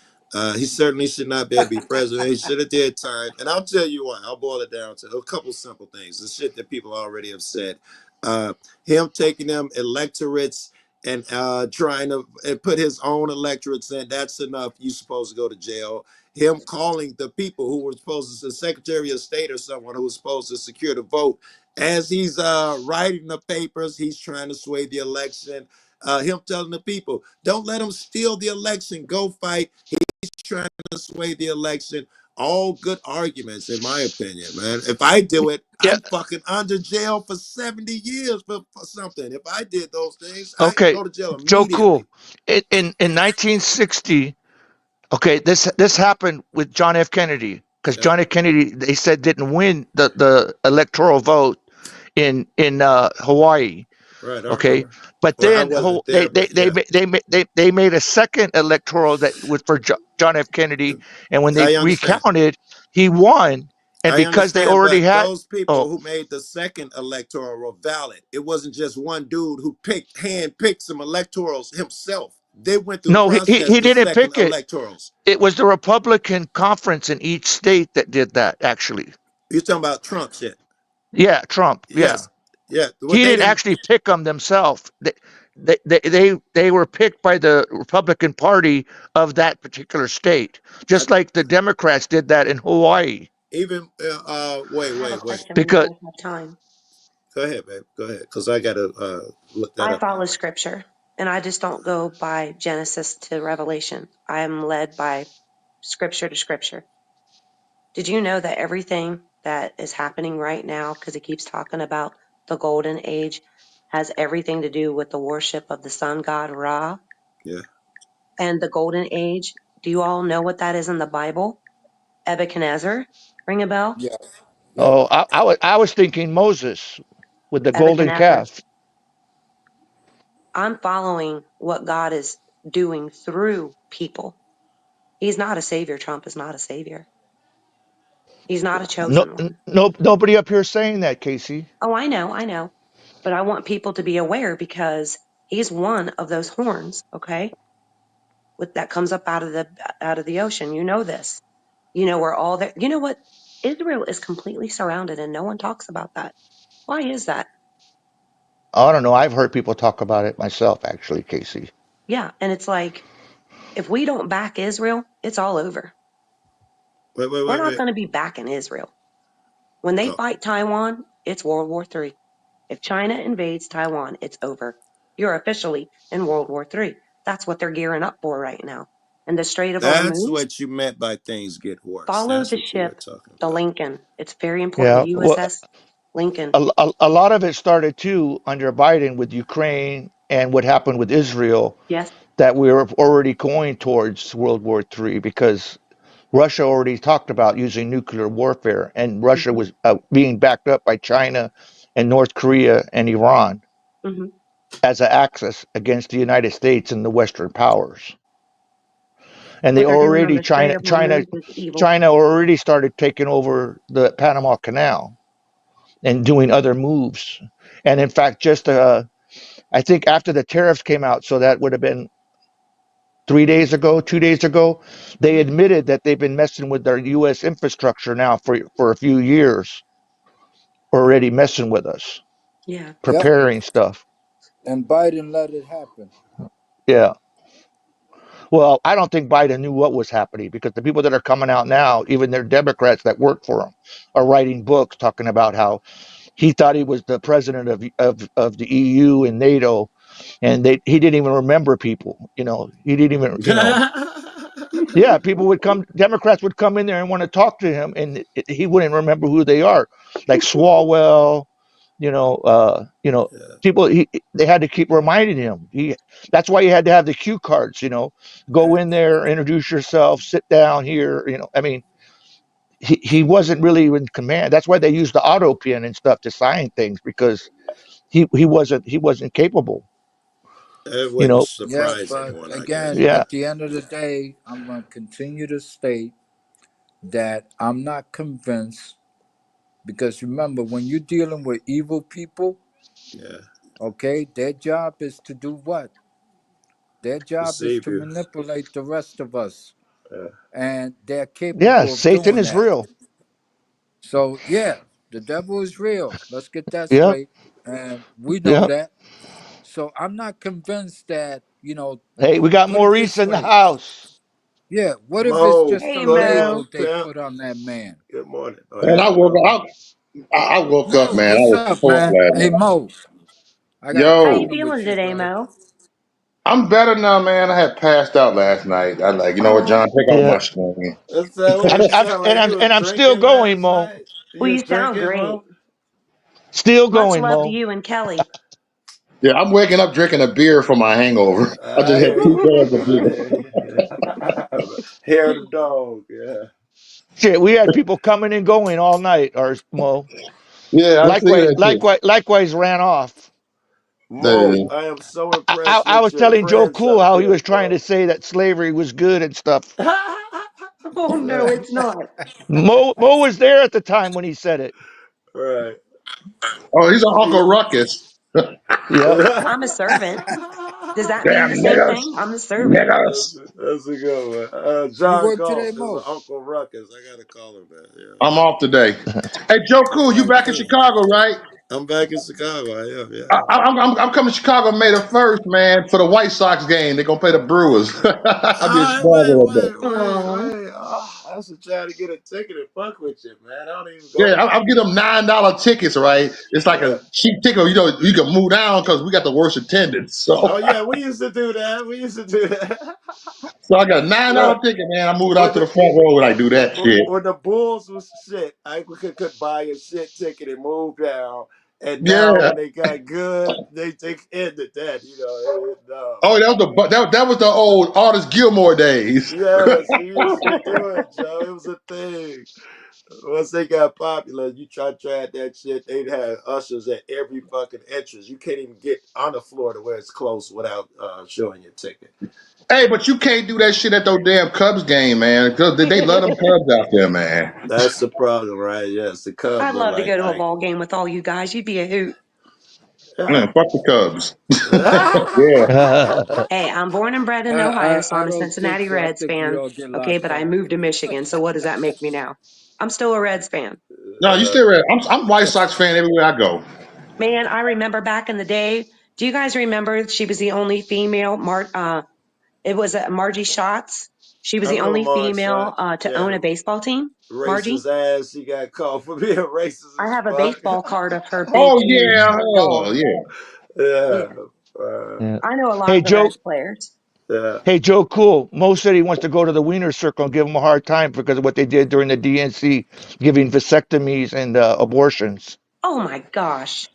F: He certainly should not be able to be president. He should have did time. And I'll tell you why. I'll boil it down to a couple simple things. The shit that people already have said. Uh, him taking them electorates and trying to and put his own electorates in. That's enough. You're supposed to go to jail. Him calling the people who were supposed to, the Secretary of State or someone who was supposed to secure the vote, as he's writing the papers, he's trying to sway the election. Him telling the people, don't let him steal the election, go fight. He's trying to sway the election. All good arguments, in my opinion, man. If I do it,
B: Yeah.
F: I'm fucking under jail for 70 years for something. If I did those things, I
B: Okay,
F: go to jail
B: Joe
F: immediately.
B: Cool. In 1960, okay, this happened with John F. Kennedy because
F: Yeah,
B: John F. Kennedy, they said, didn't win the electoral vote in Hawaii.
F: right. I
B: Okay,
F: remember.
B: but
F: Well, I
B: then
F: wasn't there, but yeah,
B: they made a second electoral that was for John F. Kennedy, and when they
F: I understand.
B: recounted, he won, and
F: I
B: because they
F: understand,
B: already
F: but
B: had,
F: those people
B: oh
F: who made the second electoral were valid. It wasn't just one dude who hand picked some electorals himself. They went through
B: no,
F: process
B: he
F: the
B: didn't
F: second
B: pick it.
F: electorals.
B: It was the Republican conference in each state that did that. Actually,
F: You're talking about Trump shit.
B: yeah, Trump, yeah.
F: Yes. Yeah. Well,
B: He
F: they
B: didn't
F: didn't
B: actually pick them themselves. They were picked by the Republican Party of that particular state,
F: I,
B: just like the Democrats did that in Hawaii.
F: even
H: I have a
F: wait.
H: question when you
B: Because
H: guys have time.
F: Go ahead, babe. Go ahead. Because I gotta look that
H: I
F: up.
H: follow scripture and I just don't go by Genesis to Revelation. I am led by scripture to scripture. Did you know that everything that is happening right now, because it keeps talking about the golden age, has everything to do with the worship of the sun god Ra
F: Yeah.
H: and the golden age? Do you all know what that is in the Bible? Nebuchadnezzar? Ring a bell?
G: Yeah. Yep.
B: oh, I was thinking Moses with the golden
H: Nebuchadnezzar.
B: calf.
H: I'm following what God is doing through people. He's not a savior. Trump is not a savior. He's not a
B: No,
H: chosen one.
B: nobody up here saying that, Casey.
H: Oh, I know. But I want people to be aware because he's one of those horns, okay? With that comes up out of the ocean. You know this. You know we're all there. You know what? Israel is completely surrounded and no one talks about that. Why is that?
B: I don't know. I've heard people talk about it myself, actually, Casey.
H: Yeah, and it's like, if we don't back Israel, it's all over. We're not
F: Wait.
H: going to be backing Israel. When they
F: Oh,
H: fight Taiwan, it's World War III. If China invades Taiwan, it's over. You're officially in World War III. That's what they're gearing up for right now. And the Strait of
F: that's
H: Hormuz,
F: what you meant by things get worse.
H: follow
F: That's
H: the
F: what you were
H: ship,
F: talking
H: the
F: about.
H: Lincoln. It's very important.
B: Yeah.
H: The
B: Well,
H: USS Lincoln.
B: a lot of it started too under Biden with Ukraine and what happened with Israel,
H: Yes.
B: that we were already going towards World War III because Russia already talked about using nuclear warfare, and Russia was being backed up by China and North Korea and Iran
H: Mm-hmm.
B: as an axis against the United States and the Western powers. And they
H: What they're doing on
B: already
H: the Strait of Hormuz is evil.
B: China already started taking over the Panama Canal and doing other moves. And in fact, just I think after the tariffs came out, so that would have been 2 days ago, they admitted that they've been messing with their U.S. infrastructure now for a few years, already messing with us,
H: Yeah.
G: Yep.
B: preparing stuff.
G: And Biden let it happen.
B: Yeah. Well, I don't think Biden knew what was happening because the people that are coming out now, even their Democrats that work for him, are writing books talking about how he thought he was the president of the EU and NATO, and he didn't even remember people. He didn't even, yeah, people would come, Democrats would come in there and want to talk to him, and he wouldn't remember who they are, like Swalwell, you know,
F: Yeah.
B: people. They had to keep reminding him. That's why you had to have the cue cards. Go in there, introduce yourself, sit down here. I mean, he wasn't really in command. That's why they used the auto pen and stuff to sign things because he wasn't capable.
F: It
B: You
F: wouldn't
B: know,
G: Yeah,
F: surprise
G: but
F: anyone, I guess.
G: again,
B: yeah,
G: at the end of the day, I'm going to continue to state that I'm not convinced because remember, when you're dealing with evil people,
F: Yeah.
G: okay, their job is to do what? Their job is
F: Deceive
G: to
F: you.
G: manipulate the rest of us,
F: Yeah.
G: and they're
B: yeah.
G: capable of
B: Satan
G: doing
B: is
G: that.
B: real.
G: So, yeah, the devil is real. Let's get that
B: Yeah,
G: straight. And we know
B: yeah.
G: that. So, I'm not convinced that,
B: Hey, we got
G: put it
B: Maurice
G: this
B: in the
G: way.
B: house.
G: Yeah, what if it's
F: Mo,
G: just
H: Hey,
G: some
F: go ahead,
H: Mo.
G: label they
F: pimp.
G: put on that man?
F: Good morning. Oh,
I: Man,
F: there
I: I
F: you
I: woke
F: go.
I: up. I woke up,
G: Mo,
I: man. I
G: what's
I: was
G: up,
I: fucked
G: man?
I: last
G: Hey,
I: night.
G: Mo, I got a
H: How you
I: Yo,
G: problem with
H: feeling
G: you,
H: today,
G: bro.
H: Mo?
I: I'm better now, man. I had passed out last night. I like, you know what,
H: Oh,
I: John, take off
B: Yeah,
I: my screen.
F: What's that? What
B: I'm,
F: you
B: I'm
F: sound
B: and
F: like?
B: I'm
F: You was
B: and I'm still
F: drinking
B: going,
F: last
B: Mo.
F: night?
H: well,
F: You
H: you
F: was
H: sound
F: drinking,
H: great.
F: Mo?
B: Still
H: Much
B: going,
H: love to
B: Mo.
H: you and Kelly.
I: Yeah, I'm waking up drinking a beer for my hangover. I just
F: I
I: had
F: hear
I: two
F: you.
I: cans of
F: I
I: beer.
F: hear you. Hair the dog. Yeah.
B: Shit, we had people coming and going all night, or Mo.
I: Yeah, I see
B: Likewise,
I: that too.
B: likewise ran off.
F: Mo,
I: Yeah.
F: I am so
B: I,
F: impressed
B: I
F: with
B: was
F: your
B: telling Joe
F: friends
B: Cool
F: up
B: how he
F: there,
B: was trying to
F: bro.
B: say that slavery was good and stuff.
H: Oh, no,
F: Right.
H: it's not.
B: Mo was there at the time when he said it.
F: Right.
I: Oh, he's an Uncle
F: He-
I: Ruckus.
B: Yep.
H: I'm a servant. Does that mean
I: Damn
H: the same
I: niggas.
H: thing? I'm a servant.
I: Niggas.
F: That's a good one.
G: You
F: John
G: work today,
F: Galt is an
G: Mo?
F: Uncle Ruckus. I gotta call him that. Yeah.
I: I'm off today. Hey, Joe Cool, you
G: Oh,
I: back in
G: good.
I: Chicago, right?
F: I'm back in Chicago. I am. Yeah.
I: I'm coming to Chicago May the 1st, man, for the White Sox game. They're going to play the Brewers. I'll be in
F: All
I: Chicago that day.
H: Oh,
F: right. Oh, I should try to get a ticket and fuck with you, man. I don't even go
I: Yeah,
F: to
I: I'll
F: games.
I: get them $9 tickets, right? It's like
F: Yeah.
I: a cheap ticket. You know, you can move down because we got the worst attendance.
F: Oh
I: So,
F: yeah, we used to do that. We used to do that.
I: so I got a $9
F: Look,
I: ticket, man. I moved out
F: when
I: to the
F: the
I: front row when I do that shit.
F: when the Bulls was shit, I could buy a shit ticket and move down. And now
I: Yeah.
F: when they got good, they ended that. No.
I: Oh, that was the old Artist Gilmore days.
F: Yes, we used to do it, Joe. It was a thing. Once they got popular, you try that shit. They'd have ushers at every fucking entrance. You can't even get on the floor to where it's close without showing your ticket.
I: Hey, but you can't do that shit at those damn Cubs game, man. Because they love them Cubs out there, man.
F: That's the problem, right? Yes, the Cubs
H: I'd
F: are
H: love to go to a
F: like
H: ball game with all you guys. You'd be a hoot.
F: yeah.
I: Man, fuck the Cubs. Yeah.
H: Hey, I'm born and bred in Ohio, so
G: I
H: I'm a
G: don't think
H: Cincinnati
G: so. I
H: Reds
G: think we
H: fan.
G: all get
H: Okay,
G: locked
H: but I
G: up.
H: moved to Michigan, so what does that make me now? I'm still a Reds fan.
I: No, you
F: Uh,
I: still right. I'm White Sox fan everywhere I go.
H: Man, I remember back in the day. Do you guys remember she was the only female? It was Margie Schatz. She was
F: I
H: the
F: remember
H: only
F: Mark
H: female
F: shots.
H: to
F: Yeah,
H: own a baseball team. Margie,
F: racist ass. She got caught for being racist
H: I
F: as
H: have a
F: fuck.
H: baseball card of her big,
I: Oh
H: huge
I: yeah,
H: dog.
I: yeah.
H: Yeah,
F: Yeah. Uh,
B: Yeah.
H: I know a lot
B: Hey
H: of the
B: Joe.
H: Reds players.
F: yeah.
B: Hey Joe Cool. Mo said he wants to go to the Wiener Circle and give them a hard time because of what they did during the DNC, giving vasectomies and abortions.
H: Oh my gosh.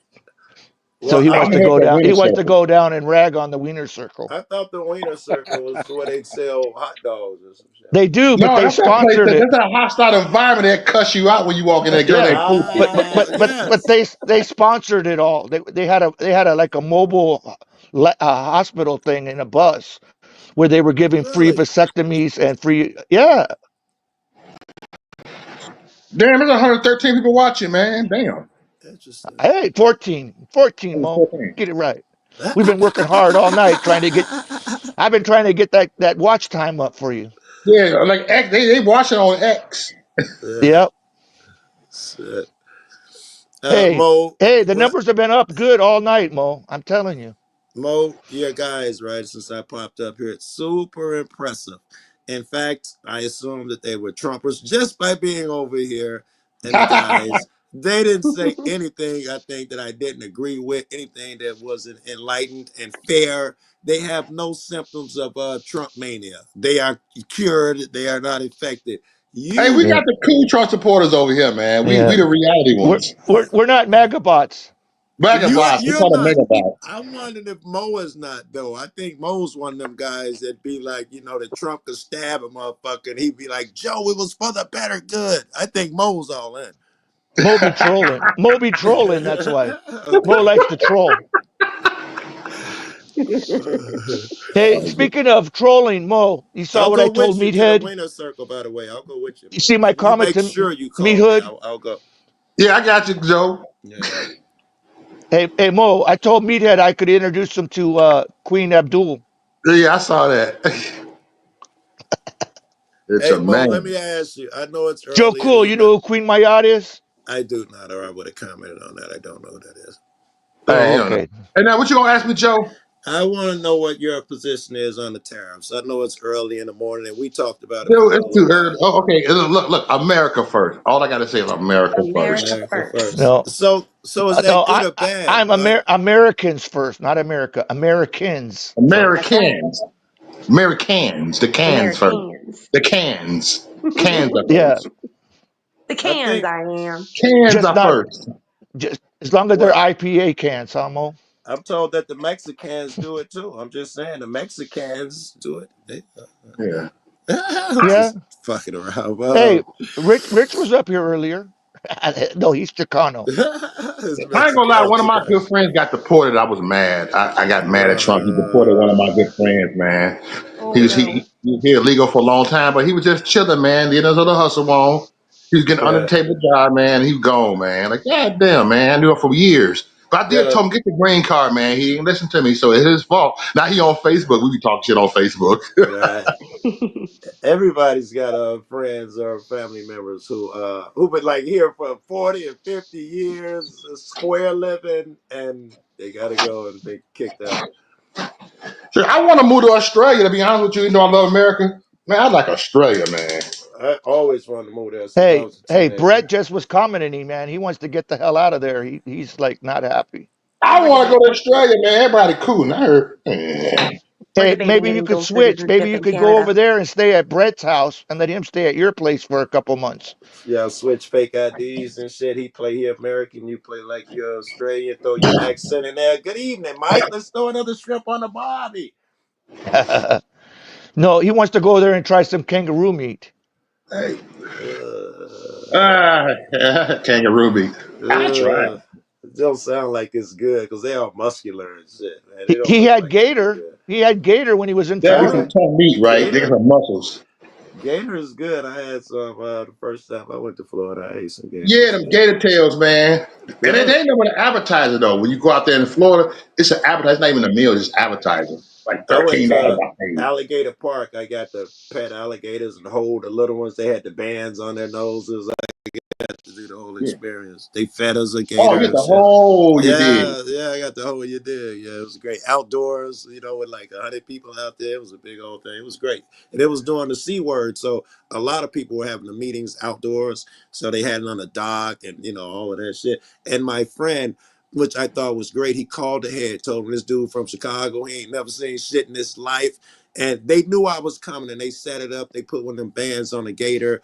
B: So
F: Well,
B: he
I: I
B: wants
I: want
B: to
I: to help
B: go
I: that
B: down. He
I: winter
B: wants to
I: circle.
B: go down and rag on the Wiener Circle.
F: I thought the Wiener Circle was where they sell hot dogs or some shit.
B: They do, but
I: No,
B: they
I: that's that place.
B: sponsored it.
I: That's that hostile environment that cuss you out when you walk in there. Girl,
B: Yeah,
I: they poopy.
F: Ah,
B: but
F: yes.
B: they sponsored it all. They had a like a mobile hospital thing in a bus where they were giving free
F: Really
B: vasectomies and free. Yeah.
I: Damn, there's 113 people watching, man. Damn.
F: interesting.
B: Hey, 14,
I: Oh,
B: Mo.
I: 14.
B: Get it right. We've been working hard all night trying to get. I've been trying to get that watch time up for you.
I: Yeah, like X, they watching on X.
F: Yeah.
B: Yep.
F: Shit.
B: Hey,
F: Mo,
B: hey, the
F: what?
B: numbers have been up good all night, Mo. I'm telling you.
F: Mo, your guys, right? Since I popped up here, it's super impressive. In fact, I assumed that they were Trumpers just by being over here. And the guys, they didn't say anything, I think, that I didn't agree with, anything that wasn't enlightened and fair. They have no symptoms of Trump mania. They are cured, they are not infected.
I: Hey, we
F: You,
B: Yeah,
I: got the cool Trump supporters over here, man. We
B: yeah.
I: the reality
B: We're
I: ones.
B: we're we're not megabots.
I: Megabots. We
F: you're
I: call them
F: not.
I: megabots.
F: I'm wondering if Mo is not though. I think Mo's one of them guys that be like, that Trump could stab a motherfucker and he'd be like, Joe, it was for the better good. I think Mo's all in.
B: Mo be trolling. Mo be trolling. That's why. Mo
F: Okay.
B: likes to troll.
F: Uh,
B: Hey, speaking of trolling, Mo, you saw
F: I'll
B: what I
F: go
B: told
F: with you to the
B: Meathead?
F: winner circle, by the way. I'll go with you,
B: You
F: Mo.
B: see my
F: You
B: comment
F: make
B: to
F: sure you call me.
B: Meathead?
F: I'll go.
I: Yeah, I got you, Joe.
F: Yeah.
B: Hey, Mo, I told Meathead I could introduce him to Queen Abdul.
I: Yeah, I saw that. It's
F: Hey
I: a
F: Mo, let
I: man.
F: me ask you. I know it's
B: Joe
F: early in
B: Cool,
F: the
B: you
F: night.
B: know who Queen Mayad is?
F: I do not, or I would have commented on that. I don't know who that is.
I: Hey,
B: Oh,
I: you don't know.
B: okay.
I: Hey, now what you gonna ask me, Joe?
F: I want to know what your position is on the tariffs. I know it's early in the morning, and we talked about it
I: Dude,
F: for a
I: it's
F: little
I: too early.
F: while.
I: Oh, okay. Look. America first. All I gotta say is America first.
H: America
F: America
H: first.
F: first.
B: No,
F: So is
B: no,
F: that good or bad?
B: I'm Americans first, not America. Americans first.
H: That's right.
I: Americans. Americans. The cans first.
H: Americans.
I: The cans. Cans are
B: Yeah,
I: first.
H: The
F: I
H: cans
F: think.
H: I am.
I: Cans
B: just
I: are
B: not
I: first.
B: just as long as they're
F: Well,
B: IPA cans, huh, Mo?
F: I'm told that the Mexicans do it too. I'm just saying the Mexicans do it.
I: Yeah.
F: I'm
B: Yeah.
F: just fucking around.
B: Hey, Rich was up here earlier. No, he's Chicano.
F: It's
I: I ain't gonna lie, one of my
F: Mexican.
I: good friends got deported. I was mad. I got mad at Trump. He deported one of my
F: Uh,
I: good friends, man.
H: Oh
I: He was
H: no.
I: he was here illegal for a long time, but he was just chilling, man. The end of the hustle on. He was getting under the
F: yeah,
I: table job, man. He was gone, man. Like, God damn, man. I knew him for years. But I did
F: yeah.
I: tell him, get the green card, man. He didn't listen to me, so it's his fault. Now he on Facebook. We be talking shit on Facebook.
F: Right. Everybody's got friends or family members who been like here for 40 and 50 years, square living, and they gotta go and be kicked out.
I: So I want to move to Australia, to be honest with you. You know I love America. Man, I like Australia, man.
F: I always wanted to move there since I
B: Hey,
F: was a
B: hey,
F: teenager.
B: Brett just was commenting, man. He wants to get the hell out of there. He's like not happy.
I: I
H: We're
I: want to go to
H: debating.
I: Australia, man. Everybody cool. And I heard,
H: We're
B: Hey,
H: debating
B: maybe you
H: getting
B: could
H: dual
B: switch. Maybe
H: citizenship
B: you
H: in
B: could go
H: Canada.
B: over there and stay at Brett's house and let him stay at your place for a couple months.
F: Yeah, switch fake IDs and shit. He play here American, you play like you're Australian. Throw your accent in there. Good evening, Mike. Let's throw another shrimp on the barbie.
B: No, he wants to go there and try some kangaroo meat.
I: hey,
F: Uh,
I: kangaroo meat. I tried.
F: uh, it don't sound like it's good because they are muscular and shit, man. They
B: He,
F: don't
B: he
F: look
B: had
F: like it'd be
B: gator.
F: good.
B: He had gator when he was in
I: Yeah, get some
B: Florida.
I: tough meat, right? They got
F: Gator,
I: some muscles.
F: gator is good. I had some the first time I went to Florida. I ate some gator.
I: Yeah,
F: It's
I: them
F: good.
I: gator tails, man. And they
F: Yeah,
I: ain't know what to advertise it though. When you go out there in Florida, it's an appetizer. It's not even a meal, it's just appetizer. like
F: I went
I: $13
F: to
I: I paid.
F: Alligator Park. I got to pet alligators and hold the little ones. They had the bands on their noses. I got to do the whole
I: Yeah.
F: experience. They fed us a
I: Oh, you
F: gator
I: get
F: and
I: the
F: shit.
I: whole you did.
F: Yeah, I got the whole you did. Yeah, it was great. Outdoors, with like 100 people out there. It was a big old thing. It was great. And it was during the C word. So a lot of people were having the meetings outdoors. So they had it on the dock and, all of that shit. And my friend, which I thought was great, he called ahead, told me this dude from Chicago, he ain't never seen shit in his life. And they knew I was coming and they set it up. They put one of them bands on the gator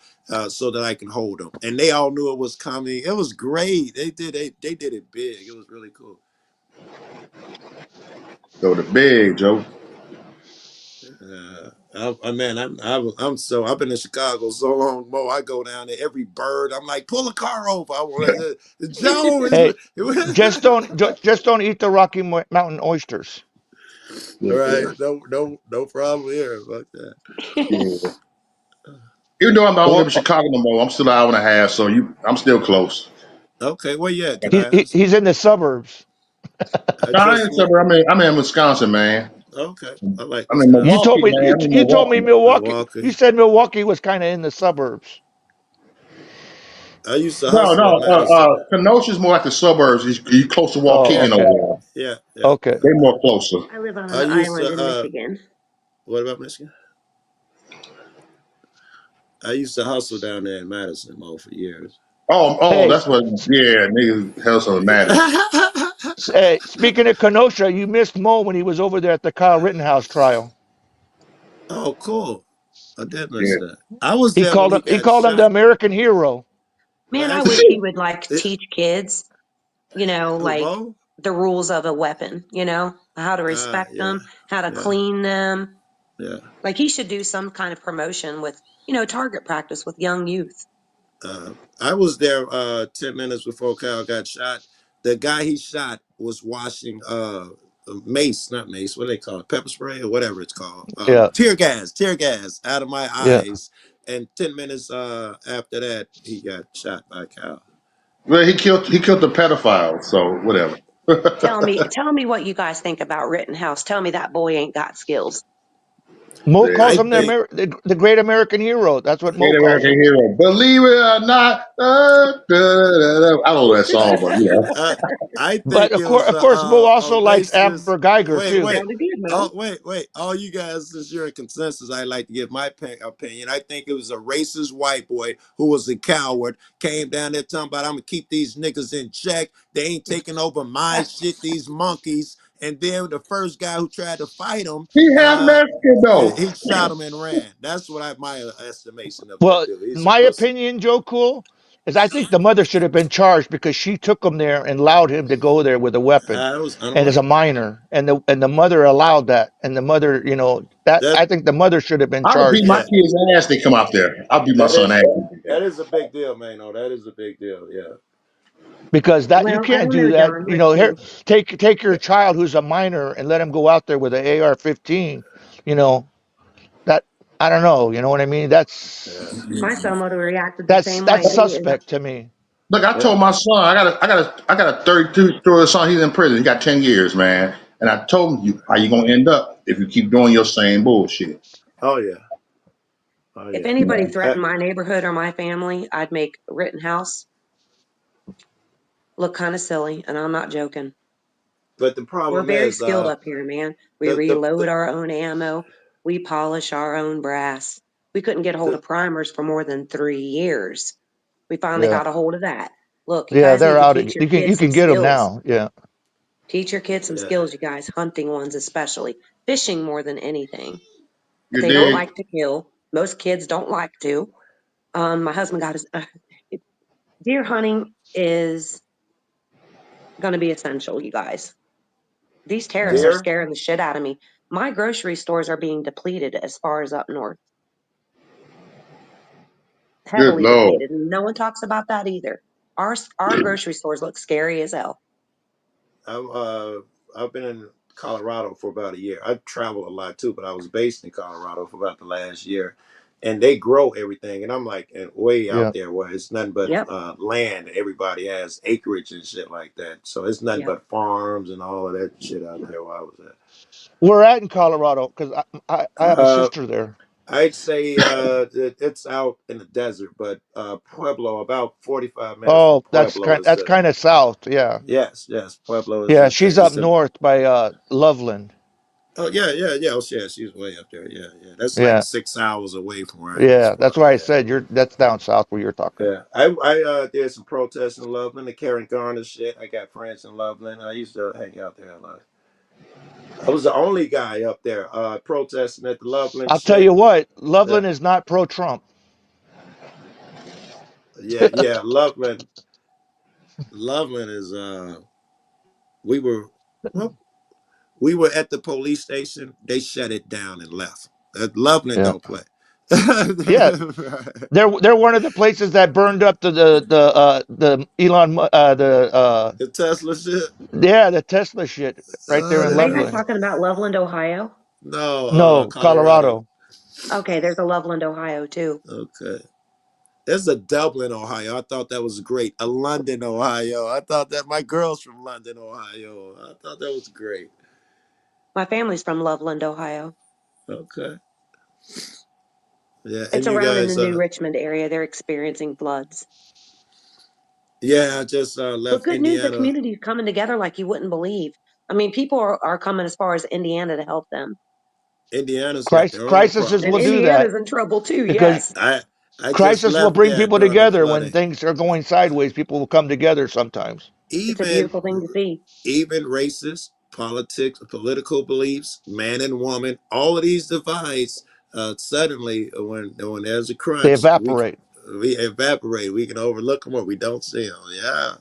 F: so that I can hold them. And they all knew it was coming. It was great. They did it big. It was really cool.
I: So the big Joe.
F: I've been in Chicago so long, Mo. I go down there, every bird. I'm like, pull a car over. I want Joe is.
B: Hey, just don't eat the Rocky Mountain oysters.
F: All
I: Yeah,
F: right, no problem here. Fuck that.
I: yeah. Even though I don't live in
B: Well,
I: Chicago no more, I'm still an hour and a half, so I'm still close.
F: Okay, where you at? Can
B: he,
F: I
B: he
F: ask?
B: he's in the suburbs.
F: I
I: No, I
F: just
I: ain't suburb. I'm in Wisconsin, man.
F: okay. I like
I: I'm in
B: You
F: Wisconsin.
B: told
I: Milwaukee,
B: me
I: man.
B: you,
I: I'm in
B: you told me
I: Milwaukee.
B: Milwaukee. You
F: Milwaukee.
B: said Milwaukee was kind of in the suburbs.
F: I used to
I: No,
F: hustle in
I: no.
F: Madison.
I: Kenosha's more like the suburbs. You close to
B: Oh,
I: Waukegan
F: Yeah,
I: over
B: okay,
I: there.
F: yeah.
B: okay.
I: They more closer.
H: I live on
F: I
H: an
F: used
H: island
F: to.
H: in Michigan.
F: What about Michigan? I used to hustle down there in Madison, Mo, for years.
I: Oh,
B: Hey,
I: that's what. Yeah, niggas hell so Madison.
B: hey, speaking of Kenosha, you missed Mo when he was over there at the Kyle Rittenhouse trial.
F: Oh, cool. I did miss
I: Yeah,
F: that. I was
B: He
F: there when
B: called
F: he
B: him he
F: got
B: called him the
F: shot.
B: American hero.
F: Well,
H: Man, I wish
F: actually,
H: he would like
F: it,
H: teach kids,
F: who
H: like
F: Mo?
H: the rules of a weapon, how to respect
F: Yeah,
H: them, how to
F: yeah,
H: clean them.
F: yeah.
H: Like he should do some kind of promotion with, target practice with young youth.
F: I was there 10 minutes before Kyle got shot. The guy he shot was washing mace, not mace. What do they call it? Pepper spray or whatever it's called.
B: Yeah,
F: Tear gas out of my
B: yeah.
F: eyes. And 10 minutes after that, he got shot by Kyle.
I: well, he killed the pedophile, so whatever.
H: Tell me what you guys think about Rittenhouse. Tell me that boy ain't got skills.
B: Mo
I: The
B: calls
F: I
B: him
F: think
B: the great American hero. That's what Mo
I: great
B: calls
I: American
B: him.
I: hero. Believe it or not, I don't know that song, but
F: uh, I
B: But
F: think it was
B: of course, Mo
F: a
B: also likes
F: racist.
B: Amber Geiger
F: Wait,
B: too.
F: wait.
H: Sounded good,
F: Oh,
H: Mo.
F: wait. All you guys, since you're in consensus, I like to give my opinion. I think it was a racist white boy who was a coward, came down there talking about, I'm going to keep these niggas in check. They ain't taking over my shit, these monkeys. And then the first guy who tried to fight him,
I: he half Mexican though.
F: he shot him and ran. That's what my estimation of that
B: Well,
F: dude. He's a
B: my
F: pussy.
B: opinion, Joe Cool, is I think the mother should have been charged because she took him there and allowed him to go there with a weapon,
F: That was
B: and as a
F: unbelievable.
B: minor, and the mother allowed that, and the mother, that
F: That
B: I think the mother should have been
I: I would beat
B: charged
I: my
F: yeah,
I: kids' ass. They come out there. I'll beat my
F: that
I: son
F: is
I: ass.
F: that is a big deal, man. No, that is a big deal. Yeah.
B: because that you
H: Well, I
B: can't
H: don't
B: do
H: know,
B: that.
H: John.
B: Here, take your child who's a minor and let him go out there with an AR-15. You know that I don't know. You know what I mean?
F: Yeah.
H: My son would have reacted the
B: That's
H: same way.
B: that's suspect to me.
I: Look, I
F: Yeah.
I: told my son, I got a 32-year-old son. He's in prison. He got 10 years, man. And I told him, how you gonna end up if you keep doing your same bullshit.
F: Oh yeah. Oh
H: If
F: yeah.
I: You
H: anybody
I: know,
H: threatened my neighborhood or my family, I'd make Rittenhouse look kind of silly, and I'm not joking.
F: But the
H: We're
F: problem
H: very
F: is,
H: skilled up here, man. We
F: the
H: reload our own ammo. We polish our own brass. We couldn't get a hold
F: the
H: of primers for more than 3 years. We finally
B: Yeah,
H: got a hold of that. Look, you
B: yeah,
H: guys
B: they're
H: need to
B: out.
H: teach your
B: You
H: kids some
B: can get them
H: skills.
B: now. Yeah.
H: Teach your kids some
F: yeah.
H: skills, you guys, hunting ones especially, fishing more than anything.
I: you
H: They don't
I: dig?
H: like to kill. Most kids don't like to. My husband got his deer hunting is going to be essential, you guys. These tariffs are
F: Deer.
H: scaring the shit out of me. My grocery stores are being depleted as far as up north,
I: Good
H: heavily
I: Lord.
H: depleted. And no one talks about that either. Our grocery stores look scary as hell.
F: I've been in Colorado for about a year. I travel a lot too, but I was based in Colorado for about the last year. and they grow everything. And I'm like, and way
B: Yeah.
F: out there where it's nothing but
H: Yep.
F: land. Everybody has acreage and shit like that. So it's nothing
H: Yep.
F: but farms and all of that shit out there where I was at.
B: We're at in Colorado because I have a
F: Uh,
B: sister there.
F: I'd say it's out in the desert, but Pueblo, about 45 minutes from
B: Oh, that's
F: Pueblo is
B: kind of south. Yeah.
F: yes, Pueblo is
B: Yeah. She's up
F: it's a
B: north by Loveland.
F: oh yeah, oh yeah, she's way up there. Yeah. That's like
B: Yeah.
F: 6 hours away from where I am as
B: Yeah. That's
F: far.
B: why I
F: Yeah.
B: said that's down south where you're talking.
F: Yeah, I did some protests in Loveland, the Karen Garner shit. I got friends in Loveland. I used to hang out there a lot. I was the only guy up there protesting at the Loveland
B: I'll tell
F: shit.
B: you what,
F: Yeah,
B: Loveland is not pro-Trump.
F: yeah. Loveland is we were well, we were at the police station. They shut it down and left. Loveland
B: Yeah.
F: don't play.
B: Yeah. They're one of the places that burned up the Elon
F: The Tesla shit.
B: the Tesla shit right there in
H: Are you guys
F: Yeah.
B: Loveland.
H: talking about Loveland, Ohio?
F: No,
B: No,
F: Colorado.
B: Colorado.
H: Okay, there's a Loveland, Ohio too.
F: Okay. There's a Dublin, Ohio. I thought that was great. A London, Ohio. I thought that my girl's from London, Ohio. I thought that was great.
H: My family's from Loveland, Ohio.
F: Okay. Yeah, and
H: It's
F: you
H: around in the
F: guys,
H: New Richmond area. They're experiencing floods.
F: yeah, I just
H: But
F: left
H: good news, the
F: Indiana.
H: community's coming together like you wouldn't believe. I mean, people are coming as far as Indiana to help them.
F: Indiana's got their own
B: Crises
H: And
B: will
F: problems.
B: do that
H: Indiana's in trouble too,
B: because
H: yes.
F: I just
B: crisis will
F: left
B: bring
F: there
B: people
F: during the
B: together when
F: flooding.
B: things are going sideways. People will come together sometimes.
H: It's a
F: Even
H: beautiful thing to see.
F: even racist politics, political beliefs, man and woman, all of these divides suddenly when there's a
B: They
F: crunch,
B: evaporate.
F: we evaporate. We can overlook them or we don't see them. Yeah.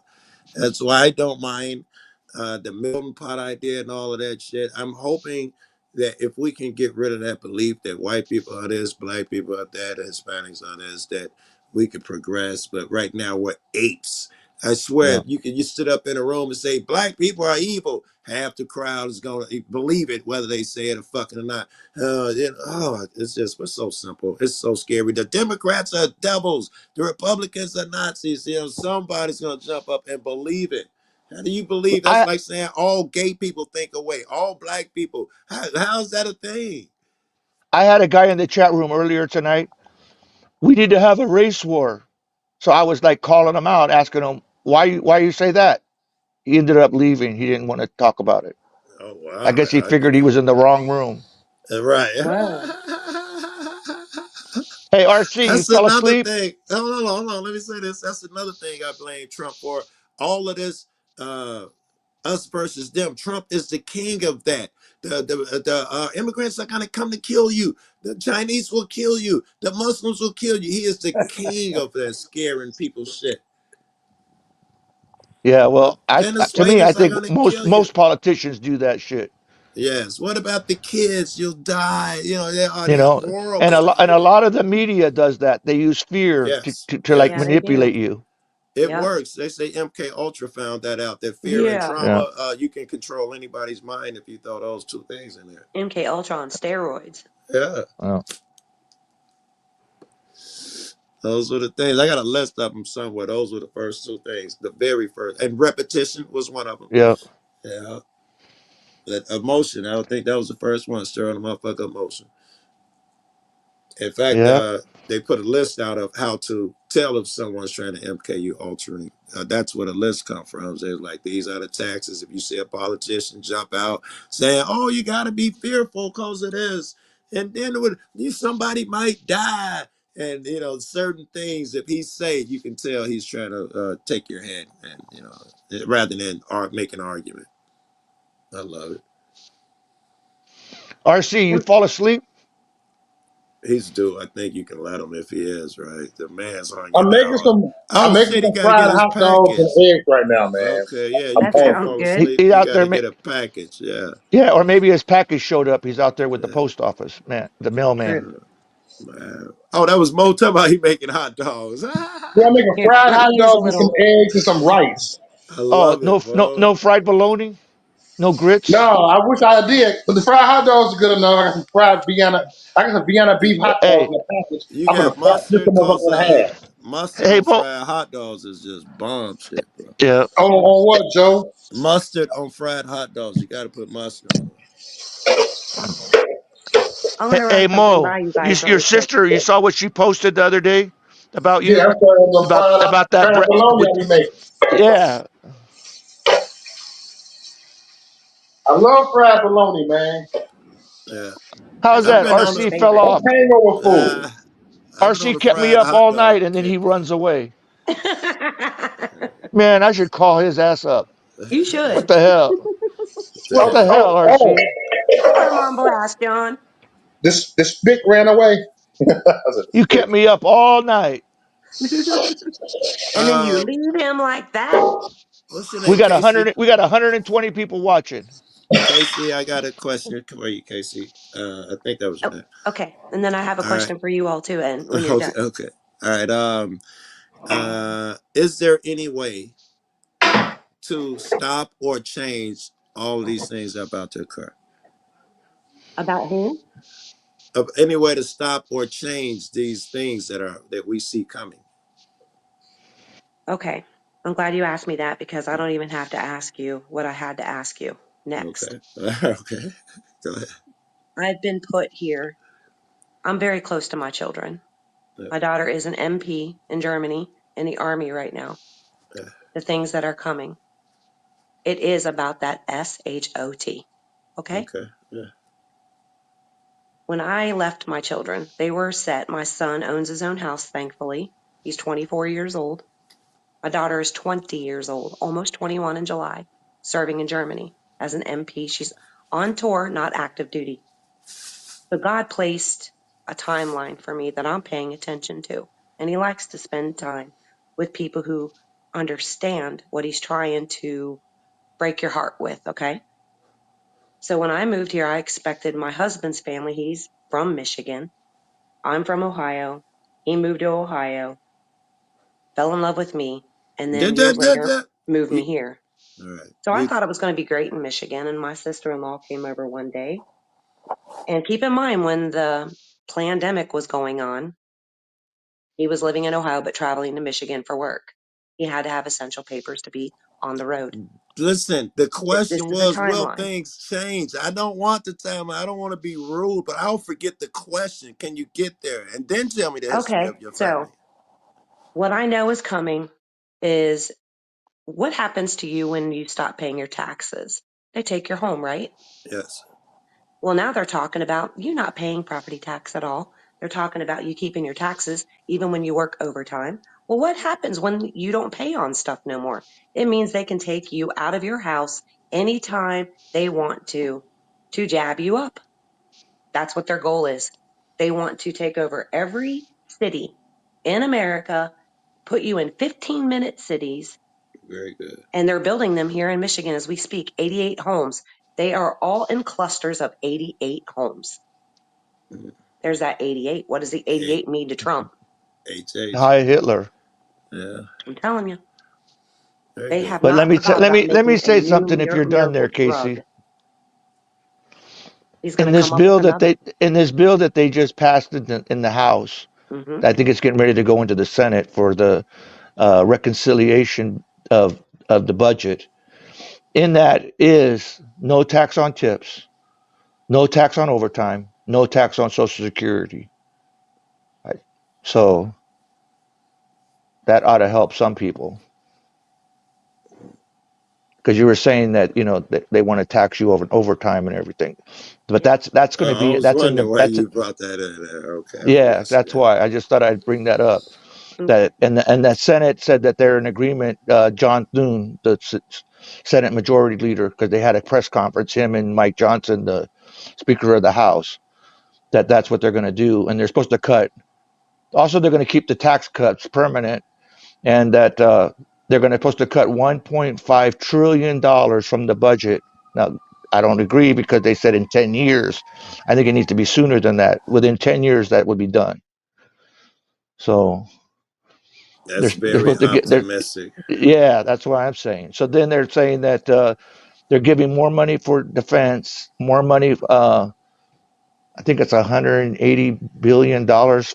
F: That's why I don't mind the melting pot idea and all of that shit. I'm hoping that if we can get rid of that belief that white people are this, black people are that, Hispanics are this, that we could progress. But right now we're apes. I swear,
B: Yeah.
F: if you sit up in a room and say black people are evil, half the crowd is gonna believe it, whether they say it or fucking or not. It's just we're so simple. It's so scary. The Democrats are devils. The Republicans are Nazis. Somebody's gonna jump up and believe it. How do you believe? That's
B: I
F: like saying all gay people think away, all black people. How's that a thing?
B: I had a guy in the chat room earlier tonight. We need to have a race war. So I was like calling him out, asking him why you say that. He ended up leaving. He didn't want to talk about it.
F: Oh
B: I
F: wow,
B: guess he figured he was in the wrong room.
F: right.
H: Wow.
B: Hey, RC, you
F: That's
B: fell
F: another
B: asleep?
F: thing. Hold on. Let me say this. That's another thing I blame Trump for. All of this, us versus them. Trump is the king of that. The immigrants are gonna come to kill you. The Chinese will kill you. The Muslims will kill you. He is the king of that scaring people shit.
B: Yeah,
F: The
B: well, to me, I
F: Venezuelans are
B: think
F: gonna
B: most
F: kill you.
B: most politicians do that shit.
F: Yes. What about the kids? You'll die.
B: You
F: They're
B: know,
F: horrible.
B: and a lot of the media does that. They use fear
F: Yes.
B: to like
H: Yeah,
F: Yes.
H: they do.
B: manipulate you.
F: It
H: Yep.
F: works. They say MK Ultra found that out. That fear and
H: Yeah.
B: Yeah.
F: trauma, you can control anybody's mind if you throw those two things in there.
H: MK Ultra on steroids.
F: Yeah,
B: Well,
F: those were the things. I got a list of them somewhere. Those were the first two things. The very first, and repetition was one of them.
B: yeah,
F: Yeah, that emotion. I would think that was the first one. Stirring the motherfucker emotion. In fact,
B: yeah,
F: they put a list out of how to tell if someone's trying to MK you altering. That's where the list come from. They're like, these are the taxes. If you see a politician jump out saying, "Oh, you got to be fearful because of this," and then somebody might die, and certain things. If he say, you can tell he's trying to take your head, and rather than make an argument. I love it.
B: RC, you fall asleep?
F: He's due. I think you can let him if he is, right? The man's hungry
I: I'm making
F: now.
I: some. I'm
F: Oh
I: making
F: shit, he
I: some
F: gotta get
I: fried
F: his
I: hot dogs
F: package.
I: and eggs right now, man.
F: Okay, yeah,
I: I'm
F: you
H: That
F: can't
I: hungry.
H: sounds
F: fall
H: good.
F: asleep.
B: He's
F: You
B: out there.
F: gotta get a package. Yeah.
B: Yeah, or maybe his package showed up. He's out there with the
F: Yeah.
B: post office, man, the mailman.
H: True.
F: Man. Oh, that was Mo talking about he making hot dogs.
I: Yeah, I'm making fried hot
H: He is a
I: dogs with some
H: little.
I: eggs and some rice.
F: I
B: Oh,
F: love it,
B: no, no,
F: Mo.
B: no fried bologna. No
I: No,
B: grits.
I: I wish I did, but the fried hot dogs are good enough. I got some fried Vienna. I got some Vienna beef hot dogs
B: Hey,
I: in a package.
F: You
I: I'm gonna
F: got
I: flip
F: mustard,
I: them
F: cause
I: motherfucker in half.
F: mustard
B: hey,
F: on
B: Mo.
F: fried hot dogs is just bomb shit, bro.
B: Yeah.
I: On what, Joe?
F: Mustard on fried hot dogs. You got to put mustard on it.
H: I'm
B: Hey,
H: gonna run
B: hey,
H: something
B: Mo.
H: by you
B: You,
H: guys
B: your
H: really quick.
B: sister. You saw what she posted the other day about
I: Yeah,
B: you,
I: I'm trying to
B: about that
I: fried bologna
B: with.
I: I be making.
B: Yeah.
I: I love fried bologna, man.
F: Yeah,
B: How's
H: That's my
F: I've
B: that?
F: been on
H: husband's
F: the
B: RC fell
H: favorite.
I: That's
B: off.
I: hangover food.
F: I've been on
B: RC
F: the
B: kept me
F: fried
B: up
F: hot
B: all night,
F: dog
B: and then
F: kick.
B: he runs away. Man, I should call his ass up.
H: You
B: What
H: should
B: the hell? What
I: Oh,
B: the hell,
I: oh,
B: RC?
H: put him on blast, John.
I: this stick ran away. I said,
B: You
I: stick.
B: kept me up all night.
H: And then you
F: uh,
H: leave him like that.
F: what's your
B: We
F: name,
B: got
F: Casey?
B: 100. We got 120 people watching.
F: Casey, I got a question for you, Casey. I think that was your
H: Oh,
F: name.
H: okay. And then I have a
F: All right.
H: question for you all too, and when you're
F: Okay.
H: done.
F: Okay. All right. Is there any way to stop or change all of these things that are about to occur?
H: About who?
F: Of any way to stop or change these things that we see coming?
H: Okay. I'm glad you asked me that because I don't even have to ask you what I had to ask you next.
F: Okay. Okay. Go ahead.
H: I've been put here. I'm very close to my children.
F: Yeah,
H: My daughter is an MP in Germany in the army right now.
F: yeah.
H: The things that are coming. It is about that SHOT. Okay?
F: Okay. Yeah.
H: When I left my children, they were set. My son owns his own house, thankfully. He's 24 years old. My daughter is 20 years old, almost 21 in July, serving in Germany as an MP. She's on tour, not active duty. So God placed a timeline for me that I'm paying attention to. And He likes to spend time with people who understand what He's trying to break your heart with, okay? So when I moved here, I expected my husband's family, he's from Michigan. I'm from Ohio. He moved to Ohio, fell in love with me, and then
F: Did
H: years
F: that,
H: later
F: that.
H: moved
F: You,
H: me here.
F: all right.
H: So I thought it was going to be great in Michigan, and my sister-in-law came over one day. And keep in mind, when the pandemic was going on, he was living in Ohio but traveling to Michigan for work. He had to have essential papers to be on the road.
F: Listen, the
H: This
F: question
H: is a
F: was, will
H: timeline.
F: things change? I don't want the time. I don't want to be rude, but I'll forget the question. Can you get there? And then tell me the history
H: Okay,
F: of your
H: so
F: family.
H: what I know is coming is what happens to you when you stop paying your taxes? They take your home, right?
F: Yes.
H: Well, now they're talking about you not paying property tax at all. They're talking about you keeping your taxes even when you work overtime. Well, what happens when you don't pay on stuff no more? It means they can take you out of your house anytime they want to jab you up. That's what their goal is. They want to take over every city in America, put you in 15-minute cities,
F: Very good.
H: and they're building them here in Michigan as we speak, 88 homes. They are all in clusters of 88 homes.
F: Mhm.
H: There's that 88. What does the
F: H,
H: 88 mean to Trump?
F: H.
B: Hi, Hitler.
F: Yeah.
H: I'm telling you,
F: Very
H: they
F: good.
H: have
B: But
H: not forgot
B: let
H: about
B: me
H: making a
B: say
H: new
B: something if you're done there,
H: miracle drug.
B: Casey.
H: He's going to come up with another.
B: In this bill that they just passed in the House,
H: Hmm.
B: I think it's getting ready to go into the Senate for the reconciliation of the budget. In that is no tax on tips, no tax on overtime, no tax on Social Security. Right? So that ought to help some people because you were saying that they want to tax you over overtime and everything, but
H: Yeah.
B: that's going to
F: I
B: be
F: was
B: that's in the
F: wondering why
B: that's
F: you brought that in there. Okay. I'm
B: yeah,
F: blessed.
B: that's
F: Yeah.
B: why I just thought I'd bring that up.
H: Okay.
B: That and the Senate said that they're in agreement. John Thune, the Senate Majority Leader, because they had a press conference, him and Mike Johnson, the Speaker of the House, that's what they're going to do, and they're supposed to cut. Also, they're going to keep the tax cuts permanent, and that they're going to supposed to cut $1.5 trillion from the budget. Now, I don't agree because they said in 10 years. I think it needs to be sooner than that. Within 10 years, that would be done. So
F: That's
B: they're
F: very
B: supposed to get there.
F: optimistic.
B: Yeah, that's what I'm saying. So then they're saying that They're giving more money for defense, more money. I think it's $180 billion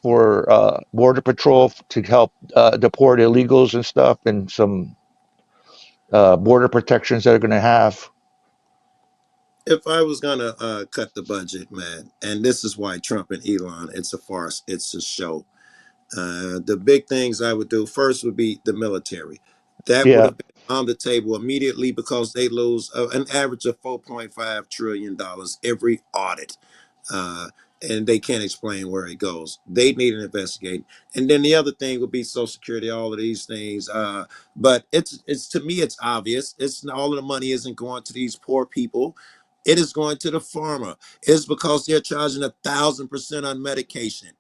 B: for border patrol to help deport illegals and stuff, and some border protections that are going to have.
F: If I was gonna cut the budget, man, and this is why Trump and Elon, it's a farce, it's a show. The big things I would do first would be the military. That would
B: Yeah,
F: have been on the table immediately because they lose an average of $4.5 trillion every audit. Uh, and they can't explain where it goes. They need an investigate. And then the other thing would be Social Security, all of these things. But it's to me, it's obvious. It's all of the money isn't going to these poor people. It is going to the farmer. It's because they're charging 1,000% on medication.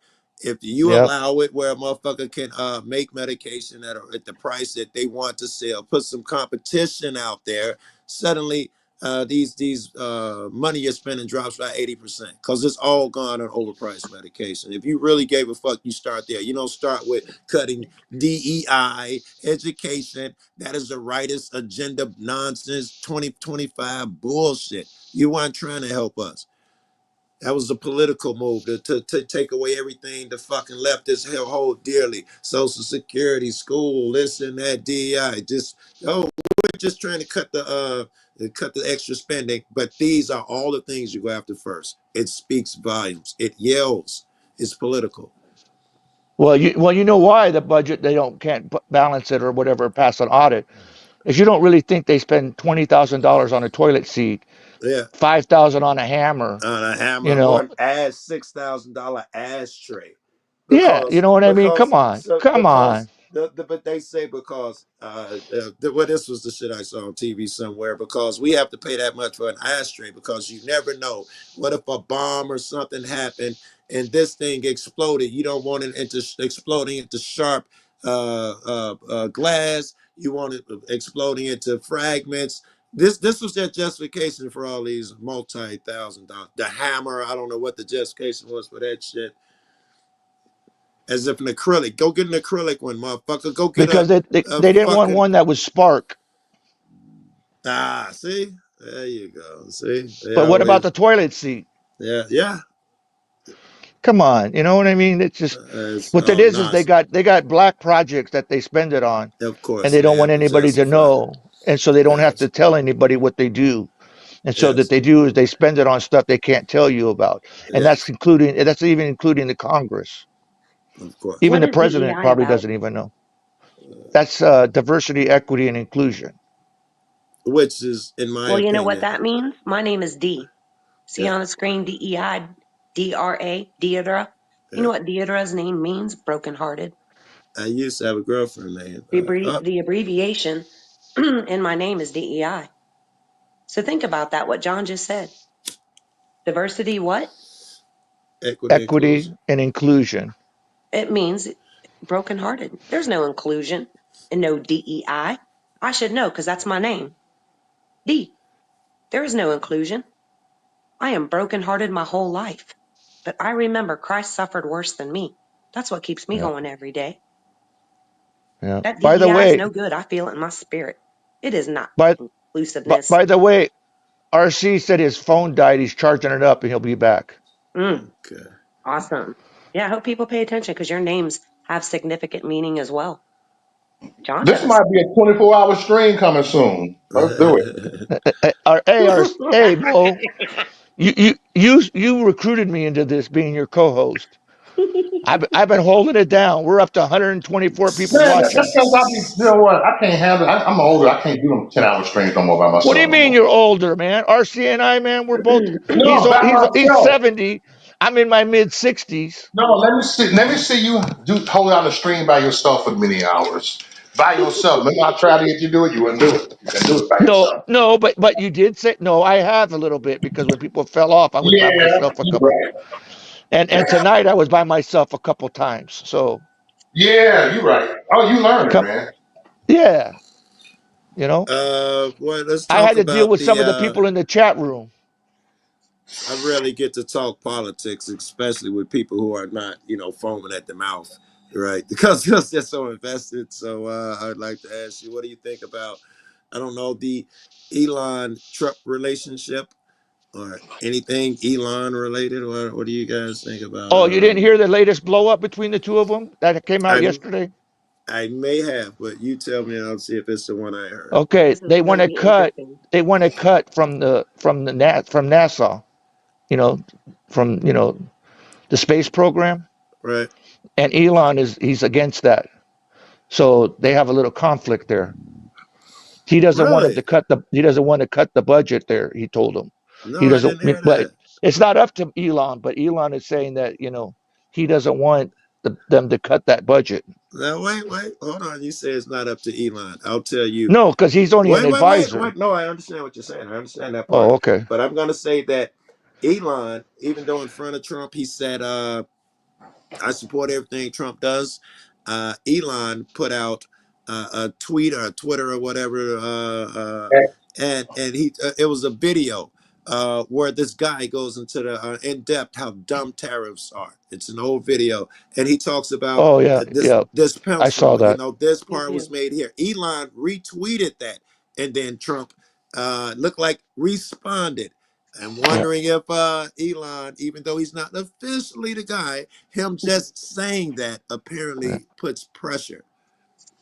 F: If you
B: yep.
F: allow it where a motherfucker can make medication at the price that they want to sell, put some competition out there, suddenly these money you're spending drops by 80% because it's all gone on overpriced medication. If you really gave a fuck, you start there. You don't start with cutting DEI, education. That is the rightist agenda nonsense, 2025 bullshit. You weren't trying to help us. That was a political move to take away everything the fucking leftists hold dearly. Social Security, school, this and that, DEI. Just we're just trying to cut the extra spending. But these are all the things you go after first. It speaks volumes. It yells. It's political.
B: Well, you know why the budget they can't balance it or whatever, pass an audit, is you don't really think they spend $20,000 on a toilet seat,
F: Yeah.
B: 5,000 on a hammer,
F: On a
B: you
F: hammer or
B: know.
F: an $6,000 ashtray.
B: Yeah, you
F: because
B: know what I mean? Come
F: because
B: on,
F: so
B: come
F: because
B: on.
F: but they say because well, this was the shit I saw on TV somewhere, because we have to pay that much for an ashtray because you never know, what if a bomb or something happened and this thing exploded. You don't want it into exploding into sharp glass. You want it exploding into fragments. This was their justification for all these multi-thousand-dollar, the hammer. I don't know what the justification was for that shit. As if an acrylic. Go get an acrylic one, motherfucker. Go get
B: Because
F: a
B: they didn't want
F: fucking
B: one that was spark.
F: see? There you go. See? They
B: But what about
F: always
B: the toilet seat?
F: yeah.
B: Come on, you know what I mean? It's just
F: It's
B: what that
F: all
B: is
F: nonsense.
B: they got black projects that they spend it on,
F: Of
B: and
F: course,
B: they
F: and they
B: don't want
F: have to
B: anybody to
F: justify.
B: know, and so they don't have
F: Yes.
B: to tell anybody what they do. And so that
F: Yes.
B: they do is they spend it on stuff they can't tell you about, and
F: Yes.
B: that's even including the Congress.
F: Of course.
B: Even
H: What
B: the
H: is
B: president
H: DEI
B: probably
H: about?
B: doesn't even know. That's diversity, equity, and inclusion.
F: Which is, in my
H: Well, you know what
F: opinion,
H: that means? My name is Dee. See
F: yeah.
H: on the screen, DEI, DRA, Deidre. You
F: Yeah.
H: know what Deidre's name means? Brokenhearted.
F: I used to have a girlfriend named
H: The abbreviation in my name is DEI. So think about that, what John just said. Diversity, what?
F: equity
B: Equity
F: inclusion.
B: and inclusion.
H: It means brokenhearted. There's no inclusion and no DEI. I should know because that's my name. D. There is no inclusion. I am brokenhearted my whole life. But I remember Christ suffered worse than me. That's what keeps me
B: Yeah,
H: going every day.
B: yeah.
H: That
B: By the
H: DEI is
B: way,
H: no good. I feel it in my spirit. It is not
B: by
H: inclusiveness.
B: by the way, RC said his phone died. He's charging it up, and he'll be back.
F: Okay.
H: Awesome. Yeah, I hope people pay attention because your names have significant meaning as well. John
I: This
H: does.
I: might be a 24-hour stream coming soon. Let's do it.
B: Hey, Mo, you recruited me into this being your co-host. I've been holding it down. We're up to 124 people
I: Man, that's
B: watching.
I: because you know what? I can't handle it. I'm older. I can't do them 10-hour streams no more by
B: What do you
I: myself no
B: mean
I: more.
B: you're older, man? RC and I, man, we're both.
I: No, by
B: He's
I: myself.
B: 70. I'm in my mid 60s.
I: No, let me see. Let me see you hold down the stream by yourself for many hours. By yourself. Remember I tried to get you to do it. You wouldn't do it. You can do it by yourself.
B: No, but you did say no. I have a little bit because when people fell off, I was by
I: Yeah,
B: myself a
I: you're
B: couple.
I: right.
B: And tonight I was by myself a couple times. So
I: Yeah, you're right. Oh, you learning,
B: come,
I: man.
B: yeah, you know,
F: Well, let's
B: I
F: talk
B: had to deal
F: about
B: with some
F: the
B: of the people in the chat room.
F: I rarely get to talk politics, especially with people who are not, foaming at the mouth, right? Because they're so invested. So I'd like to ask you, what do you think about I don't know the Elon Trump relationship or anything Elon related. What do you guys think about?
B: Oh, you didn't hear the latest blow up between the two of them that came out
F: I
B: yesterday?
F: I may have, but you tell me and I'll see if it's the one I heard.
B: Okay,
H: This is going to be interesting.
B: they want to cut from from NASA, you know, from the space program,
F: Right.
B: and Elon he's against that. So they have a little conflict there. He doesn't want him
F: Really?
B: to cut the budget there, he told him. He
F: No, I
B: doesn't,
F: didn't hear
B: but
F: that.
B: it's not up to Elon, but Elon is saying that, he doesn't want them to cut that budget.
F: Now wait, hold on. You say it's not up to Elon. I'll tell you.
B: No, because he's only an advisor.
F: Wait. No, I understand what you're saying. I understand that
B: Oh,
F: part.
B: okay.
F: But I'm gonna say that Elon, even though in front of Trump he said I support everything Trump does. Elon put out a tweet or a Twitter or whatever, and he it was a video where this guy goes into the in depth how dumb tariffs are. It's an old video, and he talks about
B: Oh, yeah,
F: this
B: yeah.
F: this
B: I saw
F: pencil.
B: that.
F: This
H: Me
F: part was
H: too.
F: made here. Elon retweeted that, and then Trump looked like responded. I'm
B: Yeah,
F: wondering if Elon, even though he's not officially the guy, him just saying that
B: yeah,
F: apparently puts pressure.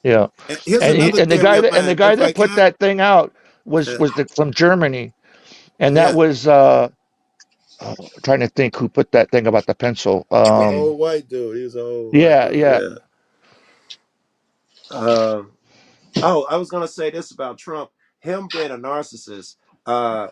B: yeah.
F: And here's
B: And
F: another
B: the
F: theory
B: guy
F: of
B: the
F: mine.
B: guy
F: If I
B: that put
F: can,
B: that thing out
F: uh,
B: from Germany, and that
F: yeah,
B: was trying to think who put that thing about the pencil.
F: the old white dude. He was an old white
B: Yeah,
F: dude.
B: yeah.
F: Yeah. Um, Oh, I was gonna say this about Trump. Him being a narcissist,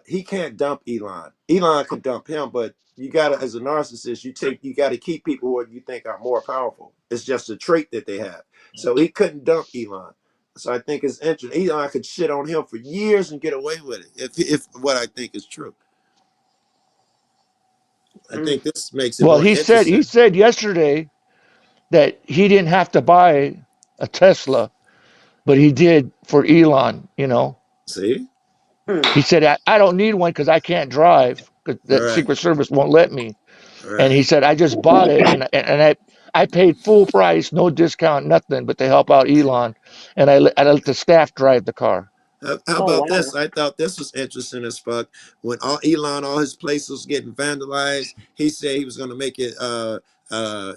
F: he can't dump Elon. Elon could dump him, but you gotta, as a narcissist, you gotta keep people who you think are more powerful. It's just a trait that they have. So he couldn't dump Elon. So I think it's interesting. Elon could shit on him for years and get away with it. If what I think is true. I
H: Mm.
F: think this makes it
B: Well,
F: more
B: he
F: interesting.
B: said yesterday that he didn't have to buy a Tesla, but he did for Elon.
F: See?
H: Mm.
B: He said, I don't need one because I can't drive because
F: All
B: the
F: right.
B: Secret Service won't let me.
F: All
B: And
F: right.
B: he said, I just bought it and I paid full price, no discount, nothing, but to help out Elon. And I let the staff drive the car.
F: How
H: Oh,
F: about this?
H: wow.
F: I thought this was interesting as fuck. When all his places was getting vandalized, he said he was going to make it.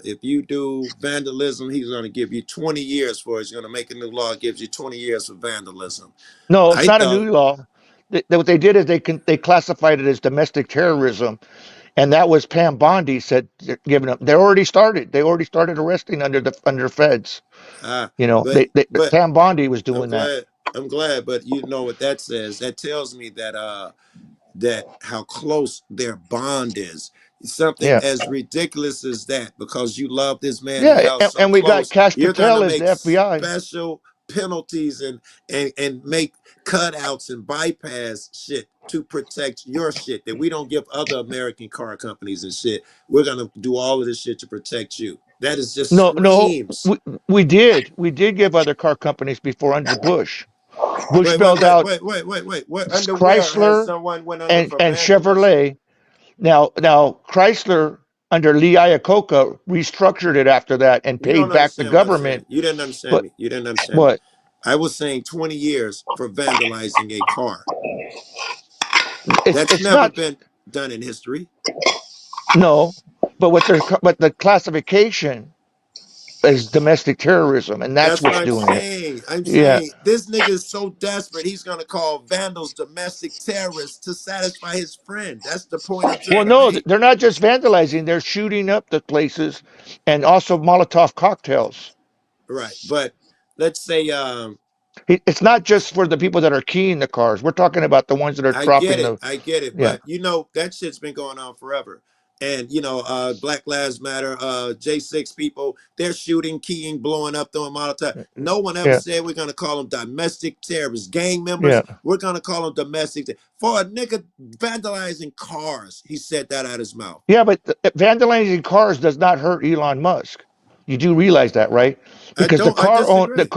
F: If you do vandalism, he's going to give you 20 years for it. He's going to make a new law that gives you 20 years for vandalism.
B: No, it's
F: I
B: not a
F: thought,
B: new law. What they did is they classified it as domestic terrorism. And that was Pam Bondi said, giving up. They already started. They already started arresting under feds.
F: ah, but
B: Pam Bondi was
F: I'm
B: doing that.
F: glad. I'm glad, but you know what that says? That tells me that that how close their bond is. Something
B: Yeah.
F: as ridiculous as that, because you love this man and
B: Yeah.
F: y'all so
B: And we got
F: close,
B: Cash
F: you're gonna
B: Patel as the
F: make
B: FBI.
F: special penalties and make cutouts and bypass shit to protect your shit that we don't give other American car companies and shit. We're gonna do all of this shit to protect you. That is just
B: No, no,
F: screams.
B: we did. We did give other car companies before under Bush. Bush
F: Wait, wait,
B: bailed
F: wait,
B: out
F: wait, wait, wait, wait. What underwear has
B: Chrysler
F: someone went under for
B: and
F: vandalism?
B: Chevrolet. Now Chrysler under Lee Iacocca restructured it after that and
F: You don't
B: paid back the
F: understand what I'm saying.
B: government.
F: You didn't understand
B: But
F: me. You didn't understand me.
B: what?
F: I was saying 20 years for vandalizing a car. That's
B: It's
F: never
B: not.
F: been done in history.
B: No, but the classification is domestic terrorism, and that's
F: That's what
B: what's
F: I'm
B: doing it.
F: saying. I'm
B: Yeah.
F: saying this nigga is so desperate, he's going to call vandals domestic terrorists to satisfy his friend. That's the point I'm
B: Well,
F: trying to
B: no,
F: make.
B: they're not just vandalizing; they're shooting up the places, and also Molotov cocktails.
F: Right. But let's say,
B: It's not just for the people that are keying the cars. We're talking about the ones that are dropping the.
F: I get it,
B: Yeah,
F: but you know that shit's been going on forever. And you know, Black Lives Matter, J6 people, they're shooting, keying, blowing up, throwing Molotov. No one ever
B: yeah,
F: said we're gonna call them domestic terrorists, gang members.
B: yeah,
F: We're gonna call them domestic for a nigga vandalizing cars. He said that out his mouth.
B: yeah. But vandalizing cars does not hurt Elon Musk. You do realize that, right? Because
F: I disagree.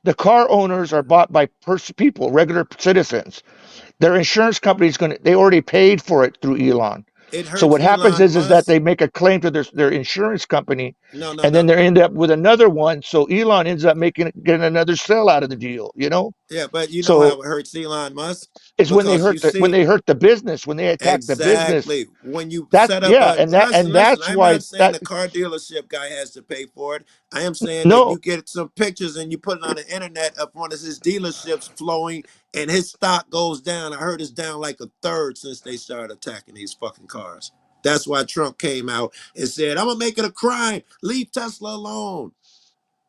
B: the car owners are bought by people, regular citizens. Their insurance company is going to. They already paid for it through Elon.
F: It
B: So what
F: hurts
B: happens
F: Elon
B: is that
F: Musk.
B: they make a claim to their insurance company,
F: No, no,
B: and then
F: no.
B: they end up with another one. So Elon ends up getting another sell out of the deal.
F: Yeah, but you know how
B: So
F: it hurts Elon Musk?
B: it's
F: Because you
B: when
F: see,
B: they hurt the business, when they attack the business.
F: exactly. When you
B: That
F: set up
B: yeah,
F: a
B: and
F: listen,
B: that's
F: I'm
B: why
F: not saying
B: that
F: the car dealership guy has to pay for it. I am saying that
B: no
F: you get some pictures and you put it on the internet of one of his dealerships flowing and his stock goes down. I heard it's down like a third since they started attacking these fucking cars. That's why Trump came out and said, I'm gonna make it a crime. Leave Tesla alone.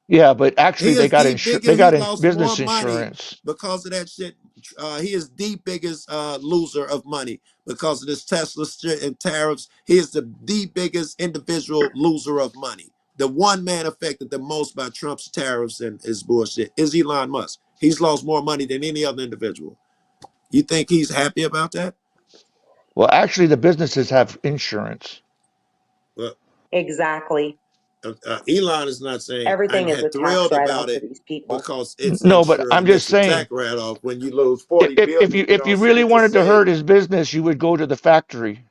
B: yeah, but actually
F: He is the
B: they
F: biggest, he
B: got
F: lost more
B: business
F: money
B: insurance.
F: because of that shit. He is the biggest loser of money because of this Tesla shit and tariffs. He is the biggest individual loser of money. The one man affected the most by Trump's tariffs and his bullshit is Elon Musk. He's lost more money than any other individual. You think he's happy about that?
B: Well, actually, the businesses have insurance.
F: Well,
H: Exactly.
F: Elon is not saying I'm
H: Everything is a tax
F: thrilled about
H: write-off for
F: it
H: these people.
F: because it's
B: No, but
F: insured
B: I'm
F: and
B: just
F: gets a
B: saying,
F: tax write-off. When you lose 40 billion, you
B: if you
F: don't
B: really
F: stand to
B: wanted to hurt
F: save.
B: his business, you would go to the factory.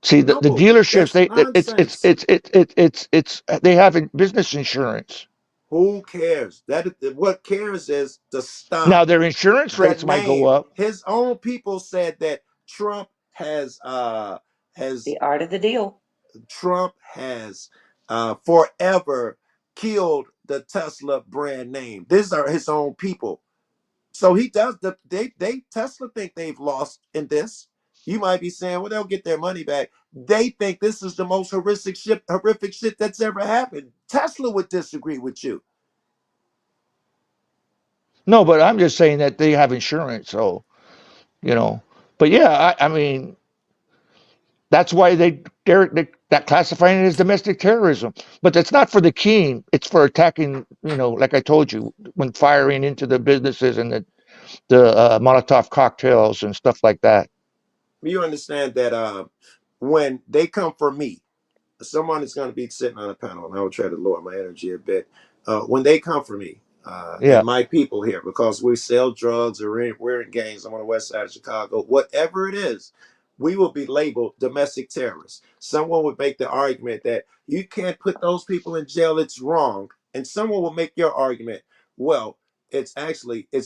B: See, the
F: No,
B: dealerships,
F: that's nonsense.
B: it's they have business insurance.
F: Who cares? What cares is the
B: Now
F: stock,
B: their insurance
F: the
B: rates might go
F: name.
B: up.
F: His own people said that has
H: The art of the deal.
F: Trump has forever killed the Tesla brand name. These are his own people. So he does they Tesla think they've lost in this. You might be saying, well, they'll get their money back. They think this is the most horrific shit that's ever happened. Tesla would disagree with you.
B: No, but I'm just saying that they have insurance. So, you know, but yeah, I mean, that's why they're that classifying it as domestic terrorism. But that's not for the keen. It's for attacking, like I told you, when firing into the businesses and the Molotov cocktails and stuff like that.
F: You understand that when they come for me, someone is going to be sitting on a panel, and I will try to lower my energy a bit. When they come for me and
B: Yeah.
F: my people here, because we sell drugs or we're in gangs, I'm on the west side of Chicago, whatever it is, we will be labeled domestic terrorists. Someone would make the argument that you can't put those people in jail, it's wrong. And someone will make your argument, well, it's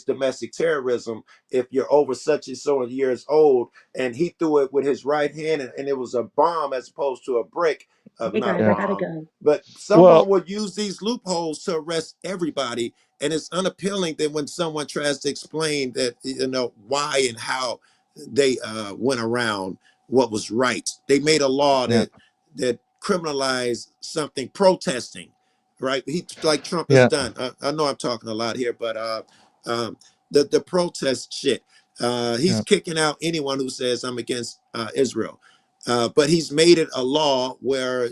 F: domestic terrorism if you're over such and so years old and he threw it with his right hand and it was a bomb as opposed to a brick,
H: Hey
F: not a
H: guys, I
B: Yeah.
H: gotta
F: bomb.
H: go.
F: But someone
B: Well,
F: would use these loopholes to arrest everybody, and it's unappealing that when someone tries to explain that why and how they went around what was right. They made a law
B: yeah,
F: that criminalized something protesting, right? He like Trump has
B: yeah,
F: done. I know I'm talking a lot here, but um, the protest shit. He's
B: yeah.
F: kicking out anyone who says I'm against Israel. But he's made it a law where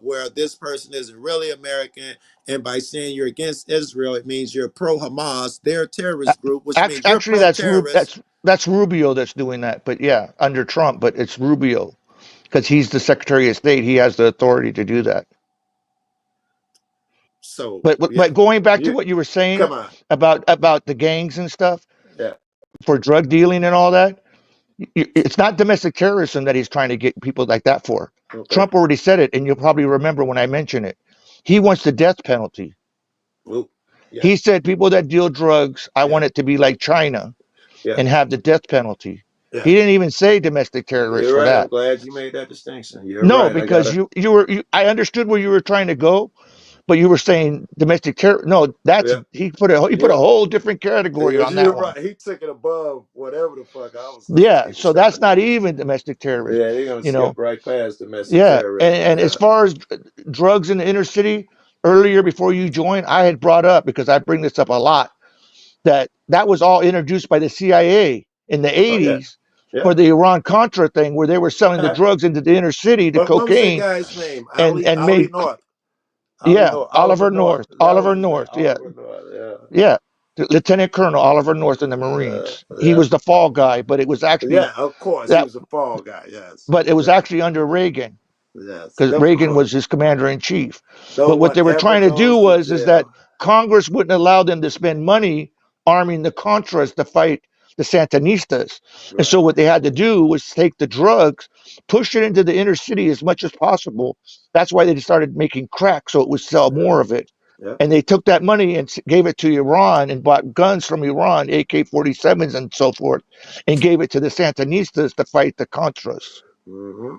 F: where this person isn't really American, and by saying you're against Israel, it means you're pro Hamas, their terrorist group, which means you're
B: Actually,
F: pro terrorist.
B: that's Rubio that's doing that. But yeah, under Trump, but it's Rubio because he's the Secretary of State. He has the authority to do that.
F: So yeah,
B: But going back to
F: you
B: what you were saying
F: come on,
B: about the gangs and stuff
F: yeah,
B: for drug dealing and all that, it's not domestic terrorism that he's trying to get people like that for.
F: okay,
B: Trump already said it, and you'll probably remember when I mentioned it. He wants the death penalty.
F: well, yeah,
B: He said people that deal drugs, I
F: yeah,
B: want it to be like China
F: yeah,
B: and have the death penalty.
F: yeah.
B: He didn't even say domestic terrorists
F: You're
B: for
F: right. I'm
B: that.
F: glad you made that distinction. You're
B: No,
F: right. I
B: because
F: gotta.
B: I understood where you were trying to go, but you were saying domestic terror. No, that's
F: Yeah,
B: he put a
F: you.
B: whole different category on
F: You're
B: that one.
F: right. He took it above whatever the fuck I was thinking
B: Yeah,
F: he was
B: so
F: trying
B: that's
F: to
B: not
F: do.
B: even domestic terrorism,
F: Yeah, they're gonna
B: you
F: skip
B: know.
F: right past domestic
B: Yeah,
F: terrorism.
B: and as
F: Yeah.
B: far as drugs in the inner city, earlier before you joined, I had brought up because I bring this up a lot that was all introduced by the CIA in the
F: Oh yeah.
B: 80s
F: Yeah.
B: for the Iran Contra thing, where they were selling the drugs into the inner city, the
F: What was that
B: cocaine,
F: guy's name?
B: and
F: Ali
B: made
F: North. Ali
B: yeah,
F: North. Oliver North. That was
B: Oliver
F: his name.
B: North, yeah,
F: Oliver North.
B: yeah, Lieutenant Colonel Oliver North in the Marines. He
F: Yeah.
B: was the fall guy, but it was actually
F: Yeah. Of course, he
B: that,
F: was a fall guy. Yes.
B: but it was
F: Yeah.
B: actually under Reagan
F: Yes.
B: because
F: Of
B: Reagan
F: course.
B: was his commander in chief.
F: No
B: But what
F: one
B: they were
F: ever
B: trying to do
F: goes to
B: was is that
F: jail.
B: Congress wouldn't allow them to spend money arming the Contras to fight the Sandinistas. And so
F: Right.
B: what they had to do was take the drugs, push it into the inner city as much as possible. That's why they started making crack so it would sell
F: Yeah.
B: more of it.
F: Yeah.
B: And they took that money and gave it to Iran and bought guns from Iran, AK-47s and so forth, and gave it to the Sandinistas to fight the Contras.
F: hmm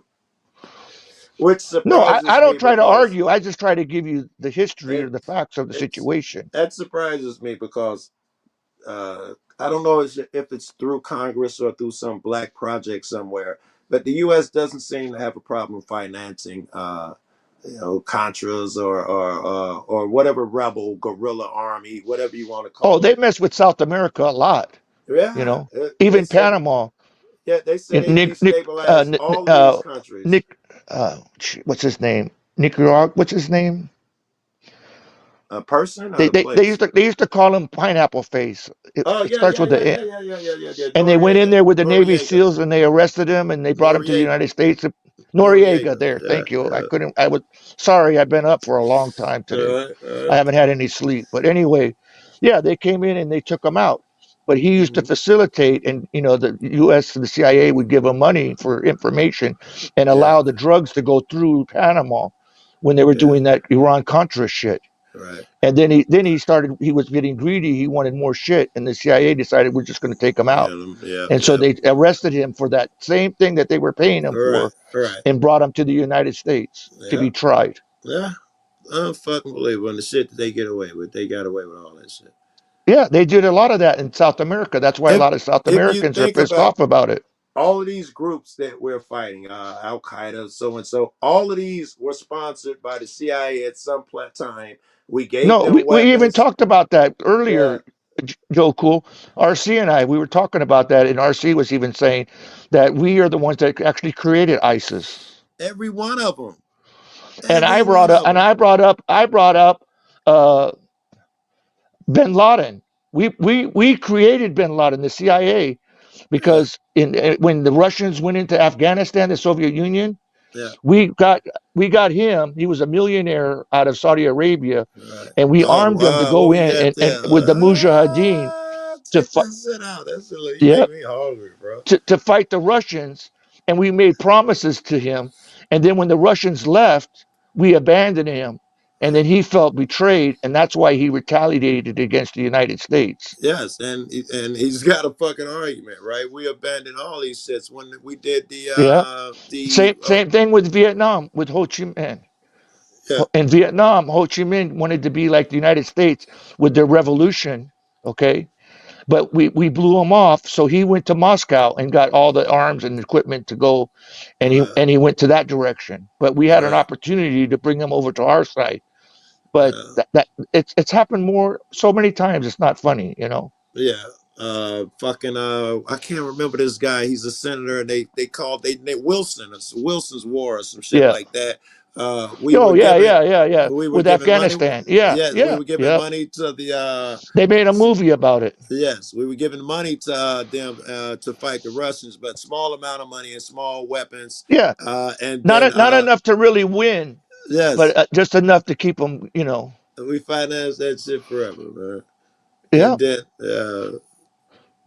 F: Which
B: No,
F: surprises
B: I
F: me
B: don't try to
F: because
B: argue. I just try to give you the history or
F: it
B: the facts of the
F: it's
B: situation.
F: that surprises me because I don't know if it's through Congress or through some black project somewhere, but the U.S. doesn't seem to have a problem financing, Contras or whatever rebel guerrilla army, whatever you want to
B: Oh,
F: call
B: they
F: it.
B: mess with South America a lot, you
F: Yeah,
B: know.
F: they
B: Even
F: said
B: Panama.
F: they said they
B: Nick Nick
F: destabilized all of these countries.
B: Nick what's his name? Nicaragua. What's his name?
F: A person or
B: They,
F: the
B: they they
F: place?
B: used to they used to call him Pineapple Face.
F: Oh
B: It
F: yeah,
B: starts
F: yeah,
B: with
F: yeah,
B: the
F: yeah, yeah, yeah, yeah, yeah, yeah.
B: and they went in
F: Noriega,
B: there with the Navy
F: Noriega,
B: SEAls and they arrested him and they brought him to the
F: Noriega,
B: United States. Noriega,
F: Noriega.
B: there.
F: Yeah,
B: Thank you. I
F: yeah.
B: couldn't. I was sorry. I've been up for a long time
F: All
B: today.
F: right, all
B: I
F: right.
B: haven't had any sleep. But anyway, yeah, they came in and they took him out. But he used to
F: hmm
B: facilitate, and the U.S. and the CIA would give him money for information and
F: Yeah,
B: allow the drugs to go through Panama when they were
F: yeah.
B: doing that Iran Contra shit.
F: Right.
B: And then he started. He was getting greedy. He wanted more shit, and the CIA decided we're just going to take him
F: Yeah,
B: out.
F: yeah,
B: And so
F: yeah.
B: they arrested him for that same thing that they were paying him
F: All right,
B: for,
F: all right.
B: and brought him to the United States to
F: Yeah,
B: be tried.
F: yeah. Unfucking when the shit that they get away with, they got away with all that shit.
B: Yeah, they did a lot of that in South America. That's why a
F: If
B: lot of South
F: if you
B: Americans are
F: think
B: pissed
F: about
B: off about it.
F: all of these groups that we're fighting, Al Qaeda, so and so, all of these were sponsored by the CIA at some time. We gave
B: No,
F: them
B: we even
F: weapons.
B: talked about that
F: Yeah,
B: earlier, Joe Cool. RC and I, we were talking about that, and RC was even saying that we are the ones that actually created ISIS.
F: every one of them.
B: And
F: Every one of them.
B: I brought up uh, Bin Laden. We created Bin Laden, the CIA,
F: Yeah,
B: because when the Russians went into Afghanistan, the Soviet Union,
F: yeah.
B: we got him. He was a millionaire out of Saudi Arabia,
F: Right.
B: and we
F: Oh
B: armed him to
F: wow,
B: go
F: what we
B: in
F: got
B: and
F: there?
B: with the Mujahideen to
F: Check
B: fight.
F: this shit out. That's you
B: Yeah,
F: make me hungry, bro.
B: to fight the Russians, and we made promises to him. And then when the Russians left, we abandoned him, and then he felt betrayed, and that's why he retaliated against the United States.
F: Yes, and he's got a fucking argument, right? We abandoned all these shits when we did
B: Yeah. Same thing with Vietnam, with Ho Chi Minh.
F: yeah,
B: In Vietnam, Ho Chi Minh wanted to be like the United States with their revolution, okay? But we blew him off, so he went to Moscow and got all the arms and equipment to go, and
F: right,
B: he went to that direction. But we had an
F: right,
B: opportunity to bring him over to our side. But
F: yeah,
B: that it's happened so many times. It's not funny.
F: yeah. Fucking I can't remember this guy. He's a senator, and they called they Wilson. It's Wilson's War or some shit
B: Yeah.
F: like that. We
B: Oh
F: were
B: yeah,
F: giving
B: yeah, yeah, yeah.
F: we were
B: With
F: giving money.
B: Afghanistan. Yeah,
F: Yes, we
B: yeah,
F: were giving
B: yeah.
F: money to the
B: They made a movie about it.
F: yes, we were giving money to them to fight the Russians, but small amount of money and small weapons.
B: Yeah.
F: And then
B: Not enough to really win,
F: yes,
B: but just enough to keep them.
F: we financed that shit forever, man.
B: Yeah.
F: And then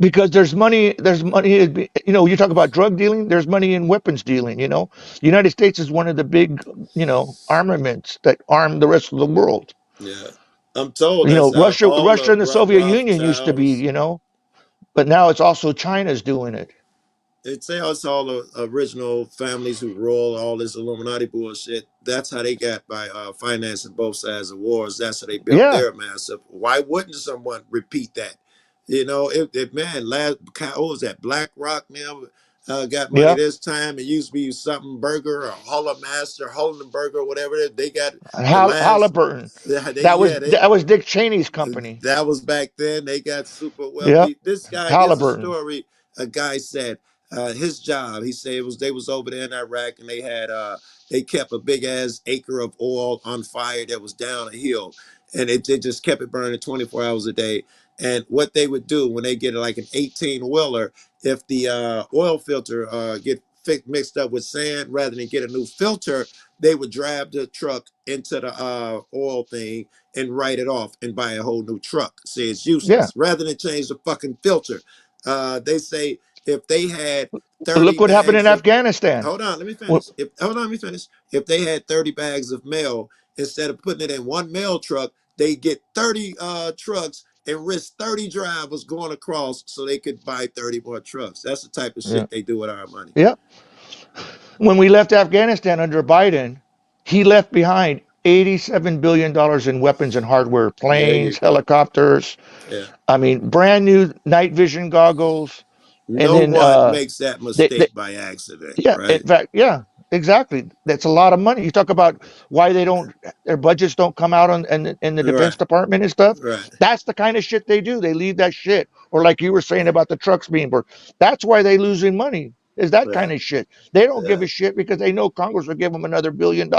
B: Because there's money. There's money. You talk about drug dealing. There's money in weapons dealing. The United States is one of the big, armaments that arm the rest of the world.
F: yeah, I'm told that's how all
B: Russia
F: the
B: and the Soviet Union used to be,
F: Rothschilds.
B: but now it's also China's doing it.
F: They say it's all the original families who rule all this Illuminati bullshit. That's how they got by financing both sides of wars. That's how they built
B: Yeah,
F: their massive. Why wouldn't someone repeat that? If man, what was that? BlackRock now got money
B: yeah.
F: this time. It used to be something burger or Master, Hollenberger, whatever. They got the last.
B: Halliburton.
F: They yeah they
B: That was Dick Cheney's company.
F: that was back then. They got super
B: Yeah,
F: wealthy. This guy, there's a
B: Halliburton.
F: story. A guy said his job. He said they was over there in Iraq and they kept a big ass acre of oil on fire that was down a hill, and they just kept it burning 24 hours a day. And what they would do when they get like an 18 wheeler, if the oil filter mixed up with sand, rather than get a new filter, they would drive the truck into the oil thing and write it off and buy a whole new truck. Say it's
B: Yeah,
F: useless rather than change the fucking filter. They say if they had
B: But
F: 30
B: look what happened in
F: bags of
B: Afghanistan.
F: hold on, let me
B: Well,
F: finish. Hold on, let me finish. If they had 30 bags of mail, instead of putting it in one mail truck, they get 30 trucks and risk 30 drivers going across so they could buy 30 more trucks. That's the type of
B: yeah,
F: shit they do with our money.
B: yeah. When we left Afghanistan under Biden, he left behind $87 billion in weapons and hardware,
F: There you
B: planes,
F: go.
B: helicopters.
F: Yeah.
B: I mean, brand new night vision goggles. And
F: No
B: then
F: one makes that
B: they
F: mistake by accident,
B: yeah, in
F: right?
B: fact, yeah, exactly. That's a lot of money. You talk about why their budgets don't come out in the Defense
F: Right,
B: Department and stuff.
F: right,
B: That's the kind of shit they do. They leave that shit. Or like you were saying about the trucks being burned. That's why they losing money. Is that
F: yeah,
B: kind of shit. They don't give
F: yeah.
B: a shit because they know Congress will give them another $1 billion,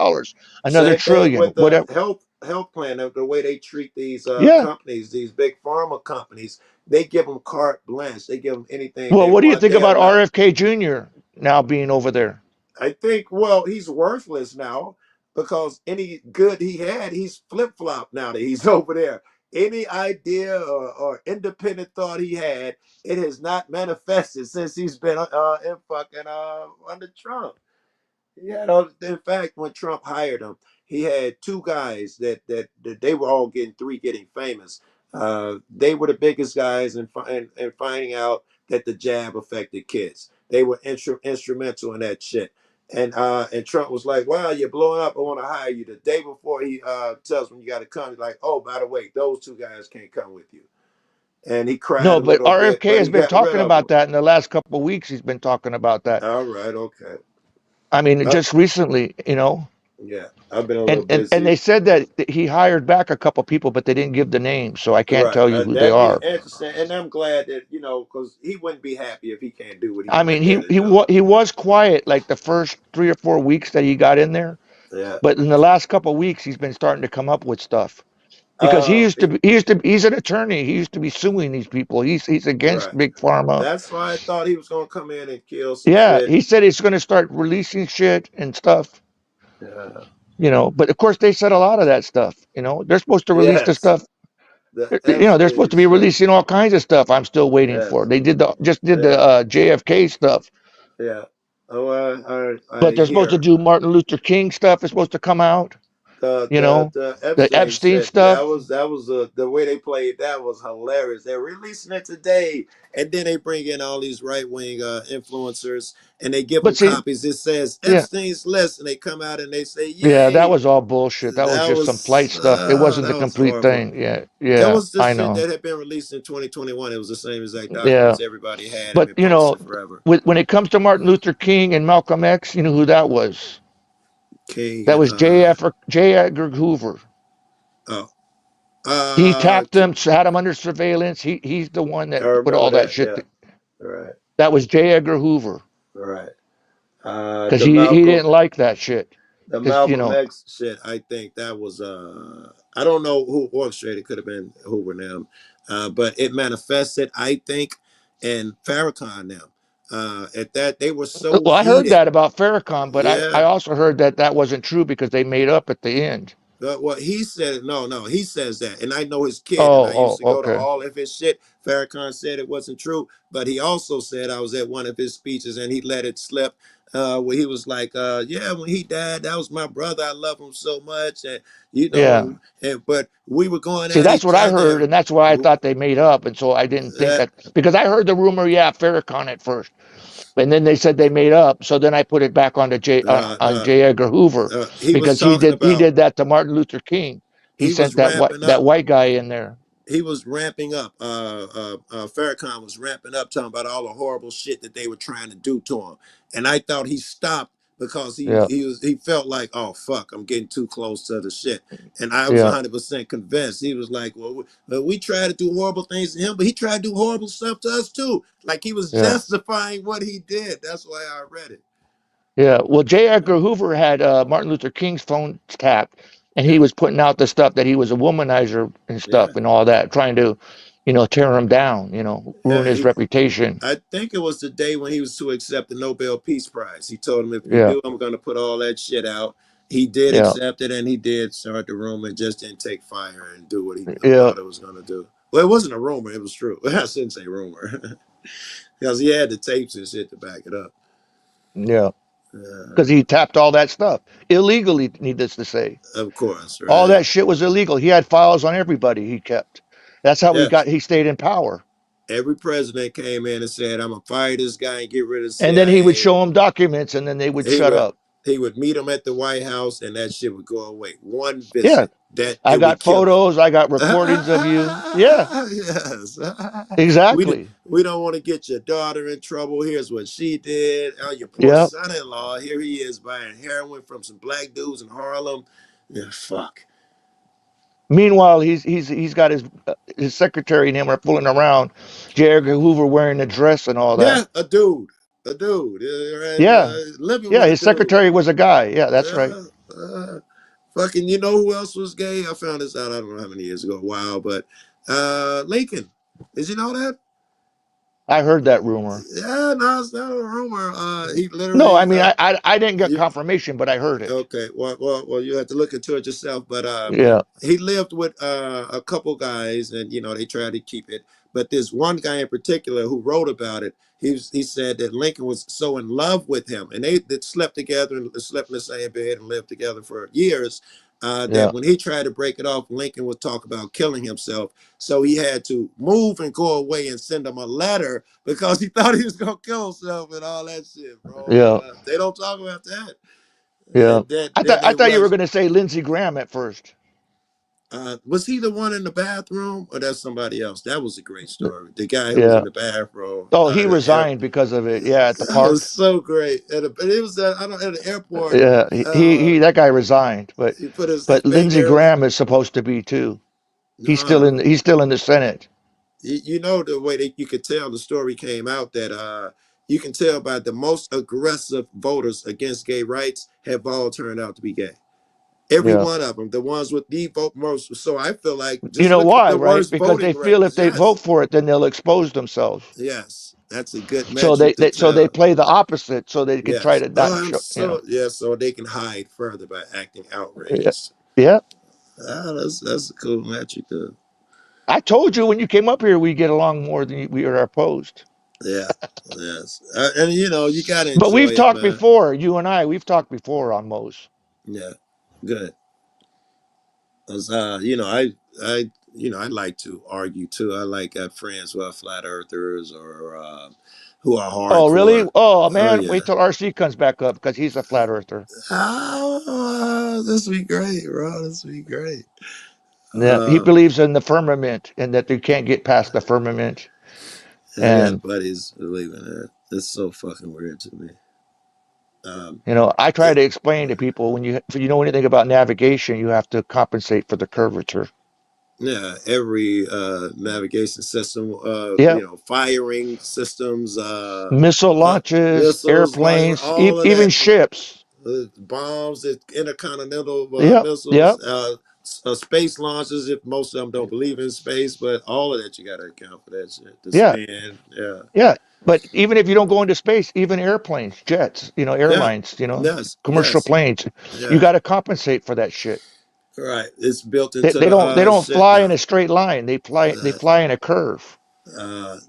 B: another
F: Same thing
B: trillion,
F: with the
B: whatever.
F: health plan, the way they treat these
B: Yeah.
F: companies, these big pharma companies. They give them carte blanche. They give them anything
B: Well,
F: they
B: what do you
F: want.
B: think
F: They
B: about
F: allow.
B: RFK Jr. now being over there?
F: I think, well, he's worthless now because any good he had, he's flip flop now that he's over there. Any idea or independent thought he had, it has not manifested since he's been in fucking under Trump. Yeah, no, in fact, when Trump hired him, he had two guys that they were all getting famous. They were the biggest guys in finding out that the jab affected kids. They were instrumental in that shit. And Trump was like, "Wow, you're blowing up. I want to hire you." The day before he tells when you got to come, he's like, "Oh, by the way, those two guys can't come with you." And he cried
B: No,
F: a
B: but
F: little bit,
B: RFK
F: but
B: has
F: he
B: been
F: got rid
B: talking
F: of
B: about
F: them.
B: that in the last couple of weeks. He's been talking about that.
F: All right, okay.
B: I mean,
F: Uh,
B: just recently,
F: yeah, I've been a little
B: and
F: busy.
B: they said that he hired back a couple people, but they didn't give the names, so I can't
F: Right.
B: tell you who they
F: That'd be
B: are.
F: interesting. And I'm glad that, because he wouldn't be happy if he can't do what he
B: I mean,
F: went there to do.
B: he was quiet like the first 3 or 4 weeks that he got in there,
F: Yeah.
B: but in the last couple of weeks, he's been starting to come up with stuff because
F: He-
B: he's an attorney. He used to be suing these people. He's against
F: right.
B: big pharma.
F: That's why I thought he was going to come in and kill some
B: Yeah,
F: shit.
B: he said he's going to start releasing shit and stuff.
F: Yeah.
B: But of course they said a lot of that stuff. They're supposed to release the
F: Yes.
B: stuff.
F: The
B: They're supposed
F: Epstein
B: to be
F: shit.
B: releasing all kinds of stuff. I'm still waiting for.
F: Yes.
B: They just did the
F: Yeah.
B: JFK stuff,
F: Yeah. Oh,
B: but
F: I
B: they're supposed to
F: hear.
B: do Martin Luther King stuff. Is supposed to come out.
F: the
B: You
F: the
B: know,
F: the
B: the
F: Epstein
B: Epstein
F: shit.
B: stuff.
F: That was the way they played. That was hilarious. They're releasing it today, and then they bring in all these right wing influencers, and they give them
B: But see,
F: copies. It says
B: yeah,
F: Epstein's list, and they come out and they say,
B: yeah, that
F: "Yay!"
B: was all bullshit. That was just some flight stuff. It wasn't the
F: That was
B: complete
F: horrible.
B: thing. Yeah,
F: It
B: yeah,
F: was the
B: I
F: shit
B: know.
F: that had been released in 2021. It was the same exact
B: Yeah,
F: documents everybody had and
B: but
F: been posted forever.
B: when it comes to Martin Luther King and Malcolm X, you know who that was?
F: King
B: That
F: and
B: was J. Edgar Hoover.
F: oh
B: He tapped
F: K-
B: them, had them under surveillance. He's the one
F: I
B: that put
F: remember
B: all that
F: that.
B: shit.
F: Yeah, right,
B: That was J. Edgar Hoover
F: right.
B: because
F: The
B: he
F: Malcolm
B: didn't like that shit.
F: The
B: Because
F: Malcolm X shit, I think that was I don't know who orchestrated, could have been Hoover now. But it manifested, I think, in Farrakhan now. At that they were so
B: well, I heard
F: heated.
B: that about Farrakhan, but I
F: Yeah.
B: also heard that wasn't true because they made up at the end.
F: But what he said, no, he says that. And I know his kid, and I used
B: Oh,
F: to
B: oh,
F: go to
B: okay,
F: all of his shit. Farrakhan said it wasn't true, but he also said I was at one of his speeches and he let it slip. Where he was like, yeah, when he died, that was my brother. I love him so much. And,
B: yeah.
F: but we were going
B: See,
F: at
B: that's
F: each
B: what I heard,
F: other.
B: and that's why I thought they made up, and so I didn't think
F: Uh,
B: that because I heard the rumor, yeah, Farrakhan at first, and then they said they made up. So then I put it back onto on
F: no,
B: J. Edgar Hoover
F: he was
B: because
F: talking
B: he
F: about,
B: did that to Martin Luther King. He
F: he was
B: sent that
F: ramping
B: that
F: up.
B: white guy in there.
F: He was ramping up. Farrakhan was ramping up, talking about all the horrible shit that they were trying to do to him. And I thought he stopped because
B: Yeah,
F: he felt like, oh fuck, I'm getting too close to the shit. And I was
B: yeah,
F: 100% convinced. He was like, well, we try to do horrible things to him, but he tried to do horrible stuff to us too. Like he was
B: yeah,
F: justifying what he did. That's why I read it.
B: yeah. Well, J. Edgar Hoover had Martin Luther King's phone tapped, and he
F: Yeah,
B: was putting out the stuff that he was a womanizer and
F: yeah,
B: stuff and all that, trying to, tear him down, ruin
F: yeah.
B: his reputation.
F: I think it was the day when he was to accept the Nobel Peace Prize. He told him, if you
B: Yeah,
F: do, I'm going to put all that shit out. He did
B: yeah,
F: accept it, and he did start the rumor. It just didn't take fire and do what he
B: yeah.
F: thought it was going to do. Well, it wasn't a rumor. It was true. I shouldn't say rumor. because he had the tapes and shit to back it up.
B: Yeah,
F: Uh,
B: because he tapped all that stuff illegally. Needless to say,
F: of course,
B: all
F: right?
B: that shit was illegal. He had files on everybody. He kept. That's how
F: Yeah.
B: he stayed in power.
F: Every president came in and said, "I'm gonna fire this guy and get rid of the
B: And then he would
F: CIA."
B: show them documents, and then they would
F: He
B: shut
F: would
B: up.
F: he would meet him at the White House, and that shit would go away. One
B: Yeah,
F: visit that
B: I
F: it would
B: got
F: kill him.
B: photos. I got recordings of you. Yeah,
F: Yes.
B: exactly.
F: We don't want to get your daughter in trouble. Here's what she did. Oh, your poor
B: Yep.
F: son-in-law. Here he is buying heroin from some black dudes in Harlem. Yeah, fuck.
B: Meanwhile, he's got his secretary and him are fooling around. J. Edgar Hoover wearing a dress and all that.
F: Yeah, a dude, and
B: Yeah,
F: living
B: yeah.
F: with a
B: His
F: dude.
B: secretary was a guy. Yeah, that's right.
F: Yeah, fucking, you know who else was gay? I found this out, I don't know how many years ago, a while, but Lincoln. Did you know that?
B: I heard that rumor.
F: Yeah, no, it's not a rumor. He
B: No, I
F: literally,
B: mean I didn't get
F: you,
B: confirmation, but I heard it.
F: okay, well, you have to look into it yourself. But
B: Yeah,
F: he lived with a couple guys, and they tried to keep it. But this one guy in particular who wrote about it, he said that Lincoln was so in love with him, and they slept together and slept in the same bed and lived together for years. That
B: yeah,
F: when he tried to break it off, Lincoln would talk about killing himself. So he had to move and go away and send him a letter because he thought he was gonna kill himself and all that shit, bro.
B: yeah,
F: They don't talk about that.
B: yeah.
F: That
B: I
F: they
B: thought you were
F: was
B: going to say Lindsey Graham at first.
F: was he the one in the bathroom or that's somebody else? That was a great story. The guy who was in
B: Yeah.
F: the bathroom.
B: Oh, he resigned because of it. Yeah, at the
F: That was
B: park.
F: so great. And it was I don't at the airport.
B: Yeah, he that guy resigned,
F: He put his
B: but Lindsey
F: fingers.
B: Graham is supposed to be too.
F: Uh,
B: He's still in the Senate.
F: you know the way that you could tell the story came out that you can tell by the most aggressive voters against gay rights have all turned out to be gay. Every
B: Yeah.
F: one of them, the ones with the vote most. So I feel like
B: You
F: just
B: know
F: look at
B: why,
F: the
B: right?
F: worst
B: Because they
F: voting
B: feel if
F: records.
B: they vote
F: Yes,
B: for it, then they'll expose themselves.
F: yes, that's a good
B: So
F: metric to
B: so they
F: tell.
B: play the opposite, so they can try
F: Yes.
B: to
F: Oh,
B: not
F: I'm
B: show.
F: so yes. So they can hide further by acting
B: Yeah,
F: outrageous.
B: yeah.
F: That's a cool metric. To,
B: I told you when you came up here, we get along more than we are opposed.
F: yeah, yes, and you gotta
B: But
F: enjoy
B: we've
F: it,
B: talked
F: man.
B: before, you and I. We've talked before on Moe's.
F: Yeah, good. 'Cause, I like to argue too. I like got friends who are flat earthers or who are
B: Oh, really?
F: hardcore.
B: Oh
F: Oh
B: man,
F: yeah.
B: wait till RC comes back up because he's a flat earther.
F: Oh, this would be great, bro. This would be great.
B: Yeah, he believes in the firmament and that they can't get past the firmament.
F: I
B: And
F: got buddies believing that. It's so fucking weird to me. Um,
B: I try
F: it,
B: to explain to people if you know anything about navigation, you have to compensate for the curvature.
F: yeah, every navigation system,
B: Yeah,
F: firing systems,
B: missile launches,
F: missiles,
B: airplanes,
F: all of
B: even
F: that,
B: ships.
F: bombs, intercontinental
B: Yep, yep,
F: missiles, space launches. If most of them don't believe in space, but all of that you got to account for that shit. The
B: yeah,
F: spin, yeah,
B: yeah. But even if you don't go into space, even airplanes, jets,
F: yeah,
B: airlines,
F: yes,
B: commercial
F: yes,
B: planes, you
F: yeah.
B: got to compensate for that shit.
F: Right, it's built
B: They,
F: into
B: they
F: the
B: don't they don't
F: shit
B: fly in
F: now.
B: a straight line. They
F: Uh,
B: fly in a curve.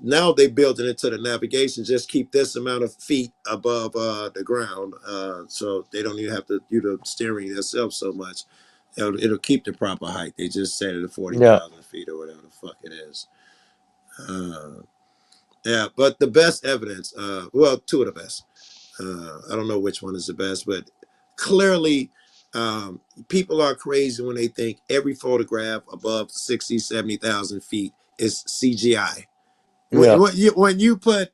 F: Now they built it into the navigation. Just keep this amount of feet above the ground, so they don't even have to do the steering themselves so much. It'll keep the proper height. They just set it at forty
B: Yeah,
F: thousand feet or whatever the fuck it is. Uh, yeah, but the best evidence, well, two of the best. I don't know which one is the best, but clearly, people are crazy when they think every photograph above 60, 70,000 feet is CGI.
B: yeah,
F: When you put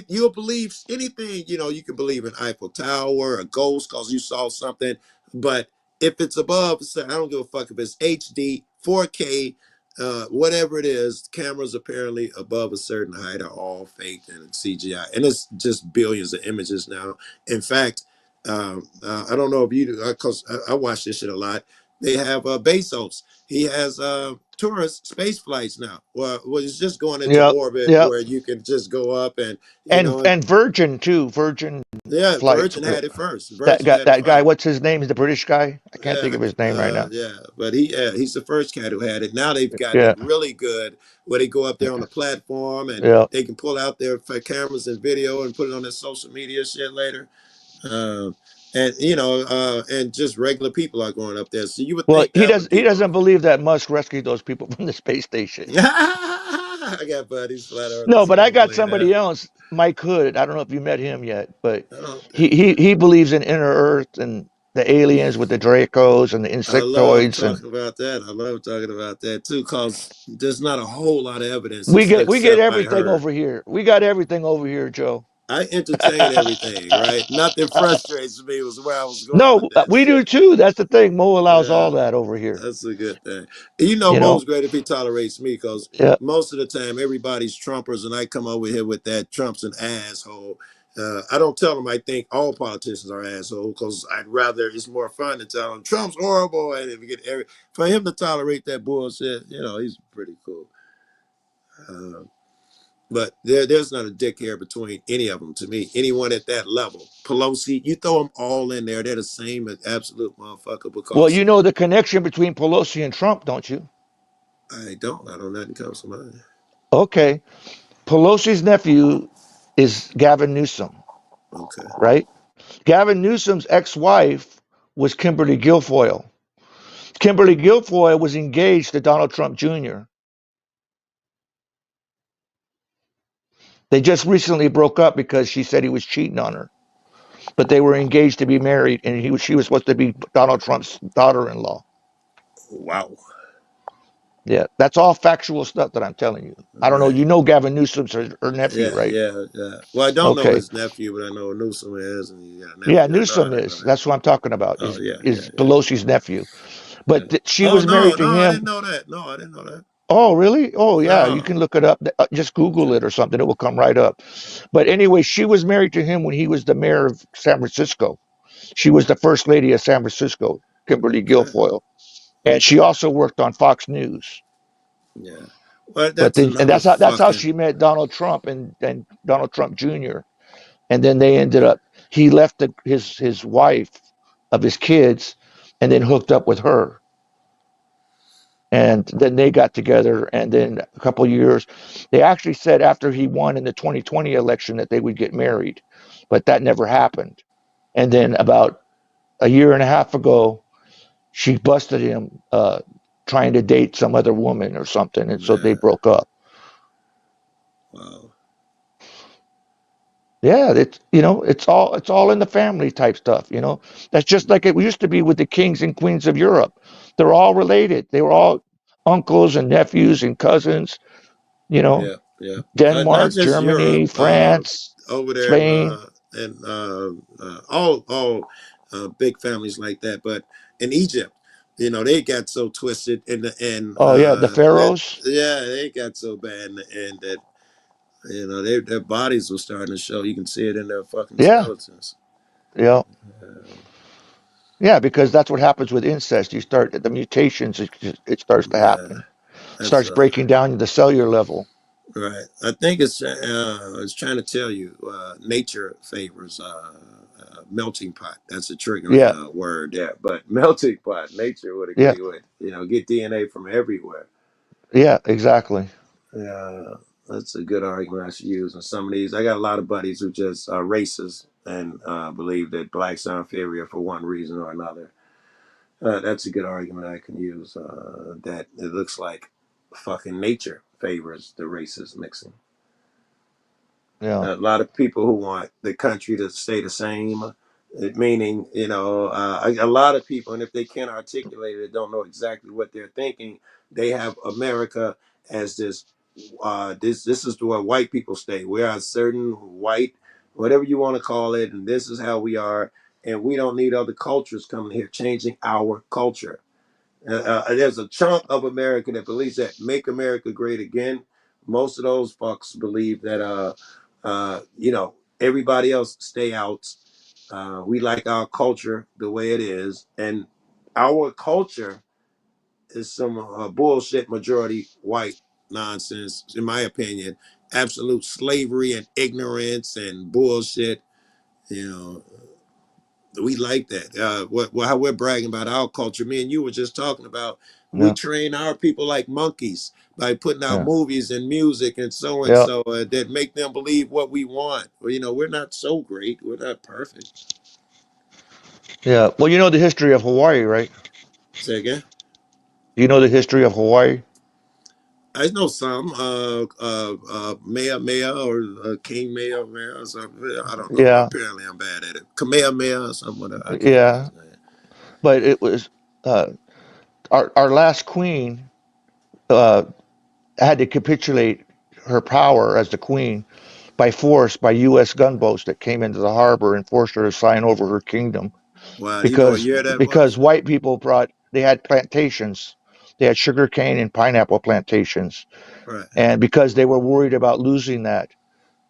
F: you'll believe anything. You can believe in Eiffel Tower, a ghost because you saw something. But if it's above, I don't give a fuck if it's HD, 4K, whatever it is. Cameras apparently above a certain height are all fake and CGI, and it's just billions of images now. In fact, I don't know if you do because I watch this shit a lot. They have Bezos. He has tourist space flights now. Well, it's just going into
B: Yep.
F: orbit
B: Yep.
F: where you can just go up and you know.
B: And Virgin too. Virgin
F: Yeah,
B: flights.
F: Virgin had it first.
B: That
F: Virgin
B: guy.
F: had it
B: That guy.
F: first.
B: What's his name? The British guy. I can't think
F: Yeah,
B: of his name right now.
F: yeah, but he's the first cat who had it. Now they've gotten
B: Yeah.
F: it really good, where they go up there on the platform and
B: Yeah.
F: they can pull out their cameras and video and put it on their social media shit later. Um, and and just regular people are going up there. So you would
B: Well,
F: think that would
B: he
F: be more
B: doesn't
F: fun.
B: believe that Musk rescued those people from the space station.
F: I got buddies, flat
B: No,
F: earthers who
B: but I
F: don't
B: got
F: believe that.
B: somebody else, Mike Hood. I don't know if you met him yet, but
F: I don't.
B: he believes in inner Earth and the aliens with the Dracos and the
F: I love
B: insectoids, and
F: talking about that. I love talking about that too, because there's not a whole lot of evidence
B: we get
F: except I
B: everything
F: heard.
B: over here. We got everything over here, Joe.
F: I entertain everything, right? Nothing frustrates me was where I was going with
B: No,
F: that
B: we do
F: shit.
B: too. That's the thing. Mo allows
F: Yeah,
B: all that over here.
F: that's a good thing. You know,
B: You
F: Mo's
B: know.
F: great if he tolerates me, because
B: Yeah.
F: most of the time everybody's Trumpers, and I come over here with that Trump's an asshole. I don't tell them I think all politicians are assholes, because I'd rather it's more fun to tell them Trump's horrible, and if you get for him to tolerate that bullshit, he's pretty cool. But there's not a dick hair between any of them to me. Anyone at that level, Pelosi, you throw them all in there, they're the same as absolute motherfucker.
B: Well,
F: Because
B: you know the connection between Pelosi and Trump, don't you?
F: I don't know nothing comes to mind.
B: Okay. Pelosi's nephew is Gavin Newsom,
F: Okay,
B: right? Gavin Newsom's ex-wife was Kimberly Guilfoyle. Kimberly Guilfoyle was engaged to Donald Trump Jr. They just recently broke up because she said he was cheating on her, but they were engaged to be married, and she was supposed to be Donald Trump's daughter-in-law.
F: wow.
B: Yeah, that's all factual stuff that I'm telling you. I don't know.
F: Right.
B: You know Gavin Newsom's her nephew,
F: Yeah,
B: right?
F: yeah, yeah. Well, I don't know
B: Okay.
F: his nephew, but I know Newsom is, and he got a
B: Yeah,
F: nephew.
B: Newsom
F: I know
B: is.
F: that.
B: That's what I'm talking about.
F: Oh yeah, yeah,
B: Is
F: yeah,
B: Pelosi's nephew,
F: yeah.
B: but she
F: Oh
B: was
F: no,
B: married
F: no,
B: to
F: I
B: him.
F: didn't know that. No, I didn't know that.
B: Oh, really? Oh, yeah. You
F: No.
B: can look it up. Just Google
F: Okay.
B: it or something. It will come right up. But anyway, she was married to him when he was the mayor of San Francisco. She was the first lady of San Francisco, Kimberly
F: Okay.
B: Guilfoyle, and she
F: Okay.
B: also worked on Fox News.
F: Yeah. Well,
B: But
F: that's
B: then, and
F: another
B: that's how
F: fucking.
B: she met Donald Trump and Donald Trump Jr. And then they ended up. He left his wife of his kids, and then hooked up with her. And then they got together, and then a couple of years, they actually said after he won in the 2020 election that they would get married, but that never happened. And then about a year and a half ago, she busted him trying to date some other woman or something, and so they
F: Yeah.
B: broke up.
F: Wow.
B: Yeah, it's all in the family type stuff. That's just like it used to be with the kings and queens of Europe. They're all related. They were all uncles and nephews and cousins. You know,
F: Yeah. Yeah. Not
B: Denmark,
F: just Europe.
B: Germany, France,
F: Over there
B: Spain.
F: all big families like that. But in Egypt, they got so twisted in the end
B: Oh yeah, the
F: that
B: pharaohs.
F: yeah, they got so bad in the end that their bodies were starting to show. You can see it in their fucking
B: Yeah,
F: skeletons.
B: yeah,
F: Uh,
B: yeah. Because that's what happens with incest. You start the mutations. It starts to
F: yeah,
B: happen. It
F: that's
B: starts breaking down to the cellular level.
F: right. I think it's trying to tell you nature favors melting pot. That's a triggering
B: Yeah,
F: word there, but melting pot, nature would
B: yeah,
F: agree with. Get DNA from everywhere.
B: yeah. Exactly.
F: Yeah, that's a good argument I should use in some of these. I got a lot of buddies who just are racist and believe that blacks are inferior for one reason or another. That's a good argument I can use. That it looks like fucking nature favors the racist mixing.
B: Yeah,
F: A lot of people who want the country to stay the same, meaning, a lot of people, and if they can't articulate it, don't know exactly what they're thinking. They have America as this is where white people stay. We are a certain white, whatever you want to call it, and this is how we are, and we don't need other cultures coming here changing our culture. There's a chunk of America that believes that make America great again. Most of those fucks believe that everybody else stay out. We like our culture the way it is, and our culture is some bullshit majority white nonsense, in my opinion. Absolute slavery and ignorance and bullshit. You know, we like that. How we're bragging about our culture. Me and you were just talking about. We
B: Yeah,
F: train our people like monkeys by putting out
B: yeah,
F: movies and music and
B: yeah,
F: so that make them believe what we want. Well, you know, we're not so great. We're not perfect.
B: yeah. Well, you know the history of Hawaii, right?
F: Say again.
B: Do you know the history of Hawaii?
F: I know some Mayor or King Mayor or something. I don't know.
B: Yeah,
F: Apparently, I'm bad at it. Kamehameha or something. I can't remember
B: yeah.
F: his name.
B: But it was uh, our last queen uh, had to capitulate her power as the queen by force by U.S. gunboats that came into the harbor and forced her to sign over her kingdom
F: Wow, you know what
B: because
F: year that was?
B: white people brought they had plantations, they had sugar cane and pineapple plantations,
F: Right.
B: and because they were worried about losing that,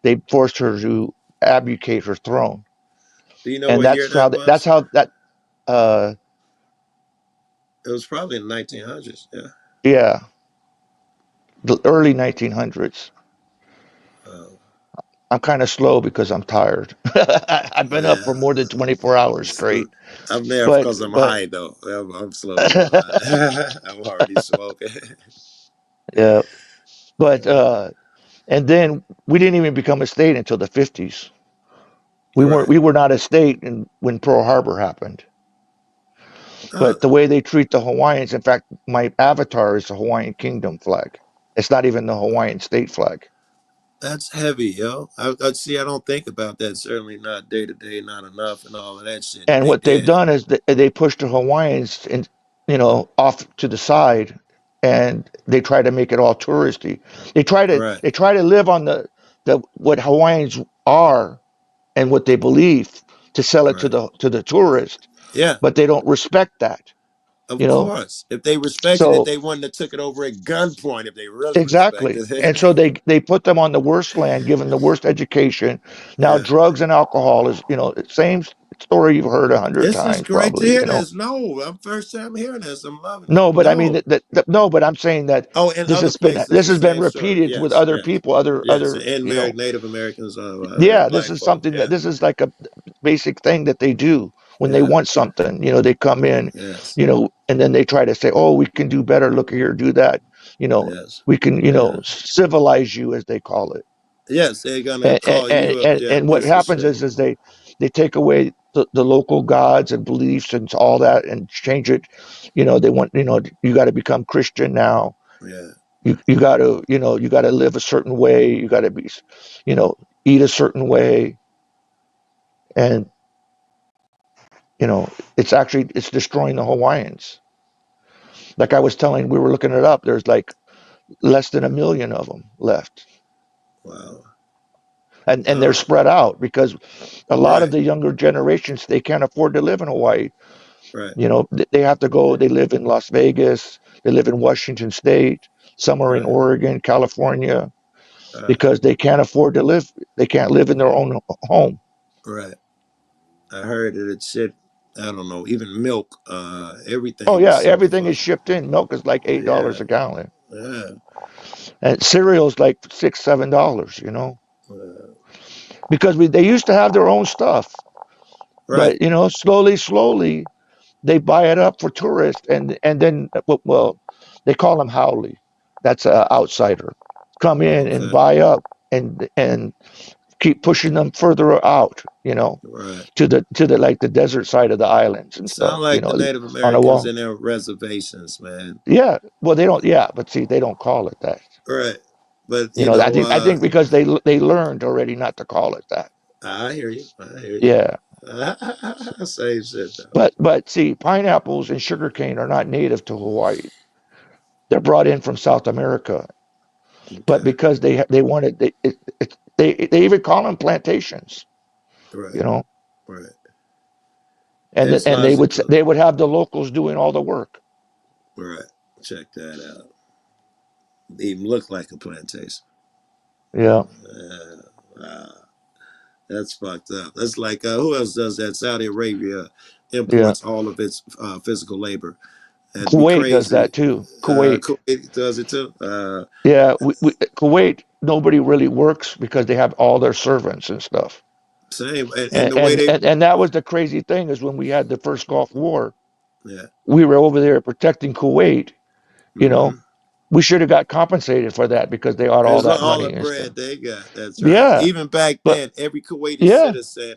B: they forced her to abdicate her throne,
F: Do you know
B: and
F: what year that
B: that's
F: was?
B: how that uh
F: It was probably in the 1900s. Yeah.
B: yeah, the early 1900s.
F: Uh,
B: I'm kind of slow because I'm tired. I've been up for
F: yeah.
B: more than 24 hours
F: So,
B: straight.
F: I'm there
B: But
F: because I'm
B: but
F: high though. I'm slow because I'm high. I'm already smoking.
B: yeah, but and then we didn't even become a state until the 50s.
F: Right.
B: We were not a state when Pearl Harbor happened.
F: Uh,
B: But the way they treat the Hawaiians, in fact, my avatar is the Hawaiian Kingdom flag. It's not even the Hawaiian state flag.
F: that's heavy, yo. I see. I don't think about that. Certainly not day to day, not enough, and all of that shit.
B: And
F: Big
B: what they've
F: deal.
B: done is they push the Hawaiians in, off to the side, and they try to make it all touristy.
F: Right.
B: They try to live on the what Hawaiians are and what they believe to sell it
F: Right.
B: to the tourist,
F: Yeah.
B: but they don't respect that.
F: Of
B: You know,
F: course. If they respected it,
B: so
F: they wouldn't have took it over at gunpoint. If they really
B: exactly.
F: respected
B: And
F: it.
B: so they put them on the worst land, give them the worst education. Now
F: Yeah.
B: drugs and alcohol is, same story you've heard 100
F: This is
B: times
F: great to
B: probably,
F: hear this. No, I'm first time hearing this. I'm loving it.
B: No, but I mean
F: No.
B: no, but I'm saying that
F: Oh, in other places,
B: this
F: the
B: has been
F: same story.
B: repeated with
F: Yes,
B: other
F: yes,
B: people,
F: yes. And
B: you know,
F: Native Americans,
B: yeah, this
F: black
B: is
F: folk.
B: something that
F: Yeah,
B: this is like a basic thing that they do when they
F: yeah,
B: want something. They come in,
F: yes,
B: and then they try to say, "Oh, we can do better. Look here, do that."
F: yes,
B: We can,
F: yeah.
B: civilize you as they call it.
F: Yes, they're gonna call you a yeah
B: And what
F: piece of
B: happens
F: shit.
B: is they take away the local gods and beliefs and all that and change it. They want, you got to become Christian now.
F: Yeah,
B: You got to, you got to live a certain way. You got to be, you know eat a certain way. And it's destroying the Hawaiians. Like I was telling, we were looking it up, there's like less than 1 million of them left,
F: wow,
B: and they're spread out because a lot of
F: right,
B: the younger generations, they can't afford to live in Hawaii.
F: right,
B: They have to go, they live in Las Vegas, they live in Washington State, some are in
F: right,
B: Oregon, California,
F: right,
B: because they can't afford to live, they can't live in their own home.
F: right. I heard that it said I don't know even milk,
B: Oh
F: everything is
B: yeah,
F: so
B: everything is
F: fucking
B: shipped in. Milk is like
F: yeah,
B: $8 a gallon,
F: yeah,
B: and cereal's like $6, $7.
F: uh,
B: Because they used to have their own stuff,
F: right,
B: but slowly they buy it up for tourists, and then well, they call them haole. That's an outsider. Come in and
F: okay,
B: buy up and keep pushing them further out,
F: right.
B: to the like the desert side of the islands and
F: Sound
B: stuff,
F: like the Native
B: on a
F: Americans
B: wall.
F: in their reservations, man.
B: Yeah, well, they don't. Yeah, but see, they don't call it that.
F: Right, but
B: I think because they learned already not to call it that.
F: I hear you. I hear you.
B: Yeah,
F: Same shit though.
B: but see, pineapples and sugarcane are not native to Hawaii. They're brought in from South America, but
F: Okay.
B: because they wanted they even call them plantations,
F: Right.
B: you know,
F: Right.
B: and
F: It's logical.
B: they would have the locals doing all the work.
F: Right. Check that out. They even look like a plantation.
B: Yeah,
F: Wow. That's fucked up. That's like who else does that? Saudi Arabia
B: Yeah,
F: imports all of its physical labor. That'd be
B: Kuwait does
F: crazy.
B: that too. Kuwait.
F: Kuwait does it too.
B: Yeah, Kuwait. Nobody really works because they have all their servants and stuff.
F: Same, and
B: And
F: the way
B: and
F: they,
B: and, and that was the crazy thing is when we had the first Gulf War,
F: yeah.
B: we were over there protecting Kuwait. You
F: Mm-hmm.
B: know, we should have got compensated for that because they got all
F: There's
B: that
F: all
B: money
F: the
B: and stuff.
F: bread they got. That's right.
B: Yeah,
F: Even back
B: but
F: then, every Kuwaiti
B: yeah,
F: citizen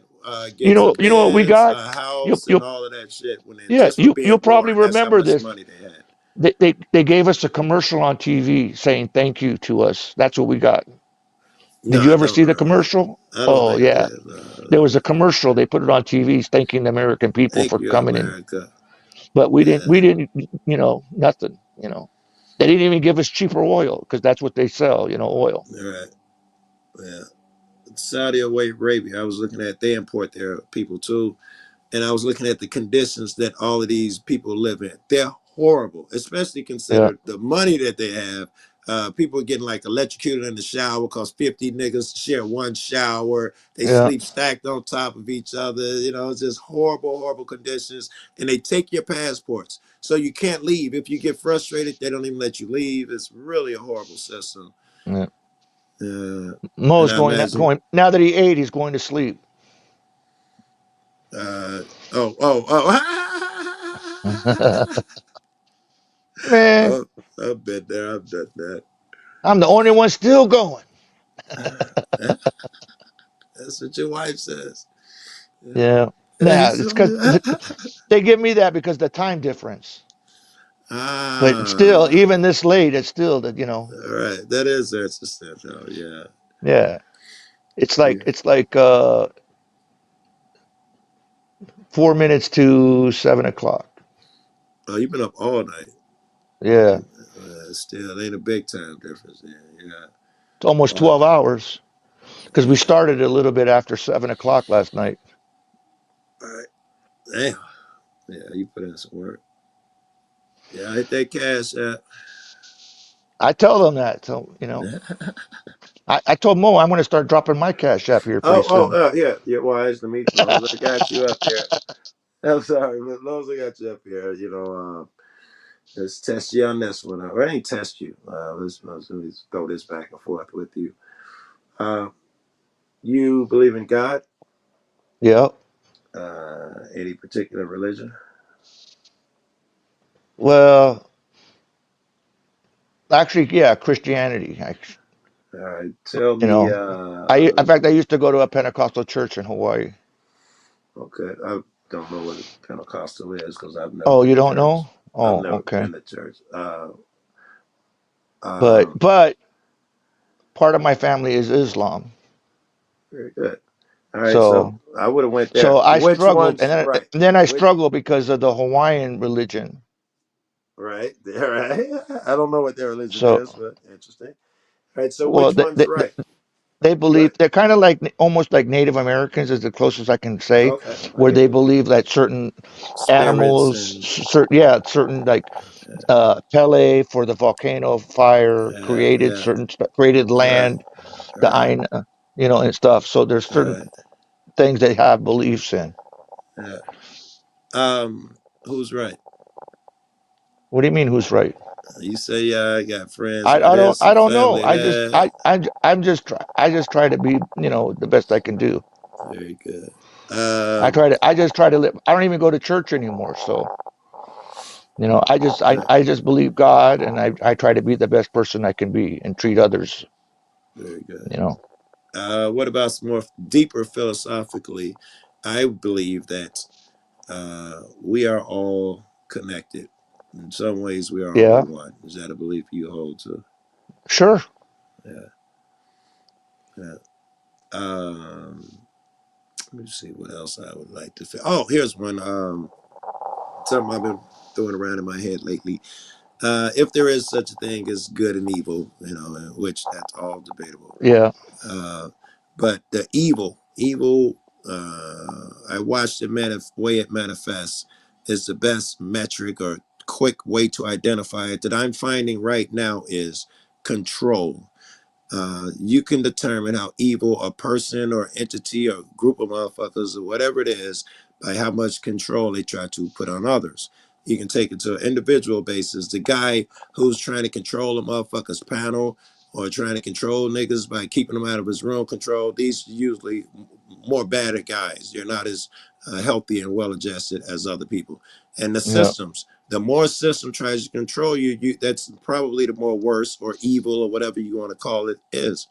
F: gets a
B: you know what we
F: Benz,
B: got?
F: a
B: You
F: house, and
B: you
F: all of that shit when they
B: yeah,
F: just for
B: you'll
F: being
B: probably
F: born. That's how
B: remember
F: much
B: this.
F: money they had.
B: They gave us a commercial on TV saying thank you to us. That's what we got.
F: No,
B: Did you
F: I
B: ever
F: never
B: see the
F: heard that.
B: commercial?
F: I don't
B: Oh
F: think I
B: yeah,
F: did.
B: there was a commercial. They put it on TV thanking the American people
F: Thank
B: for
F: you,
B: coming in,
F: America.
B: but
F: Yeah,
B: we didn't, nothing. They didn't even give us cheaper oil because that's what they sell, oil.
F: all right. Yeah, Saudi Arabia. I was looking at they import their people too. And I was looking at the conditions that all of these people live in. They're horrible, especially
B: Yeah,
F: consider the money that they have. People are getting like electrocuted in the shower because 50 niggas share one shower. They
B: yeah,
F: sleep stacked on top of each other. It's just horrible, horrible conditions. And they take your passports. So you can't leave. If you get frustrated, they don't even let you leave. It's really a horrible system.
B: yeah.
F: And
B: Mo's
F: I imagine,
B: going now that he ate, he's going to sleep.
F: uh, oh.
B: Man,
F: Oh, I've been there. I've done that.
B: I'm the only one still going.
F: That's what your wife says. Yeah.
B: Yeah.
F: Yeah,
B: Nah,
F: he's
B: it's because
F: still.
B: they give me that because the time difference. But still,
F: Ah,
B: even this late, it's still that,
F: all right. That is existential. Yeah.
B: yeah. It's
F: Yeah.
B: like 4 minutes to 7 o'clock.
F: Oh, you've been up all night.
B: Yeah.
F: Still, ain't a big time difference. Yeah. Yeah.
B: It's almost
F: Wow.
B: 12 hours because we
F: Yeah.
B: started a little bit after 7 o'clock last night.
F: All right. Damn. Yeah, you put in some work. Yeah, I hit that cash app.
B: I tell them that. So, I told Mo I'm going to start dropping my cash app here pretty soon.
F: Yeah. Yeah, wise to me. As long as I got you up here. I'm sorry, but as long as I got you up here, let's test you on this one. I ain't test you. Let's throw this back and forth with you. Uh, you believe in God?
B: Yeah.
F: Any particular religion?
B: Well, actually, yeah, Christianity.
F: All right. Tell
B: You
F: me.
B: know, in fact, I used to go to a Pentecostal church in Hawaii.
F: Okay. I don't know what a Pentecostal is because I've never
B: Oh,
F: been
B: you
F: to
B: don't
F: church.
B: know?
F: I've
B: Oh,
F: never
B: okay.
F: been to church.
B: But
F: Um,
B: but part of my family is Islam.
F: Very good. All right. So
B: So
F: I would have went there.
B: so I
F: Which
B: struggled,
F: one's right?
B: and then I
F: Which
B: struggled because of the Hawaiian religion.
F: right? All right. I don't know what their religion
B: So,
F: is, but interesting. All right. So
B: well,
F: which one's right?
B: they
F: Go
B: believe
F: ahead.
B: they're kind of like almost like Native Americans is the closest I can say,
F: Okay, I
B: where
F: get
B: they
F: that.
B: believe that certain
F: Spirits
B: animals,
F: and
B: certain like Pele for the volcano fire created
F: yeah,
B: created
F: right,
B: land, the
F: right,
B: Aina, and stuff. So there's certain
F: right,
B: things they have beliefs in.
F: yeah. Who's right?
B: What do you mean? Who's right?
F: You say yeah, I got friends of this
B: I
F: and
B: don't know.
F: family of that.
B: I just try to be the best I can do.
F: Very good.
B: I just try to live. I don't even go to church anymore. So
F: Okay,
B: I just believe God, and I try to be the best person I can be and treat others.
F: very good.
B: You know.
F: What about some more deeper philosophically? I believe that we are all connected. In some ways, we are all
B: Yeah.
F: one. Is that a belief you hold to?
B: Sure.
F: Yeah. Yeah. Let me see what else I would like to. Oh, here's one. Something I've been throwing around in my head lately. If there is such a thing as good and evil, which that's all debatable.
B: Yeah.
F: But the evil, I watched the way it manifests is the best metric or quick way to identify it that I'm finding right now is control. You can determine how evil a person or entity or group of motherfuckers or whatever it is by how much control they try to put on others. You can take it to an individual basis. The guy who's trying to control a motherfucker's panel or trying to control niggas by keeping them out of his room control, these usually more badder guys. They're not as healthy and well adjusted as other people. And the
B: Yeah.
F: systems, the more system tries to control you, that's probably the more worse or evil or whatever you want to call it is.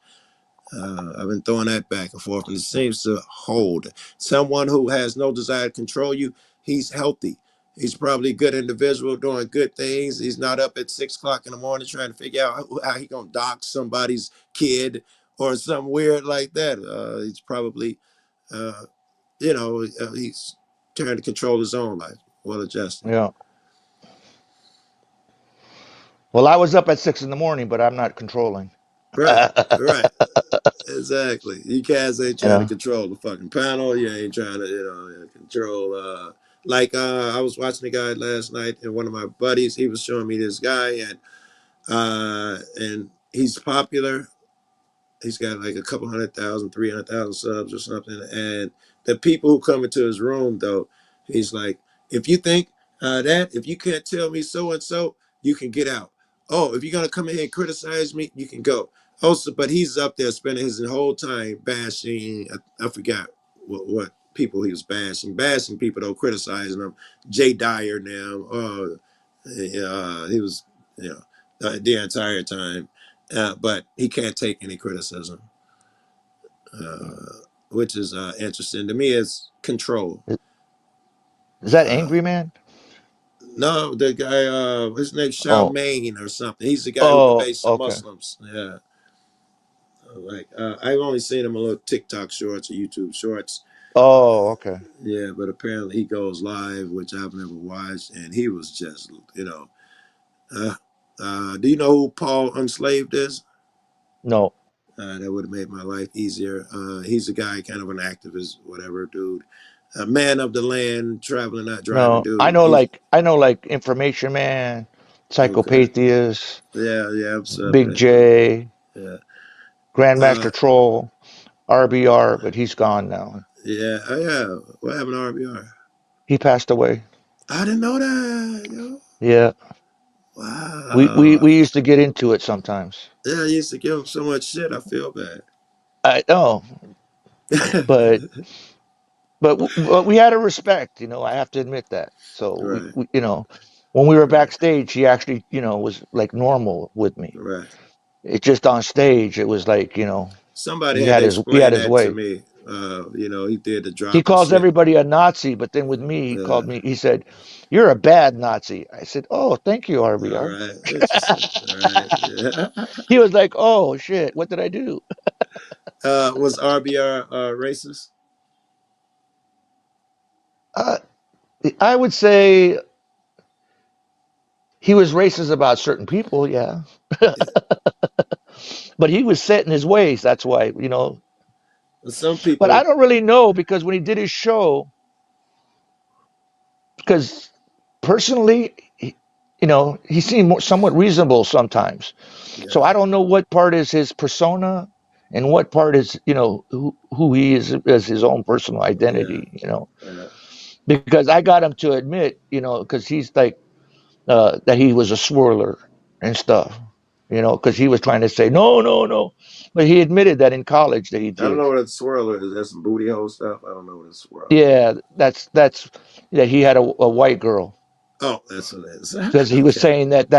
F: I've been throwing that back and forth, and it seems to hold. Someone who has no desire to control you, he's healthy. He's probably a good individual doing good things. He's not up at 6 o'clock in the morning trying to figure out how he gonna dox somebody's kid or something weird like that. He's probably, uh, he's trying to control his own life, well adjusted.
B: Yeah. Well, I was up at 6 in the morning, but I'm not controlling.
F: Right, right. Exactly. You guys ain't
B: You
F: trying to
B: know.
F: control the fucking panel. You ain't trying to, control. I was watching a guy last night, and one of my buddies, he was showing me this guy, and he's popular. He's got like a couple 100,000, 300,000 subs or something. And the people who come into his room, though, he's like, if you think if you can't tell me so and so, you can get out. Oh, if you're gonna come in here and criticize me, you can go. Also, but he's up there spending his whole time bashing. I forgot what people he was bashing people though, criticizing them. Jay Dyer now. He was, the entire time. But he can't take any criticism, which is interesting to me. It's control.
B: Is that
F: Uh,
B: Angry Man?
F: no, the guy, his name's
B: Oh.
F: Charmaine or something. He's the guy who
B: Oh.
F: debates the
B: Okay.
F: Muslims. Yeah, I've only seen him a little TikTok shorts or YouTube shorts.
B: Oh. Okay.
F: Yeah, but apparently he goes live, which I've never watched, and he was just, do you know who Paul Unslaved is?
B: No.
F: That would have made my life easier. He's a guy, kind of an activist, whatever, dude. A man of the land, traveling, not driving,
B: No.
F: dude. He's
B: I know like Information Man,
F: okay.
B: Psychopathia,
F: Yeah, what's up,
B: Big
F: man?
B: J,
F: Yeah. Uh,
B: Grandmaster Troll, RBR, but he's gone now.
F: yeah, oh, yeah. What happened to RBR?
B: He passed away.
F: I didn't know that, yo.
B: Yeah.
F: Wow.
B: We used to get into it sometimes.
F: Yeah, I used to give him so much shit. I feel bad.
B: I know, but but we had a respect, I have to admit that. So
F: Right,
B: when we were
F: right,
B: backstage, he actually, was like normal with me.
F: right.
B: It's just on stage, it was like,
F: Somebody had to
B: he had
F: explain
B: his
F: that to
B: way.
F: me. He did the
B: He
F: dropping
B: calls
F: shit.
B: everybody a Nazi, but then with me,
F: Uh,
B: he said, "You're a bad Nazi." I said, "Oh, thank you,
F: all
B: RBR."
F: right, interesting. All right, yeah.
B: He was like, "Oh shit, what did I do?"
F: Was RBR racist?
B: Uh, I would say he was racist about certain people, yeah, but he was set in his ways. That's why.
F: Some
B: But I
F: people,
B: don't really know because when he did his show, because personally, he seemed somewhat reasonable sometimes. So
F: yeah,
B: I don't know what part is his persona and what part is, who he is as his own personal
F: yeah,
B: identity.
F: yeah.
B: Because I got him to admit, because he's like, that he was a swirler and stuff, because he was trying to say, no, no, no. But he admitted that in college that he
F: I don't
B: did.
F: know what a swirler is. That's some booty hole stuff. I don't know what a swirler is.
B: Yeah, yeah, he had a white girl.
F: Oh, that's what it is.
B: Because he was
F: Okay,
B: saying that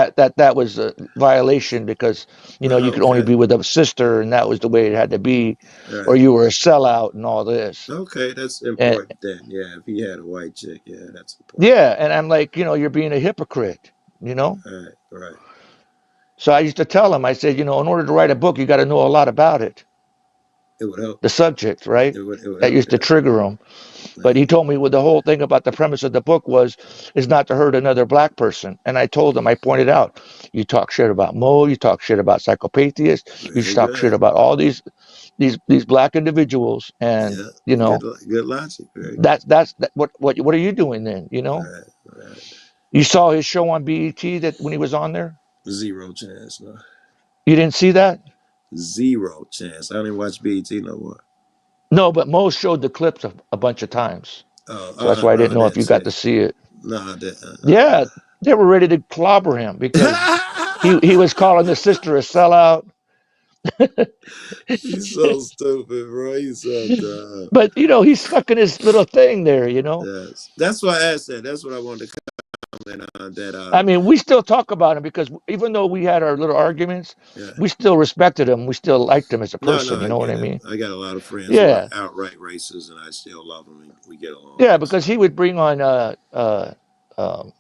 B: was a violation because you could only
F: okay,
B: be with a sister and that was the way it had to be,
F: all
B: or
F: right.
B: you were a sellout and all this.
F: Okay, that's
B: And
F: important then. Yeah, if he had a white chick, yeah, that's important.
B: yeah, and I'm like, you're being a hypocrite, you know.
F: All right, right.
B: So I used to tell him, I said, in order to write a book, you got to know a lot about it,
F: It would help.
B: the subject, right?
F: It would
B: That
F: help.
B: used to
F: Yeah.
B: trigger him. But he told me what the whole thing about the premise of the book is not to hurt another black person. And I told him, I pointed out, you talk shit about Mo, you talk shit about Psychopathia, you
F: Very
B: talk shit
F: good.
B: about all these black individuals, and
F: Yeah, good logic. Very good.
B: what are you doing then?
F: Right, right.
B: You saw his show on BET that when he was on there,
F: Zero chance. No,
B: you didn't see that?
F: Zero chance. I don't even watch BET no more.
B: No, but Mo showed the clips a bunch of times,
F: Oh,
B: so that's why I
F: no,
B: didn't
F: I
B: know if
F: didn't
B: you
F: see
B: got
F: it.
B: to see it.
F: No, I didn't.
B: Yeah, they were ready to clobber him because he was calling the sister a sellout.
F: He's so stupid, bro. He's so dumb.
B: But he's stuck in his little thing there.
F: Yes, that's why I asked that. That's what I wanted to comment on. That
B: I mean, we still talk about him because even though we had our little arguments,
F: yeah.
B: we still respected him. We still liked him as a
F: No,
B: person. You
F: I
B: know what
F: get
B: I
F: it.
B: mean?
F: I got a lot of friends who are
B: Yeah,
F: outright racist, and I still love them, and we get along.
B: yeah, because he would bring on um,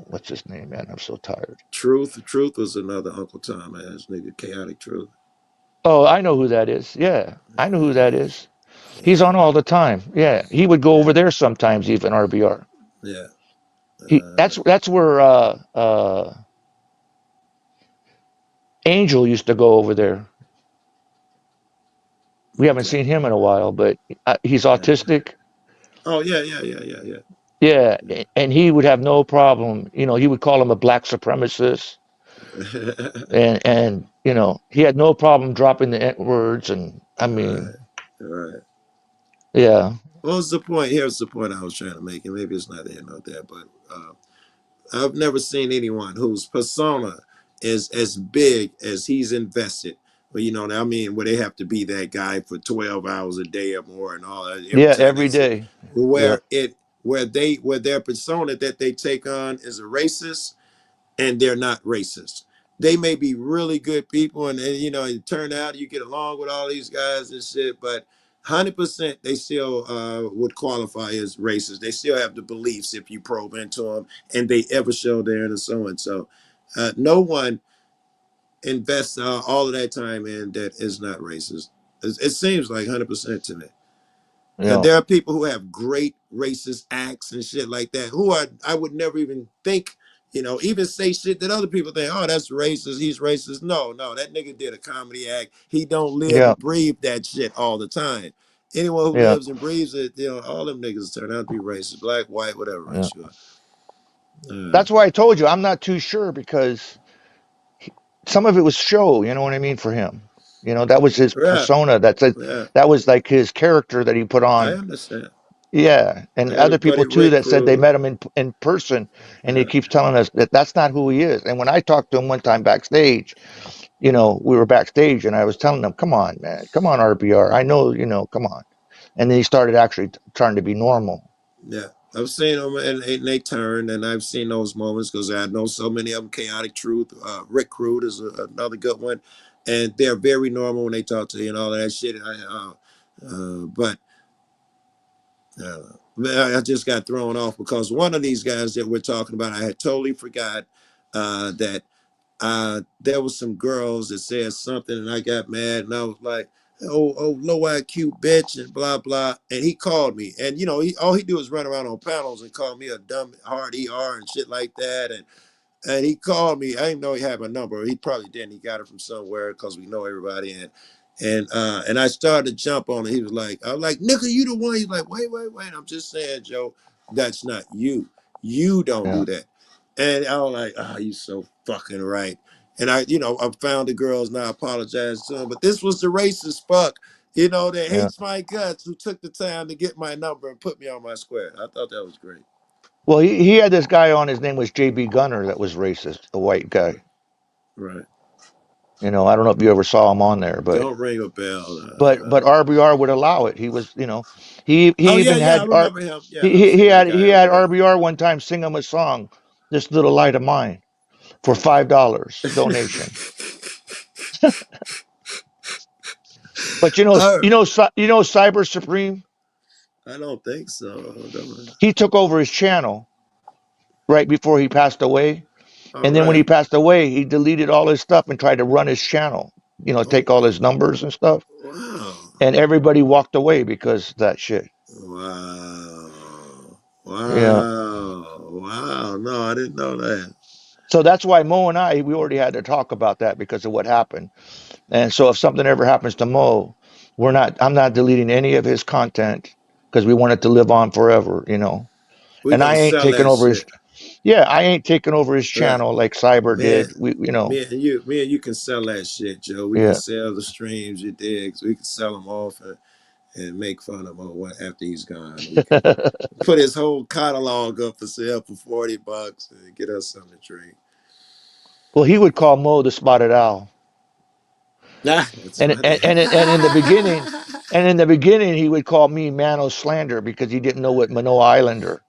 B: what's his name, man? I'm so tired.
F: Truth was another Uncle Tom ass nigga, chaotic truth.
B: Oh, I know who that is. Yeah, I know who that is. He's
F: Yeah,
B: on all the time. Yeah, he would go over there sometimes, even RBR.
F: yeah.
B: That's where Angel used to go over there. We haven't
F: Okay.
B: seen him in a while, but he's autistic.
F: Oh yeah.
B: Yeah, and he would have no problem. He would call him a black supremacist, and he had no problem dropping the N words. And I mean,
F: Right.
B: yeah,
F: What was the point? Here's the point I was trying to make, and maybe it's not there, not there, but I've never seen anyone whose persona is as big as he's invested. Well, I mean, where they have to be that guy for 12 hours a day or more, and all that every
B: yeah,
F: time they
B: every
F: see,
B: day. Yeah,
F: where their persona that they take on is a racist, and they're not racist. They may be really good people, and it turn out you get along with all these guys and shit, but 100% they still would qualify as racist. They still have the beliefs if you probe into them, and they ever show there and so and so. No one invests all of that time in that is not racist. It seems like 100% to me.
B: yeah,
F: There are people who have great racist acts and shit like that, who I would never even think, even say shit that other people think, oh, that's racist, he's racist. No, that nigga did a comedy act. He don't live
B: yeah,
F: and breathe that shit all the time. Anyone who
B: yeah,
F: lives and breathes it, all them niggas turn out to be racist, black, white, whatever
B: yeah.
F: race you are.
B: That's why I told you I'm not too sure because some of it was show. You know what I mean for him. That was his
F: Yeah,
B: persona.
F: yeah,
B: That was like his character that he put
F: I
B: on.
F: understand.
B: Yeah, and
F: I got a
B: other people
F: buddy,
B: too
F: Rick
B: that said they
F: Kruger.
B: met him in person, and he
F: Yeah,
B: keeps telling us that that's not who he is. And when I talked to him one time backstage, we were backstage, and I was telling him, "Come on, man, come on, RBR. I know, come on." And then he started actually trying to be normal.
F: yeah. I've seen them and they turn, and I've seen those moments because I know so many of them. Chaotic Truth, Rick Crude is another good one, and they're very normal when they talk to you and all of that shit. But I just got thrown off because one of these guys that we're talking about, I had totally forgot that there was some girls that said something, and I got mad, and I was like, "Oh, low IQ bitch," and blah blah. And he called me, and all he do is run around on panels and call me a dumb hard ER and shit like that. And he called me. I didn't know he had my number. He probably didn't. He got it from somewhere because we know everybody. And I started to jump on it. He was like, I was like, "Nigga, you the one." He's like, "Wait. I'm just saying, Joe, that's not you. You don't
B: Yeah,
F: do that." And I was like, "Oh, you so fucking right." And I found the girls and I apologized to him. But this was the racist fuck, that
B: yeah.
F: hates my guts who took the time to get my number and put me on my square. I thought that was great.
B: Well, he had this guy on. His name was JB Gunner. That was racist, a white guy.
F: Right.
B: I don't know if you ever saw him on there, but
F: Don't ring a bell.
B: but RBR would allow it. He was, he
F: Oh yeah,
B: even
F: yeah, I
B: had
F: remember him. Yeah, I've
B: he
F: seen that
B: had
F: guy
B: he had
F: everywhere.
B: RBR one time sing him a song, "This Little Light of Mine," for $5 donation. But
F: Oh,
B: Cyber Supreme,
F: I don't think so.
B: he took over his channel right before he passed away,
F: All
B: and then when he
F: right.
B: passed away, he deleted all his stuff and tried to run his channel.
F: Oh,
B: Take all his numbers and stuff,
F: wow.
B: and everybody walked away because of that shit.
F: Wow.
B: Yeah.
F: Wow. Wow. No, I didn't know that.
B: So that's why Mo and we already had to talk about that because of what happened. And so if something ever happens to Mo, I'm not deleting any of his content because we want it to live on forever.
F: We're
B: And I
F: gonna
B: ain't
F: sell
B: taking
F: that
B: over his,
F: shit.
B: Yeah, I ain't taking over his
F: Right.
B: channel like Cyber
F: Man,
B: did. We
F: me and you can sell that shit, Joe. We can
B: yeah.
F: sell the streams, you digs. We can sell them off and make fun of him after he's gone. We can put his whole catalog up for sale for $40 and get us something to drink.
B: Well, he would call Mo the Spotted Owl,
F: Nah, that's
B: and
F: funny.
B: and and in the beginning, he would call me Mano Slander because he didn't know what Manoa Islander.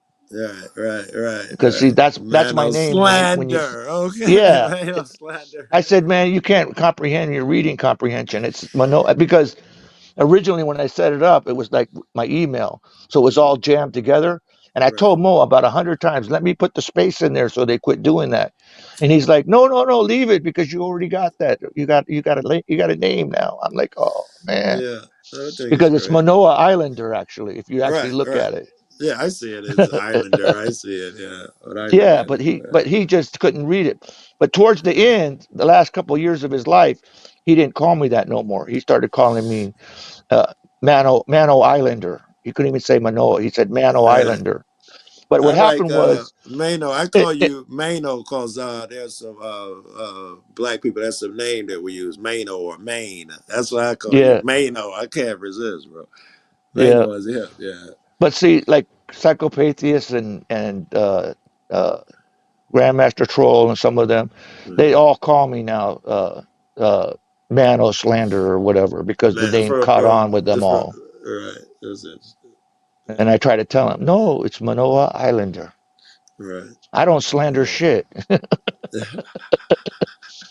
B: Because see, that's my
F: Mano
B: name when you
F: slander. Okay,
B: yeah.
F: Mano slander.
B: I said, man, you can't comprehend your reading comprehension. It's Manoa because originally when I set it up, it was like my email, so it was all jammed together. And I
F: Right.
B: told Mo about 100 times, let me put the space in there so they quit doing that. And he's like, no, no, no, leave it because you already got that. You got a name now. I'm like, oh man,
F: Yeah, I think it's
B: because it's
F: great.
B: Manoa Islander actually, if you actually
F: Right,
B: look
F: right.
B: at it.
F: Yeah, I see it as Islander. I see it. Yeah, but I know
B: Yeah,
F: that.
B: but he just couldn't read it. But towards the end, the last couple of years of his life, he didn't call me that no more. He started calling me Mano Islander. He couldn't even say Manoa. He said Mano
F: Yeah.
B: Islander. But
F: I
B: what
F: like
B: happened was,
F: Mano. I
B: it,
F: call
B: it,
F: you Mano because there's some black people. That's a name that we use, Mano or Maine. That's why I call you
B: yeah,
F: Mano. I can't resist, bro.
B: yeah.
F: Mano is hip. Yeah.
B: But see, like Psychopathus and uh, Grandmaster Troll and some of them, they
F: Mhm.
B: all call me now Mano Slander or whatever because the
F: Man,
B: name caught on with them
F: for
B: all.
F: right. That's it.
B: And I try to tell them, no, it's Manoa Islander.
F: Right.
B: I don't slander
F: Yeah.
B: shit.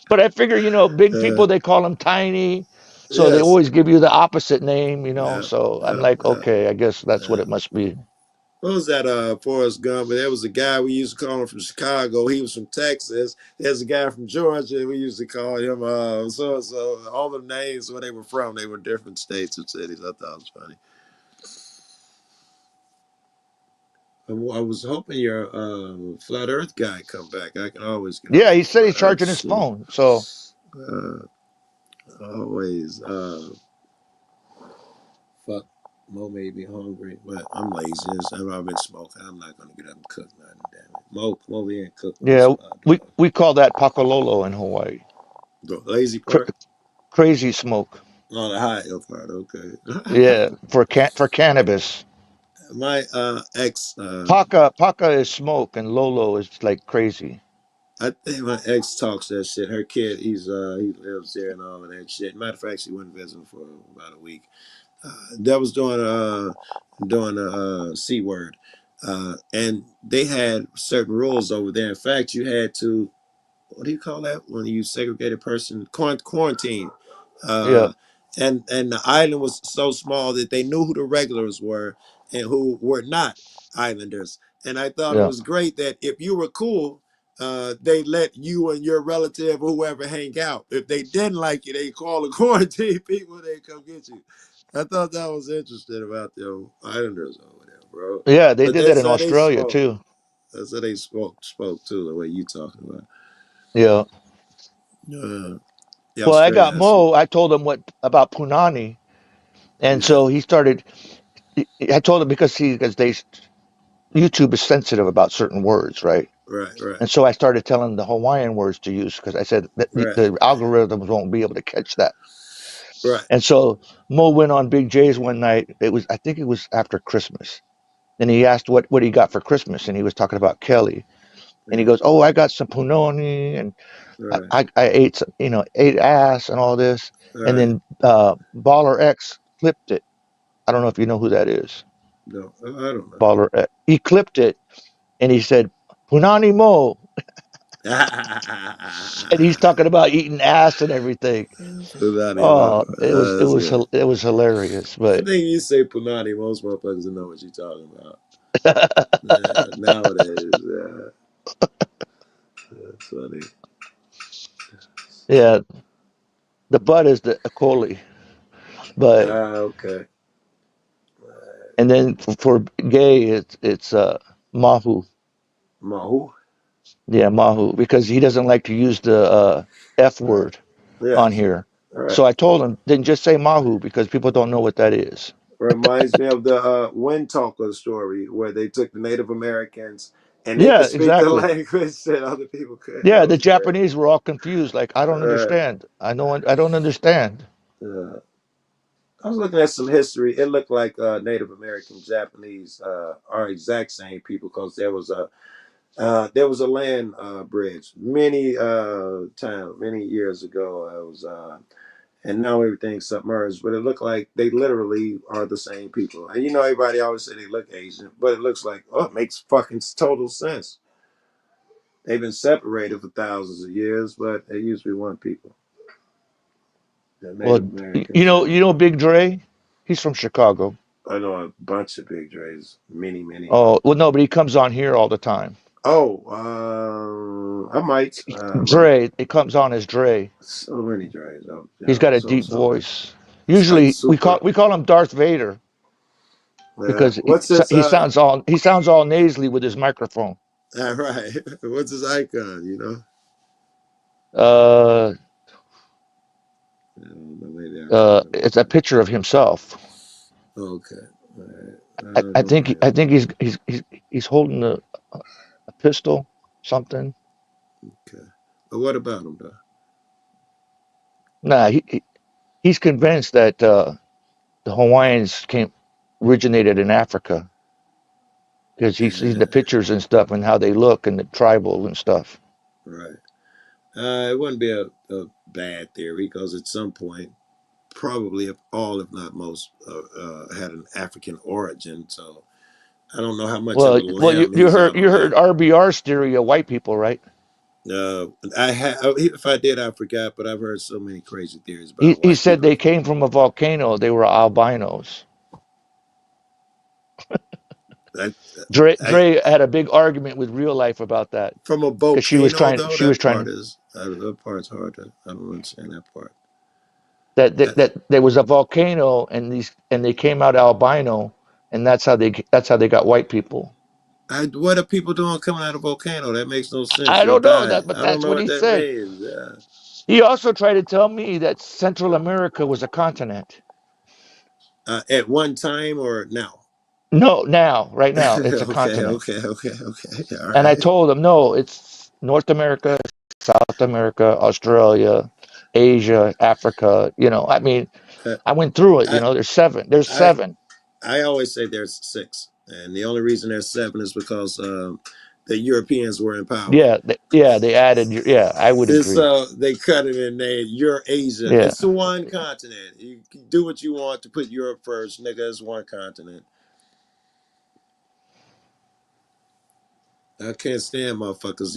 B: But I figure, big
F: uh,
B: people, they call them tiny. So they
F: yes.
B: always give you the opposite name,
F: Yeah.
B: So I'm
F: Yeah.
B: like,
F: Yeah.
B: okay, I guess that's what
F: Yeah.
B: it must be.
F: What was that? Forrest Gump. But there was a guy we used to call him from Chicago. He was from Texas. There's a guy from Georgia. We used to call him so. All the names where they were from, they were different states and cities. I thought it was funny. I was hoping your flat Earth guy come back. I can always get on
B: Yeah, he
F: that
B: said he's
F: flat Earth
B: charging his
F: shit.
B: phone. So,
F: Uh, always. Fuck. Mo made me hungry, but I'm lazy. I've been smoking. I'm not gonna get up and cook nothing. Damn it, Mo, come over here and cook me
B: yeah,
F: some hot
B: we,
F: dog.
B: we call that Pakalolo in Hawaii.
F: The lazy
B: Cr-
F: part.
B: crazy smoke.
F: Oh, the high hill part. Okay.
B: Yeah, for cannabis.
F: My ex,
B: Paka is smoke and Lolo is like crazy.
F: I think my ex talks that shit. Her kid, he lives there and all of that shit. Matter of fact, she went visiting for about a week. That was doing a C word, and they had certain rules over there. In fact, you had to, what do you call that when you segregate a person, quarantine,
B: Yeah,
F: uh, and the island was so small that they knew who the regulars were and who were not islanders. And I thought it
B: yeah,
F: was great that if you were cool, they let you and your relative or whoever hang out. If they didn't like you, they call the quarantine people. They come get you. I thought that was interesting about the islanders over there, bro.
B: yeah. They
F: But
B: did that
F: that's
B: in
F: how they
B: Australia
F: spoke.
B: too.
F: That's how they spoke too. The way you talking about.
B: Yeah.
F: Yeah,
B: Well, I got
F: Australia has some.
B: Mo. I told him what about Punani, and
F: Yeah,
B: so he started. I told him because YouTube is sensitive about certain words, right?
F: right, right,
B: And so I started telling the Hawaiian words to use because I said that the,
F: right,
B: the algorithms won't be able to catch that.
F: right.
B: And so Mo went on Big J's one night. I think it was after Christmas. And he asked what he got for Christmas, and he was talking about Kelly. And he
F: Yeah,
B: goes, "Oh, I got some punoni, and
F: right,
B: I ate ate ass and all this." And
F: right.
B: then Baller X clipped it. I don't know if you know who that is.
F: No, I don't know.
B: Baller X. He clipped it, and he said, "Punani Mo," and he's talking about eating ass and everything.
F: Punani
B: Oh,
F: Mo. That's good.
B: it was hilarious.
F: I
B: But
F: think you say Punani, most motherfuckers will know what you're talking about. Nowadays, yeah, that's funny.
B: yeah, the butt is the Akoli, but
F: Okay.
B: and then for gay it's Mahu.
F: Mahu?
B: Yeah, Mahu, because he doesn't like to use the F
F: Right.
B: word on
F: Yes.
B: here.
F: All right.
B: So I told him, then just say Mahu because people don't know what that is.
F: Reminds me of the Wind Talker story where they took the Native Americans and they
B: Yeah,
F: could speak the
B: exactly.
F: language that other people couldn't.
B: Yeah,
F: That
B: the
F: was great.
B: Japanese were all confused. Like, I don't
F: Right.
B: understand. I don't understand.
F: I was looking at some history. It looked like Native American Japanese are exact same people because there was a land bridge many many years ago. It was and now everything's submerged. But it looked like they literally are the same people. And you know, everybody always say they look Asian, but it looks like it makes fucking total sense. They've been separated for thousands of years, but they used to be one people. The Native
B: Well,
F: Americans.
B: you know Big Dre? He's from Chicago.
F: I know a bunch of big Dre's, many.
B: Oh, well, no, but he comes on here all the time.
F: Oh, I might.
B: Dre, it comes on as Dre.
F: So many Dre's. Oh, you
B: He's
F: know,
B: got a
F: so
B: deep
F: so many.
B: voice.
F: It's like
B: Usually
F: super.
B: we call him Darth Vader because
F: What's his
B: he sounds all nasally with his microphone.
F: right? What's his icon? You know?
B: Uh,
F: I don't know, maybe I can
B: it's a
F: remember.
B: picture of himself.
F: Okay. All right. I don't
B: I
F: know
B: think
F: him.
B: he's holding a pistol, something.
F: Okay. But what about him though?
B: Nah, he's convinced that the Hawaiians originated in Africa because he's seen the
F: Uh,
B: pictures and stuff and how they look and the tribal and stuff.
F: right. It wouldn't be a bad theory because at some point, probably if all, if not most, had an African origin. So I don't know how much of a
B: Well,
F: limb he's on
B: you
F: on
B: heard
F: that.
B: RBR's theory of white people, right?
F: If I did, I forgot. But I've heard so many crazy theories about
B: He
F: white
B: said
F: people
B: they came from a volcano. They were albinos.
F: I, I
B: Dre had a big argument with Real Life about that
F: from a
B: because
F: volcano though.
B: she was
F: That
B: trying
F: part is that part's hard to. I don't understand that part.
B: that there was a volcano and they came out albino and that's how they got white people.
F: What are people doing coming out of a volcano? That makes no sense.
B: I
F: You'll
B: don't know
F: die.
B: that, but
F: I don't
B: that's
F: know
B: what
F: what
B: he
F: that
B: said.
F: means. Yeah.
B: He also tried to tell me that Central America was a continent.
F: At one time or now?
B: No, right now, it's a
F: Okay.
B: continent.
F: All
B: And I
F: right.
B: told him, no, it's North America, South America, Australia, Asia, Africa. You know, I mean,
F: Uh,
B: I went through it. You
F: I
B: know, there's seven. There's
F: I
B: seven.
F: I always say there's six, and the only reason there's seven is because the Europeans were in power.
B: Yeah, they added. Yeah, I would
F: And
B: agree.
F: so they cut it in there. Eurasia.
B: Yeah.
F: It's the one continent. You can do what you want to put Europe first, nigga. It's one continent. I can't stand motherfuckers,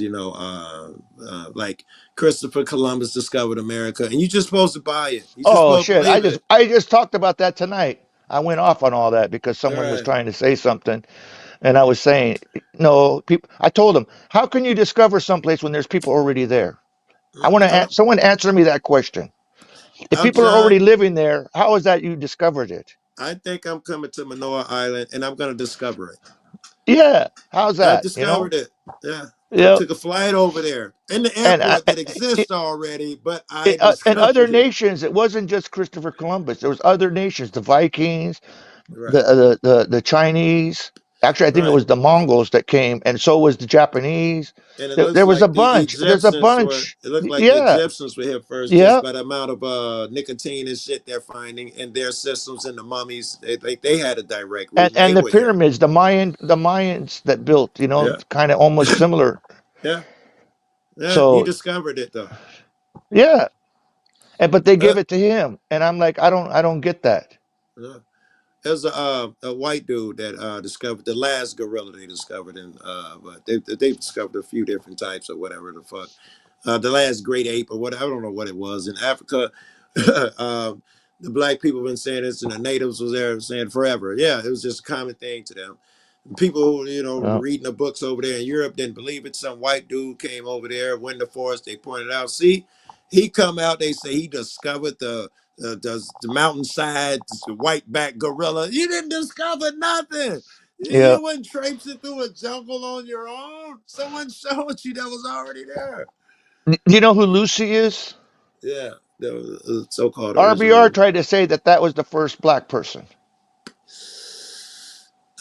F: like Christopher Columbus discovered America, and you just supposed to buy it. You just
B: Oh
F: supposed to
B: shit!
F: believe it.
B: I just talked about that tonight. I went off on all that because
F: All
B: someone was
F: right.
B: trying to say something, and I was saying, no, people. I told them, how can you discover someplace when there's people already there? I want to someone answer me that question. If people are
F: John,
B: already living there, how is that you discovered it?
F: I think I'm coming to Manoa Island, and I'm gonna discover it.
B: Yeah, how's
F: I
B: that? You know?
F: discovered it. Yeah. I
B: Yeah,
F: took a flight over there in the
B: and
F: airport that exists already, but I
B: and other
F: discovered it.
B: nations. It wasn't just Christopher Columbus. There was other nations, the Vikings,
F: Right.
B: the Chinese. Actually, I think it
F: Right.
B: was the Mongols that came, and so was the Japanese.
F: And it looks
B: There was a
F: like the
B: bunch. There's a
F: Egyptians were.
B: bunch.
F: It looked like the
B: Yeah,
F: Egyptians were here first, just
B: yeah.
F: by the amount of nicotine and shit they're finding in their systems and the mummies. They had a direct link. They
B: And the
F: were here.
B: pyramids, the Mayans that built, you know,
F: Yeah.
B: kind of almost similar.
F: Yeah. Yeah. You
B: So
F: discovered it though.
B: yeah, but they
F: Uh,
B: give it to him, and I'm like, I don't get that.
F: yeah. There's a white dude that discovered the last gorilla they discovered but they discovered a few different types or whatever the fuck. The last great ape or whatever. I don't know what it was in Africa. The black people have been saying this, and the natives was there saying forever. Yeah, it was just a common thing to them. People,
B: Uh,
F: reading the books over there in Europe didn't believe it. Some white dude came over there, went in the forest. They pointed out, see, he come out. They say he discovered the mountainside white back gorilla. You didn't discover nothing.
B: yeah.
F: You went traipsing through a jungle on your own. Someone showed you that was already there.
B: Do you know who Lucy is?
F: Yeah, the so-called
B: RBR
F: original.
B: tried to say that was the first black person.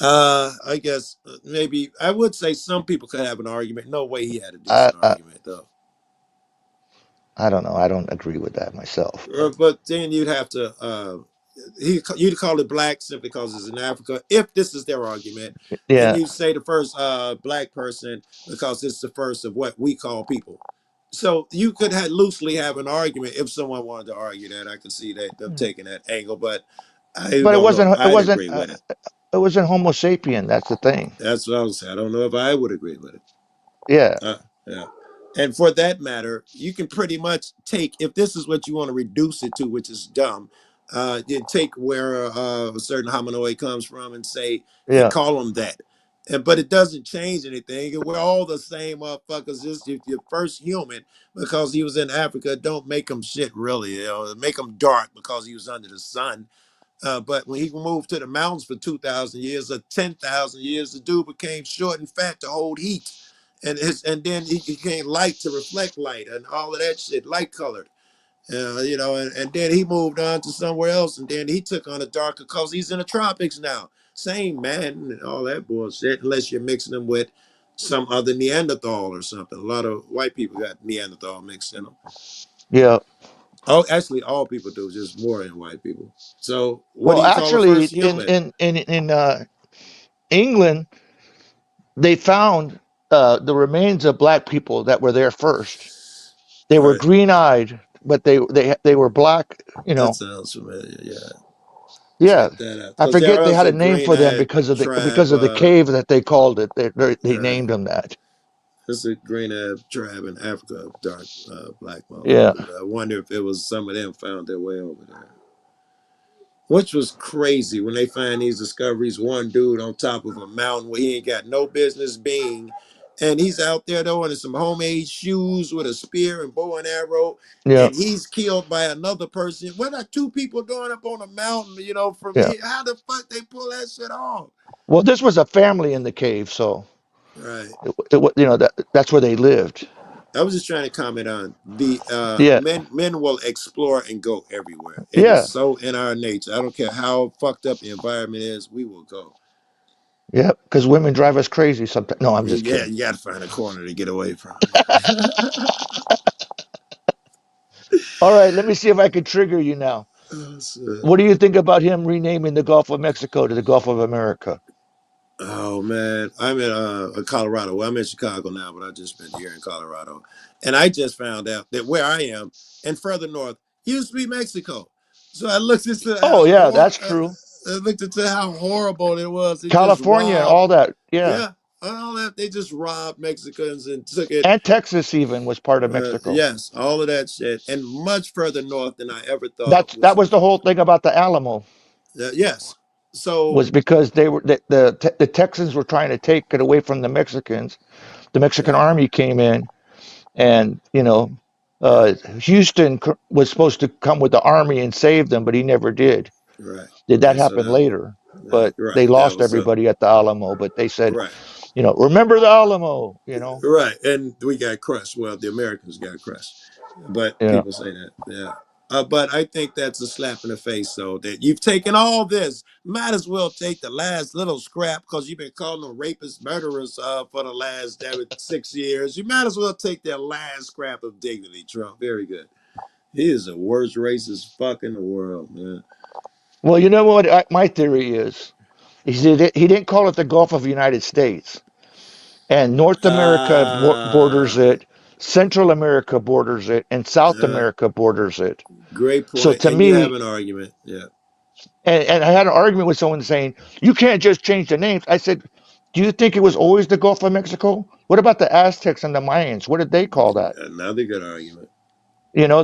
F: I guess maybe I would say some people could have an argument. No way he had a
B: I,
F: decent
B: I
F: argument though.
B: I don't know. I don't agree with that myself, but
F: But then you'd have to you'd call it black simply because it's in Africa. If this is their argument, and
B: yeah,
F: you say the first black person because it's the first of what we call people. So you could loosely have an argument if someone wanted to argue that. I could see that them taking that angle, but I
B: but
F: don't know if
B: it
F: I'd
B: wasn't
F: agree with it.
B: it wasn't Homo sapien. That's the thing.
F: That's what I was saying. I don't know if I would agree with it.
B: Yeah,
F: Yeah. And for that matter, you can pretty much take, if this is what you want to reduce it to, which is dumb, you take where a certain hominoid comes from and say, and
B: yeah,
F: call them that. But it doesn't change anything. We're all the same motherfuckers. Just if you're first human because he was in Africa, don't make him shit really. Make him dark because he was under the sun. But when he moved to the mountains for 2,000 years or 10,000 years, the dude became short and fat to hold heat. And then he became light to reflect light and all of that shit, light colored. And then he moved on to somewhere else, and then he took on a darker because he's in the tropics now. Same man and all that bullshit, unless you're mixing them with some other Neanderthal or something. A lot of white people got Neanderthal mixed in them.
B: yeah.
F: Oh, actually, all people do, just more than white people. So, what do
B: Well,
F: you call a
B: actually,
F: first human?
B: in England, they found the remains of black people that were there first. They
F: All
B: were
F: right,
B: green-eyed, but they were black. You
F: that
B: know,
F: sounds familiar. Yeah,
B: yeah.
F: check that out
B: I
F: because there
B: forget they
F: was
B: had
F: a
B: a name for them
F: green-eyed tribe.
B: because of the cave that they called it. They
F: Uh,
B: named them that.
F: There's a green-eyed tribe in Africa, dark black
B: Yeah,
F: motherfuckers. I wonder if it was some of them found their way over there. Which was crazy when they find these discoveries. One dude on top of a mountain where he ain't got no business being. And he's out there though in some homemade shoes with a spear and bow and arrow.
B: yeah,
F: And he's killed by another person. What are two people doing up on a mountain, from
B: yeah.
F: here? How the fuck they pull that shit off?
B: Well, this was a family in the cave, so
F: Right.
B: that's where they lived.
F: I was just trying to comment on the
B: Yeah,
F: men will explore and go everywhere. It is
B: yeah,
F: so in our nature. I don't care how fucked up the environment is, we will go.
B: yeah. Because women drive us crazy sometimes. No, I'm just
F: Yeah,
B: kidding.
F: you got to find a corner to get away from it.
B: All right, let me see if I can trigger you now.
F: So,
B: What do you think about him renaming the Gulf of Mexico to the Gulf of America?
F: oh man, I'm in Colorado. Well, I'm in Chicago now, but I just been here in Colorado, and I just found out that where I am and further north used to be Mexico. So I looked into
B: Oh, yeah, that's true.
F: how horrible it was. They just
B: California and
F: robbed.
B: all that. Yeah.
F: Yeah, all that. They just robbed Mexicans and took it.
B: And Texas even was part of Mexico.
F: Yes, all of that shit, and much further north than I ever thought
B: That
F: was.
B: was the whole thing about the Alamo,
F: Yes. So
B: was because they were the Texans were trying to take it away from the Mexicans. The Mexican
F: yeah,
B: army came in, and
F: yeah,
B: Houston was supposed to come with the army and save them, but he never did.
F: right.
B: Did that
F: Yeah, so
B: happen
F: that,
B: later? But they
F: right. That
B: lost
F: was
B: everybody at the Alamo. But they said,
F: right.
B: remember the Alamo.
F: Right, and we got crushed. Well, the Americans got crushed, but
B: Yeah.
F: people say that, yeah. But I think that's a slap in the face, though, that you've taken all this. Might as well take the last little scrap because you've been calling them rapists, murderers for the last 6 years. You might as well take their last scrap of dignity, Trump. Very good. He is the worst racist fuck in the world, man.
B: Well, you know what my theory is? He didn't call it the Gulf of the United States. And North America borders
F: Ah,
B: it, Central America borders it, and South
F: uh,
B: America borders it.
F: great
B: So
F: point.
B: to
F: And you have
B: me,
F: an argument. Yeah.
B: and I had an argument with someone saying, you can't just change the names. I said, do you think it was always the Gulf of Mexico? What about the Aztecs and the Mayans? What did they call that?
F: Another good argument.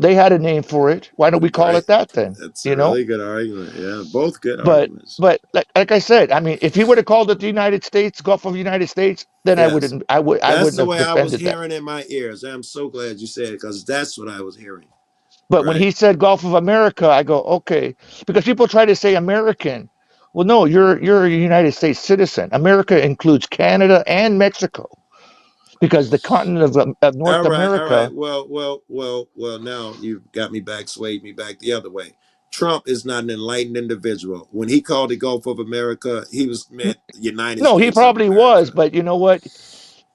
B: They had a name for it. Why don't we call
F: Great.
B: it that then?
F: That's a really good argument. Yeah, both good
B: But
F: arguments.
B: but like I said, I mean, if he would have called it the United States, Gulf of the United States, then
F: Yes.
B: I
F: That's
B: wouldn't
F: the
B: have
F: way I was
B: defended that.
F: hearing in my ears. I'm so glad you said it because that's what I was hearing.
B: But when
F: Right.
B: he said Gulf of America, I go, okay, because people try to say American. Well, no, you're a United States citizen. America includes Canada and Mexico, because the continent of North
F: All right. All right.
B: America.
F: Well. Now you've got me back, swayed me back the other way. Trump is not an enlightened individual. When he called the Gulf of America, he was meant United
B: No, he
F: States of
B: probably was,
F: America.
B: but you know what?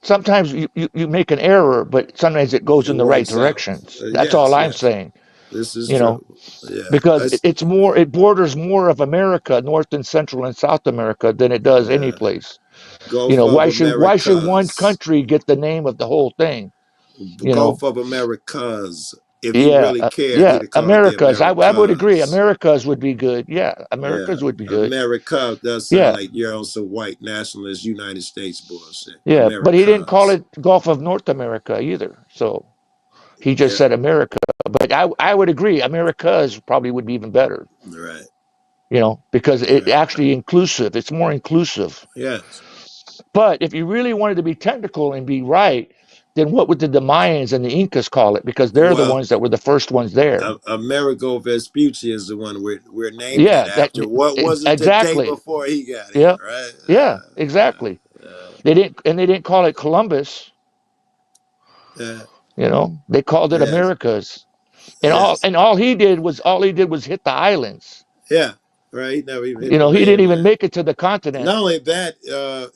B: Sometimes you make an error, but sometimes it goes in the right
F: One's self.
B: directions. That's all
F: Yes,
B: I'm
F: yes.
B: saying,
F: This is
B: you know,
F: true. Yeah.
B: because it's more, it borders more of America, North and Central and South America, than it does any
F: Yeah.
B: place. You
F: Gulf
B: know,
F: of
B: why should one
F: Americas.
B: country get the name of the whole thing? You know,
F: Gulf of Americas. If he
B: yeah,
F: really cared,
B: yeah,
F: he'd have called it the
B: Americas. I would agree.
F: Americas.
B: Americas would be good. Yeah,
F: Yeah.
B: Americas would be good.
F: America does sound
B: Yeah,
F: like you're also white nationalist United States bullshit.
B: yeah, but he didn't call
F: Americas.
B: it Gulf of North America either. So he just
F: Yeah.
B: said America. But I would agree. Americas probably would be even better.
F: Right.
B: You know, because it
F: Right.
B: actually inclusive. It's more inclusive.
F: Yes.
B: But if you really wanted to be technical and be right, then what would the Mayans and the Incas call it? Because they're the
F: Well,
B: ones that were the first ones there.
F: Amerigo Vespucci is the one we're naming it
B: Yeah, that
F: after. What was it the day
B: exactly.
F: before he got here,
B: Yeah,
F: right?
B: yeah, exactly. They didn't call it Columbus.
F: Yeah.
B: You know, they called it
F: Yes.
B: Americas.
F: Yes.
B: All he did was hit the islands.
F: Yeah. Right. He never even hit
B: You
F: the
B: know, he didn't even
F: mainland.
B: make it to the continent.
F: Not only that,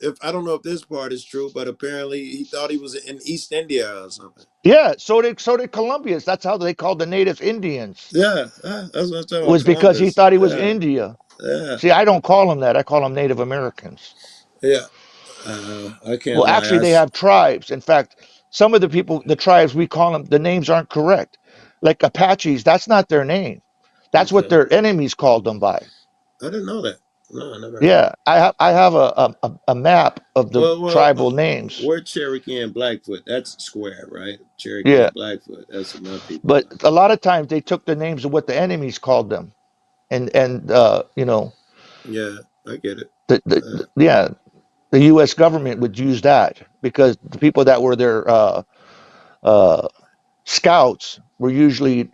F: if I don't know if this part is true, but apparently he thought he was in East India or something.
B: Yeah, so did Colombians. That's how they called the native Indians.
F: Yeah, that's what I'm talking
B: It
F: about.
B: was because he
F: Columbus.
B: thought he was
F: Yeah,
B: India.
F: yeah,
B: See, I don't call them that. I call them Native Americans.
F: yeah. I can't
B: Well,
F: lie.
B: actually, they have tribes. In fact, some of the people, the tribes, we call them, the names aren't correct. Like Apaches, that's not their name. That's what
F: Okay.
B: their enemies called them by.
F: I didn't know that. No, I never heard
B: Yeah,
F: that.
B: I have a map of the
F: Well,
B: tribal names.
F: we're Cherokee and Blackfoot. That's square, right? Cherokee
B: Yeah,
F: and Blackfoot. That's what my people
B: but
F: are.
B: a lot of times they took the names of what the enemies called them, and you know,
F: Yeah, I get it.
B: yeah, the U.S. government would use that because the people that were their uh, scouts were usually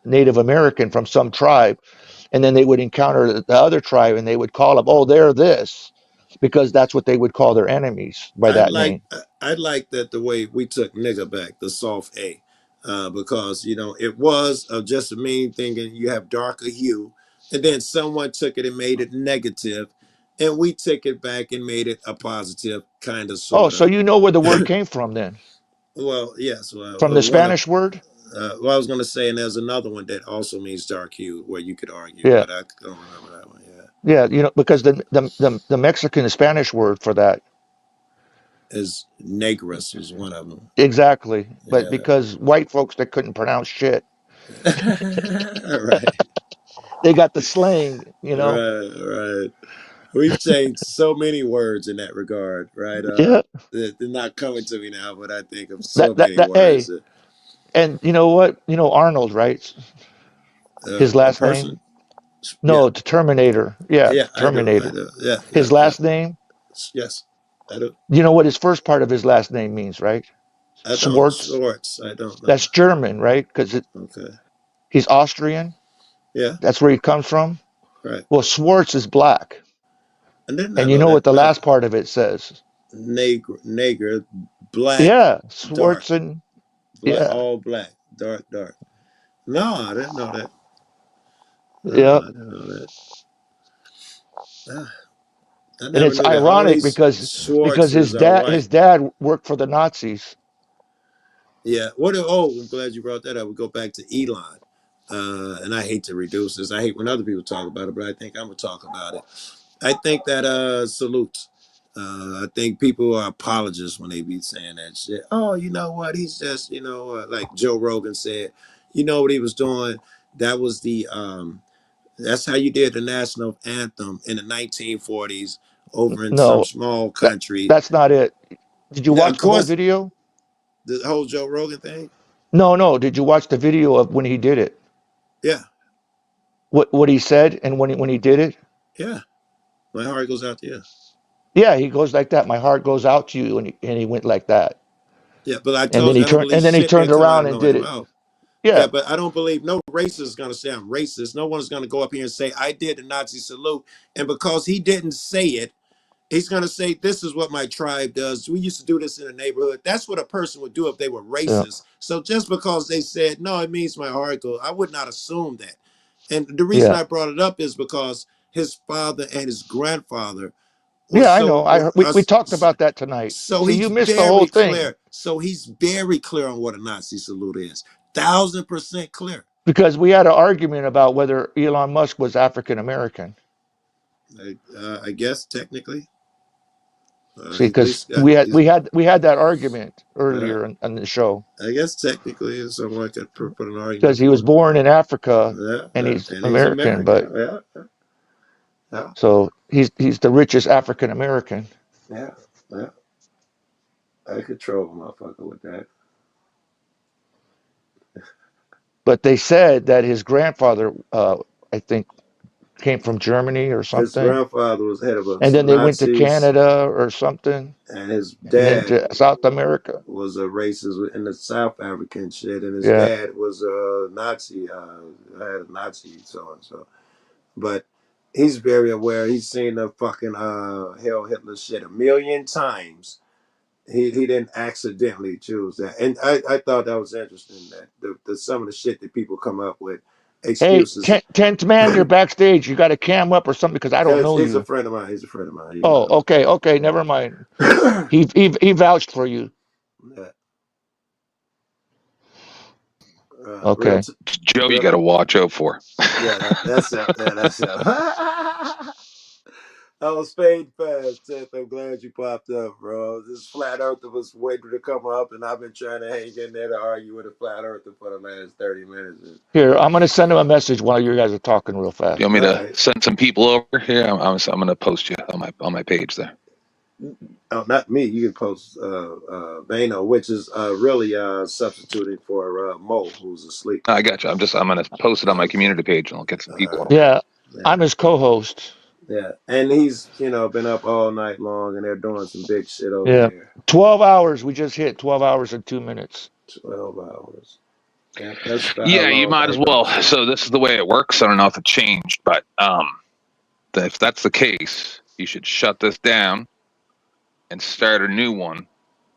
B: Native American from some tribe, and then they would encounter the other tribe and they would call them, oh, they're this, because that's what they would call their enemies by
F: I
B: that
F: like
B: name.
F: I like that the way we took nigger back, the soft A, because it was just a mean thing, and you have darker hue, and then someone took it and made it negative, and we took it back and made it a positive, kind of,
B: Oh,
F: sort
B: so
F: of.
B: you know where the word came from then?
F: Well, yes. Well,
B: From the
F: one of
B: Spanish word?
F: well, I was going to say, and there's another one that also means dark hue, where you could argue,
B: Yeah,
F: but I don't remember that one. Yeah,
B: yeah, you know, because the Mexican Spanish word for that,
F: is negress is one of them.
B: exactly. But
F: Yeah.
B: because white folks that couldn't pronounce shit,
F: Right.
B: they got the slang, you know.
F: Right, right. We've changed so many words in that regard, right?
B: Yeah,
F: They're not coming to me now, but I think of so many
B: that
F: words.
B: hey, and you know what? You know Arnold, right? His
F: A
B: last
F: person?
B: name?
F: Yeah,
B: No, the Terminator. Yeah,
F: yeah, I do. I
B: Terminator.
F: do. Yeah, yeah,
B: His
F: yeah.
B: last name,
F: Yes, I do.
B: you know what his first part of his last name means, right?
F: I don't.
B: Schwartz.
F: Schwartz, I don't know.
B: That's German, right? Because
F: Okay.
B: he's Austrian.
F: Yeah,
B: That's where he comes from.
F: right.
B: Well, Schwartz is black.
F: I did not
B: And you
F: know
B: know what
F: that.
B: the
F: No.
B: last part of it says?
F: Nigger, black,
B: Yeah,
F: dark,
B: Schwartz and
F: black,
B: yeah,
F: all black, dark, dark. No, I didn't know that. No,
B: yeah.
F: I didn't know that. Ah, I
B: And
F: never
B: it's
F: knew that. Only
B: ironic because his
F: Schwartzes are
B: dad
F: white.
B: his dad worked for the Nazis.
F: Yeah. I'm glad you brought that up. We go back to Elon. And I hate to reduce this. I hate when other people talk about it, but I think I'm gonna talk about it. I think that salutes. I think people are apologists when they be saying that shit. Oh, you know what? He's just, like Joe Rogan said, you know what he was doing? That was that's how you did the national anthem in the 1940s over in some
B: No,
F: small
B: that
F: country.
B: that's not it. Did you
F: Of
B: watch the whole
F: course,
B: video?
F: the whole Joe Rogan thing.
B: No, no. Did you watch the video of when he did it?
F: Yeah,
B: What he said and when he did it?
F: yeah. My heart goes out to you.
B: Yeah, he goes like that. My heart goes out to you, and he went like that.
F: Yeah, but I
B: And then
F: told you
B: he
F: I don't
B: turned
F: believe
B: and then he
F: shit that
B: turned
F: come out
B: around
F: of
B: and
F: nobody's
B: did it.
F: mouth. Yeah,
B: Yeah.
F: but I don't believe no racist is going to say I'm racist. No one is going to go up here and say I did the Nazi salute, and because he didn't say it, he's going to say this is what my tribe does. We used to do this in the neighborhood. That's what a person would do if they were
B: Yeah.
F: racist. So just because they said no, it means my heart goes. I would not assume that. And the reason
B: Yeah.
F: I brought it up is because his father and his grandfather
B: Yeah,
F: was
B: I know. We talked about that tonight.
F: so
B: See,
F: he's
B: you missed the whole
F: very
B: thing
F: clear. So he's very clear on what a Nazi salute is. 1,000% clear.
B: because we had an argument about whether Elon Musk was African American.
F: I guess technically.
B: See,
F: He at
B: because
F: least got.
B: we had that argument earlier in the show
F: I guess technically, someone could put an argument
B: because he was born in Africa and he's
F: and he's
B: American, but
F: yeah.
B: so he's the richest African American.
F: Yeah. I could troll a motherfucker with that.
B: But they said that his grandfather, I think, came from Germany or something.
F: His grandfather was head of a
B: and then they went to
F: Nazis,
B: Canada or something,
F: and his
B: and then
F: dad
B: to South America.
F: was a racist in the South African shit, and his
B: Yeah.
F: dad was a Nazi, had a Nazi so and so. But he's very aware. He's seen the fucking Hail Hitler shit a million times. He didn't accidentally choose that, and I thought that was interesting that the some of the shit that people come up with
B: Hey,
F: excuses.
B: 10th man, you're backstage. You got to cam up or something because I don't know
F: He's
B: you.
F: a friend of mine. He's a friend of mine. He
B: Oh,
F: knows.
B: okay, never mind. He vouched for you.
F: Yeah.
B: Okay.
J: Joe, you got to watch out for.
F: Yeah, that's it. Yeah, that's it. I was fading fast, Seth. I'm glad you popped up, bro. This flat earther was waiting to come up, and I've been trying to hang in there to argue with a flat earther for the last 30 minutes.
B: Here, I'm going to send him a message while you guys are talking real fast.
J: You want me to send some people over here? I'm going to post you on my page there.
F: Oh, not me. You can post Bano, which is really substituting for Mo, who's asleep.
J: I got you. I'm going to post it on my community page, and I'll get some people.
B: Yeah, I'm his co-host.
F: Yeah, and he's been up all night long, and they're doing some big shit over there.
B: 12 hours. We just hit 12 hours and 2 minutes.
F: 12 hours.
J: Yeah, you might as well. So this is the way it works. I don't know if it changed, but if that's the case, you should shut this down and start a new one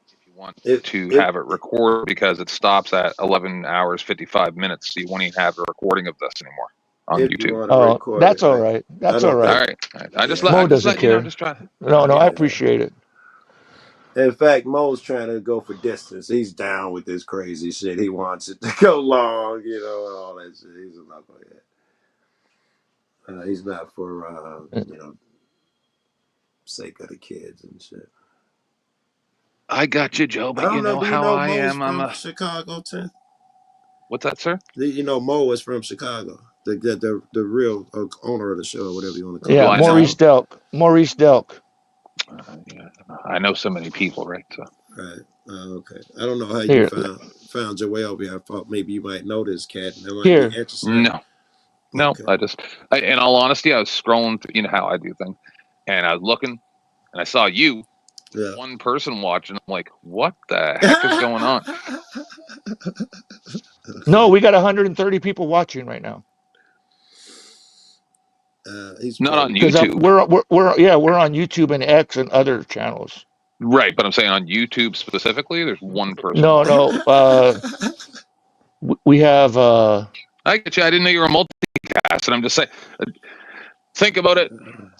J: if you want to have it recorded, because it stops at 11 hours 55 minutes. So you won't even have a recording of this anymore on YouTube.
B: Oh, that's all right. That's all right.
J: All right. I just
B: Mo doesn't care.
J: Just trying.
B: No, I appreciate it.
F: In fact, Mo's trying to go for distance. He's down with this crazy shit. He wants it to go long, and all that shit. He's not for that. He's not for sake of the kids and shit.
J: I got you, Joe, but you know how I am. I'm a
F: Chicago too.
J: What's that, sir?
F: Mo is from Chicago. The real owner of the show, whatever you want to call
B: it. Yeah, Maurice Delk.
J: Yeah. I know so many people, right? So.
F: Right. Okay. I don't know how you found your way over here. I thought maybe you might know this cat. And that might be interesting.
J: No. Okay. In all honesty, I was scrolling through, you know how I do things, and I was looking, and I saw you. Yeah. One person watching. I'm like, what the heck is going on?
B: No, we got 130 people watching right now.
F: He's
J: not on YouTube.
B: We're on YouTube and X and other channels.
J: Right, but I'm saying on YouTube specifically, there's one person.
B: No. We have.
J: I get you. I didn't know you were a multicast, and I'm just saying. Think about it.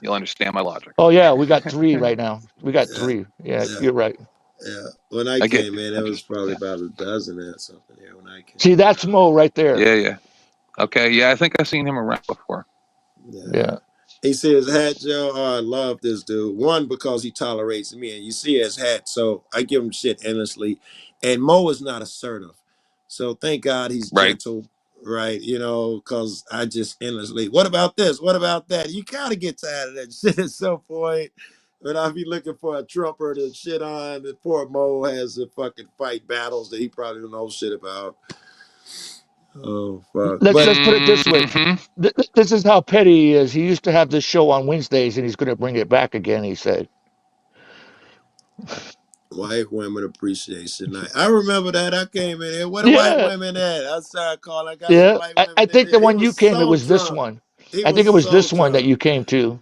J: You'll understand my logic.
B: Oh yeah, we got 3 right now. We got 3. Yeah, you're right.
F: Yeah, when I came in, it was probably about a dozen or something here when I came.
B: See, that's Mo right there.
J: Yeah. Okay, yeah, I think I've seen him around before.
B: Yeah.
F: He says, hat, Joe, I love this dude. One, because he tolerates me, and you see his hat, so I give him shit endlessly. And Mo is not assertive. So thank God he's gentle, right? Because I just endlessly, what about this? What about that? You kind of get tired of that shit at some point. But I'll be looking for a Trumper to shit on. The poor Mo has to fucking fight battles that he probably don't know shit about. Oh, fuck.
B: Let's put it this way. This is how petty he is. He used to have this show on Wednesdays, and he's going to bring it back again, he said.
F: White women appreciation night. I remember that. I came in here. Where the white women at? I started calling. I got some white women.
B: I think the one you came, it was this one. I think it was this one that you came to.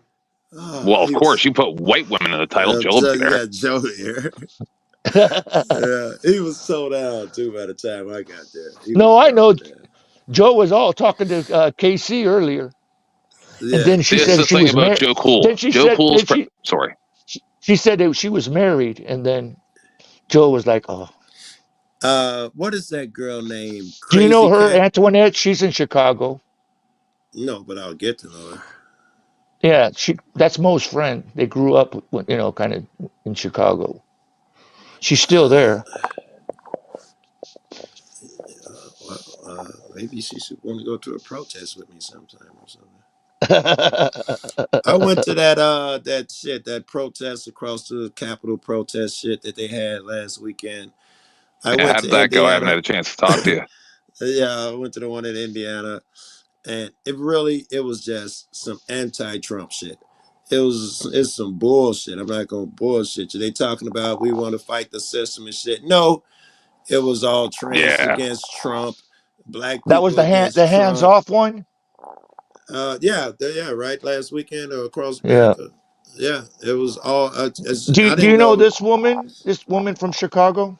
J: Well, of course, you put white women in the title. Joe there.
F: Yeah, Joe here. Yeah, he was so down too by the time I got there.
B: No, I know. Joe was all talking to KC earlier,
F: Yeah.
B: and then she
J: This is
B: said
J: the
B: she
J: thing
B: was
J: about
B: married.
J: Joe Cool.
B: Then she
J: Joe
B: said
J: Cool's
B: then
J: sorry.
B: she said that she was married, and then Joe was like, "Oh,
F: What is that girl named?
B: do you know
F: Crazy
B: her,
F: Cat?
B: Antoinette? She's in Chicago.
F: No, but I'll get to know her.
B: Yeah, that's Mo's friend. They grew up, kind of in Chicago. She's still there."
F: Maybe she should want to go to a protest with me sometime or something. I went to that protest across the Capitol protest shit that they had last weekend. I
J: Yeah,
F: went
J: how
F: to
J: did that go? I haven't
F: Indiana.
J: had a chance to talk to you.
F: Yeah, I went to the one in Indiana, and it was just some anti-Trump shit. It's some bullshit. I'm not gonna bullshit you. They talking about we want to fight the system and shit. No, it was all trans
J: Yeah.
F: against Trump, black
B: That was
F: people
B: the
F: against
B: hands
F: Trump.
B: off one.
F: Yeah, right. Last weekend across
B: Yeah.
F: America. Yeah, it was all. I
B: Do
F: didn't
B: you know
F: know.
B: this woman? This woman from Chicago.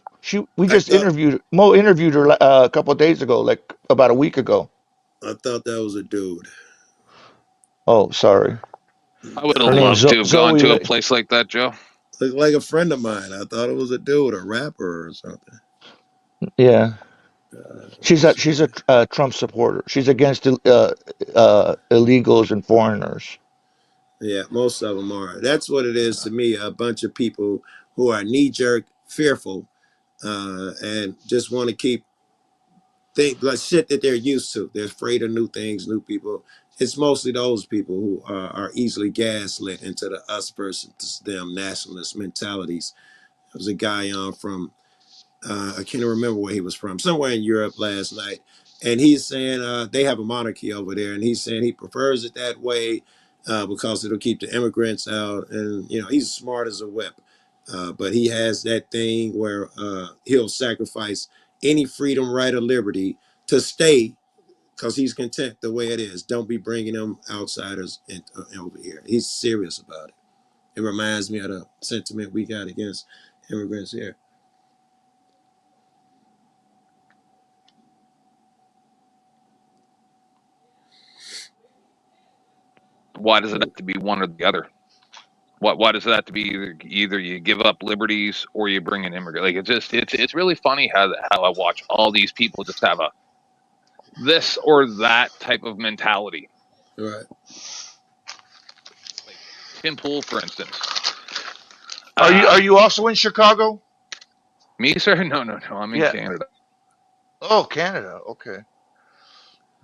B: We
F: I
B: just
F: thought
B: interviewed Mo interviewed her a couple of days ago, like about a week ago.
F: I thought that was a dude.
B: Oh, sorry.
J: I would
B: Her
J: have
B: name's
J: loved to have gone
B: Zoe.
J: to a place like that, Joe.
F: Looked like a friend of mine. I thought it was a dude, a rapper or something.
B: Yeah, she's
F: That's
B: a
F: funny.
B: Trump supporter. She's against illegals and foreigners.
F: Yeah, most of them are. That's what it is to me. A bunch of people who are knee jerk, fearful, and just want to keep things like shit that they're used to. They're afraid of new things, new people. It's mostly those people who are easily gaslit into the us versus them nationalist mentalities. There was a guy on from I can't remember where he was from, somewhere in Europe last night. And he's saying they have a monarchy over there, and he's saying he prefers it that way because it'll keep the immigrants out. And, he's smart as a whip. But he has that thing where he'll sacrifice any freedom, right, or liberty to stay because he's content the way it is. Don't be bringing them outsiders over here. He's serious about it. It reminds me of the sentiment we got against immigrants here.
J: Why does it have to be one or the other? Why does it have to be either you give up liberties or you bring an immigrant? Like it's really funny how I watch all these people just have a this or that type of mentality.
F: Right.
J: Like Tim Pool, for instance.
B: Are you also in Chicago?
J: Me, sir? No. I'm in Canada.
B: Oh, Canada. Okay.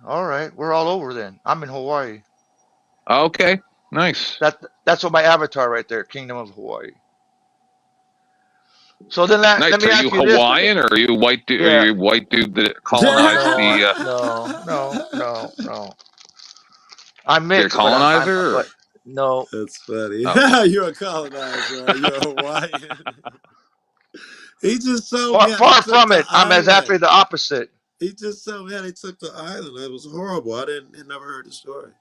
B: All right. We're all over then. I'm in Hawaii.
J: Okay. Nice.
B: That's what my avatar right there, Kingdom of Hawaii. So then let me
J: are
B: ask
J: you
B: you this.
J: Hawaiian or are you white dude?
B: Yeah.
J: Are you white dude that colonized the?
B: No. I'm
J: You're a
B: mixed,
J: colonizer.
B: but no.
F: That's funny.
J: Oh.
F: You're a colonizer. You're a Hawaiian. He just told me
B: Far from it. I'm exactly the opposite.
F: He just told me they took the island. It was horrible. I never heard the story.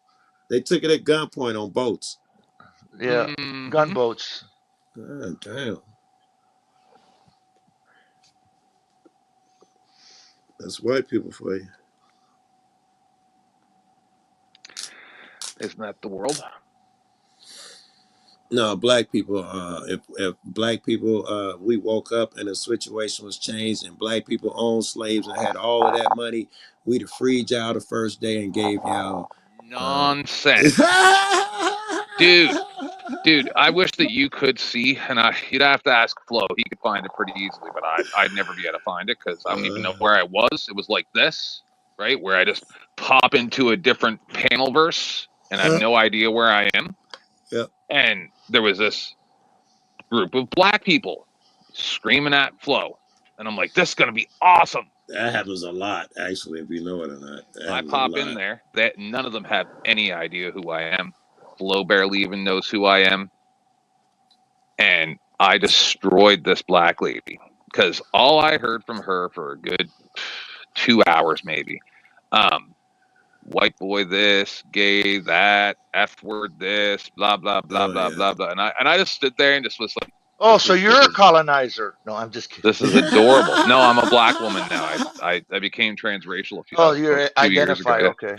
F: They took it at gunpoint on boats.
B: Yeah, gunboats.
F: God damn. That's white people for you.
J: Isn't that the world?
F: No, black people. If black people, we woke up and the situation was changed, and black people owned slaves and had all of that money, we'd have freed y'all the first day and gave y'all
J: nonsense. Dude, I wish that you could see, and you'd have to ask Flo. He could find it pretty easily, but I'd never be able to find it because I don't even know where I was. It was like this, right, where I just pop into a different panel verse, and I have no idea where I am.
F: Yep.
J: And there was this group of black people screaming at Flo, and I'm like, this is gonna be awesome.
F: That happens a lot, actually, if you know it or not.
J: I pop in there. None of them have any idea who I am. Flo barely even knows who I am. And I destroyed this black lady because all I heard from her for a good 2 hours, maybe. White boy this, gay that, F word this, blah, blah, blah, blah, blah. And I just stood there and just was like,
B: Oh, so you're a colonizer? No, I'm just kidding.
J: This is adorable. No, I'm a black woman now. I became transracial
B: Oh,
J: a
B: you
J: few years
B: identify.
J: ago.
B: Okay.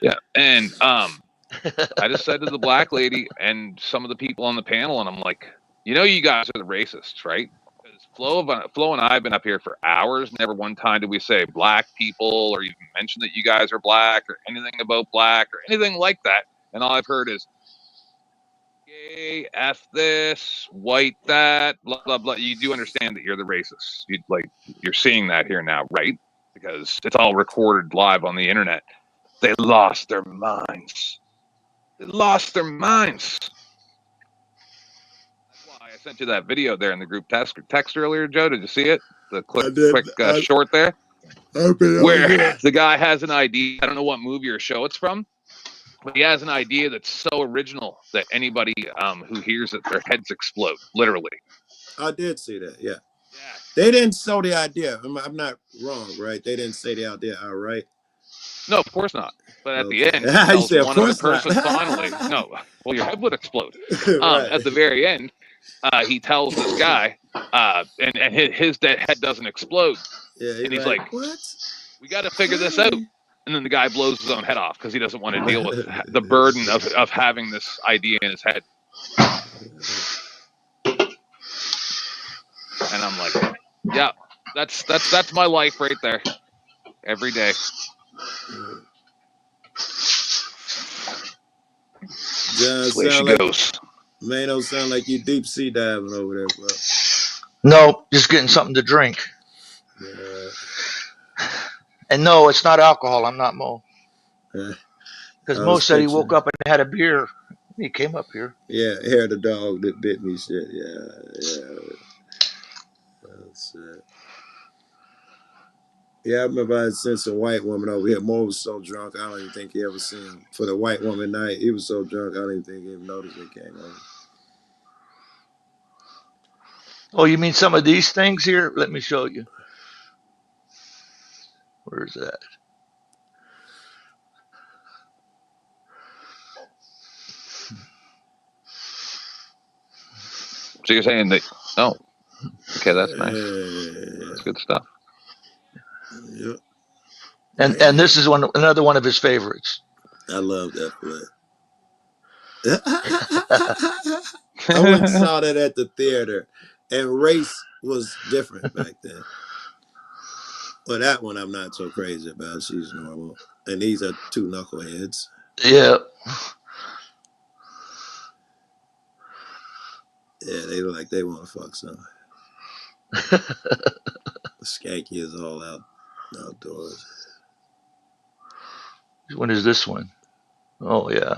J: Yeah, and I just said to the black lady and some of the people on the panel, and I'm like, you guys are the racists, right? Because Flo and I have been up here for hours. Never one time did we say black people or even mention that you guys are black or anything about black or anything like that. And all I've heard is gay, F this, white that, blah blah blah. You do understand that you're the racists. You're seeing that here now, right? Because it's all recorded live on the internet. They lost their minds. They lost their minds. That's why I sent you that video there in the group text earlier, Joe. Did you see it? The quick short there? Where the guy has an idea. I don't know what movie or show it's from, but he has an idea that's so original that anybody who hears it, their heads explode, literally.
F: I did see that, yeah. They didn't sell the idea. I'm not wrong, right? They didn't say the idea outright.
J: No, of course not. But at the end, he tells one other person finally. No, well, your head would explode.
F: Right.
J: At the very end, he tells this guy, and his head doesn't explode.
F: Yeah,
J: and he's like, "What? We got to figure this out." And then the guy blows his own head off because he doesn't want to deal with the burden of having this idea in his head. And I'm like, yeah, that's my life right there. Every day.
F: John,
J: Where she goes.
F: Man, don't sound like you deep sea diving over there, bro.
B: No, just getting something to drink.
F: Yeah.
B: And no, it's not alcohol. I'm not Mo. Because Mo said he woke up and had a beer. He came up here.
F: Yeah, hair the dog that bit me shit. Yeah. That's it. Yeah, I remember I had seen some white woman over here. Mo was so drunk, I don't even think he ever seen him. For the white woman night, he was so drunk, I don't even think he even noticed it came over.
B: Oh, you mean some of these things here? Let me show you. Where's that?
J: So you're saying that? Oh, okay, that's nice. That's good stuff.
F: Yep.
B: And this is another one of his favorites.
F: I love that flick. I went and saw that at the theater, and race was different back then. Well, that one I'm not so crazy about. She's normal, and these are two knuckleheads.
B: Yeah.
F: Yeah, they look like they want to fuck something. Skanky is all outdoors.
B: When is this one? Oh yeah.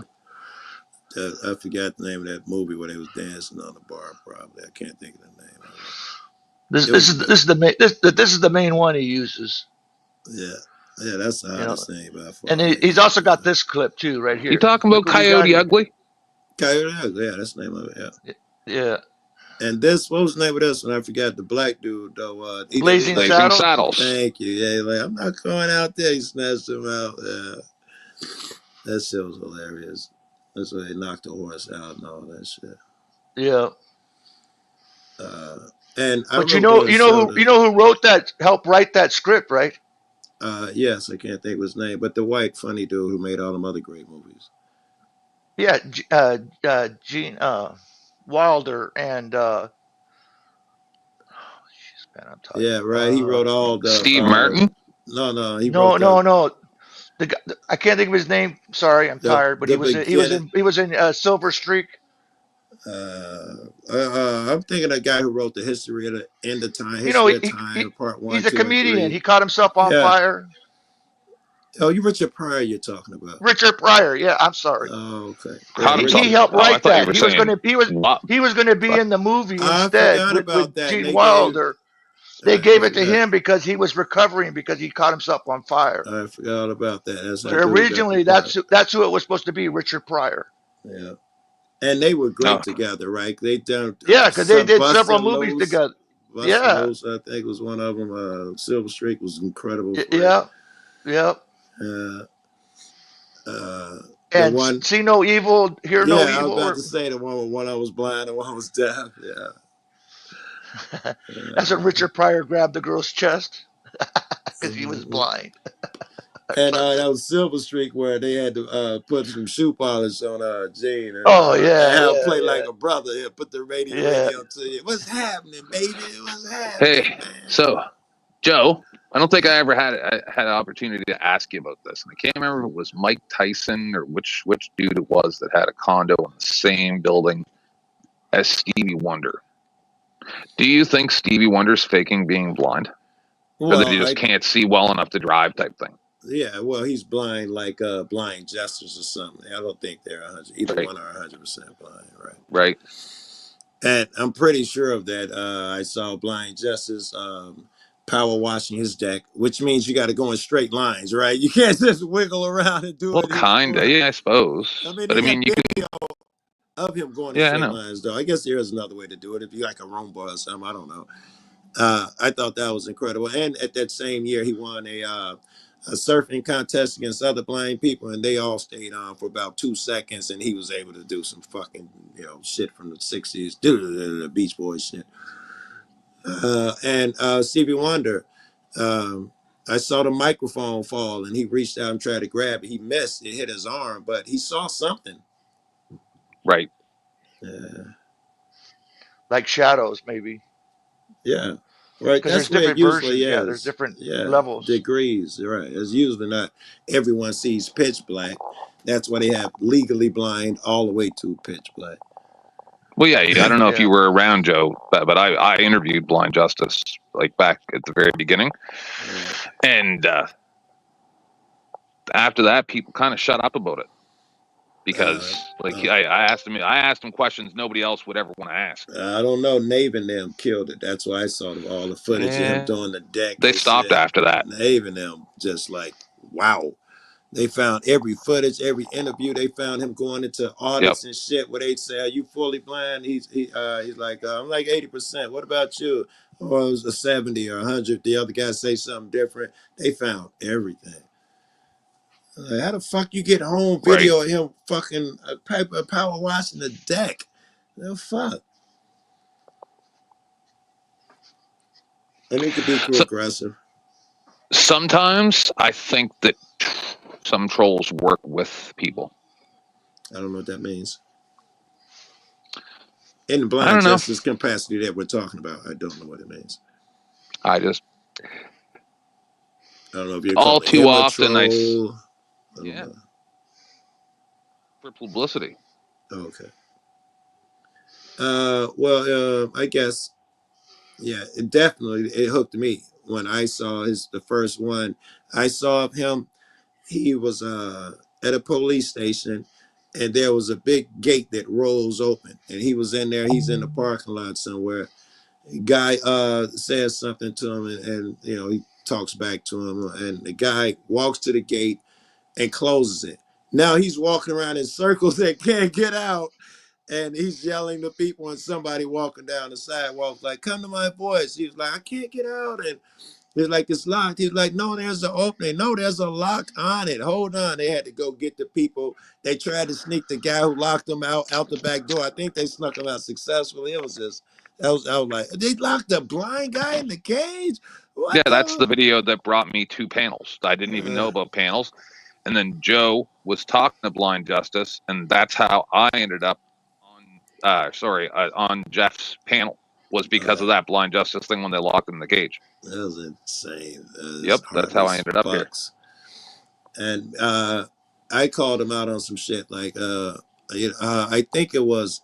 F: I forgot the name of that movie where they was dancing on the bar. Probably I can't think of the name of it.
B: This is the main one he uses.
F: Yeah, that's the hottest thing by far.
B: And he's also got this clip too, right here.
J: You talking about Coyote Ugly?
F: Coyote Ugly, yeah, that's the name of it. Yeah.
B: Yeah.
F: And what was the name of this one? I forgot. The black dude though.
B: Blazing Saddles.
F: Thank you. Yeah, like I'm not going out there. He snatched him out. Yeah, that shit was hilarious. That's why they knocked the horse out and all that shit.
B: Yeah.
F: But
B: you know who wrote that? Helped write that script, right?
F: Yes, I can't think of his name, but the white funny dude who made all them other great movies.
B: Yeah, Gene Wilder and I'm tired.
F: Yeah, right. He wrote all the
J: Steve Martin.
F: No.
B: No. The guy, I can't think of his name. Sorry, I'm tired. But he was in Silver Streak.
F: I'm thinking of the guy who wrote the History of the End of Time. Part 1.
B: He's a comedian. He caught himself on fire.
F: Oh, you Richard Pryor you're talking about.
B: Richard Pryor, yeah, I'm sorry.
F: Oh, okay.
B: He helped write that. He was going to be in the movie instead with Gene Wilder. They gave it to him because he was recovering because he caught himself on fire.
F: I forgot about that.
B: So originally, that's who it was supposed to be, Richard Pryor.
F: Yeah, and they were great together, right? They done
B: because they did several movies together.
F: Loose, I think was one of them. Silver Streak was incredible.
B: Yeah. And See No Evil, Hear No Evil.
F: I was about to say the one where one I was blind and one was deaf. Yeah.
B: That's when Richard Pryor grabbed the girl's chest because he was blind.
F: And that was Silver Streak where they had to put some shoe polish on Gene and
B: Oh yeah,
F: Al
B: yeah,
F: play
B: yeah,
F: like a brother here, put the
B: yeah.
F: radio to you. What's happening, baby? What's happening,
J: Hey,
F: man?
J: so Joe, I don't think I ever had an opportunity to ask you about this, and I can't remember if it was Mike Tyson or which dude it was that had a condo in the same building as Stevie Wonder. Do you think Stevie Wonder's faking being blind, or that he just can't see well enough to drive type thing?
F: Yeah, well, he's blind like blind jesters or something. I don't think they're 100. Either
J: Right.
F: one are 100% blind, right?
J: Right.
F: And I'm pretty sure of that. I saw blind jesters power washing his deck, which means you got to go in straight lines, right? You can't just wiggle around and do it.
J: Kinda, yeah, I suppose.
F: I mean,
J: but I mean, you
F: video of him going in straight lines, though. I guess there is another way to do it if you like a Roomba or something. I don't know. I thought that was incredible. And at that same year, he won a surfing contest against other blind people, and they all stayed on for about 2 seconds, and he was able to do some fucking shit from the 60s, the Beach Boys shit. And Stevie Wonder, I saw the microphone fall, and he reached out and tried to grab it. He missed. It hit his arm, but he saw something.
J: Right.
B: Like shadows, maybe.
F: Yeah. Right.
B: Because
F: That's
B: there's
F: where it
B: different
F: usually
B: versions.
F: is.
B: Yeah, there's different levels.
F: Degrees. Right. It's usually not everyone sees pitch black. That's why they have legally blind all the way to pitch black.
J: Well, yeah, I don't know if you were around, Joe, but I interviewed Blind Justice like back at the very beginning, and after that, people kind of shut up about it because, I asked him questions nobody else would ever want to ask.
F: I don't know. Nave and them killed it. That's why I saw all the footage of him doing the deck.
J: They stopped after that.
F: Nave and them just like, wow. They found every footage, every interview. They found him going into audits and shit where they say, "Are you fully blind?" He's like, "I'm like 80%. What about you?" Or it was a 70 or 100. The other guy say something different. They found everything. Like, how the fuck you get home video of him fucking power washing the deck? The fuck. I need to be too aggressive.
J: Sometimes I think that some trolls work with people.
F: I don't know what that means. In the blind justice capacity that we're talking about, I don't know what it means.
J: I
F: don't know if you're
J: all too often for publicity.
F: Okay. I guess, yeah, it hooked me when I saw the first one. I saw him. He was at a police station, and there was a big gate that rolls open, and he was in there. He's in the parking lot somewhere. Guy says something to him, and he talks back to him, and the guy walks to the gate and closes it. Now he's walking around in circles and can't get out, and he's yelling to people, and somebody walking down the sidewalk like, "Come to my voice." He's like, "I can't get out," and he's like, "It's locked." He's like, "No, there's an opening. No, there's a lock on it. Hold on." They had to go get the people. They tried to sneak the guy who locked them out the back door. I think they snuck him out successfully. It was just, I was like, they locked the blind guy in the cage? What
J: that's the video that brought me 2 panels. I didn't even know about panels. And then Joe was talking to Blind Justice, and that's how I ended up on Jeff's panel, was because of that Blind Justice thing when they locked him in the cage.
F: That was insane.
J: That's how I ended up here.
F: And I called him out on some shit. Like, I think it was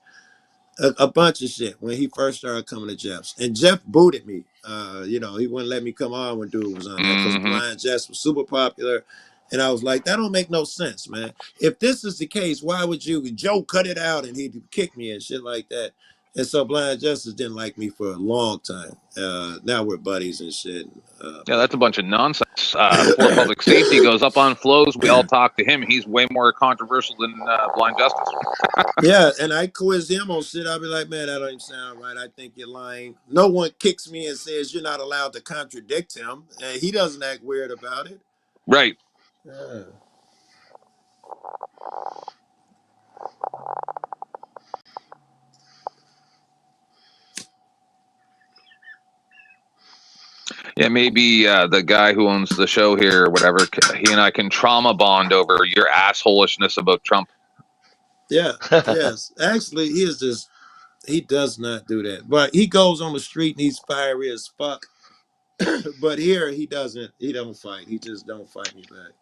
F: a bunch of shit when he first started coming to Jeff's. And Jeff booted me. He wouldn't let me come on when dude was on there because Blind Jess was super popular. And I was like, that don't make no sense, man. If this is the case, why would Joe cut it out and he'd kick me and shit like that? And so Blind Justice didn't like me for a long time. Now we're buddies and shit.
J: That's a bunch of nonsense. Before public safety goes up on flows, we all talk to him. He's way more controversial than Blind Justice.
F: Yeah, and I quiz him on shit. I'll be like, man, that don't even sound right. I think you're lying. No one kicks me and says you're not allowed to contradict him. And he doesn't act weird about it.
J: Right.
F: Yeah.
J: Yeah, maybe the guy who owns the show here or whatever, he and I can trauma bond over your assholishness about Trump.
F: Yeah, yes. Actually, he does not do that. But he goes on the street and he's fiery as fuck. But here he doesn't. He don't fight. He just don't fight me back.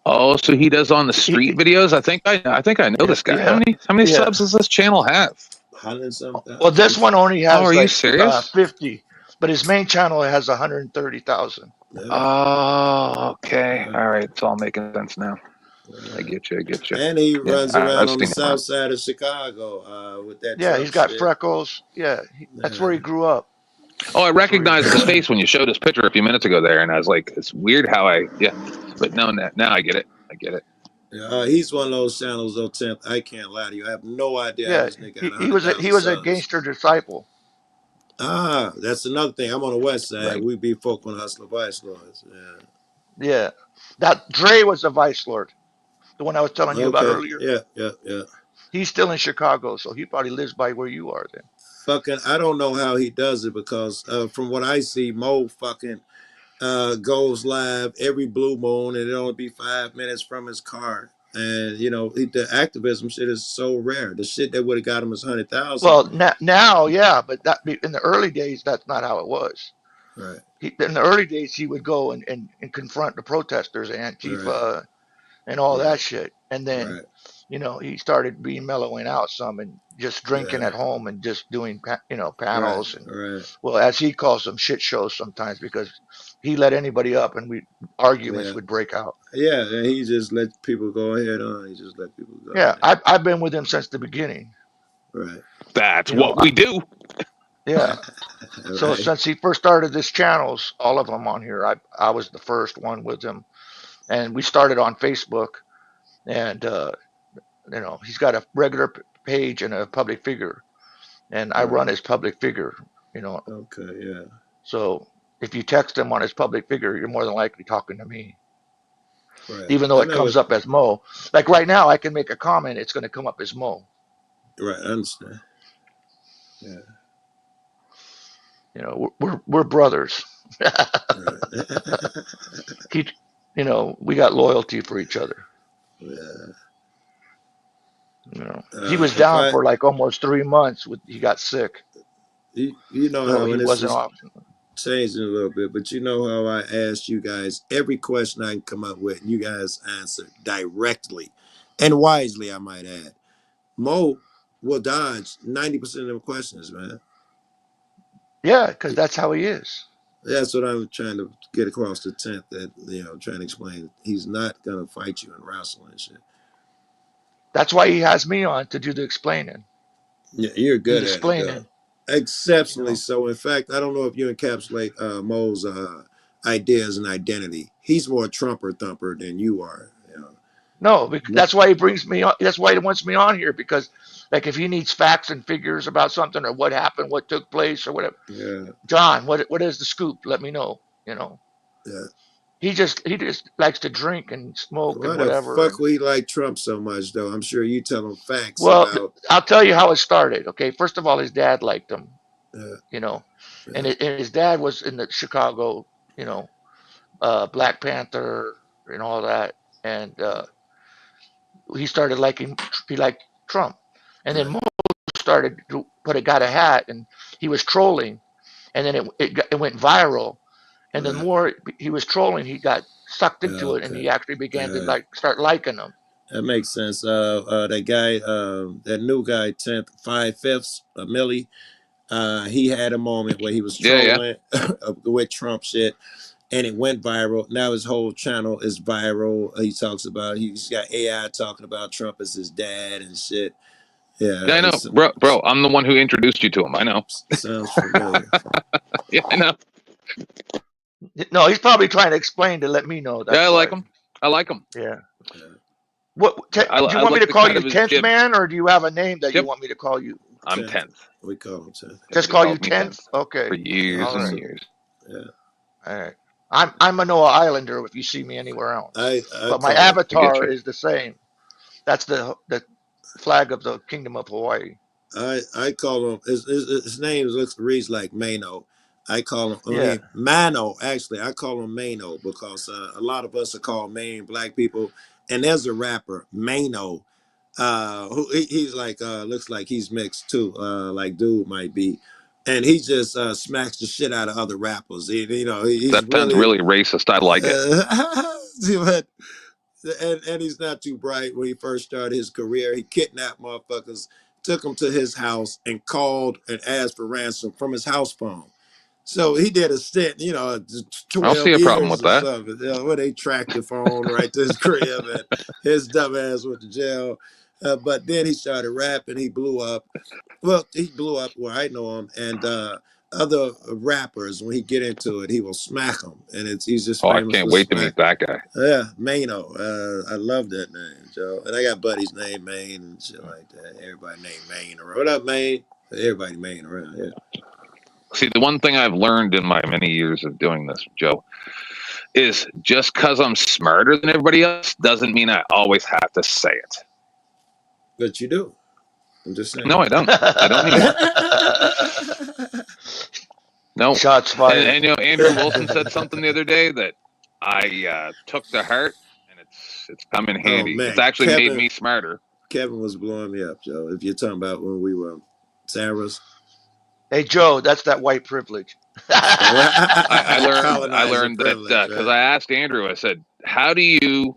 J: Oh, so he does on the street videos? I think I know this guy.
B: Yeah.
J: How many
B: Yeah.
J: subs does this channel have?
F: 100-something.
B: Well, this one only has
J: are you
B: like
J: serious?
B: 50, but his main channel has 130,000.
F: Yeah.
J: Oh, okay. All right. It's all making sense now. I get you.
F: And he runs around on the
J: seen
F: south side of Chicago with that
B: Yeah,
F: Trump
B: he's got
F: shit.
B: freckles. Yeah, that's where he grew up.
J: Oh, I recognized his face when you showed his picture a few minutes ago there, and I was like, it's weird how but no, now I get it.
F: Yeah, he's one of those channels though, 10th. I can't lie to you. I have no idea how
B: Yeah,
F: this nigga got
B: he was a
F: 100,000
B: gangster disciple.
F: Ah, that's another thing. I'm on the west side.
J: Right.
F: We be folk on Hustler Vice Lords. Yeah.
B: Yeah, that Dre was a vice lord, the one I was telling you about earlier.
F: Yeah.
B: He's still in Chicago, so he probably lives by where you are then.
F: Fucking, I don't know how he does it because from what I see, Mo fucking goes live every blue moon and it only be 5 minutes from his car. And the activism shit is so rare. The shit that would have got him is 100,000.
B: Well, now, yeah, but in the early days, that's not how it was.
F: Right.
B: In the early days, he would go and confront the protesters, Antifa, and all that shit. And then, he started mellowing out some and just drinking at home and just doing, panels and, well, as he calls them, shit shows sometimes because he let anybody up and arguments would break out.
F: Yeah, and he just let people go ahead on. He just let people go.
B: Yeah, I've been with him since the beginning.
F: Right.
J: That's what we do.
B: Yeah. So since he first started this channels, all of them on here, I was the first one with him, and we started on Facebook, and he's got a regular page and a public figure, and I run his public figure.
F: Okay. Yeah.
B: So if you text him on his public figure, you're more than likely talking to me.
F: Right.
B: Even though it comes up as Mo. Like right now, I can make a comment, it's going to come up as Mo.
F: Right. I understand. Yeah.
B: We're brothers. We got loyalty for each other.
F: Yeah.
B: He was down for like almost 3 months. He got sick.
F: You know how
B: he wasn't off.
F: Changing a little bit, but you know how I asked you guys every question I can come up with, and you guys answer directly and wisely, I might add. Mo will dodge 90% of the questions, man.
B: Yeah, because that's how he is.
F: That's what I'm trying to get across the 10th. That trying to explain. He's not gonna fight you in wrestling and shit.
B: That's why he has me on to do the explaining.
F: Yeah, you're good at
B: explaining.
F: it. Exceptionally so. In fact, I don't know if you encapsulate Mo's ideas and identity. He's more Trumper thumper than you are.
B: No, because that's why he brings me on. That's why he wants me on here, because like if he needs facts and figures about something or what happened, what took place or whatever.
F: Yeah.
B: John, what is the scoop? Let me know.
F: Yeah.
B: He just likes to drink and smoke and whatever.
F: Why the fuck we like Trump so much though? I'm sure you tell him facts.
B: Well, I'll tell you how it started. Okay, first of all, his dad liked him. And his dad was in the Chicago, Black Panther and all that, and he started liking. He liked Trump, and then Mo started to got a hat, and he was trolling, and then it went viral, and the more he was trolling, he got sucked into it, and he actually began to start liking him.
F: That makes sense. That guy, that new guy, 10th, 5/5, Millie, he had a moment where he was trolling with Trump shit, and it went viral. Now his whole channel is viral. He talks about, he's got AI talking about Trump as his dad and shit. Yeah,
J: I know, bro. I'm the one who introduced you to him. I know.
F: Sounds familiar.
J: Yeah, I know.
B: No, he's probably trying to explain to let me know.
J: Yeah, I like him. I like him.
B: Yeah. What do you want me to call you 10th man, or do you have a name that you want me to call you?
J: I'm 10th.
F: We call him 10th.
B: Just call you 10th? Okay.
J: For years and years.
F: Yeah.
B: All right. I'm a Manoa Islander if you see me anywhere else. But my avatar is the same. That's the flag of the Kingdom of Hawaii.
F: I call him, his name reads like Mano. I call him,
B: Yeah.
F: Mano. Actually, I call him Mano because a lot of us are called Maine black people. And there's a rapper, Mano, who he's like, looks like he's mixed too, like dude might be. And he just smacks the shit out of other rappers. He's
J: That sounds really racist. I like it.
F: And he's not too bright. When he first started his career, he kidnapped motherfuckers, took them to his house, and called and asked for ransom from his house phone. So he did a stint, 12
J: I don't see a problem
F: years
J: with
F: or
J: that.
F: something, where they tracked the phone right to his crib, and his dumb ass went to jail. But then he started rapping. He blew up. Well, he blew up where I know him, and other rappers, when he get into it, he will smack them, and he's just
J: Oh, I
F: famous
J: can't
F: for
J: wait to
F: smack.
J: meet that guy.
F: Yeah, Mano. I love that name, Joe. And I got buddies named Maine and shit like that. Everybody named Maine around. What up, Maine? Everybody Maine around, yeah.
J: See, the one thing I've learned in my many years of doing this, Joe, is just because I'm smarter than everybody else doesn't mean I always have to say it.
F: But you do. I'm just saying.
J: No, I don't. I don't anymore. No.
B: Shots fired.
J: And Andrew Wilson said something the other day that I took to heart, and it's come in handy.
F: Man.
J: It's actually made me smarter.
F: Kevin was blowing me up, Joe. If you're talking about when we were Sarah's.
B: Hey, Joe, that's that white privilege.
J: I learned that because I asked Andrew, I said, how do you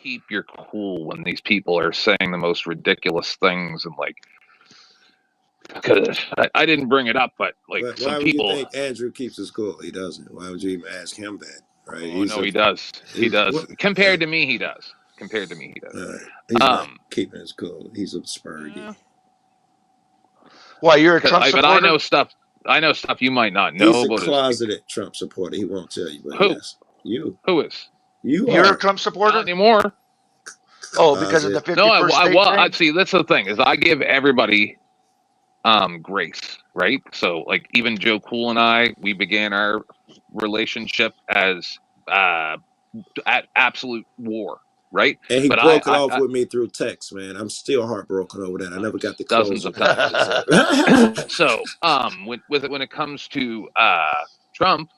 J: keep your cool when these people are saying the most ridiculous things? And because I didn't bring it up, but some people.
F: Why would you think Andrew keeps his cool? He doesn't. Why would you even ask him that? Right?
J: Oh, no, he does. He does. What? Compared to me, he does. Compared to me, he does.
F: Right. He's not keeping his cool. He's absurd.
B: Why, you're a Trump supporter?
J: But I know stuff you might not know.
F: He's a closeted Trump supporter. He won't tell you. But
J: who?
F: Yes, you.
J: Who is?
B: You're a Trump supporter?
J: Not anymore.
B: Oh, because of the 51st state
J: see, that's the thing, is I give everybody grace, right? So, even Joe Cool and I, we began our relationship as at absolute war, right?
F: And he broke it off with me through text, man. I'm still heartbroken over that. I never got the
J: dozens of times. So, when it comes to Trump,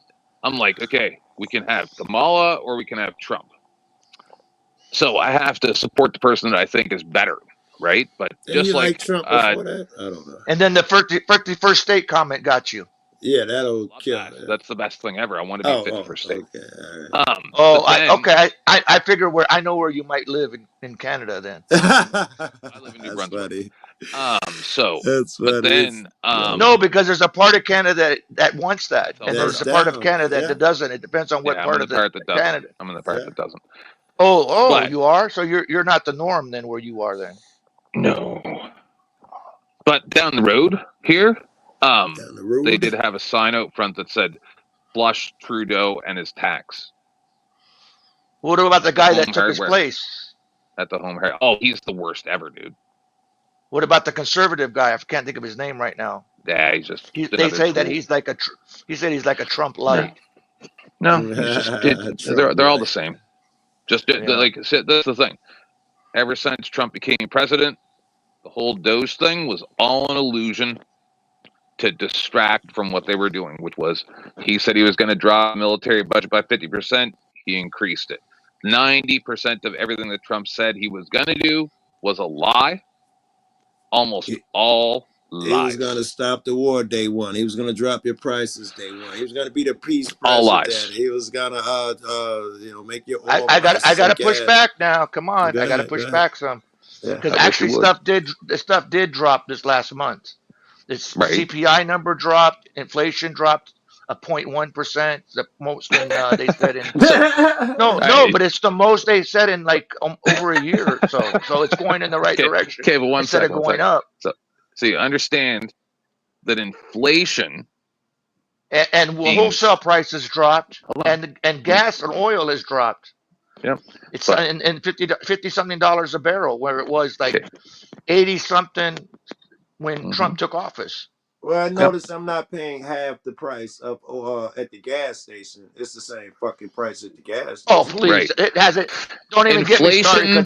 J: I'm like, okay, we can have Kamala or we can have Trump. So I have to support the person that I think is better, right? But
F: just you like Trump before that? I don't know.
B: And then the 51st state comment got you.
F: Yeah, that'll kill that.
J: That's the best thing ever. I want to be 51st state.
F: Okay,
B: all right. I figure I know where you might live in Canada then.
J: I live in New Brunswick.
F: That's funny.
J: But then
B: no, because there's a part of Canada that wants that, and there's a part of Canada that doesn't. It depends on what part of Canada.
J: I'm in the part that doesn't.
B: Oh, you are? So you're not the norm then where you are then?
J: No. But down the road here, they did have a sign out front that said, "Flush Trudeau and his tax."
B: What about the guy that took his place?
J: At the Home Hardware. Oh, he's the worst ever, dude.
B: What about the conservative guy? I can't think of his name right now.
J: Yeah, he's just.
B: They say that he's like he said he's like a Trump light.
J: No, they're all the same. That's the thing. Ever since Trump became president, the whole Doge thing was all an illusion to distract from what they were doing, which was he said he was going to drop military budget by 50%. He increased it. 90% of everything that Trump said he was going to do was a lie. Almost all lies.
F: He was going to stop the war day one. He was going to drop your prices day one. He was going to be the peace president.
J: All lies.
F: He was going to make your oil
B: I got to push back now. Come on. I got to push back some. Because actually stuff did drop this last month. This CPI number dropped, inflation dropped 0.1%. The most they said in but it's the most they said in over a year or so. So it's going in the right direction.
J: Okay, but
B: instead of going up.
J: So you understand that inflation
B: and wholesale prices dropped, and gas and oil has dropped.
J: Yep.
B: It's and 50 something dollars a barrel, where it was 80 something when Trump took office.
F: Well, I noticed I'm not paying half the price of at the gas station. It's the same fucking price at the gas station.
B: Oh, please. It hasn't. Don't even get me started, because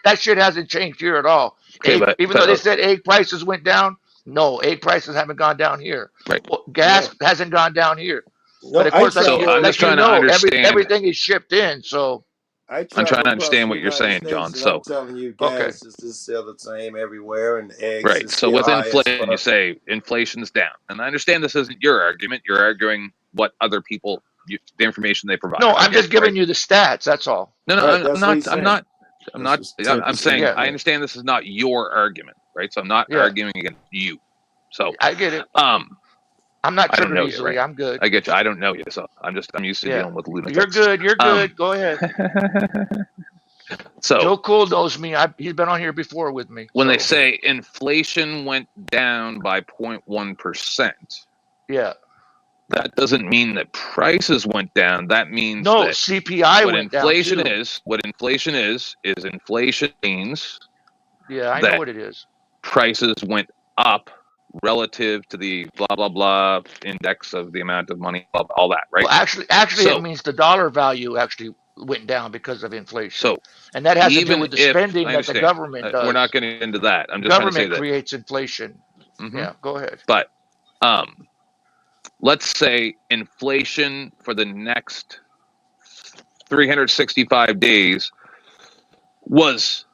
B: that shit hasn't changed here at all. Even though they said egg prices went down, No, egg prices haven't gone down here.
J: Right.
B: Well, gas
F: No,
B: hasn't gone down here.
F: no,
B: But of
F: I
B: course,
J: So
F: travel.
J: I'm just
B: like you
J: trying to
B: know,
J: understand.
B: everything is shipped in. So
F: I
J: I'm trying
F: travel
J: to
F: across
J: understand
F: the
J: what you're
F: United
J: saying, John.
F: States, and I'm
J: So
F: telling you,
B: okay,
F: gas is still the same everywhere, and eggs
J: right.
F: is
J: So
F: still
J: with
F: high as
J: inflation, you
F: fuck.
J: say inflation's down, and I understand this isn't your argument. You're arguing what other people, the information they provide.
B: no,
J: I
B: I'm
J: get
B: just
J: it, right?
B: giving you the stats. That's all.
J: No, no,
F: Right,
J: I'm
F: that's what he's
J: not. I'm
F: saying.
J: not. I'm
F: This
J: not.
F: was Tip
J: I'm
F: is
J: saying
F: saying.
B: Yeah,
J: I
F: Yeah.
J: understand this is not your argument, right? So I'm not
B: yeah,
J: arguing against you. So,
B: I get it.
J: um,
B: I'm not
J: I don't
B: triggered
J: know you,
B: easily.
J: right?
B: I'm good.
J: I get you. I don't know you, so I'm used to
B: Yeah,
J: dealing with
B: you're
J: lunatics.
B: good. You're good. Go ahead.
J: So
B: Joe Cool knows me. He's been on here before with me.
J: when they
B: So
J: say inflation went down by 0.1%,
B: yeah,
J: that doesn't mean that prices went down. That means
B: no,
J: that
B: CPI
J: what
B: went down
J: inflation
B: too.
J: is inflation means
B: Yeah, I know
J: that
B: what it is.
J: prices went up relative to the blah blah blah index of the amount of money, blah, blah, all that, right?
B: Well, actually, it
J: So
B: means the dollar value actually went down because of inflation,
J: so
B: and that has to do
J: even
B: with the
J: if
B: spending
J: I
B: that the
J: understand,
B: government
J: we're not
B: does.
J: getting into that. I'm
B: The
J: just trying to say
B: government
J: that.
B: creates inflation.
J: Mhm.
B: Yeah, go ahead.
J: But let's say inflation for the next 365 days was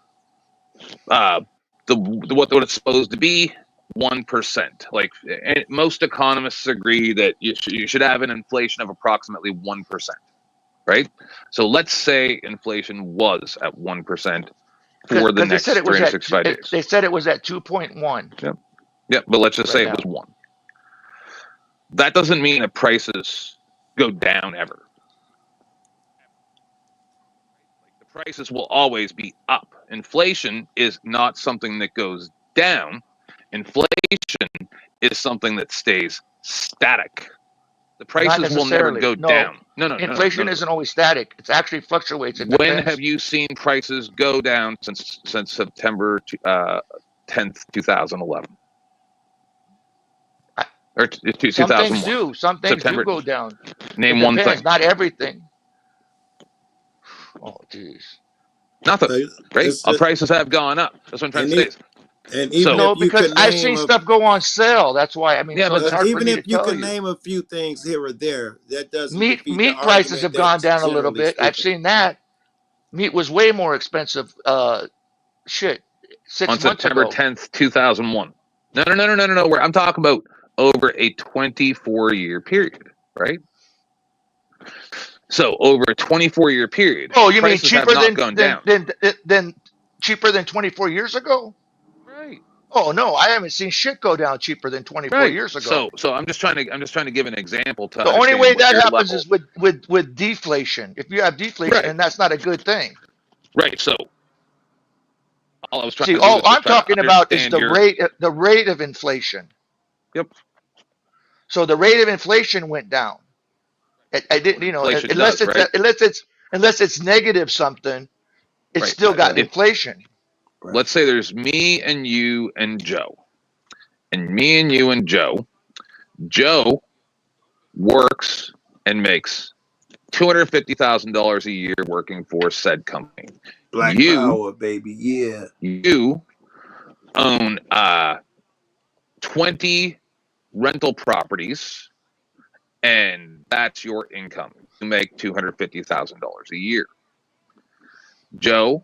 J: what it's supposed to be, 1%. Like, and most economists agree that you should have an inflation of approximately 1%, right? So let's say inflation was at 1% for the
B: Because they said
J: next
B: it was at
J: 365 days.
B: they said it was at 2.1
J: Yep, but let's just
B: right
J: say
B: now.
J: it was 1. That doesn't mean that prices go down ever. The prices will always be up. Inflation is not something that goes down. Inflation is something that stays static. The
B: Not
J: prices will never
B: necessarily.
J: go
B: No,
J: down. No.
B: inflation isn't always static. It actually fluctuates. It
J: When
B: depends.
J: have you seen prices go down since September 10th, 2011? Or
B: Some things
J: 2001?
B: do. Some things do
J: September.
B: go down.
J: Name
B: It
J: one
B: depends.
J: thing.
B: Not everything. Oh, jeez.
J: Nothing. Right?
F: It's just,
J: Prices have gone up. That's what I'm trying to say.
F: and
J: So
F: even
B: No,
F: if you
B: because
F: can
B: I've
F: name
B: seen stuff go on sale. That's why. I mean,
J: yeah,
B: so it's
J: but
B: hard for
F: even
B: me
F: if
B: to
F: you
B: tell
F: can
B: you.
F: name a few things here or there, that doesn't defeat the
B: Meat prices
F: argument
B: have
F: that
B: gone down a little
F: generally
B: bit. I've
F: speaking.
B: seen that. Meat was way more expensive. Shit, 6
J: on
B: months
J: September
B: ago.
J: 10th, 2001. No. I'm talking about over a 24-year period, right? So over a 24-year period,
B: Oh, you mean
J: prices have
B: cheaper
J: not gone down.
B: than cheaper than 24 years ago?
J: Right.
B: Oh no, I haven't seen shit go down cheaper than 24
J: Right.
B: years ago.
J: So I'm just trying to give an example to
B: The only
J: understand
B: way
J: what
B: that
J: your
B: happens
J: level.
B: is with deflation. If you have deflation,
J: Right.
B: and that's not a good thing.
J: Right. So all I was trying
B: See,
J: to do
B: all
J: is just
B: I'm
J: try to
B: talking about is
J: understand your.
B: the rate of inflation.
J: Yep.
B: So the rate of inflation went down. I didn't,
J: Inflation does, right?
B: unless it's negative something, it's
J: Right.
B: still got
J: If
B: inflation.
F: Right.
J: let's say there's me and you and Joe, and me and you and Joe works and makes $250,000 a year working for said company.
F: Black power, baby. Yeah.
J: You own 20 rental properties, and that's your income. You make $250,000 a year. Joe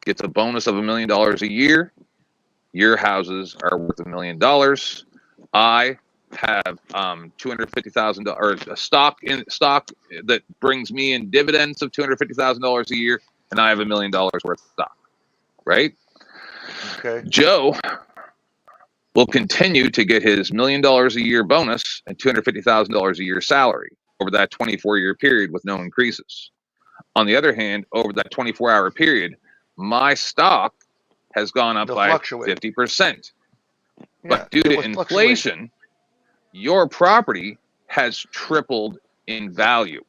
J: gets a bonus of $1 million a year. Your houses are worth $1 million. I have $250,000 or a stock that brings me in dividends of $250,000 a year, and I have $1 million worth of stock. Right?
B: Okay.
J: Joe will continue to get his $1 million a year bonus and $250,000 a year salary over that 24-year period with no increases. On the other hand, over that 24-hour period, my stock has gone up by 50%. But due to inflation, your property has tripled in value.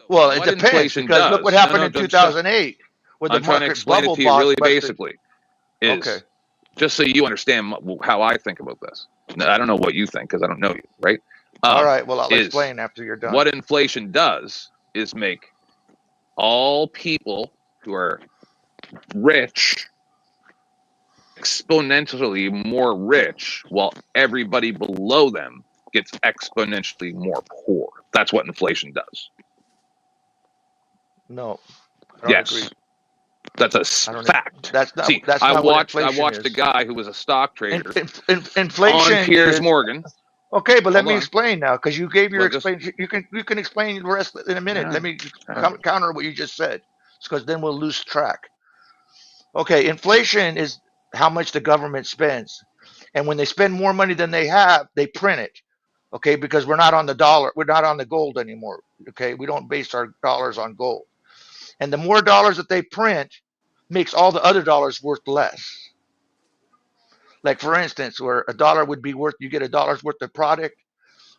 B: Well, it depends, because look what happened in 2008 with the
J: I'm trying to
B: market
J: explain
B: bubble
J: it to you really
B: busted.
J: basically. Okay. Just so you understand how I think about this. I don't know what you think because I don't know you, right?
B: All right. Well, I'll explain after you're done.
J: What inflation does is make all people who are rich exponentially more rich while everybody below them gets exponentially more poor. That's what inflation does.
B: No, I don't agree.
J: Yes. That's a fact.
B: That's not.
J: See,
B: That's
J: I
B: not
J: watched
B: what inflation is.
J: a guy who was a stock trader
B: Inflation
J: on Piers
B: is,
J: Morgan.
B: Okay, but let
J: Hold
B: me
J: on.
B: explain now, because you gave your
J: Well, just-
B: explanation. You can explain the rest in a minute.
J: Yeah.
B: Let me counter what you just said, because then we'll lose track. Okay, inflation is how much the government spends, and when they spend more money than they have, they print it. Okay, because we're not on the dollar, we're not on the gold anymore. Okay, we don't base our dollars on gold, and the more dollars that they print makes all the other dollars worth less. Like for instance, where a dollar would be worth, you get $1 worth of product.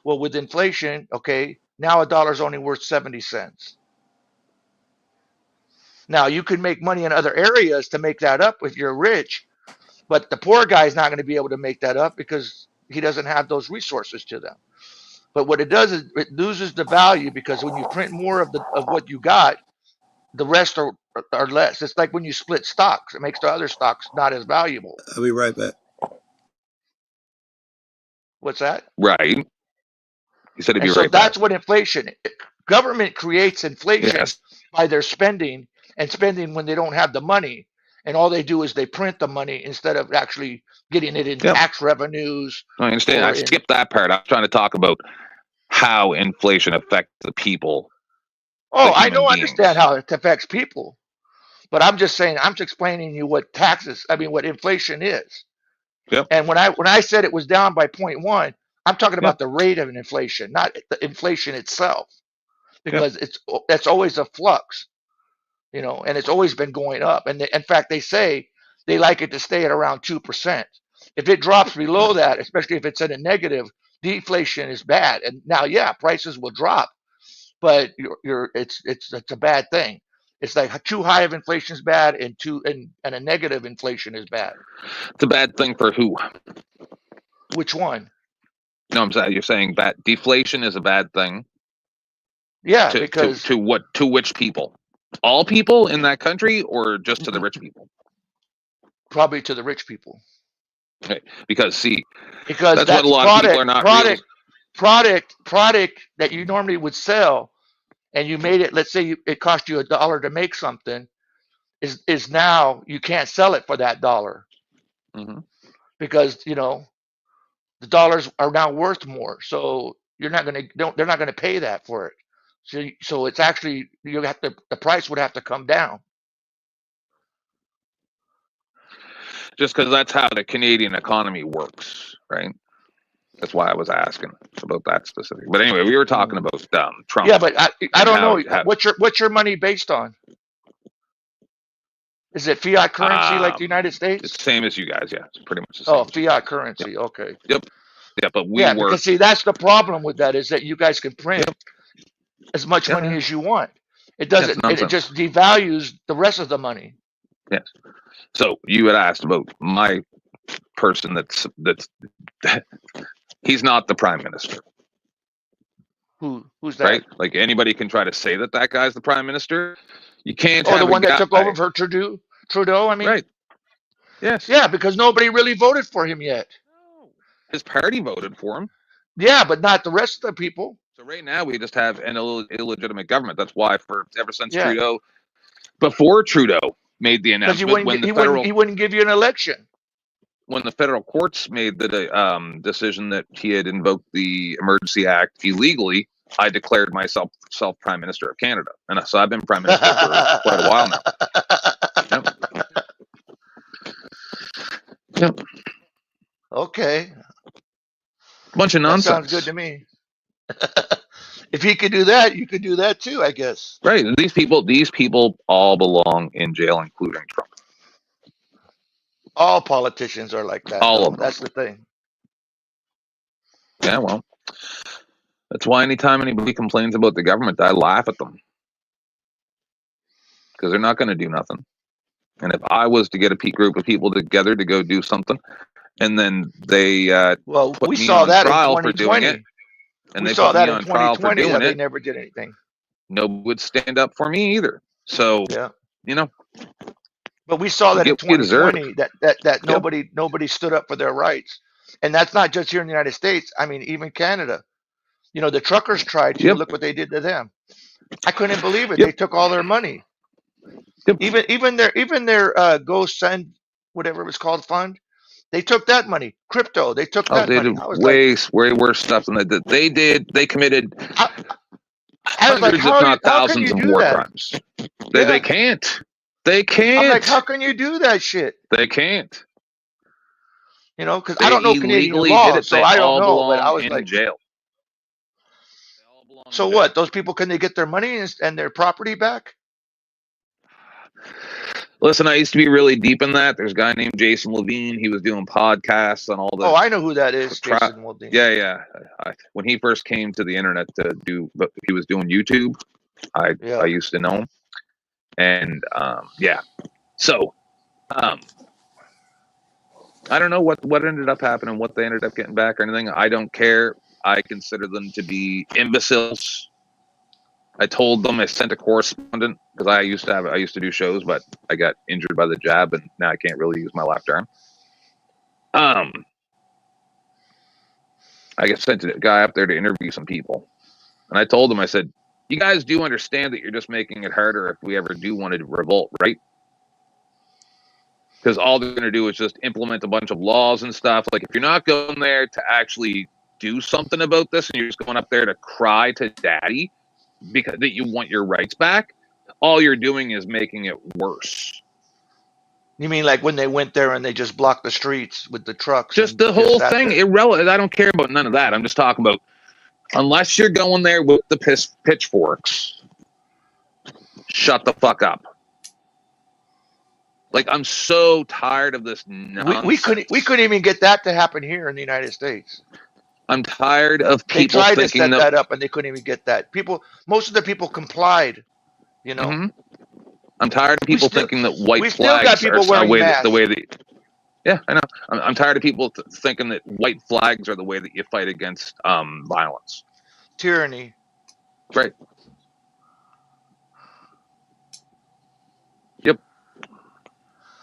B: Well, with inflation, okay, now a dollar is only worth 70 cents. Now you can make money in other areas to make that up if you're rich, but the poor guy is not going to be able to make that up because he doesn't have those resources to them. But what it does is it loses the value, because when you print more of what you got, the rest are less. It's like when you split stocks, it makes the other stocks not as valuable.
F: I'll be right back.
B: What's that?
J: Right. You said it'd be
B: And so
J: right
B: that's
J: back.
B: what inflation. Government creates inflation
J: Yes.
B: by their spending, and spending when they don't have the money, and all they do is they print the money instead of actually getting it in tax revenues.
J: I understand. I skipped that part. I was trying to talk about how inflation affects the people.
B: Oh, I know, understand how it affects people, but I'm just saying, I'm just explaining you what what inflation is.
J: Yep.
B: And when I said it was down by 0.1, I'm talking about the rate of an inflation, not the inflation itself, because it's always a flux, and it's always been going up. And in fact, they say they like it to stay at around 2%. If it drops below that, especially if it's in a negative, deflation is bad. And now, prices will drop, but it's a bad thing. It's like too high of inflation is bad, and a negative inflation is bad.
J: It's a bad thing for who?
B: Which one?
J: No, I'm saying you're saying that deflation is a bad thing.
B: Yeah,
J: because to which people? All people in that country, or just to the rich people?
B: Probably to the rich people.
J: Okay. Because that's
B: what
J: a lot of people are not
B: product that you normally would sell, and you made it. Let's say it cost you $1 to make something, is now you can't sell it for that $1 because the dollars are now worth more. So they're not going to pay that for it. So it's actually the price would have to come down.
J: Just because that's how the Canadian economy works, right? That's why I was asking about that specific. But anyway, we were talking about Trump.
B: Yeah, but I don't know what's your money based on. Is it fiat currency like the United States?
J: It's the same as you guys, yeah. It's pretty much the same.
B: Oh, fiat currency, okay.
J: Yep. Yeah, but
B: because that's the problem with that, is that you guys can print as much money as you want. It doesn't. It just devalues the rest of the money.
J: Yes. So you had asked about my person that's he's not the prime minister.
B: Who's that?
J: Right? Like anybody can try to say that guy's the prime minister. You can't.
B: Oh, the one that took over for Trudeau. I mean,
J: right? Yes.
B: Yeah, because nobody really voted for him yet.
J: His party voted for him.
B: Yeah, but not the rest of the people.
J: So right now we just have an illegitimate government. That's why ever since Trudeau, before Trudeau made the announcement,
B: he wouldn't give you an election.
J: When the federal courts made the decision that he had invoked the Emergency Act illegally, I declared myself Prime Minister of Canada, and so I've been Prime Minister for quite a while now. Yep.
B: Okay.
J: Bunch of nonsense.
B: That sounds good to me. If he could do that, you could do that too, I guess.
J: Right. These people all belong in jail, including Trump.
B: All politicians are like that.
J: All of them.
B: That's the thing.
J: Yeah, well, that's why anytime anybody complains about the government, I laugh at them. Because they're not going to do nothing. And if I was to get a group of people together to go do something, and then they put me on trial for doing it, and they put me on trial for doing it,
B: they never did anything.
J: Nobody would stand up for me either. So,
B: But we saw that in
J: You deserve
B: 2020
J: it.
B: that nobody stood up for their rights, and that's not just here in the United States. I mean, even Canada. You know, the truckers tried to.
J: Yep.
B: Look what they did to them. I couldn't believe it.
J: Yep.
B: They took all their money.
J: Yep.
B: Even their Go Send, whatever it was called, fund. They took that money. Crypto. They took that
J: They
B: money.
J: did
B: I was like,
J: way worse stuff than they did. They committed
B: I was like,
J: hundreds, if not
B: how can
J: thousands,
B: you
J: of
B: do
J: war
B: that?
J: crimes. They can't. They
B: I'm
J: can't.
B: like, how can you do that shit?
J: They can't.
B: You know, because
J: They
B: I don't know Canadian
J: illegally
B: law,
J: did it.
B: so
J: They
B: I don't
J: all
B: know. But I
J: belong
B: was
J: in
B: like,
J: jail. They all belong
B: so
J: in jail.
B: what? Those people, can they get their money and their property back?
J: Listen, I used to be really deep in that. There's a guy named Jason Levine. He was doing podcasts on all the.
B: Oh, I know who that is, Jason Levine.
J: Yeah. When he first came to the internet to do, but he was doing YouTube. I used to know him, and yeah. So, I don't know what ended up happening, what they ended up getting back or anything. I don't care. I consider them to be imbeciles. I told them, I sent a correspondent, because I used to do shows, but I got injured by the jab, and now I can't really use my left arm. I sent a guy up there to interview some people, and I told them, I said, you guys do understand that you're just making it harder if we ever do want to revolt, right? Because all they're going to do is just implement a bunch of laws and stuff. Like, if you're not going there to actually do something about this, and you're just going up there to cry to daddy because that you want your rights back, all you're doing is making it worse.
B: You mean like when they went there and they just blocked the streets with the trucks?
J: Just the whole thing, irrelevant. I don't care about none of that. I'm just talking about, unless you're going there with the pitchforks, shut the fuck up. Like, I'm so tired of this nonsense.
B: We couldn't even get that to happen here in the United States.
J: I'm tired of people
B: thinking
J: to set
B: that up, and they couldn't even get that. Most of the people complied. You know,
J: I'm tired of people thinking that white flags
B: got people
J: are
B: wearing masks.
J: the way that. Yeah, I know. I'm tired of people thinking that white flags are the way that you fight against violence,
B: tyranny.
J: Right. Yep.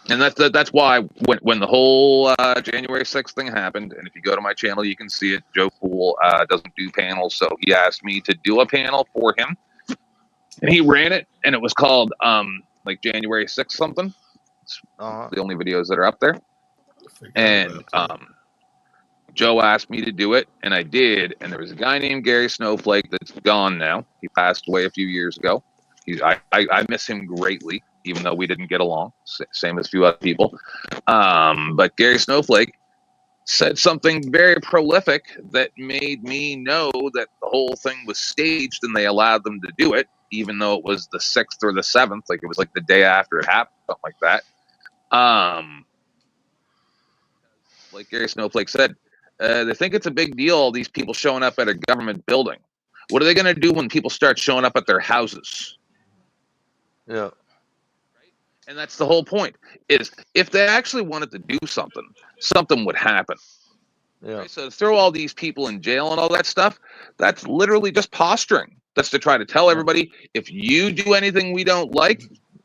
J: And that's why when the whole January 6th thing happened, and if you go to my channel, you can see it. Joe Poole doesn't do panels, so he asked me to do a panel for him, and he ran it, and it was called like January 6th something. It's the only videos that are up there. And Joe asked me to do it, and I did. And there was a guy named Gary Snowflake that's gone now. He passed away a few years ago. I miss him greatly, even though we didn't get along, same as a few other people. But Gary Snowflake said something very prolific that made me know that the whole thing was staged, and they allowed them to do it, even though it was the 6th or the 7th. Like, it was like the day after it happened, something like that. Like Gary Snowflake said, they think it's a big deal, all these people showing up at a government building. What are they going to do when people start showing up at their houses?
B: Yeah.
J: Right? And that's the whole point, is if they actually wanted to do something, something would happen.
B: Yeah.
J: Right? So to throw all these people in jail and all that stuff, that's literally just posturing. That's to try to tell everybody, if you do anything we don't like,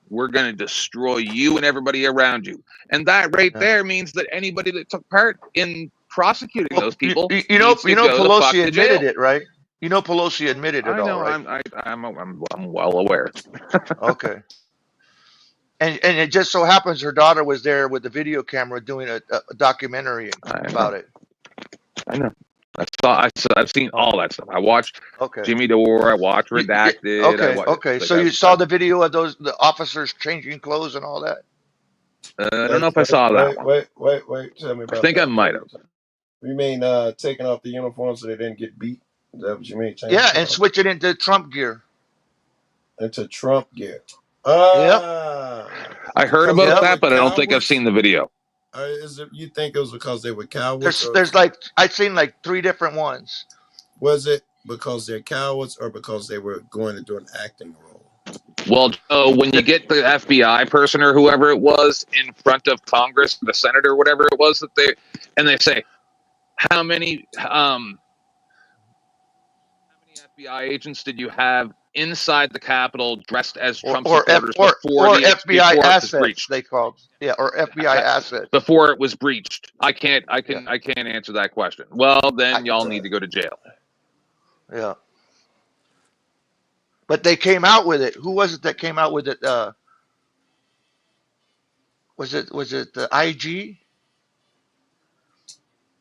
J: we're going to destroy you and everybody around you. And that there means that anybody that took part in prosecuting those people,
B: you know Pelosi admitted it, right? You know Pelosi admitted it.
J: I know.
B: All right?
J: I'm well aware.
B: Okay. And it just so happens her daughter was there with the video camera doing a documentary about it.
J: I know. I've seen all that stuff. I watched Jimmy Dore. I watched Redacted.
B: Okay. So you saw the video of the officers changing clothes and all that?
J: I don't know if I saw that one.
F: Wait. Tell me about
J: I think I might have.
F: You mean taking off the uniform so they didn't get beat? Is that what you mean?
B: Yeah, and switch it into Trump gear.
F: Into Trump gear.
B: Yeah.
J: I heard about that, but I don't think I've seen the video.
F: You think it was because they were cowards?
B: There's I've seen like 3 different ones.
F: Was it because they're cowards or because they were going to do an acting role?
J: Well, when you get the FBI person or whoever it was in front of Congress, the Senate or whatever it was they say, how many FBI agents did you have inside the Capitol dressed as Trump
B: or
J: supporters
B: or
J: before
B: FBI
J: it was
B: assets
J: breached?
B: they called, yeah, or FBI assets.
J: Before it was breached. I can't
B: Yeah.
J: answer that question. Well, then y'all
F: Right.
J: need to go to jail.
B: Yeah. But they came out with it. Who was it that came out with it? Was it the IG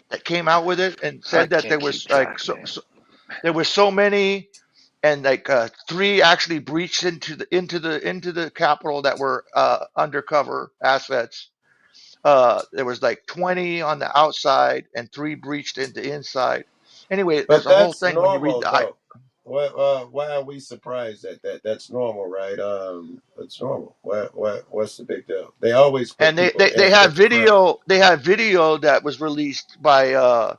B: that came out with it and
J: I
B: said that
J: can't
B: there
J: keep
B: was
J: track,
B: like
J: man.
B: there were so many, and like 3 actually breached into the Capitol that were undercover assets. There was like 20 on the outside and 3 breached into inside. Anyway, there's
F: But
B: a whole
F: that's
B: thing when you read
F: normal,
B: the
F: though. Why are we surprised at that? That's normal, right? It's normal. What's the big deal? They always put
B: and
F: people
B: they have
F: at the front.
B: video that was released by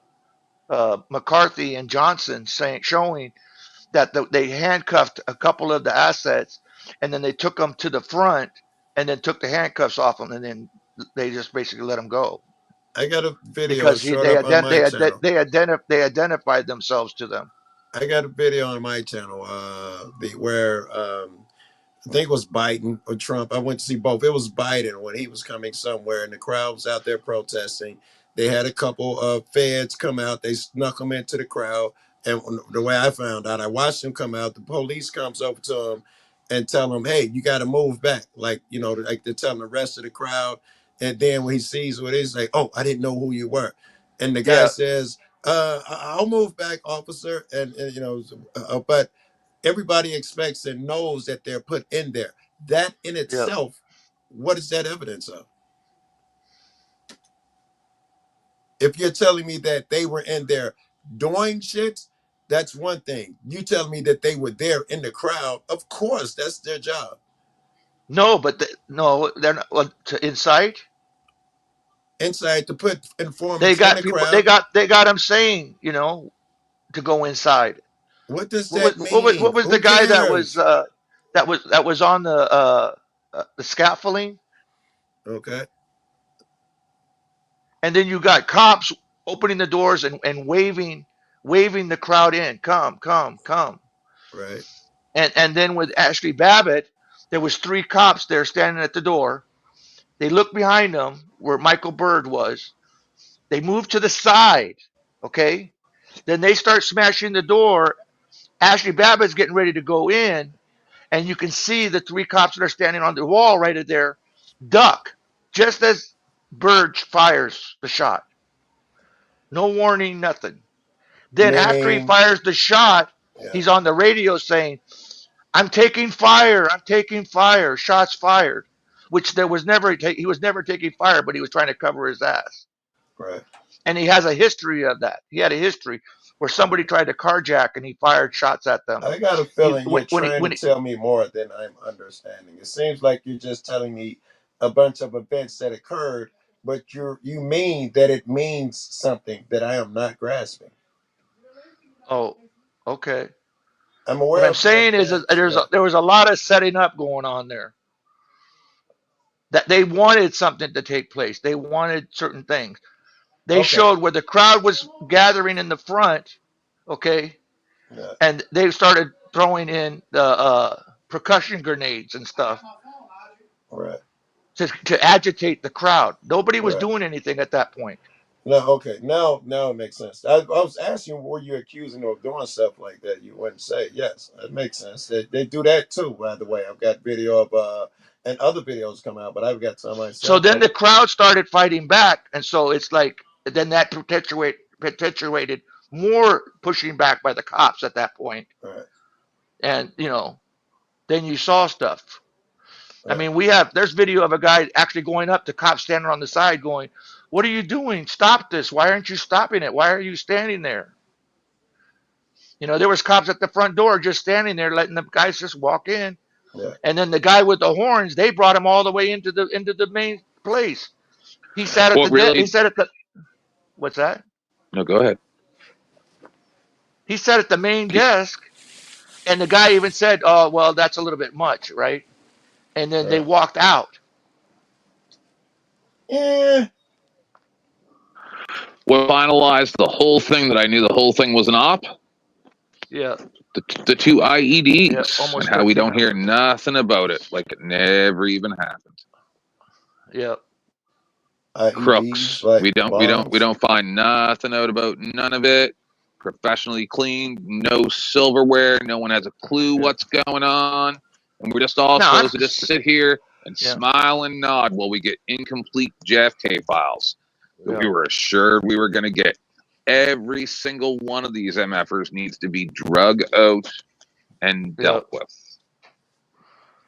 B: McCarthy and Johnson showing that they handcuffed a couple of the assets, and then they took them to the front and then took the handcuffs off them, and then they just basically let them go
F: I got a video. It
B: because
F: showed up on my channel.
B: they identified themselves to them.
F: I got a video on my channel. Where I think it was Biden or Trump. I went to see both. It was Biden when he was coming somewhere, and the crowd was out there protesting. They had a couple of feds come out. They snuck them into the crowd. And the way I found out, I watched them come out. The police comes over to him and tell him, "Hey, you got to move back." Like, like they're telling the rest of the crowd. And then when he sees what it is, like, "Oh, I didn't know who you were." And the guy
B: Yeah,
F: says, "I'll move back, officer." But everybody expects and knows that they're put in there. That in
B: yeah.
F: itself, what is that evidence of? If you're telling me that they were in there doing shit, that's one thing. You telling me that they were there in the crowd, of course, that's their job.
B: No, but no, they're not. Well, to incite.
F: Inside to put
B: They
F: informants in
B: got
F: the
B: people. They
F: crowd.
B: got them saying, to go inside.
F: What does that
B: What
F: mean?
B: was the
F: Who
B: guy
F: cares?
B: that was on the scaffolding,
F: Okay,
B: and then you got cops opening the doors and waving the crowd in, come, come, come.
F: right,
B: And then with Ashley Babbitt, there was 3 cops there standing at the door. They looked behind them where Michael Byrd was. They moved to the side, okay? Then they start smashing the door. Ashley Babbitt's getting ready to go in, and you can see the 3 cops that are standing on the wall right there duck just as Byrd fires the shot. No warning, nothing. Then after he
F: meaning,
B: fires the shot,
F: yeah,
B: he's on the radio saying, I'm taking fire, shots fired. Which he was never taking fire, but he was trying to cover his ass.
F: right.
B: And he has a history of that. He had a history where somebody tried to carjack and he fired shots at them.
F: I got a
B: He
F: feeling you're trying to tell me more than I'm understanding. It seems like you're just telling me a bunch of events that occurred, but you mean that it means something that I am not grasping.
B: Oh, okay.
F: I'm
B: What
F: aware
B: I'm
F: of the
B: saying is
F: events. Yeah.
B: there was a lot of setting up going on there. That they wanted something to take place. They wanted certain things. They
F: Okay.
B: showed where the crowd was gathering in the front, okay,
F: Yeah.
B: and they started throwing in the percussion grenades and stuff
F: Right.
B: to agitate the crowd. Nobody was
F: Right.
B: doing anything at that point.
F: No. Okay. Now it makes sense. I was asking, were you accusing of doing stuff like that? You wouldn't say. Yes, that makes sense. They do that too. By the way, I've got video of and other videos come out, but I've got some
B: So
F: myself.
B: then the crowd started fighting back, and so it's like then that perpetuated more pushing back by the cops at that point.
F: Right.
B: And then you saw stuff. I
F: Right.
B: mean, there's video of a guy actually going up to cops standing on the side going, what are you doing? Stop this. Why aren't you stopping it? Why are you standing there? There was cops at the front door just standing there letting the guys just walk in.
F: Yeah.
B: And then the guy with the horns, they brought him all the way into the main place. He sat at the what's that?
J: No, go ahead.
B: He sat at the main desk, and the guy even said, oh, well, that's a little bit much, right? And then they walked out.
F: Yeah.
J: What finalized the whole thing that I knew the whole thing was an op?
B: Yeah.
J: The two IEDs,
B: Yeah. Almost
J: and how we
B: 13
J: don't hear
B: hours.
J: nothing about it, like it never even happened.
B: Yeah.
F: IEDs,
J: Crooks.
F: like
J: We
F: bombs.
J: don't find nothing out about none of it. Professionally cleaned, no silverware. No one has a clue
B: Yeah.
J: what's going on, and we're just all
B: Now,
J: supposed to just sit here and
B: yeah.
J: smile and nod while we get incomplete JFK files that
B: Yeah.
J: we were assured we were going to get. Every single one of these MFers needs to be drug out and
B: Yeah.
J: dealt with.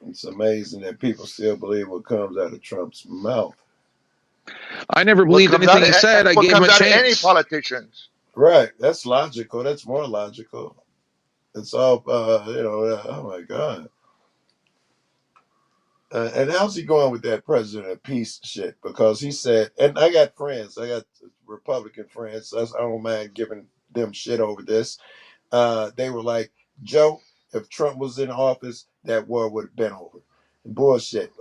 F: It's amazing that people still believe what comes out of Trump's mouth.
J: I never
B: What
J: believed
B: comes out
J: anything
B: of
J: he said. I
B: what
J: gave him
B: comes
J: a
B: out of any
J: chance.
B: politicians?
F: Right. That's logical. That's more logical. It's all, oh my God. And how's he going with that president of peace shit? Because he said, and I got friends, I got Republican friends, so I don't mind giving them shit over this. They were like, Joe, if Trump was in office, that war would have been over. Bullshit.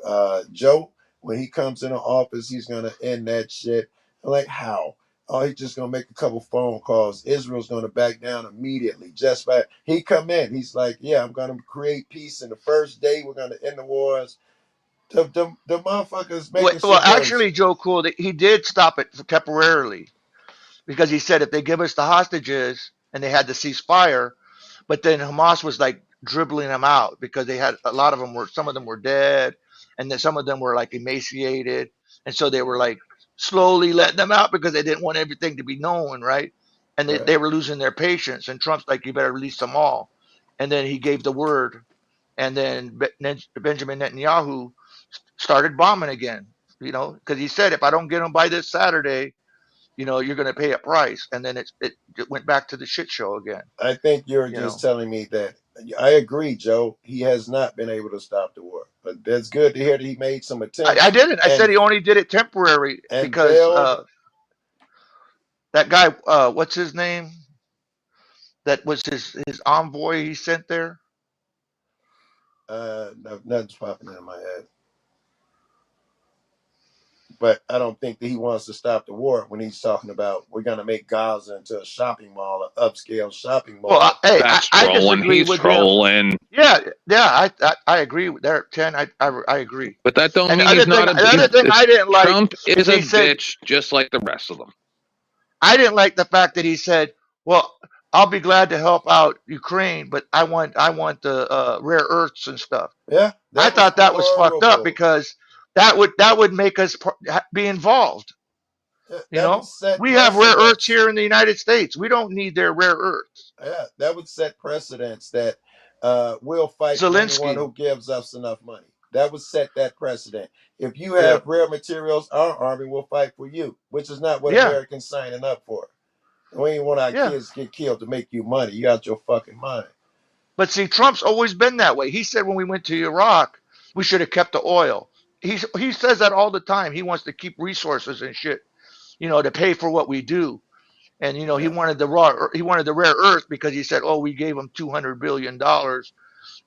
F: Joe, when he comes into office, he's going to end that shit. I'm like, how? Oh, he's just going to make a couple phone calls. Israel's going to back down immediately. Just by he come in, he's like, yeah, I'm going to create peace. And the first day, we're going to end the wars. The motherfuckers making
B: Well,
F: shit worse.
B: actually, Joe Cool, he did stop it temporarily because he said if they give us the hostages and they had to cease fire, but then Hamas was like dribbling them out because they had a lot of them were some of them were dead, and then some of them were like emaciated, and so they were like slowly letting them out because they didn't want everything to be known, right? And
F: Right.
B: they were losing their patience, and Trump's like, you better release them all, and then he gave the word, and then Benjamin Netanyahu started bombing again, because he said if I don't get them by this Saturday, you're going to pay a price, and then it went back to the shit show again.
F: I think you're
B: You
F: just
B: know,
F: telling me that. I agree, Joe. He has not been able to stop the war, but that's good to hear that he made some attempts
B: I didn't. I said
F: and
B: he only did it temporary
F: and
B: because
F: failed.
B: that guy, what's his name? That was his envoy he sent there.
F: Nothing's popping into my head. But I don't think that he wants to stop the war when he's talking about we're going to make Gaza into a shopping mall, an upscale shopping mall.
B: Well, hey,
J: That's
B: I
J: trolling.
B: disagree
J: He's
B: with him.
J: trolling.
B: Yeah, I agree with that, Ken. I agree.
J: But that don't
B: And
J: mean
B: the
J: he's
B: other thing,
J: not a
B: the other thing I didn't like
J: Trump is
B: is
J: a
B: he said
J: bitch just like the rest of them.
B: I didn't like the fact that he said, "Well, I'll be glad to help out Ukraine, but I want the rare earths and stuff."
F: Yeah,
B: I
F: that was
B: thought that was fucked up
F: horrible.
B: because that would make us be involved.
F: That would set
B: We have rare earths
F: precedents.
B: here in the United States. We don't need their rare earths.
F: Yeah, that would set precedents that we'll fight for anyone
B: Zelensky,
F: who gives us enough money. That would set that precedent. If you
B: yeah,
F: have rare materials, our army will fight for you, which is not what
B: yeah,
F: Americans signing up for. We ain't want our
B: yeah.
F: kids to get killed to make you money. You out your fucking mind.
B: But see, Trump's always been that way. He said when we went to Iraq, we should have kept the oil. He says that all the time. He wants to keep resources and shit, to pay for what we do. And he
F: Yeah,
B: wanted he wanted the rare earth because he said, "Oh, we gave them $200 billion,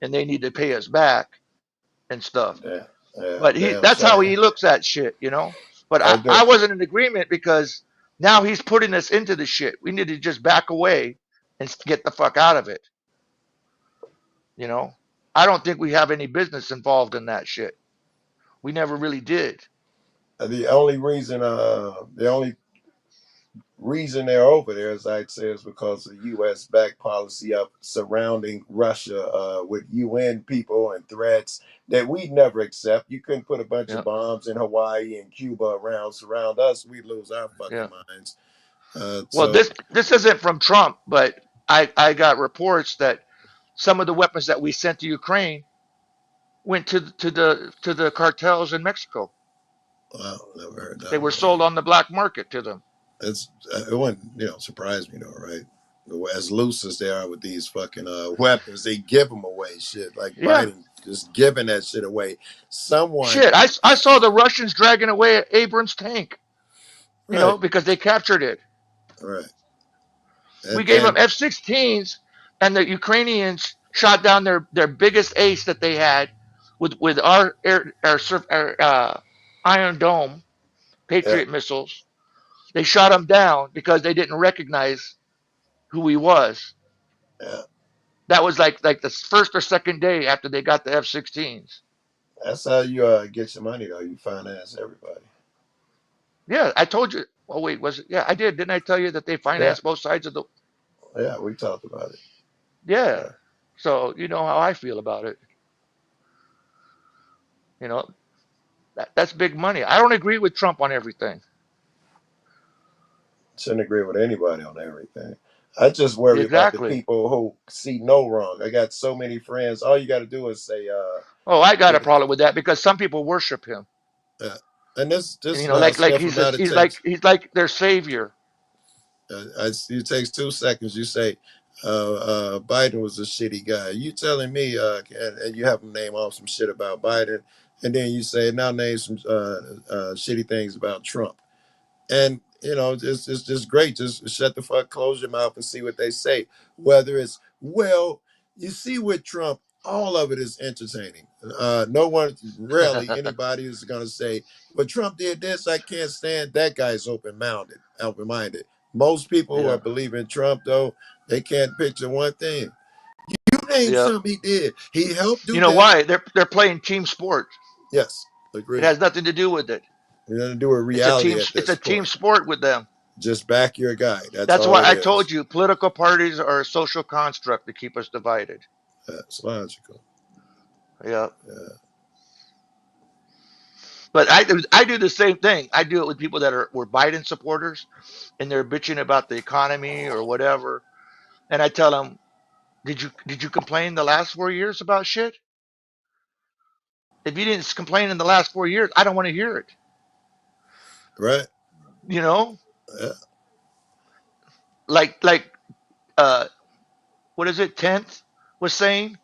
B: and they need to pay us back and stuff."
F: yeah, yeah.
B: But
F: Damn
B: that's how
F: shame.
B: he looks at shit. But
F: I
B: I
F: do.
B: wasn't in agreement because now he's putting us into the shit. We need to just back away and get the fuck out of it. I don't think we have any business involved in that shit. We never really did.
F: The only reason they're over there, as I'd say, is because of U.S. backed policy of surrounding Russia with UN people and threats that we'd never accept. You couldn't put a bunch of
B: Yeah,
F: bombs in Hawaii and Cuba surround us. We'd lose our fucking
B: yeah.
F: minds.
B: Well,
F: So
B: this isn't from Trump, but I got reports that some of the weapons that we sent to Ukraine went to the cartels in Mexico.
F: wow, never heard
B: They
F: that
B: were
F: one.
B: sold on the black market to them.
F: It wouldn't surprise me though, right? As loose as they are with these fucking weapons, they give them away. Shit like
B: Yeah.
F: Biden just giving that shit away. Someone,
B: Shit, I saw the Russians dragging away an Abrams tank,
F: right,
B: because they captured it.
F: right,
B: We
F: and
B: gave them F-16s, and the Ukrainians shot down their biggest ace that they had with our Iron Dome
F: yeah,
B: Patriot missiles. They shot him down because they didn't recognize who he was.
F: yeah.
B: That was like the first or second day after they got the F-16s.
F: That's how you get your money, though. You finance everybody.
B: Yeah, I told you. Oh wait, was it? Yeah, I did. Didn't I tell you that they
F: Yeah,
B: financed both sides of the?
F: yeah, we talked about it.
B: Yeah.
F: Yeah.
B: So you know how I feel about it. You know, that's big money. I don't agree with Trump on everything.
F: Shouldn't agree with anybody on everything. I just worry about the
B: Exactly.
F: people who see no wrong. I got so many friends. All you got to do is say,
B: Oh, I got a
F: yeah,
B: problem with that because some people worship him.
F: and this
B: And,
F: now
B: like
F: Smith amount it takes.
B: he's like their savior.
F: It takes 2 seconds. You say Biden was a shitty guy. You telling me, and you have him name off some shit about Biden, and then you say now name some shitty things about Trump. And it's just great. Just shut the fuck, close your mouth, and see what they say. Whether it's you see with Trump, all of it is entertaining. No one, rarely anybody is gonna say, "Well, Trump did this. I can't stand that guy's open-minded." Most people who
B: Yeah.
F: are believing Trump, though, they can't picture one thing. You name
B: Yeah.
F: something he did. He helped do
B: You know
F: this.
B: why? They're playing team sport.
F: Yes,
B: It
F: agree.
B: has nothing to do with it.
F: Nothing to do with
B: It's a
F: reality
B: team.
F: at
B: It's
F: this
B: a team
F: point.
B: sport with them.
F: Just back your guy. That's
B: That's
F: all
B: why
F: it
B: I
F: is.
B: told you political parties are a social construct to keep us divided.
F: That's logical.
B: Yeah.
F: Yeah.
B: But I do the same thing. I do it with people that were Biden supporters and they're bitching about the economy or whatever. And I tell them, did you complain the last 4 years about shit? If you didn't complain in the last 4 years, I don't want to hear it.
F: Right.
B: You know,
F: Yeah.
B: like what is it? 10th was saying,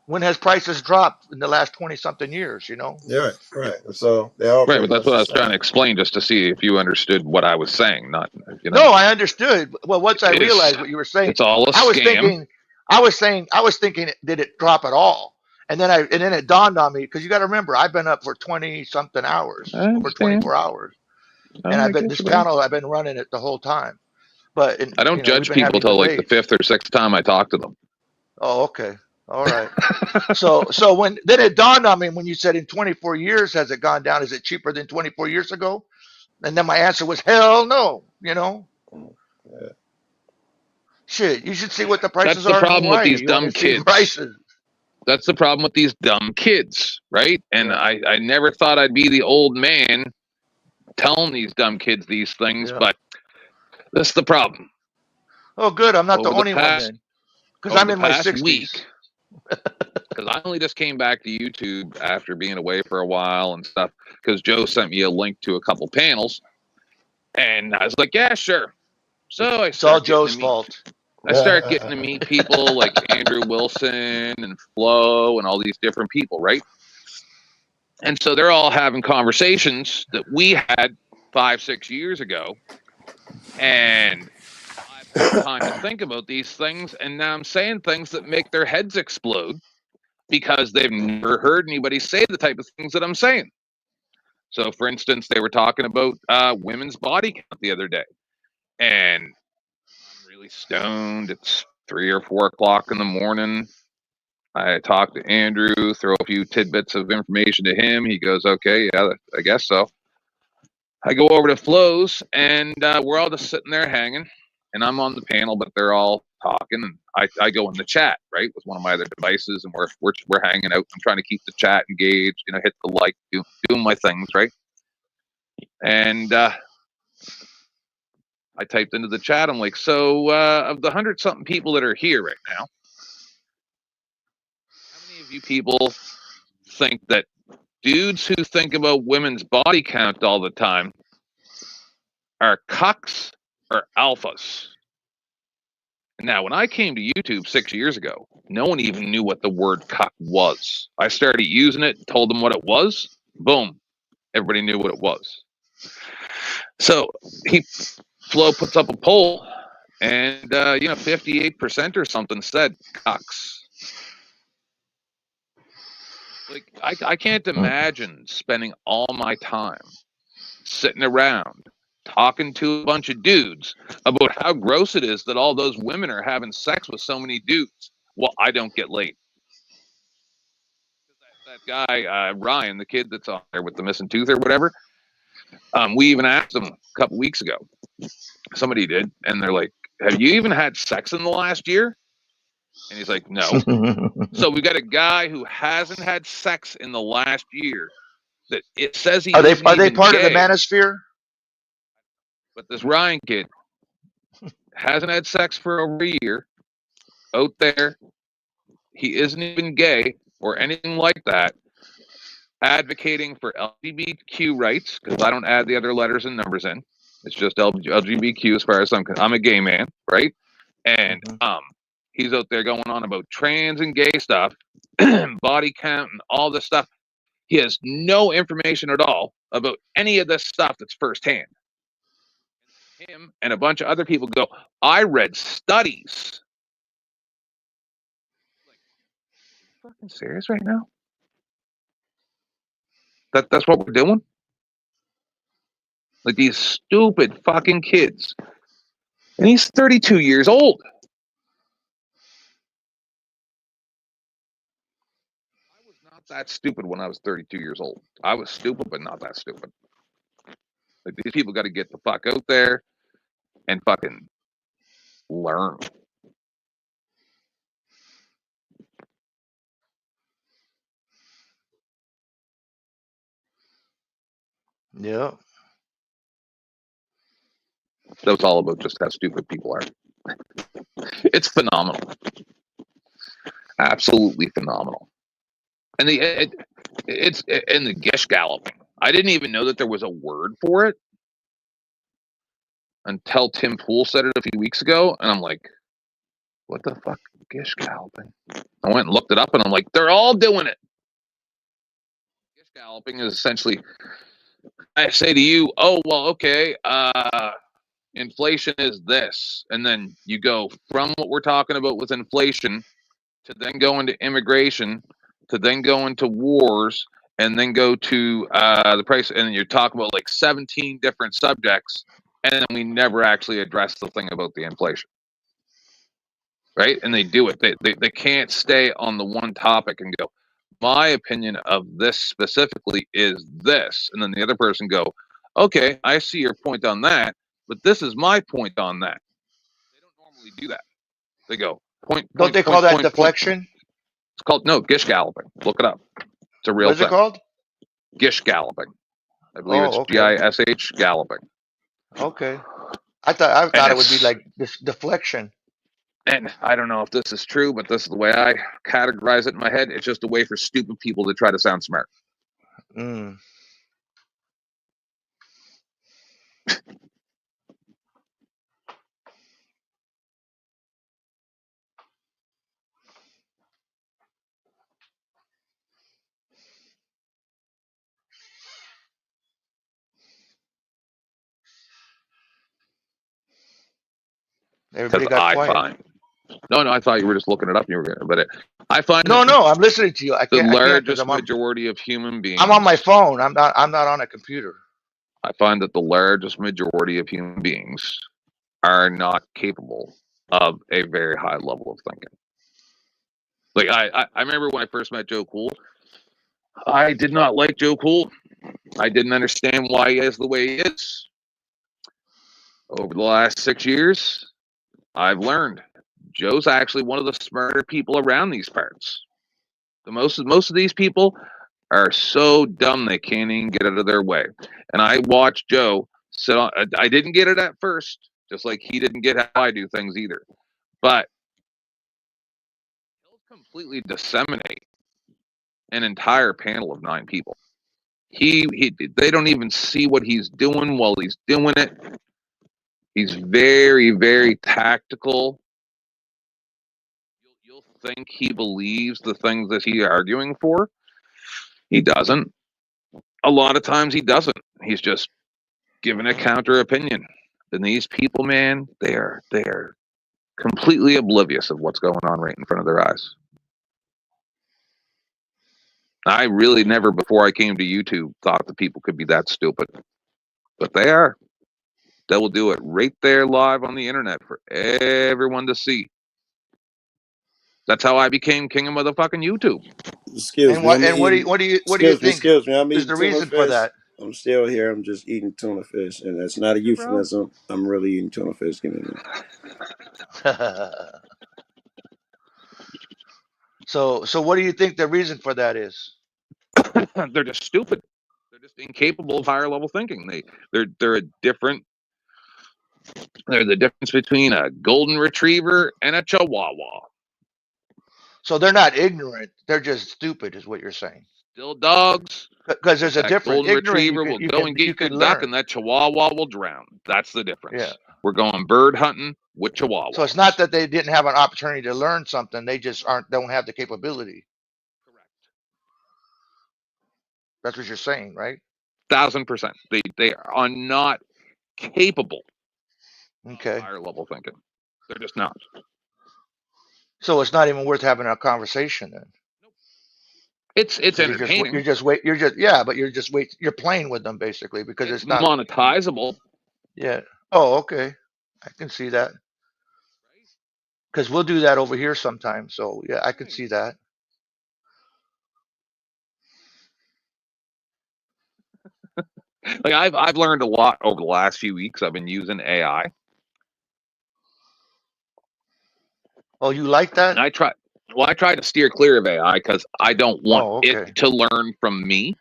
B: when has prices dropped in the last 20 something years? You know.
F: Yeah. Right. So they all
J: Right,
F: pretty
J: but that's
F: much
J: what I
F: the
J: was trying to
F: same.
J: explain, just to see if you understood what I was saying. Not,
B: No, I understood. Well, once I realized what you were saying,
J: it's all a
B: I was
J: scam.
B: thinking, did it drop at all? And then it dawned on me because you got to remember, I've been up for 20 something hours,
J: I
B: over
J: understand.
B: 24 hours,
J: Oh,
B: and
J: I
B: I've been
J: get
B: this
J: you, buddy.
B: panel. I've been running it the whole time. But
J: I don't
B: we've
J: judge
B: been
J: people
B: having
J: till like the
B: debates.
J: 5th or 6th time I talk to them.
B: Oh, okay, all right. So then it dawned on me when you said in 24 years has it gone down? Is it cheaper than 24 years ago? And then my answer was hell no. You know.
F: Yeah.
B: Shit, you should see what the
J: That's
B: prices
J: the
B: are in
J: problem with
B: Hawaii.
J: these
B: You want
J: dumb
B: to see
J: kids.
B: prices.
J: That's the problem with these dumb kids, right? And
B: Yeah.
J: I never thought I'd be the old man telling these dumb kids these things,
B: Yeah.
J: but that's the problem.
B: Oh, good. I'm not the
J: Over the
B: only one
J: past
B: then, because I'm in my
J: past
B: 60s.
J: week, because I only just came back to YouTube after being away for a while and stuff, because Joe sent me a link to a couple panels, and I was like, yeah, sure. So
B: It's all Joe's fault.
J: I start getting to meet people like Andrew Wilson and Flo and all these different people, right? And so they're all having conversations that we had 5-6 years ago. And I've had time to think about these things. And now I'm saying things that make their heads explode because they've never heard anybody say the type of things that I'm saying. So, for instance, they were talking about women's body count the other day. And I'm really stoned. It's 3 or 4 o'clock in the morning. I talked to Andrew, throw a few tidbits of information to him. He goes, okay, yeah, I guess so. I go over to Flo's, and we're all just sitting there hanging. And I'm on the panel, but they're all talking. And I go in the chat, right, with one of my other devices, and we're hanging out. I'm trying to keep the chat engaged, hit the like, doing my things, right? And I typed into the chat. I'm like, so of the 100-something people that are here right now, how many of you people think that dudes who think about women's body count all the time are cucks or alphas? Now, when I came to YouTube 6 years ago, no one even knew what the word cuck was. I started using it, told them what it was. Boom. Everybody knew what it was. So Flo puts up a poll, and 58% or something said cucks. Like, I can't imagine spending all my time sitting around talking to a bunch of dudes about how gross it is that all those women are having sex with so many dudes. well, I don't get laid. That guy, Ryan, the kid that's on there with the missing tooth or whatever, we even asked him a couple weeks ago. Somebody did, and they're like, have you even had sex in the last year? And he's like, no. So we got a guy who hasn't had sex in the last year that it says he
B: Are they
J: isn't even
B: part
J: gay,
B: of the manosphere?
J: but this Ryan kid hasn't had sex for over a year out there. He isn't even gay or anything like that, advocating for LGBTQ rights, because I don't add the other letters and numbers in. It's just LGBTQ as far as I'm a gay man, right? And he's out there going on about trans and gay stuff, body count and all this stuff. He has no information at all about any of this stuff that's firsthand. Him and a bunch of other people go, I read studies. Like, are you fucking serious right now? That's what we're doing? Like these stupid fucking kids. And he's 32 years old. I was not that stupid when I was 32 years old. I was stupid, but not that stupid. Like these people got to get the fuck out there and fucking learn.
B: Yeah.
J: That was all about just how stupid people are. It's phenomenal. Absolutely phenomenal. And it's in the gish galloping. I didn't even know that there was a word for it until Tim Pool said it a few weeks ago, and I'm like, what the fuck, gish galloping? I went and looked it up, and I'm like, they're all doing it. Gish galloping is essentially, I say to you, oh well, okay, inflation is this, and then you go from what we're talking about with inflation to then go into immigration, to then go into wars, and then go to the price, and you're talking about like 17 different subjects, and then we never actually address the thing about the inflation, right? And they do it. They can't stay on the one topic and go, my opinion of this specifically is this, and then the other person go, okay, I see your point on that, but this is my point on that. They don't normally do that. They go, point.
B: Don't they call that deflection?
J: It's called, no, gish galloping. Look it up. It's a real
B: thing. What's it called?
J: Gish galloping. I believe it's GISH galloping.
B: Okay. I thought it would be like this deflection.
J: And I don't know if this is true, but this is the way I categorize it in my head. It's just a way for stupid people to try to sound smart.
B: Mm. Everybody got quiet.
J: No, I thought you were just looking it up. And you were gonna, but I find
B: no, I'm listening to you.
J: The largest majority of human beings.
B: I'm on my phone. I'm not on a computer.
J: I find that the largest majority of human beings are not capable of a very high level of thinking. Like I remember when I first met Joe Cool, I did not like Joe Cool. I didn't understand why he is the way he is. Over the last 6 years, I've learned Joe's actually one of the smarter people around these parts. Most of these people are so dumb they can't even get out of their way. And I watched Joe sit on. I didn't get it at first, just like he didn't get how I do things either. But he'll completely disseminate an entire panel of 9 people. They don't even see what he's doing while he's doing it. He's very, very tactical. You'll think he believes the things that he's arguing for. He doesn't. A lot of times he doesn't. He's just giving a counter opinion. And these people, man, they are completely oblivious of what's going on right in front of their eyes. I really never, before I came to YouTube, thought that people could be that stupid. But they are. They will do it right there live on the internet for everyone to see. That's how I became king of motherfucking YouTube.
F: Excuse me.
B: What do you think
F: Excuse me. I'm
B: is
F: eating
B: the
F: tuna
B: reason for
F: fish.
B: that?
F: I'm still here. I'm just eating tuna fish, and that's not a
C: Hey, bro.
F: euphemism. I'm really eating tuna fish. Give me a minute.
B: So what do you think the reason for that is?
J: They're just stupid. They're just incapable of higher level thinking. They're a different. There's a difference between a golden retriever and a chihuahua.
B: So they're not ignorant. They're just stupid, is what you're saying.
J: Still dogs.
B: Because there's a
J: That
B: difference.
J: golden
B: Ignorant,
J: retriever will go and get your duck, and that chihuahua will drown. That's the difference.
B: Yeah.
J: We're going bird hunting with chihuahuas.
B: So it's not that they didn't have an opportunity to learn something. They just don't have the capability.
J: Correct.
B: That's what you're saying, right?
J: 1000%. They are not capable.
B: Okay.
J: Of higher level thinking. They're just not.
B: So it's not even worth having a conversation then.
J: It's entertaining.
B: You're playing with them basically because it's not
J: monetizable.
B: Yeah. Oh, okay. I can see that. Because we'll do that over here sometimes. So yeah, I can see that.
J: Like I've learned a lot over the last few weeks. I've been using AI.
B: Oh, you like that?
J: And I try to steer clear of AI because I don't want it to learn from me.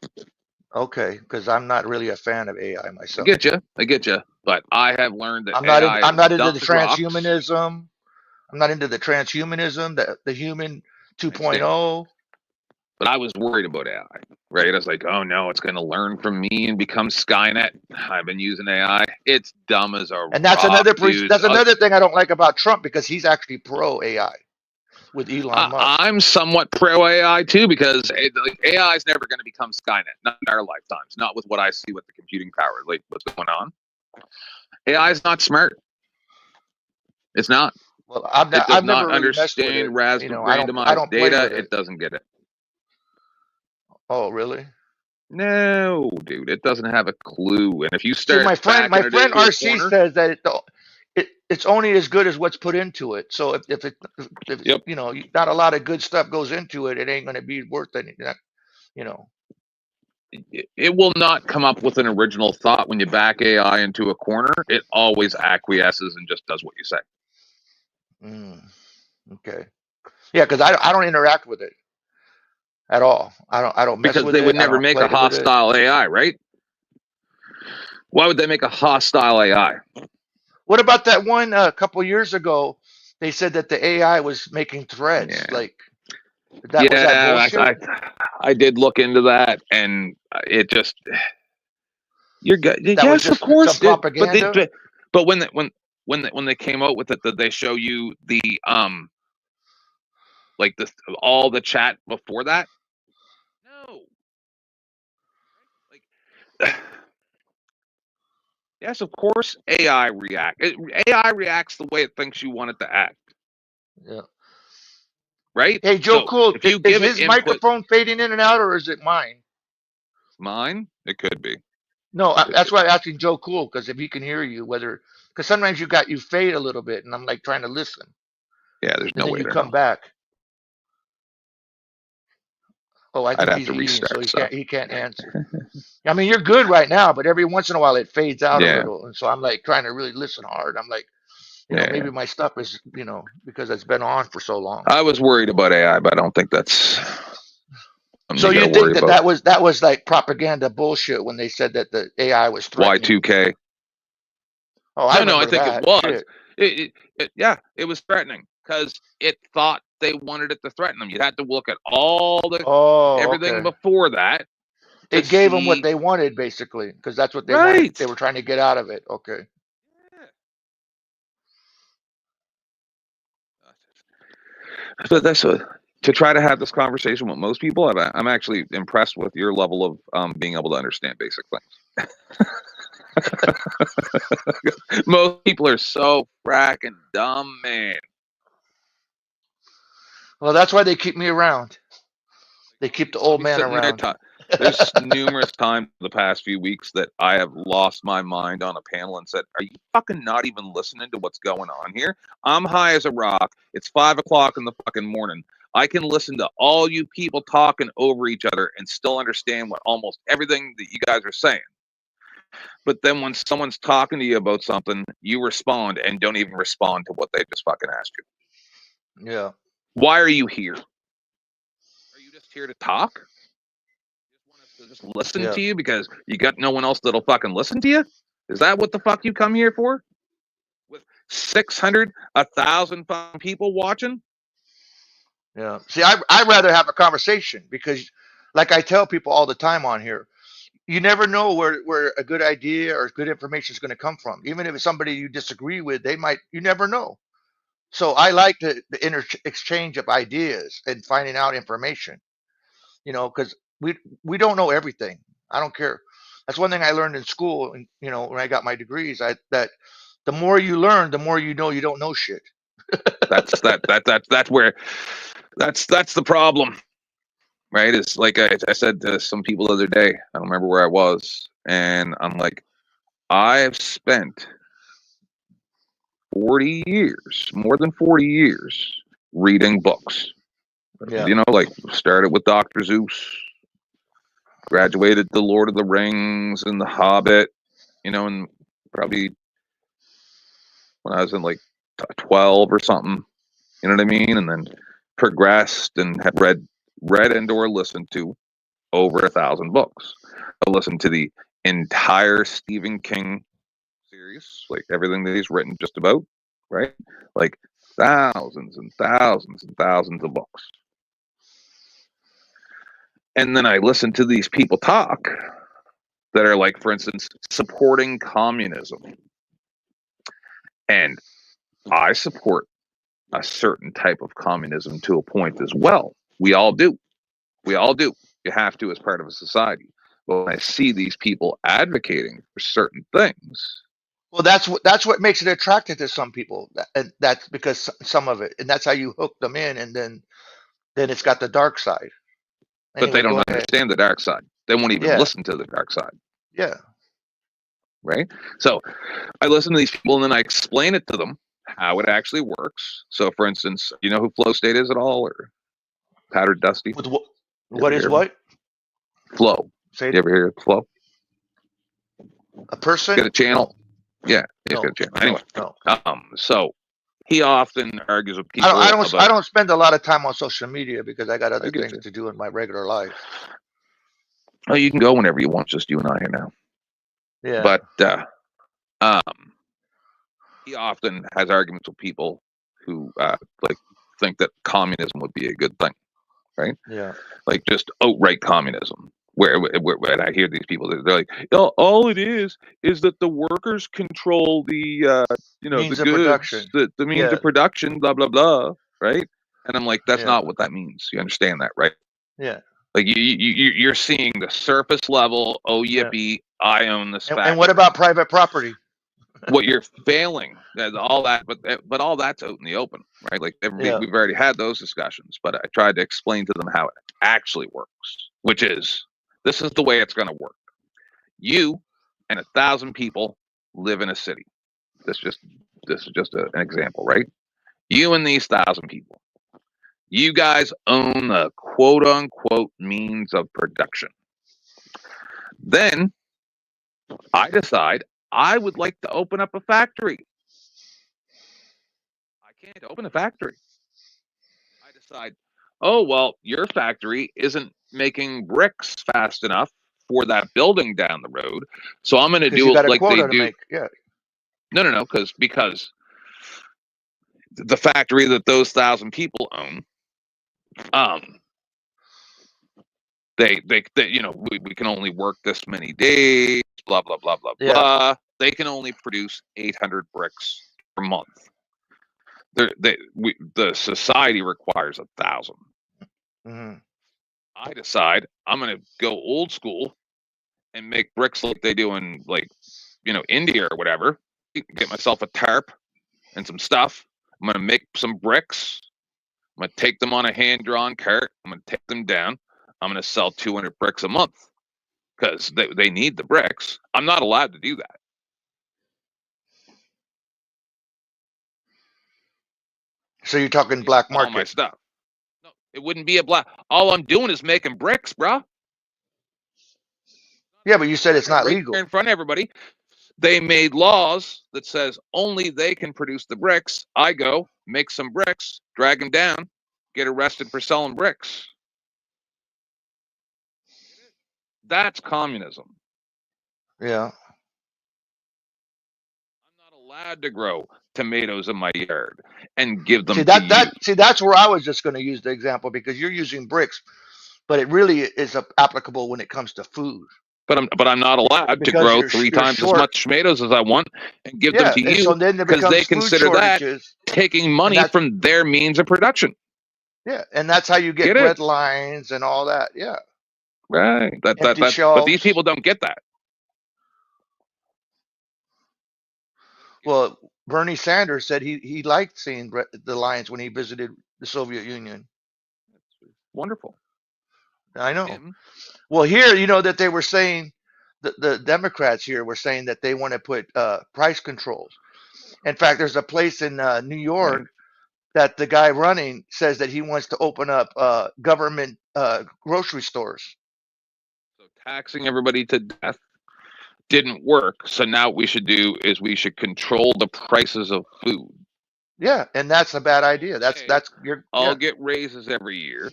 B: Okay, because I'm not really a fan of AI myself.
J: I get you. But I have learned that
B: I'm not into the transhumanism. I'm not into the transhumanism, the human 2.0.
J: But I was worried about AI, right? I was like, oh no, it's going to learn from me and become Skynet. I've been using AI. It's dumb as a
B: And that's
J: rock,
B: another thing I don't like about Trump, because he's actually pro AI with Elon Musk.
J: I'm somewhat pro AI too, because AI is never going to become Skynet, not in our lifetimes, not with what I see with the computing power, like what's going on. AI is not smart. It's not.
B: Well,
J: it does not understand randomized data. It doesn't get it.
B: Oh, really?
J: No, dude, it doesn't have a clue. And if you start,
B: my friend RC says that it's only as good as what's put into it. So if you know, not a lot of good stuff goes into it, it ain't going to be worth anything. You know,
J: it will not come up with an original thought when you back AI into a corner. It always acquiesces and just does what you say.
B: Okay. Yeah, because I don't interact with it at all. I don't mess
J: because
B: with
J: they
B: it.
J: would never make a hostile AI, right? Why would they make a hostile AI?
B: What about that one a couple years ago? They said that the AI was making threads.
J: Yeah.
B: Like was that bullshit?
J: I did look into that, and it just you're good.
B: Yes, of course.
J: Propaganda. But when they came out with it, did they show you the like all the chat before that? No. Like. Yes, of course, AI reacts the way it thinks you want it to act.
B: Yeah.
J: Right?
B: Hey, Joe,
J: so
B: cool.
J: If you
B: is his microphone fading in and out, or is it mine?
J: Mine? It could be.
B: No, that's why I'm asking Joe Cool, because if he can hear you, because sometimes you fade a little bit, and I'm like trying to listen.
J: Yeah, there's no way.
B: And then you come back. Oh, I think he's eating, so he can't answer. I mean, you're good right now, but every once in a while it fades out a little, and so I'm like trying to really listen hard. I'm like, you know, maybe my stuff is, you know, because it's been on for so long.
J: I was worried about AI, but I don't think that's.
B: So you think that was like propaganda bullshit when they said that the AI was threatening?
J: Y2K.
B: Oh, I think
J: it was. It was threatening because it thought they wanted it to threaten them. You had to look at all the everything before that.
B: It gave them what they wanted, basically, because that's what they wanted. They were trying to get out of it. Okay.
J: So that's to try to have this conversation with most people. I'm actually impressed with your level of being able to understand basic things. Most people are so fracking dumb, man.
B: Well, that's why they keep me around. They keep the old man around.
J: There's numerous times the past few weeks that I have lost my mind on a panel and said, are you fucking not even listening to what's going on here? I'm high as a rock. It's 5 o'clock in the fucking morning. I can listen to all you people talking over each other and still understand what almost everything that you guys are saying. But then when someone's talking to you about something, you respond and don't even respond to what they just fucking asked you.
B: Yeah.
J: Why are you here? Are you just here to talk? You just want us to just listen to you because you got no one else that'll fucking listen to you? Is that what the fuck you come here for? With 600, 1,000 people watching?
B: Yeah. See, I'd rather have a conversation because, like I tell people all the time on here, you never know where a good idea or good information is going to come from. Even if it's somebody you disagree with, you never know. So I like the exchange of ideas and finding out information, because we don't know everything. I don't care. That's one thing I learned in school, and when I got my degrees, that the more you learn, the more you know you don't know shit.
J: That's the problem. Right? It's like I said to some people the other day, I don't remember where I was, and I'm like, I have spent 40 years, more than 40 years, reading books.
B: Yeah.
J: Like started with Dr. Seuss, graduated to Lord of the Rings and The Hobbit, and probably when I was in like 12 or something, you know what I mean? And then progressed and had read and or listened to over 1,000 books. I listened to the entire Stephen King series, like everything that he's written just about, right? Like thousands and thousands and thousands of books. And then I listened to these people talk that are like, for instance, supporting communism. And I support a certain type of communism to a point as well. We all do. You have to as part of a society. But when I see these people advocating for certain things,
B: well, that's what makes it attractive to some people, and that's because some of it, and that's how you hook them in, and then it's got the dark side.
J: But they don't understand the dark side. They won't even listen to the dark side.
B: Yeah.
J: Right. So I listen to these people and then I explain it to them how it actually works. So, for instance, you know who Flow State is at all, or Powdered Dusty?
B: What is what?
J: Flow. You ever hear of Flow?
B: A person?
J: Get a channel. No. Yeah, he's got a channel. Anyway, so he often argues with people.
B: I don't spend a lot of time on social media because I got other things to do in my regular life.
J: Oh, you can go whenever you want. Just you and I here now.
B: Yeah.
J: But he often has arguments with people who like think that communism would be a good thing, right?
B: Yeah.
J: Like just outright communism. Where I hear these people, they're like, oh, all it is that the workers control the
B: means
J: the
B: of
J: goods,
B: production.
J: the means of production, blah blah blah, right? And I'm like, that's not what that means. You understand that, right?
B: Yeah.
J: Like you're seeing the surface level. Oh yippee! I own this factory.
B: And what about private property?
J: What you're failing, all that, but all that's out in the open, right? Like we've already had those discussions. But I tried to explain to them how it actually works, which is. This is the way it's going to work. You and 1,000 people live in a city. This is just an example, right? You and these 1,000 people. You guys own the quote unquote means of production. Then I decide I would like to open up a factory. I can't open a factory. I decide, oh, well, your factory isn't making bricks fast enough for that building down the road, so I'm going to do it like they do. No, because the factory that those 1,000 people own, they we can only work this many days, blah blah blah blah blah. They can only produce 800 bricks per month. The society requires 1,000.
B: Mm-hmm.
J: I decide I'm going to go old school and make bricks like they do in India or whatever. Get myself a tarp and some stuff. I'm going to make some bricks. I'm going to take them on a hand-drawn cart. I'm going to take them down. I'm going to sell 200 bricks a month because they need the bricks. I'm not allowed to do that.
B: So you're talking black
J: All my
B: market.
J: stuff. No, it wouldn't be a black. All I'm doing is making bricks, bro.
B: Yeah, but you said it's not
J: Right
B: legal.
J: here in front of everybody. They made laws that says only they can produce the bricks. I go, make some bricks, drag them down, get arrested for selling bricks. That's communism.
B: Yeah.
J: I'm not allowed to grow tomatoes in my yard and give them
B: See
J: to you.
B: that's where I was just going to use the example, because you're using bricks, but it really is applicable when it comes to food.
J: But I'm not allowed
B: Because
J: to grow
B: you're
J: 3 times
B: short.
J: as much tomatoes as I want and give them to
B: and
J: you,
B: so then there
J: because
B: becomes
J: they
B: food
J: consider that
B: shortages.
J: taking money from their means of production.
B: Yeah, and that's how you get bread lines and all that. Yeah.
J: Right. But
B: shelves.
J: these people don't get that.
B: Well, Bernie Sanders said he liked seeing the lions when he visited the Soviet Union.
J: Wonderful.
B: I know. Well, here, that they were saying, the Democrats here were saying that they want to put price controls. In fact, there's a place in New York that the guy running says that he wants to open up government grocery stores.
J: So taxing everybody to death didn't work. So now what we should do is we should control the prices of food.
B: Yeah, and that's a bad idea.
J: All get raises every year.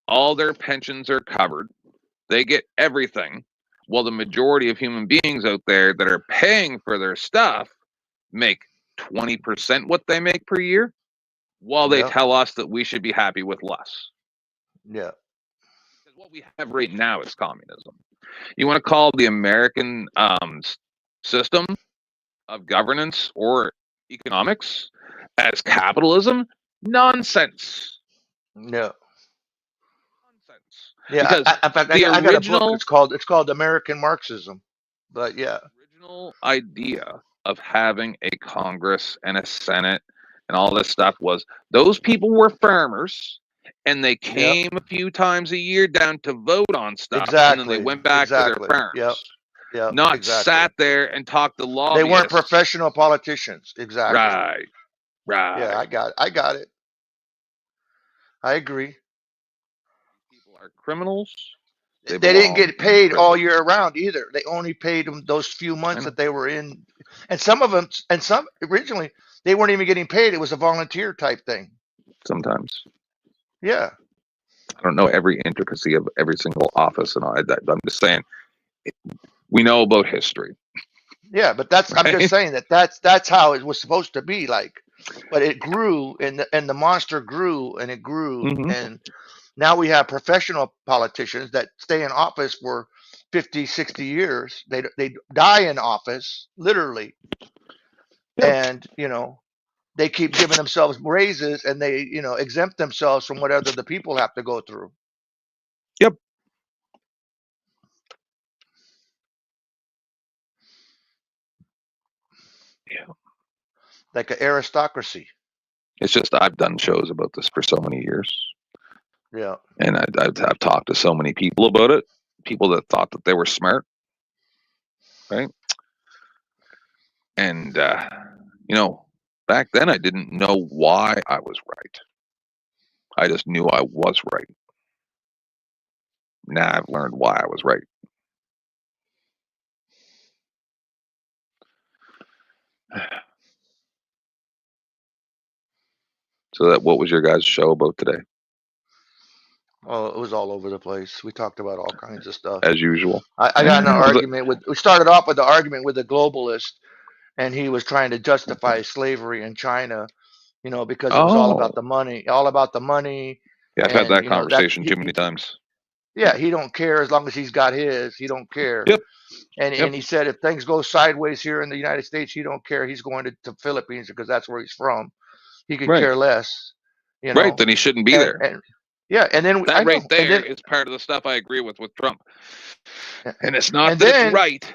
J: All their pensions are covered. They get everything. Well, the majority of human beings out there that are paying for their stuff make 20% what they make per year, while they tell us that we should be happy with less.
B: Yeah.
J: Because what we have right now is communism. You want to call the American system of governance or economics as capitalism? Nonsense.
B: No.
J: Nonsense.
B: Yeah,
J: because
B: in fact, I got a book. It's called American Marxism. But yeah,
J: the original idea of having a Congress and a Senate and all this stuff was those people were farmers, and they came a few times a year down to vote on stuff, and then they went back to their farms. Not sat there and talked to lobbyists.
B: They weren't professional politicians. Exactly.
J: Right.
B: Yeah, I got it. I agree.
J: People are criminals.
B: They didn't get paid all year round either. They only paid them those few months that they were in. And some of them, originally, they weren't even getting paid. It was a volunteer type thing.
J: Sometimes.
B: Yeah.
J: I don't know every intricacy of every single office, and I'm just saying, we know about history.
B: Yeah, but I'm just saying that's how it was supposed to be like. But it grew, and the monster grew, and it grew, and now we have professional politicians that stay in office for 50, 60 years. They die in office, literally. And, they keep giving themselves raises, and they, exempt themselves from whatever the people have to go through.
J: Yep. Yeah.
B: Like an aristocracy.
J: It's just I've done shows about this for so many years.
B: Yeah.
J: And I've talked to so many people about it. People that thought that they were smart. Right. And, back then I didn't know why I was right. I just knew I was right. Now I've learned why I was right. So what was your guys' show about today?
B: Oh, it was all over the place. We talked about all kinds of stuff.
J: As usual.
B: I got in an argument we started off with the argument with the globalist, and he was trying to justify slavery in China, because it was all about the money,
J: Yeah, I've had that conversation too many times.
B: Yeah, he don't care as long as he's got his. He don't care.
J: Yep.
B: And he said if things go sideways here in the United States, he don't care. He's going to Philippines because that's where he's from. He could care less.
J: Right, then he shouldn't be there.
B: Yeah, and then
J: that right there is part of the stuff I agree with Trump. And it's not that it's right.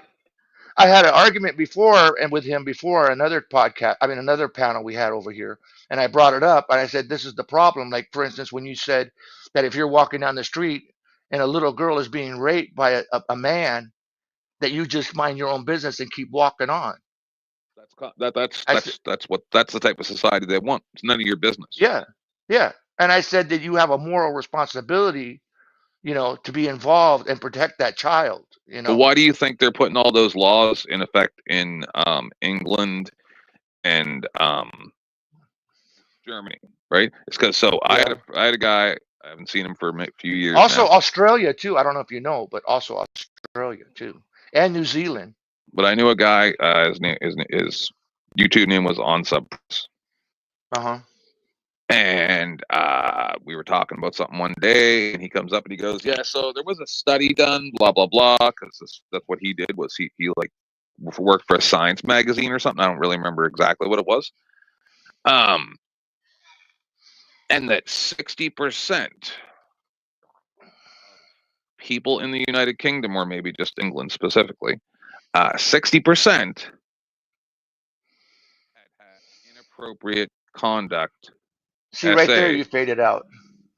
B: I had an argument before and with him before another panel we had over here, and I brought it up and I said this is the problem. Like for instance, when you said that if you're walking down the street and a little girl is being raped by a man, that you just mind your own business and keep walking on.
J: That's the type of society they want. It's none of your business.
B: Yeah, yeah. And I said that you have a moral responsibility, to be involved and protect that child.
J: But why do you think they're putting all those laws in effect in England and Germany? Right? It's because I had a guy. I haven't seen him for a few years.
B: Also
J: now.
B: Australia too. I don't know if you know, but also Australia too, and New Zealand.
J: But I knew a guy. His YouTube name was On Subpress. And we were talking about something one day, and he comes up and he goes, "Yeah, so there was a study done, blah blah blah." Because that's what he did. Was he like worked for a science magazine or something? I don't really remember exactly what it was. And that 60% people in the United Kingdom, or maybe just England specifically, 60% had inappropriate conduct.
B: See, right there, you faded out.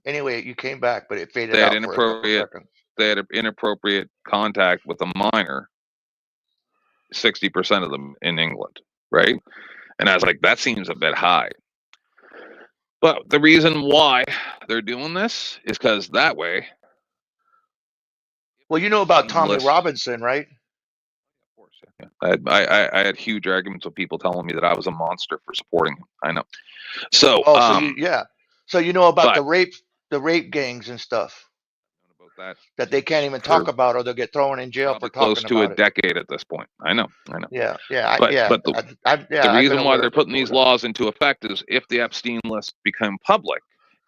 B: Anyway, you came back, but it faded out for a couple seconds.
J: They had inappropriate contact with a minor. 60% of them in England, right? And I was like, that seems a bit high. But the reason why they're doing this is because that way.
B: Well, you know about Tommy Robinson, right?
J: Of course, yeah. I had huge arguments with people telling me that I was a monster for supporting him. I know. So,
B: so you know about the rape gangs and stuff. That they can't even talk about, or they'll get thrown in jail for talking about it.
J: Close to a decade at this point. I know.
B: Yeah.
J: But the reason why they're putting these laws into effect is if the Epstein list become public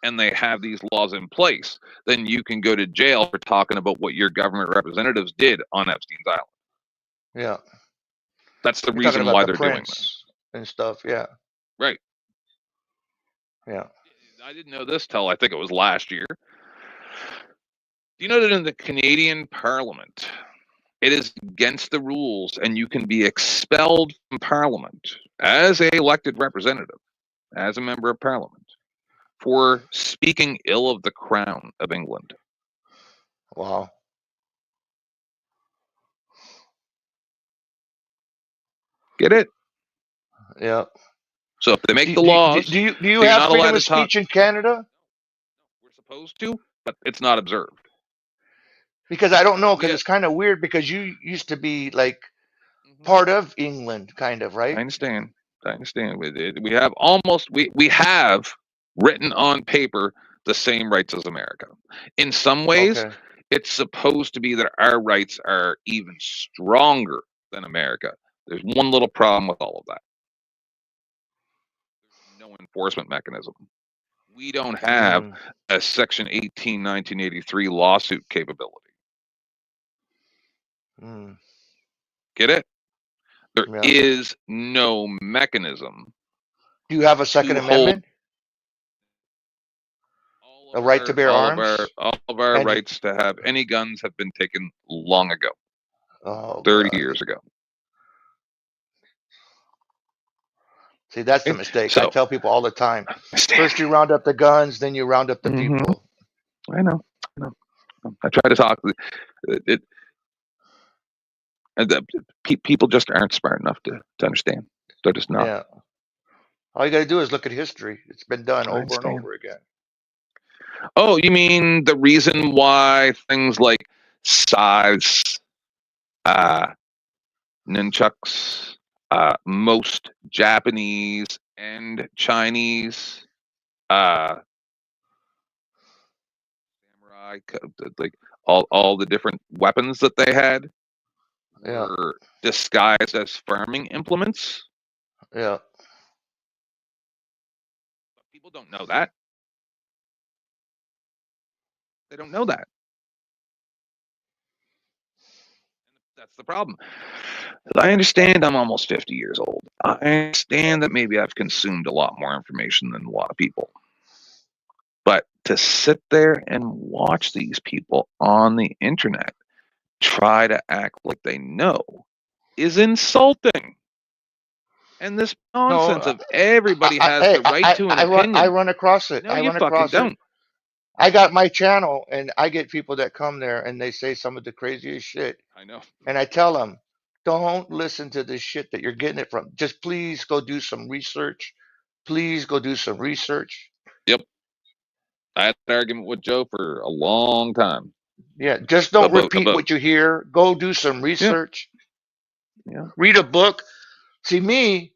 J: and they have these laws in place, then you can go to jail for talking about what your government representatives did on Epstein's Island.
B: Yeah.
J: That's the reason why they're doing this.
B: And stuff, yeah.
J: Right.
B: Yeah.
J: I didn't know this till I think it was last year. Do you know that in the Canadian Parliament, it is against the rules and you can be expelled from Parliament as an elected representative, as a member of Parliament, for speaking ill of the Crown of England?
B: Wow.
J: Get it?
B: Yeah.
J: So if they make the laws,
B: do you have freedom of speech in Canada?
J: We're supposed to, but it's not observed.
B: Because I don't know, because it's kind of weird, because you used to be like part of England, kind of, right?
J: I understand. We have we have written on paper the same rights as America. In some ways, it's supposed to be that our rights are even stronger than America. There's one little problem with all of that. There's no enforcement mechanism. We don't have a Section 18, 1983 lawsuit capability. Get it? There is no mechanism.
B: Do you have a Second Amendment? A right to bear arms?
J: All of our rights to have any guns have been taken long ago. 30 years ago.
B: See, that's the mistake. I tell people all the time. First you round up the guns, then you round up the people.
J: I know. I try to talk. People just aren't smart enough to understand. They're just not.
B: Yeah. All you got to do is look at history. It's been done over and over again.
J: Oh, you mean the reason why things like scythes, nunchucks, most Japanese and Chinese samurai, like all the different weapons that they had, were disguised as farming implements.
B: Yeah.
J: But people don't know that. They don't know that. That's the problem. I understand I'm almost 50 years old. I understand that maybe I've consumed a lot more information than a lot of people. But to sit there and watch these people on the internet try to act like they know is insulting. And this nonsense of everybody has the right to an opinion.
B: I run across it.
J: No, you fucking don't.
B: I got my channel, and I get people that come there and they say some of the craziest shit.
J: I know.
B: And I tell them, don't listen to this shit that you're getting it from. Just please go do some research. Please go do some research.
J: Yep. I had an argument with Joe for a long time.
B: Yeah, just don't repeat what you hear. Go do some research.
J: Yeah.
B: Read a book. See, me,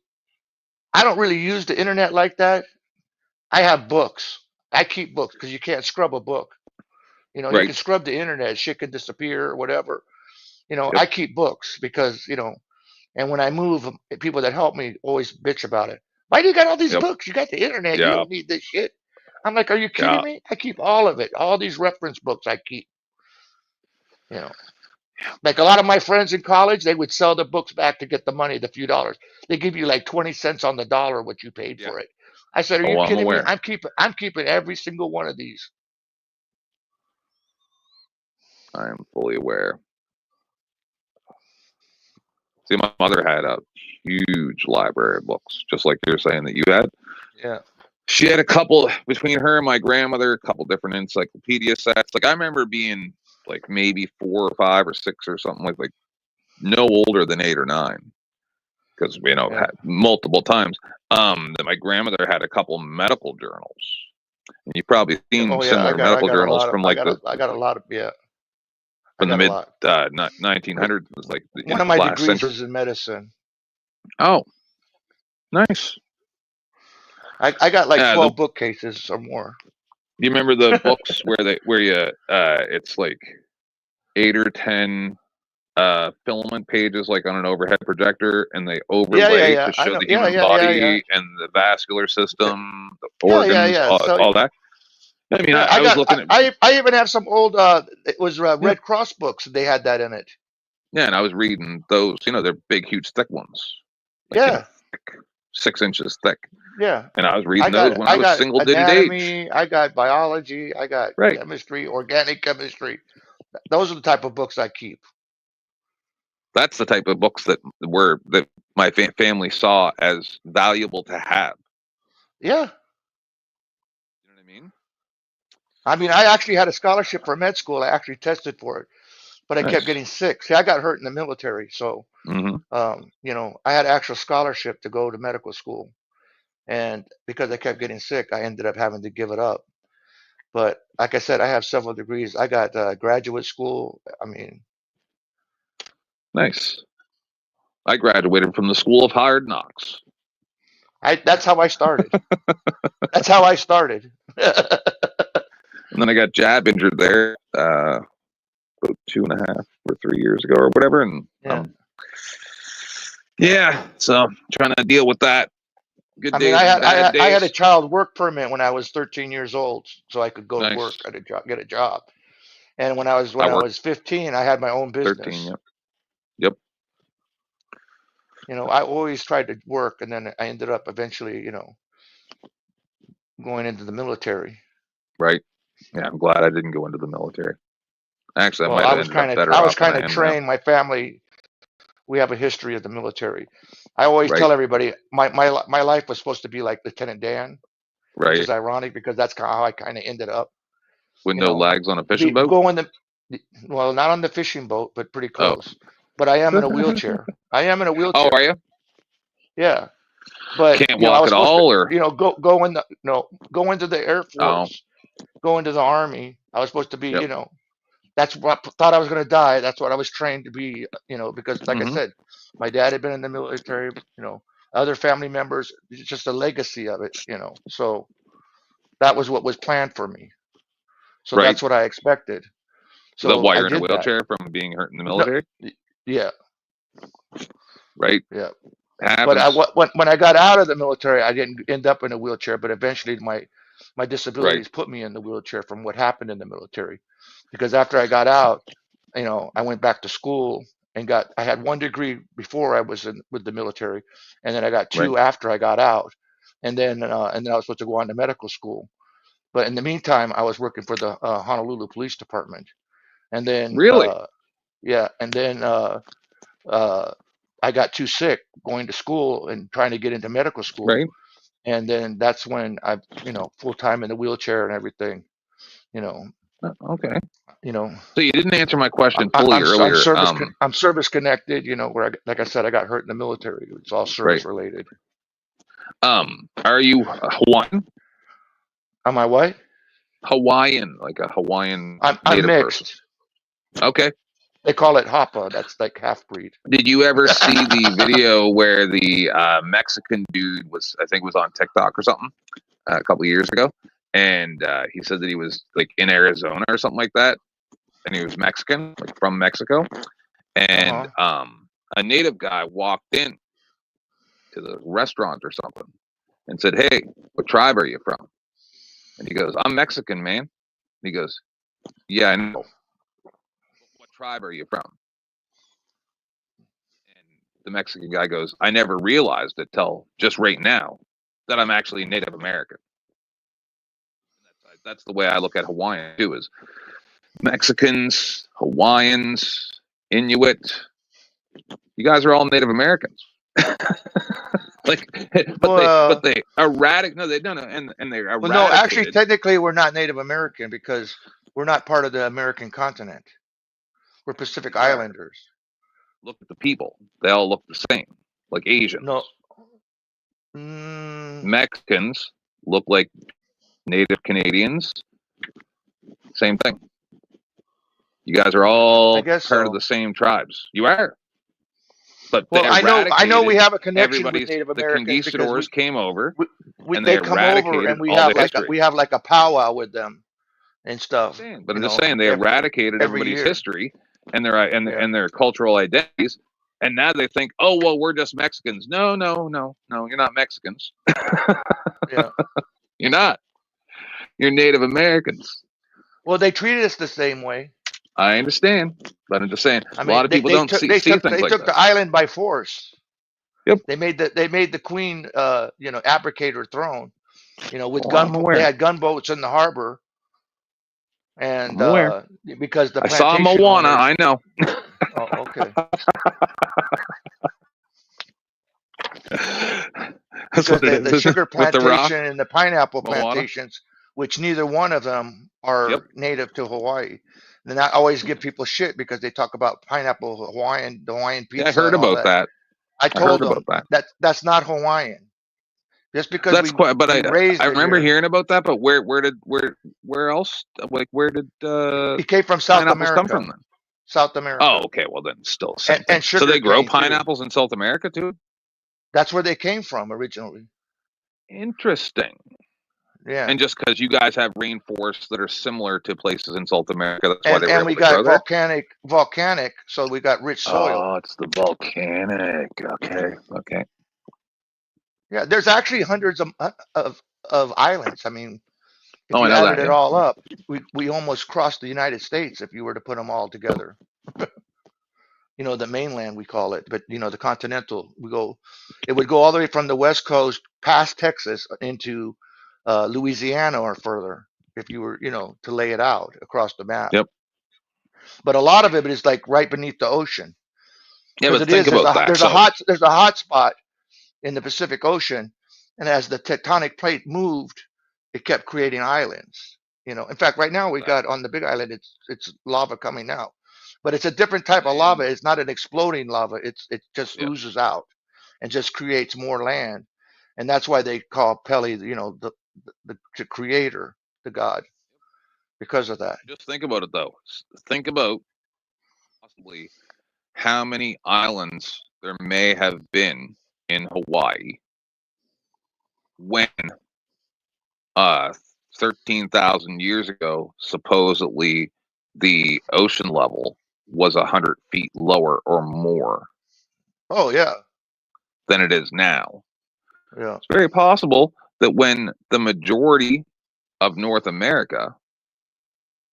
B: I don't really use the internet like that. I have books. I keep books because you can't scrub a book. You know, you
J: Right.
B: can scrub the internet, shit can disappear or whatever. You know,
J: Yep.
B: I keep books because, you know, and when I move, people that help me always bitch about it. Why do you got all these
J: Yep.
B: books? You got the internet. You
J: Yeah.
B: don't need this shit. I'm like, are you kidding
J: Yeah.
B: me? I keep all of it. All these reference books I keep. You know, like a lot of my friends in college, they would sell the books back to get the money, the few dollars. They give you like 20 cents on the dollar what you paid
J: Yeah.
B: for it. I said, are
J: Oh,
B: you
J: I'm
B: kidding me?
J: aware.
B: I'm keeping every single one of these.
J: I am fully aware. See, my mother had a huge library of books, just like you're saying that you had.
B: Yeah.
J: She had a couple, between her and my grandmother, a couple different encyclopedia sets. Like, I remember being like maybe 4 or 5 or 6 or something, like no older than 8 or 9. Because, you know,
B: Yeah.
J: had multiple times. That my grandmother had a couple medical journals. And you've probably seen
B: Oh yeah,
J: similar medical journals from like
B: I got a lot of yeah.
J: from the
B: got a
J: mid
B: lot.
J: 1900s, like
B: One of my
J: last
B: degrees
J: century.
B: was in medicine.
J: Oh, nice.
B: I got like
J: Yeah,
B: 12 bookcases or more.
J: You remember the books where you it's like 8 or 10 filament pages, like on an overhead projector, and they overlay to show the human body and the vascular system, the organs, all that. I mean, I was looking at.
B: I even have some old. It was Red Cross books. They had that in it.
J: Yeah, and I was reading those. You know, they're big, huge, thick ones. Like,
B: yeah,
J: you know, 6 inches thick.
B: Yeah,
J: and I was reading those when I was single-digit
B: anatomy,
J: age.
B: I got biology. I got chemistry, organic chemistry. Those are the type of books I keep.
J: That's the type of books that my family saw as valuable to have.
B: Yeah.
J: You know what I mean?
B: I mean, I actually had a scholarship for med school. I actually tested for it, but I kept getting sick. See, I got hurt in the military, so you know, I had an actual scholarship to go to medical school, and because I kept getting sick, I ended up having to give it up. But like I said, I have several degrees. I got graduate school. I mean,
J: nice. I graduated from the School of Hard Knocks.
B: That's how I started. That's how I started.
J: And then I got jab injured there about 2.5 or 3 years ago or whatever, and so trying to deal with that. Good days, bad days.
B: I had a child work permit when I was 13 years old, so I could go to work at get a job. And when I was 15, I had my own business.
J: 13, yep.
B: You know, I always tried to work, and then I ended up eventually, you know, going into the military.
J: Right. Yeah, I'm glad I didn't go into the military. Actually,
B: I was kind of trained. My family, we have a history of the military. I always tell everybody my life was supposed to be like Lieutenant Dan, which is ironic because that's how I kind of ended up.
J: With no legs on a fishing boat?
B: Well, not on the fishing boat, but pretty close. But I am in a wheelchair. Oh,
J: are you?
B: Yeah. But
J: can't walk at all, or
B: you know, go into the Air Force, go into the Army. I was supposed to be, you know, that's what I thought I was going to die. That's what I was trained to be, you know, because like I said, my dad had been in the military, you know, other family members, it's just a legacy of it, you know. So that was what was planned for me. So that's what I expected. So
J: is that why you're in a wheelchair from being hurt in the military?
B: No, yeah.
J: Right.
B: Yeah.
J: Happens.
B: But when I got out of the military, I didn't end up in a wheelchair, but eventually my disabilities put me in the wheelchair from what happened in the military. Because after I got out, you know, I went back to school and I had 1 degree before I was with the military, and then I got 2 after I got out, and then I was supposed to go on to medical school. But in the meantime, I was working for the Honolulu Police Department, and then and then I got too sick going to school and trying to get into medical school, and then that's when I, you know, full time in the wheelchair and everything. You know,
J: Okay.
B: you know,
J: So you didn't answer my question fully earlier.
B: I'm service connected. You know, where like I said, I got hurt in the military. It's all service related.
J: Are you Hawaiian?
B: Am I what?
J: Hawaiian, like a Hawaiian
B: I'm
J: native
B: mixed.
J: person. Okay.
B: They call it Hapa. That's like half breed.
J: Did you ever see the video where the Mexican dude was, I think, was on TikTok or something a couple of years ago, and he said that he was like in Arizona or something like that, and he was Mexican, like from Mexico, and a native guy walked in to the restaurant or something and said, "Hey, what tribe are you from?" And he goes, "I'm Mexican, man." And he goes, "Yeah, I know. What tribe are you from?" And the Mexican guy goes, "I never realized it till just right now that I'm actually Native American." That's the way I look at Hawaiian too, is Mexicans, Hawaiians, Inuit. You guys are all Native Americans. Like, but they erratic. No, and they're eradicated.
B: Well, no, actually, technically, we're not Native American because we're not part of the American continent. We're Pacific Islanders.
J: Look at the people; they all look the same, like Asians.
B: No,
J: Mexicans look like Native Canadians. Same thing. You guys are all part of the same tribes. You are. But
B: well, I know we have a connection with Native Americans.
J: The conquistadors came over.
B: They come over and we have like a powwow with them and stuff.
J: But I'm just saying they eradicated everybody's history and their cultural identities. And now they think, oh well, we're just Mexicans. No, you're not Mexicans.
B: Yeah,
J: you're not. You're Native Americans.
B: Well, they treated us the same way.
J: I understand, but I'm just saying a lot of people don't see things like that. They
B: took the island by force.
J: Yep.
B: They made the queen, abrogate her throne. With they had gunboats in the harbor, and because the
J: I saw Moana, I know.
B: Oh, okay. Because the sugar plantation and the pineapple plantations, which neither one of them are native to Hawaii. And I always give people shit because they talk about pineapple the Hawaiian pizza.
J: Yeah, I heard about that.
B: I told them that's not Hawaiian. Just because
J: I remember hearing about that, but where else? Like where did
B: it came from South America?
J: Come from then?
B: South America.
J: Oh, okay. Well, then still same thing. So they grow pineapples in South America too?
B: That's where they came from originally.
J: Interesting.
B: Yeah.
J: And just because you guys have rainforests that are similar to places in South America, that's why they were able
B: we
J: to grow
B: got volcanic, so we got rich soil.
J: Oh, it's the volcanic. Okay.
B: Yeah, there's actually hundreds of islands. I mean, if
J: I
B: you
J: know
B: added it all up, we almost crossed the United States if you were to put them all together. The mainland, we call it, but the continental, it would go all the way from the West Coast past Texas into Louisiana or further, if you were, to lay it out across the map.
J: Yep.
B: But a lot of it is like right beneath the ocean.
J: Yeah, but think about that.
B: There's a hot spot in the Pacific Ocean, and as the tectonic plate moved, it kept creating islands. In fact, right now we got on the Big Island, it's lava coming out, but it's a different type of lava. It's not an exploding lava. It just oozes out and just creates more land, and that's why they call Pele, the creator, the god, because of that.
J: Just think about it, though. Think about possibly how many islands there may have been in Hawaii when 13,000 years ago, supposedly the ocean level was 100 feet lower or more.
B: Oh, yeah.
J: Than it is now.
B: Yeah.
J: It's very possible that when the majority of North America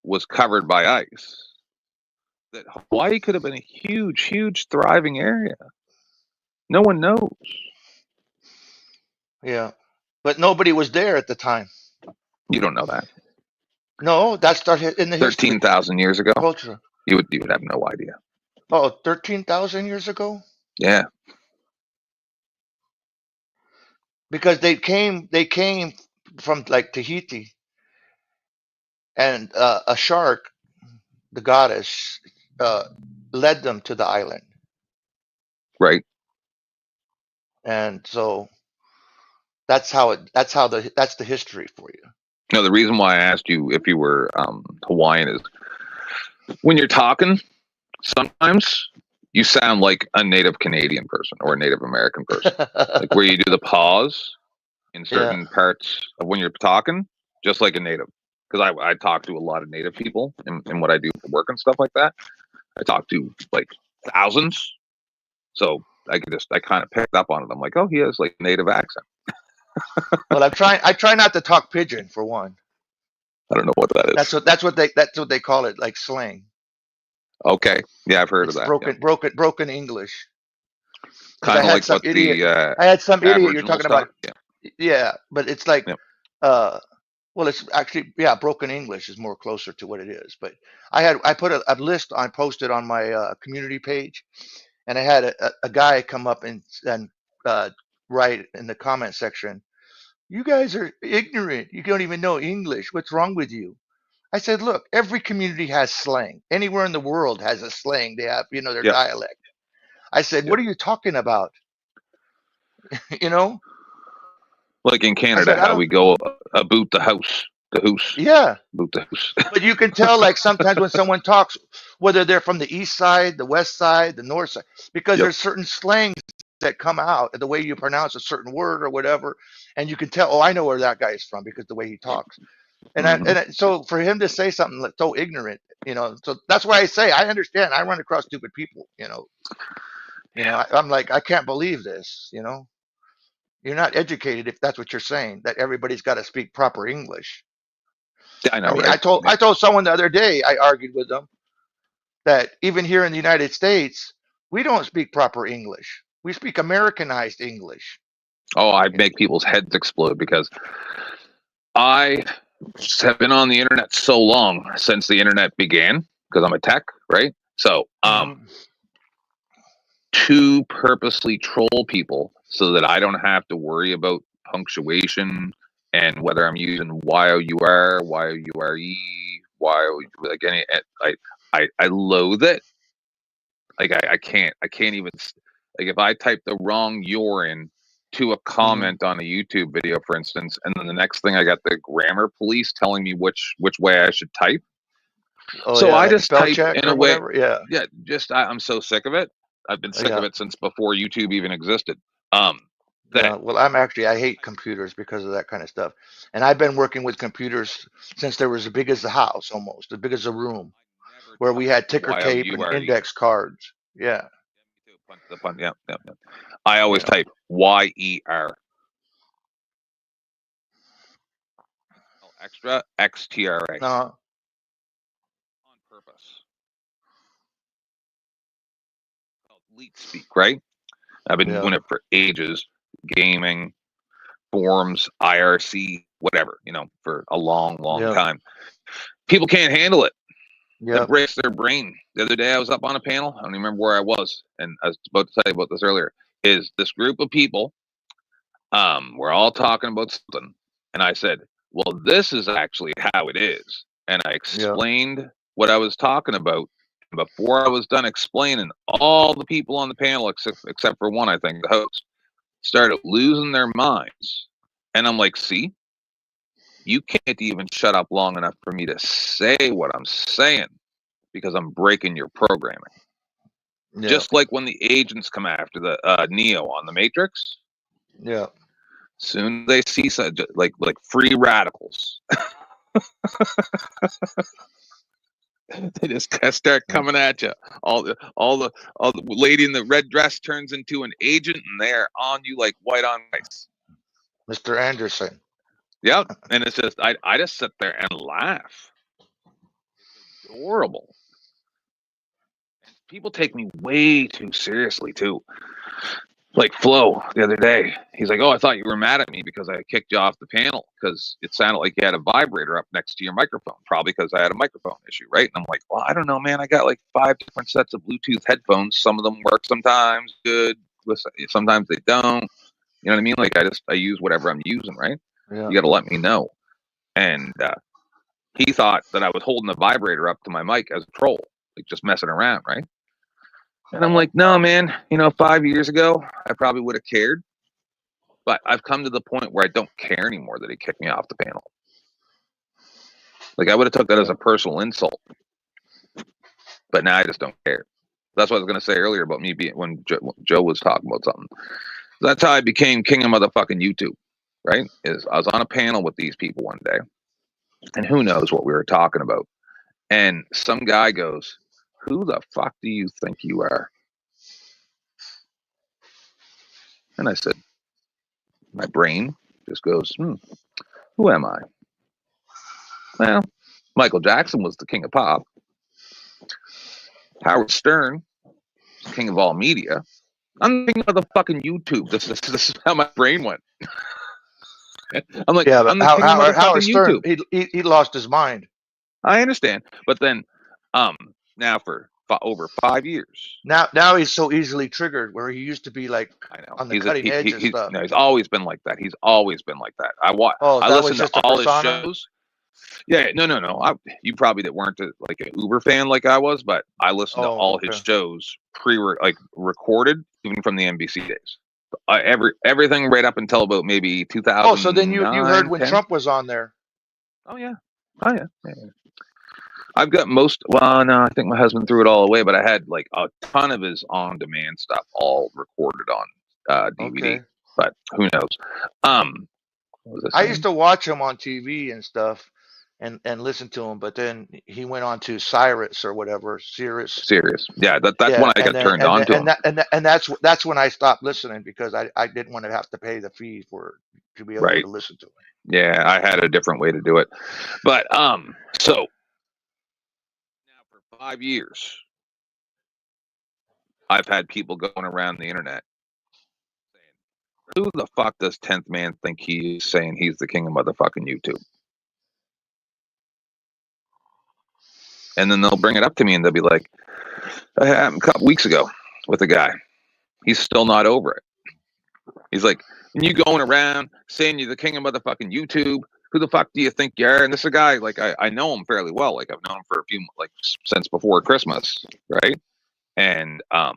J: was covered by ice, that Hawaii could have been a huge, huge thriving area. No one knows.
B: Yeah. But nobody was there at the time.
J: You don't know that.
B: No, that started in the
J: 13,000 years ago.
B: Culture.
J: You would have no idea.
B: Oh, 13,000 years ago?
J: Yeah.
B: Because they came from like Tahiti, and a shark, the goddess, led them to the island,
J: Right.
B: and so that's the history for you.
J: No, the reason why I asked you if you were Hawaiian is when you're talking, sometimes you sound like a Native Canadian person or a Native American person, like where you do the pause in certain parts of when you're talking, just like a Native. Because I talk to a lot of Native people in what I do for work and stuff like that. I talk to like thousands, so I kind of picked up on it. I'm like, oh, he has like Native accent.
B: Well, I try not to talk pidgin for one.
J: I don't know what that is.
B: That's what they call it, like slang.
J: Okay, yeah, I've heard of that.
B: Broken English.
J: Kind of like what
B: I had some idiot you're talking
J: stuff.
B: about. Yeah, but it's like, well, it's actually, broken English is more closer to what it is. But I put a list I posted on my community page, and I had a guy come up and write in the comment section, "You guys are ignorant. You don't even know English. What's wrong with you?" I said, look, every community has slang. Anywhere in the world has a slang. They have, their dialect. I said, what are you talking about?
J: Like in Canada, how we go about the house, the hoose.
B: Yeah.
J: About the hoose.
B: But you can tell, like, sometimes when someone talks, whether they're from the east side, the west side, the north side, because there's certain slangs that come out, the way you pronounce a certain word or whatever, and you can tell, oh, I know where that guy is from because the way he talks. And so for him to say something like so ignorant, so that's why I say I understand. I run across stupid people, I'm like, I can't believe this, You're not educated if that's what you're saying, that everybody's got to speak proper English.
J: Yeah, I know.
B: I told someone the other day, I argued with them that even here in the United States, we don't speak proper English. We speak Americanized English.
J: Oh, I make people's heads explode because I have been on the internet so long since the internet began, because I'm a tech, right? So, to purposely troll people so that I don't have to worry about punctuation and whether I'm using Y-O-U-R, Y-O-U-R-E, like any, I loathe it. Like I can't even, like if I type the wrong "you're" in to a comment on a YouTube video, for instance, and then the next thing I got the grammar police telling me which way I should type.
B: Oh,
J: so
B: yeah,
J: I
B: like
J: just type in a way.
B: Whatever.
J: Yeah. I'm so sick of it. I've been sick of it since before YouTube even existed.
B: Well, I hate computers because of that kind of stuff. And I've been working with computers since they were as big as the house, almost as big as a room, where we had ticker tape and index cards. Yeah.
J: Yeah. I always type Y-E-R. Extra X-T-R-A. On purpose. Leet speak, right? I've been doing it for ages. Gaming, forums, IRC, whatever, for a long time. People can't handle it. It breaks their brain. The other day I was up on a panel. I don't even remember where I was. And I was about to tell you about this earlier. Is this group of people, we're all talking about something. And I said, well, this is actually how it is. And I explained what I was talking about. And before I was done explaining, all the people on the panel, except for one, I think, the host, started losing their minds. And I'm like, see, you can't even shut up long enough for me to say what I'm saying because I'm breaking your programming. Yeah. Just like when the agents come after the Neo on the Matrix.
B: Yeah.
J: Soon they see like free radicals. They just start coming at you. All the lady in the red dress turns into an agent, and they're on you like white on rice.
B: Mr. Anderson.
J: Yep, and it's just I just sit there and laugh. It's adorable. And people take me way too seriously too. Like Flo the other day, he's like, "Oh, I thought you were mad at me because I kicked you off the panel because it sounded like you had a vibrator up next to your microphone, probably because I had a microphone issue, right?" And I'm like, "Well, I don't know, man. I got like 5 different sets of Bluetooth headphones. Some of them work sometimes good, sometimes they don't. You know what I mean? Like I use whatever I'm using, right? Yeah. You got to let me know." And he thought that I was holding the vibrator up to my mic as a troll, like just messing around, right? And I'm like, no, man, 5 years ago, I probably would have cared. But I've come to the point where I don't care anymore that he kicked me off the panel. Like, I would have took that as a personal insult. But now I just don't care. That's what I was going to say earlier about me being, when Joe was talking about something. That's how I became king of motherfucking YouTube, right? Is I was on a panel with these people one day, and who knows what we were talking about. And some guy goes, who the fuck do you think you are? And I said, my brain just goes, who am I? Well, Michael Jackson was the king of pop. Howard Stern, king of all media. I'm the king of the fucking YouTube. This is how my brain went. I'm like,
B: yeah, but
J: I'm the king of motherfucking
B: Howard Stern,
J: YouTube.
B: he lost his mind.
J: I understand, but then, now for over 5 years.
B: Now he's so easily triggered, where he used to be like,
J: I know,
B: on the cutting edge and stuff.
J: No, he's always been like that. He's always been like that. I listen to all his shows. Yeah, no. You probably weren't like an Uber fan like I was, but I listened to all his shows recorded, even from the NBC days. Everything right up until about maybe 2000.
B: Oh, so then you heard when
J: 10?
B: Trump was on there.
J: Oh yeah. I've got most. Well, no, I think my husband threw it all away, but I had like a ton of his on-demand stuff all recorded on DVD. Okay. But who knows?
B: I used to watch him on TV and stuff, and listen to him. But then he went on to Sirius or whatever. Sirius.
J: Yeah, that's when I got turned on to him.
B: And that's when I stopped listening, because I didn't want to have to pay the fee to be able to listen to him.
J: Yeah, I had a different way to do it. But so now for 5 years, I've had people going around the internet saying, who the fuck does 10th Man think he is, saying he's the king of motherfucking YouTube? And then they'll bring it up to me and they'll be like, that happened a couple weeks ago with a guy. He's still not over it. He's like, and you going around saying you're the king of motherfucking YouTube? Who the fuck do you think you are? And this is a guy, like, I know him fairly well. Like, I've known him for a few, like, since before Christmas, right? And like,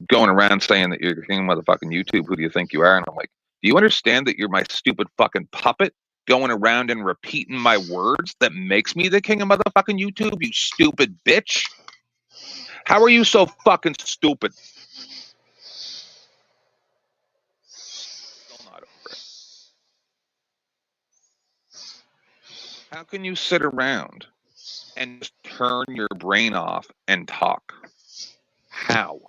J: going around saying that you're the king of motherfucking YouTube. Who do you think you are? And I'm like, do you understand that you're my stupid fucking puppet going around and repeating my words that makes me the king of motherfucking YouTube? You stupid bitch. How are you so fucking stupid? How can you sit around and just turn your brain off and talk? How?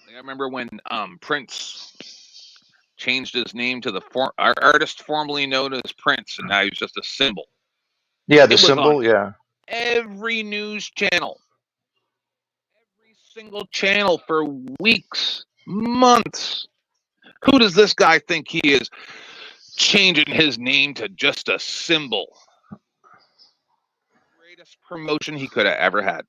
J: I remember when Prince changed his name to our artist formerly known as Prince, and now he's just a symbol.
B: Yeah, the symbol, yeah.
J: Every news channel, every single channel for weeks, months. Who does this guy think he is, changing his name to just a symbol? Greatest promotion he could have ever had.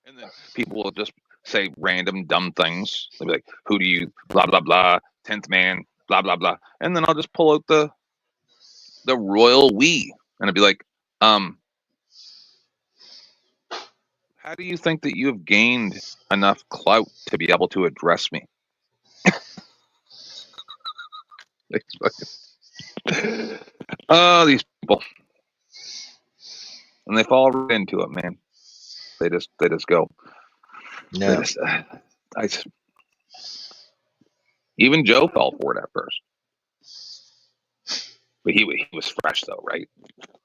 J: And then people will just say random dumb things. They'll be like, who do you, blah, blah, blah, 10th Man, blah, blah, blah. And then I'll just pull out the royal we. And I'll be like, how do you think that you have gained enough clout to be able to address me? Oh, these people. And they fall right into it, man. They just go.
B: Yeah.
J: Even Joe fell for it at first. But he was fresh though, right?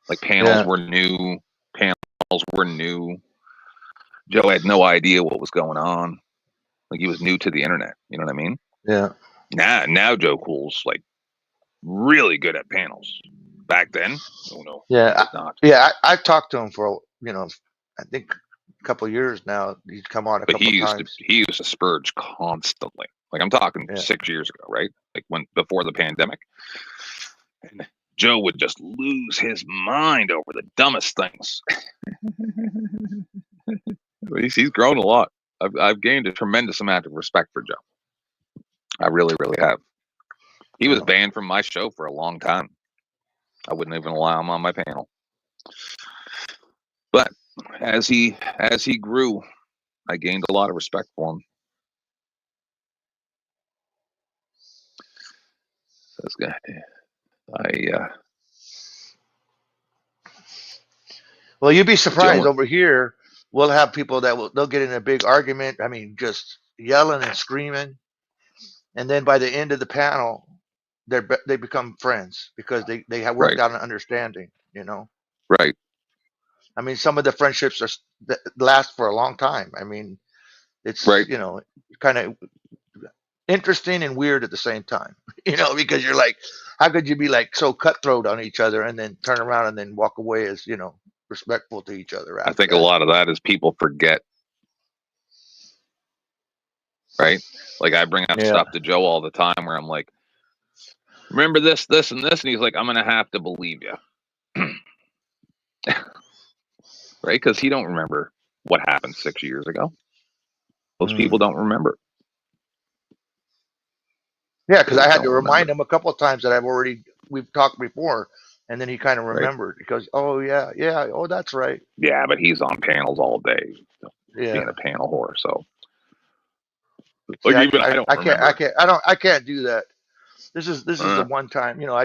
J: Like panels were new. Joe had no idea what was going on. Like he was new to the internet. You know what I mean?
B: Yeah.
J: Now Joe Cool's like really good at panels. Back then, oh no.
B: Yeah. I talked to him for I think a couple of years now. He's come on a couple of times.
J: He used to spurge constantly. Like I'm talking
B: Yeah.
J: 6 years ago, right? Like before the pandemic. And Joe would just lose his mind over the dumbest things. He's grown a lot. I've gained a tremendous amount of respect for Joe. I really, really have. He was banned from my show for a long time. I wouldn't even allow him on my panel. But as he grew, I gained a lot of respect for him. This guy,
B: Well, you'd be surprised. Over here, we'll have people that they'll get in a big argument. I mean, just yelling and screaming, and then by the end of the panel, they become friends because they have worked out an understanding. You know.
J: Right.
B: I mean, some of the friendships that last for a long time. I mean, it's you know, kind of interesting and weird at the same time. You know, because you're like, how could you be like so cutthroat on each other and then turn around and then walk away as, you know, respectful to each other?
J: I think a lot of that is people forget. Right? Like I bring up stuff to Joe all the time where I'm like, remember this, this, and this? And he's like, I'm going to have to believe you. Right? Because he don't remember what happened 6 years ago. Most people don't remember.
B: Yeah, because I had to remind him a couple of times that we've talked before, and then he kind of remembered. He goes, "Oh yeah, oh that's right."
J: Yeah, but he's on panels all day,
B: being
J: a panel whore. So,
B: see, I can't do that. This is the one time, you know,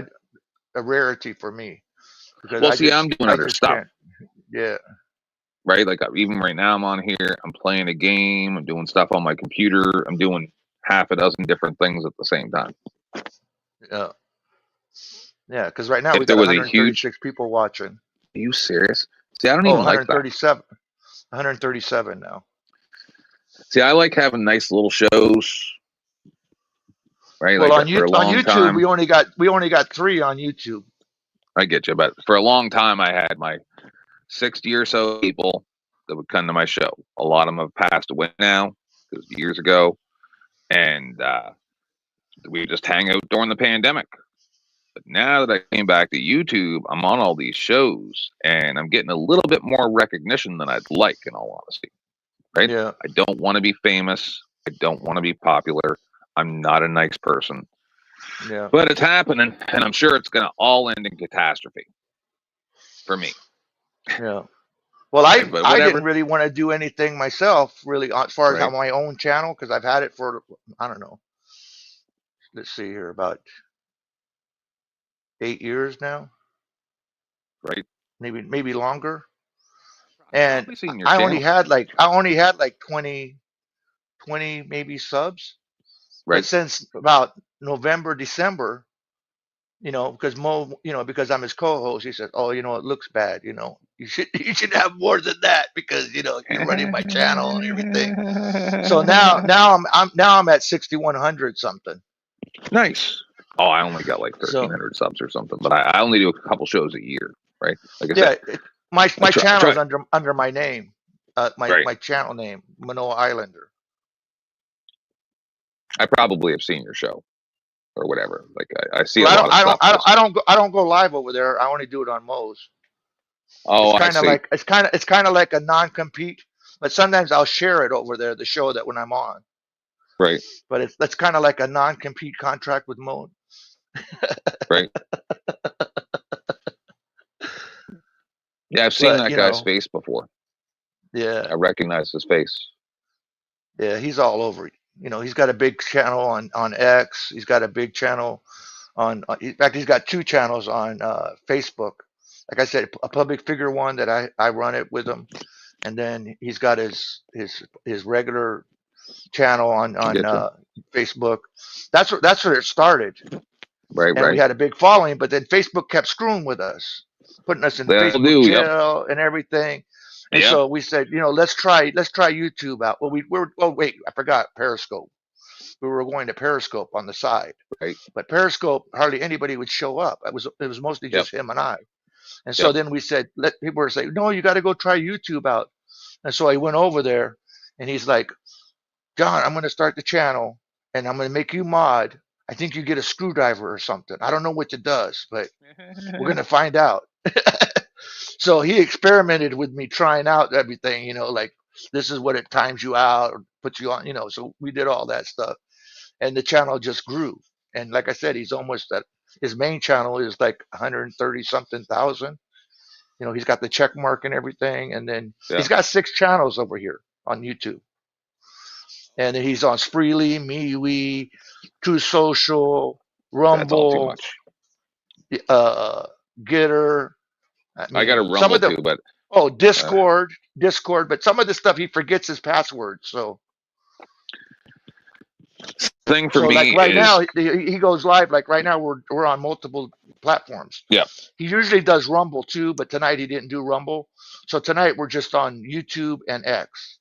B: a rarity for me. Because
J: I'm doing other stuff.
B: Yeah.
J: Right, like even right now, I'm on here. I'm playing a game. I'm doing stuff on my computer. I'm doing half a dozen different things at the same time.
B: Yeah. Yeah, because right now we got 136 people watching.
J: Are you serious? See, I don't even like that.
B: 137 now.
J: See, I like having nice little shows. Right.
B: Well, like on YouTube, we only got 3 on YouTube.
J: I get you, but for a long time, I had my 60 or so people that would come to my show. A lot of them have passed away now. It was years ago. And we would just hang out during the pandemic. But now that I came back to YouTube, I'm on all these shows and I'm getting a little bit more recognition than I'd like, in all honesty. Right?
B: Yeah.
J: I don't want to be famous. I don't want to be popular. I'm not a nice person.
B: Yeah.
J: But it's happening, and I'm sure it's going to all end in catastrophe for me.
B: Yeah. Well, I didn't really want to do anything myself, really, as far as on my own channel, because I've had it for, I don't know. Let's see here, about 8 years now.
J: Right.
B: Maybe longer. And I only had like 20 maybe subs.
J: Right.
B: But since about November, December, you know, because Mo, you know, because I'm his co-host, he said, "Oh, you know, it looks bad. You know, you should have more than that because you know you're running my channel and everything." So now I'm at 6,100 something.
J: Nice. Oh, I only got like 1,300 subs or something, but I only do a couple shows a year, right? Like I said,
B: my channel is under my name, my channel name, Manoa Islander.
J: I probably have seen your show. Or whatever. Like I see.
B: Well, I don't go live over there. I only do it on Mo's.
J: Oh,
B: it's kind of like a non-compete, but sometimes I'll share it over there, the show that when I'm on.
J: Right.
B: But that's kind of like a non-compete contract with Mo.
J: Right. Yeah, I've seen that guy's face before.
B: Yeah.
J: I recognize his face.
B: Yeah, he's all over. You know, he's got a big channel on X. He's got a big channel on. In fact, he's got 2 channels on Facebook. Like I said, a public figure one that I run it with him, and then he's got his regular channel on Facebook. That's where it started.
J: Right.
B: We had a big following, but then Facebook kept screwing with us, putting us in Facebook jail and everything. And so we said, you know, let's try YouTube out. Well, wait, I forgot Periscope. We were going to Periscope on the side,
J: right?
B: But Periscope, hardly anybody would show up. It was mostly just him and I. And so then we said, people were saying, no, you got to go try YouTube out. And so I went over there, and he's like, John, I'm going to start the channel, and I'm going to make you mod. I think you get a screwdriver or something. I don't know what it does, but we're going to find out. So he experimented with me trying out everything, like this is what it times you out or puts you on, so we did all that stuff, and the channel just grew. And like I said, he's almost at his main channel is like 130 something thousand. He's got the check mark and everything, and then he's got 6 channels over here on YouTube. And then he's on Spreely, MeWe, True Social,
J: That's all too
B: Rumble,
J: much.
B: Getter.
J: I got a Rumble too, but
B: Discord, but some of the stuff he forgets his password. So
J: thing for me
B: like right
J: is
B: now he goes live. Like right now we're on multiple platforms.
J: Yeah.
B: He usually does Rumble too, but tonight he didn't do Rumble. So tonight we're just on YouTube and X.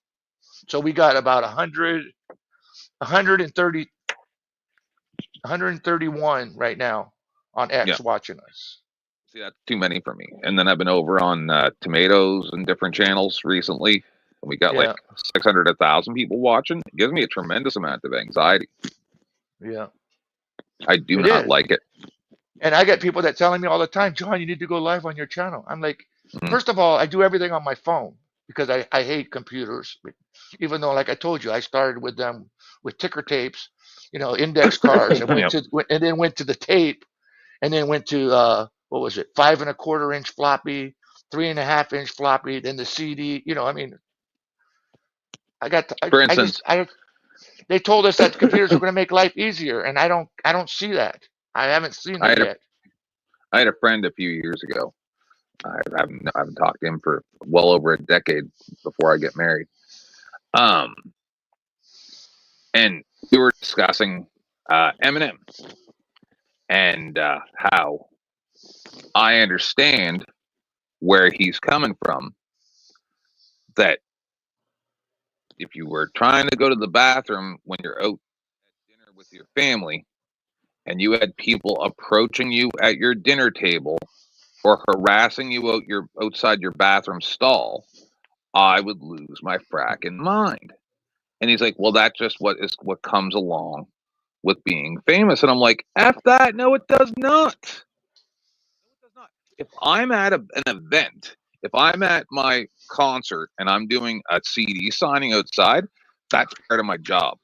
B: So we got about 131 right now on X watching us.
J: See, that's too many for me. And then I've been over on Tomatoes and different channels recently. And we got like 600, 1,000 people watching. It gives me a tremendous amount of anxiety.
B: Yeah.
J: I do not like it.
B: And I get people that telling me all the time, John, you need to go live on your channel. I'm like, first of all, I do everything on my phone because I hate computers. Even though, like I told you, I started with them with ticker tapes, index cards, and then went to the tape, and then went to 5 1/4 inch floppy, 3 1/2 inch floppy, then the CD. They told us that computers are going to make life easier, and I don't see that. I haven't seen it yet.
J: I had a friend a few years ago. I haven't talked to him for well over a decade before I get married. And we were discussing Eminem and how I understand where he's coming from. That if you were trying to go to the bathroom when you're out at dinner with your family and you had people approaching you at your dinner table or harassing you outside your bathroom stall, I would lose my fracking mind. And he's like, well, that's just what comes along with being famous. And I'm like, F that. No, it does not. No, it does not. If I'm at an event, if I'm at my concert and I'm doing a CD signing outside, that's part of my job.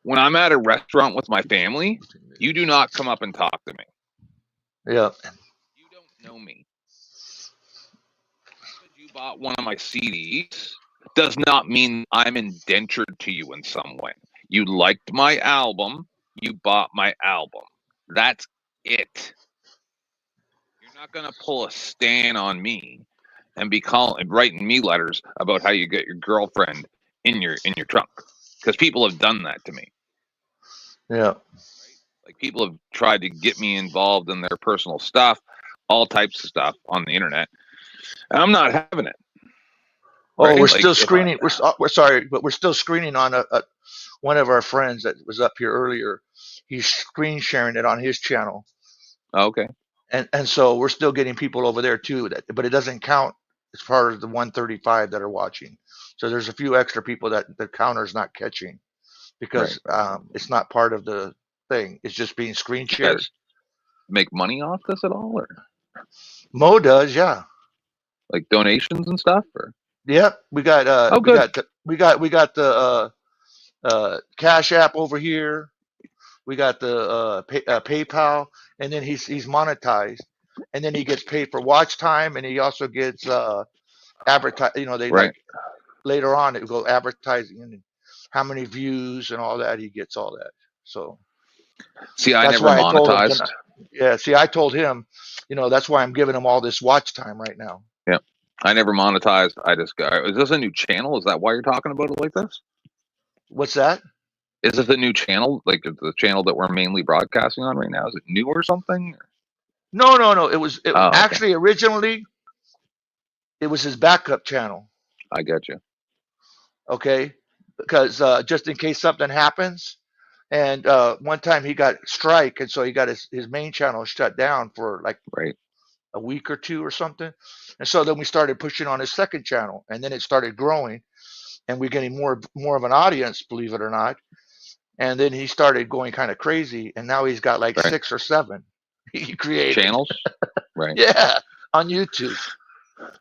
J: When I'm at a restaurant with my family, you do not come up and talk to me.
B: Yeah.
J: You don't know me. Because you bought one of my CDs does not mean I'm indentured to you in some way. You liked my album. You bought my album. That's it. You're not going to pull a stain on me and be writing me letters about how you get your girlfriend in your trunk, because people have done that to me.
B: Yeah.
J: Right? Like people have tried to get me involved in their personal stuff, all types of stuff on the internet. And I'm not having it.
B: Oh, we're still screening. We're sorry, but we're still screening on one of our friends that was up here earlier. He's screen sharing it on his channel.
J: Okay.
B: And so we're still getting people over there too. But it doesn't count as far as the 135 that are watching. So there's a few extra people that the counter's not catching because it's not part of the thing. It's just being screen shared.
J: You guys make money off this at all, or
B: Mo does, yeah.
J: Like donations and stuff, or.
B: Yep, we got we got the Cash App over here. We got the PayPal, and then he's monetized, and then he gets paid for watch time, and he also gets advertise. Like later on it will go advertising and how many views and all that. He gets all that. So
J: see, I never monetized.
B: I told him, that's why I'm giving him all this watch time right now.
J: Yeah. I never monetized. I just got. Is this a new channel? Is that why you're talking about it like this?
B: What's that?
J: Is this a new channel? Like the channel that we're mainly broadcasting on right now? Is it new or something?
B: No. It was actually originally. It was his backup channel.
J: I get you.
B: Okay, because just in case something happens, and one time he got strike, and so he got his main channel shut down for like a week or two or something. And so then we started pushing on his second channel, and then it started growing, and we're getting more of an audience, believe it or not. and then he started going kind of crazy, and now he's got like 6 or 7 he created
J: channels, right?
B: Yeah, on YouTube.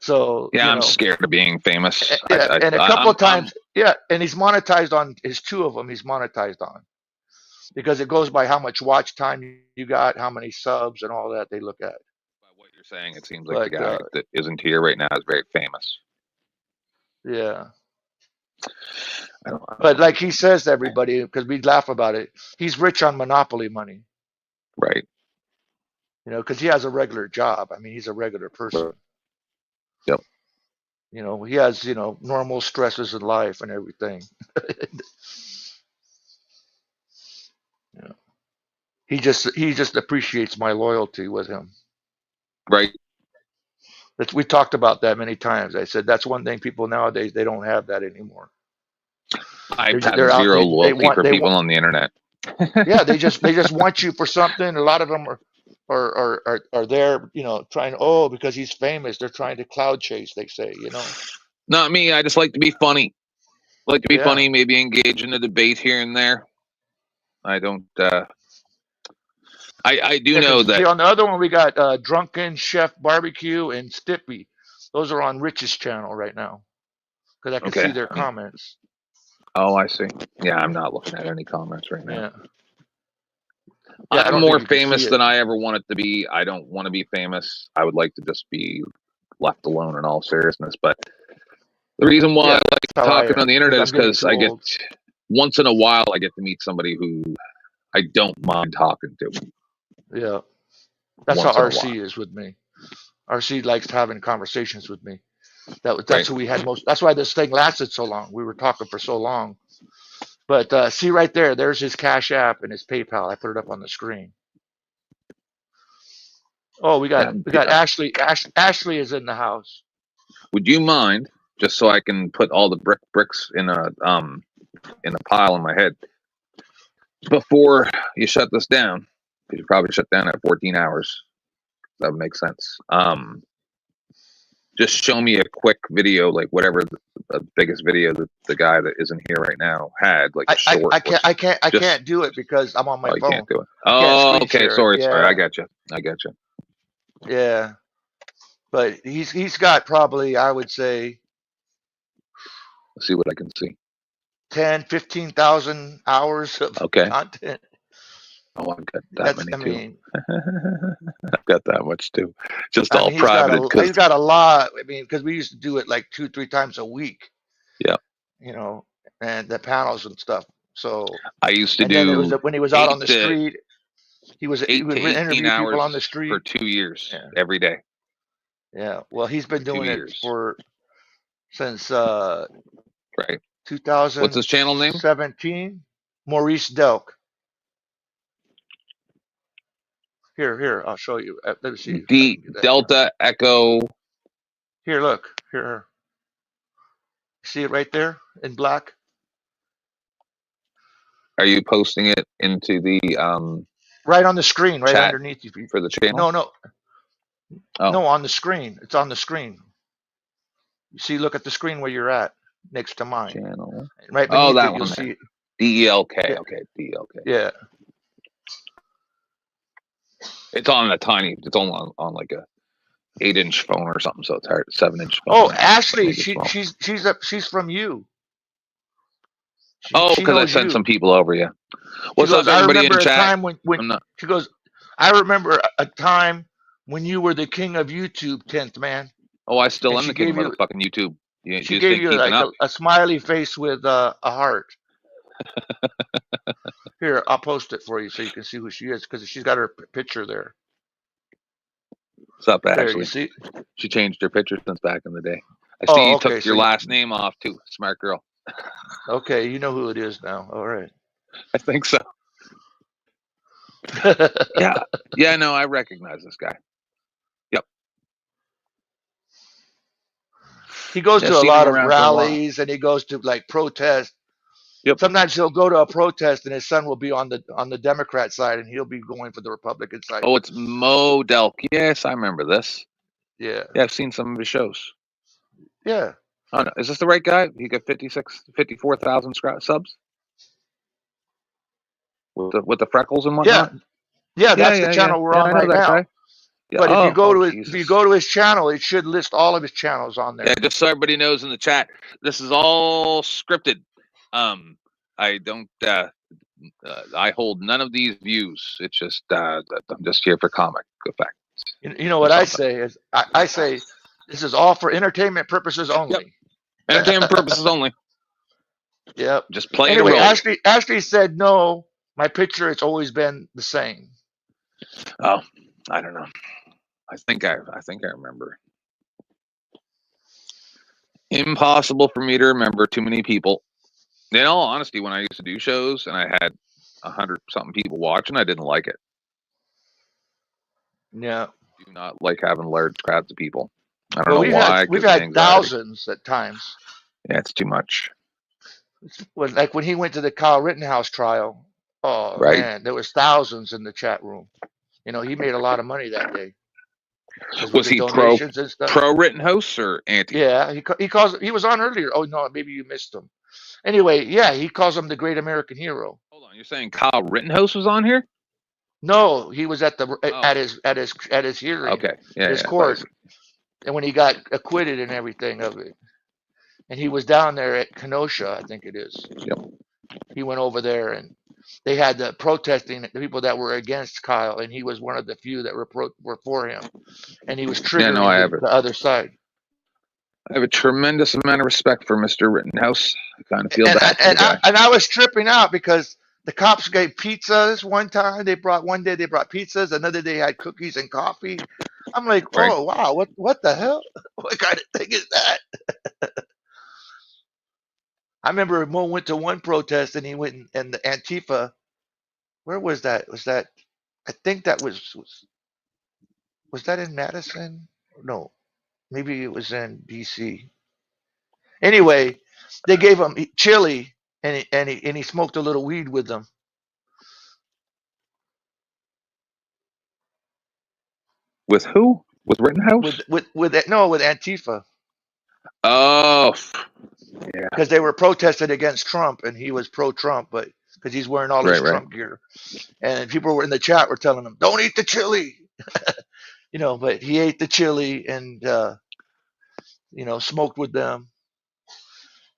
B: So
J: yeah,
B: you
J: I'm
B: know,
J: scared of being famous.
B: yeah, and a couple of times, yeah, and he's monetized on his 2 of them. He's monetized on because it goes by how much watch time you got, how many subs, and all that they look at.
J: By what you're saying, it seems like the guy that isn't here right now is very famous.
B: Yeah.
J: I don't
B: But like he says to everybody, because we laugh about it, he's rich on monopoly money.
J: Right.
B: You know, because he has a regular job. I mean, he's a regular person.
J: Yep.
B: You know, he has, you know, normal stresses in life and everything. Yeah. He just appreciates my loyalty with him.
J: Right.
B: We talked about that many times. I said that's one thing people nowadays, they don't have that anymore.
J: I've had zero loyalty for people on the internet.
B: Yeah, they just want you for something. A lot of them are there, you know, trying, because he's famous, they're trying to cloud chase, they say, you know.
J: Not me. I just like to be funny. Like to be funny, maybe engage in a debate here and there. I don't I do know that.
B: See, on the other one we got Drunken Chef Barbecue and Stippy. Those are on Rich's channel right now. Because I can see their comments.
J: Oh, I see. Yeah, I'm not looking at any comments right now.
B: Yeah,
J: I'm more famous than I ever wanted to be. I don't want to be famous. I would like to just be left alone in all seriousness. But the reason why I like talking on the internet is because I get, once in a while, I get to meet somebody who I don't mind talking to.
B: Yeah. That's how RC is with me. RC likes having conversations with me. That's who we had most. That's why this thing lasted so long. We were talking for so long. But see right there, there's his Cash App and his PayPal. I put it up on the screen. Oh, we got Ashley. Ashley is in the house.
J: Would you mind, just so I can put all the bricks in a pile in my head, before you shut this down, because you probably shut down at 14 hours. That would make sense. Just show me a quick video, like whatever the biggest video that the guy that isn't here right now had, like short.
B: I can't do it because I'm on my phone.
J: You can't do it. Oh, okay. Sorry. I got you.
B: Yeah, but he's got probably, I would say,
J: let's see what I can see.
B: 15,000 hours of content.
J: Oh, I've got that many too. I've got that much too. Just all private.
B: He's got a lot. I mean, because we used to do it like 2-3 times a week.
J: Yeah.
B: You know, and the panels and stuff. So
J: I used to do.
B: When he was out on the street, he would interview people on the street
J: for 2 years every day.
B: Yeah. Well, he's been doing it since 2000.
J: What's his channel name?
B: 17. Maurice Delk. Here, I'll show you. Let me see.
J: Delta Echo.
B: Here, look. Here. See it right there in black?
J: Are you posting it into the
B: right on the screen, right underneath you
J: for the channel?
B: No. No, on the screen. It's on the screen. You see, look at the screen where you're at, next to mine.
J: Channel.
B: Right
J: beneath that
B: you'll
J: one.
B: See it.
J: DELK.
B: Yeah.
J: Okay, DELK.
B: Yeah.
J: It's on a tiny. It's only on like a 8-inch phone or something, so it's hard. 7-inch phone.
B: Oh, Ashley, she's from you.
J: Because I sent some people over. Yeah. What's up, everybody in chat?
B: Time when she goes, I remember a time when you were the king of YouTube, 10th man.
J: Oh, I still am the king of motherfucking YouTube.
B: She gave you like a smiley face with a heart. Here, I'll post it for you so you can see who she is, because she's got her picture there.
J: What's up, Ashley?
B: There, you see?
J: She changed her picture since back in the day. I see you took your last name off too. Smart girl.
B: Okay, you know who it is now. All right.
J: I think so. Yeah. No, I recognize this guy. Yep.
B: He goes to a lot of rallies and he goes to like protests.
J: Yep.
B: Sometimes he'll go to a protest and his son will be on the Democrat side and he'll be going for the Republican side.
J: Oh, it's Mo Delk. Yes, I remember this.
B: Yeah.
J: Yeah, I've seen some of his shows.
B: Yeah.
J: Oh, no. Is this the right guy? He got 54,000 subs. with the freckles and
B: Yeah,
J: whatnot.
B: yeah, that's the channel we're on
J: I know
B: right
J: that
B: now.
J: guy. Yeah.
B: But if you go to his,
J: Jesus.
B: if you go to his channel, it should list all of his channels on there.
J: Yeah, just so everybody knows in the chat, this is all scripted. I don't. I hold none of these views. It's just I'm just here for comic effect.
B: You know what I say is I say this is all for entertainment purposes only.
J: Yep. Entertainment purposes only.
B: Yep.
J: Just play
B: Anyway,
J: the role.
B: Ashley said no. My picture has always been the same.
J: Oh, I don't know. I think I remember. Impossible for me to remember too many people. In all honesty, when I used to do shows and I had 100-something people watching, I didn't like it.
B: Yeah.
J: Do not like having large crowds of people. I don't know
B: why.
J: We've
B: had thousands at times.
J: Yeah, it's too much.
B: Like when he went to the Kyle Rittenhouse trial, man, there was thousands in the chat room. You know, he made a lot of money that day.
J: Was he pro Rittenhouse or anti?
B: Yeah, he was on earlier. Oh no, maybe you missed him. Anyway, yeah, he calls him the great American hero.
J: Hold on, you're saying Kyle Rittenhouse was on here?
B: No, he was at his hearing.
J: Okay,
B: his court, and when he got acquitted and everything of it, and he was down there at Kenosha, I think it is.
J: Yep.
B: He went over there, and they had the protesting, the people that were against Kyle, and he was one of the few that were for him, and he was triggering the other side.
J: I have a tremendous amount of respect for Mr. Rittenhouse. I kind of feel bad.
B: And I was tripping out because the cops gave pizzas one time. One day they brought pizzas, another day had cookies and coffee. I'm like, oh wow, what the hell? What kind of thing is that? I remember Mo went to one protest and he went and the Antifa. Where was that? I think that was that in Madison? No, maybe it was in DC. Anyway, they gave him chili and he smoked a little weed with them.
J: With who? With Rittenhouse?
B: With Antifa.
J: Oh, yeah.
B: Because they were protesting against Trump, and he was pro-Trump, but because he's wearing all his Trump gear, and people were in the chat were telling him, "Don't eat the chili," you know. But he ate the chili and smoked with them.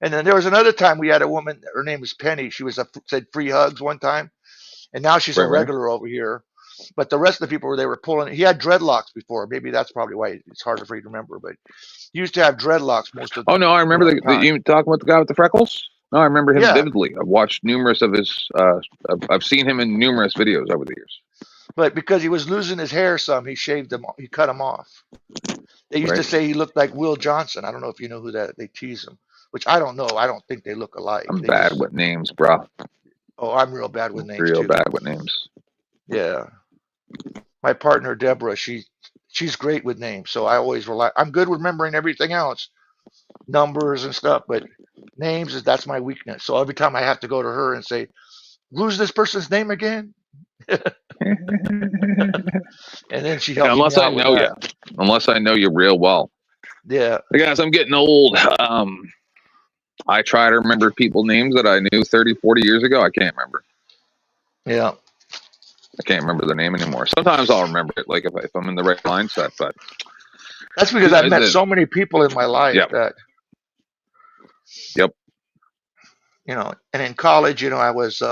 B: And then there was another time we had a woman. Her name was Penny. She said free hugs one time, and now she's a regular over here. But the rest of the people they were pulling. He had dreadlocks before. Maybe that's probably why it's harder for you to remember. But he used to have dreadlocks most of the
J: time. Oh no, I remember you talking about the guy with the freckles. No, I remember him vividly. I've watched numerous of his. I've seen him in numerous videos over the years.
B: But because he was losing his hair some, he shaved him. He cut him off. They used to say he looked like Will Johnson. I don't know if you know who that. They tease him, which I don't know. I don't think they look alike.
J: I'm bad with names, bro.
B: Oh, I'm real bad with names.
J: Real bad with names.
B: Yeah. My partner Deborah, she's great with names, so I always rely. I'm good with remembering everything else, numbers and stuff, but names that's my weakness. So every time I have to go to her and say, "Who's this person's name again?" And then she helps me out.
J: Unless I know you real well.
B: Yeah.
J: Guys, I'm getting old. I try to remember people's names that I knew 30, 40 years ago. I can't remember.
B: Yeah.
J: I can't remember the name anymore. Sometimes I'll remember it, like if I'm in the right mindset. But
B: that's because I've met so many people in my life that.
J: Yep.
B: And in college, I was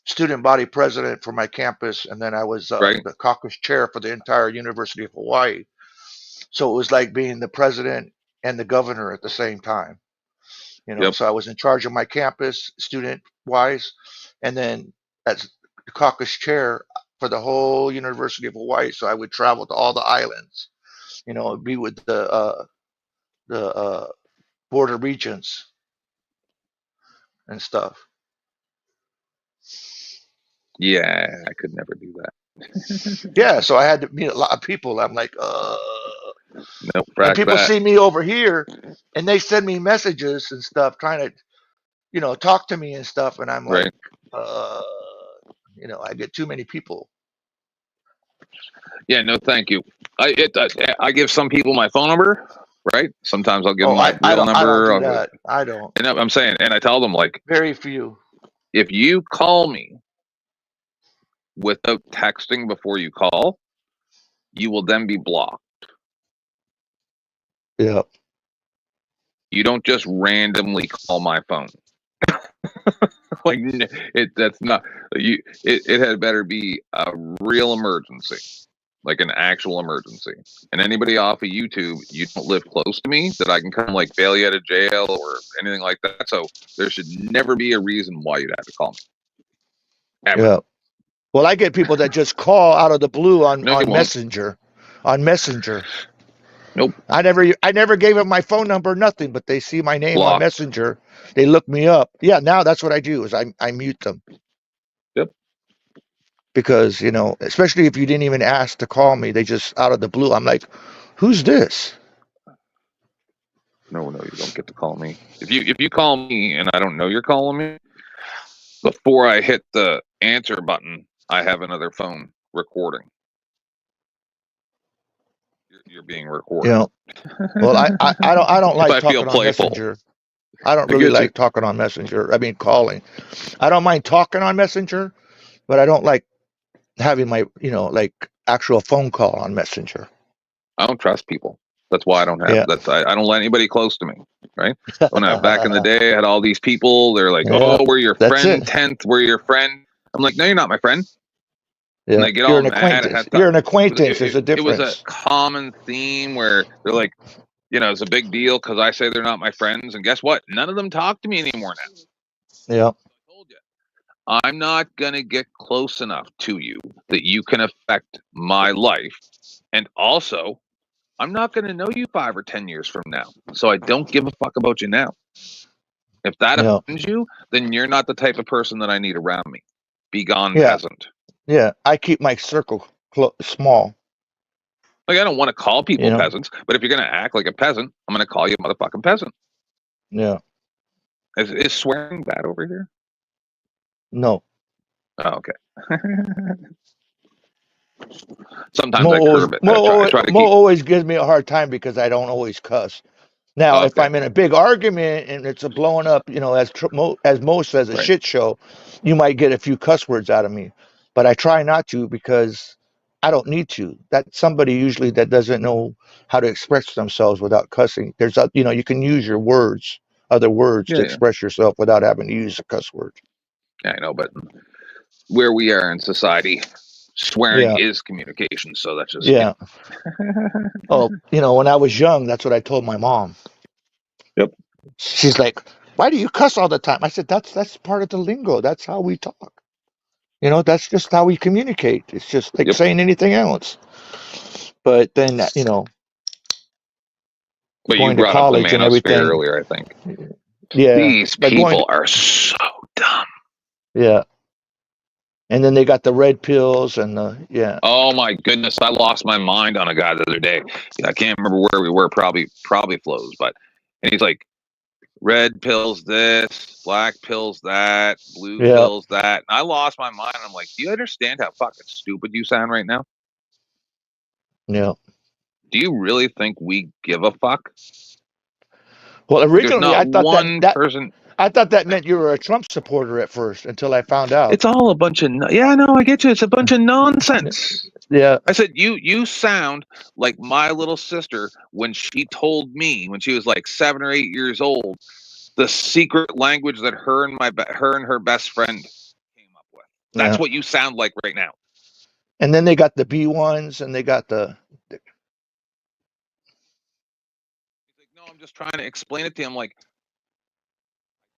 B: student body president for my campus, and then I was the caucus chair for the entire University of Hawaii. So it was like being the president and the governor at the same time. So I was in charge of my campus, student-wise, and then as caucus chair for the whole University of Hawaii, so I would travel to all the islands, be with the border regents and stuff.
J: Yeah, I could never do that.
B: Yeah, so I had to meet a lot of people. I'm like,
J: nope,
B: and people see me over here, and they send me messages and stuff, trying to, talk to me and stuff, and I'm like, I get too many people.
J: Yeah, no, thank you. I give some people my phone number, right? Sometimes I'll give them my real number.
B: I don't.
J: And I'm saying, and I tell them, like,
B: very few.
J: If you call me without texting before you call, you will then be blocked.
B: Yeah.
J: You don't just randomly call my phone. Like that's not you. It had better be a real emergency, like an actual emergency. And anybody off of YouTube, you don't live close to me that I can come like bail you out of jail or anything like that. So there should never be a reason why you'd have to call me. Ever.
B: Yeah. Well, I get people that just call out of the blue on
J: No, you won't.
B: Messenger. On Messenger.
J: Nope.
B: I never gave them my phone number, nothing, but they see my name on
J: Blocked.
B: Messenger. They look me up. Yeah, now that's what I do is I mute them.
J: Yep.
B: Because, you know, especially if you didn't even ask to call me, they just out of the blue. I'm like, who's this?
J: No, you don't get to call me. If you call me and I don't know you're calling me, before I hit the answer button, I have another phone recording. You're being recorded.
B: You know, well, I don't like
J: I feel
B: talking on
J: playful.
B: Messenger. I don't really like talking on Messenger. I mean, calling. I don't mind talking on Messenger, but I don't like having my, you know, like actual phone call on Messenger.
J: I don't trust people. That's why I don't have.
B: Yeah.
J: I don't let anybody close to me. Right? When back in the day, I had all these people. They're like,
B: Yeah,
J: "Oh, we're your
B: that's
J: friend.
B: it.
J: 10th, we're your friend." I'm like, "No, you're not my friend."
B: Yeah.
J: And they get
B: You're
J: all
B: an
J: mad.
B: acquaintance. You're an acquaintance. There's a
J: It was a
B: difference.
J: common theme where they're like, you know, it's a big deal because I say they're not my friends, and guess what? None of them talk to me anymore now.
B: Yeah.
J: I told you, I'm not gonna get close enough to you that you can affect my life, and also, I'm not gonna know you 5 or 10 years from now, so I don't give a fuck about you now. If that offends you, then you're not the type of person that I need around me. Be gone, peasant.
B: Yeah, I keep my circle small.
J: Like, I don't want to call people
B: You know?
J: peasants, but if you're going to act like a peasant, I'm going to call you a motherfucking peasant.
B: Yeah.
J: Is swearing bad over here?
B: No.
J: Oh, okay. Sometimes I curb it.
B: Mo always gives me a hard time because I don't always cuss. Now, if I'm in a big argument and it's a blowing up, you know, as Mo says, a shit show, you might get a few cuss words out of me. But I try not to because I don't need to. That's somebody usually that doesn't know how to express themselves without cussing. There's, you know, you can use your words, other words to express yourself without having to use a cuss word.
J: Yeah, I know, but where we are in society, swearing is communication. So that's just
B: Oh, you know, when I was young, that's what I told my mom.
J: Yep.
B: She's like, "Why do you cuss all the time?" I said, "That's part of the lingo. That's how we talk. You know, that's just how we communicate. It's just like saying anything else." But then, you know,
J: but
B: going
J: you
B: to college and everything
J: earlier, I think.
B: Yeah,
J: these people are so dumb.
B: Yeah. And then they got the red pills and the
J: Oh my goodness, I lost my mind on a guy the other day. I can't remember where we were, probably flows, but and he's like, red pills this, black pills that, blue pills that. And I lost my mind. I'm like, do you understand how fucking stupid you sound right now?
B: Yeah.
J: Do you really think we give a fuck?
B: Well, originally I thought
J: person.
B: I thought that meant you were a Trump supporter at first until I found out.
J: It's all a bunch of I get you. It's a bunch of nonsense.
B: Yeah.
J: I said you sound like my little sister when she told me when she was like 7 or 8 years old the secret language that her and her best friend came up with. That's what you sound like right now.
B: And then they got the B1s and they got the
J: He's like, no, I'm just trying to explain it to him. Like,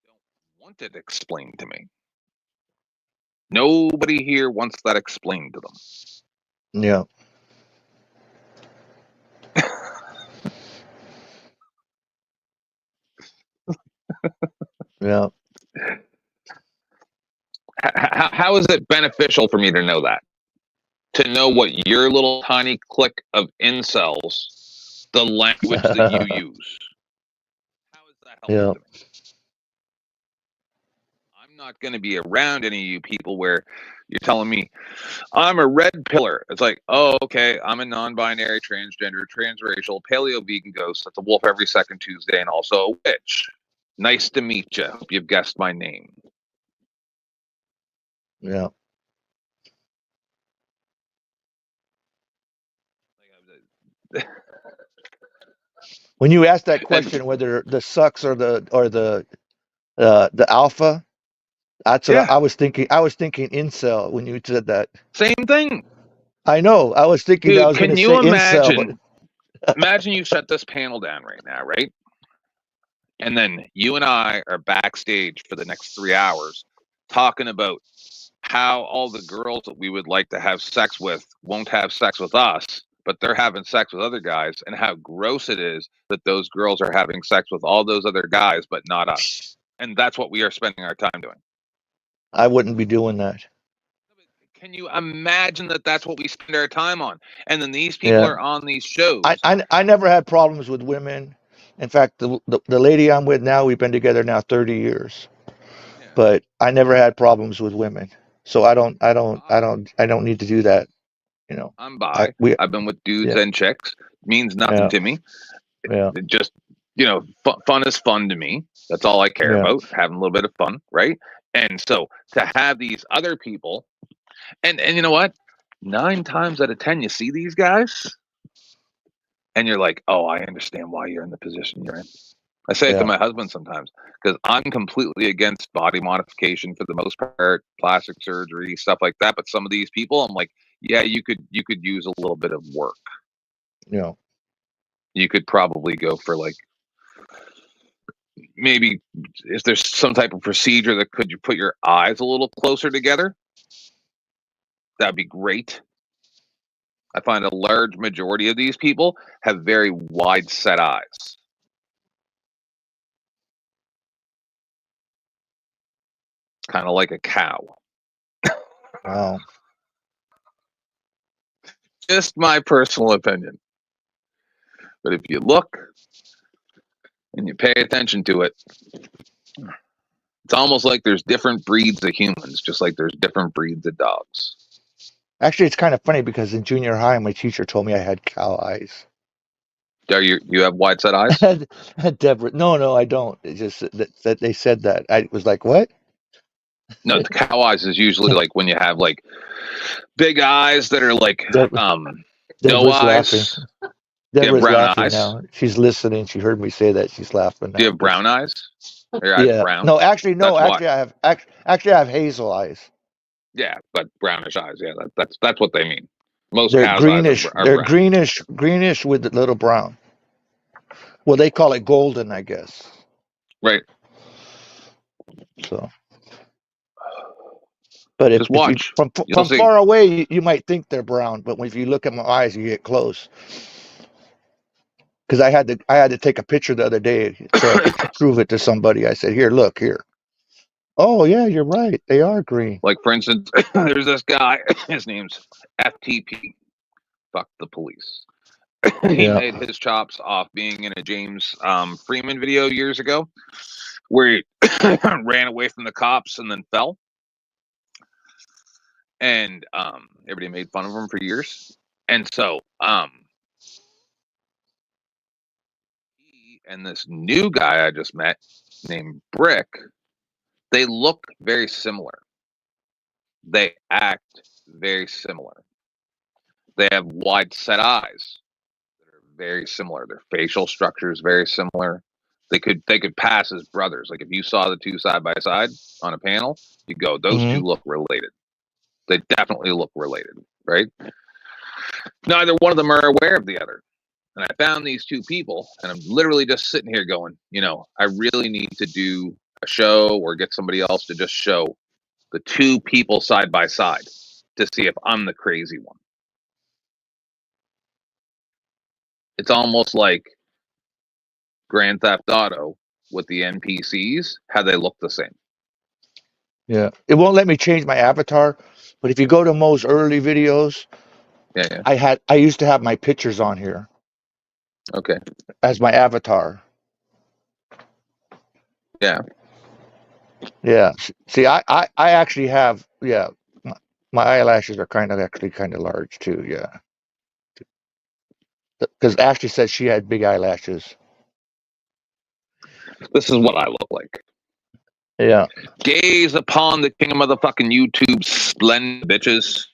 J: I don't want it explained to me. Nobody here wants that explained to them.
B: Yeah. Yeah.
J: How is it beneficial for me to know that? To know what your little tiny clique of incels, the language that you use. How is that helpful to me? I'm not going to be around any of you people where you're telling me I'm a red pillar. It's like, oh, okay, I'm a non-binary, transgender, transracial, paleo vegan ghost that's a wolf every second Tuesday and also a witch. Nice to meet you. Hope you've guessed my name.
B: Yeah. When you asked that question, whether the sucks or the alpha, that's what I was thinking. I was thinking incel when you said that.
J: Same thing.
B: I know. I was thinking
J: Dude,
B: I was going to say incel.
J: Imagine you shut this panel down right now, right? And then you and I are backstage for the next 3 hours talking about how all the girls that we would like to have sex with won't have sex with us, but they're having sex with other guys, and how gross it is that those girls are having sex with all those other guys, but not us. And that's what we are spending our time doing.
B: I wouldn't be doing that.
J: Can you imagine that that's what we spend our time on? And then these people are on these shows.
B: I never had problems with women. In fact, the lady I'm with now, we've been together now 30 years. Yeah. But I never had problems with women. So I don't need to do that. You know.
J: I'm bi. I've been with dudes and chicks. It means nothing to me. It just, fun is fun to me. That's all I care about, having a little bit of fun, right? And so to have these other people, and you know what? 9 times out of 10, you see these guys, and you're like, oh, I understand why you're in the position you're in. I say it to my husband sometimes, because I'm completely against body modification for the most part, plastic surgery, stuff like that. But some of these people, I'm like, yeah, you could use a little bit of work.
B: Yeah.
J: You could probably go for like, maybe if there's some type of procedure that could you put your eyes a little closer together, that'd be great. I find a large majority of these people have very wide set eyes. Kind of like a cow.
B: Wow.
J: Just my personal opinion. But if you look and you pay attention to it, it's almost like there's different breeds of humans, just like there's different breeds of dogs.
B: Actually, it's kind of funny because in junior high, my teacher told me I had cow eyes.
J: You have wide set eyes?
B: Deborah, no, I don't. It's just that they said that. I was like, what?
J: No, the cow eyes is usually like when you have like big eyes that are like no eyes.
B: Deborah's laughing
J: eyes
B: now. She's listening. She heard me say that. She's laughing now.
J: Do you have brown eyes?
B: Yeah.
J: Brown?
B: No, actually, I have hazel eyes.
J: Yeah, but brownish eyes. Yeah, that's what they mean. Most
B: they're
J: cows'
B: greenish.
J: eyes are
B: they're
J: brown.
B: greenish with a little brown. Well, they call it golden, I guess.
J: Right.
B: So, but if you, from far away, you might think they're brown, but if you look at my eyes, you get close. Because I had to take a picture the other day so I could prove it to somebody. I said, "Here, look here." Oh yeah, you're right. They are green.
J: Like for instance, there's this guy. His name's FTP. Fuck the police. He made his chops off being in a James Freeman video years ago, where he ran away from the cops and then fell. And everybody made fun of him for years. And so he and this new guy I just met named Brick, they look very similar. They act very similar. They have wide set eyes that are very similar. Their facial structure is very similar. They could pass as brothers. Like if you saw the two side by side on a panel, you go, those two look related. They definitely look related, right? Neither one of them are aware of the other. And I found these two people, and I'm literally just sitting here going, I really need to do a show or get somebody else to just show the two people side by side to see if I'm the crazy one. It's almost like Grand Theft Auto with the NPCs, how they look the same.
B: Yeah. It won't let me change my avatar, but if you go to Mo's early videos, I used to have my pictures on here.
J: Okay.
B: As my avatar.
J: Yeah.
B: Yeah. See, I actually have, my eyelashes are kind of large too. Yeah. Because Ashley said she had big eyelashes.
J: This is what I look like.
B: Yeah.
J: Gaze upon the king of motherfucking YouTube, splendid bitches.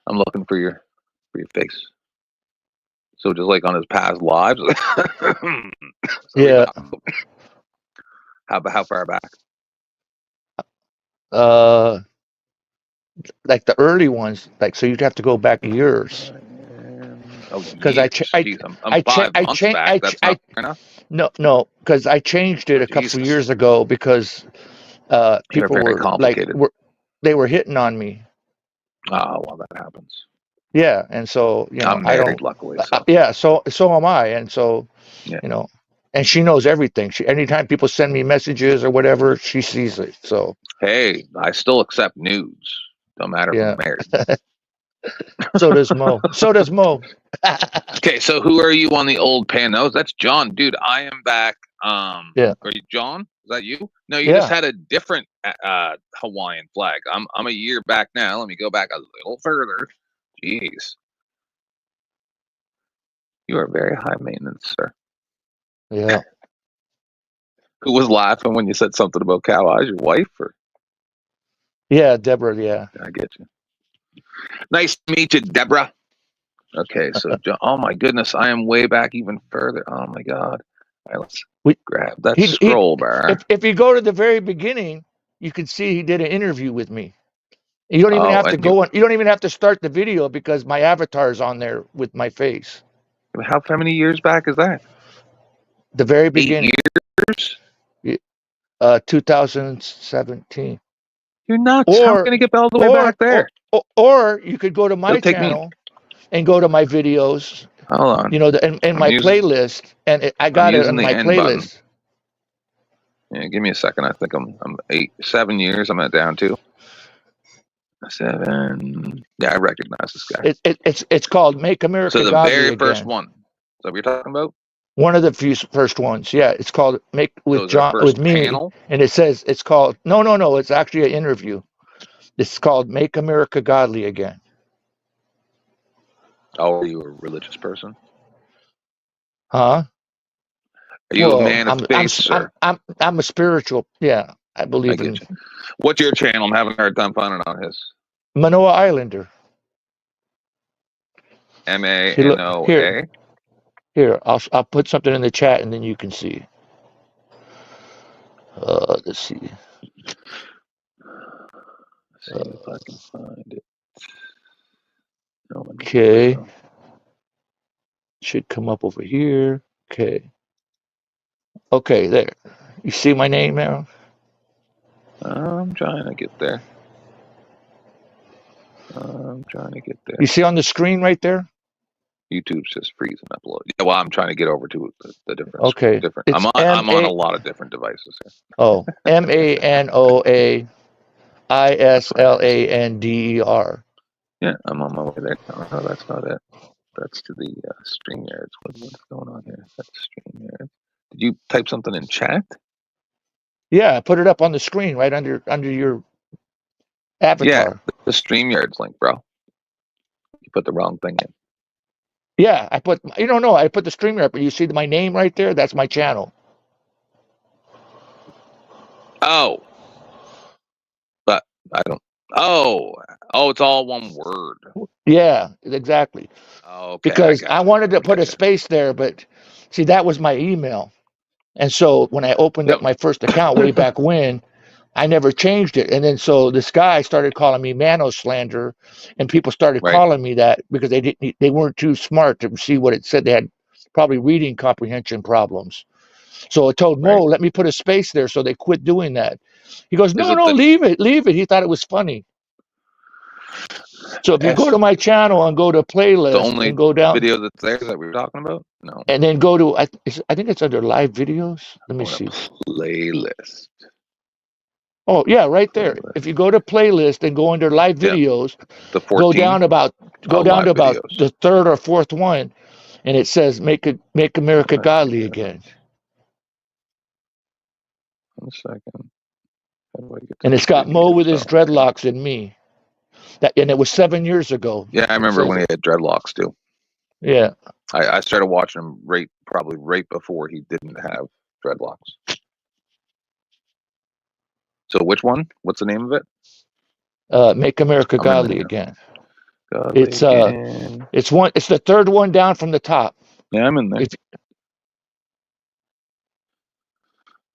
J: I'm looking for your face. So just like on his past lives.
B: Yeah.
J: How far back?
B: Like the early ones, like, so you'd have to go back years. Because
J: I'm 5 months back. That's not fair enough.
B: No, because I changed it a couple of years ago because people were
J: complicated.
B: They were hitting on me.
J: Oh, well, that happens.
B: Yeah, and so
J: I'm married, luckily. So.
B: Yeah, so am I, and so and she knows everything. Anytime people send me messages or whatever, she sees it. So
J: hey, I still accept nudes. Don't matter if I'm married.
B: So does Mo.
J: Okay, so who are you on the old Panos? That's John, dude. I am back. Are you John? Is that you? No, you just had a different Hawaiian flag. I'm a year back now. Let me go back a little further. Jeez, you are very high maintenance, sir.
B: Yeah.
J: Who was laughing when you said something about Cow Eyes? Your wife, or?
B: Yeah, Deborah. Yeah,
J: I get you. Nice to meet you, Deborah. Okay, so oh my goodness, I am way back even further. Oh my God! All right, let's grab that scroll bar.
B: If you go to the very beginning, you can see he did an interview with me. You don't even have to go on. You don't even have to start the video because my avatar is on there with my face.
J: How many years back is that?
B: The very beginning.
J: 8 years.
B: 2017.
J: You're nuts. How am I going to get all the way back there?
B: Or you could go to my channel and go to my videos.
J: Hold on.
B: You know, and my playlist, and I got it on my playlist.
J: Yeah, give me a second. I think I'm 7 years. I'm down to 7. Yeah, I recognize this guy.
B: It's called Make America Godly Again.
J: So the very first one. Is that what you're talking about?
B: One of the few first ones. Yeah, it's called Make with John with me, and it says it's called no. It's actually an interview. It's called Make America Godly Again.
J: Oh, are you a religious person?
B: Huh?
J: Are you a man of faith, sir?
B: I'm a spiritual. Yeah, I believe in.
J: What's your channel? I'm having a hard time finding on his.
B: Manoa Islander.
J: MANOA.
B: Here, I'll put something in the chat and then you can see. Let's see.
J: See if I can find it.
B: Okay. Should come up over here. Okay. Okay, there. You see my name now?
J: I'm trying to get there.
B: You see on the screen right there?
J: YouTube's just freezing upload. Yeah, well, I'm trying to get over to the different.
B: Okay.
J: I'm on a lot of different devices here.
B: Oh, MANOA ISLANDER.
J: Yeah, I'm on my way there. No, that's not it. That's to the StreamYards. What's going on here? That's StreamYards. Did you type something in chat?
B: Yeah, I put it up on the screen right under your avatar.
J: Yeah, the StreamYards link, bro. You put the wrong thing in.
B: Yeah, I put the StreamYard, but you see my name right there? That's my channel.
J: Oh. But I don't. Oh, it's all one word.
B: Yeah, exactly.
J: Okay.
B: Because I wanted to put a space there, but see, that was my email. And so when I opened up my first account way back when, I never changed it. And then so this guy started calling me Mano Slander, and people started calling me that because they weren't too smart to see what it said. They had probably reading comprehension problems. So I told Mo, let me put a space there, so they quit doing that. He goes, no, leave it. He thought it was funny. So if you go to my channel and go to playlist and go down
J: video that's there that we were talking about, no,
B: and then go to I think it's under live videos. Let me see.
J: Playlist.
B: Oh yeah, right there. If you go to playlist and go under live videos, go down to about the third or fourth one, and it says Make America Godly Again.
J: 1 second.
B: And it's got Mo with his dreadlocks and me. And it was 7 years ago.
J: Yeah, I remember when he had dreadlocks too.
B: Yeah.
J: I started watching him probably right before he didn't have dreadlocks. So which one? What's the name of it?
B: Make America Godly Again. It's it's the third one down from the top.
J: Yeah, I'm in there.
B: If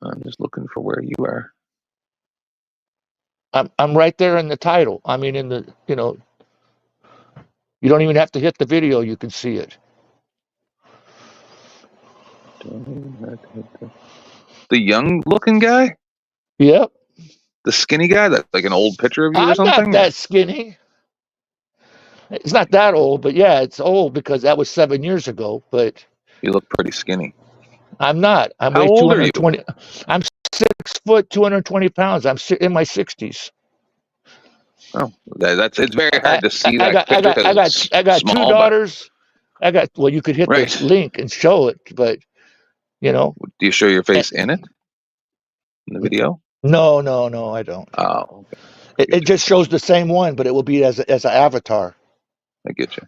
J: I'm just looking for where you are.
B: I'm right there in the title. I mean, in the you don't even have to hit the video. You can see it.
J: The young-looking guy,
B: Yep.
J: the skinny guy. That's like an old picture of you or
B: I'm
J: something.
B: not that skinny. It's not that old, but yeah, it's old because that was 7 years ago. But
J: You look pretty skinny.
B: I'm not. I'm
J: How
B: weigh
J: old are you?
B: 220. I'm 6 foot, 220 pounds. I'm in my 60s.
J: Oh, it's very hard to see
B: I
J: that picture because
B: I got
J: small,
B: two
J: but
B: daughters. Well, you could hit
J: right.
B: this link and show it, but
J: Do you show your face in it in the video?
B: No, I don't.
J: Oh, okay.
B: It just shows the same one, but it will be as an avatar.
J: I get you.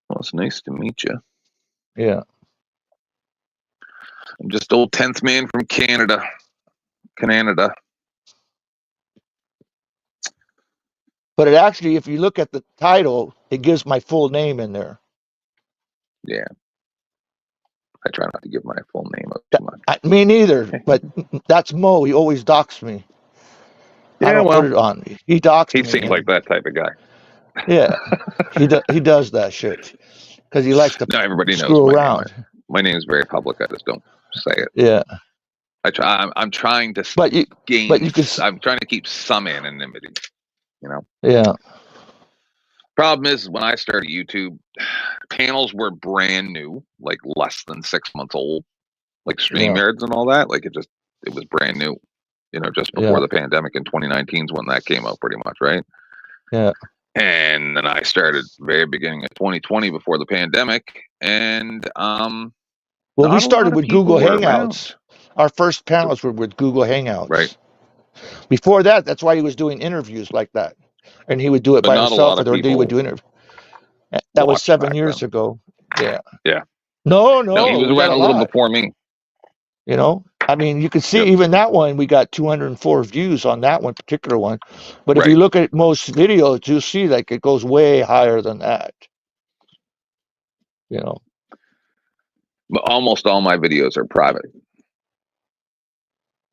J: Well, it's nice to meet you.
B: Yeah.
J: I'm just old 10th man from Canada.
B: But it actually, if you look at the title, it gives my full name in there.
J: Yeah. I try not to give my full name up too much.
B: Me neither, but that's Mo. He always docks me. I don't put it on. He docks me.
J: He seems like that type of guy.
B: Yeah. he does that shit because he likes to
J: everybody
B: screw
J: knows
B: around.
J: My name is very public. I just don't say it.
B: Yeah.
J: I'm trying to I'm trying to keep some anonymity.
B: Yeah.
J: Problem is, when I started YouTube, panels were brand new, like less than 6 months old, like StreamYards and all that. Like it was brand new, just before the pandemic in 2019 is when that came out, pretty much, right?
B: Yeah.
J: And then I started very beginning of 2020 before the pandemic, and
B: well, we started with Google Hangouts.
J: Around.
B: Our first panels were with Google Hangouts.
J: Right.
B: Before that, that's why he was doing interviews like that. And he would do it by himself, or he would do interviews. That was 7 years ago. Yeah.
J: Yeah.
B: No,
J: he was around a little before me.
B: I mean, you can see even that one, we got 204 views on that one particular one. But if you look at most videos, you'll see like it goes way higher than that.
J: But almost all my videos are private.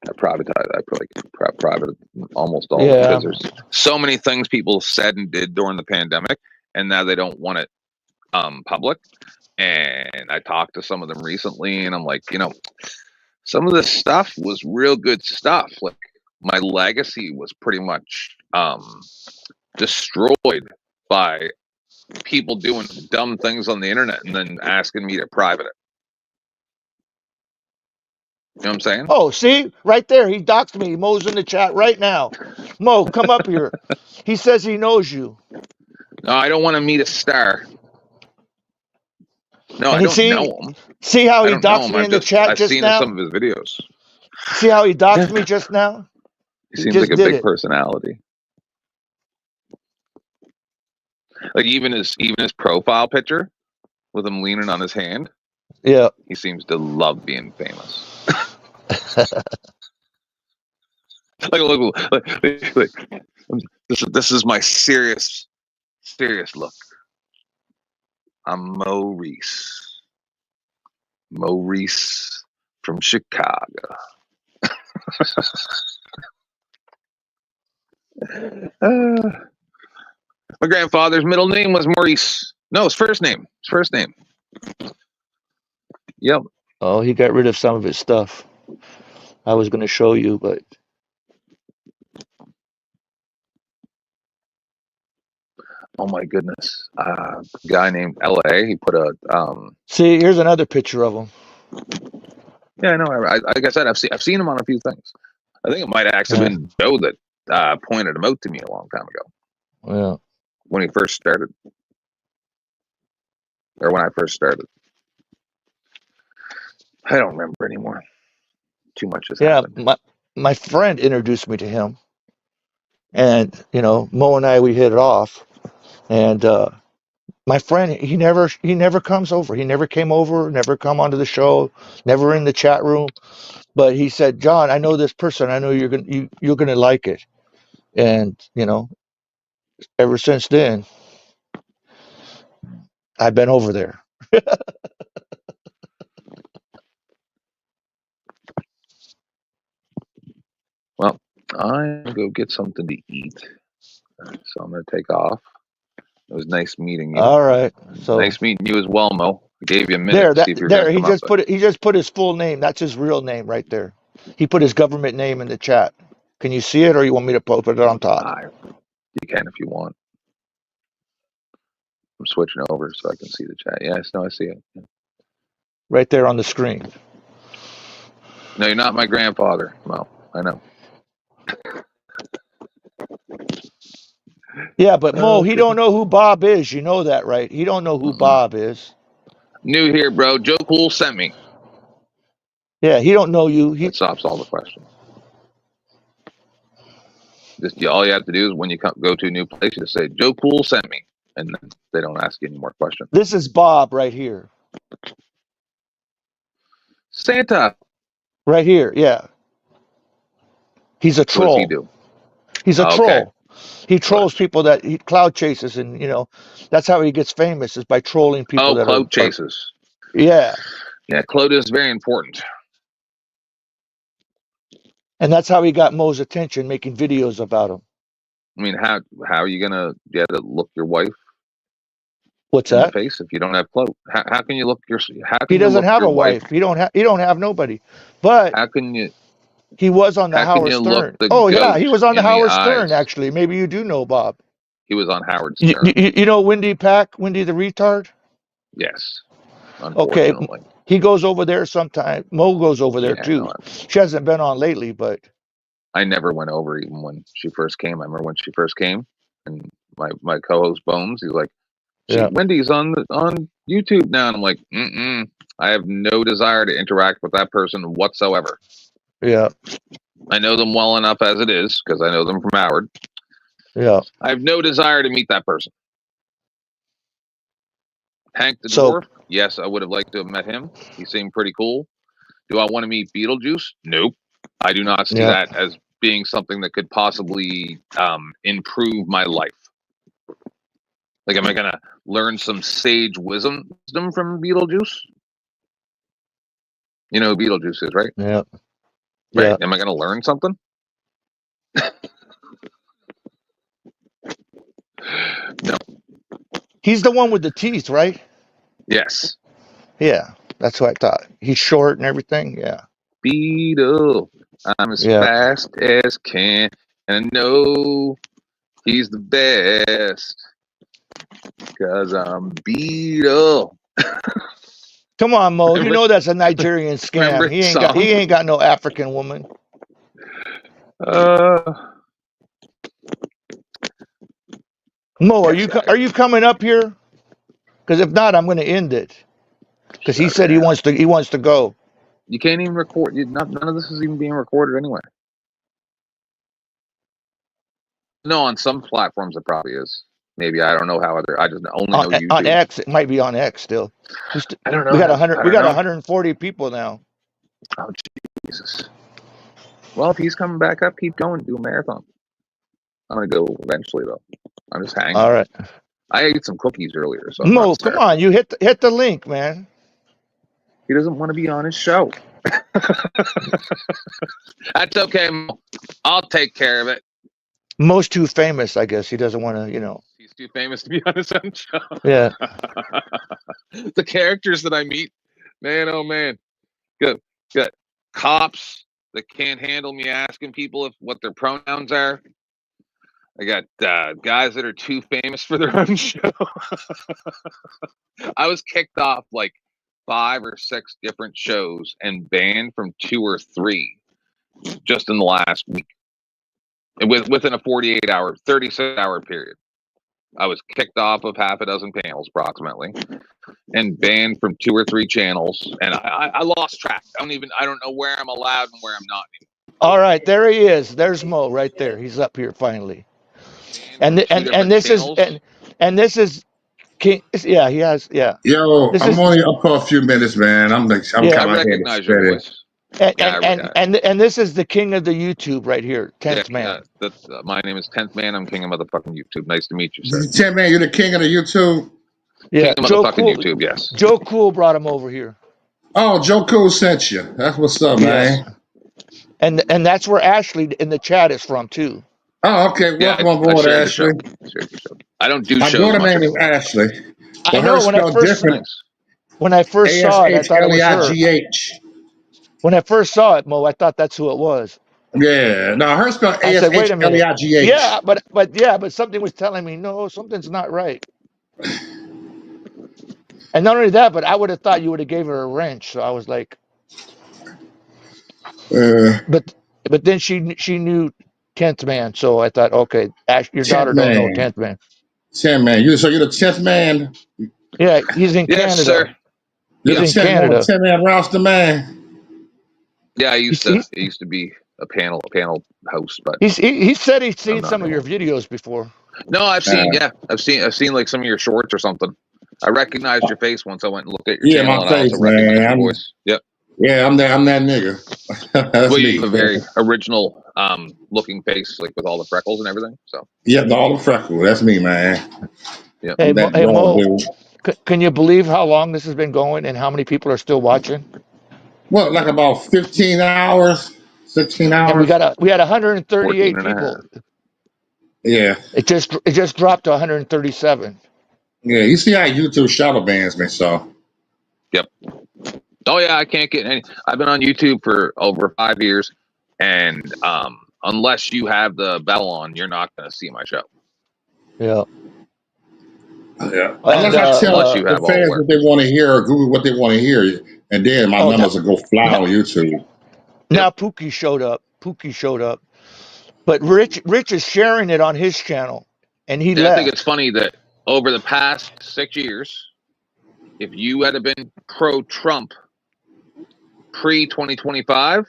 J: I private almost all because there's so many things people said and did during the pandemic, and now they don't want it public. And I talked to some of them recently, and I'm like, some of this stuff was real good stuff. Like my legacy was pretty much destroyed by people doing dumb things on the internet and then asking me to private it. You know what I'm saying?
B: Oh, see? Right there. He doxed me. Mo's in the chat right now. Mo, come up here. He says he knows you.
J: No, I don't want to meet a star. No, I don't know him.
B: See how he doxed me in the chat just now?
J: I've seen some of his videos.
B: See how he doxed me just now?
J: He seems like a big personality. Like even his profile picture with him leaning on his hand.
B: Yeah.
J: He seems to love being famous. Look. This is my serious look. I'm Mo Reese. Mo Reese from Chicago. My grandfather's middle name was Maurice. No, his first name. Yep.
B: Oh, he got rid of some of his stuff. I was going to show you, but
J: oh my goodness, a guy named L.A. He put a
B: See, here's another picture of him.
J: Yeah, I know. Like I said, I've seen him on a few things. I think it might have actually been Joe that pointed him out to me a long time ago.
B: Yeah.
J: When he first started, or when I first started. I don't remember anymore. Too much has happened.
B: My friend introduced me to him, and Mo and I, we hit it off, and my friend, he never comes over. He never came over, never come onto the show, never in the chat room. But he said, "John, I know this person. I know you're gonna like it." And, ever since then, I've been over there.
J: Well, I'm gonna go get something to eat, so I'm gonna take off. It was nice meeting you.
B: All right. So
J: nice meeting you as well, Mo. I gave you a minute to see if you're
B: there,
J: gonna
B: he
J: come
B: just
J: up.
B: he just put his full name. That's his real name right there. He put his government name in the chat. Can you see it, or you want me to put it on top?
J: You can if you want. I'm switching over so I can see the chat. Yes, no, I see it.
B: Right there on the screen.
J: No, you're not my grandfather, Mo. I know.
B: Yeah, but Mo, he don't know who Bob is. You know that, right? He don't know who Bob is.
J: New here, bro. Joe Cool sent me.
B: Yeah, he don't know you.
J: That stops all the questions. Just all you have to do is when you go to a new place, you just say Joe Cool sent me, and then they don't ask you any more questions.
B: This is Bob right here.
J: Santa.
B: Right here, yeah. He's a troll.
J: What does he do?
B: He's a troll. He trolls people that he cloud chases, and that's how he gets famous, is by trolling people.
J: Oh, cloud chases.
B: Yeah.
J: Yeah, cloud is very important.
B: And that's how he got Mo's attention, making videos about him.
J: I mean, how are you gonna look your wife?
B: What's
J: in
B: that?
J: The face if you don't have clout? How can you look your?
B: He doesn't have a wife. He don't have nobody. But
J: how can you?
B: He was on the Howard Stern. Oh yeah, he was on the Howard Stern. Actually, maybe you do know Bob.
J: He was on Howard Stern.
B: You know Wendy Pack, Wendy the retard?
J: Yes.
B: Okay, he goes over there sometime. Mo goes over there too. She hasn't been on lately, but
J: I never went over even when she first came. I remember when she first came, and my co-host Bones, he's like, Wendy's on YouTube now, and I'm like, I have no desire to interact with that person whatsoever.
B: Yeah.
J: I know them well enough as it is because I know them from Howard.
B: Yeah.
J: I have no desire to meet that person. Hank the Dwarf? Yes, I would have liked to have met him. He seemed pretty cool. Do I want to meet Beetlejuice? Nope. I do not see that as being something that could possibly improve my life. Like, am I going to learn some sage wisdom from Beetlejuice? You know who Beetlejuice is, right?
B: Yeah.
J: Right.
B: Yeah.
J: Am I going to learn something? No.
B: He's the one with the teeth, right?
J: Yes.
B: Yeah, that's what I thought. He's short and everything. Yeah.
J: Beetle, I'm as fast as can, and I know he's the best because I'm Beetle.
B: Come on, Mo. You know that's a Nigerian scam. He ain't got no African woman. Mo, are you coming up here? Because if not, I'm going to end it. Because he said he wants to go.
J: You can't even record. None of this is even being recorded anyway. No, on some platforms it probably is. Maybe I don't know how other. I just only know YouTube.
B: On X, it might be on X still.
J: I don't know.
B: We got 100. We got 140 people now.
J: Oh Jesus! Well, if he's coming back up, keep going. Do a marathon. I'm gonna go eventually though. I'm just hanging.
B: All right.
J: I ate some cookies earlier. So
B: Mo, come on, you hit the link, man.
J: He doesn't want to be on his show. That's okay, Mo. I'll take care of it.
B: Mo's too famous, I guess. He doesn't want to,
J: He's too famous to be on his own show.
B: Yeah.
J: The characters that I meet, man, oh man. Good. Cops that can't handle me asking people what their pronouns are. I got guys that are too famous for their own show. I was kicked off like 5 or 6 different shows and banned from 2 or 3 just in the last week. And within a 36-hour period. I was kicked off of half a dozen panels approximately and banned from 2 or 3 channels. And I lost track. I don't know where I'm allowed and where I'm not anymore.
B: All right, there he is. There's Mo right there. He's up here finally. And this is King. Yeah, he has. Yeah.
I: Yo, I'm only up for a few minutes, man. I
J: recognize your voice.
B: And this is the king of the YouTube right here, 10th man.
J: My name is 10th man. I'm king of motherfucking YouTube. Nice to meet you, sir.
I: 10 man, you're the king of the YouTube.
B: Yeah,
J: king of motherfucking YouTube. Yes.
B: Joe Cool brought him over here.
I: Oh, Joe Cool sent you. That's what's up, man.
B: And that's where Ashley in the chat is from too.
I: Oh, okay. Welcome on board, Ashley.
J: I don't do
I: My
J: shows.
I: daughter
J: much
I: name is
J: anymore.
I: Ashley.
B: I know when I first saw it, I thought it was her. When I first saw it, Mo, I thought that's who it was.
I: Yeah, no, her spelled A-S-H-L-E-I-G-H.
B: Yeah, but something was telling me no, something's not right. And not only that, but I would have thought you would have gave her a wrench. So I was like, but then she knew 10th man, so I thought, okay, your daughter don't know 10th man.
I: 10th man, so you're the 10th man.
B: Yeah, he's in Canada.
J: Sir.
B: He's in Canada.
I: 10 man roster man.
J: Yeah, I used to be a panel host, but
B: he said he's seen some of your videos before.
J: No, I've seen like some of your shorts or something. I recognized your face once I went and looked at your channel.
I: My face, man.
J: Voice. Yep.
I: Yeah, I'm that nigga.
J: Well, you have a very original looking face, like with all the freckles and everything. So
I: yeah, all the freckles. That's me, man.
J: Yeah.
B: Hey, Mo, can you believe how long this has been going and how many people are still watching?
I: Well, like about 15 hours, 16 hours.
B: And we had 138 people.
I: Yeah.
B: It just dropped to 137.
I: Yeah, you see how YouTube shadow bans me, so.
J: Yep. Oh yeah, I can't get any. I've been on YouTube for over 5 years, and unless you have the bell on, you're not going to see my show.
B: Yeah.
I: Yeah. Unless I tell the fans what they want to hear or Google what they want to hear, and then my numbers will go fly on YouTube.
B: Now Pookie showed up. But Rich is sharing it on his channel, and he left.
J: I think it's funny that over the past 6 years, if you had been pro-Trump pre-2025,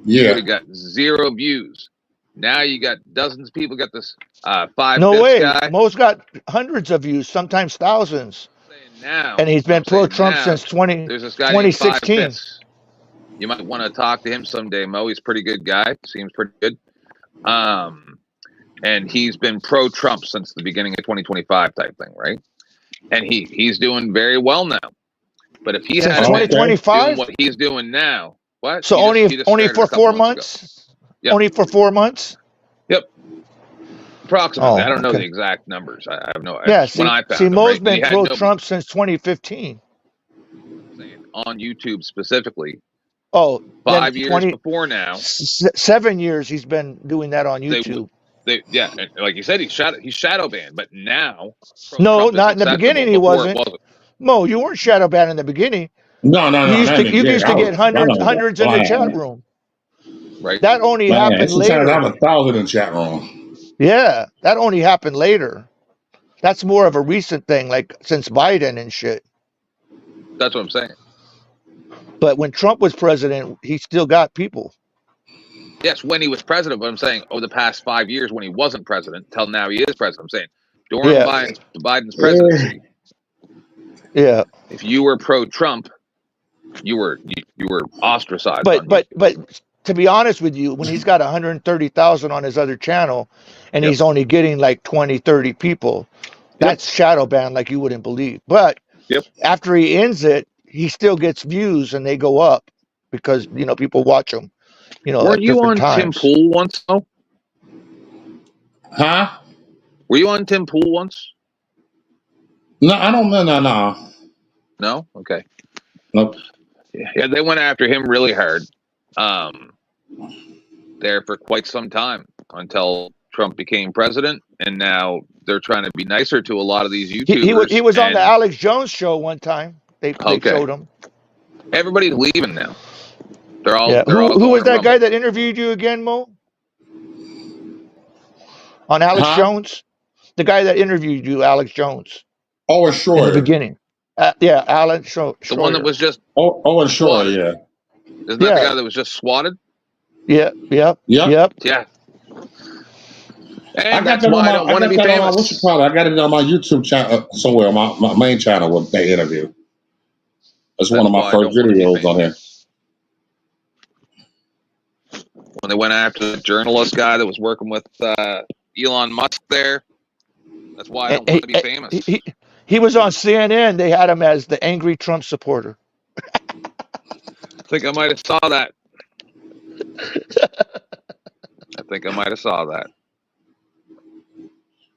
J: you would have got 0 views. Now you got dozens of people got this 5
B: No way.
J: guy.
B: Mo's got hundreds of views, sometimes thousands.
J: Now,
B: and he's been pro-Trump since
J: there's this guy
B: 2016.
J: You might want to talk to him someday, Mo. He's a pretty good guy. Seems pretty good. And he's been pro-Trump since the beginning of 2025 type thing, right? And he's doing very well now. But if he had
B: 2025,
J: what he's doing now, what?
B: So only for 4 months.
J: Yep.
B: Only for 4 months.
J: Yep. Approximately. I don't know the exact numbers. I have no idea.
B: Yeah.
J: See,
B: Mo's been pro-Trump since 2015.
J: On YouTube specifically.
B: Oh,
J: 5 years before now.
B: 7 years he's been doing that on YouTube.
J: Yeah, and like you said, he's shadow banned, but now.
B: No, not in the beginning. He wasn't. Mo, you weren't shadow banned in the beginning.
I: No.
B: You used to get hundreds in the chat room.
J: Right.
B: That only happened later.
I: I have 1,000 in the chat room.
B: Yeah, that only happened later. That's more of a recent thing, like since Biden and shit.
J: That's what I'm saying.
B: But when Trump was president, he still got people.
J: Yes, when he was president, but I'm saying over the past 5 years when he wasn't president, till now he is president. I'm saying during Biden's presidency.
B: Yeah.
J: If you were pro-Trump, you were ostracized.
B: But to be honest with you, when he's got 130,000 on his other channel and he's only getting like 20, 30 people, that's shadow ban like you wouldn't believe. But after he ends it, he still gets views and they go up because, people watch him.
J: Weren't you on Tim Pool once, though?
I: Huh?
J: Were you on Tim Pool once?
I: No, I don't know. No.
J: No? Okay.
I: Nope.
J: Yeah, they went after him really hard. There for quite some time until Trump became president, and now they're trying to be nicer to a lot of these YouTubers.
B: He was on the Alex Jones show one time. They showed him.
J: Everybody's leaving now. They're all.
B: Yeah.
J: They're
B: Who was that guy that interviewed you again, Mo? On Alex Jones, the guy that interviewed you, Alex Jones.
I: Owen Shroyer.
B: In the beginning. Yeah, Alan Shroyer.
J: The one that was just.
I: Owen Shroyer, yeah.
J: Isn't that the guy that was just swatted?
B: Yeah.
J: Yeah.
I: And
J: I got that I don't want to be famous.
I: I got it on my YouTube channel somewhere, on my main channel with that interview. That's one of my first videos on here.
J: when they went after the journalist guy that was working with Elon Musk there. That's why I don't want to be famous.
B: He was on CNN. They had him as the angry Trump supporter.
J: I think I might have saw that.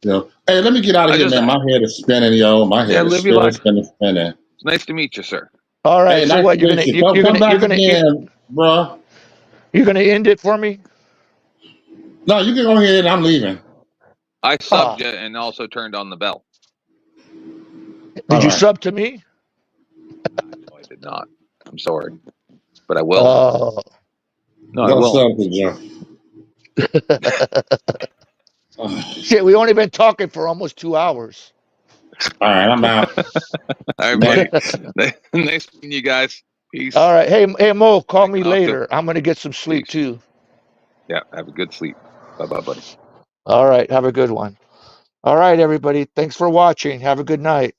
I: Yo, hey, let me get out of here, man. My head is spinning, yo. My head is still spinning.
J: It's nice to meet you, sir.
B: All right.
I: Hey,
B: So
I: nice
B: what?
I: to meet you. Come back again, bro.
B: You're gonna end it for me?
I: No, you can go ahead. I'm leaving.
J: I subbed you and also turned on the bell.
B: Did you sub to me?
J: No, I did not. I'm sorry, but I will. No, I will.
B: Shit, we only been talking for almost 2 hours.
I: All right, I'm out.
J: All right, buddy. Nice meeting you guys. Peace.
B: All right. Hey, Mo, call me later. I'm going to get some sleep too.
J: Yeah, have a good sleep. Bye-bye, buddy.
B: All right. Have a good one. All right, everybody. Thanks for watching. Have a good night.